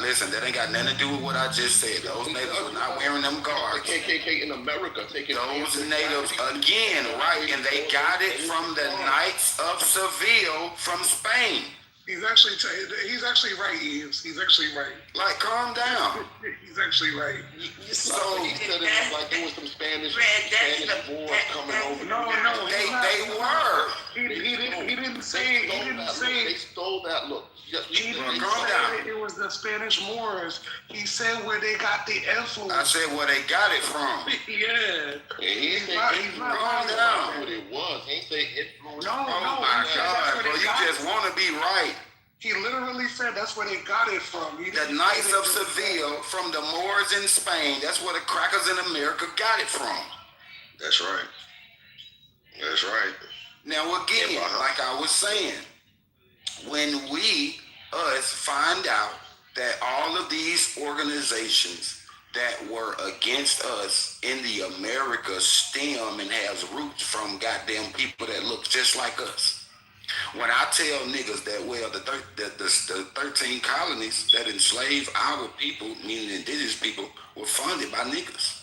nothing to do with what I just said. Those natives were not wearing them guards. The KKK in America taking those natives again, right? And they got it from the Knights of Seville from Spain. He's actually right, Eves. He's actually right. Like, calm down. He's actually right. So he said it like there was some Spanish boys coming over. No, they were. He didn't say. They stole that look. He didn't say it was the Spanish Moors. He said where they got the influence. I said where they got it from. Yeah. He's not calm down. What it was. He ain't say influence. No. Oh my God, bro! You just want to be right. He literally said that's where they got it from. The Knights of Seville from the Moors in Spain. That's where the crackers in America got it from. That's right. Now again, like I was saying, when us find out that all of these organizations that were against us in the America stem and has roots from goddamn people that look just like us. When I tell niggas that, well, the 13 colonies that enslaved our people, meaning indigenous people, were funded by niggas.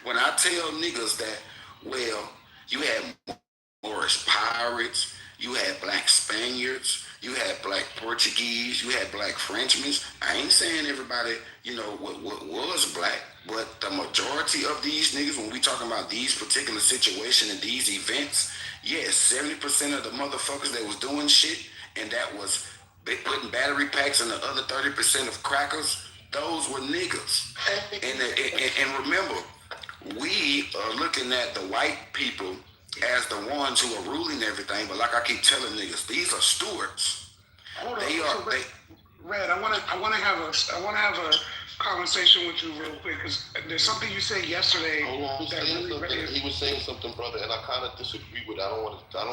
When I tell niggas that, well, you had Moorish pirates, you had black Spaniards, you had black Portuguese, you had black Frenchmen. I ain't saying everybody, what was black, but the majority of these niggas, when we talking about these particular situations and these events, yes, 70% of the motherfuckers that was doing shit and that was putting battery packs in the other 30% of crackers, those were niggas. And remember, we are looking at the white people as the ones who are ruling everything, but like I keep telling niggas, these are stewards. Hold on. Red, I want to have a conversation with you real quick because there's something you said yesterday. Hold on, he was saying something, brother, and I kind of disagree with it. I don't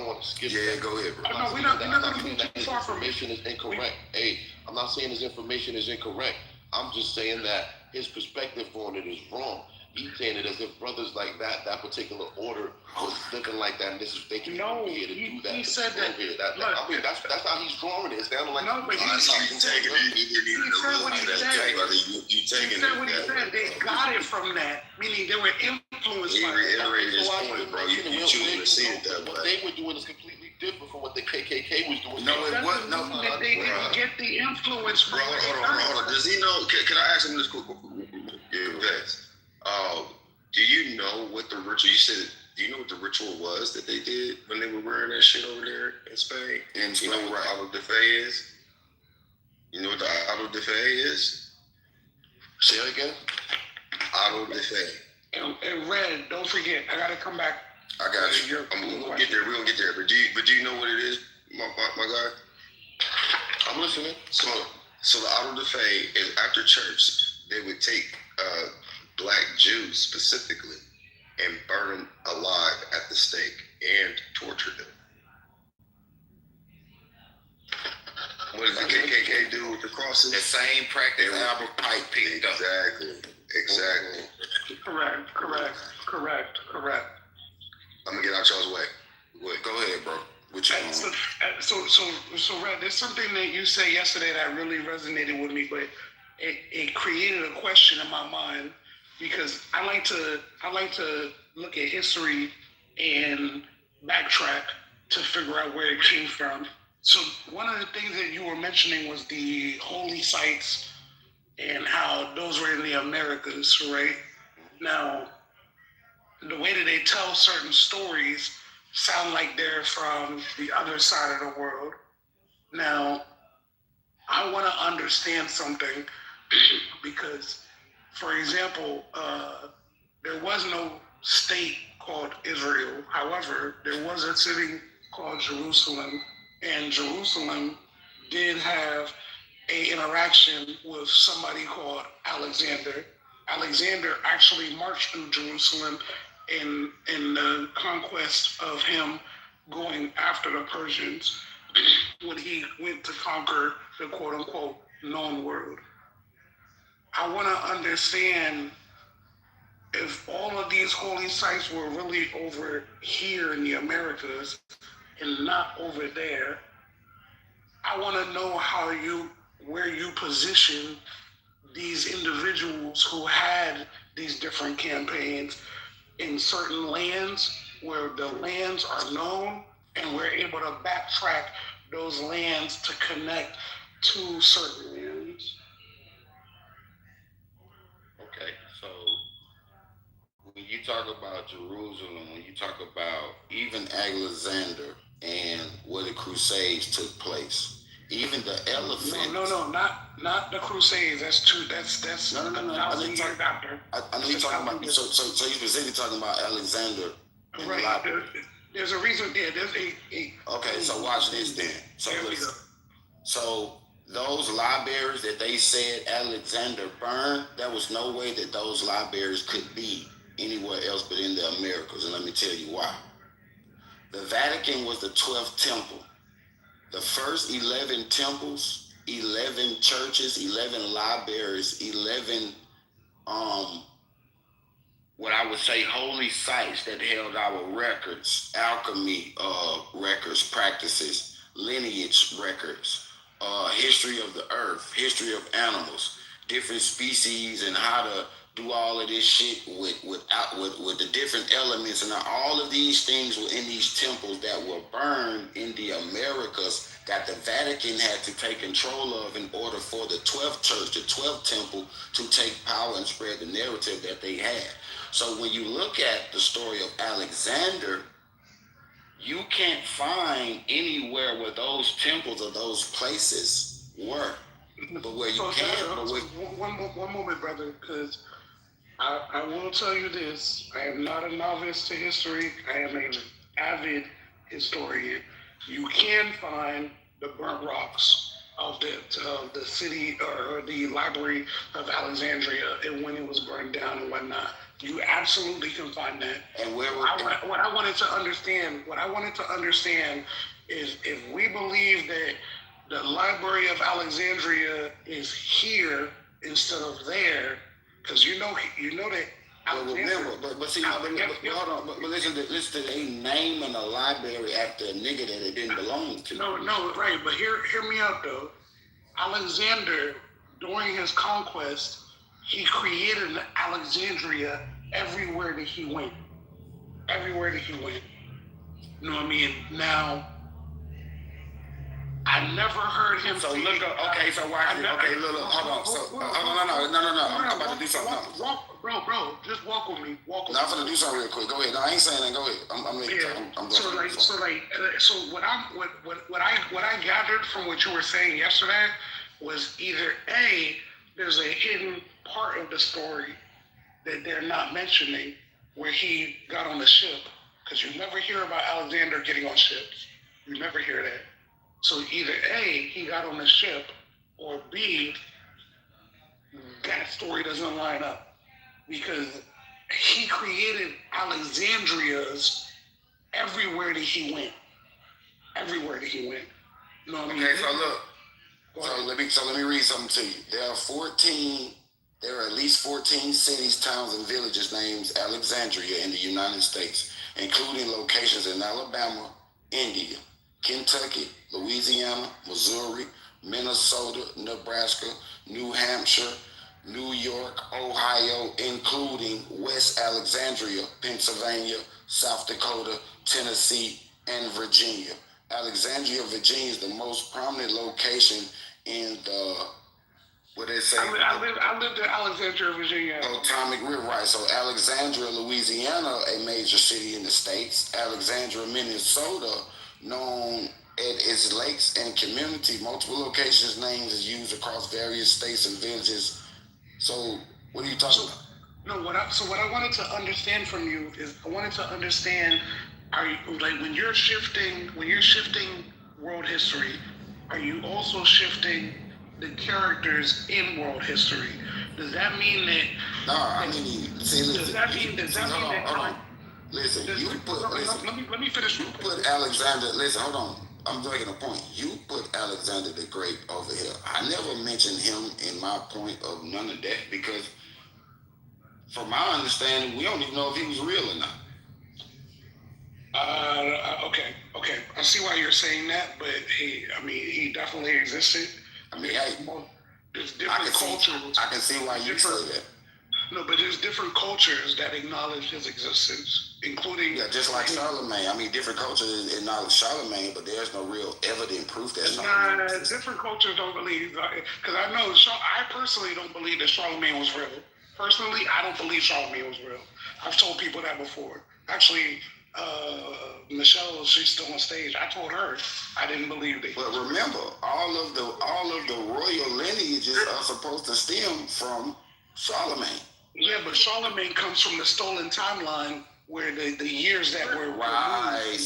want to skip. Yeah, go ahead, bro. No, we're not going to move too far from it. His information is incorrect. Hey, I'm not saying his information is incorrect. I'm just saying that his perspective on it is wrong. He's saying it as if brothers like that particular order was looking like that, and this is they can be here to do that. He said that. I mean, that's how he's drawing it. It's sounding like no, but he said what he said. He said what he said. They got it from that, meaning they were influenced by it. He reiterated his point, bro. You choose to see it that way. What they were doing is completely different from what the KKK was doing. No, it wasn't. No, they didn't get the influence from it. Hold on. Does he know? Can I ask him this quick? Do you know what the ritual? You said. Do you know what the ritual was that they did when they were wearing that shit over there in Spain? You know what auto de fe is? You know what the auto de fe is? Say it again. Auto de fe. And Red, don't forget. I gotta come back. I got you. We'll get there. We're gonna get there. But do you know what it is, my guy? I'm listening. So the auto de fe is after church. They would take black Jews specifically and burn them alive at the stake and torture them. What does the KKK do with the crosses? The same practice Albert Pike picked up. Exactly. Correct. I'm gonna get out y'all's way. Go ahead, bro. So Red, there's something that you said yesterday that really resonated with me, but it created a question in my mind because I like to look at history and backtrack to figure out where it came from. So one of the things that you were mentioning was the holy sites and how those were in the Americas, right? Now, the way that they tell certain stories sound like they're from the other side of the world. Now, I want to understand something because, for example, there was no state called Israel. However, there was a city called Jerusalem, and Jerusalem did have an interaction with somebody called Alexander. Alexander actually marched through Jerusalem in the conquest of him going after the Persians when he went to conquer the quote-unquote known world. I want to understand if all of these holy sites were really over here in the Americas and not over there. I want to know where you position these individuals who had these different campaigns in certain lands where the lands are known and we're able to backtrack those lands to connect to certain lands. Okay, so when you talk about Jerusalem, when you talk about even Alexander and where the Crusades took place, even the elephant. No, not the Crusades. That's true. That's no. I know you're talking about. So you're specifically talking about Alexander. Right. There's a reason there. There's a. Okay, so watch this then. So listen. So those libraries that they said Alexander burned, there was no way that those libraries could be anywhere else but in the Americas, and let me tell you why. The Vatican was the 12th temple. The first 11 temples 11 churches, 11 libraries, 11 what I would say holy sites that held our records, alchemy records, practices, lineage records, history of the earth, history of animals, different species, and how to do all of this shit with the different elements, and all of these things were in these temples that were burned in the Americas that the Vatican had to take control of in order for the 12th church, the 12th temple, to take power and spread the narrative that they had. So when you look at the story of Alexander, you can't find anywhere where those temples or those places were. But where you One moment, brother, because I will tell you this. I am not a novice to history. I am an avid historian. You can find the burnt rocks of the city or the library of Alexandria and when it was burned down and whatnot. You absolutely can find that. And what I wanted to understand is if we believe that the Library of Alexandria is here instead of there, because you know that. But remember, hold on. But listen to they naming a library after a nigga that it didn't belong to. No, right. But hear me out though. Alexander, during his conquest, he created Alexandria everywhere that he went. Everywhere that he went. You know what I mean? Now, I never heard him. So look up. Okay, so watch it. Okay, look. Hold on. So no. I'm about to do something. Bro, just walk with me. No, I'm gonna do something real quick. Go ahead. No, I ain't saying that. Go ahead. I'm So what I gathered from what you were saying yesterday was either A, there's a hidden part of the story that they're not mentioning where he got on the ship, because you never hear about Alexander getting on ships. You never hear that. So either A, he got on the ship, or B, that story doesn't line up. Because he created Alexandrias everywhere that he went. Everywhere that he went. You know what I mean? Okay, so look. So let me read something to you. There are at least 14 cities, towns, and villages named Alexandria in the United States, including locations in Alabama, India, Kentucky, Louisiana, Missouri, Minnesota, Nebraska, New Hampshire, New York, Ohio, including West Alexandria, Pennsylvania, South Dakota, Tennessee, and Virginia. Alexandria, Virginia is the most prominent location in the, what they say? I lived in Alexandria, Virginia. Potomac River, right. So Alexandria, Louisiana, a major city in the States. Alexandria, Minnesota, known at its lakes and community. Multiple locations, names is used across various states and villages. So what are you talking about? No, what I wanted to understand from you is I wanted to understand, are you like when you're shifting world history, are you also shifting the characters in world history? Does that mean that? No, I mean, does that mean hold on. Listen, let me finish. You put Alexander. Listen, hold on. I'm making a point. You put Alexander the Great over here. I never mentioned him in my point of none of that because, from my understanding, we don't even know if he was real or not. Okay. I see why you're saying that, but he definitely existed. I mean, hey, there's different cultures. I can see why you say that. No, but there's different cultures that acknowledge his existence, including... Yeah, just like Charlemagne. I mean, different cultures acknowledge Charlemagne, but there's no real evident proof that Charlemagne exists. Different cultures don't believe... Because I personally don't believe that Charlemagne was real. Personally, I don't believe Charlemagne was real. I've told people that before. Actually, Michelle, she's still on stage. I told her I didn't believe that. But remember, all of the royal lineages are supposed to stem from Charlemagne. Yeah, but Charlemagne comes from the stolen timeline where the years that were right.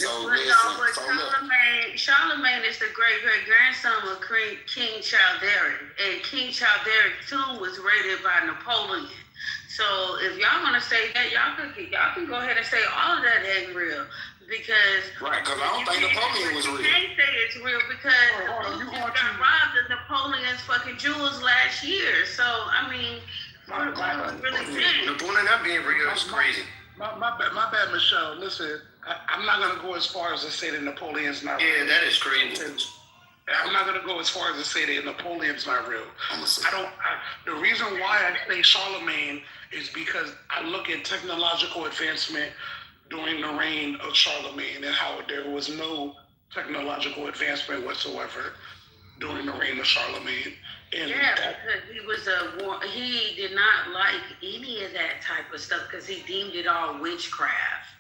Charlemagne is the great-great-grandson of King Childeric, and King Childeric's tomb was raided by Napoleon. So if y'all want to say that, y'all can go ahead and say all of that ain't real. because Right, because I don't think Napoleon was real. You can't say it's real because the got robbed of Napoleon's fucking jewels last year. So I mean, what really saying? Napoleon not being real is crazy. My bad, Michelle. Listen, I'm not gonna go as far as to say that Napoleon's not real. Yeah, that is crazy. I'm not gonna go as far as to say that Napoleon's not real. The reason why I say Charlemagne is because I look at technological advancement during the reign of Charlemagne and how there was no technological advancement whatsoever during the reign of Charlemagne. And because he did not like any of that type of stuff because he deemed it all witchcraft.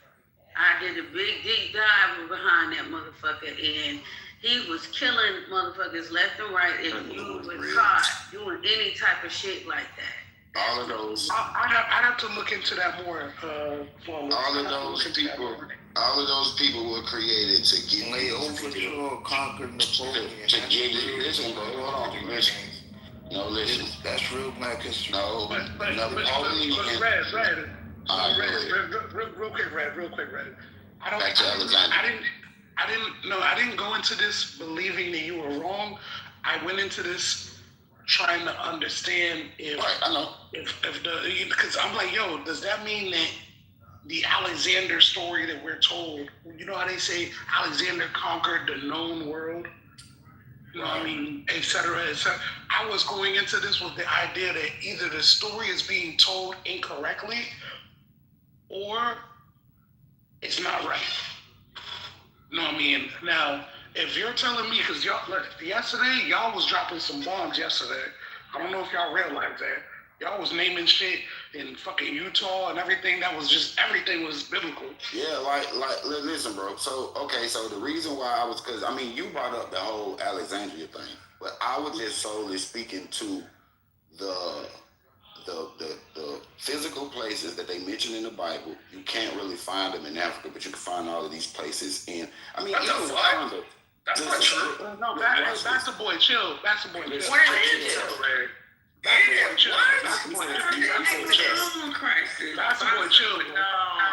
I did a big deep dive behind that motherfucker, and he was killing motherfuckers left and right if you were caught doing any type of shit like that. All of those. I'd have to look into that more. All of those people were created to get. They overthrew, conquered Napoleon. To get it. Listen, bro. Hold on. Listen. No, listen. That's real black history. No, Napoleon. Red. Real quick, Red. I didn't go into this believing that you were wrong. I went into this trying to understand because I'm like, yo, does that mean that the Alexander story that we're told, you know how they say Alexander conquered the known world? You know what I mean, et cetera, et cetera. I was going into this with the idea that either the story is being told incorrectly or it's not right. You know what I mean? Now, if you're telling me, because yesterday, y'all was dropping some bombs yesterday. I don't know if y'all realize that. Y'all was naming shit in fucking Utah and everything. Everything was biblical. Yeah, like, listen, bro. So the reason why because you brought up the whole Alexandria thing, but I was just solely speaking to the physical places that they mention in the Bible. You can't really find them in Africa, but you can find all of these places in. That's not true. No, that's the boy. Chill. That's the boy. Chill. Where is it?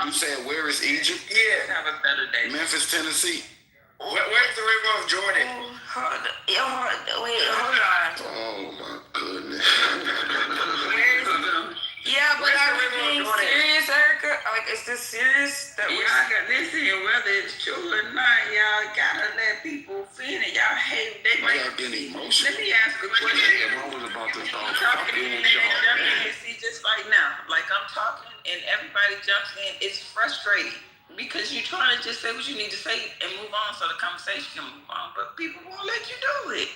You said where is Egypt? Yeah. Have a better day. Memphis, Tennessee. Where's the river of Jordan? Wait, hold on. Oh my goodness. Yeah, but are we being serious, Erica? Like, is this serious? Y'all got listen, whether it's true or not, y'all gotta let people finish. Y'all hate y'all getting emotional. Let me ask a question. See, just like now, like I'm talking and everybody jumps in, it's frustrating because you're trying to just say what you need to say and move on so the conversation can move on, but people won't let you do it.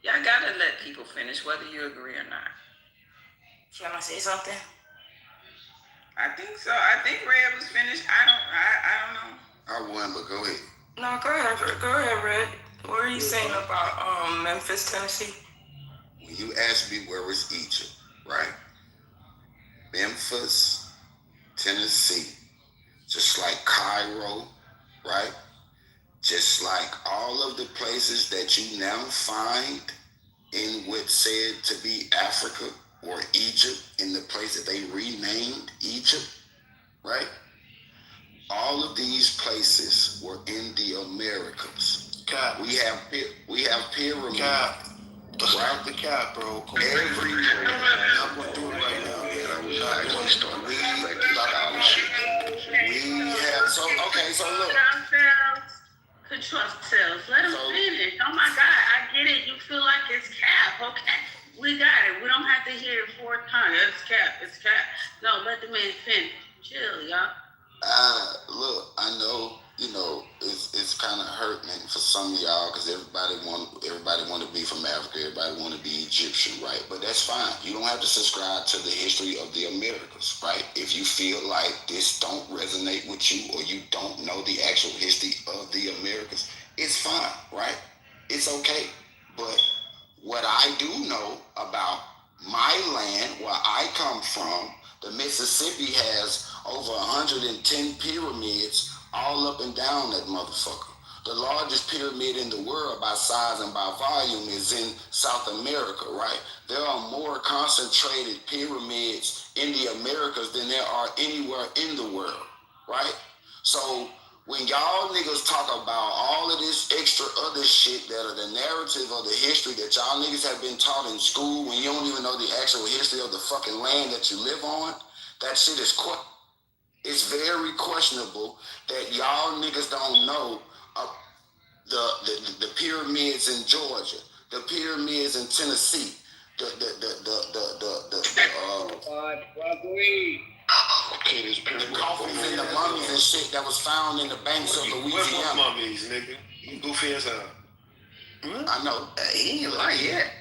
Y'all gotta let people finish, whether you agree or not. Can I say something? I think so. I think Red was finished. I don't know. I won, but go ahead. No, go ahead, Red. What are you saying about Memphis, Tennessee? When you ask me where is Egypt, right? Memphis, Tennessee, just like Cairo, right? Just like all of the places that you now find in what's said to be Africa or Egypt, in the place that they renamed Egypt, right? All of these places were in the Americas. Cap. We have pyramids. Cap. Stop the cap, bro. Everywhere. I'm gonna do it right now. We have so look. Control ourselves. Let them finish. Oh my God, I get it. You feel like it's cap. Okay, we got it. We don't have to hear it 4 times. It's cap. No, let the man finish. Chill, y'all. Look, I know, it's kind of hurting for some of y'all because everybody want to be from Africa, everybody want to be Egyptian, right? But that's fine. You don't have to subscribe to the history of the Americas, right? If you feel like this don't resonate with you or you don't know the actual history of the Americas, it's fine, right? It's okay. But what I do know about my land, where I come from, the Mississippi has over 110 pyramids all up and down that motherfucker. The largest pyramid in the world by size and by volume is in South America, right? There are more concentrated pyramids in the Americas than there are anywhere in the world, right? So When y'all niggas talk about all of this extra other shit that are the narrative of the history that y'all niggas have been taught in school, when you don't even know the actual history of the fucking land that you live on, that shit is it's very questionable that y'all niggas don't know the pyramids in Georgia, the pyramids in Tennessee, the coffins and the mummies and shit that was found in the banks of Louisiana. Mummies, nigga. You goofy as hell. I know. He ain't lying yet.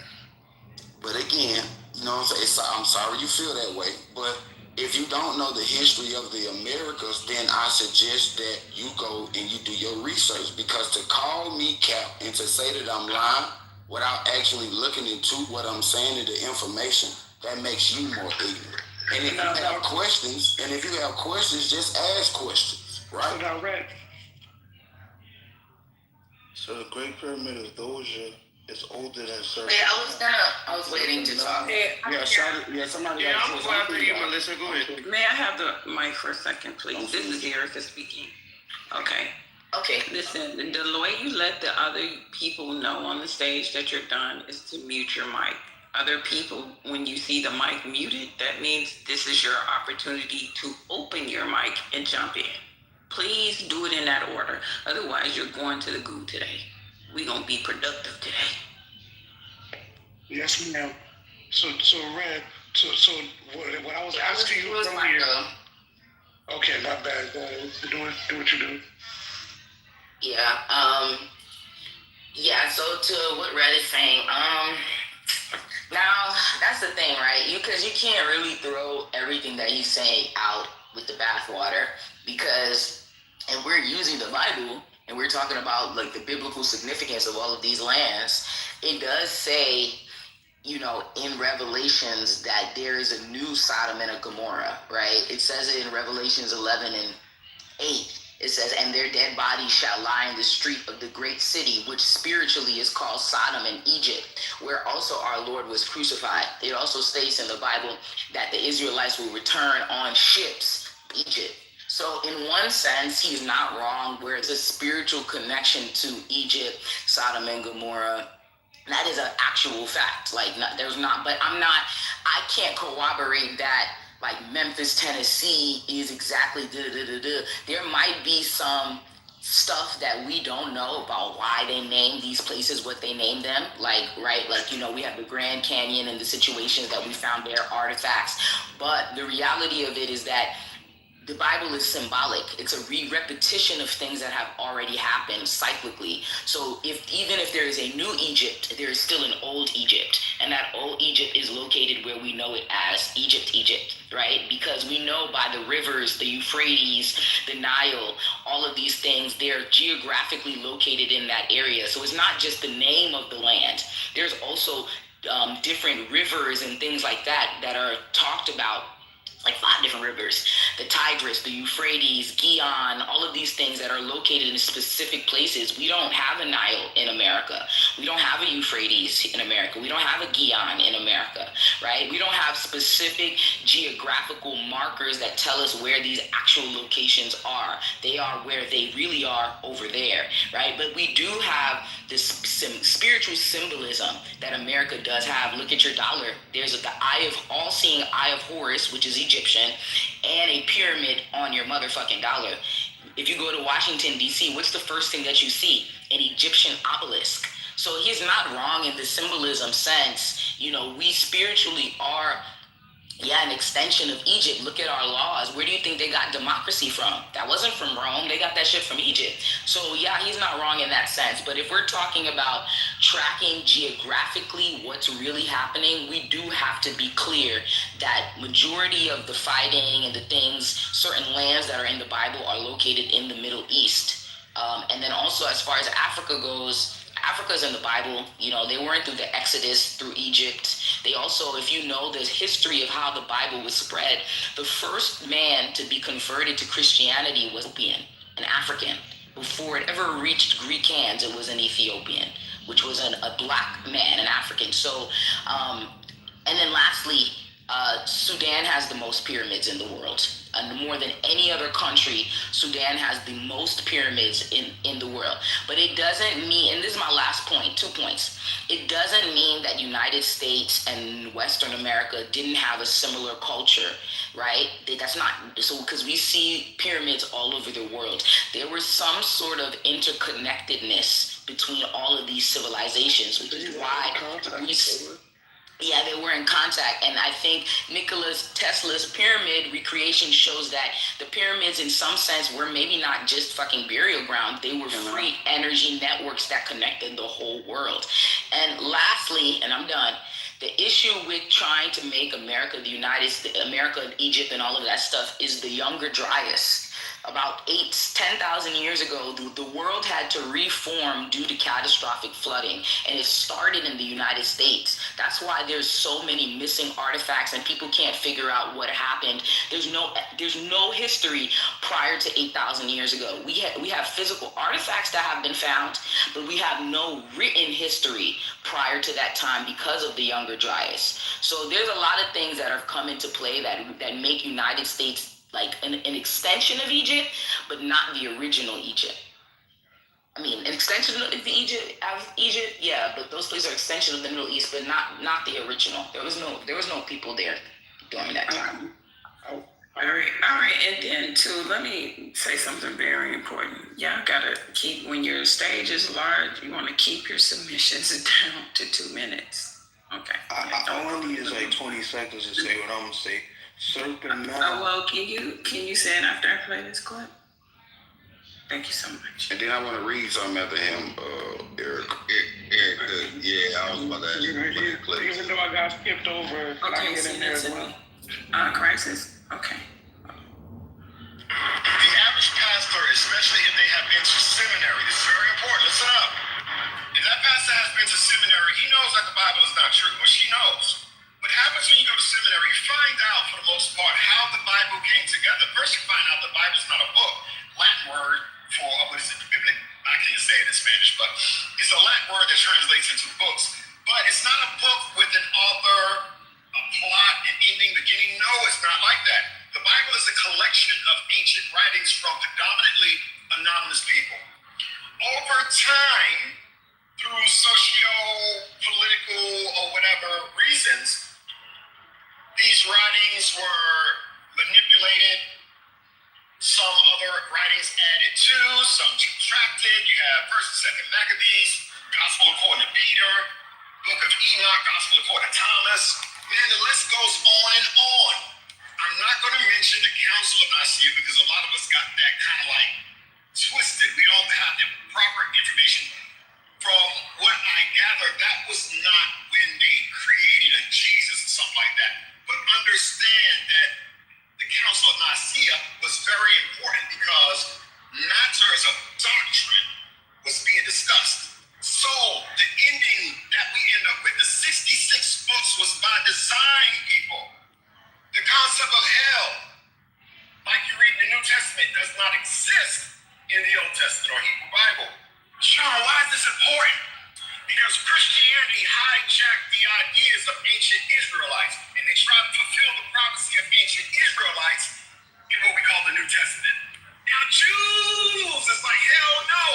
But again, you know what I'm saying? I'm sorry you feel that way, but if you don't know the history of the Americas, then I suggest that you go and you do your research, because to call me cap and to say that I'm lying without actually looking into what I'm saying and the information, that makes you more ignorant. And if you have questions, just ask questions, right? So the Great Pyramid of Doja is older than certain. I was waiting to talk. Somebody. Yeah, I'm going after you, Melissa. Go ahead. May I have the mic for a second, please? This is Erica speaking. Okay. Listen, the way you let the other people know on the stage that you're done is to mute your mic. Other people, when you see the mic muted, that means this is your opportunity to open your mic and jump in. Please do it in that order. Otherwise, you're going to the goo today. We're going to be productive today. Yes, ma'am. So Red, so what I was asking you earlier. Okay, not bad. Do what you do. So to what Red is saying, now that's the thing, right? Because you can't really throw everything that he's saying out with the bathwater, because, and we're using the Bible, and we're talking about like the biblical significance of all of these lands. It does say, in Revelations that there is a new Sodom and a Gomorrah, right? It says it in Revelations 11 and 8. It says, and their dead bodies shall lie in the street of the great city, which spiritually is called Sodom and Egypt, where also our Lord was crucified. It also states in the Bible that the Israelites will return on ships, Egypt. So in one sense, he's not wrong, where it's a spiritual connection to Egypt, Sodom and Gomorrah. That is an actual fact. I can't corroborate that, like Memphis, Tennessee is exactly There might be some stuff that we don't know about why they named these places what they named them. We have the Grand Canyon and the situations that we found there, artifacts. But the reality of it is that the Bible is symbolic. It's a re-repetition of things that have already happened cyclically. So even if there is a new Egypt, there is still an old Egypt. And that old Egypt is located where we know it as Egypt, right? Because we know by the rivers, the Euphrates, the Nile, all of these things, they're geographically located in that area. So it's not just the name of the land. There's also different rivers and things like that are talked about, like 5 different rivers, the Tigris, the Euphrates, Gihon, all of these things that are located in specific places. We don't have a Nile in America. We don't have a Euphrates in America. We don't have a Gihon in America, right? We don't have specific geographical markers that tell us where these actual locations are. They are where they really are, over there, right? But we do have this spiritual symbolism that America does have. Look at your dollar. There's the all-seeing Eye of Horus, which is Egyptian, and a pyramid on your motherfucking dollar. If you go to Washington, D.C., what's the first thing that you see? An Egyptian obelisk. So he's not wrong in the symbolism sense. We spiritually are, an extension of Egypt. Look at our laws. Where do you think they got democracy from? That wasn't from Rome. They got that shit from Egypt. So he's not wrong in that sense. But if we're talking about tracking geographically what's really happening, we do have to be clear that majority of the fighting and the things, certain lands that are in the Bible are located in the Middle East. And then also as far as Africa goes, Africa's in the Bible. They weren't through the Exodus through Egypt. They also, if you know the history of how the Bible was spread, the first man to be converted to Christianity was an African. Before it ever reached Greek hands, it was an Ethiopian, which was a black man, an African. So, and then lastly, Sudan has the most pyramids in the world. And more than any other country, Sudan has the most pyramids in the world. But it doesn't mean, and this is my last point, 2 points. It doesn't mean that United States and Western America didn't have a similar culture, right? That's not, so because we see pyramids all over the world. There was some sort of interconnectedness between all of these civilizations, which is why they were in contact. And I think Nikola Tesla's pyramid recreation shows that the pyramids in some sense were maybe not just fucking burial ground. They were free energy networks that connected the whole world. And lastly, and I'm done, the issue with trying to make America, the United States, America, Egypt, and all of that stuff is the Younger Dryas. About 10,000 years ago, the world had to reform due to catastrophic flooding, and it started in the United States. That's why there's so many missing artifacts, and people can't figure out what happened. There's no history prior to 8,000 years ago. We have physical artifacts that have been found, but we have no written history prior to that time because of the Younger Dryas. So there's a lot of things that have come into play that make United States like an extension of Egypt, but not the original Egypt. I mean, an extension of Egypt, yeah, but those places are extension of the Middle East, but not the original. There was no people there during that time. All right, and then too, let me say something very important. Y'all gotta keep, when your stage is large, you want to keep your submissions down to 2 minutes. Okay. I only use like 20 seconds to say what I'm gonna say. Serpent Mound. Well, can you say it after I play this clip? Thank you so much. And then I want to read something after him, Eric. I was about to ask you. Even though I got skipped over, okay, I get in there as well. Crisis? Okay. The average pastor, especially if they have been to seminary, this is very important, listen up. If that pastor has been to seminary, he knows that the Bible is not true, or she knows. What happens when you go to seminary, you find out, for the most part, how the Bible came together. First, you find out the Bible is not a book. Latin word for, what is it, the Biblic? I can't say it in Spanish, but it's a Latin word that translates into books. But it's not a book with an author, a plot, an ending, beginning. No, it's not like that. The Bible is a collection of ancient writings from predominantly anonymous people. Over time, through socio-political or whatever reasons, these writings were manipulated, some other writings added to, some subtracted. You have 1st and 2nd Maccabees, Gospel according to Peter, Book of Enoch, Gospel according to Thomas. Man, the list goes on and on. I'm not going to mention the Council of Nicaea because a lot of us got that kind of like twisted. We don't have the proper information. From what I gather, that was not when they created a Jesus or something like that. But understand that the Council of Nicaea was very important because matters of doctrine was being discussed. So the ending that we end up with, the 66 books, was by design, people. The concept of hell, like you read the New Testament, does not exist in the Old Testament or Hebrew Bible. Sean, why is this important? Because Christianity hijacked the ideas of ancient Israelites, and they tried to fulfill the prophecy of ancient Israelites in what we call the New Testament. Now, Jews is like, hell no.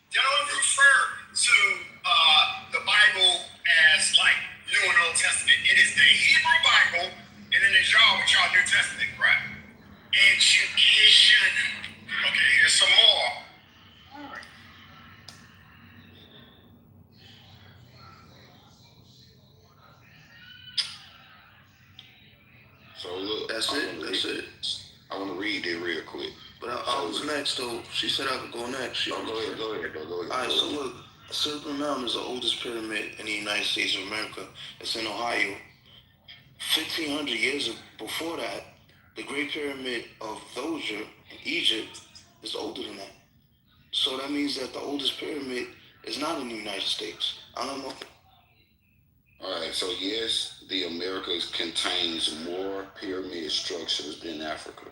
They don't refer to the Bible as like New and Old Testament. It is the Hebrew Bible, and then there's y'all with y'all New Testament, right? Education. Okay, here's some more. So look, That's it. I want to read it real quick. But I was next, though. She said I could go next. Go ahead. All right, so look, Serpent Mound is the oldest pyramid in the United States of America. It's in Ohio. 1,500 years before that, the Great Pyramid of Djoser in Egypt is older than that. So that means that the oldest pyramid is not in the United States. I don't know. All right, so yes, the Americas contains more pyramid structures than Africa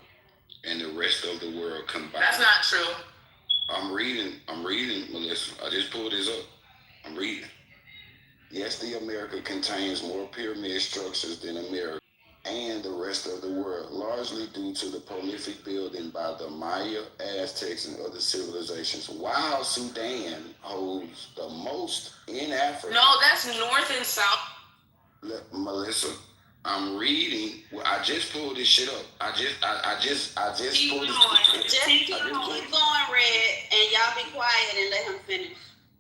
and the rest of the world combined. That's not true. I'm reading, Melissa. I just pulled this up. I'm reading. Yes, the America contains more pyramid structures than America. and the rest of the world, largely due to the prolific building by the Maya, Aztecs, and other civilizations, while Sudan holds the most in Africa. No, that's North and South. Melissa, I'm reading. Well, I just pulled this shit up. I just Keep pulled going. this. Keep going, Red, and y'all be quiet and let him finish.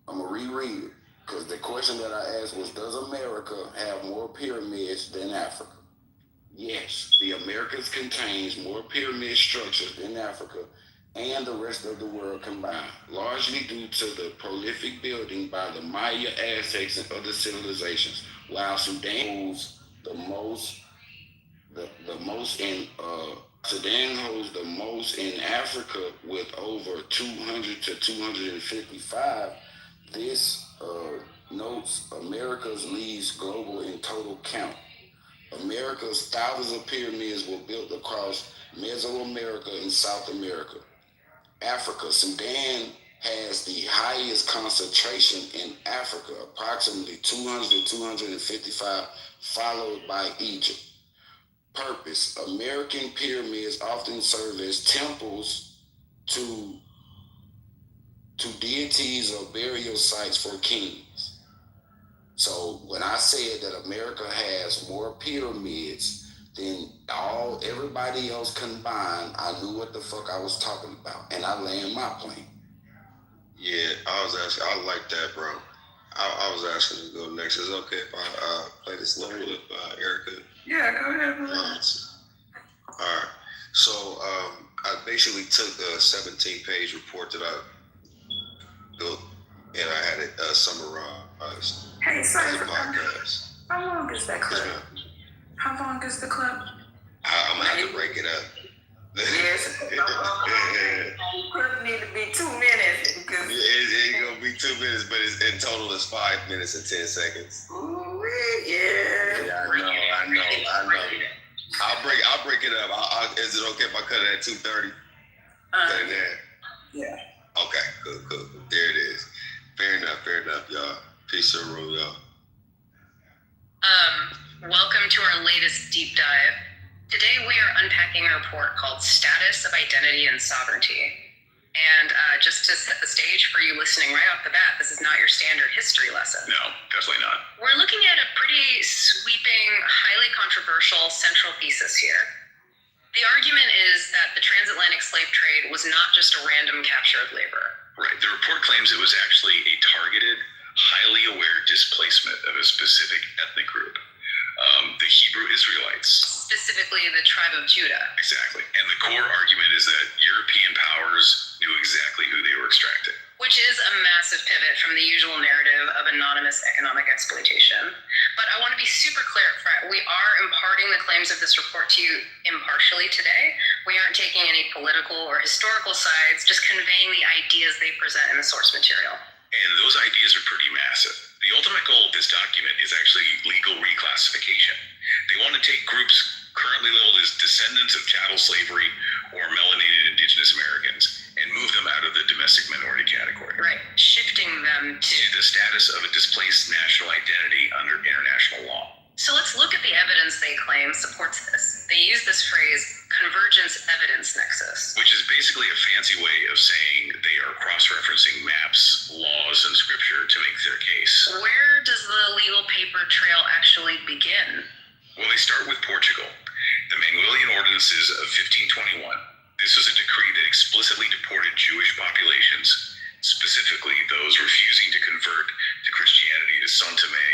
I'm gonna reread it because the question that I asked was, does America have more pyramids than Africa? Yes, the Americas contains more pyramid structures than Africa and the rest of the world combined, largely due to the prolific building by the Maya, Aztecs, and other civilizations, while Sudan holds the most in Africa with over 200 to 255. This notes America's leads global in total count. America's thousands of pyramids were built across Mesoamerica and South America. Africa, Sudan has the highest concentration in Africa, approximately 200 to 255, followed by Egypt. Purpose: American pyramids often serve as temples to deities or burial sites for kings. So when I said that America has more pyramids than everybody else combined, I knew what the fuck I was talking about, and I land my plane. Yeah, I was asking. I like that, bro. I was asking to go next. Is it okay if I play this little with Erica? Yeah, go ahead. All right. So I basically took a 17-page report that I built, and I had it summarized. Hey, sorry as a for podcast. How long is that clip? How long is the clip? I'm gonna have to break it up. Yes. The clip need to be 2 minutes because it's gonna be 2 minutes, but it's in total it's 5 minutes and 10 seconds. Ooh, yeah. Yeah, I know. I'll break it up. Is it okay if I cut it at 2:30? Cut it there. Yeah. Okay, cool. There it is. Fair enough, y'all. Peace to the room, y'all. Welcome to our latest deep dive. Today we are unpacking a report called Status of Identity and Sovereignty. And just to set the stage for you listening right off the bat, this is not your standard history lesson. No, definitely not. We're looking at a pretty sweeping, highly controversial central thesis here. The argument is that the transatlantic slave trade was not just a random capture of labor. Right. The report claims it was actually a targeted, highly aware displacement of a specific ethnic group, the Hebrew Israelites. Specifically the tribe of Judah. Exactly. And the core argument is that European powers knew exactly who they were extracting. Which is a massive pivot from the usual narrative of anonymous economic exploitation. But I want to be super clear up front. We are imparting the claims of this report to you impartially today. We aren't taking any political or historical sides, just conveying the ideas they present in the source material. And those ideas are pretty massive. The ultimate goal of this document is actually legal reclassification. They want to take groups currently labeled as descendants of chattel slavery or melanated indigenous Americans and move them out of the domestic minority category. Right, shifting them to the status of a displaced national identity under international law. So let's look at the evidence they claim supports this. They use this phrase, convergence evidence nexus. Which is basically a fancy way of saying they are cross-referencing maps, laws, and scripture to make their case. Where does the legal paper trail actually begin? Well, they start with Portugal. The Manguelian Ordinances of 1521. This was a decree that explicitly deported Jewish populations, specifically those refusing to convert to Christianity to São Tomé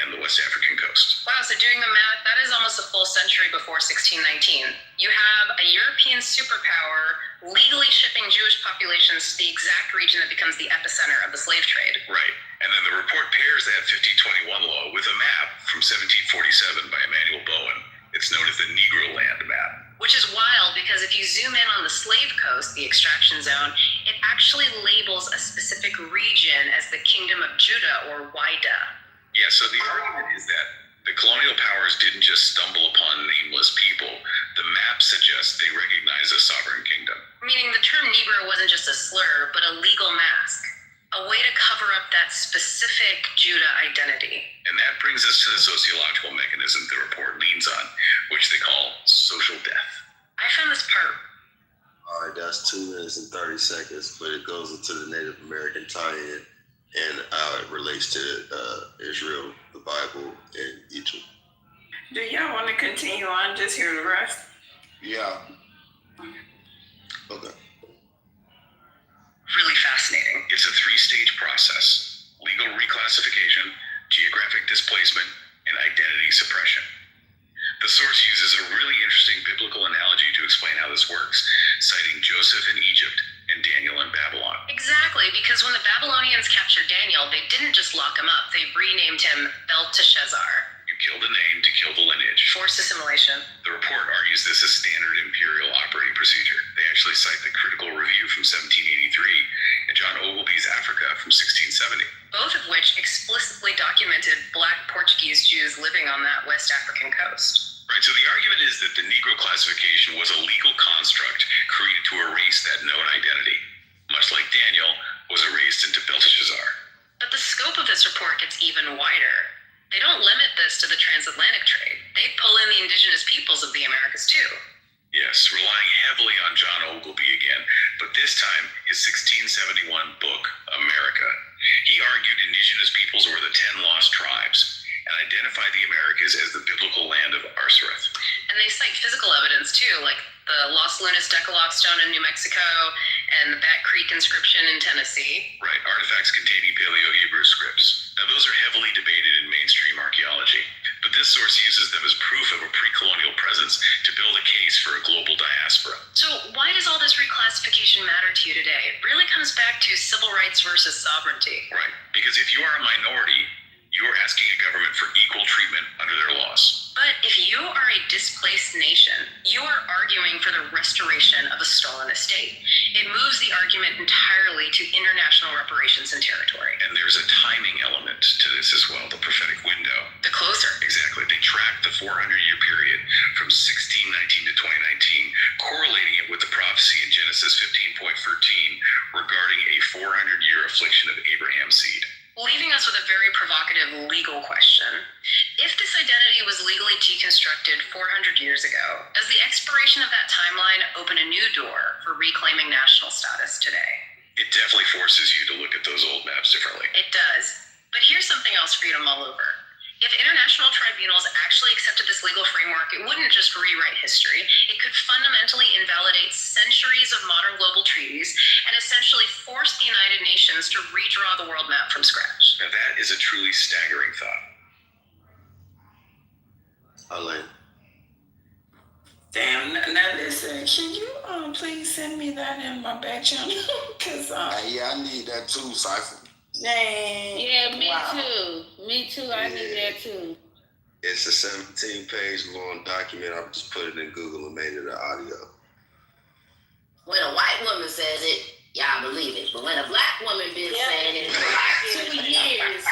and the West African coast. Wow, so doing the math, that is almost a full century before 1619. You have a European superpower legally shipping Jewish populations to the exact region that becomes the epicenter of the slave trade. Right, and then the report pairs that 1521 law with a map from 1747 by Emmanuel Bowen. It's known as the Negro Land map. Which is wild because if you zoom in on the slave coast, the extraction zone, it actually labels a specific region as the Kingdom of Judah, or Wida. Yeah, so the argument is that the colonial powers didn't just stumble upon nameless people. The map suggests they recognize a sovereign kingdom. Meaning the term Negro wasn't just a slur, but a legal mask. a way to cover up that specific Judah identity. And that brings us to the sociological mechanism the report leans on, which they call social death. I found this part. All right, that's 2 minutes and 30 seconds, but it goes into the Native American tie-in and how it relates to Israel, the Bible, and Egypt. Do y'all want to continue on? Just hear the rest? Yeah. Okay. Really fascinating. It's a 3-stage process: legal reclassification, geographic displacement, and identity suppression. The source uses a really interesting biblical analogy to explain how this works, citing Joseph in Egypt and Daniel in Babylon. Exactly, because when the Babylonians captured Daniel, they didn't just lock him up, they renamed him Belteshazzar. You kill the name to kill the lineage. Forced assimilation. The report argues this is standard imperial operating procedure. They actually cite the Critical Review from 1783 and John Ogilvy's Africa from 1670. Both of which explicitly documented Black Portuguese Jews living on that West African coast. Right, so the argument is that the Negro classification was a legal construct created to erase that known identity, much like Daniel was erased into Belteshazzar. But the scope of this report gets even wider. They don't limit this to the transatlantic trade. They pull in the indigenous peoples of the Americas too. Yes, relying heavily on John Ogilvy again, but this time his 1671 book, America. He argued indigenous peoples were the 10 lost tribes and identified the Americas as the biblical land of Arsareth. And they cite physical evidence too, like the Los Lunas Decalogue stone in New Mexico and the Bat Creek inscription in Tennessee. Right, artifacts containing Paleo-Hebrew scripts. Now those are heavily debated in mainstream archaeology, but this source uses them as proof of a pre-colonial presence to build a case for a global diaspora. So why does all this reclassification matter to you today? It really comes back to civil rights versus sovereignty. Right, because if you are a minority, you are asking a government for equal treatment under their laws. But if you are a displaced nation, you are arguing for the restoration of a stolen estate. It moves the argument entirely to international reparations and territory. And there's a timing element to this as well, the prophetic window. The closer. Exactly. They track the 400-year period from 1619 to 2019, correlating it with the prophecy in Genesis 15.13 regarding a 400-year affliction of Abraham's seed. Leaving us with a very provocative legal question. If this identity was legally deconstructed 400 years ago, does the expiration of that timeline open a new door for reclaiming national status today? It definitely forces you to look at those old maps differently. It does. But here's something else for you to mull over. If international tribunals actually accepted this legal framework, it wouldn't just rewrite history. It could fundamentally invalidate centuries of modern global treaties and essentially force the United Nations to redraw the world map from scratch. Now that is a truly staggering thought. Alain. Damn, now listen, can you please send me that in my back channel? Cause yeah, I need that too, Cypher. Dang. Yeah, me too. Me too. I need that too. It's a 17-page long document. I just put it in Google and made it an audio. When a white woman says it, y'all believe it. But when a black woman been saying it for like 2 years,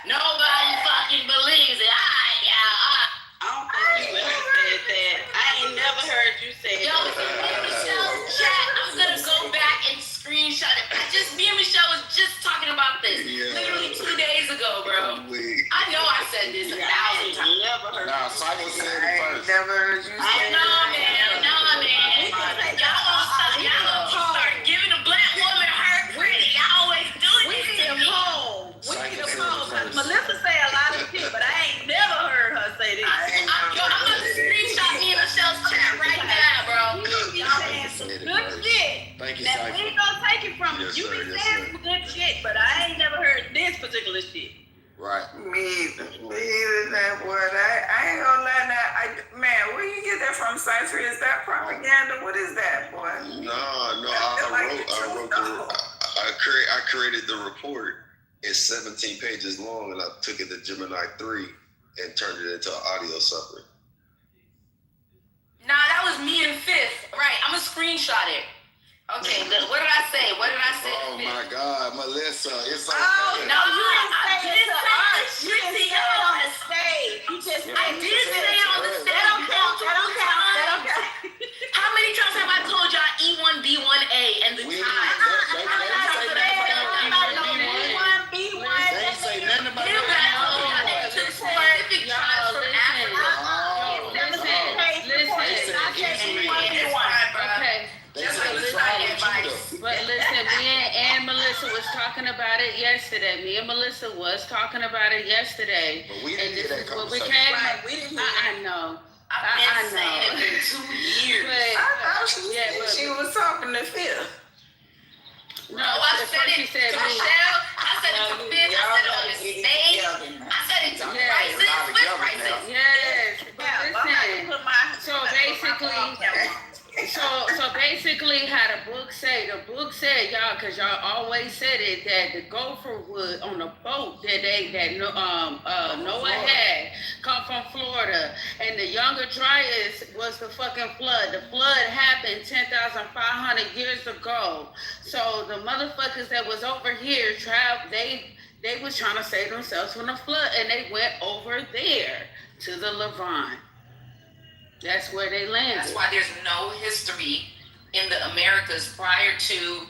nobody fucking believes it. I don't think you ever said that. I ain't never heard you say Yo, me and Michelle chat. I'm gonna go back and screenshot it. Me and Michelle was just talking about this literally 2 days ago, bro. I know I said this 1,000 times. Never heard. Nah, Cypher said it first. Never heard you say I know, man. Y'all start giving a black woman her credit. Y'all always do it. We need a poll. Melissa say a lot of shit, but I ain't never heard her say this. I'm gonna screenshot me and Michelle's chat right now, bro. Y'all saying some good shit. Thank you, Now, Cypher. we ain't gonna take it from you. Yes, You sir, be yes, saying sir. some good shit, but I ain't never heard this particular shit. Right. Me either, that word. I ain't gonna lie now. Man, where you get that from, Cypher? Is that propaganda? What is that, boy? No, I created the report. It's 17 pages long, and I took it to Gemini 3 and turned it into an audio summary. Nah, that was me and Fifth. Right, I'm gonna screenshot it. Okay, what did I say? Oh my God, Melissa, it's okay. Oh, no, you didn't I say it to us. You didn't say it on the stage. You just I did say it on the stage. That don't count. That don't count. That don't count. How many times have I told y'all E1B1A and the time? They was talking about it yesterday. Me and Melissa was talking about it yesterday. But we didn't and hear this that is what we conversation. came. Right, we didn't hear I know. I've been saying it know. for 2 years. But, I thought she, but she was talking to Phil. no, I at said first she it, said me. Michelle. I said it to Fifth. I Y'all said it gotta on the get it stage. together now. I said it to Yeah, Crisis a lot with together Crisis. now. Yes, but Yeah, I'm not listen. gonna put my So basically, so basically, how the book said, y'all, because y'all always said it, that the gopher wood on the boat that Noah had come from Florida, and the Younger Dryas was the fucking flood. The flood happened 10,500 years ago. So the motherfuckers that was over here they was trying to save themselves from the flood, and they went over there to the Levant. That's where they landed. That's why there's no history in the Americas prior to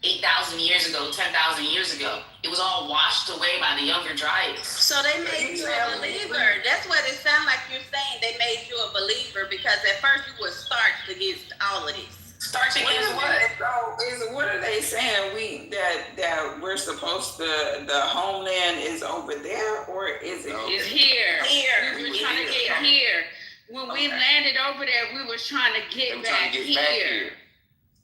8,000 years ago, 10,000 years ago. It was all washed away by the Younger Dryas. So they made you a believer. That's what it sounds like you're saying. They made you a believer because at first you were starched against all of this. Starch against what? So what are they saying? That we're supposed to, the homeland is over there, or is it? It's here. Here. We were trying to get here. When we landed over there, we was trying to get back here.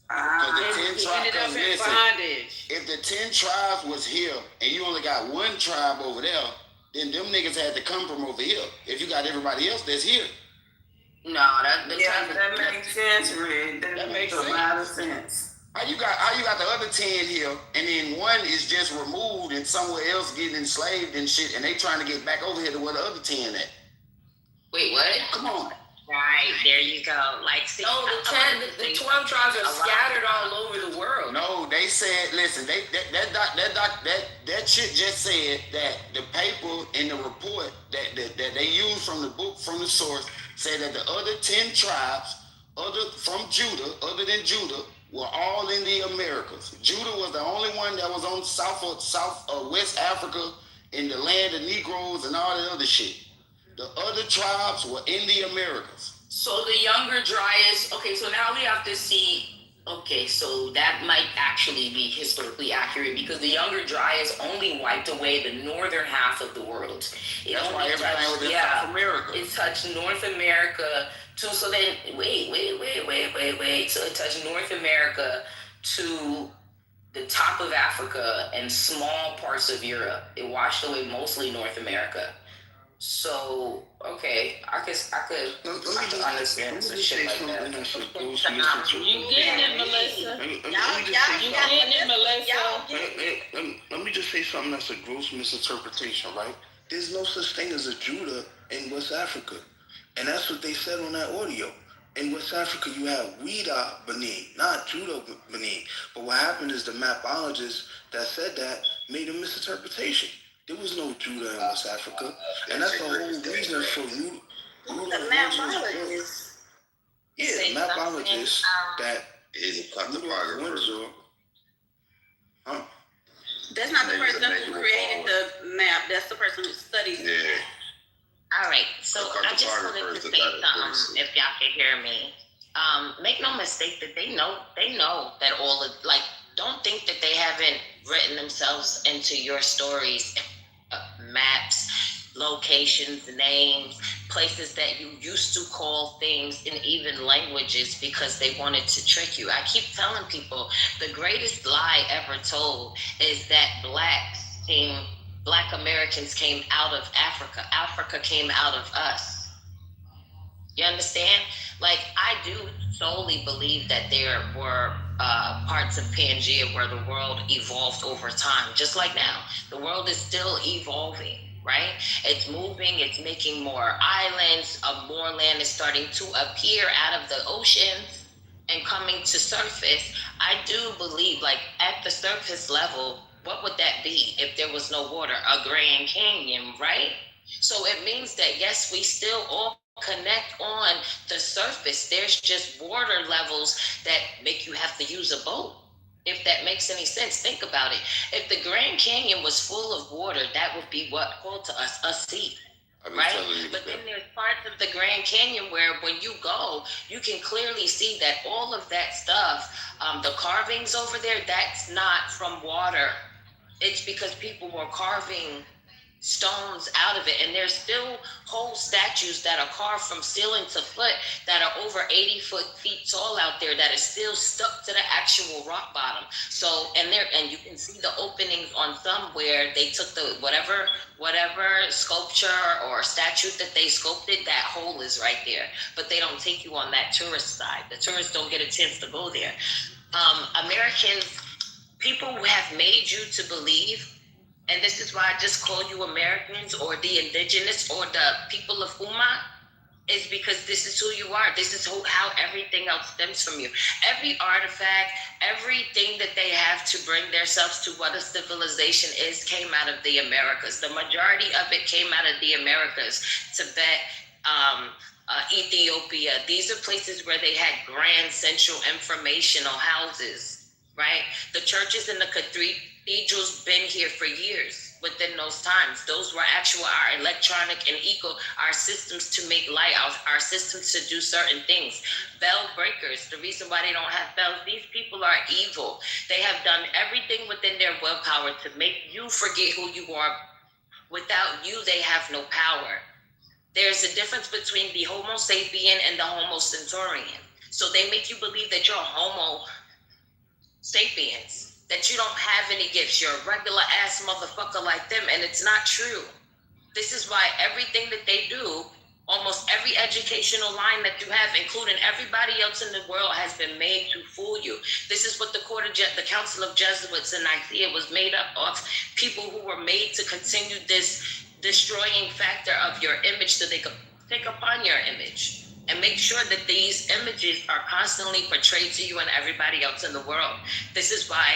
Because the 10 And we tribes, ended up in listen, bondage. if the 10 tribes was here and you only got one tribe over there, then them niggas had to come from over here. If you got everybody else that's here. No, that makes sense, Red. That makes a lot of sense. How you got the other 10 here, and then one is just removed and somewhere else getting enslaved and shit, and they trying to get back over here to where the other 10 at? Wait, what? Come on. Right, there you go. Like, see, no, the 12 tribes are scattered all over the world. No, they said, listen, that shit just said that the paper in the report that they used from the book, from the source, said that the other 10 tribes, other than Judah, were all in the Americas. Judah was the only one that was on West Africa, in the land of Negroes and all that other shit. The other tribes were in the Americas. So the Younger Dryas, okay, so now we have to see, okay, so that might actually be historically accurate because the Younger Dryas only wiped away the northern half of the world. That's why everything was in South America. It touched North America too, so then, wait. So it touched North America to the top of Africa and small parts of Europe. It washed away mostly North America. So, okay, I could understand some shit like that. You getting it, Melissa? Let me just say something that's a gross misinterpretation, right? There's no such thing as a Judah in West Africa. And that's what they said on that audio. In West Africa, you have Wida Benin, not Judah Benin. But what happened is the mapologist that said that made a misinterpretation. There was no Judah in West Africa. And that's the whole reason for the mapologist. Yeah, the mapologist that is a cartographer. Huh? That's not the person who created the map. That's the person who studies it. Yeah. All right, so I just wanted to say something, if y'all can hear me. Make no mistake that they know that all of, like, don't think that they haven't written themselves into your stories, maps, locations, names, places that you used to call things in even languages because they wanted to trick you. I keep telling people the greatest lie ever told is that Black Americans came out of Africa. Africa came out of us. You understand? Like, I do solely believe that there were parts of Pangea where the world evolved over time. Just like now, the world is still evolving, right? It's moving, it's making more islands, more land is starting to appear out of the oceans and coming to surface. I do believe, like, at the surface level, what would that be if there was no water? A Grand Canyon, right? So it means that, yes, we still all connect on the surface. There's just water levels that make you have to use a boat. If that makes any sense, think about it. If the Grand Canyon was full of water, that would be what called to us a sea. right? But then there's parts of the Grand Canyon where when you go, you can clearly see that all of that stuff, the carvings over there, that's not from water. It's because people were carving stones out of it, and there's still whole statues that are carved from ceiling to foot that are over 80 feet tall out there that is still stuck to the actual rock bottom. So and you can see the openings on some where they took the whatever sculpture or statue that they sculpted, that hole is right there, but they don't take you on that tourist side. The tourists don't get a chance to go there. Americans, people have made you to believe, and this is why I just call you Americans or the indigenous or the people of Uma, is because this is who you are. This is how everything else stems from you. Every artifact, everything that they have to bring themselves to what a civilization is came out of the Americas. The majority of it came out of the Americas. Tibet, Ethiopia. These are places where they had grand central informational houses, right? The churches and the cathedrals been here for years within those times. Those were our electronic and our systems to make light, our systems to do certain things. Bell breakers, the reason why they don't have bells, these people are evil. They have done everything within their willpower to make you forget who you are. Without you, they have no power. There's a difference between the Homo sapien and the Homo centaurian. So they make you believe that you're Homo sapiens, that you don't have any gifts. You're a regular ass motherfucker like them, and it's not true. This is why everything that they do, almost every educational line that you have, including everybody else in the world, has been made to fool you. This is what the Council of Jesuits in Nicaea was made up of. People who were made to continue this destroying factor of your image so they could pick upon your image and make sure that these images are constantly portrayed to you and everybody else in the world. This is why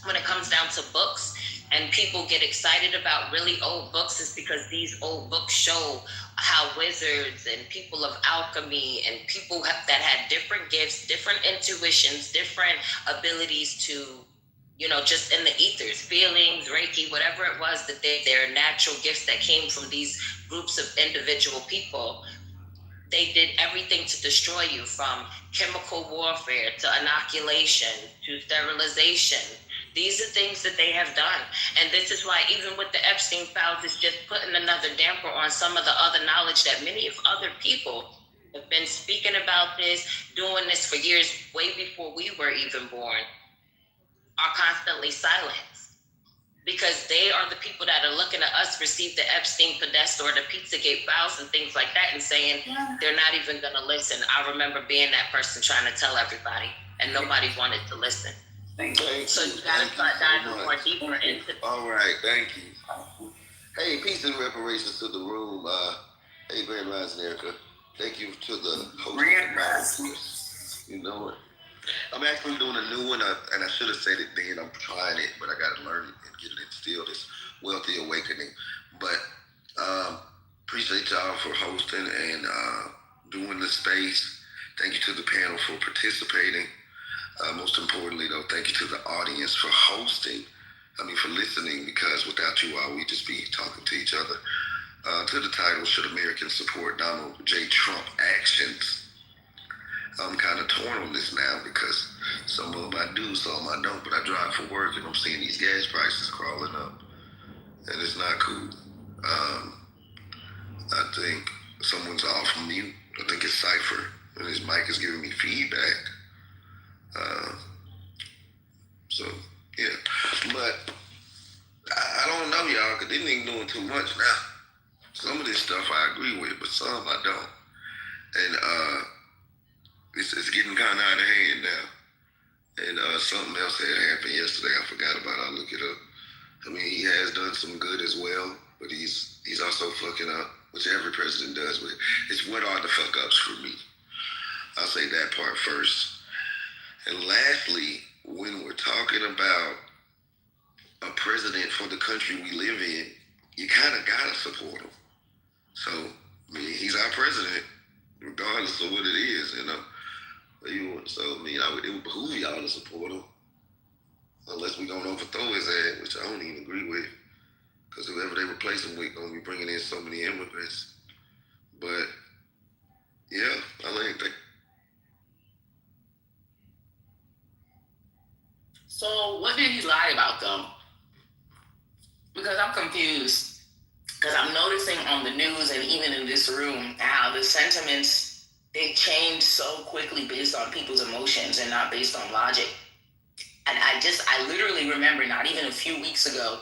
when it comes down to books and people get excited about really old books, is because these old books show how wizards and people of alchemy and people that had different gifts, different intuitions, different abilities to, just in the ethers, feelings, Reiki, whatever it was, that their natural gifts that came from these groups of individual people, they did everything to destroy you, from chemical warfare to inoculation to sterilization. These are things that they have done. And this is why even with the Epstein files, it's just putting another damper on some of the other knowledge that many of other people have been speaking about this, doing this for years, way before we were even born, are constantly silenced. Because they are the people that are looking at us receive the Epstein Podesta or the Pizzagate files and things like that and saying they're not even going to listen. I remember being that person trying to tell everybody, and nobody wanted to listen. Thank you. So you got to start diving more deeper into. All right, thank you. Hey, peace and reparations to the room. Hey, Grand Rising Erica. Thank you to the host. Grand Rising. You know it. I'm actually doing a new one, and I should have said it then. I'm trying it, but I got to learn it and get it instilled. It's Wealthy Awakening. But appreciate y'all for hosting and doing the space. Thank you to the panel for participating. Most importantly, though, thank you to the audience for hosting. For listening, because without you all, we'd just be talking to each other. To the title, Should Americans Support Donald J. Trump Actions? I'm kind of torn on this now because some of them I do, some I don't. But I drive for work and I'm seeing these gas prices crawling up, and it's not cool. I think someone's off mute. I think it's Cypher, and his mic is giving me feedback. So yeah, but I don't know, y'all, because they ain't doing too much now. Some of this stuff I agree with, but some I don't. And it's getting kind of out of hand now. And something else had happened yesterday. I forgot about it. I'll look it up. He has done some good as well, but he's also fucking up, which every president does. But it's what are the fuck ups for me? I'll say that part first. And lastly, when we're talking about a president for the country we live in, you kind of gotta support him. So, he's our president, regardless of what it is, So, it would behoove y'all to support him, unless we're gonna overthrow his ass, which I don't even agree with, because whoever they replace them with gonna be bringing in so many immigrants. But yeah, I think that. So what did he lie about though? Because I'm confused. Because I'm noticing on the news and even in this room how the sentiments, they change so quickly based on people's emotions and not based on logic. And I literally remember not even a few weeks ago,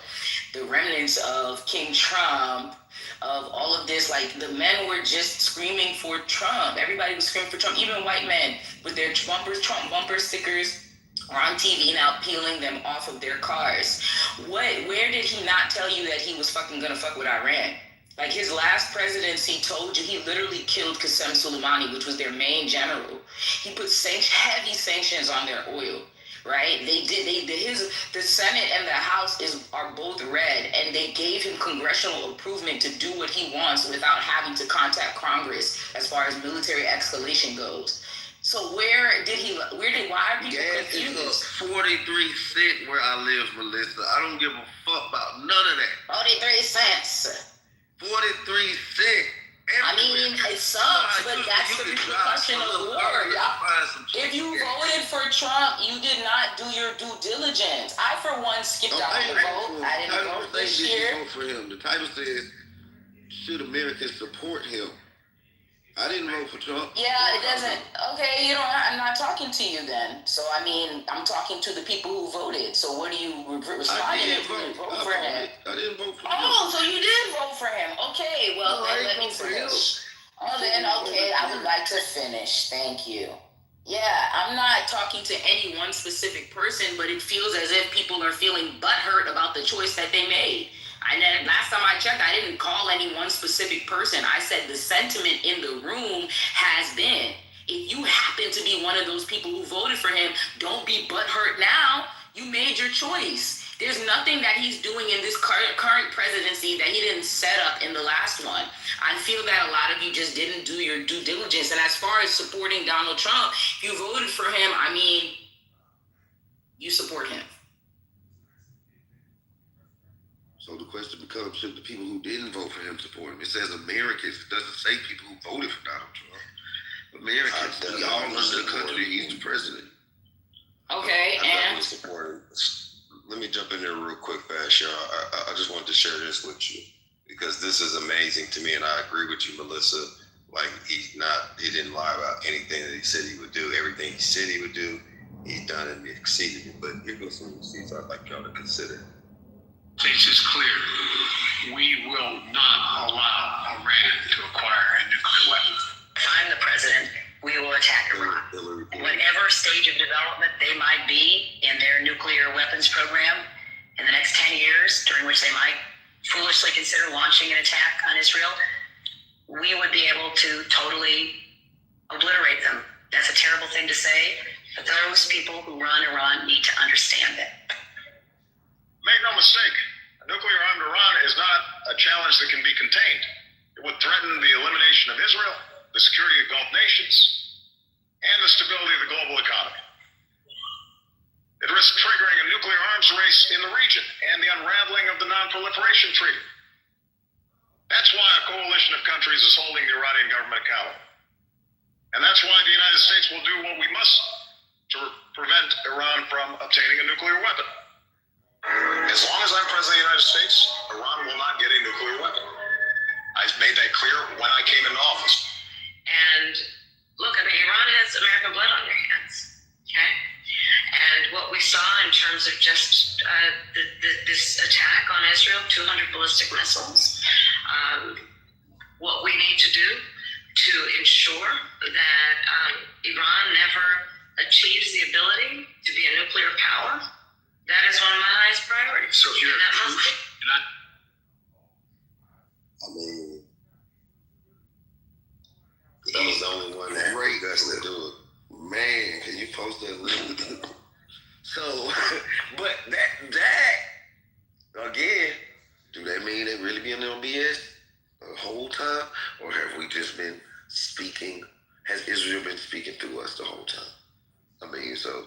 the remnants of King Trump, of all of this, like the men were just screaming for Trump. Everybody was screaming for Trump, even white men with their Trump bumper stickers are on TV now peeling them off of their cars. Where did he not tell you that he was fucking gonna fuck with Iran? Like his last presidency told you he literally killed Qasem Soleimani, which was their main general. He put heavy sanctions on their oil. Right? The Senate and the House are both red, and they gave him congressional approval to do what he wants without having to contact Congress as far as military escalation goes. So why are people confused? Is 43 cents where I live, Melissa. I don't give a fuck about none of that. 43 cents. 43 cents. I mean, it sucks, but that's the repercussion of war. If you voted for Trump, you did not do your due diligence. I, for one, skipped out the vote. I didn't vote this year. Vote for him. The title says, should Americans support him? I didn't vote for Trump. Yeah, it doesn't. Okay, I'm not talking to you then. So, I mean, I'm talking to the people who voted. So, what do you respond if you didn't vote for him? I didn't vote for him. Oh, so you did vote for him. Okay, well, then let me finish. Oh, then, okay, I would like to finish. Thank you. Yeah, I'm not talking to any one specific person, but it feels as if people are feeling butthurt about the choice that they made. Last time I checked, I didn't call any one specific person. I said the sentiment in the room has been, if you happen to be one of those people who voted for him, don't be butthurt now. You made your choice. There's nothing that he's doing in this current presidency that he didn't set up in the last one. I feel that a lot of you just didn't do your due diligence. And as far as supporting Donald Trump, if you voted for him, I mean, you support him. So the question becomes, should the people who didn't vote for him support him? It says Americans. It doesn't say people who voted for Donald Trump. Americans, we all love the country. He's the president. Okay, and support him. Let me jump in there real quick, fast, y'all. I just wanted to share this with you because this is amazing to me, and I agree with you, Melissa. Like he didn't lie about anything that he said he would do. Everything he said he would do, he's done and exceeded it. But here goes some receipts I'd like y'all to consider. States is clear. We will not allow Iran to acquire a nuclear weapon. If I'm the president, we will attack Iran. Whatever stage of development they might be in their nuclear weapons program in the next 10 years, during which they might foolishly consider launching an attack on Israel, we would be able to totally obliterate them. That's a terrible thing to say, but those people who run Iran need to understand it. Make no mistake, nuclear armed Iran is not a challenge that can be contained. It would threaten the elimination of Israel, the security of Gulf nations, and the stability of the global economy. It risks triggering a nuclear arms race in the region and the unraveling of the Non-Proliferation Treaty. That's why a coalition of countries is holding the Iranian government accountable. And that's why the United States will do what we must to prevent Iran from obtaining a nuclear weapon. As long as I'm president of the United States, Iran will not get a nuclear weapon. I made that clear when I came into office. And look, I mean, Iran has American blood on their hands, okay? And what we saw in terms of just this attack on Israel, 200 ballistic missiles, what we need to do to ensure that Iran never achieves the ability to be a nuclear power, that is one of my highest priorities. So if you're I mean, that was the only one that Great guts to do it. Man, can you post that link? So, but that again, do that mean they really been on BS the whole time, or have we just been speaking? Has Israel been speaking through us the whole time? I mean, so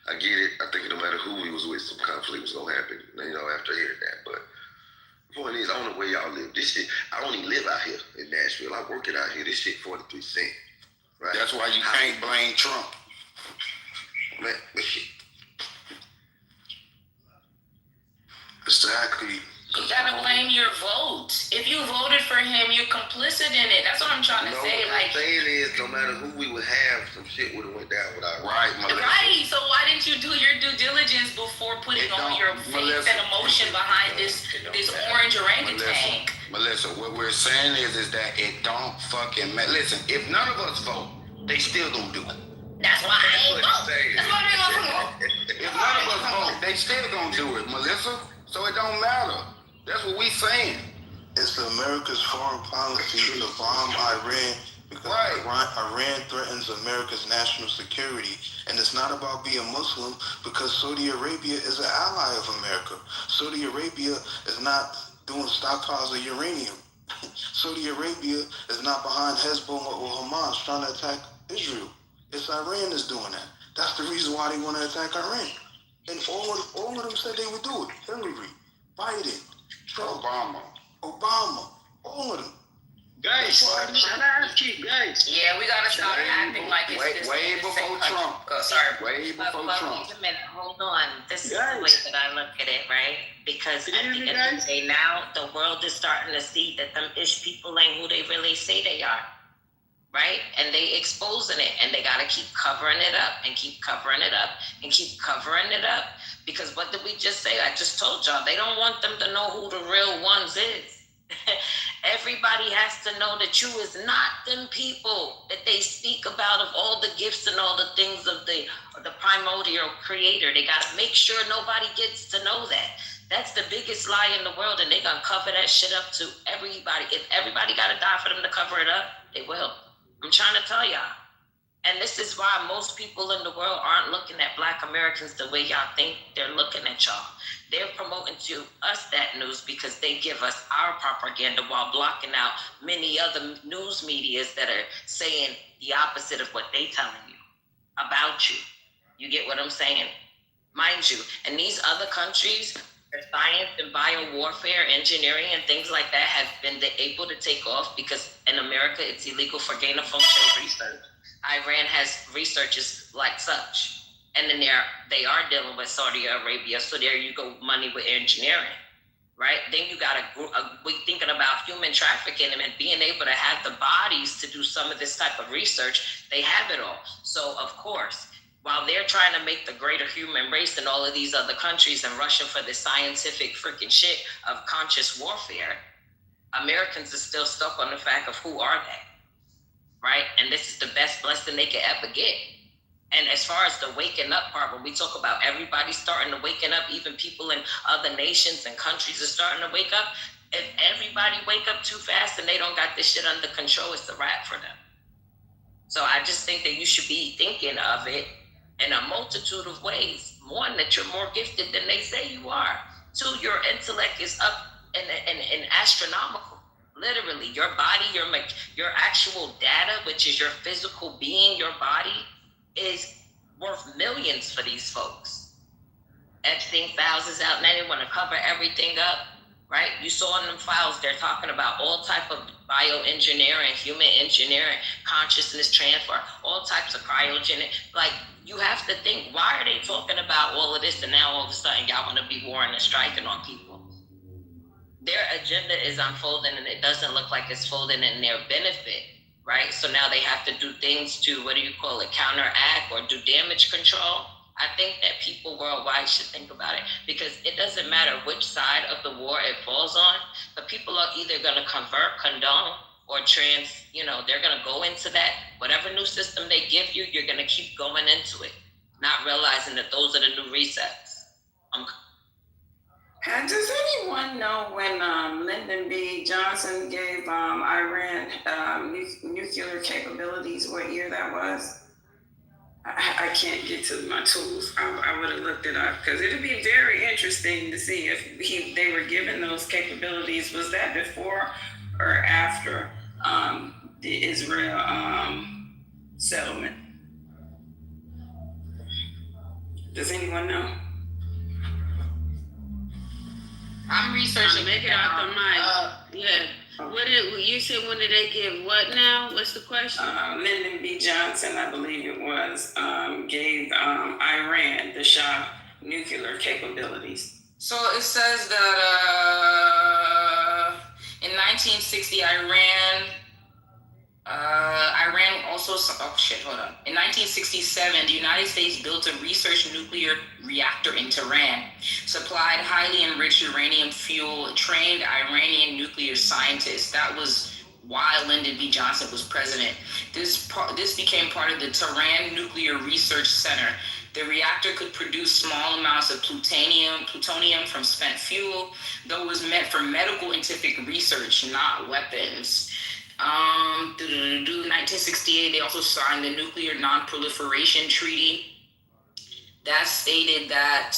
I get it. I think no matter who we was with, some conflict was gonna happen. After hearing that, but the point is, I don't know where y'all this shit. I don't even live out here in Nashville. I work it out here. This shit 43 cents. Right? That's why you can't blame Trump. Man, but shit. Exactly. You gotta blame your vote. If you voted for him, you're complicit in it. That's what I'm trying to say. What I'm Like, saying is, no matter who we would have, some shit would have went down without. Right, Melissa. right. So why didn't you do your due diligence before putting all your faith and emotion behind this orange orangutan? Melissa, what we're saying is that it don't fucking matter. Listen, if none of us vote, they still gonna do it. That's why I ain't vote. That's why they gonna vote. If none of us vote, they still gonna do it, Melissa. So it don't matter. That's what we saying. It's America's foreign policy to bomb Iran because Iran threatens America's national security. And it's not about being Muslim because Saudi Arabia is an ally of America. Saudi Arabia is not doing stockpiles of uranium. Saudi Arabia is not behind Hezbollah or Hamas trying to attack Israel. It's Iran that's doing that. That's the reason why they want to attack Iran. And all of them said they would do it. Hillary, Biden, Trump, Obama, all of them. Guys, guys. Yeah, we gotta stop acting like it's way before Trump. Way before Trump. Wait a minute, hold on. This is the way that I look at it, right? Because at the end of the day, now the world is starting to see that them ish people ain't who they really say they are. Right? And they exposing it, and they gotta keep covering it up and keep covering it up and keep covering it up. Because what did we just say? I just told y'all, they don't want them to know who the real ones is. Everybody has to know that you is not them people that they speak about of all the gifts and all the things of the primordial creator. They gotta make sure nobody gets to know that. That's the biggest lie in the world, and they gonna cover that shit up to everybody. If everybody gotta die for them to cover it up, they will. I'm trying to tell y'all. And this is why most people in the world aren't looking at Black Americans the way y'all think they're looking at y'all. They're promoting to us that news because they give us our propaganda while blocking out many other news medias that are saying the opposite of what they telling you about you. You get what I'm saying? Mind you, and these other countries, their science and biowarfare, engineering, and things like that have been able to take off because in America, it's illegal for gain-of-function research. Iran has researchers like such. And then they are dealing with Saudi Arabia. So there you go, money with engineering, right? Then you got we thinking about human trafficking and being able to have the bodies to do some of this type of research. They have it all. So of course, while they're trying to make the greater human race in all of these other countries and rushing for this scientific freaking shit of conscious warfare, Americans are still stuck on the fact of who are they, right? And this is the best blessing they could ever get. And as far as the waking up part, when we talk about everybody starting to waken up, even people in other nations and countries are starting to wake up, if everybody wake up too fast and they don't got this shit under control, it's a wrap for them. So I just think that you should be thinking of it in a multitude of ways. One, that you're more gifted than they say you are. Two, your intellect is up and astronomical. Literally, your body, your actual data, which is your physical being, your body, is worth millions for these folks. Epstein files is out now. They want to cover everything up, right? You saw in them files, they're talking about all type of bioengineering, human engineering, consciousness transfer, all types of cryogenic. Like, you have to think, why are they talking about all of this and now all of a sudden y'all want to be warring and striking on people? Their agenda is unfolding and it doesn't look like it's folding in their benefit, right? So now they have to do things to, counteract or do damage control. I think that people worldwide should think about it because it doesn't matter which side of the war it falls on, but people are either going to convert, condone, or they're going to go into that. Whatever new system they give you, you're going to keep going into it, not realizing that those are the new resets. Does anyone know when Lyndon B. Johnson gave Iran nuclear capabilities, what year that was? I can't get to my tools. I would have looked it up because it'd be very interesting to see if they were given those capabilities. Was that before or after the Israel settlement? Does anyone know? I'm researching. Make it out the mic. Yeah. What did you said? When did they give what now? What's the question? Lyndon B. Johnson, I believe it was, gave Iran, the Shah, nuclear capabilities. So it says that in 1960, Iran also, oh shit, hold on. In 1967, the United States built a research nuclear reactor in Tehran, supplied highly enriched uranium fuel, trained Iranian nuclear scientists. That was while Lyndon B. Johnson was president. This became part of the Tehran Nuclear Research Center. The reactor could produce small amounts of plutonium from spent fuel, though it was meant for medical and scientific research, not weapons. 1968, they also signed the Nuclear Non-Proliferation Treaty. That stated that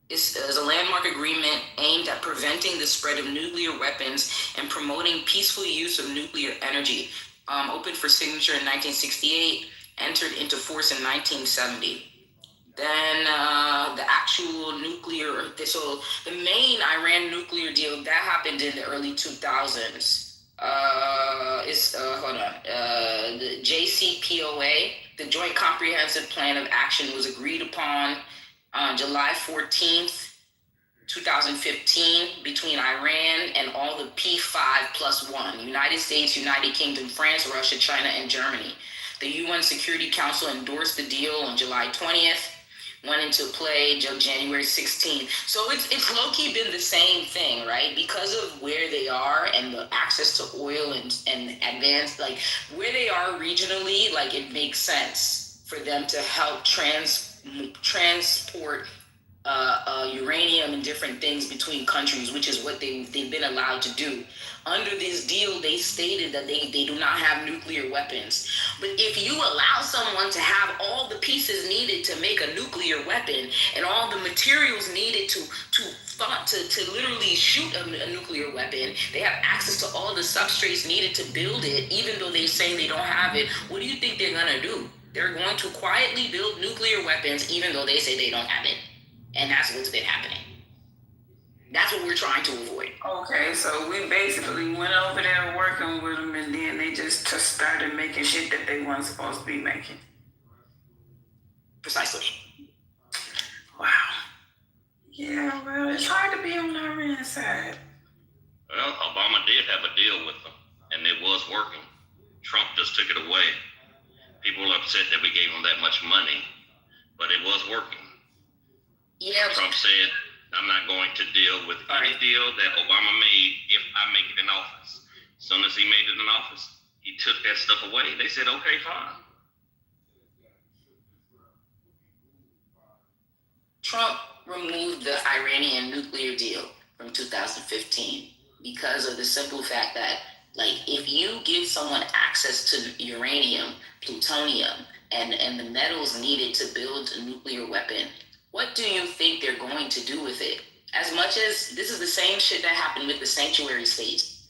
it's a landmark agreement aimed at preventing the spread of nuclear weapons and promoting peaceful use of nuclear energy. Opened for signature in 1968, entered into force in 1970. Then the actual nuclear, so the main Iran nuclear deal, that happened in the early 2000s. The JCPOA, the Joint Comprehensive Plan of Action, was agreed upon on July 14th, 2015, between Iran and all the P5+1, United States, United Kingdom, France, Russia, China, and Germany. The UN Security Council endorsed the deal on July 20th, went into play January 16th. So it's low-key been the same thing, right? Because of where they are and the access to oil and advanced, like where they are regionally, like it makes sense for them to help transport uranium and different things between countries, which is what they've been allowed to do. Under this deal, they stated that they do not have nuclear weapons. But if you allow someone to have all the pieces needed to make a nuclear weapon and all the materials needed to literally shoot a nuclear weapon, they have access to all the substrates needed to build it, even though they're saying they don't have it, what do you think they're gonna do? They're going to quietly build nuclear weapons, even though they say they don't have it. And that's what's been happening. That's what we're trying to avoid. Okay, so we basically went over there working with them, and then they just started making shit that they weren't supposed to be making. Precisely. Wow. Yeah, well, it's hard to be on Iran's side. Well, Obama did have a deal with them, and it was working. Trump just took it away. People were upset that we gave them that much money, but it was working. Yeah. Trump said, I'm not going to deal with any deal that Obama made if I make it in office. As soon as he made it in office, he took that stuff away. They said, okay, fine. Trump removed the Iranian nuclear deal from 2015 because of the simple fact that, like, if you give someone access to uranium, plutonium, and the metals needed to build a nuclear weapon, what do you think they're going to do with it? As much as this is the same shit that happened with the sanctuary states.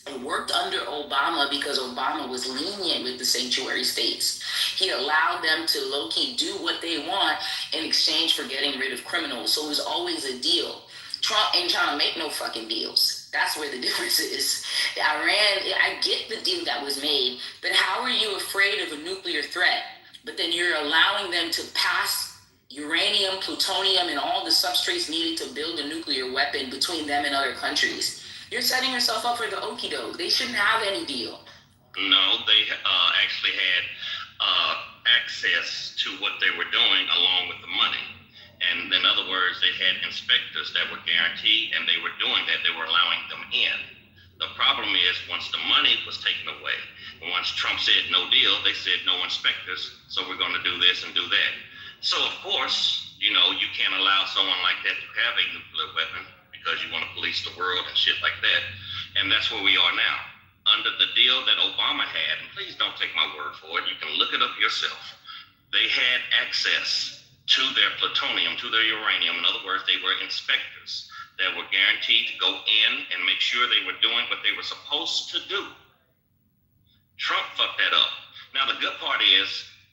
It worked under Obama because Obama was lenient with the sanctuary states. He allowed them to low-key do what they want in exchange for getting rid of criminals. So it was always a deal. Trump ain't trying to make no fucking deals. That's where the difference is. I get the deal that was made, but how are you afraid of a nuclear threat? But then you're allowing them to pass uranium, plutonium, and all the substrates needed to build a nuclear weapon between them and other countries. You're setting yourself up for the okie doke. They shouldn't have any deal. No, they actually had access to what they were doing along with the money. And in other words, they had inspectors that were guaranteed, and they were doing that. They were allowing them in. The problem is, once the money was taken away, once Trump said no deal, they said no inspectors, so we're going to do this and do that. So, of course, you can't allow someone like that to have a nuclear weapon because you want to police the world and shit like that. And that's where we are now. Under the deal that Obama had, and please don't take my word for it, you can look it up yourself. They had access to their plutonium, to their uranium. In other words, they were inspectors that were guaranteed to go in and make sure they were doing what they were supposed to do. Trump fucked that up. Now, the good part is,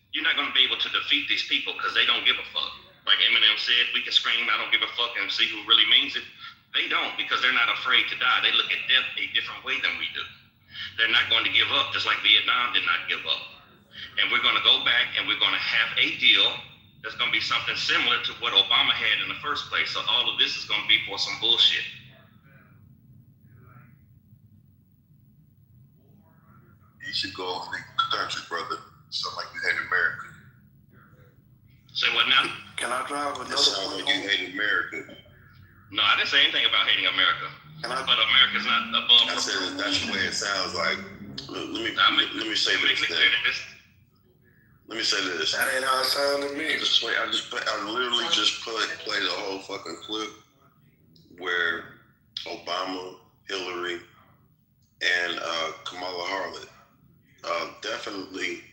you're not going to be able to defeat these people because they don't give a fuck. Like Eminem said, we can scream, I don't give a fuck, and see who really means it. They don't, because they're not afraid to die. They look at death a different way than we do. They're not going to give up, just like Vietnam did not give up. And we're going to go back and we're going to have a deal that's going to be something similar to what Obama had in the first place. So all of this is going to be for some bullshit. You should go off the country, brother. Something like you hate America. Say what now? Can I drive another sounds like you hate America. No, I didn't say anything about hating America. But America's not above. I said that's the way it sounds like. Let me say this. Let me say this. That ain't how it sounds to me. I literally just played the whole fucking clip where Obama, Hillary, and Kamala Harris definitely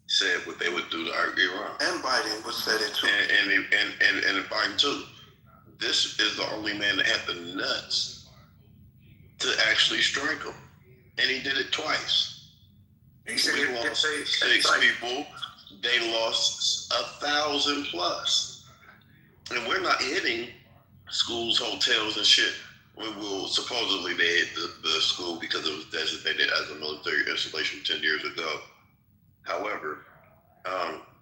said what they would do to Iran. And Biden would say it too. And Biden too. This is the only man that had the nuts to actually strike him. And he did it twice. He said we lost 6 people. They lost 1,000 plus. And we're not hitting schools, hotels, and shit. We will supposedly they hit the school because it was designated as a military installation 10 years ago. However,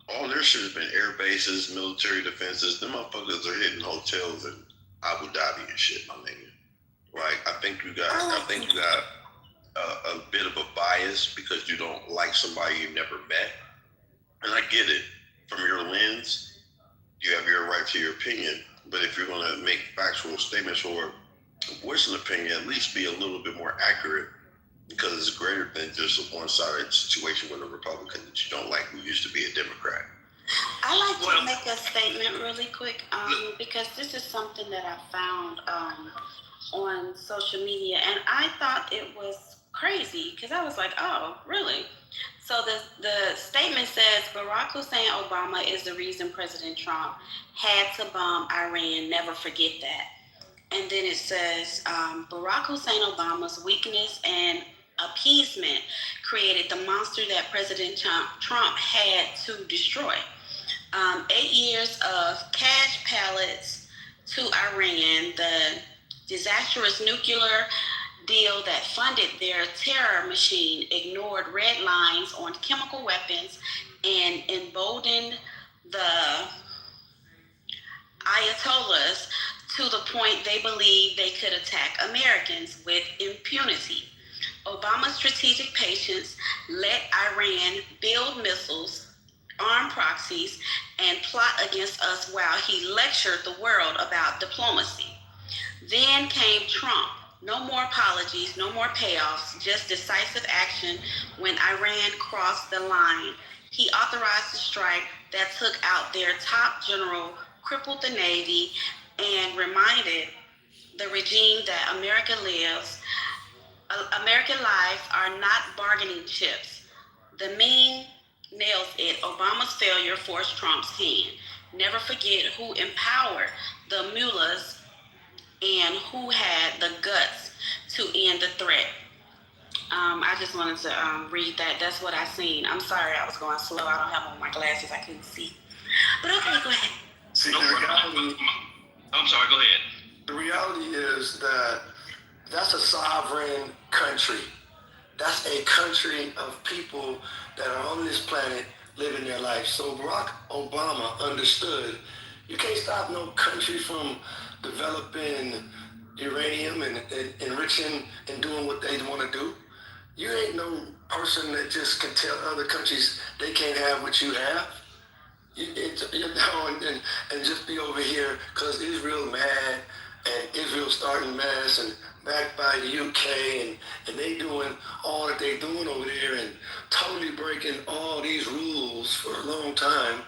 all their shit has been air bases, military defenses. Them motherfuckers are hitting hotels in Abu Dhabi and shit, my nigga. Right? I think you got a bit of a bias because you don't like somebody you never met. And I get it. From your lens, you have your right to your opinion. But if you're going to make factual statements or voice an opinion, at least be a little bit more accurate, because it's greater than just a one-sided situation with a Republican that you don't like who used to be a Democrat. I like to make a statement really quick because this is something that I found on social media, and I thought it was crazy because I was like, oh, really? So the statement says Barack Hussein Obama is the reason President Trump had to bomb Iran. Never forget that. And then it says Barack Hussein Obama's weakness and appeasement created the monster that President Trump had to destroy. 8 years of cash pallets to Iran, the disastrous nuclear deal that funded their terror machine, ignored red lines on chemical weapons, and emboldened the Ayatollahs to the point they believed they could attack Americans with impunity. Obama's strategic patience let Iran build missiles, arm proxies, and plot against us while he lectured the world about diplomacy. Then came Trump. No more apologies, no more payoffs, just decisive action when Iran crossed the line. He authorized a strike that took out their top general, crippled the Navy, and reminded the regime that American lives are not bargaining chips. The meme nails it. Obama's failure forced Trump's hand. Never forget who empowered the mullahs and who had the guts to end the threat. I just wanted to read that. That's what I seen. I'm sorry I was going slow. I don't have on my glasses. I couldn't see. But okay, go ahead. See, the reality, I'm sorry, go ahead. The reality is that that's a sovereign country. That's a country of people that are on this planet living their life. So Barack Obama understood you can't stop no country from developing uranium and enriching and doing what they want to do. You ain't no person that just can tell other countries they can't have what you have. And just be over here because Israel mad and Israel starting mass and backed by the UK and they doing all that they doing over there and totally breaking all these rules for a long time,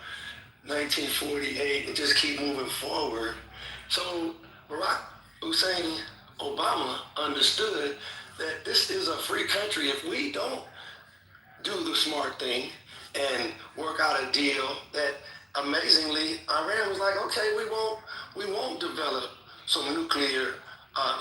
1948, and just keep moving forward. So Barack Hussein Obama understood that this is a free country. If we don't do the smart thing and work out a deal that amazingly Iran was like, okay, we won't develop some nuclear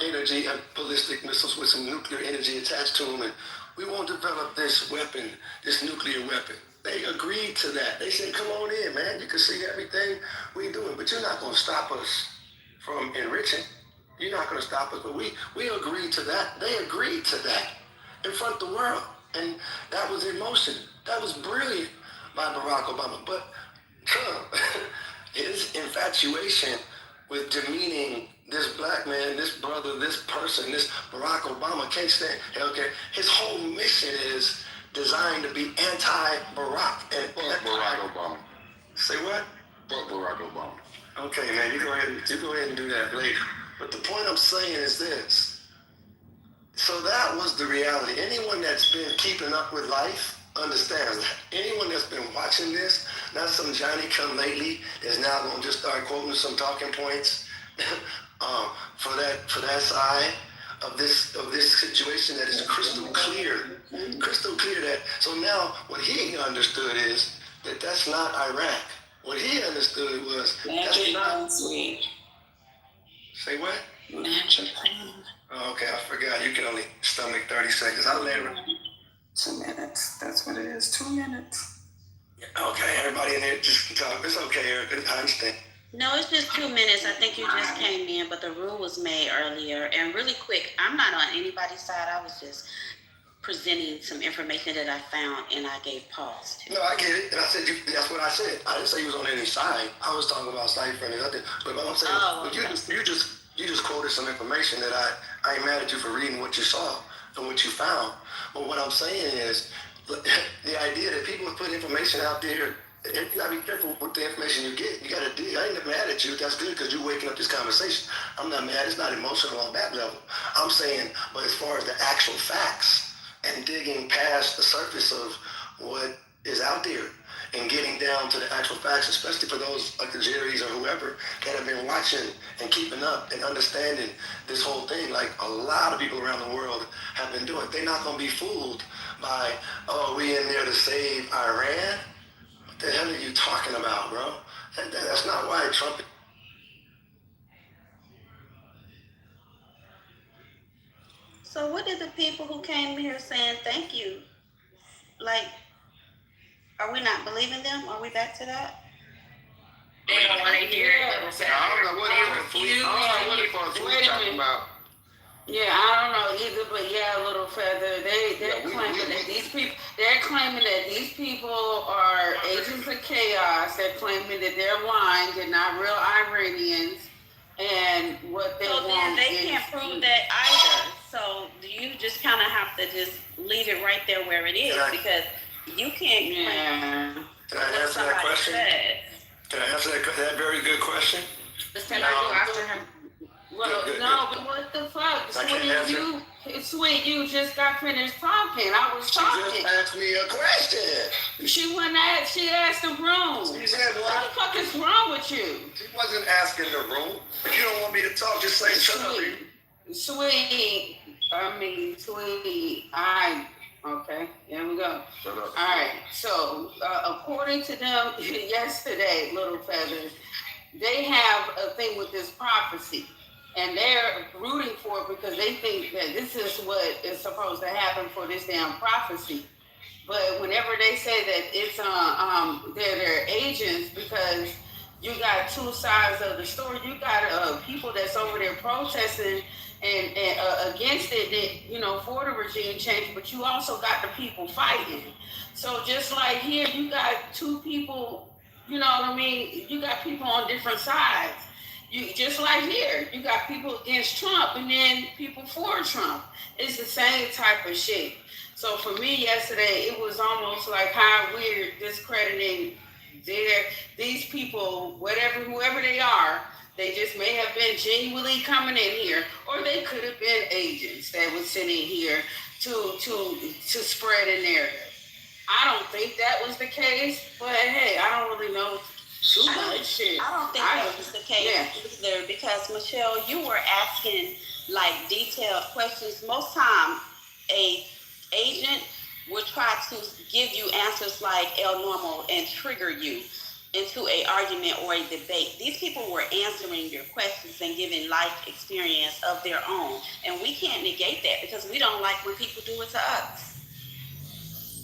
energy and ballistic missiles with some nuclear energy attached to them, and we won't develop this weapon, this nuclear weapon. They agreed to that. They said, come on in, man. You can see everything we doing, but you're not going to stop us from enriching. You're not going to stop us. But we agreed to that. They agreed to that in front of the world. And that was emotion. That was brilliant by Barack Obama. But Trump, his infatuation with demeaning this black man, this brother, this person, this Barack Obama, can't stand. Okay, his whole mission is designed to be anti-Barack. And Fuck Barack Obama. Say what? Fuck Barack Obama. Okay, man, you go ahead and do that later. But the point I'm saying is this. So that was the reality. Anyone that's been keeping up with life understands that. Anyone that's been watching this, not some Johnny come lately that's now going to just start quoting some talking points for that side of this situation that is crystal clear that. So now what he understood is that that's not Iraq. What he understood was that's not. Sweet. Say what? Natural plan. Oh, okay, I forgot. You can only stomach 30 seconds. I'll let her. 2 minutes. That's what it is. 2 minutes. Okay, everybody in here just talk. It's okay, Erica. I understand. No, it's just 2 minutes. I think you just came in, but the rule was made earlier. And really quick, I'm not on anybody's side. I was just presenting some information that I found, and I gave pause to. No, I get it. And I said, that's what I said. I didn't say you was on any side. I was talking about cipher and nothing. But what I'm saying, you just quoted some information that I ain't mad at you for reading what you saw and what you found. But what I'm saying is, the idea that people put information out there, you gotta be careful with the information you get. You gotta dig. I ain't mad at you. That's good because you're waking up this conversation. I'm not mad. It's not emotional on that level. I'm saying, but as far as the actual facts and digging past the surface of what is out there and getting down to the actual facts, especially for those like the Jerrys or whoever that have been watching and keeping up and understanding this whole thing, like a lot of people around the world have been doing. They're not gonna be fooled by, oh, we in there to save Iran. What the hell are you talking about, bro? That's not why Trump. So what did the people who came here saying thank you, like, are we not believing them? Are we back to that? They don't want to hear it. I don't know what the fuck we talking about. Yeah, I don't know either, but yeah, Little Feather, they're claiming that these people are agents of chaos. They're claiming that they're lying. They're not real Iranians, and what they want. So then they can't prove that either. So you just kind of have to just leave it right there where it is, because you can't. Yeah. Can I answer that question? Can I answer that very good question? Can I go after him? Well, good. But what the fuck? Sweet, you just got finished talking. I was talking. She just asked me a question. She asked the room. She said, what the fuck is wrong with you? She wasn't asking the room. If you don't want me to talk, just say something. Sweet. Okay, here we go. Shut up. All right, so according to them yesterday, Little Feather, they have a thing with this prophecy. And they're rooting for it because they think that this is what is supposed to happen for this damn prophecy. But whenever they say that it's they're agents, because you got two sides of the story. You got people that's over there protesting and against it, that, for the regime change. But you also got the people fighting. So just like here, you got two people. You know what I mean? You got people on different sides. You just like here, you got people against Trump and then people for Trump. It's the same type of shit. So for me yesterday, it was almost like how we're discrediting these people, whoever they are. They just may have been genuinely coming in here, or they could have been agents that was sitting here to spread a narrative. I don't think that was the case, but hey, I don't really know. I don't think that was the case either, because Michelle, you were asking like detailed questions. Most time, a agent would try to give you answers like El Normal and trigger you into a argument or a debate. These people were answering your questions and giving life experience of their own, and we can't negate that because we don't like when people do it to us.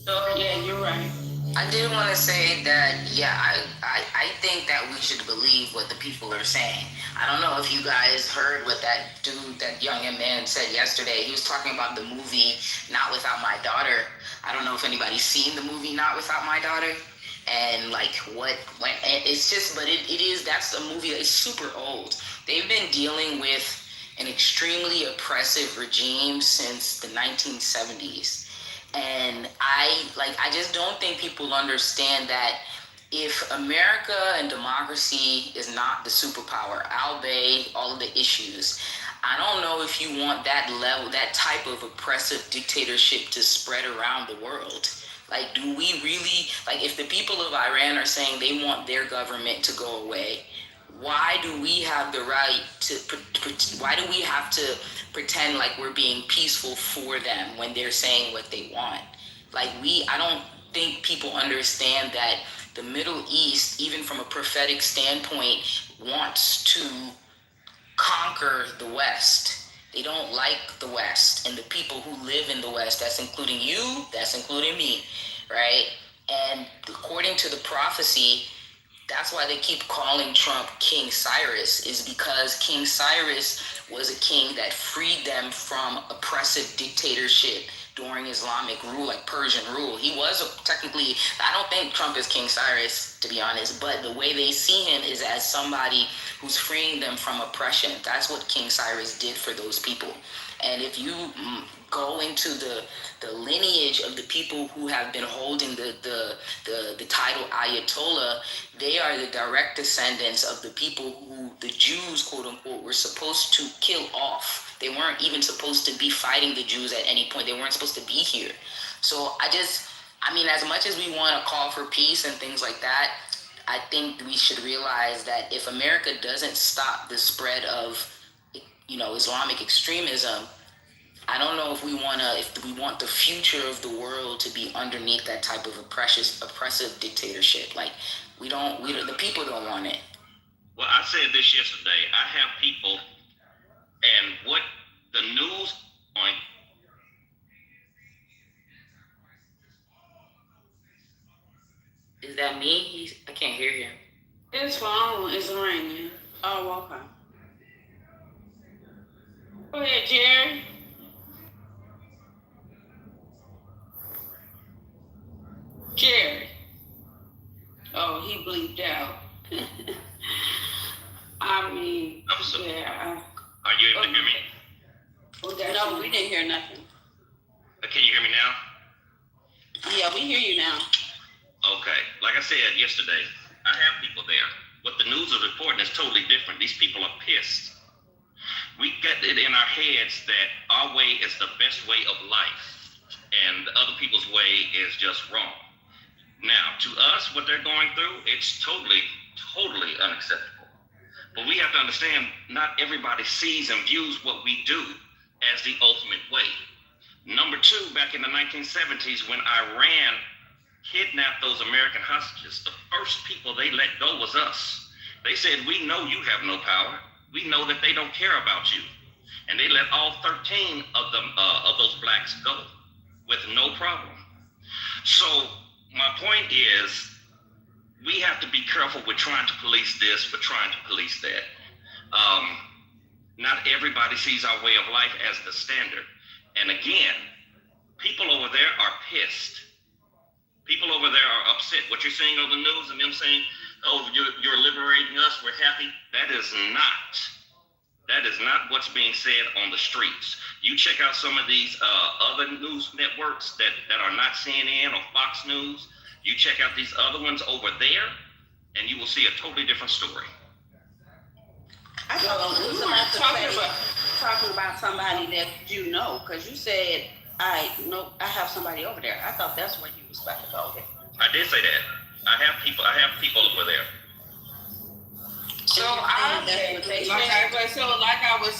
Oh yeah, you're right. I did want to say that, yeah, I think that we should believe what the people are saying. I don't know if you guys heard what that dude, that young man said yesterday. He was talking about the movie Not Without My Daughter. I don't know if anybody's seen the movie Not Without My Daughter. And like it's just, but it is, that's a movie that's super old. They've been dealing with an extremely oppressive regime since the 1970s. And I just don't think people understand that if America and democracy is not the superpower, albeit all of the issues, I don't know if you want that level, that type of oppressive dictatorship to spread around the world. Like, do we really, like, if the people of Iran are saying they want their government to go away, why do we have the right to, why do we have to pretend like we're being peaceful for them when they're saying what they want? Like, I don't think people understand that the Middle East, even from a prophetic standpoint, wants to conquer the West. They don't like the West and the people who live in the West. That's including you, that's including me, right? And according to the prophecy, that's why they keep calling Trump King Cyrus, is because King Cyrus was a king that freed them from oppressive dictatorship during Islamic rule, like Persian rule. He was technically, I don't think Trump is King Cyrus, to be honest, but the way they see him is as somebody who's freeing them from oppression. That's what King Cyrus did for those people. And if you go into the lineage of the people who have been holding the title Ayatollah, they are the direct descendants of the people who the Jews, quote unquote, were supposed to kill off. They weren't even supposed to be fighting the Jews at any point. They weren't supposed to be here. So I mean, as much as we want to call for peace and things like that, I think we should realize that if America doesn't stop the spread of, Islamic extremism, I don't know if we want the future of the world to be underneath that type of oppressive dictatorship. Like, the people don't want it. Well, I said this yesterday. I have people, and what the news point. Is that me? I can't hear him. His phone is ringing. Oh, okay. Go ahead, Jerry. Jerry. Oh, he bleeped out. I mean, yeah. Are you able to hear me? No, we didn't hear nothing. Can you hear me now? Yeah, we hear you now. Okay. Like I said yesterday, I have people there. What the news is reporting is totally different. These people are pissed. We get it in our heads that our way is the best way of life, and other people's way is just wrong. Now, to us, what they're going through, it's totally, totally unacceptable. But we have to understand, not everybody sees and views what we do as the ultimate way. Number two, back in the 1970s, when Iran kidnapped those American hostages, the first people they let go was us. They said, we know you have no power. We know that they don't care about you. And they let all 13 of them, of those blacks go with no problem. So my point is, we have to be careful with trying to police this, with trying to police that. Not everybody sees our way of life as the standard. And again, people over there are pissed. People over there are upset. What you're seeing on the news and them saying, oh, you're liberating us, we're happy. That is not what's being said on the streets. You check out some of these other news networks that are not CNN or Fox News. You check out these other ones over there, and you will see a totally different story. I thought we were talking about somebody that you know, because you said, I have somebody over there. I thought that's where you was about to go. I did say that. I have people over there. So like I was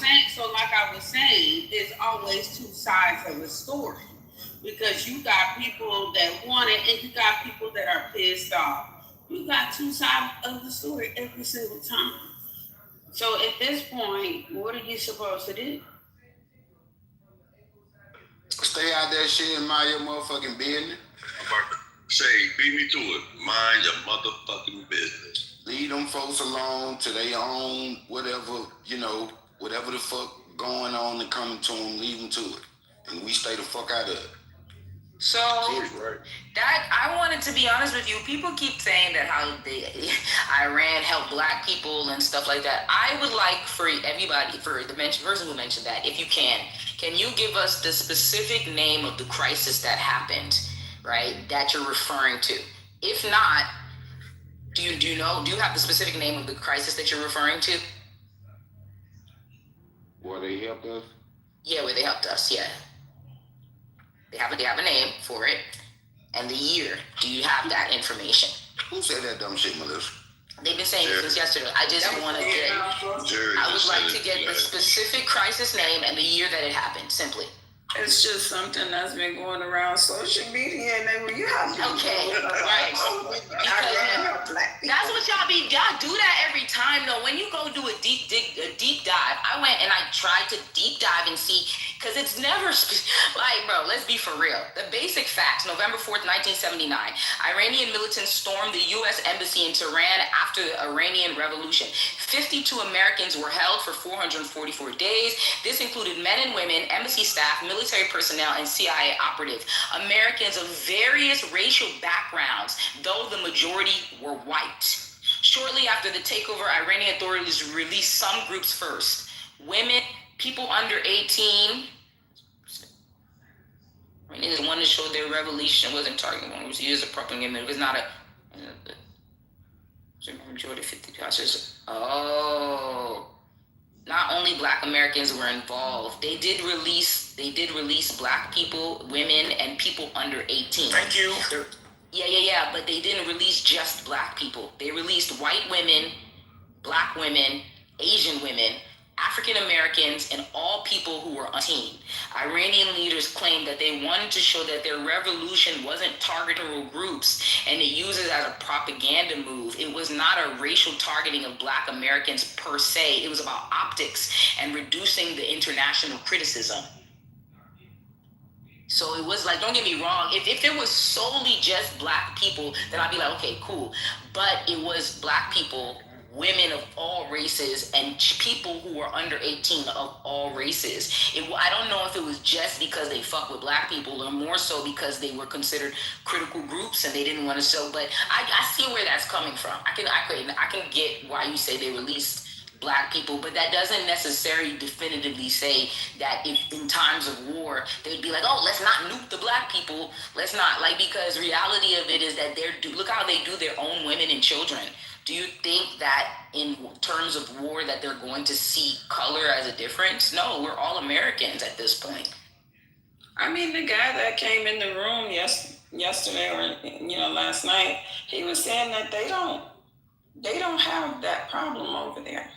saying, there's always two sides of the story, because you got people that want it and you got people that are pissed off. You got two sides of the story every single time. So at this point, what are you supposed to do? Stay out that shit and mind your motherfucking business. Say, beat me to it. Mind your motherfucking business. Leave them folks alone to their own whatever, whatever the fuck going on and coming to them, leave them to it. And we stay the fuck out of it. So Right. that I wanted to be honest with you. People keep saying that how Iran helped black people and stuff like that. I would like for everybody, for the person who mentioned that, if you can you give us the specific name of the crisis that happened, right? That you're referring to. If not, do you have the specific name of the crisis that you're referring to? Where they helped us? Yeah, where they helped us. Yeah. They have a name for it, and the year. Do you have that information? Who said that dumb shit, Melissa? They've been saying it since yesterday. I just want to get. I would like to get the specific crisis name and the year that it happened. Simply. It's just something that's been going around social media, and then you have to. Okay, right. That's what y'all do that every time though. When you go do a deep dive, I went and I tried to deep dive and see, because it's never like, bro, let's be for real. The basic facts: November 4th, 1979, Iranian militants stormed the U.S. embassy in Tehran after the Iranian Revolution. 52 Americans were held for 444 days. This included men and women, embassy staff, military personnel, and CIA operatives. Americans of various racial backgrounds, though the majority were white. Shortly after the takeover, Iranian authorities released some groups first. Women, people under 18. Iranians wanted to show their revolution wasn't targeting one. It was used as a propaganda. It was not a majority 52 houses. Oh. Not only black Americans were involved, they did release black people, women, and people under 18. Thank you. Yeah, but they didn't release just black people. They released white women, black women, Asian women, African Americans, and all people who were 18. Iranian leaders claimed that they wanted to show that their revolution wasn't targeting groups, and they used it as a propaganda move. It was not a racial targeting of black Americans per se. It was about optics and reducing the international criticism. So it was like, don't get me wrong, if it was solely just black people, then I'd be like, okay, cool. But it was black people, women of all races, and people who were under 18 of all races. I don't know if it was just because they fuck with black people, or more so because they were considered critical groups and they didn't want to show. But I see where that's coming from. I can get why you say they released black people, but that doesn't necessarily definitively say that if in times of war they'd be like, oh, let's not nuke the black people, let's not, like, because reality of it is that look how they do their own women and children. Do you think that in terms of war that they're going to see color as a difference? No, we're all Americans at this point. I mean, the guy that came in the room yesterday or last night, he was saying that they don't have that problem over there.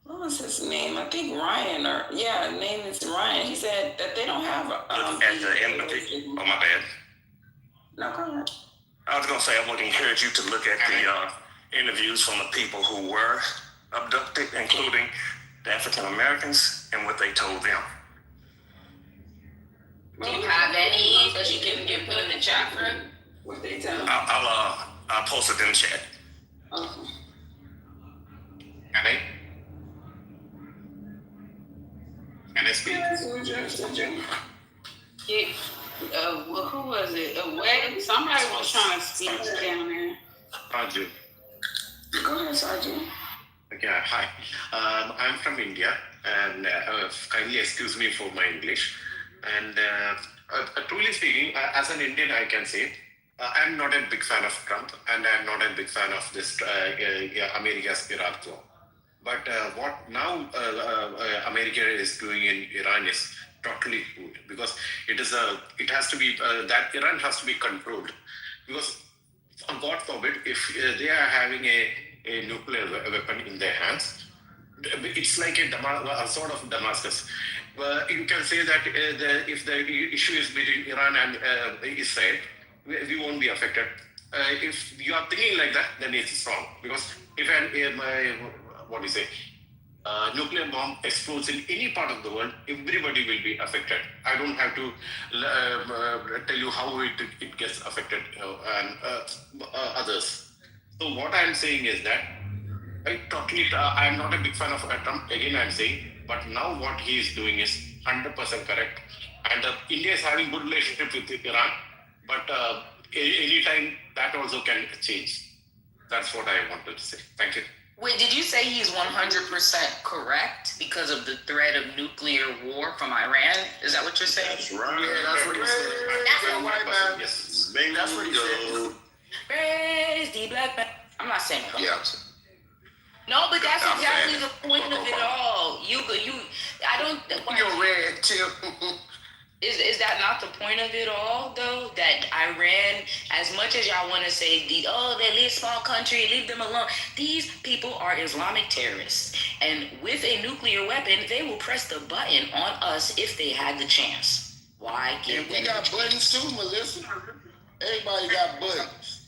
What was his name? I think Ryan, name is Ryan. He said that they don't have at the empathy. Oh, my bad. No, go ahead. I was going to say, I would encourage you to look at the interviews from the people who were abducted, including the African Americans, and what they told them. Do you have any that you can get put in the chat for him? What they tell them? I'll post it in the chat. Okay. Can they speak? Who was it? Somebody was trying to speak down there. Raju. Go ahead, Sergeant. Yeah, hi. I'm from India, and kindly excuse me for my English. And truly speaking, as an Indian, I can say, I'm not a big fan of Trump, and I'm not a big fan of this America's Iraq war. But what now America is doing in Iran is totally good, because it has to be that Iran has to be controlled, because God forbid if they are having a nuclear weapon in their hands, it's like a sort of Damascus. You can say that if the issue is between Iran and Israel, we won't be affected. If you are thinking like that, then it's wrong, because if nuclear bomb explodes in any part of the world, everybody will be affected. I don't have to tell you how it gets affected and others. So what I'm saying is that I'm not a big fan of Trump. Again, I'm saying, but now what he is doing is 100% correct. And India is having good relationship with Iran, but anytime that also can change. That's what I wanted to say. Thank you. Wait, did you say he's 100% correct because of the threat of nuclear war from Iran? Is that what you're saying? That's right. Yeah, that's what he said. That's That white man. Yes. That's what he said. Praise the black man. I'm not saying that. Yeah. No, but that's I'm exactly saying the point of it all. I don't. You're red, too. Is that not the point of it all, though? That Iran, as much as y'all want to say, they live small country, leave them alone. These people are Islamic terrorists. And with a nuclear weapon, they will press the button on us if they had the chance. Why give And we them got the buttons chance? too, Melissa. Everybody got buttons.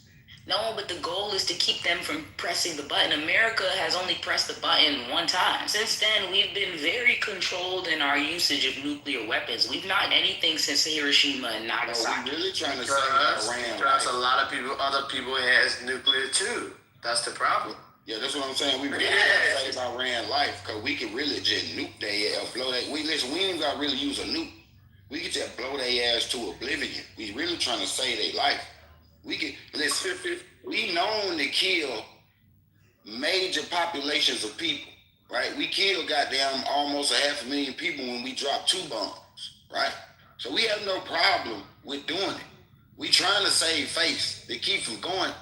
No, but the goal is to keep them from pressing the button. America has only pressed the button one time. Since then, we've been very controlled in our usage of nuclear weapons. We've not anything since Hiroshima and Nagasaki. Are we really trying to say Iran? Because a lot of people, other people has nuclear too. That's the problem. Yeah, that's what I'm saying. We really got to say about Iran life, because we can really just nuke their ass, blow that. We ain't even got to really use a nuke. We can just blow their ass to oblivion. We really trying to save their life. We can listen. We known to kill major populations of people, right? We killed goddamn almost 500,000 people when we dropped 2 bombs, right? So we have no problem with doing it. We trying to save face to keep from going,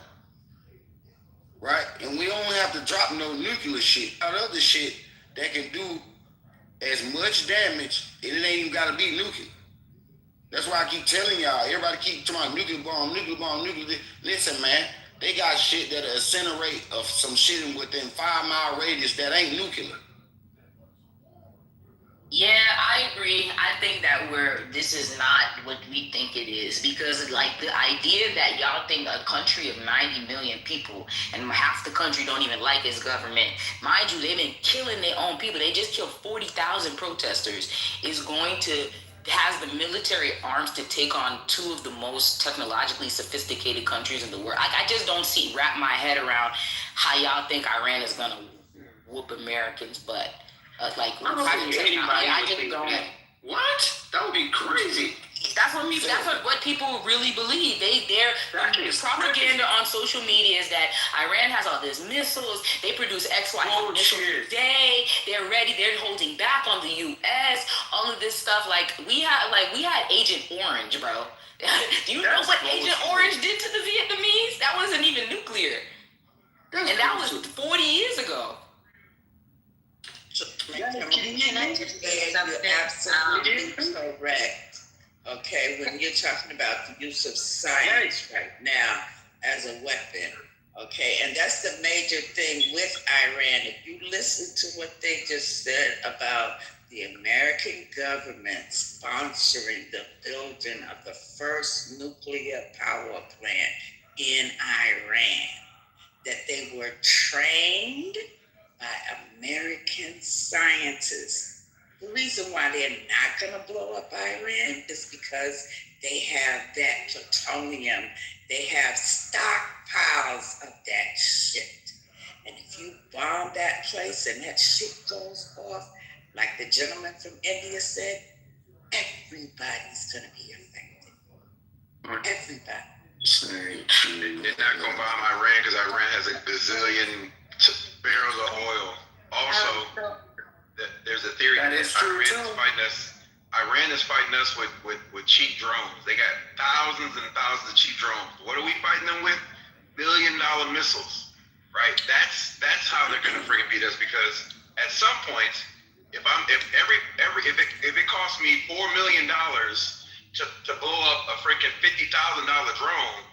right? And we don't have to drop no nuclear shit, other shit that can do as much damage, and it ain't even got to be nuclear. That's why I keep telling y'all, everybody keep talking about nuclear bomb. Listen, man, they got shit that'll incinerate of some shit within 5-mile radius that ain't nuclear. Yeah, I agree. I think that this is not what we think it is, because like the idea that y'all think a country of 90 million people and half the country don't even like its government, mind you, they've been killing their own people. They just killed 40,000 protesters, is going to has the military arms to take on 2 of the most technologically sophisticated countries in the world. I just don't wrap my head around how y'all think Iran is gonna whoop Americans' butt. I don't think anybody I would just think don't. that. What? That would be crazy. That's what people really believe. Their propaganda on social media is that Iran has all these missiles. They produce XY missiles a day. They're ready. They're holding back on the U.S. All of this stuff. We had Agent Orange, bro. Do you know what Agent Orange did to the Vietnamese? That wasn't even nuclear, and that was 40 years ago. Can I just say something? You're absolutely correct. Okay, when you're talking about the use of science right now as a weapon, okay, and that's the major thing with Iran. If you listen to what they just said about the American government sponsoring the building of the first nuclear power plant in Iran, that they were trained by American scientists. The reason why they're not going to blow up Iran is because they have that plutonium. They have stockpiles of that shit. And if you bomb that place and that shit goes off, like the gentleman from India said, everybody's going to be affected. Everybody. They're not going to bomb Iran because Iran has a bazillion barrels of oil. Also, there's a theory that Iran is fighting us with cheap drones. They got thousands and thousands of cheap drones. What are we fighting them with? $1 billion missiles, right? That's how they're going to freaking beat us, because at some point, if it costs me $4 million to blow up a freaking $50,000 drone,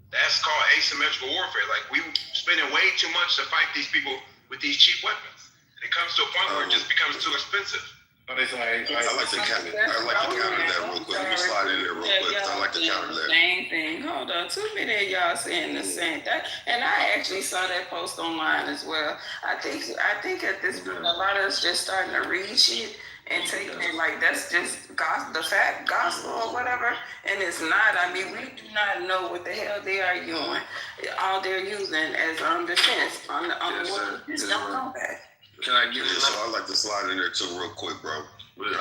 that's called asymmetrical warfare. Like, we spending way too much to fight these people with these cheap weapons. And it comes to a point where it just becomes too expensive. But it's like, I like to counter that real quick. Let me slide in there real quick. 'Cause I like to counter that. Same thing. Hold on. Too many of y'all saying the same thing. And I actually saw that post online as well. I think at this point, a lot of us just starting to read shit and taking it like that's just gospel or whatever. And it's not. I mean, we do not know what the hell they are using. All they're using as defense on the word. Just don't know that. Can I give you? So I like to slide in there too, real quick, bro. bro. So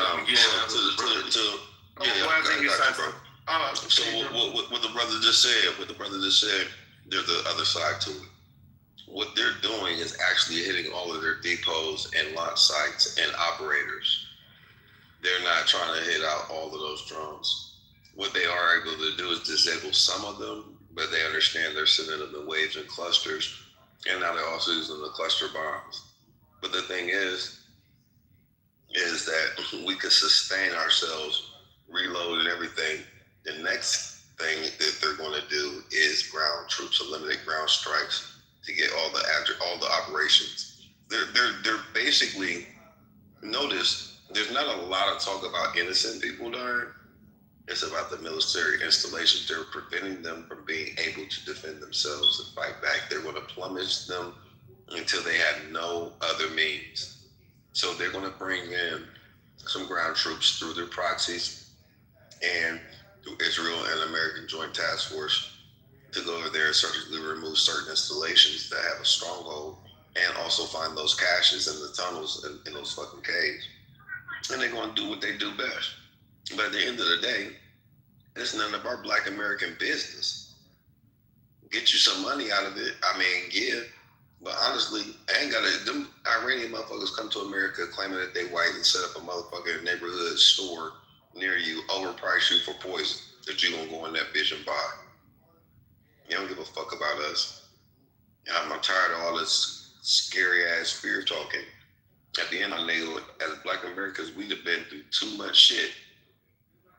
what the brother just said, there's the other side to it. What they're doing is actually hitting all of their depots and launch sites and operators. They're not trying to hit out all of those drones. What they are able to do is disable some of them, but they understand they're sending them in waves and clusters, and now they're also using the cluster bombs. But the thing is that we could sustain ourselves, reload and everything. The next thing that they're going to do is ground troops, eliminate ground strikes to get all the operations. They're basically, notice there's not a lot of talk about innocent people dying. It's about the military installations. They're preventing them from being able to defend themselves and fight back. They're going to plummet them until they have no other means. So they're going to bring in some ground troops through their proxies and through Israel and American Joint Task Force to go over there and surgically remove certain installations that have a stronghold and also find those caches in the tunnels in those fucking caves. And they're going to do what they do best. But at the end of the day, it's none of our Black American business. Get you some money out of it. I mean, yeah. But honestly, I ain't got to. Them Iranian motherfuckers come to America claiming that they white and set up a motherfucking neighborhood store near you, overprice you for poison that you gonna go in that bitch and buy. You don't give a fuck about us. I'm tired of all this scary ass fear talking. At the end of the day, as Black Americans, we've been through too much shit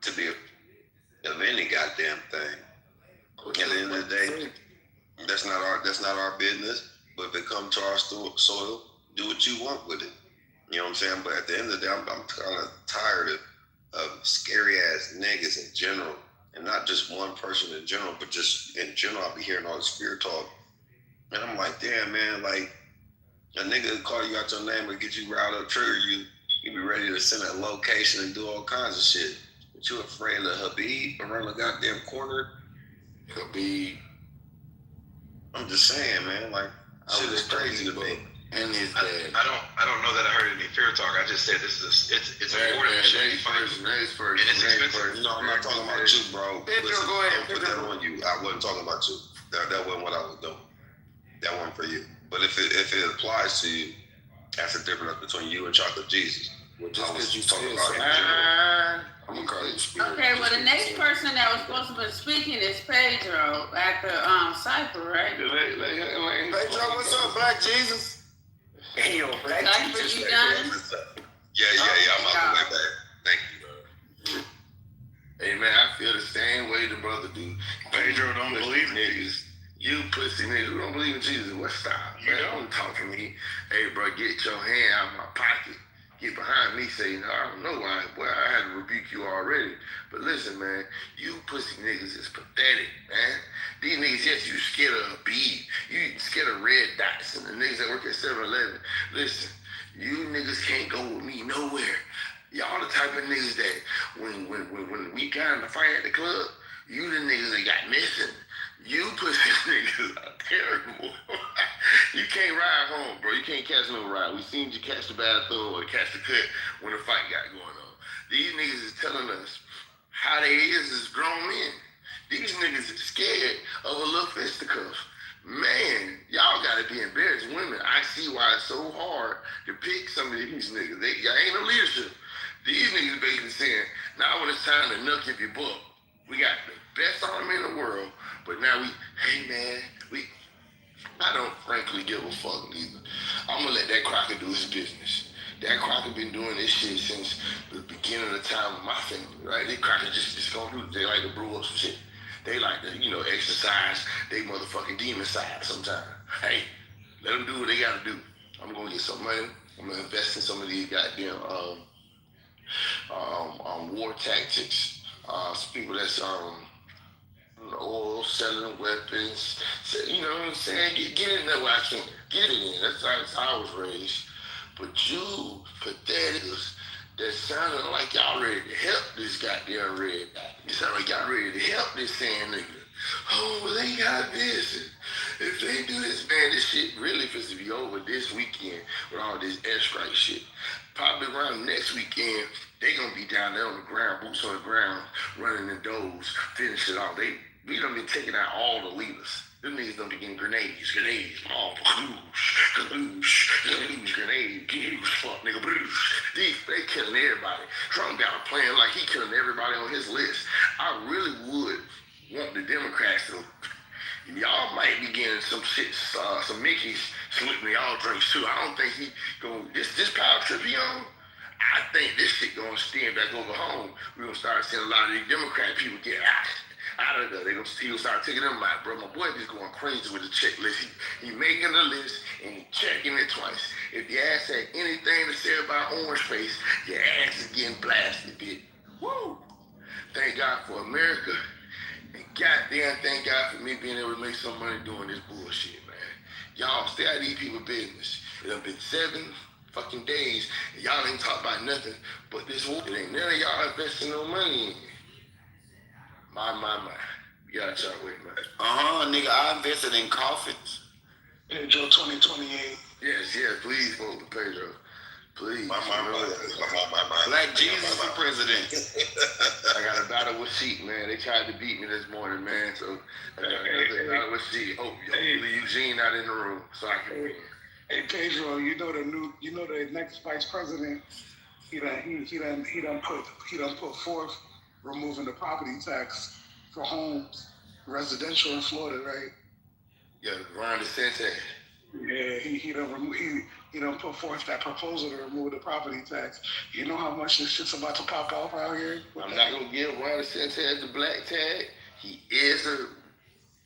to be of any goddamn thing. At the end of the day, that's not our business. But if it comes to our soil, do what you want with it. You know what I'm saying? But at the end of the day, I'm kind of tired of scary ass niggas in general, and not just one person in general, but just in general. I'll be hearing all this fear talk, and I'm like, damn man, like a nigga call you out your name and get you riled up, trigger you be ready to send a location and do all kinds of shit. But you afraid of Habib around the goddamn corner? Habib. I'm just saying, man, like shit is crazy to me. And his dad. I don't know that I heard any fear talk. I just said this is it's important. It should be fun. And it's expensive. No, I'm not talking about you, bro. Listen, go ahead. Don't put that on you. I wasn't talking about you. That wasn't what I was doing. That wasn't for you. But if it applies to you, that's the difference between you and Chocolate Jesus. Well, just because you talking about in general, I'm gonna call you spirit. Okay, well the next person that was supposed to be speaking is Pedro at the Cypher, right? Pedro, what's up, Black Jesus? Hey, yo, Black Cypher, Jesus. you done? Yeah, I'm out the way back. Thank you. Hey man, I feel the same way the brother do. Pedro don't believe niggas. You pussy niggas who don't believe in Jesus. What stop? Man, don't talk to me. Hey bro, get your hand out of my pocket. Get behind me saying, I don't know why. Well, I had to rebuke you already. But listen, man, you pussy niggas is pathetic, man. These niggas, yes, you scared of a bee. You scared of red dots and the niggas that work at 7-Eleven. Listen, you niggas can't go with me nowhere. Y'all the type of niggas that when we got in the fight at the club, you the niggas that got missing. You pussy niggas are terrible. You can't ride home, bro. You can't catch no ride. We seen you catch the bad throw or catch the cut when the fight got going on. These niggas is telling us how they is as grown men. These niggas is scared of a little fisticuff. Man, y'all gotta be embarrassed. Women, I see why it's so hard to pick some of these niggas. Y'all ain't no leadership. These niggas basically saying, now when it's time to nuck if you buck, we got the best army in the world, but now hey man, I don't frankly give a fuck neither. I'm gonna let that cracker do his business. That cracker been doing this shit since the beginning of the time of my family, right? They cracker just gonna do it. They like to brew up some shit. They like to, exercise they motherfucking demon side sometimes. Hey, let them do what they gotta do. I'm gonna get some money. I'm gonna invest in some of these goddamn war tactics, people that's oil, selling weapons. You know what I'm saying? Get in there where I can. Get it in. That's how I was raised. But you patheticals that sounded like y'all ready to help this goddamn red guy. You sound like y'all ready to help this saying nigga. Oh, well, they got this. If they do this, man, this shit really supposed to be over this weekend with all this airstrike shit. Probably around next weekend, they gonna be down there on the ground, boots on the ground, running the doors, finish it off. We done been taking out all the leaders. Them niggas done be getting grenades, oh, grenades, fuck nigga, they killing everybody. Trump got a plan like he killing everybody on his list. I really would want the Democrats to, y'all might be getting some shit, some Mickey's slipping y'all drinks too. I don't think he this power trip he on, I think this shit gonna stand back over home. We're gonna start seeing a lot of these Democrat people get out of there. He gonna start taking them out, bro. My boy just going crazy with the checklist. He making the list and he checking it twice. If your ass had anything to say about orange face, your ass is getting blasted, bitch. Woo! Thank God for America. And goddamn, thank God for me being able to make some money doing this bullshit, man. Y'all stay out of these people's business. It done been 7 fucking days, and y'all ain't talk about nothing but this war. It ain't none of y'all investing no money in it. My. You gotta start with, man. Nigga, I invested in coffins. Pedro 2028. Yes, please vote for Pedro. Please. My. Black Jesus for president. I got a battle with sheep, man. They tried to beat me this morning, man. So I got a battle with sheep. Hopefully Eugene not in the room, so I can win. Hey Pedro, you know the next vice president. He done put forth removing the property tax for homes, residential in Florida, right? Yeah, Ron DeSantis. Yeah, he done put forth that proposal to remove the property tax. You know how much this shit's about to pop off out here? I'm not gonna give Ron DeSantis the black tag. He is a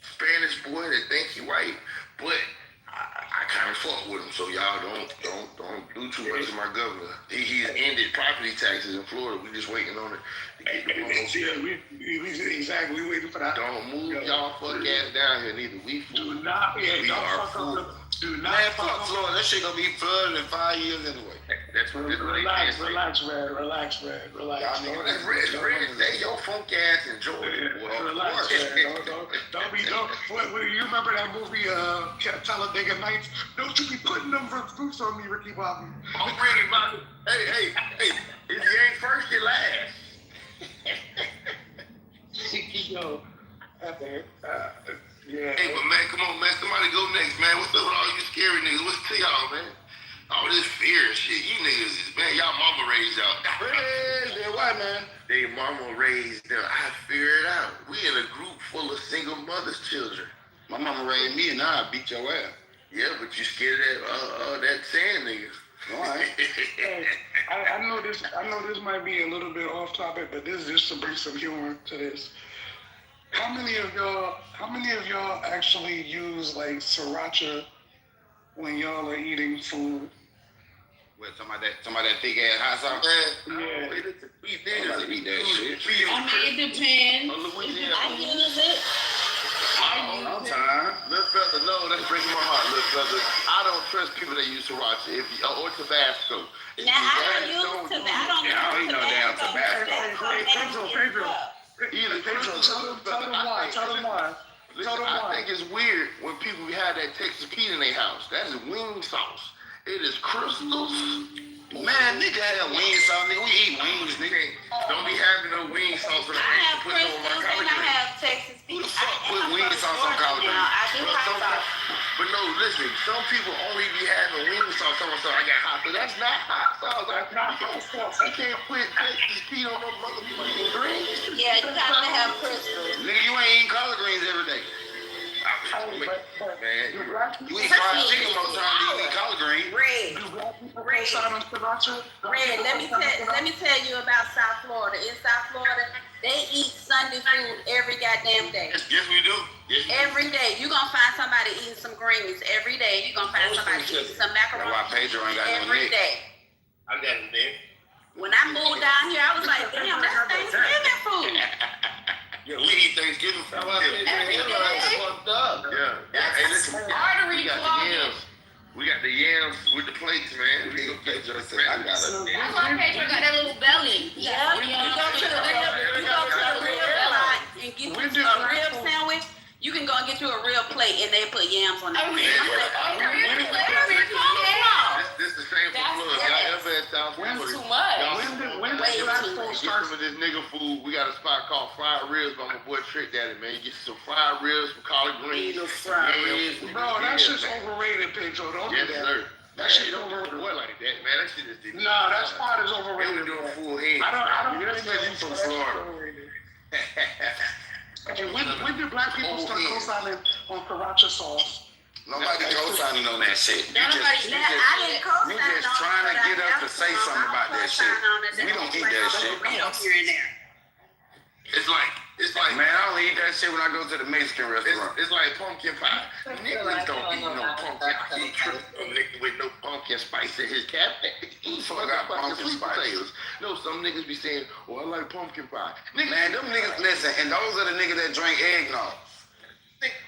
Spanish boy that think he white, but I kind of fuck with him, so y'all don't do too much to my governor. He's ended property taxes in Florida. We just waiting on it to get the exactly. We waiting for that. Don't move y'all fuck ass down here neither. We do not. Yeah, we don't are fuck full. up. Do not. Man, fuck Florida. That shit gonna be flooded in 5 years anyway. That's what Relax, man. Y'all niggas, red, stay your funk ass in Georgia, boy. Relax, man. Don't be. You remember that movie, Talladega Nights? Don't you be putting them fruits on me, Ricky Bobby. I'm bringing Bobby. Hey. If you ain't first, you last. Yo. Yeah. Hey, but man, come on, man. Somebody go next, man. What's up with all you scary niggas? What's to y'all, man? All this fear and shit. You niggas is, man, y'all mama raised y'all. Why, man? They mama raised them. I figured it out. We in a group full of single mothers' children. My mama raised me and I beat your ass. Yeah, but you scared of that sand niggas. All right. Hey, I know this might be a little bit off topic, but this is just to bring some humor to this. How many of y'all actually use like sriracha when y'all are eating food? What, somebody that thick ass hot sauce? Yeah. We eat that shit. It depends. I use it. Sometimes. Little brother, no, that's breaking my heart, little brother. I don't trust people that use sriracha or Tabasco. Now, I don't use Tabasco. I don't use no damn Tabasco. Pedro. Tell them why. I think it's weird when people have that Texas Pete in their house. That is wing sauce. It is crystals. Man, nigga have wing sauce, nigga. We eat wings, nigga. Don't be having no wing sauce in the I have put it on my crystals collard and I greens. have Texas Who Pete. the fuck put wing sauce on collard greens? I do hot sauce. But no, listen, some people only be having wing sauce on so I got hot sauce. That's not hot sauce. That's not hot sauce. I can't put Texas Pete on no motherfucking greens. Yeah, you have to have crystals. Nigga, you ain't eating collard greens every day. Man, you eat fried chicken most times than you eat collard greens. Red, let me tell you about South Florida. In South Florida, they eat Sunday food every goddamn day. Yes, we do. Every day. You're going to find somebody eating some greens every day. You're going to find somebody eating some macaroni That's why Pedro ain't got no every neck. day. I got it there. When I moved down here, I was like, damn, that's Thanksgiving food. Yeah, we eat Thanksgiving food. Fucked up. Yeah. Hey, listen, artery we got the clogging. yams. We got the yams with the plates, man. We go get your I got it. That's why Pedro got that little belly. Yeah, you go to the real spot and get you a rib sandwich. You can go and get you a real plate and they put yams on it. This the same for Florida. Y'all ever at South Florida? Too much. When did black folks start? Some of this nigga food. We got a spot called Fried Ribs by my boy Trick Daddy, man. You get some fried ribs, some collard greens. Bro, that shit's overrated, Pedro. Don't do that. Yes, sir. That shit don't overrated. boy like that, man. That shit is delicious. Nah, that spot is They overrated. were doing full head. I don't That's think because you from Florida. Okay, when did black people start co-signing on sriracha sauce? Nobody co-signing on that shit. You I didn't co-sign you just on trying to it, get but us I to say something about that shit. We don't eat that shit. Here and there. It's like Man, I only eat that shit when I go to the Mexican restaurant. it's like pumpkin pie. Niggas don't eat no pumpkin. He tripped a nigga with no pumpkin spice in his cabinet. He Fuck out pumpkin sweet spice. potatoes. No, some niggas be saying, "Oh, I like pumpkin pie." Man, them niggas, listen, and those are the niggas that drink eggnog.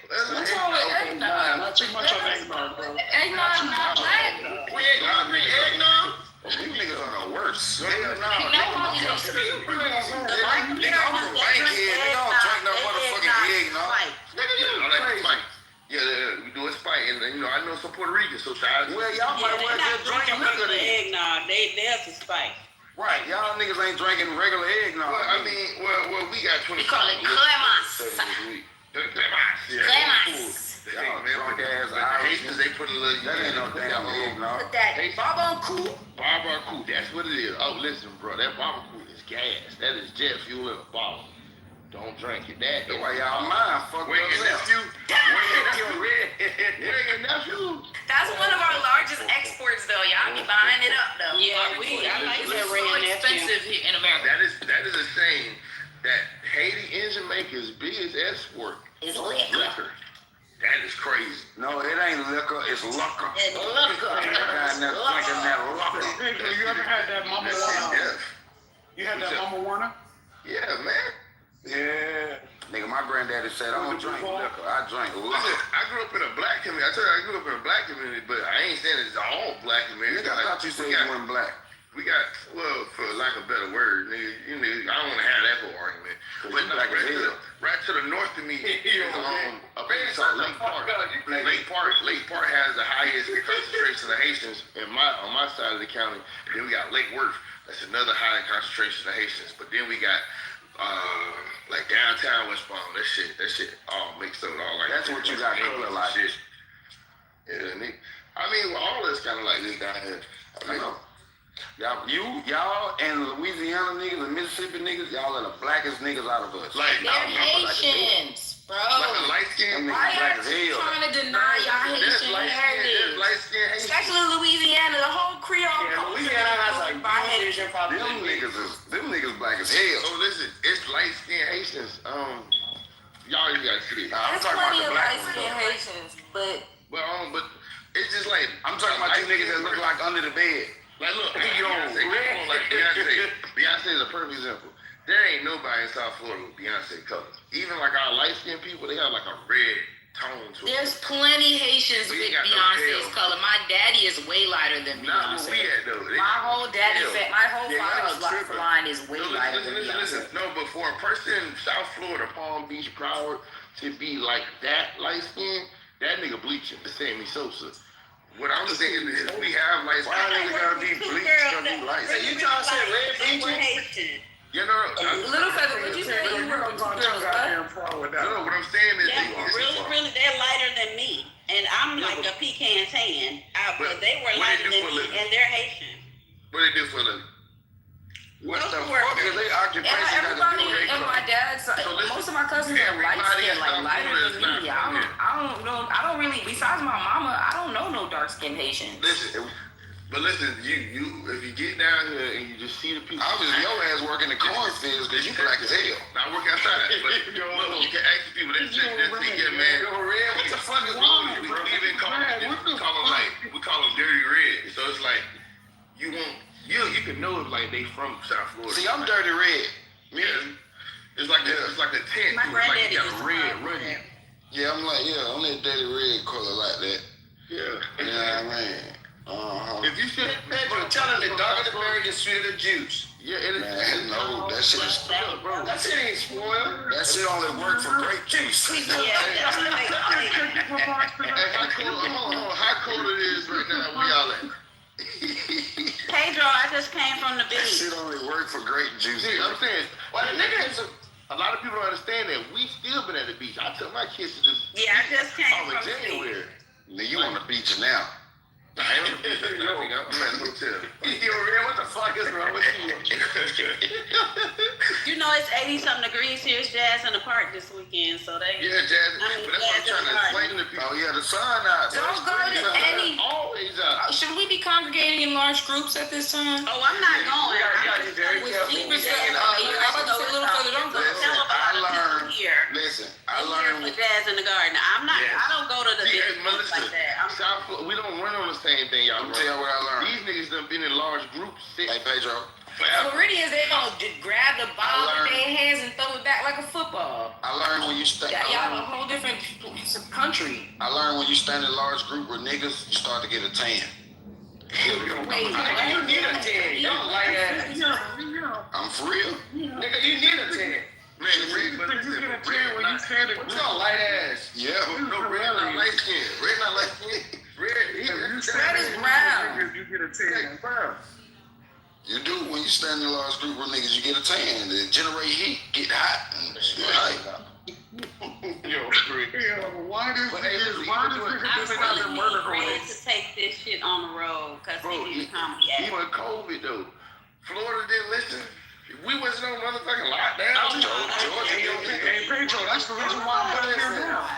What's wrong with eggnog? Not too much on eggnog, bro. Eggnog not black. Y'all drink eggnog? These niggas are the worst. Hell no. No, mommy, Nigga, I'm from Bankhead. Nigga, I don't drink no motherfucking eggnog. Nigga, you like Sprite. Yeah, we do a Sprite, and you know I know some Puerto Ricans, so Well, y'all might well just drink liquor then. Eggnog, there's a spice. Right, y'all niggas ain't drinking regular eggnog. Well, I mean, well, we got 20. We call it clemas. Clemas. Y'all drunk ass Irishans. They put a little. That ain't no damn eggnog. Put that barbecue. Barbecue, that's what it is. Oh, listen, bro, that barbecue is gas. That is jet fuel in a bottle. Don't drink it. That's why y'all mind fucked Where up your now. nephew? Where your nephew? That's one of our largest exports, though. Y'all be buying it up, though. Yeah, I like that so red expensive here in America. That is a shame that Haiti and Jamaica's biggest export It's is liquor. liquor. That is crazy. No, it ain't liquor, it's lucker. It's liquor. Drinking that lucker. Pedro, you ever had that Mama Wana? You had that Mama Wana? Yeah, man. Yeah. Nigga, my granddaddy said, I don't drink liquor, I drink Listen, lucker. I grew up in a black community. I tell you, I grew up in a black community, but I ain't saying it's all black community. Nigga, I thought you said you weren't black. We got, well, for lack of a better word, nigga, you know, I don't want to have that whole argument. But no, right to the north of me, up in Lake Park. Lake Park has the highest concentration of Haitians on my side of the county. And then we got Lake Worth. That's another high concentration of Haitians. But then we got like downtown West Palm. That shit all mixed up. All like That's what you got color like. Shit. Yeah, I mean, well, all this kind of like this down here. I know. Y'all and Louisiana niggas and Mississippi niggas, y'all are the blackest niggas out of us. Like, They're Haitians, bro. Like a light skin. Why y'all trying to deny y'all Haitian heritage? Especially Louisiana, the whole Creole culture. Louisiana has like by Haitian Them niggas black as hell. So listen, it's light skinned Haitians. Y'all gotta see it. I'm There's talking about plenty the of black light-skinned ones. Haitians, but But it's just like I'm talking about you niggas that look like under the bed. Like, look, Beyonce is a perfect example. There ain't nobody in South Florida with Beyonce color. Even like our light skinned people, they have like a red tone to it. there's plenty Haitians We with got no Beyonce's pale. color. My daddy is way lighter than Not where we Beyonce. at though. My whole Yeah, father's y'all line is way No, lighter than listen. Beyonce. No, but for a person in South Florida, Palm Beach, Broward, to be like that light skin, that nigga bleaching. The Sammy Sosa. What I'm saying is, we have light skin. Why niggas gotta be bleached because he light skin? You trying to say red bleaching? You know, Little feather, would you say you were two girls? What? No, what I'm saying is, They're lighter than me. And I'm like a pecan tan. But they were what lighter they do than for a me, living? and they're Haitian. What they do for a living? What the fuck is they occupation got to do Everybody with in my dad's side, most of my cousins are light skinned, like lighter than me. I don't really, besides my mama, I don't know no dark skinned Haitians. Listen, but listen, you if you get down here and you just see the people. Obviously, your ass working the cornfields because you black as hell. I work outside, but look, you can ask people that shit. That thing, yeah, man. What the fuck is wrong with you? We even call them like, we call them dirty red. So it's like, you want You can know if like they from South Florida. See, I'm dirty red. Yeah. It's like a tent. My granddaddy like used to red, call running. it. Yeah, I'm that dirty red color like that. Yeah. You know what I mean? If you should, Pedro, tell him the darker the berry, the sweeter the juice. Yeah, it is. Man, no, that shit is bro. That shit ain't spoiled. That shit only work for grape juice. How cold it is right now? Where y'all at? Pedro, I just came from the That beach. shit only work for grape juice. See, I'm saying, well, the nigga has a lot of people don't understand that we still been at the beach. I took my kids to the Yeah, I just came in from the beach. January. Now you on the beach now. I ain't on the beach. I'm at the hotel. Yo, man, what the fuck is wrong with you? You know it's 80-something degrees here. It's Jazz in the park this weekend, so they. Yeah, Jazz. But that's what I'm trying to explain to people. Oh yeah, the sun out. Don't go to any. Always out. Should we be congregating in large groups at this time? Oh, I'm not going. gotta be very careful. I'm about to say a little further. Don't go. Listen, I I'm here learned. for Jazz in the garden. I'm not. Yes. I don't go to the See, big Melissa, like that. I'm South Florida, we don't run on the same thing, y'all. I'm tell you what I learned. These niggas done been in large groups. Hey Pedro, Forever. Floridians, they gonna grab the ball I with learned- their hands and throw it back like a football. I learned when you stand. Y'all a whole different country. I learned when you stand in a large group with niggas, you start to get a tan. Wait, You need a 10. You don't like that. I'm for real. Nigga, you need a 10. Man, Red, but listen, Red, What y'all light ass? Yeah. no, Red not light skin. Red not light skin. Red Red is brown. You get a 10. brown. You do when you stand in a large group with niggas, you get a tan. It generate heat, get hot, and Yo, Red. Why does I'm ready to take this shit on the road because Bro, they need to come back. even COVID though, Florida didn't listen. We wasn't on motherfucking lockdown. Georgia didn't either. Hey, Pedro, that's the reason why I'm down here now.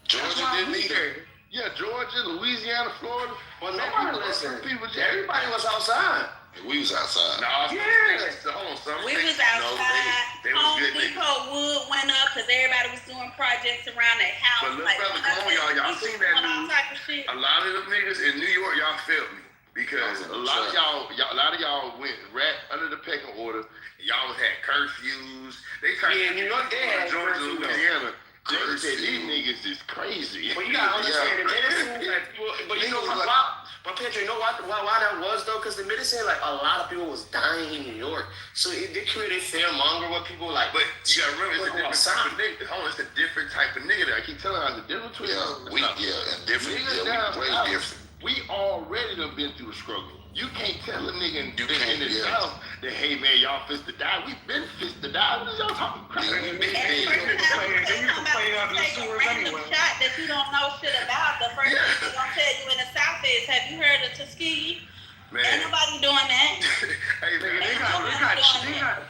Georgia didn't either. Yeah, Georgia, Louisiana, Florida. Well, nobody listen. People Everybody was outside. We was outside. Nah, Yeah. hold on, son. We was outside. they was Home good. Depot wood went up because everybody was doing projects around their house. But look, like, brother, come on, y'all seen that all news? type of shit. A lot of them niggas in New York, y'all felt me. Because a lot of y'all went right under the pecking order. Y'all had curfews. They tried Yeah, New York, they had Georgia, curfews. Louisiana. They said these niggas is crazy. But you gotta understand the medicine, like, but you know why? But Pedro, you know why that was though? Because the medicine, like a lot of people was dying in New York, so they created fearmonger where people like. But you gotta remember, it's a different type outside. of nigga. Hold on, it's a different type of nigga that I keep telling you, the difference between Different. niggas Yeah, down way south, different. we already done been through the struggle. You can't tell a nigga in the yeah. South that, hey man, y'all fist to die. We been fist to die. What is y'all talking about? Every time you take a random shot that you don't know shit about, the first thing they're gonna tell you in the South is, have you heard of Tuskegee? Ain't nobody doing that. Hey, man,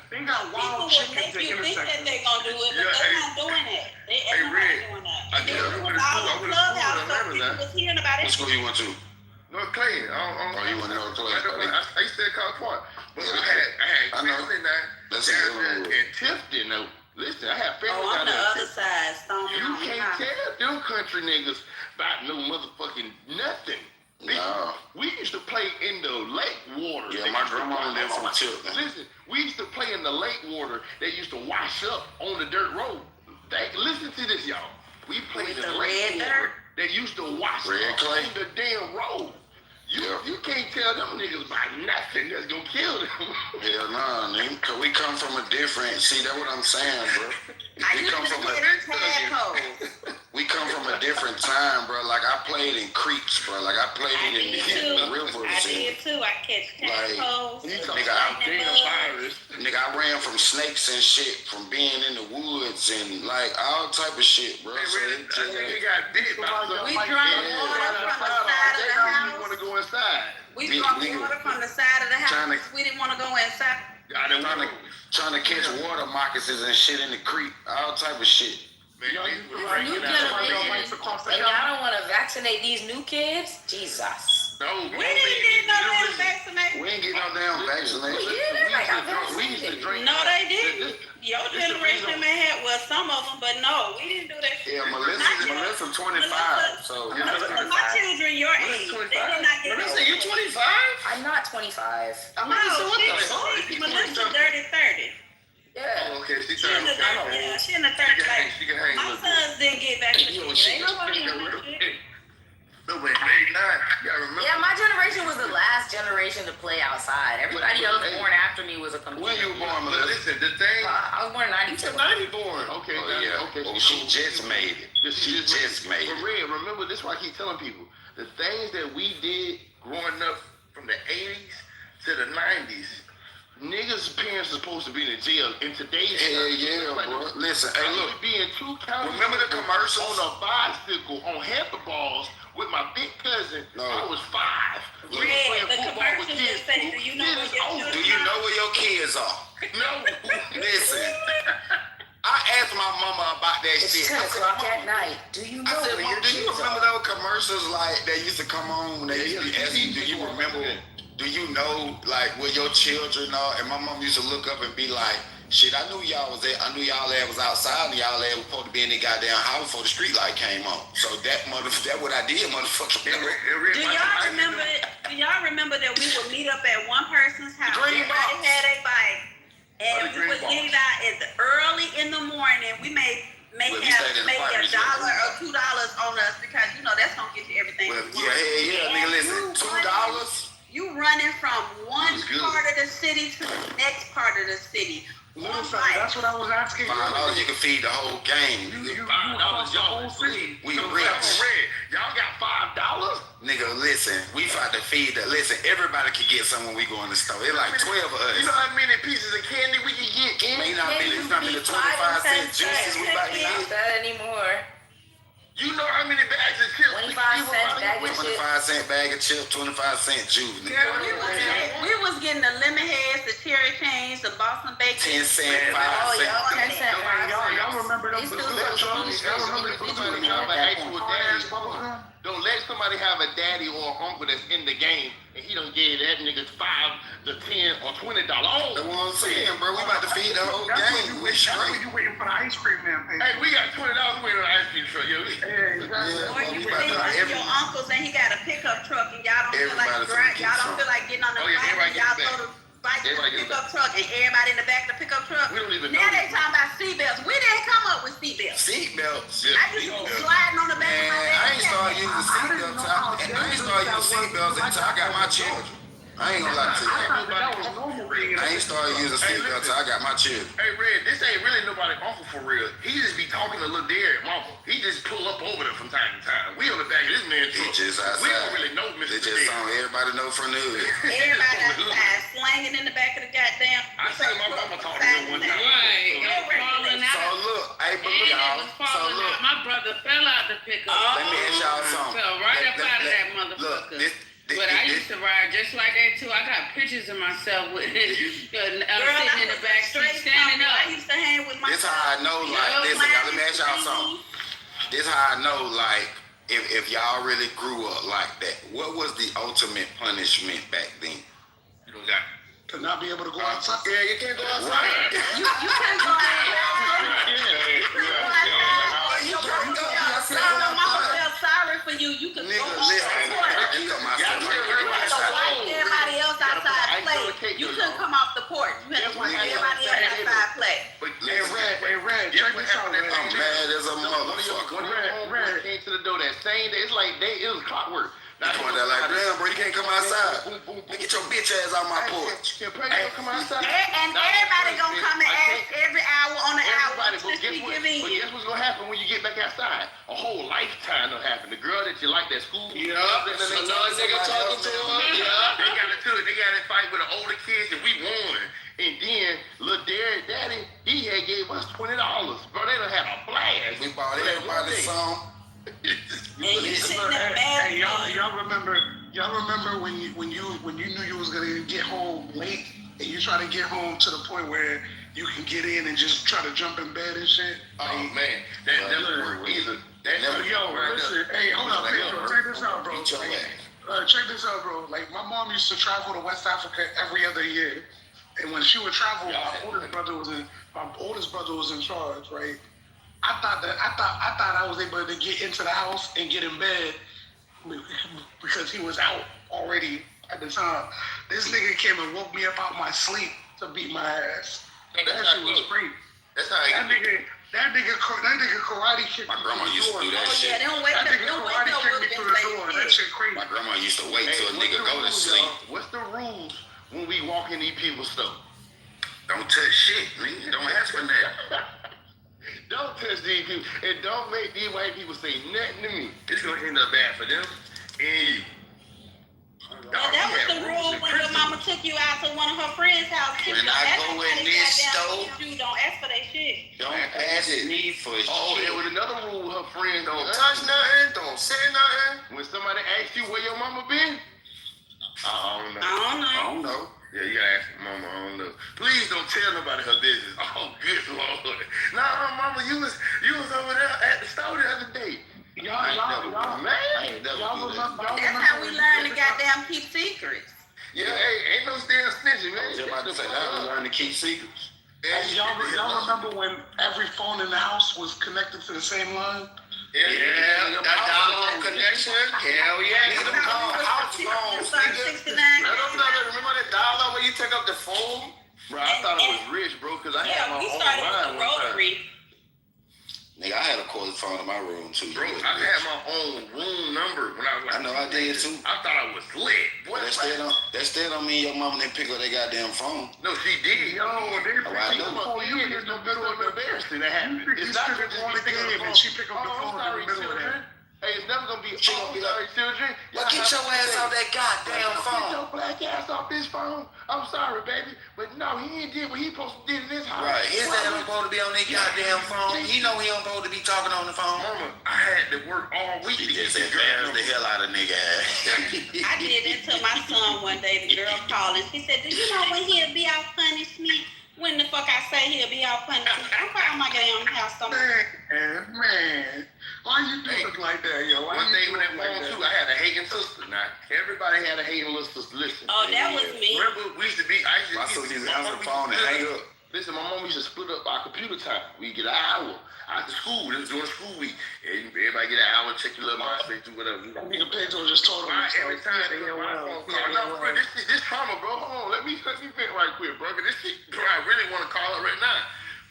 They got wild People will chickens make you at think that intersections. they're gonna do it, but they're not doing it. Ain't nobody doing that. And then it was all in Clubhouse, so people was hearing about What it. school you went to? North Clayton. You went to North Clayton. I used to at College Park. But I had family That's down there in Tifton. Now, listen, I had family Oh, down I'm the there in other Tifton. side, Stone You Mountain can't High. tell them country niggas about no motherfucking nothing. No. We used to play in the lake water. Yeah, my grandma lived from Tilton. Listen, we used to play in the lake water that used to wash up on the dirt road. Listen to this, y'all. We played With in the the lake red water dirt? that used to wash Red up clay? on the damn road. You can't tell them niggas about nothing that's gonna kill them. Hell nah, nigga. Cause we come from a different. See, that's what I'm saying, bro. I We used come to from get a. tadpoles. We come from a different time, bro. Like I played in creeks, bro. Like I played I in did too. rivers. I did too. I catch tadpoles. Nigga, I ran from snakes and shit, from being in the woods and like all type of shit, bro. So it just, We got bit by something. We drank water from the side of the house. You wanna go inside? We drank water from the side of the house. We didn't want to go inside. trying to catch water moccasins and shit in the creek, all type of shit. New generation, and y'all don't want to vaccinate these new kids? Jesus. No, We didn't get no damn vaccination. We ain't get no damn vaccination. We used to drink. No, they didn't. Your generation may have, well, some of them, but no, we didn't do that shit. Yeah, Melissa 25, so. My children your age, they did not get Melissa, you 25? I'm not 25. No, Melissa dirty 30. Yeah. Oh, okay, She in the 30, yeah, she in the 30. Like, She can hang my with sons didn't get back to you. school. Ain't nobody doing that shit. No, but 89, you gotta remember. Yeah, my generation was the last generation to play outside. Everybody else born after me was a computer. When you were born, Melissa? Listen, the thing. I was born in 92. 90 born. Okay, okay. Oh, she just made it. She just made it. For real, remember, this is why I keep telling people. The things that we did growing up from the 80s to the 90s, niggas' parents are supposed to be in the jail in today's bro. Listen, hey, look. Be in 2 counties. Remember the commercials? On a bicycle, on handlebars with my big cousin. No. I was 5. Red, the commercials that say, do you know where your children Do you know where your kids are? No. Listen. I asked my mama about that shit. It's 10 o'clock at night. Do you know where your do you kids remember are? those commercials like that used to come on when they used to be asking, do you remember, do you know like where your children are? And my mom used to look up and be like, shit, I knew y'all was there. I knew y'all was outside and y'all was supposed to be in the goddamn house before the street light came on. So that what I did, motherfucker. Do y'all remember that we would meet up at one person's house? Everybody had a bike. And we would get it out early in the morning. We may have maybe $1 or $2 on us because you know that's gonna get you everything. Well, nigga, listen, $2. You running from one part of the city to the next part of the city. That's what I was asking. $5 you can feed the whole game. $5 y'all free. We rich. Y'all got $5? Nigga, listen, we tried to feed that. Listen, everybody can get some when we go in the store. It's like 12 of us. You know how many pieces of candy we can get? You know how many 25-cent juices we about to get? Not that anymore. You know how many bags of chips? 25 cents bag of chips. 25-cent bag of chips, 25-cent juice. Girl, we was getting the lemon heads, the cherry canes, the Boston bacon. 10 cent, 5 cent. Oh, 10 cent. Y'all remember them? Don't let somebody have a daddy or uncle that's in the game and he don't give that nigga $5 to $10 or $20. Oh, that's what I'm saying, bro. We about to feed the whole game. We straight. You waiting for the ice cream man? Hey, we got $20 waiting on the ice cream truck, yo. Or you think your uncles and he got a pickup truck and y'all don't feel like getting on the bike. Y'all throw the bike to the pickup truck and everybody in the back of the pickup truck. We don't even now they talking about seatbelts. We didn't come up with seatbelts. Seatbelts. I just was sliding on the back of my Man, I ain't started using seatbelts until I got my children. I ain't gonna lie to you. I ain't started using seatbelts until I got my children. Hey, Red, this ain't really nobody uncle for real. He just be talking to little Derek mama. He just pull up over there from time to time. We on the back of this man's truck. We don't really know Mr. They just everybody know from the hood. Everybody outside slanging in the back of the goddamn. I seen my mama talking to him one time. So look, hey, but look, y'all. So look. My brother fell out the pickup. Let me ask y'all something. Fell right up out of that motherfucker. Look, but I used to ride just like that too. I got pictures of myself with sitting in the back seat, standing up. I used to hang with my. This how I know, like, listen, y'all, let me ask y'all something. This how I know, like, if y'all really grew up like that, what was the ultimate punishment back then? You don't got to not be able to go outside. Yeah, you can't go outside. You can't go outside. Mama felt sorry for you. You could go on the porch. Everybody else outside play. You couldn't come off the porch. You had to watch everybody else outside play. Hey, Red, check this out, Red. I'm mad as a motherfucker. Red came to the door that same day. It's like it was clockwork. Now you want that like, damn, bro, you can't come outside. Get your bitch ass out my porch. Come outside. And everybody gonna come and ask every hour on the hour. But guess what's gonna happen when you get back outside? A whole lifetime will happen. The girl that you like at school. Yeah. Another nigga talking to her. Yeah. They got to fight with the older kids and we won. And then little Derek Daddy, he had gave us $20. Bro, they done had a blast. We bought everybody some. Hey, y'all remember when you knew you was gonna get home late and you try to get home to the point where you can get in and just try to jump in bed and shit? Oh man, that never worked either. That never listen, hey, hold on, Pedro, check this out, bro. Check this out, bro. Like my mom used to travel to West Africa every other year. And when she would travel, my oldest brother was in charge, right? I thought I was able to get into the house and get in bed because he was out already at the time. This nigga came and woke me up out my sleep to beat my ass. That shit was great. That's how That nigga karate kicked my grandma used to do that shit. Yeah, they don't wake up. That nigga karate kicked me through the door. That shit crazy. My grandma used to wait till a nigga go to sleep. What's the rules when we walk in these people's stuff? Don't touch shit, nigga. Don't ask for that. Don't touch these people. And don't make these white people say nothing to me. It's going to end up bad for them and you. Yeah, that was the rule when your mama took you out to one of her friends' house. When I go in this store, don't ask for that shit. Don't ask me for shit. Oh, there was another rule her friend Don't touch nothing. Don't say nothing. When somebody asks you where your mama been, I don't know. I don't know. Yeah, you gotta ask your mama. I don't know. Please don't tell nobody her business. Oh, good Lord. Nah, mama, you was over there at the store the other day. Y'all remember? That's how we learn to goddamn keep secrets. Yeah, hey, ain't no damn snitching, man. I was about to say that. Learn to keep secrets. Hey, y'all remember when every phone in the house was connected to the same line? Yeah, that dial-up connection. Hell yeah. Nigga, them house phones, nigga. Remember that dial-up where you take up the phone? Bro, I thought I was rich, bro, because I had my own line one time. Nigga, I had a quarter phone in my room too. Bro, I had my own room number when I was like, I know I did too. I thought I was lit. Boy, that still don't mean your mama didn't pick up their goddamn phone. No, she did. Yo, they pick up you in the middle of the embarrassing that happened. It's not just on the game and she pick up the phone in the middle of that. Hey, it's never gonna be. She gonna be like, children. Well, get your ass off that goddamn phone. Get your black ass off this phone. I'm sorry, baby, but no, he ain't did what he supposed to do in this house. Right, his ass don't supposed to be on that goddamn phone. He know he don't supposed to be talking on the phone. Mama, I had to work all week. She just embarrassed the hell out of nigga ass. I did that to my son one day. The girl called and she said, "Do you know when he'll be out punishment? When the fuck I say he'll be out punishment? I'm calling my damn house somewhere." Man, why you do it like that, yo? One thing with that phone too, I had a hating sister. Now everybody had a hating little sister. Listen. Oh, that was me. Remember, we used to be. My sister used to answer the phone and hang up. Listen, my mom used to split up our computer time. We get an hour after school. This was during the school week. And everybody get an hour, check your little MySpace, do whatever. Nigga Pedro just told him. Every time they get my phone call. No, bro, this trauma, bro. Hold on, let me vent right quick, bro. Cause this shit, bro, I really want to call her right now.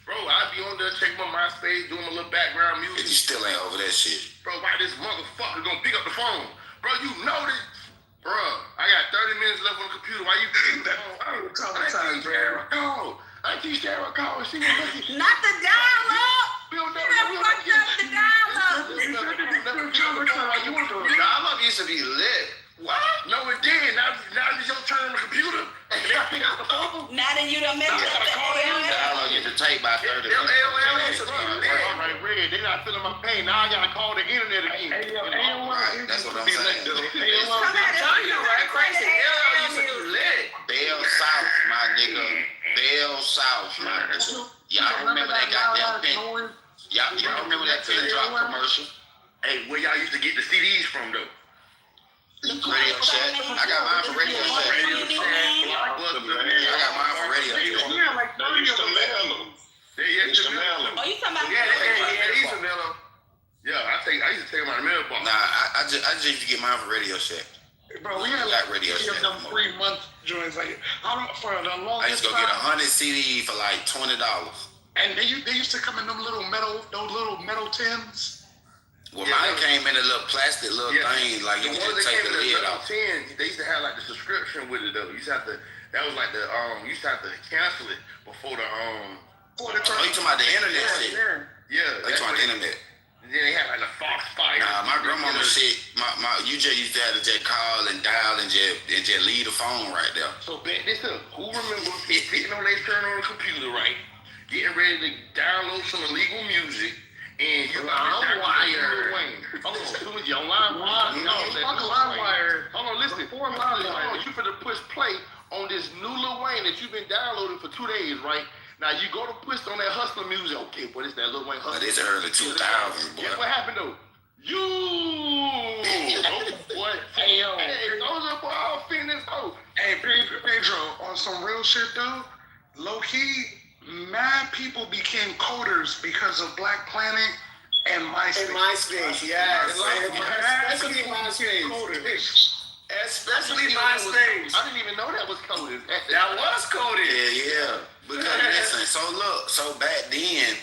Bro, I be on there checking my MySpace, doing my little background music. You still ain't over that shit. Bro, why this motherfucker gonna pick up the phone? Bro, you know this. Bro, I got 30 minutes left on the computer. Why you picking the phone? I teach Sarah call. She was looking. Not the dial-up. You done fucked up the dial-up. Dial-up used to be lit. What? No, it did. Now it's your turn on the computer. And they pick up the phone. Now that you done messed up the dial-up get the tape by 30 minutes. Right, red. They not feeling my pain. Now I gotta call the internet again. That's what I'm saying. Somebody right? Crazy. Hell used to be lit. Bell South, my nigga. Bell South, my nigga. Y'all remember that goddamn thing? Y'all remember that pin drop commercial? Hey, where y'all used to get the CDs from though? Radio Shack. I got mine for Radio Shack. I got mine for Radio Shack. They used to mail them. Oh, you talking about? They used to mail them. Yeah, I used to take them out of the mailbox. Nah, I just used to get mine for Radio Shack. Bro, we had like Radio Shack. them 3 month joints. Like, for the longest I used to go get 100 CDs for like $20. And they used to come in those little metal tins. Well, mine came in a little plastic thing, like you could just take the lid off. They used to have like the subscription with it though. You used to have to. That was like the you used to have to cancel it before the Oh, you talking about the internet shit? Yeah. You talking about the internet? Then they had like the Foxfire. Nah, my grandmama shit. You just used to have to just call and dial and just leave the phone right there. So back this up. Who remember sitting on their turn on the compuder, right? Getting ready to download some illegal music. And you LimeWire. Hold on, your LimeWire. LimeWire. Hold on, listen. Hold on, you finna push play on this new Lil Wayne that you've been downloading for 2 days, right? Now you go to push on that hustler music. Okay, boy, it's that Lil Wayne hustler. But it's early 2000s, boy. Guess what happened though? Boy. Hey, yo. Hey, those are all finished. Hey, Pedro, on some real shit though. low key, mad people became coders because of Black Planet and MySpace. And MySpace, yes. Especially MySpace. Especially MySpace. I didn't even know that was coded. That was coded. Yeah. Because listen, so back then,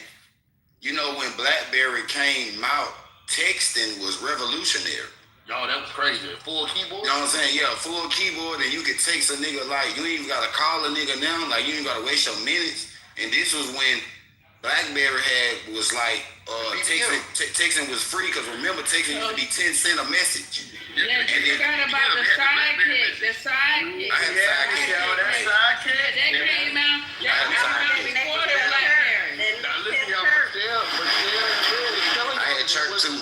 you know, when BlackBerry came out, texting was revolutionary. Yo, that was crazy. Full keyboard? You know what I'm saying? Yeah, full keyboard, and you could text a nigga like, you ain't even gotta call a nigga now, like you ain't gotta waste your minutes. And this was when BlackBerry was like, texting was free, because remember, texting used to be 10 cents a message. Yeah, you forgot about the sidekick. The sidekick. I had a sidekick. That came out. That came out before the BlackBerry. Now listen, y'all, Michelle, I had church too.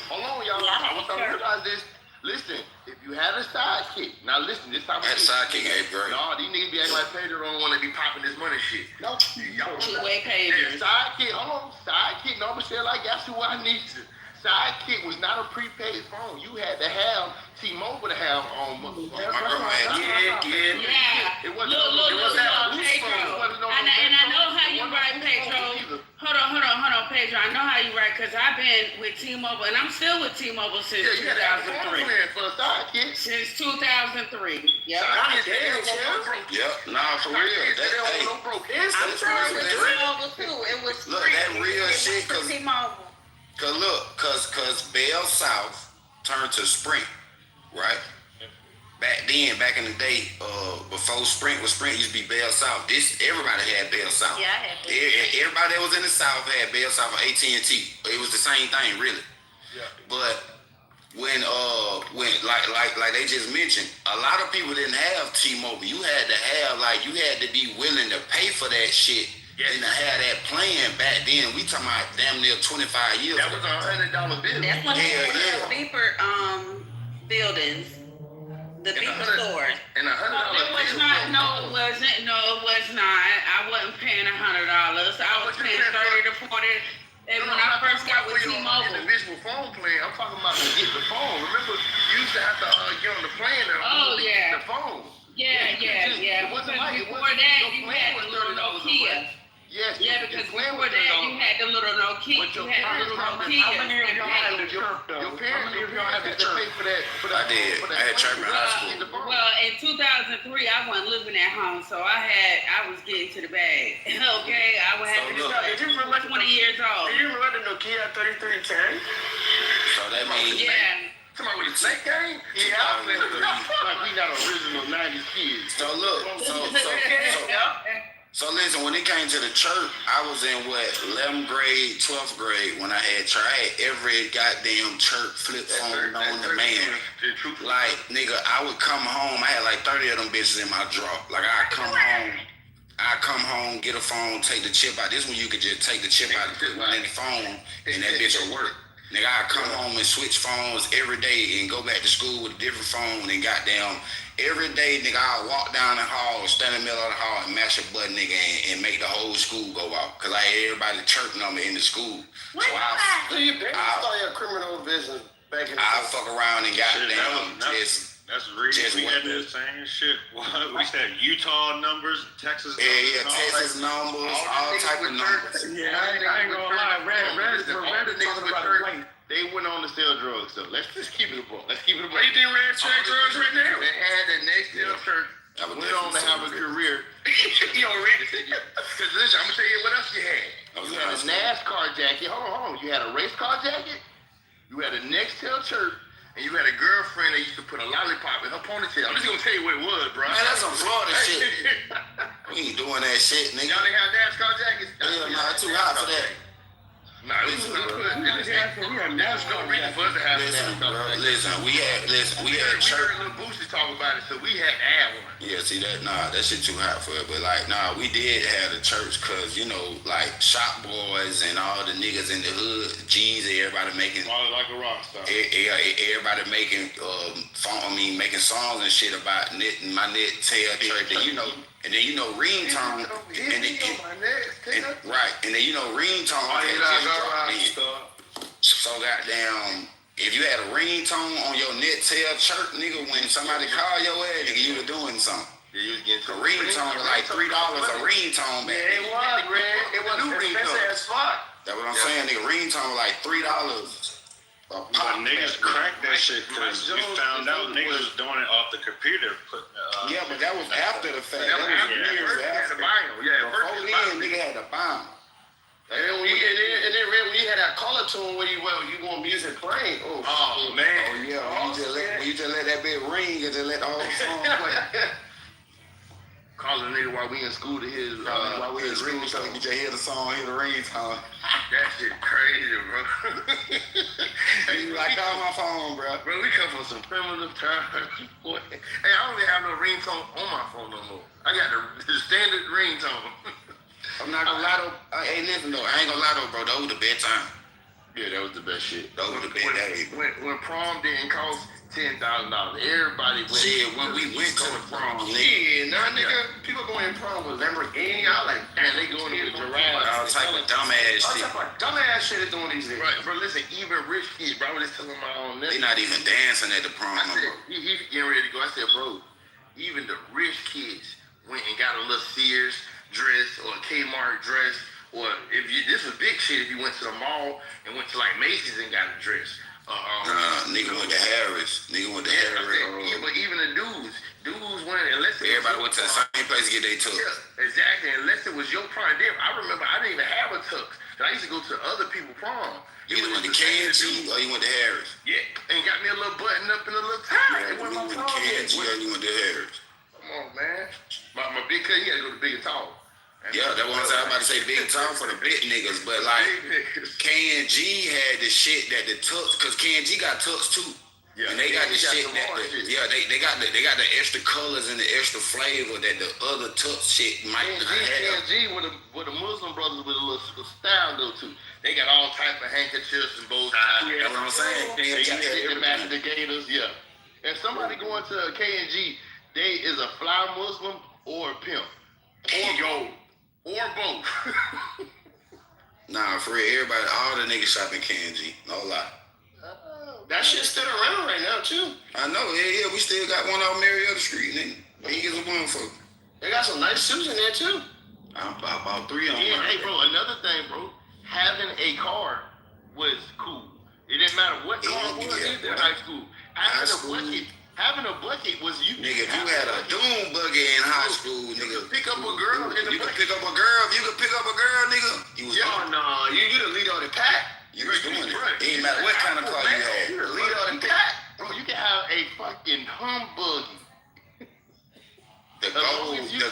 Hold on, y'all. I want y'all to realize this. Listen, if you had a sidekick, now listen, this time. I had a sidekick, hey, bro. No, these niggas be acting like Pedro don't want to be popping this money shit. No, y'all. Two-way pager. Sidekick, hold on. Sidekick, no, Michelle, I got you where I need you. Sidekick was not a prepaid phone. You had to have T-Mobile to have on. Yeah. It wasn't. Look, Pedro. And I know how you write, Pedro. Hold on, Pedro. I know how you write, because I've been with T-Mobile, and I'm still with T-Mobile since 2003. For a sidekick. Since 2003. Yep. Yep. Nah, for real. I'm trying with T-Mobile too. It was look, free. that real shit, T-Mobile. Cause Bell South turned to Sprint, right? Back in the day, before Sprint used to be Bell South. Everybody had Bell South. Yeah, I had Bell. Everybody that was in the South had Bell South or AT&T. It was the same thing, really. Yeah. But when like they just mentioned, a lot of people didn't have T-Mobile. You had to be willing to pay for that shit. Yeah. And to have that plan back then, we talking about damn near 25 years. That was $100 bill. That's when they were the beeper buildings, the beeper stores. And $100 it was not. No, it wasn't. No, it was not. I wasn't paying $100. I was paying 30 to 40. And when I first got with T-Mobile, individual phone plan, I'm talking about to get the phone. Remember, you used to have to get on the plan and get the phone. Yeah. It wasn't like before that, you had the little Nokia. Yes. Yeah, because before that, you had the little Nokia. You had the little Nokia. How many of y'all had the chirp, though? Your parents had to pay for that. I did. I had chirp in high school. Well, in 2003, I wasn't living at home, so I was getting to the bag. Okay, I would have Did you remember 20 years old. Do you remember the Nokia 3310? So that means somebody with a snake game? Yeah, like we not original 90s kids. So look, so listen, when it came to the church, I was in 11th grade, 12th grade when I had church. I had every goddamn church flip phone known to man. Like, nigga, I would come home, I had like 30 of them bitches in my drawer. Like, I'd come home, get a phone, take the chip out. This one you could just take the chip out and put one in the phone, and that bitch will work. Nigga, I'd come home and switch phones every day and go back to school with a different phone and goddamn. Every day, nigga, I'll walk down the hall, stand in the middle of the hall, and mash a button, nigga, and make the whole school go off. Because I had everybody's church number in the school. So I saw your criminal business back in the day. I fuck around and goddamn That's the reason we had the same shit. We used to have Utah numbers, Texas numbers. Texas numbers, all type of numbers. Yeah, I ain't gonna lie. Red talking about the white. They went on to sell drugs, so let's just keep it a book. Let's keep it a book. You think Red sell drugs right now? They had the next church. Went on to have a career. Yo, Red. Because listen, I'm gonna tell you what else you had. You had a NASCAR jacket. Hold on. You had a race car jacket. You had a Nextel shirt. And you had a girlfriend that used to put a lollipop in her ponytail. I'm just gonna tell you what it was, bro. Man, that's some Florida shit. We ain't doing that shit, nigga. Y'all didn't have NASCAR jackets? Yeah, nah, it's too hot for that. Nah, it was good. There's no reason for us to have Listen, we had church. We heard Lil Boosie talk about it, so we had to add one. Yeah, see that? Nah, that shit too hot for it. But like, nah, we did have the church because, you know, like Shop Boys and all the niggas in the hood, G's, everybody making. All like a rock star. Everybody making making songs and shit about my net tail church. And then ringtone. And then ringtone. So goddamn, if you had a ringtone on your net tail chirp, nigga, when somebody call your ass, nigga, you were doing something. You was getting A ringtone was like $3 a ringtone back Yeah, it was, Red. It was new expensive ringtone. as fuck. That's what I'm saying, nigga. Ringtone was like $3 a pop. But niggas cracked that shit because we found out niggas was doing it off the computer. Yeah, but that was after the fact. That was years after. Yeah, Before then, nigga had to buy them. And then when you had that color tune where you want music playing. Oh man. Oh yeah, you just let that bit ring and then let the whole song play. Call a nigga while we in school to his while we in school, so you just hear the song, hear the ringtone. That shit crazy, bro. You like, call my phone, bro. Bro, we come from some primitive times. Boy. Hey, I don't even have no ringtone on my phone no more. I got the standard ringtone. I'm not gonna lie though. Hey, listen though, I ain't gonna lie though, bro. Those was the bedtime. Yeah, that was the best shit. Those were the best days. When prom didn't cost $10,000, everybody went. Shit, when we went to the prom, Yeah, now nigga, people going to prom with Lamborghini. I like, man, they going to the giraffe. All type of dumbass shit. All type of dumbass shit is doing these days. Right, bro, listen, even rich kids, bro, I was just telling my own They not even dancing at the prom. I said, he getting ready to go. I said, bro, even the rich kids went and got a little Sears dress or a Kmart dress, or this was big shit if you went to the mall and went to like Macy's and got a dress. Nigga went to Harris. Nigga went to Harris. But even the dudes went, unless everybody went to the same place to get their tux. Yeah, exactly. Unless it was your prime. I remember I didn't even have a tux. I used to go to other people's prom. You either went to K&G or you went to Harris. Yeah, and got me a little button up and a little tie. Yeah, you went to K&G or you went to Harris. Come on, man. My big cut, he had to go to Big and Tall. Yeah, that's what I'm about to say. Big talk for the big niggas, but like K&G had the shit that the tux, cause K&G got tux too, and they got the shit that they got the extra colors and the extra flavor that the other tux shit might not have. K&G with the Muslim brothers with a little style though too. They got all type of handkerchiefs and bow ties. That's what I'm saying. They match the gators. Yeah. If somebody going to a K&G, they is a fly Muslim or a pimp or gold. Or both. Nah, for real, everybody, all the niggas shop in K&G. No lie. That shit's still around right now too. I know. Yeah, we still got one on Marietta Street, nigga. Big as a motherfucker. They got some nice shoes in there too. I bought 3 on them. Hey, bro, another thing, bro. Having a car was cool. It didn't matter what car it was either in high school. Having a bucket was you. Nigga, if you had a doom buggy in high school, nigga. You could pick up a girl in the You could pick up a girl. If you could pick up a girl, nigga, you was doing it. No, you the leader of the pack. You was doing it. It ain't matter what kind of car you had. You the leader of the pack. Bro, you can have a fucking humbuggy. The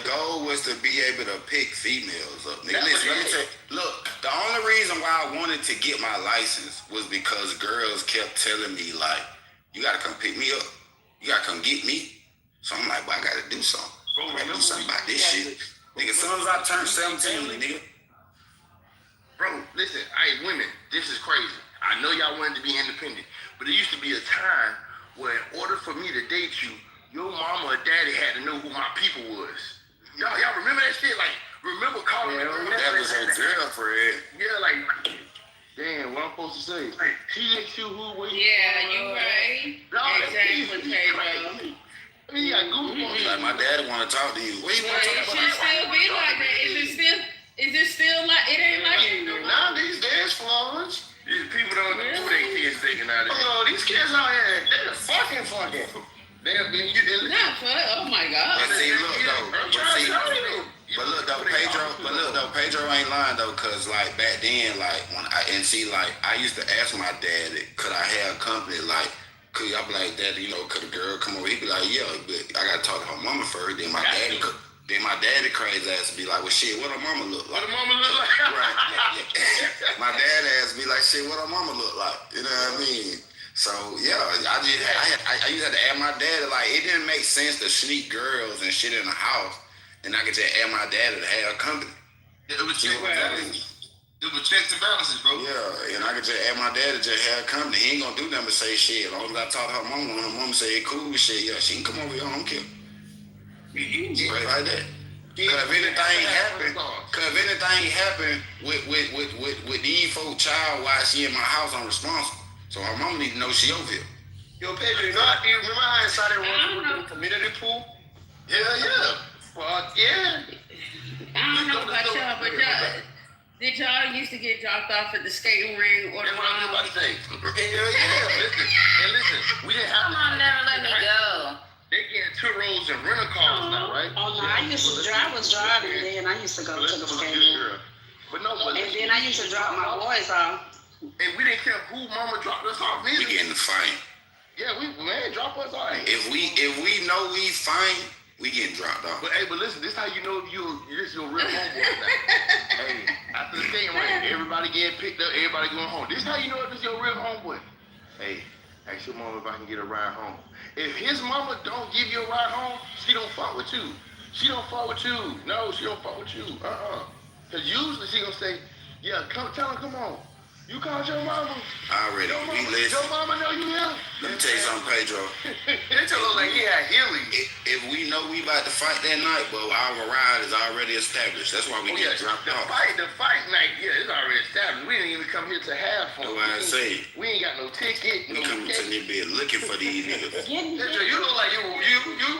goal was to be able to pick females up. Nigga, listen, let me tell you. Look, the only reason why I wanted to get my license was because girls kept telling me, like, you gotta come pick me up. You gotta come get me. So I'm like, well, I gotta do something. I gotta do something about this shit. Nigga, as soon as I turned 17, nigga. Bro, listen, women, this is crazy. I know y'all wanted to be independent, but there used to be a time where in order for me to date you, your mama or daddy had to know who my people was. Y'all remember that shit? Like, remember calling me? That was her girlfriend. Yeah, like, damn, what I'm supposed to say? She didn't you who was. Yeah, you right. No, exactly, Pedro. He got goosebumps. Like, my daddy want to talk to you. What you want to talk about? It should still be like that. Is it still like, it ain't like it no more? Now these days, Florence. These people don't know who they kids thinking out of it. Oh, these kids out here, they're fucking. They've been, not fun. Oh my God. But see, look though, Pedro ain't lying though, cause like back then, like when I used to ask my dad, could I have company, like, could I be like, Dad, could a girl come over? He'd be like, yeah, but I gotta talk to her mama first. Then my daddy crazy ass be like, well, shit, what her mama look like? What her mama look like? Right. My dad ass be like, shit, what her mama look like? You know what I mean? So yeah, I used to have to ask my dad, like, it didn't make sense to sneak girls and shit in the house, and I could just ask my dad to have company. It was checks and balances, bro. Yeah, and I could just ask my dad to just have company. He ain't gonna do nothing but say shit. As long as I talk to her mama, when her mama say cool shit, yeah, she can come over here, I don't care. Straight like that. Cause if anything happen with these folk child while she in my house, I'm responsible. So her mama need to know she over here. Yo, Pedro, you remember how I started working with the community pool? Yeah. Fuck yeah. I don't know about y'all, but did y'all used to get dropped off at the skating ring or the That's what I was mall? about to say. Hell yeah. Listen, we didn't have Come on, never let me go. They getting Turos and rental cars now, right? Oh no, I was driving then. I used to go to the skating rink. But no, And then I used to drop my boys off. And we didn't care who mama dropped us off neither. We get in the fight. Yeah, drop us off. If we know we fine, we getting dropped off. But listen, this how you know if this your real homeboy now. Hey, after the skating rink, everybody getting picked up, everybody going home. This how you know if this your real homeboy. Hey, ask your mama if I can get a ride home. If his mama don't give you a ride home, she don't fuck with you. She don't fuck with you. No, she don't fuck with you. Cause usually she gonna say, yeah, tell her, come on. You called your mama. Already, we listen. Your mama know you here. Let me tell you something, Pedro. They just look like he had Heelys. If we know we about to fight that night, but our ride is already established. That's why we get dropped off. The fight night, it's already established. We didn't even come here to have fun. That's why I say. We ain't got no ticket. We coming to this bed looking for these niggas. You look like you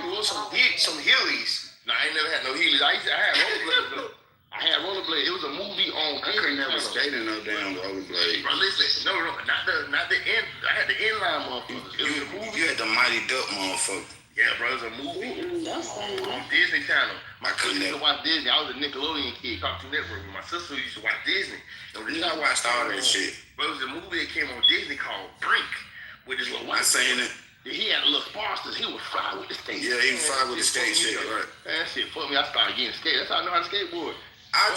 wore some Heelys. No, I ain't never had no Heelys. I had rollerblades. I had rollerblades. It was a movie on. I couldn't never skate in no damn rollerblades. Bro, listen, no, not the end. I had the inline motherfuckers. It was a movie. You had the Mighty Duck motherfucker. Yeah, bro, it was a movie on Disney Channel. My cousin used to watch Disney. I was a Nickelodeon kid, Cartoon Network. My sister used to watch Disney. I watched all that shit. Bro, it was a movie that came on Disney called Brink with this little white. I seen it. He had a little Sparsters. He was fly with the skate. Yeah, he was fly with the skate shit, right? Man, that shit fucked me. I started getting skate. That's how I know how to skateboard. I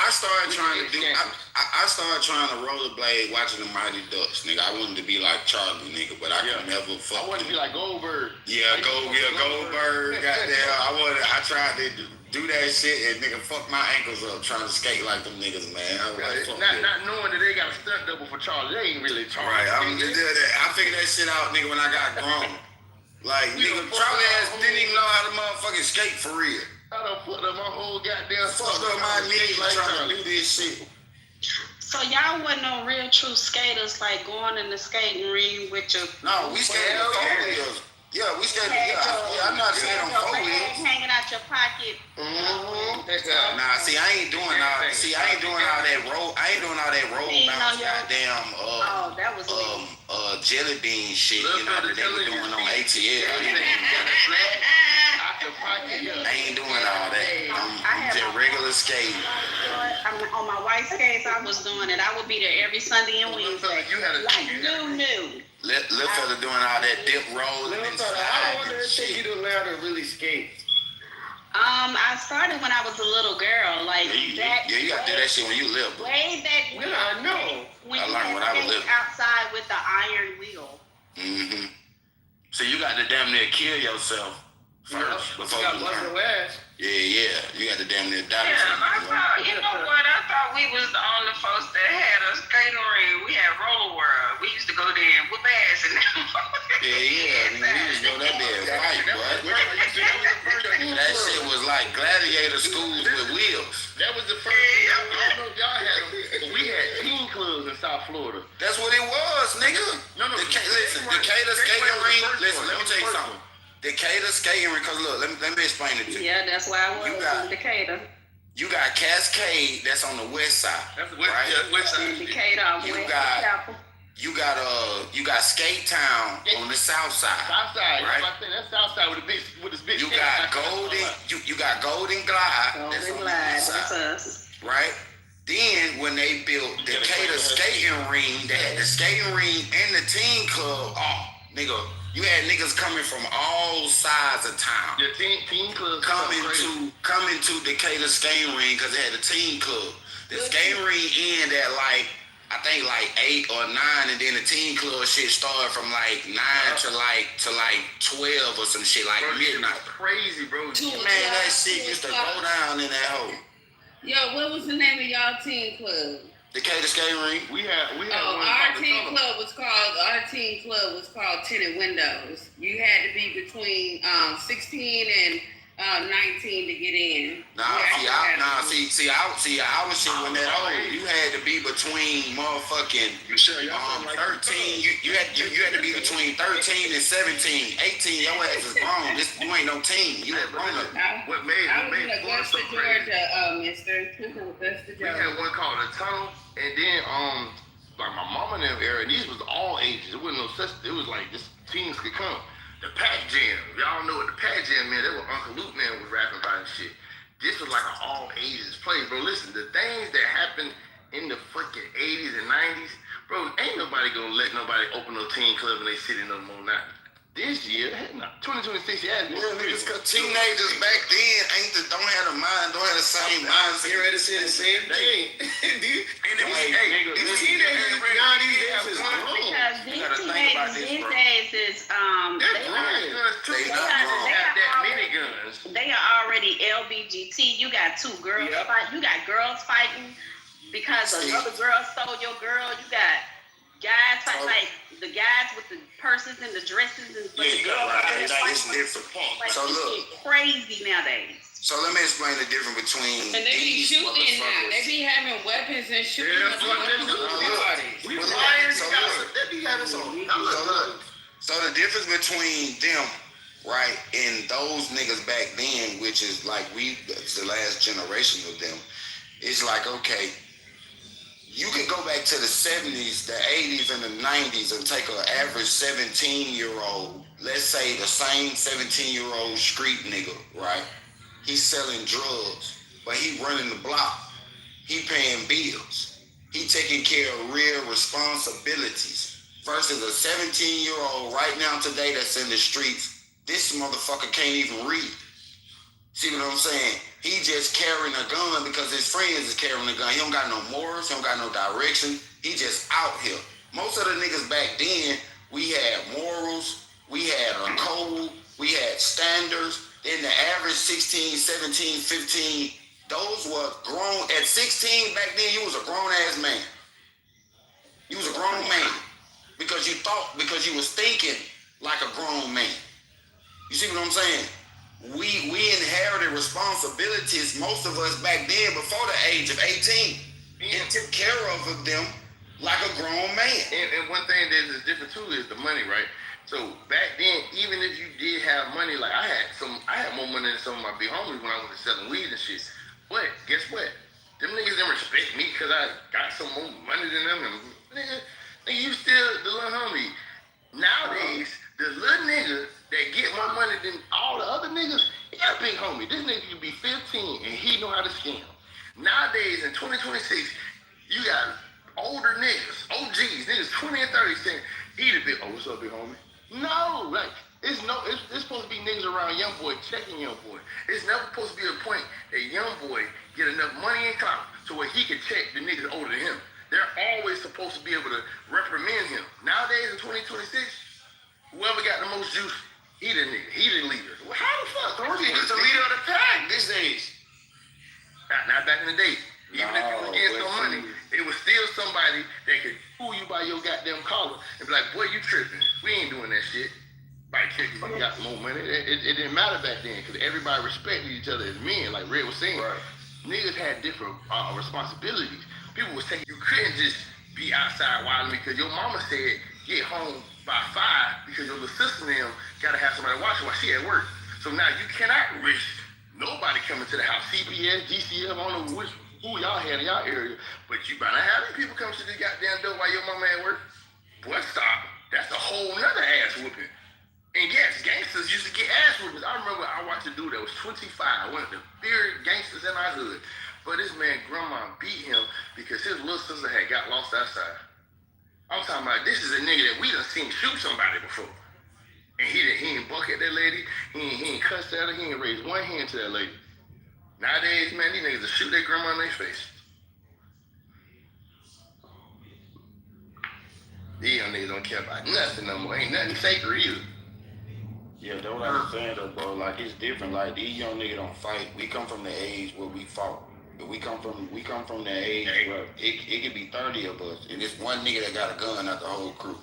started trying to rollerblade watching the Mighty Ducks, nigga. I wanted to be like Charlie, nigga, but I could never fuck. I wanted to be like Goldberg. Goldberg. Goddamn, I tried to do that shit and nigga fuck my ankles up trying to skate like them niggas, man. I was like, fuck not knowing that they got a stunt double for Charlie. They ain't really Charlie. Right, I figured that shit out, nigga, when I got grown. Like, nigga, Charlie ass didn't even know how to motherfucking skate for real. I done put up my whole goddamn fucked up my knees trying to do this shit. So y'all wasn't no real true skaters, like going in the skating ring with your. No, we skated on 4 wheels. Yeah, we skated. I'm not skating on 4 wheels. Hanging out your pocket. Nah, see, I ain't doing all that roll. I ain't doing all that roll bounce, goddamn. That was jelly bean shit. You know that they were doing on ATL. I ain't doing all that. I'm just regular skating. On my white skates, I was doing it. I would be there every Sunday and Wednesday. New. Little fella doing all that dip rolling and How long did it take you to learn to really skate? I started when I was a little girl, like you gotta do that shit when you live. Way back when. Yeah, I know. When I learned when I was little. Outside with the iron wheel. Mm-hmm. So you got to damn near kill yourself first before you learn. Yeah. You got to damn near die. You know what? I thought we was the only folks that had a skating ring. We had Roller World. We used to go there and whoop ass and Yeah. We used to go that there and fight, boy. That shit was like gladiator schools with wheels. That was the first thing. I don't know if y'all had them, but we had teen clubs in South Florida. That's what it was, nigga. Listen, Decatur skating ring. Listen, let me tell you something. Decatur skating ring, cause look, let me explain it to you. Yeah, that's why I was in Decatur. You got Cascade, that's on the west side. That's the west side. Decatur, you got Skate Town on the south side. South side, right? That's south side with this bitch. You got Golden Glide. That's us. Right? Then when they built Decatur skating ring, they had the skating ring and the teen club. Oh, nigga. You had niggas coming from all sides of town. The teen club coming to Decatur skating ring because they had a teen club. The skating ring ended at I think 8 or 9, and then the teen club shit started from 9 to 12 or some shit midnight. Crazy, bro. Man, that shit used to go down in that hole. Yo, what was the name of y'all teen club? Decatur skating ring. We had our teen club was called Tinted Windows. You had to be between 16 and 19 to get in. Our shit when that old. You had to be between motherfucking 13. You had to be between 13 and 17. 18, your ass is grown. You ain't no teen. You a grown up. What made Florida so crazy? Mister. Augusta, We had one called the tunnel, and then like my mama in them area, and these was all ages. It wasn't no such. It was like just teens could come. The Pack Jam, y'all know what the Pack Jam meant. That was Uncle Luke man was rapping about and shit. This was like an all ages place, bro. Listen, the things that happened in the freaking 80s and 90s, bro, ain't nobody gonna let nobody open no teen club in they city no more now. This year, 2026, niggas, cause teenagers back then don't have the mind, don't have the same mindset. You ready to say the same thing? Because these teenagers these days is they are already LBGT. You got two girls fight. You got girls fighting because another girl stole your girl. You got guys fight like the guys with the purses and the dresses and the girls. It's different. Like, So look, crazy nowadays. So let me explain the difference between And they be these shooting motherfuckers. now. They be having weapons and shooting. So the difference between them, right, and those niggas back then, which is like it's the last generation of them, is like, okay, you can go back to the 70s, the 80s, and the 90s and take an average 17-year-old, let's say the same 17-year-old street nigga, right? He's selling drugs, but he running the block. He paying bills. He taking care of real responsibilities. Versus a 17-year-old right now today that's in the streets, this motherfucker can't even read. See what I'm saying? He just carrying a gun because his friends is carrying a gun. He don't got no morals. He don't got no direction. He just out here. Most of the niggas back then, we had morals. We had a code. We had standards. Then the average 16, 17, 15, those were grown. At 16 back then, you was a grown-ass man. You was a grown man. Because you was thinking like a grown man. You see what I'm saying? We inherited responsibilities, most of us back then, before the age of 18, and took care of them like a grown man. And one thing that is different too is the money, right? So back then, even if you did have money, like I had more money than some of my big homies when I was selling weed and shit. But guess what? Them niggas didn't respect me because I got some more money than them. And nigga, you still the little homie. Nowadays, the little nigga that get more money than all the other niggas, he got a big homie. This nigga can be 15 and he know how to scam. Nowadays, in 2026, you got older niggas, OGs, niggas 20 and 30 saying, he the big, what's up, big homie? No, like, it's supposed to be niggas around young boy checking young boy. It's never supposed to be a point that young boy get enough money and clout so where he can check the niggas older than him. They're always supposed to be able to reprimand him. Nowadays in 2026, whoever got the most juice, he the nigga, he the leader. Well, how the fuck? He's the leader of the pack these days. Not back in the day. Even if you was getting some money, it was still somebody that could pull you by your goddamn collar and be like, boy, you tripping. We ain't doing that shit. By checking you got more money. It didn't matter back then because everybody respected each other as men, like Red was saying. Right. Niggas had different responsibilities. People was saying you couldn't just be outside wilding because your mama said get home by 5 because your little sister and them gotta have somebody watching while she at work. So now you cannot risk nobody coming to the house. CPS, GCF, I don't know who y'all had in y'all area, but you better have them people come to the goddamn door while your mama at work. Boy, stop. That's a whole nother ass whooping. And yes, gangsters used to get ass whoopings. I remember I watched a dude that was 25, one of the feared gangsters in our hood. But this man, grandma beat him because his little sister had got lost outside. I'm talking about this is a nigga that we done seen shoot somebody before. And he ain't buck at that lady, he ain't cuss at her, he ain't raise one hand to that lady. Nowadays, man, these niggas will shoot their grandma in their face. These young niggas don't care about nothing no more. Ain't nothing sacred either. Yeah, that's what I'm saying though, bro. Like it's different. Like these young niggas don't fight. We come from the age where we fought. We come from the age where it could be 30 of us, and it's one nigga that got a gun out the whole crew.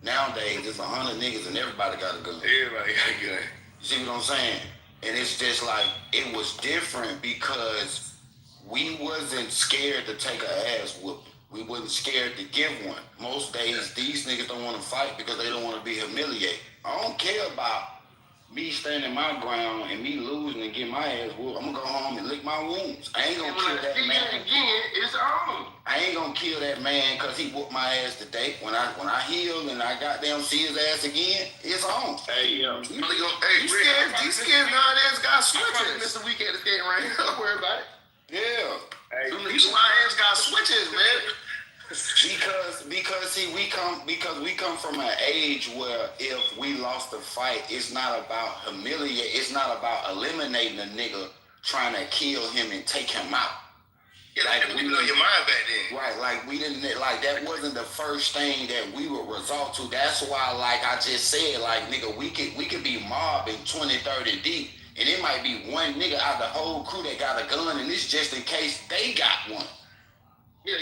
Nowadays, it's 100 niggas and everybody got a gun. Everybody got a gun. See what I'm saying? And it's just like, it was different because we wasn't scared to take an ass whooping. We wasn't scared to give one. Most days, these niggas don't want to fight because they don't want to be humiliated. I don't care about me standing my ground and me losing and getting my ass whooped. I'm gonna go home and lick my wounds. I ain't gonna kill that man. Again, it's on. I ain't gonna kill that man because he whooped my ass today. When I heal and I goddamn see his ass again, it's on. Hey, yo. You scared nine-ass got switches. Missed a week at the skating rank. Don't worry about it. Yeah. Hey, these nine-ass got switches, man. Because see, we come from an age where if we lost the fight, it's not about humiliating. It's not about eliminating a nigga, trying to kill him and take him out. Yeah, like we know your mind back then. Right, like we didn't, like that wasn't the first thing that we would resort to. That's why, like I just said, like nigga, we could be mobbing 20, 30 deep, and it might be one nigga out of the whole crew that got a gun, and it's just in case they got one. Yeah.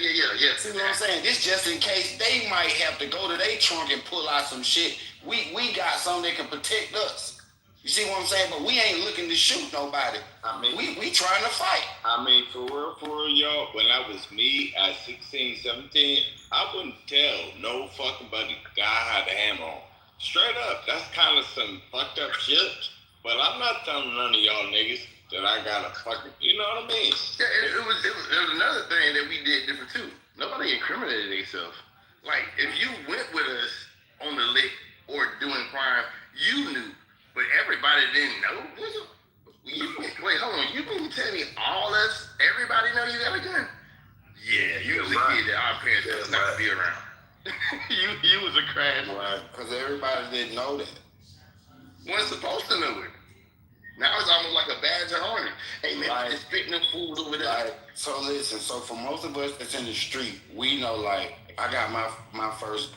See what I'm saying? This just in case they might have to go to their trunk and pull out some shit. We got something that can protect us. You see what I'm saying? But we ain't looking to shoot nobody. I mean, we trying to fight. I mean, for real, y'all, when I was me at 16, 17, I wouldn't tell no fucking buddy guy had a hammer on. Straight up, that's kind of some fucked up shit. But I'm not telling none of y'all niggas that I got a fucking, you know what I mean? Yeah, it was another thing that we did different too. Nobody incriminated themselves. Like, if you went with us on the lick or doing crime, you knew. But everybody didn't know. Wait, hold on. You mean tell me all us, everybody know you got a gun? Yeah, you was a kid that our parents told us not to be around. you was a crash. Right, because everybody didn't know that. Wasn't supposed to know it. Now it's almost like a badge of honor. Hey man, I'm just spitting them fools over there. Like, so listen, so for most of us that's in the street, we know, like, I got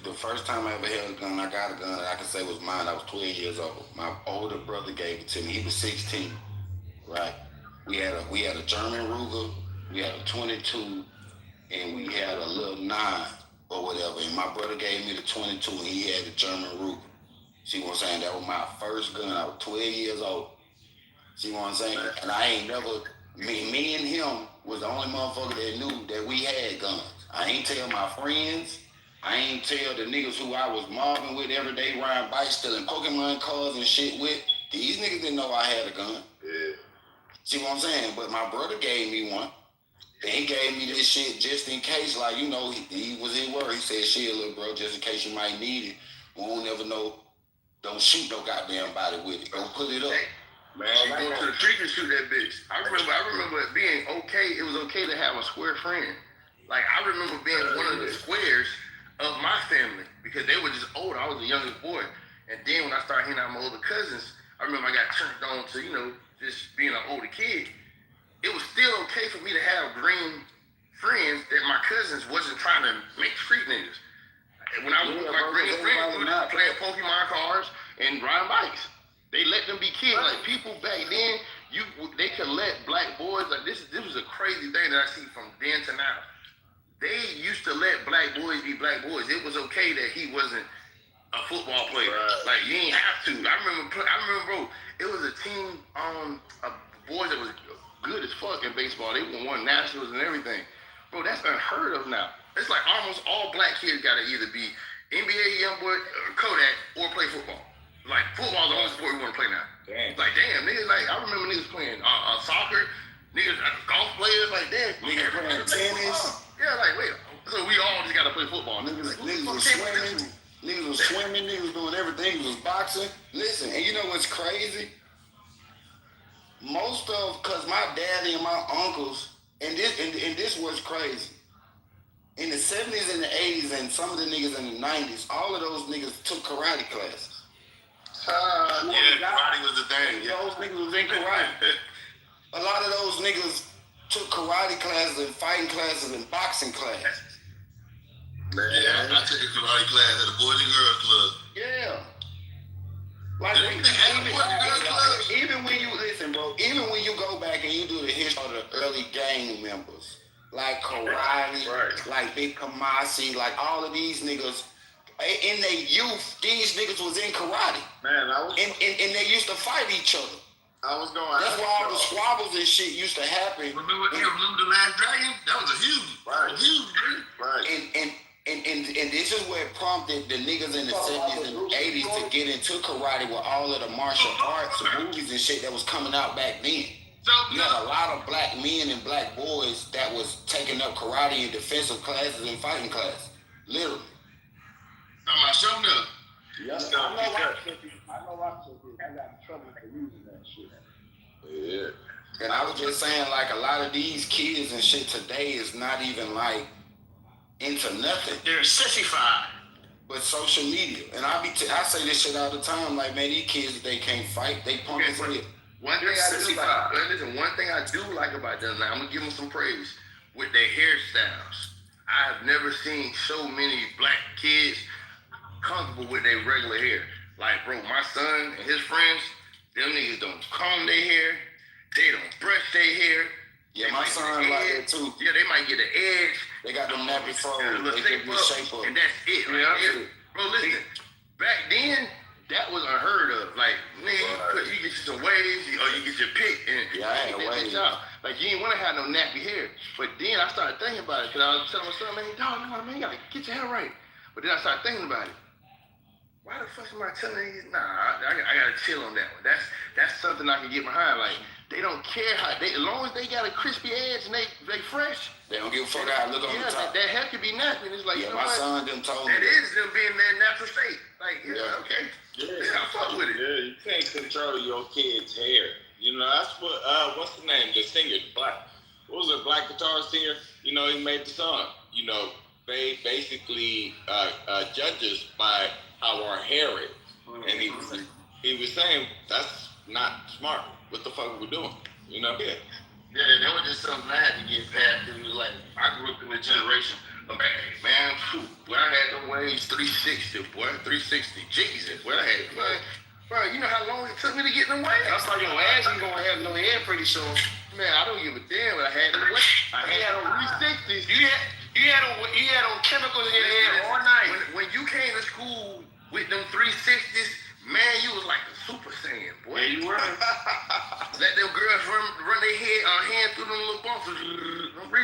the first time I ever held a gun, I got a gun that I can say was mine. I was 12 years old. My older brother gave it to me. He was 16, right? We had a German Ruger, we had a 22, and we had a little 9 or whatever. And my brother gave me the 22, and he had the German Ruger. See what I'm saying? That was my first gun. I was 12 years old. See what I'm saying? And I ain't never, me and him was the only motherfucker that knew that we had guns. I ain't tell my friends. I ain't tell the niggas who I was mobbing with every day, riding bikes, stealing Pokemon cards and shit with. These niggas didn't know I had a gun. Yeah. See what I'm saying? But my brother gave me one. And he gave me this shit just in case, like, you know, he was in word. He said, shit, little bro, just in case you might need it. We won't never know. Don't shoot no goddamn body with it. Don't put it up. Man, you go to the street and shoot that bitch. I remember it being okay. It was okay to have a square friend. Like, I remember being one of the squares of my family because they were just older. I was the youngest boy. And then when I started hanging out with my older cousins, I remember I got turned on to, you know, just being an older kid. It was still okay for me to have green friends that my cousins wasn't trying to make street niggas. When I was with my green friends, we were playing Pokemon cards and riding bikes. They let them be kids. Like, people back then, they could let black boys, like, this was a crazy thing that I see from then to now. They used to let black boys be black boys. It was okay that he wasn't a football player. Right. Like, you ain't have to. I remember, bro, it was a team of boys that was good as fuck in baseball. They won nationals and everything. Bro, that's unheard of now. It's like almost all black kids gotta either be NBA YoungBoy, Kodak, or play football. Like, football's the only sport we want to play now. Damn. Like, damn, niggas, like, I remember niggas playing soccer, niggas, golf players, like, damn. Niggas playing tennis. Yeah, like, wait, so we all just got to play football. Niggas was swimming, niggas was doing everything, was boxing. Listen, and you know what's crazy? Cause my daddy and my uncles, and this was crazy. In the 70s and the 80s and some of the niggas in the 90s, all of those niggas took karate classes. Karate was the thing. Yeah. Those niggas was in karate. A lot of those niggas took karate classes and fighting classes and boxing classes. Man, yeah, I took a karate class at the Boys and Girls Club. Yeah. Like, even when you listen, bro, even when you go back and you do the history of the early gang members, like karate, like Big Kamasi, like all of these niggas, in their youth, these niggas was in karate. Man, and they used to fight each other. I was going. That's why all the squabbles and shit used to happen. Remember the Last Dragon? That was a huge, right. And this is where it prompted the niggas in the 70s and 80s to get into karate with all of the martial arts movies and shit that was coming out back then. You had a lot of black men and black boys that was taking up karate in defensive classes and fighting classes. Literally. I'm not showing up. Yeah, I know I got in trouble for using that shit. Yeah. And I was just saying, like, a lot of these kids and shit today is not even, like, into nothing. They're sissified. But social media. And I say this shit all the time, like, man, these kids, they can't fight. They punk as hell. One thing I do like about them, now I'm gonna give them some praise with their hairstyles. I have never seen so many black kids comfortable with their regular hair. Like, bro, my son and his friends, them niggas don't comb their hair, they don't brush their hair. Yeah, my son like that too. Yeah, they might get an edge. They got them nappy froze. They get the shape up. And that's it. Right? Bro, listen, back then, that was unheard of. Like, nigga, you get you some waves, or you get your pick, and I had a wave. Like, you ain't want to have no nappy hair. But then I started thinking about it, because I was telling my son, man, dog, no, man, you got to get your hair right. But then I started thinking about it. Why the fuck am I telling niggas? Nah, I got to chill on that one. That's something I can get behind. Like, they don't care how, as long as they got a crispy edge and they fresh. They don't give a fuck how I look on the top. That hair could be nappy. It's like, yeah, you know my what? son them told me. That is them being in their natural state. Like, okay. Yeah, I fuck with it. Yeah, you can't control your kid's hair. You know, that's what, what's the name? The singer, what was it, black guitar singer? You know, he made the song. You know, they basically judge us by how our hair is. And he was saying, that's not smart. What the fuck are we doing? You know? Yeah, that was just something I had to get past. It was like, I grew up in a generation of, man, when I had them waves 360, boy, 360, Jesus, boy, I had, man, bro, you know how long it took me to get them waves? That's like your ass ain't gonna have no hair pretty soon. Man, I don't give a damn what I had them waves. I had them 360s. You had on chemicals in your hair all night. When you came to school with them 360s, man, you was like a Super Saiyan, boy. Yeah, you were. Let them girls run their hand through them little bumps.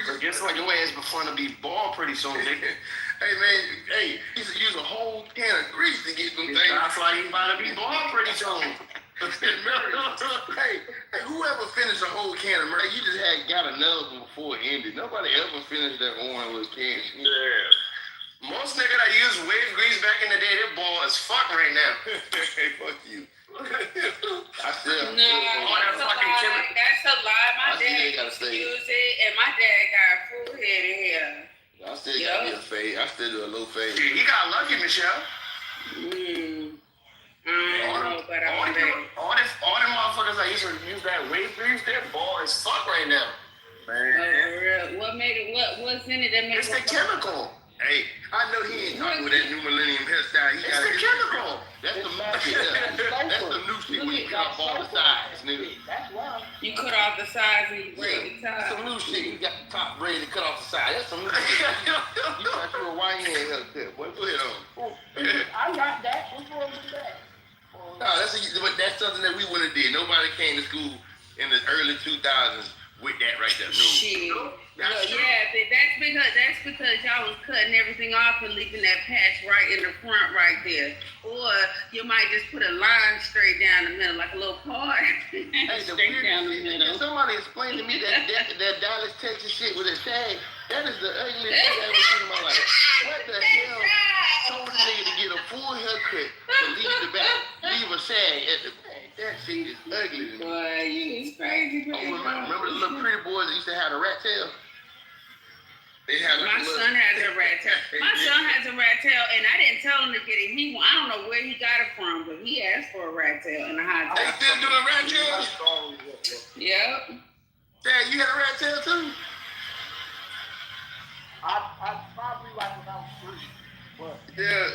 So guess what? Your ass be fun to be bald pretty soon, nigga. Hey, man, you used to use a whole can of grease to get them things. That's like you about to be bald pretty soon. Hey, whoever finished a whole can of Murray, you just got another one before it ended. Nobody ever finished that one little can. Yeah. Most niggas that use wave grease back in the day, they're bald as fuck right now. Hey, fuck you. I still. No, that's a lie. That's a lie. My dad used to use it, and my dad got full head of hair. I still got me a fade. I still do a little fade. He got lucky, Michelle. I don't know, but all them motherfuckers that used to use that wave grease, they're bald as fuck right now. Man. What made it? What's in it that makes it? It's the chemical. Hey, I know he ain't talking with that new millennium hairstyle. It's the chemical. That's the new shit. That's the new shit when you cut off all the sides, nigga. That's why. You cut off the sides and you braid the top. That's some new shit. You got the top braid to cut off the side. That's some new shit. You got your YN haircut. Boy, put it on. I got that. What's wrong with that? No, that's something that we wouldn't have did. Nobody came to school in the early 2000s with that right there. No. Shit. That's because y'all was cutting everything off and leaving that patch right in the front right there. Or you might just put a line straight down the middle, like a little part. Straight down the middle. Somebody explained to me that Dallas, Texas shit with a shag. That is the ugliest thing I've ever seen in my life. What the hell told the nigga to get a full haircut to leave the back, leave a shag at the back? That shit is ugly. Boy, you is crazy. Remember the little pretty boys that used to have the rat tail? My son has a rat tail. My son has a rat tail, and I didn't tell him to get it. I don't know where he got it from, but he asked for a rat tail and a hot tail. They still do the rat tail? Yep. Dad, you had a rat tail too? I probably like when I was 3, but yeah.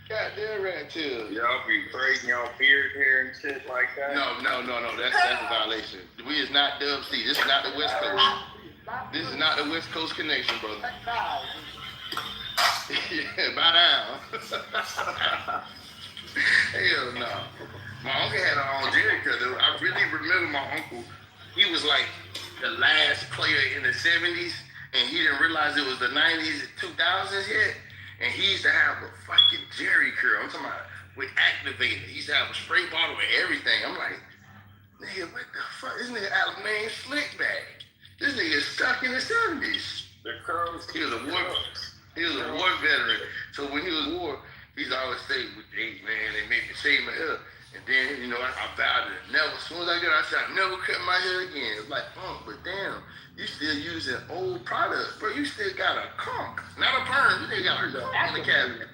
Goddamn rat tail. Y'all be braiding y'all beard hair and shit like that? No. That's a violation. We is not Dub C. This is not the West Coast. This is not the West Coast connection, brother. Yeah, bow down. Hell no. My uncle had on Jerry curl. I really remember my uncle. He was like the last player in the 70s, and he didn't realize it was the 90s and 2000s yet. And he used to have a fucking Jerry curl. I'm talking about with activator. He used to have a spray bottle and everything. I'm like, nigga, what the fuck? This nigga out of man slick back. This nigga is stuck in the 70s. The curls. He was a war veteran. So when he was in war, he's always say, hey man, they made me shave my hair. And then, you know, I vowed to never, as soon as I get out, I said, I never cut my hair again. It's like, but damn, you still using old products, bro. You still got a conch, not a perm. You still got a conch in the cabinet.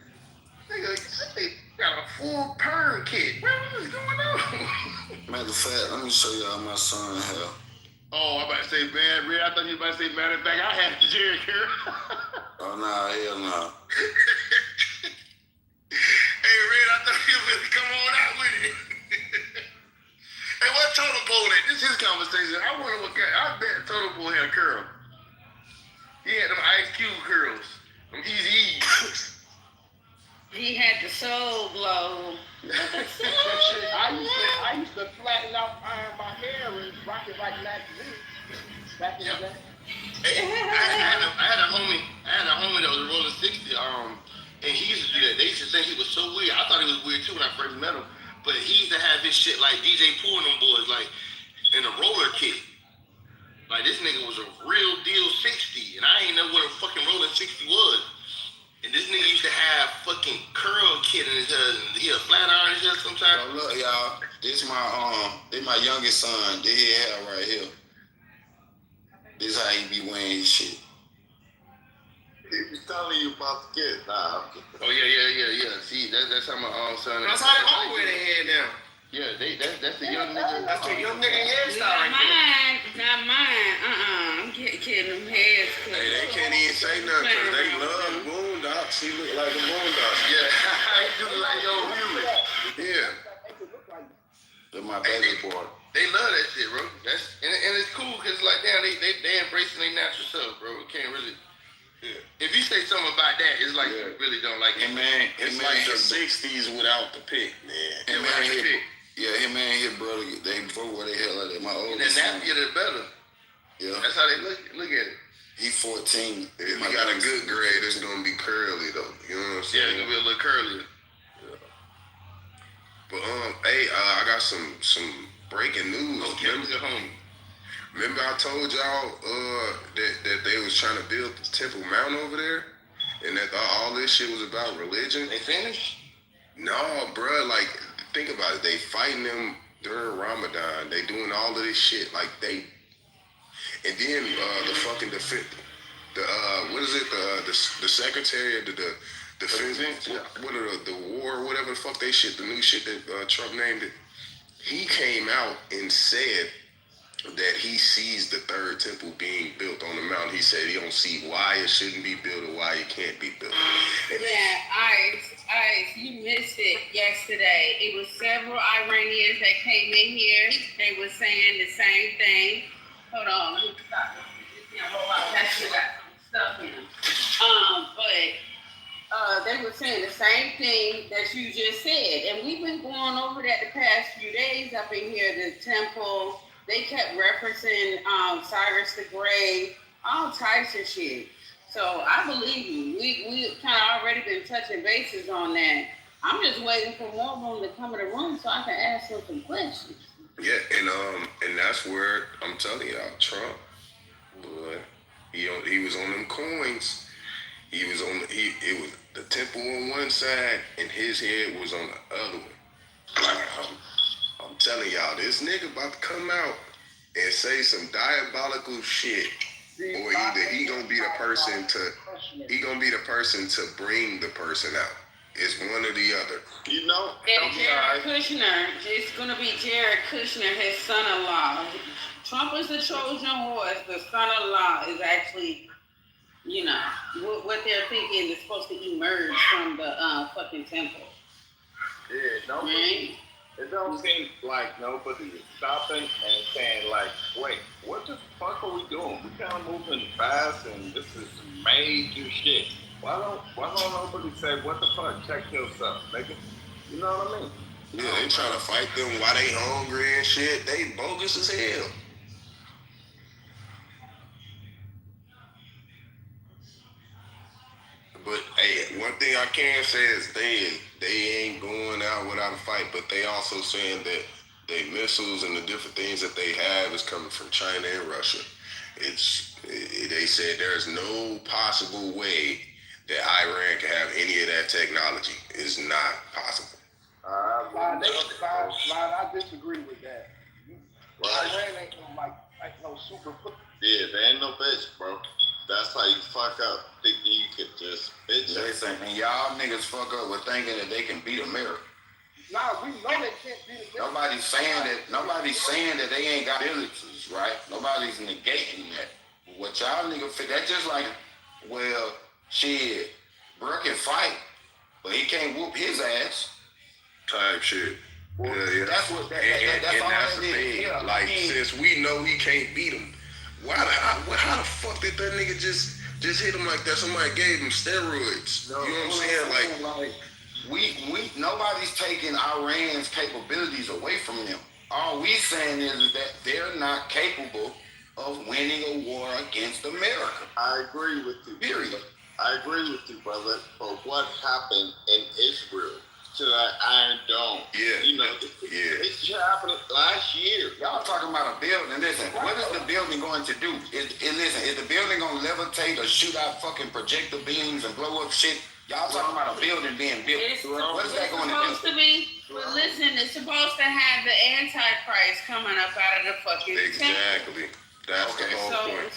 Nigga, they got a full perm kit. What is going on? Matter of fact, let me show y'all my son hair. Oh, I'm about to say, man, Red, I thought you were about to say, matter of fact, I had the Jerry curl. Oh, nah, hell no. Hey, Red, I thought you were going to come on out with it. Hey, what Total Pole at? This is his conversation. I wonder what guy. I bet Total Pole had a curl. He had them Ice Cube curls. Them Easy E's. He had the soul glow. I used to flatten out my hair and rock it like Mac back in the day. Hey, I had a homie that was rolling 60. And he used to do that. They used to think he was so weird. I thought he was weird too when I first met him. But he used to have his shit like DJ Pooh and them boys, like in a roller kit. Like this nigga was a real deal 60, and I ain't know what a fucking rolling 60 was. And this nigga used to have fucking curl kit in his hair. He had a flat iron in his hair sometimes. So look, y'all, this my youngest son. This his hair right here. This how he be wearing his shit. He was telling you about the kid. Nah. Oh yeah. See, that's how my son. That's how they all wear their hair down. Yeah, that's the young nigga. That's the young nigga hairstyle. Not mine. I'm getting them heads cut. Hey, they can't even say nothing because they love Boondocks. He look like a Boondocks. Yeah, he look like your human. Yeah. That's my baby boy. They love that shit, bro. And it's cool because like damn, they embracing their natural self, bro. We can't really. Yeah. If you say something about that, it's like you really don't like it. Man, it's like the 60s without the pick, man. Him and his brother, they both wear their hair like that. My oldest son. And the nappier, the better. Yeah. That's how they look at it. He 14. If he got a good grade, it's gonna be curly though. You know what I'm saying? Yeah, it's gonna be a little curly. Yeah. But hey, I got some breaking news. Okay, Remember I told y'all that they was trying to build the Temple Mount over there, and that all this shit was about religion. They finished? No, bruh. Like, think about it. They fighting them during Ramadan. They doing all of this shit. Like they, and then the fucking what is it? The secretary of the defense. What are the war? Whatever the fuck they shit. The new shit that Trump named it. He came out and said that he sees the third temple being built on the mountain. He said he don't see why it shouldn't be built or why it can't be built. Ice, you missed it yesterday. It was several Iranians that came in here. They were saying the same thing. Hold on, let me stop this. That shit got stuff in them. But they were saying the same thing that you just said. And we've been going over that the past few days up in here, the temple. They kept referencing Cyrus the Great, all types of shit. So I believe you. We kind of already been touching bases on that. I'm just waiting for more room to come in the room so I can ask them some questions. Yeah, and that's where I'm telling y'all, Trump, boy, he was on them coins. He was on it was the temple on one side and his head was on the other one. Like, I'm telling y'all, this nigga about to come out and say some diabolical shit, or either he gonna be the person to bring the person out. It's one or the other. You know, And Jared Kushner, it's gonna be Jared Kushner, his son-in-law. Trump is the Trojan horse. The son-in-law is actually, you know, what they're thinking is supposed to emerge from the fucking temple. Yeah, it don't seem like nobody is stopping and saying like, wait, what the fuck are we doing? We kind of moving fast and this is major shit. Why don't nobody say, what the fuck, check yourself, nigga? You know what I mean? Yeah, they trying to fight them while they hungry and shit. They bogus as hell. But hey, one thing I can say is they ain't going out without a fight. But they also saying that they missiles and the different things that they have is coming from China and Russia. They said there's no possible way that Iran can have any of that technology. It's not possible. I disagree with that. Iran ain't no super. Yeah, they ain't no bitch, bro. That's how you fuck up, thinking you could just bitch. Listen, and y'all niggas fuck up with thinking that they can beat America. Nah, we know they can't beat America. Nobody's saying that they ain't got abilities, right? Nobody's negating that. What y'all niggas fit, that's just like, well, shit, bro can fight, but he can't whoop his ass. Type shit. Well, yeah. That's what that's all that's that the is. thing. Yeah, like, I mean, since we know he can't beat him, how the fuck did that nigga just hit him like that? Somebody gave him steroids. No, you know what I'm saying? Like, we nobody's taking Iran's capabilities away from them. All we saying is that they're not capable of winning a war against America. I agree with you. Period. I agree with you, brother. But what happened in Israel to that Iron Dome? Yeah. You know, it should happen last year. Y'all talking about a building. Listen, what is the building going to do? Is the building going to levitate or shoot out fucking projector beams and blow up shit? Y'all talking about a building being built. What is that going to do? It's supposed to be, but listen, it's supposed to have the Antichrist coming up out of the fucking Exactly. That's the whole point.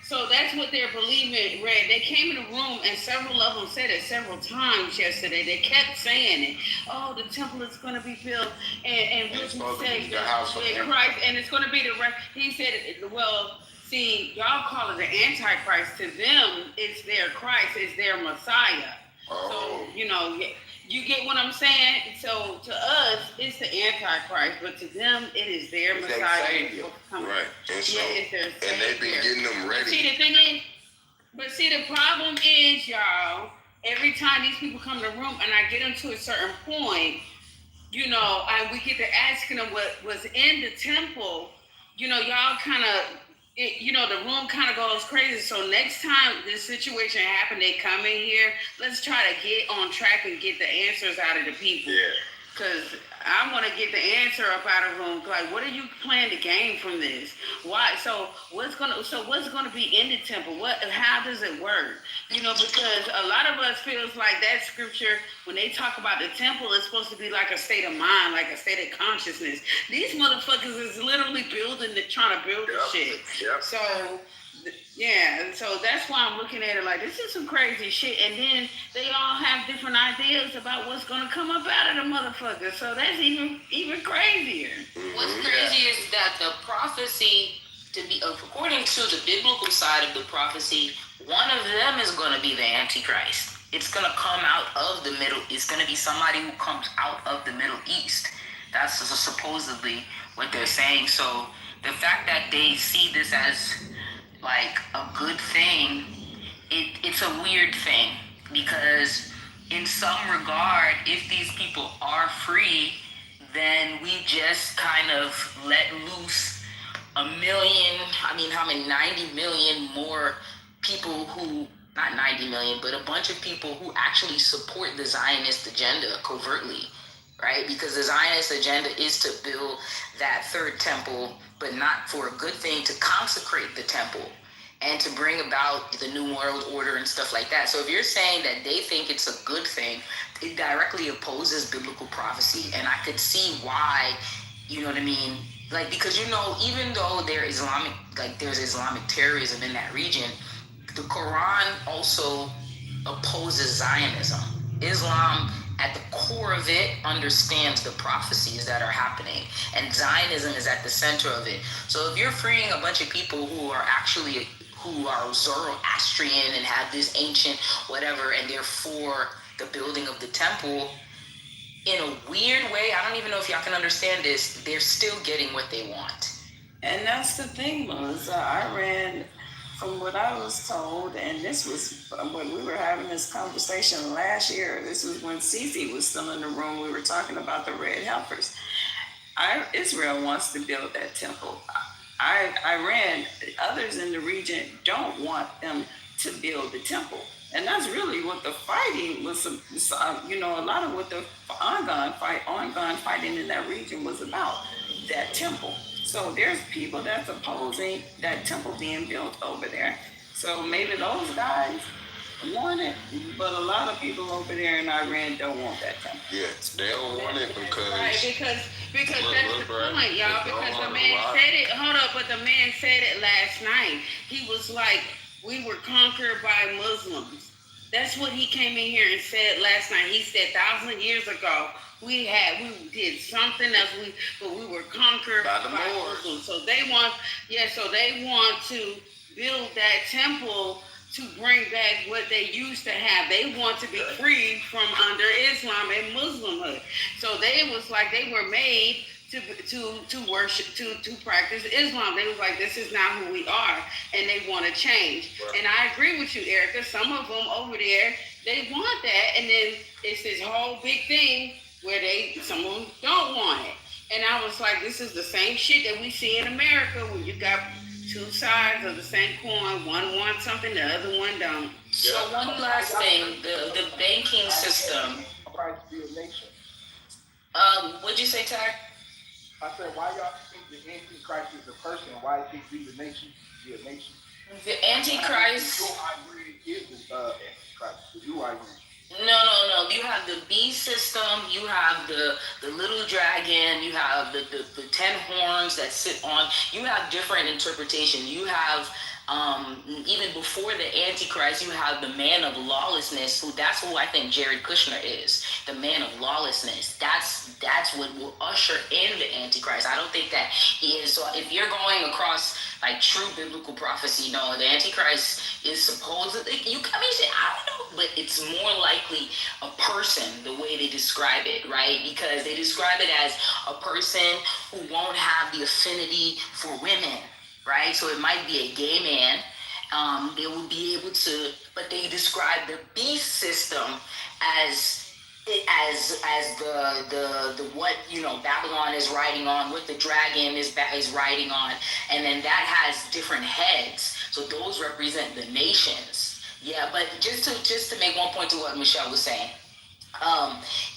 So that's what they're believing, Red. They came in the room and several of them said it several times yesterday. They kept saying it. Oh, the temple is going to be built, and what you say, the house of Christ, and it's going to be the right. He said, well, see, y'all call it the Antichrist. To them, it's their Christ, it's their Messiah. Oh. So, you get what I'm saying? So to us, it's the Antichrist, but to them, it is their It's Messiah. their savior. Right. And so, it's their and they've been getting them ready. See, the problem is, y'all, every time these people come to the room and I get them to a certain point, and we get to asking them what was in the temple, y'all kind of, the room kind of goes crazy. So next time this situation happen, they come in here, let's try to get on track and get the answers out of the people. Yeah. Because I want to get the answer up out of them. Like, what are you planning to gain from this? Why? So what's gonna be in the temple? How does it work? Because a lot of us feels like that scripture, when they talk about the temple, it's supposed to be like a state of mind, like a state of consciousness. These motherfuckers is literally trying to build this shit. Yep. So yeah, so that's why I'm looking at it like this is some crazy shit. And then they all have different ideas about what's gonna come up out of the motherfucker. So that's even crazier. What's crazy is that the prophecy, according to the biblical side of the prophecy, one of them is going to be the Antichrist. It's going to come out of the middle. It's going to be somebody who comes out of the Middle East. That's supposedly what they're saying. So the fact that they see this as like a good thing, it's a weird thing, because in some regard, if these people are free, then we just kind of let loose 90 million more people who, not 90 million, but a bunch of people who actually support the Zionist agenda covertly, right? Because the Zionist agenda is to build that third temple, but not for a good thing, to consecrate the temple and to bring about the New World Order and stuff like that. So if you're saying that they think it's a good thing, it directly opposes biblical prophecy. And I could see why, you know what I mean? Like, because, even though there's Islamic terrorism in that region, the Quran also opposes Zionism. Islam, at the core of it, understands the prophecies that are happening, and Zionism is at the center of it. So if you're freeing a bunch of people who are Zoroastrian and have this ancient whatever, and they're for the building of the temple, in a weird way, I don't even know if y'all can understand this, they're still getting what they want. And that's the thing, Melissa. Iran from what I was told, and this was when we were having this conversation last year. This was when Cece was still in the room. We were talking about the red heifers. Israel wants to build that temple. Iran, others in the region don't want them to build the temple. And that's really what the fighting was, a lot of what the ongoing fighting in that region was about, that temple. So there's people that's opposing that temple being built over there. So maybe those guys want it, but a lot of people over there in Iran don't want that temple. Yeah, they don't want it because... Right, because that's the point, y'all. Because the man said it. Hold up, but the man said it last night. He was like, we were conquered by Muslims. That's what he came in here and said last night. He said 1,000 years ago we did something else, but we were conquered by Muslims. So they want to build that temple to bring back what they used to have. They want to be free from under Islam and Muslimhood. So they was like, they were made to worship, to practice Islam. They was like, this is not who we are, and they want to change. Right. And I agree with you, Erica. Some of them over there, they want that, and then it's this whole big thing where some of them don't want it. And I was like, this is the same shit that we see in America when you got two sides of the same coin. One wants something, the other one don't. So one last thing, the banking system. What'd you say, Ty? I said, why y'all think the Antichrist is a person? Why can't be the nation? Be a nation? The Antichrist. I agree is the Antichrist. You I agree. No. You have the beast system. You have the little dragon. You have the 10 horns that sit on. You have different interpretation. You have even before the Antichrist, you have the man of lawlessness. That's who I think Jared Kushner is. The man of lawlessness. That's what will usher in the Antichrist. I don't think that he is. So if you're going across like true biblical prophecy, no, the Antichrist is supposedly, I don't know, but it's more likely a person, the way they describe it, right? Because they describe it as a person who won't have the affinity for women, right? So it might be a gay man. They will be able to, but they describe the beast system as the what Babylon is riding on, what the dragon is riding on, and then that has different heads. So those represent the nations. Yeah, but just to make one point to what Michelle was saying.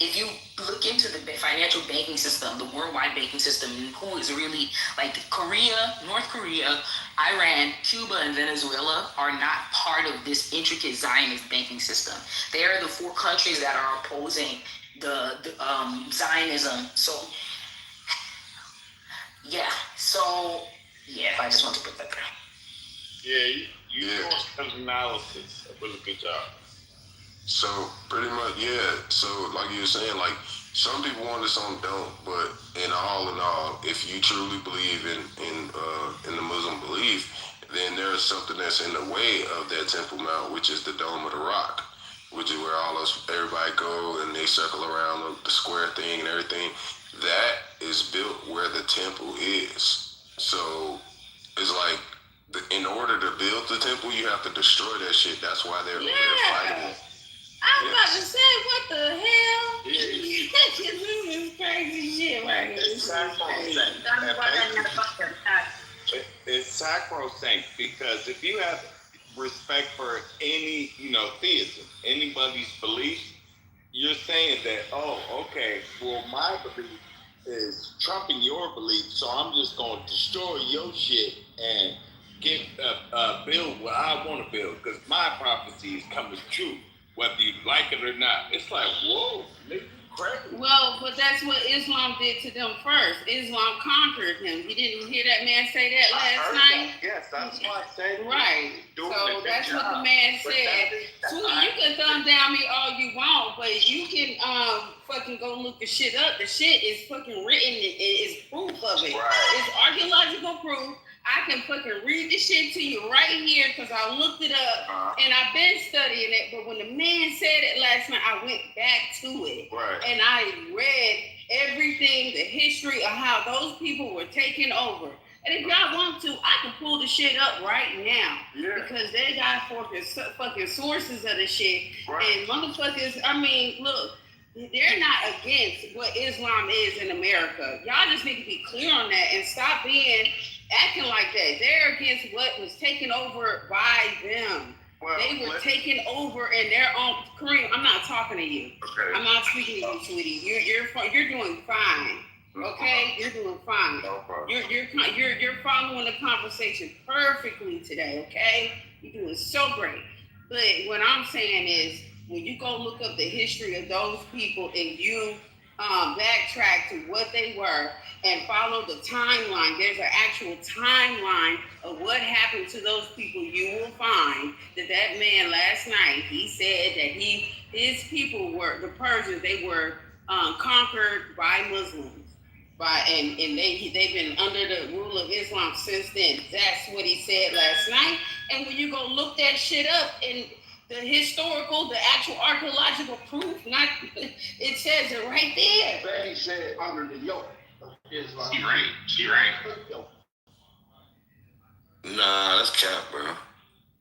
If you look into the financial banking system, the worldwide banking system, who is really like Korea, North Korea, Iran, Cuba, and Venezuela are not part of this intricate Zionist banking system. They are the 4 countries that are opposing the Zionism. So, yeah. I just want to put that there. Yeah, you doing some analysis. A really good job. So pretty much, yeah. So like you were saying, like some people want it, some don't. But in all, if you truly believe in the Muslim belief, then there is something that's in the way of that Temple Mount, which is the Dome of the Rock, which is where everybody go and they circle around the square thing and everything. That is built where the temple is. So it's like, in order to build the temple, you have to destroy that shit. That's why they're fighting it. I was about to say, what the hell? This is crazy shit right here. It's sacrosanct because if you have respect for any, theism, anybody's belief, you're saying that, my belief is trumping your belief, so I'm just going to destroy your shit and build what I want to build because my prophecy is coming true. Whether you like it or not. It's like, whoa, nigga, crazy. Well, but that's what Islam did to them first. Islam conquered him. You didn't hear that man say that last night? Yes, that's why I said right. So that's what the man said. So you can thumb down me all you want, but you can fucking go look the shit up. The shit is fucking written. It is proof of it. Right. It's archaeological proof. I can fucking read this shit to you right here because I looked it up and I've been studying it. But when the man said it last night, I went back to it. Right. And I read everything, the history of how those people were taken over. And if y'all want to, I can pull the shit up right now. Yeah. Because they got fucking sources of the shit. Right. And motherfuckers, I mean, look, they're not against what Islam is in America. Y'all just need to be clear on that and stop acting like that. They're against what was taken over by them. Well, they were taken over in their own. Kareem, I'm not talking to you. Okay. I'm not speaking to you, sweetie. You're doing fine. Okay, you're doing fine. No problem. You're following the conversation perfectly today. Okay, you're doing so great. But what I'm saying is, when you go look up the history of those people and you backtrack to what they were and follow the timeline, there's an actual timeline of what happened to those people. You will find that man last night, he said that his people were the Persians. They were conquered by Muslims. And they've been under the rule of Islam since then. That's what he said last night. And when you go look that shit up and the historical, the actual archaeological proof, it says it right there. But he said under the yoke of Islam. She right. Nah, that's cap, bro.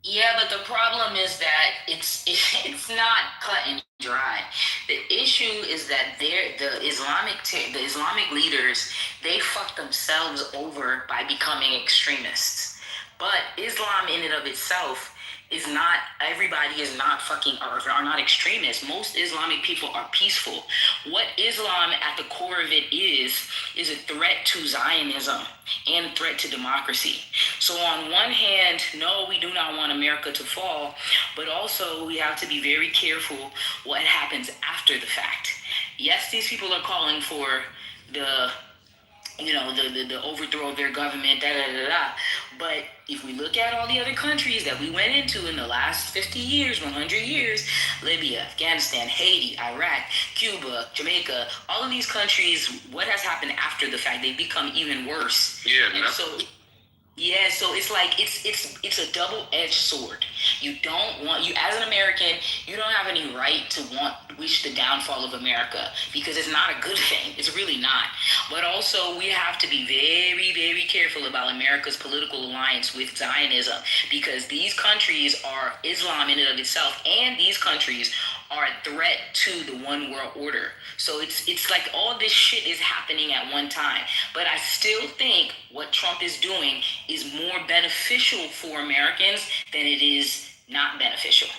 Yeah, but the problem is that it's not cut and dry. The issue is that the Islamic leaders, they fuck themselves over by becoming extremists. But Islam in and of itself is not, everybody is not fucking, or are not extremists. Most Islamic people are peaceful. What Islam at the core of it is a threat to Zionism and a threat to democracy. So on one hand, no, we do not want America to fall, but also we have to be very careful what happens after the fact. Yes, these people are calling for the overthrow of their government, But if we look at all the other countries that we went into in the last 50 years, 100 years, Libya, Afghanistan, Haiti, Iraq, Cuba, Jamaica, all of these countries, what has happened after the fact? They become even worse. Yeah, so it's like it's a double-edged sword. You don't want, you as an American, you don't have any right to wish the downfall of America, because it's not a good thing. It's really not. But also we have to be very, very careful about America's political alliance with Zionism, because these countries are Islam in and of itself, and these countries are a threat to the one world order. So it's like all this shit is happening at one time. But I still think what Trump is doing is more beneficial for Americans than it is not beneficial.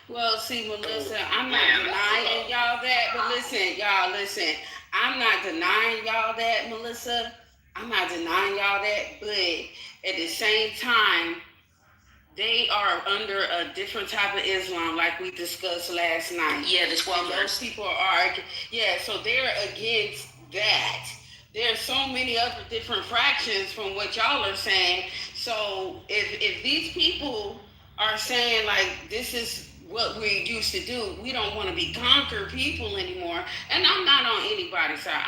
Well, see, Melissa, I'm not denying y'all that, but listen, I'm not denying y'all that, Melissa. I'm not denying y'all that, but at the same time, they are under a different type of Islam, like we discussed last night. Yeah, the 12 and those people are, so they're against that. There's so many other different fractions from what y'all are saying. So if these people are saying, like, this is what we used to do, we don't want to be conquered people anymore. And I'm not on anybody's side.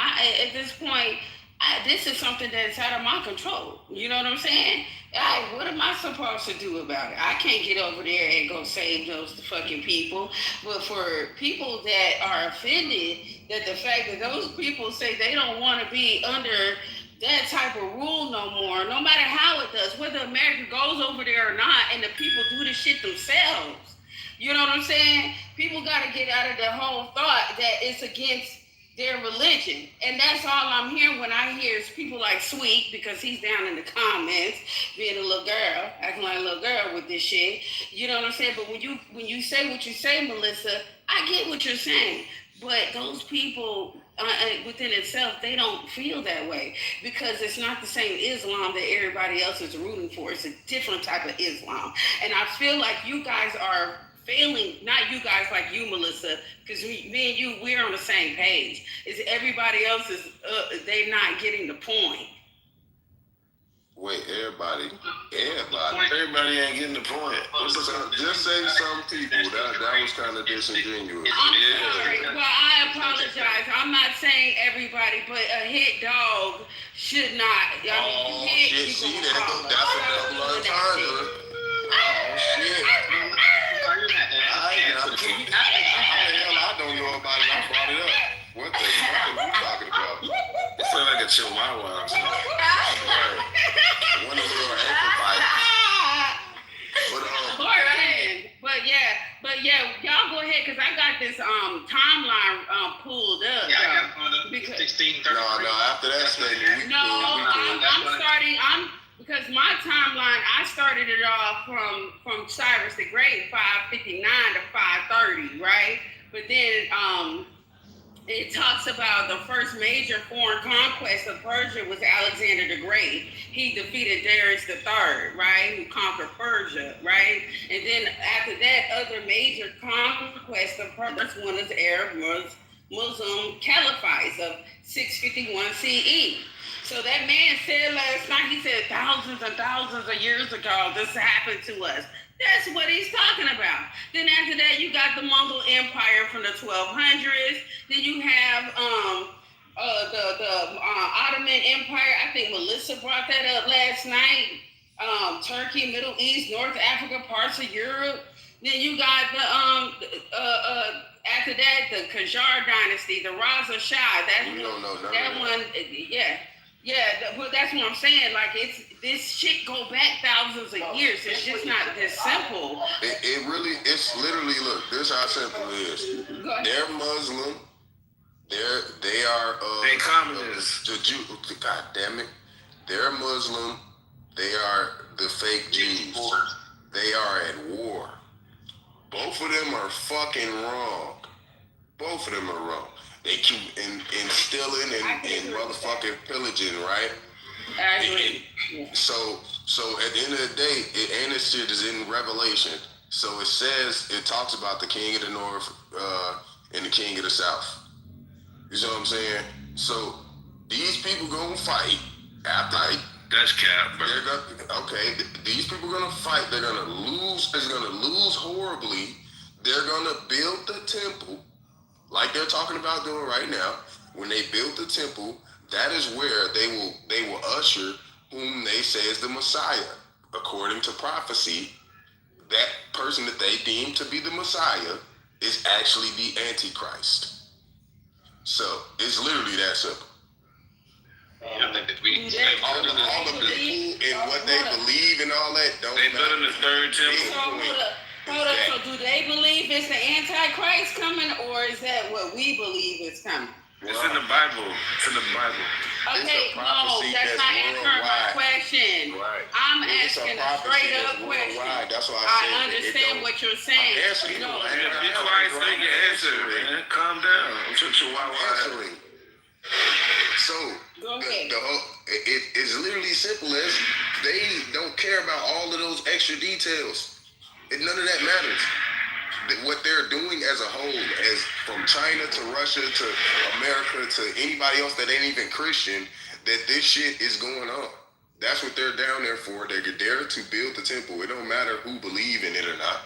At this point, this is something that's out of my control. You know what I'm saying? What am I supposed to do about it? I can't get over there and go save those fucking people. But for people that are offended, that the fact that those people say they don't want to be under that type of rule no more, no matter how it does, whether America goes over there or not, and the people do the shit themselves. You know what I'm saying? People got to get out of the whole thought that it's against their religion. And that's all I'm hearing when I hear is people like Sweet, because he's down in the comments being a little girl, acting like a little girl with this shit. You know what I'm saying? But when you say what you say, Melissa, I get what you're saying. But those people within itself, they don't feel that way, because it's not the same Islam that everybody else is rooting for. It's a different type of Islam. And I feel like you guys are failing, not you guys like you, Melissa, because me and you, we're on the same page. Is everybody else is they not getting the point? Wait, everybody ain't getting the point. Just say some people. That was kind of disingenuous. I'm sorry. Well, I apologize. I'm not saying everybody, but a hit dog should not. Shit, see, that's a double entendre. Oh, shit. I don't know about it. I brought it up. What the fuck are you talking about? It sounds like a chihuahua. but y'all go ahead because I got this timeline pulled up. Yeah, I got because 1633. No, after that statement, because my timeline, I started it off from Cyrus the Great, 559 to 530, right? But then it talks about the first major foreign conquest of Persia was Alexander the Great. He defeated Darius III, right, who conquered Persia, right? And then after that, other major conquest of Persia was one of the Arab Muslim caliphites of 651 CE. So that man said last night, he said thousands and thousands of years ago, this happened to us. That's what he's talking about. Then after that, you got the Mongol Empire from the 1200s. Then you have the Ottoman Empire. I think Melissa brought that up last night. Turkey, Middle East, North Africa, parts of Europe. Then you got after that, the Qajar dynasty, the Raza Shah. Well, that's what I'm saying. Like, this shit go back thousands of years. It's just not this simple. It's literally, look, this is how simple it is. They're Muslim. They are they communists. God damn it. They're Muslim. They are the fake Jews. They are at war. Both of them are fucking wrong. Both of them are wrong. They keep instilling and motherfucking pillaging, right? I agree. So at the end of the day, and this shit is in Revelation. So it talks about the king of the north and the king of the south. You know what I'm saying? So these people gonna fight after. That's cap, bro. These people gonna fight. They're gonna lose. They're gonna lose horribly. They're gonna build the temple, like they're talking about doing right now. When they build the temple, that is where they will usher whom they say is the Messiah. According to prophecy, that person that they deem to be the Messiah is actually the Antichrist. So it's literally that simple. I think that all of the people and what they believe and all that don't matter. They building the third temple. Hold up. So do they believe it's the Antichrist coming, or is that what we believe is coming? It's in the Bible. It's in the Bible. Okay, no, that's not answering my question. Right. I'm asking a straight up question. That's why I understand what you're saying. Be quiet so you can answer, man. Calm down. I'm such a answering. So it's literally simple as they don't care about all of those extra details. None of that matters. What they're doing as a whole, as from China to Russia to America to anybody else that ain't even Christian, that this shit is going on. That's what they're down there for. They're there to build the temple. It don't matter who believe in it or not.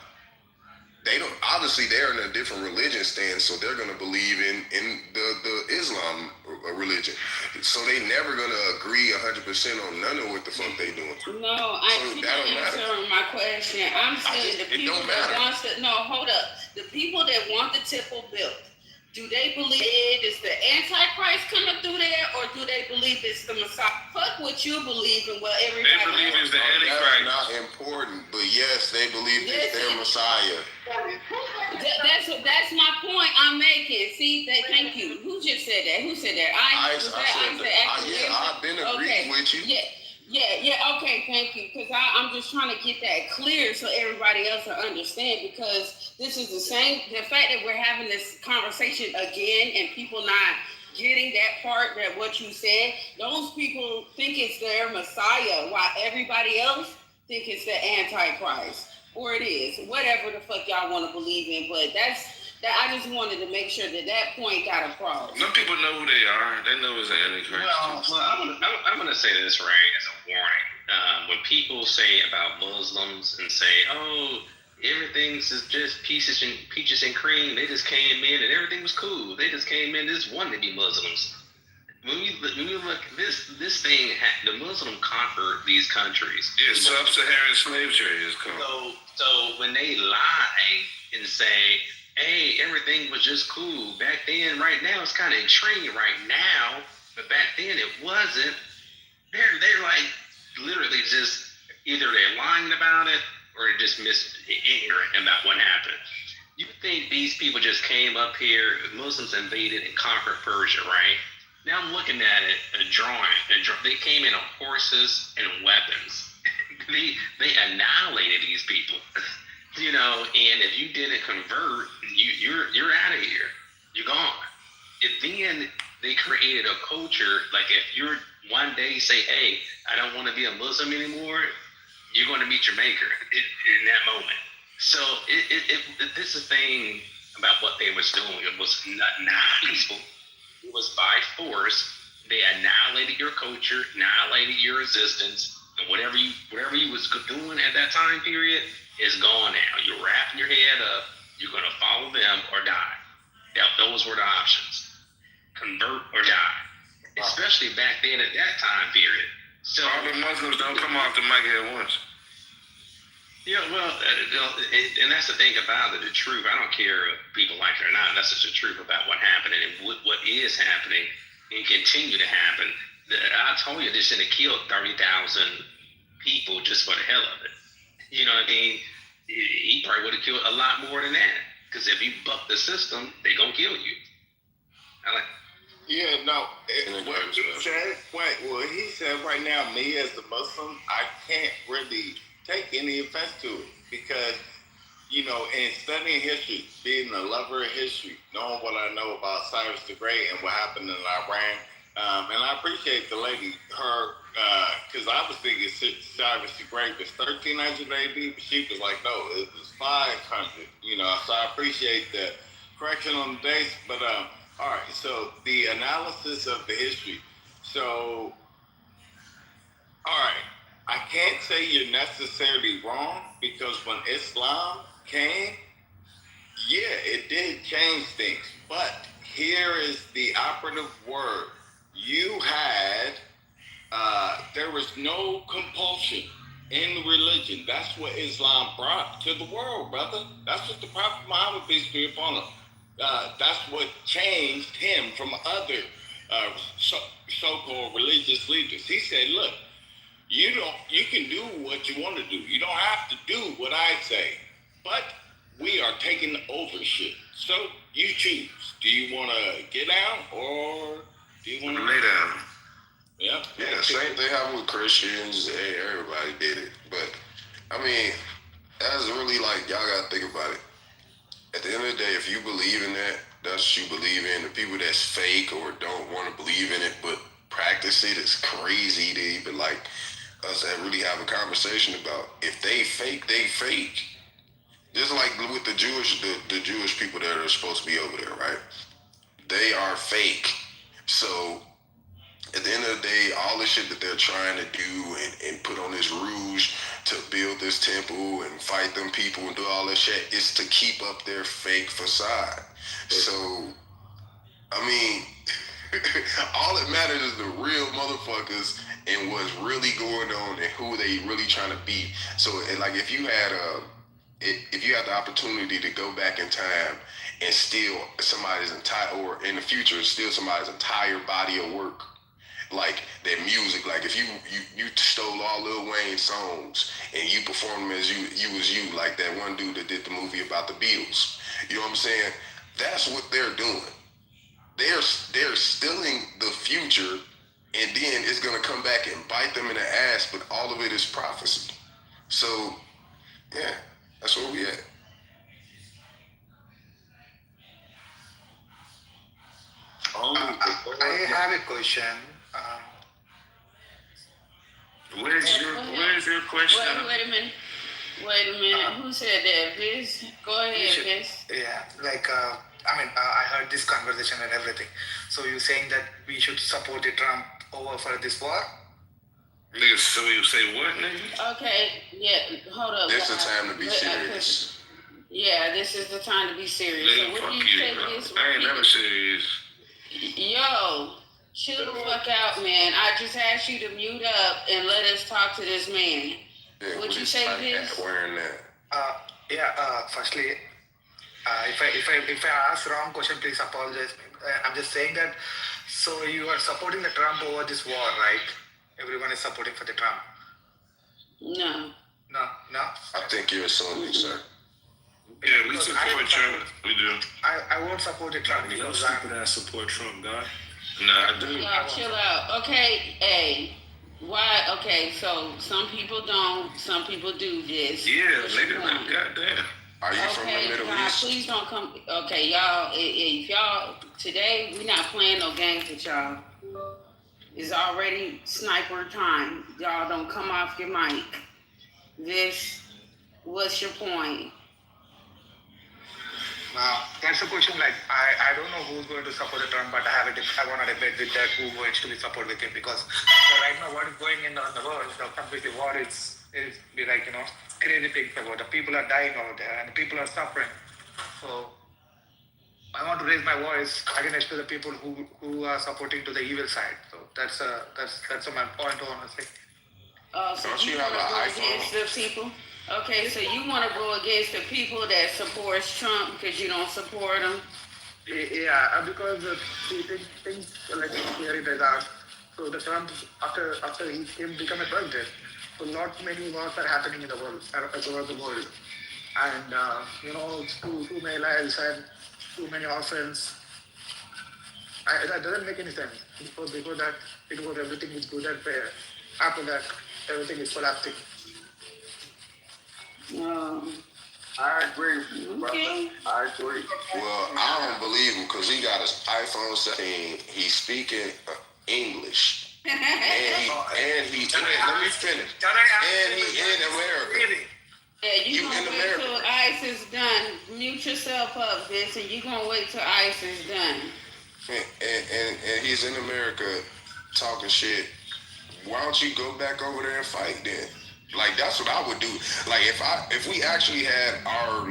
They don't. Obviously, they're in a different religion stance, so they're gonna believe in the Islam religion. So they never gonna agree 100% on none of what the fuck they doing. No, I'm answering my question. I'm saying the people that wants to. No, hold up. The people that want the temple built, do they believe it is the Antichrist coming through there, or do they believe it's the Messiah? Fuck what you believe and what everybody They believe it's the Antichrist. That's not important, but yes, they believe it's their Messiah. That's my point I'm making. See, thank you. Who just said that? Who said that? I've been agreeing with you. Yeah. Okay, thank you. Because I'm just trying to get that clear so everybody else will understand. Because this is the fact that we're having this conversation again and people not getting that part, that what you said, those people think it's their Messiah, while everybody else think it's the Antichrist. Or it is, whatever the fuck y'all want to believe in. But I just wanted to make sure that point got across. Some people know who they are. They know it's the Antichrist. Well, I'm going to say this, Ray, as a warning. When people say about Muslims and say, oh, everything's just peaches and cream, they just came in and everything was cool. They just came in, just wanted to be Muslims. When you look, this thing, the Muslim conquered these countries. Yeah, sub-Saharan slave trade is called. So when they lie and say, hey, everything was just cool back then, right now it's kind of extreme right now, but back then it wasn't. They're like literally just either they're lying about it or just ignorant about what happened. You think these people just came up here, Muslims invaded and conquered Persia, right? Now I'm looking at it, a drawing. They came in on horses and weapons. they annihilated these people, you know. And if you didn't convert, you're out of here. You're gone. And then they created a culture like if you're one day say, "Hey, I don't want to be a Muslim anymore," you're going to meet your maker in that moment. So this is the thing about what they was doing. It was not peaceful. It was by force. They annihilated your culture, annihilated your existence, and whatever you was doing at that time period is gone now. You're wrapping your head up. You're gonna follow them or die. Those were the options: convert or die. Especially back then at that time period. So all the Muslims don't come off the mic at once. Yeah, well, and that's the thing about it. The truth. I don't care if people like it or not. That's just the truth about what happened and what is happening and continue to happen. I told you this should have killed 30,000 people just for the hell of it. You know what I mean? He probably would have killed a lot more than that. Because if you buck the system, they gonna kill you. Yeah, no. What he said right now, me as a Muslim, I can't really take any offense to it because, you know, in studying history, being a lover of history, knowing what I know about Cyrus the Great and what happened in Iran, and I appreciate the lady, because I was thinking Cyrus the Great was 1300 AD, but she was like, no, it was 500, you know, so I appreciate the correction on the dates, but all right, so the analysis of the history. So, all right, I can't say you're necessarily wrong because when Islam came, yeah, it did change things. But here is the operative word. You had, there was no compulsion in religion. That's what Islam brought to the world, brother. That's what the Prophet Muhammad, peace be upon him. That's what changed him from other so-called religious leaders. He said, look, you can do what you want to do. You don't have to do what I say. But we are taking over shit. So you choose. Do you want to get down or do you want to lay down? Yeah. Yeah, same thing happened with Christians. Everybody did it. But, I mean, that's really like, y'all got to think about it. At the end of the day, if you believe in that, that's what you believe in. The people that's fake or don't want to believe in it but practice it is crazy to even like us to really have a conversation about. If they fake, they fake. Just like with the Jewish people that are supposed to be over there, right? They are fake. So at the end of the day, all the shit that they're trying to do and put on this rouge to build this temple and fight them people and do all that shit is to keep up their fake facade. So, I mean, all that matters is the real motherfuckers and what's really going on and who they really trying to be. So, like, if you had the opportunity to go back in time and steal somebody's entire, or in the future, steal somebody's entire body of work, like their music, like if you stole all Lil Wayne's songs and you performed them as you, like that one dude that did the movie about the Beatles. You know what I'm saying? That's what they're doing. They're stealing the future, and then it's gonna come back and bite them in the ass. But all of it is prophecy. So, yeah, that's where we at. I have a question. Where's your question? Wait a minute. Who said that? Viz? Go ahead, Viz. Yeah, like, I heard this conversation and everything. So you're saying that we should support the Trump over for this war? Nigga, so you say what, nigga? Okay, yeah, hold up. This is the time to be serious. Yeah, this is the time to be serious. Nigga, So what fuck do you, you bro. think is? I ain't never serious. Yo, chill the fuck out, man. I just asked you to mute up and let us talk to this man. Yeah, what you say, Viz? Wearing that. Firstly, if I ask wrong question, please apologize. I'm just saying that. So you are supporting the Trump over this war, right? Everyone is supporting for the Trump. No. No. I think you're assuming, sir. Yeah, we support Trump. We do. I won't support the Trump because people that support Trump, God. No, I do. Y'all chill out. Okay, hey. Why? Okay, so some people don't, some people do this. Yeah, What's nigga, your point? goddamn. Are you from the Middle God, East? please don't come. Okay, y'all, if y'all, today, we not playing no games with y'all. It's already sniper time. Y'all don't come off your mic. What's your point? That's a question. Like I don't know who's going to support the Trump, but I want to debate with that who going to be support with him because right now what is going in the world, the completely war is be like crazy things about the people are dying out there and people are suffering. So I want to raise my voice against the people who are supporting to the evil side. So that's my point honestly. So you want to go against the people? Okay, so you want to go against the people that supports Trump because you don't support him? Yeah, because things like clear it out. So the Trump after he become a president, so not many wars are happening in the world across the world, and too many lives and too many orphans. That doesn't make any sense. Before that, it was everything is good and fair. After that, everything is collapsing. I agree, brother. I agree. Well, I don't believe him because he got his iPhone 17. He's speaking English. and he let me finish. And he in America. Yeah, you gonna wait till ICE is done. Mute yourself up, Vince, and you gonna wait till ICE is done. And he's in America talking shit. Why don't you go back over there and fight then? Like that's what I would do. Like if we actually had our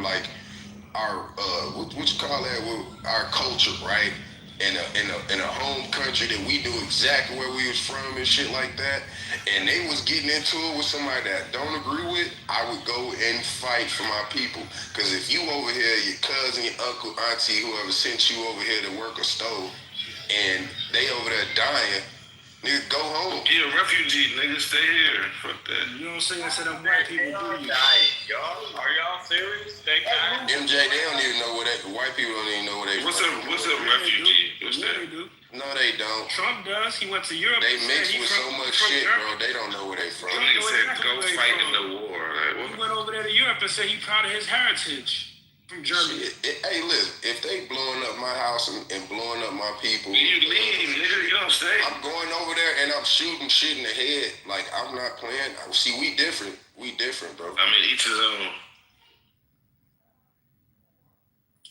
what you call that, our culture, right? In a home country that we knew exactly where we was from and shit like that, and they was getting into it with somebody that don't agree with, I would go and fight for my people. Cause if you over here, your cousin, your uncle, auntie, whoever sent you over here to work a stove, and they over there dying, nigga, go home. Yeah, refugee, nigga, stay here. Fuck that. You don't say that to them white people, do you? Are y'all serious? They got MJ, they don't even know where white people don't even know where they What's from. What's a refugee? What's that? They do. No, they don't. Trump does. He went to Europe. They mix with so much shit, bro. They don't know where they from. That nigga said go fight in the war. Like, he went over there to Europe and said he proud of his heritage from Germany. Hey, listen, if they blowing up my house and blowing up my people, you leave, nigga. You don't stay. I'm going over there and I'm shooting shit in the head. Like, I'm not playing. See, we different. We different, bro. I mean, each his own.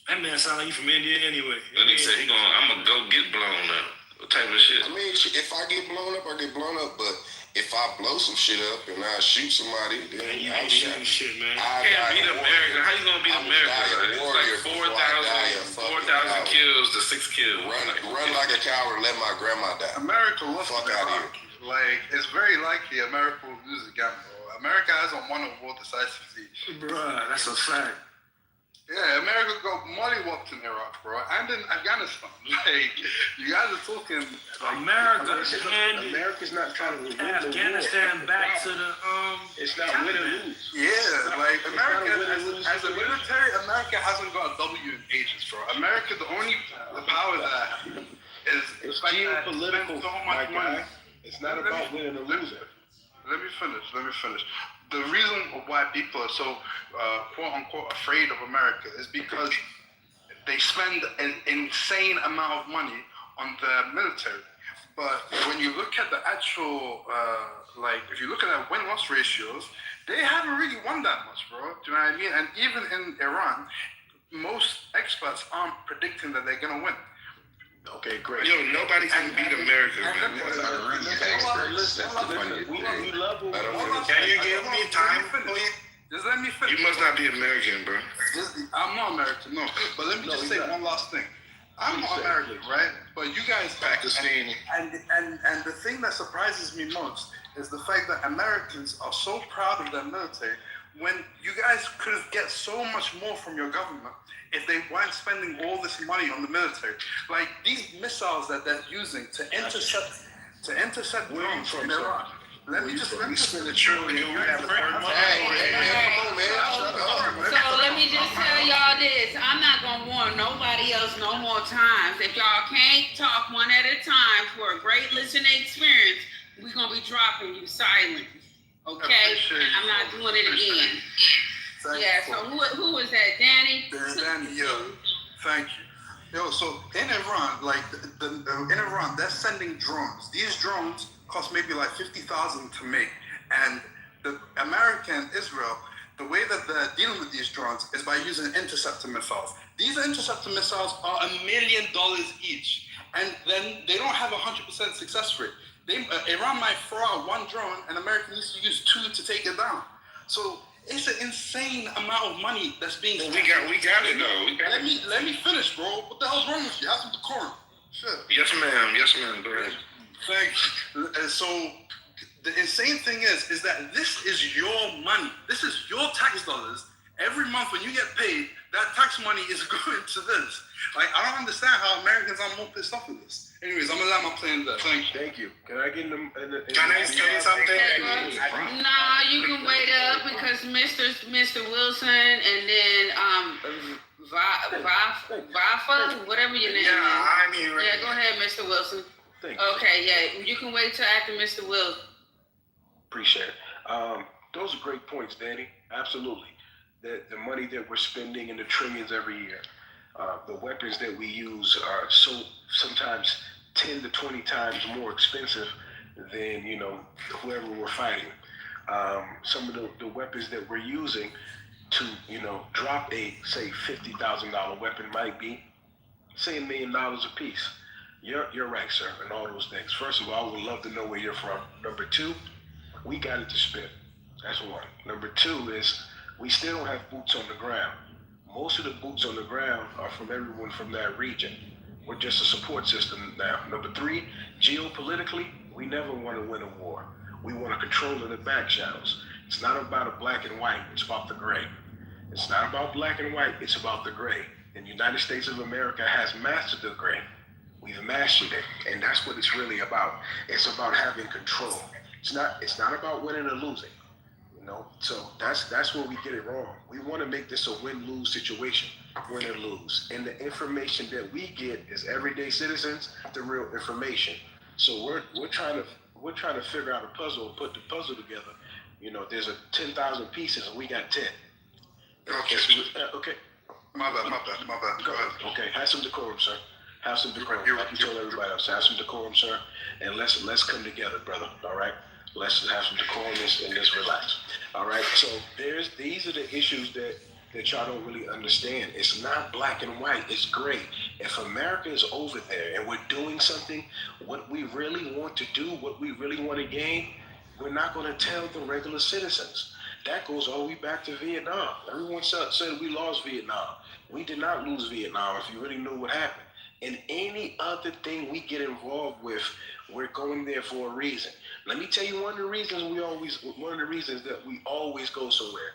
That man sound like you from India anyway. That nigga said I'm gonna go get blown up. What type of shit? I mean, if I get blown up, I get blown up. But if I blow some shit up and I shoot somebody, then man, you ain't shooting shit, man. You can't beat America. How you gonna beat America? It's like 4,000 kills to 6 kills. Run like a coward. Let my grandma die. America will fuck out here. Like, it's very likely America will lose again, bro. America hasn't won a war decisively. Bruh, that's a fact. Yeah, America got molly-whopped in Iraq, bro, and in Afghanistan. Like, you guys are talking... America's not trying to win Afghanistan back to the, It's not win and lose. Yeah, like, America, as a military, America hasn't got a W in ages, bro. America, the only power that is... It's geopolitical, so much money. It's not about winning or losing. Let me finish. The reason why people are so quote-unquote afraid of America is because they spend an insane amount of money on the military. But when you look at the actual, if you look at the win-loss ratios, they haven't really won that much, bro. Do you know what I mean? And even in Iran, most experts aren't predicting that they're going to win. Okay, great. Yo, nobody can beat America, man. We love them. Can you give me time, please? Just let me finish. You must not be American, bro. I'm not American, no. But let me just say one last thing. I'm not American, right? But you guys Pakistani. And the thing that surprises me most is the fact that Americans are so proud of their military when you guys could get so much more from your government if they weren't spending all this money on the military. Like these missiles that they're using to intercept drones from Iran. Let me just spend $1 trillion. We have a third month. Come on, man. So let me just tell y'all this. I'm not gonna warn nobody else no more times. If y'all can't talk one at a time for a great listening experience, we're gonna be dropping you silent. Okay? I'm not doing it again. Yeah, so who was that? Danny? Danny, yeah. Thank you. Yo, so in Iran, like in Iran, they're sending drones. These drones cost maybe like $50,000 to make, and the American Israel, the way that they're dealing with these drones is by using interceptor missiles. These interceptor missiles are $1 million each, and then they don't have 100% success rate. Iran might throw out one drone, and America needs to use 2 to take it down. So it's an insane amount of money that's being spent. We got it though. Let me finish, bro. What the hell's wrong with you? Have some decorum. Shit. Yes, ma'am. Go ahead. Thanks. So the insane thing is that this is your money. This is your tax dollars. Every month when you get paid, that tax money is going to this. Like, I don't understand how Americans are more pissed off with this. Anyways, I'm gonna let my plan there. Thank you. Can I get in the Can I say something? Nah, you can wait up because Mr. Wilson and then Vafa, whatever your name is. I mean, right. Yeah, go ahead, Mr. Wilson. Thank you. Okay, yeah, you can wait till after Mr. Wilson. Appreciate it. Those are great points, Danny. Absolutely. The money that we're spending in the trillions every year, the weapons that we use are so sometimes 10 to 20 times more expensive than whoever we're fighting. Some of the weapons that we're using to drop a say $50,000 weapon might be say $1 million a piece. You're right, sir, and all those things. First of all, I would love to know where you're from. Number 2, we got it to spend. That's one. Number 2 is we still don't have boots on the ground. Most of the boots on the ground are from everyone from that region. We're just a support system now. Number 3, geopolitically, we never want to win a war. We want to control in the back shadows. It's not about a black and white, it's about the gray. It's not about black and white, it's about the gray. And the United States of America has mastered the gray. We've mastered it, and that's what it's really about. It's about having control. It's not about winning or losing. So that's where we get it wrong. We want to make this a win-lose situation, win or lose. And the information that we get as everyday citizens, the real information. So we're trying to figure out a puzzle and put the puzzle together. There's 10,000 pieces and we got 10. Okay. My bad. Go ahead. Okay, have some decorum, sir. Have some decorum. Like you told everybody else, have some decorum, sir. And let's come together, brother. All right. Let's have some decorum and let's relax. All right. So these are the issues that y'all don't really understand. It's not black and white. It's gray. If America is over there and we're doing something, what we really want to do, what we really want to gain, we're not going to tell the regular citizens. That goes all the way back to Vietnam. Everyone said we lost Vietnam. We did not lose Vietnam if you really knew what happened. And any other thing we get involved with, we're going there for a reason. Let me tell you one of the reasons that we always go somewhere.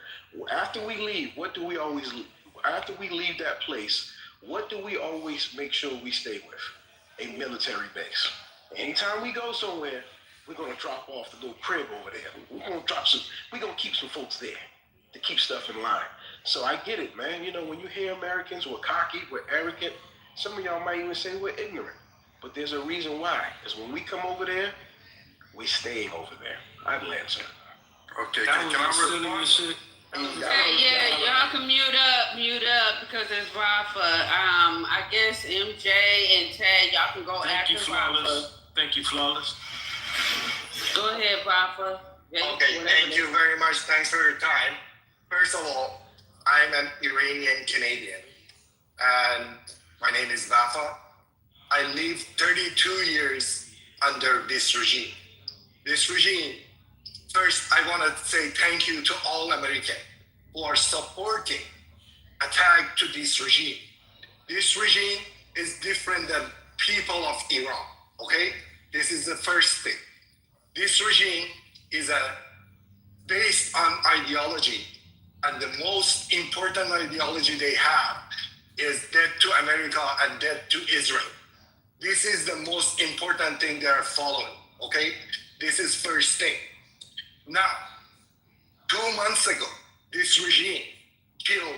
After we leave, after we leave that place, what do we always make sure we stay with? A military base. Anytime we go somewhere, we're gonna drop off the little crib over there. We're gonna keep some folks there to keep stuff in line. So I get it, man. When you hear Americans, we're cocky, we're arrogant. Some of y'all might even say we're ignorant. But there's a reason why. Because when we come over there, we staying over there. I'd answer. Okay, can I respond? Yeah, y'all can mute up because it's Rafa. I guess MJ and Ted, y'all can go after Rafa. Thank you, Flawless. Go ahead, Rafa. Okay, thank you very much. Thanks for your time. First of all, I'm an Iranian Canadian, and my name is Vafa. I lived 32 years under this regime. First, I want to say thank you to all Americans who are supporting attack to this regime. This regime is different than people of Iran, okay? This is the first thing. This regime is based on ideology, and the most important ideology they have is death to America and death to Israel. This is the most important thing they are following, okay? This is first thing. Now, 2 months ago, this regime killed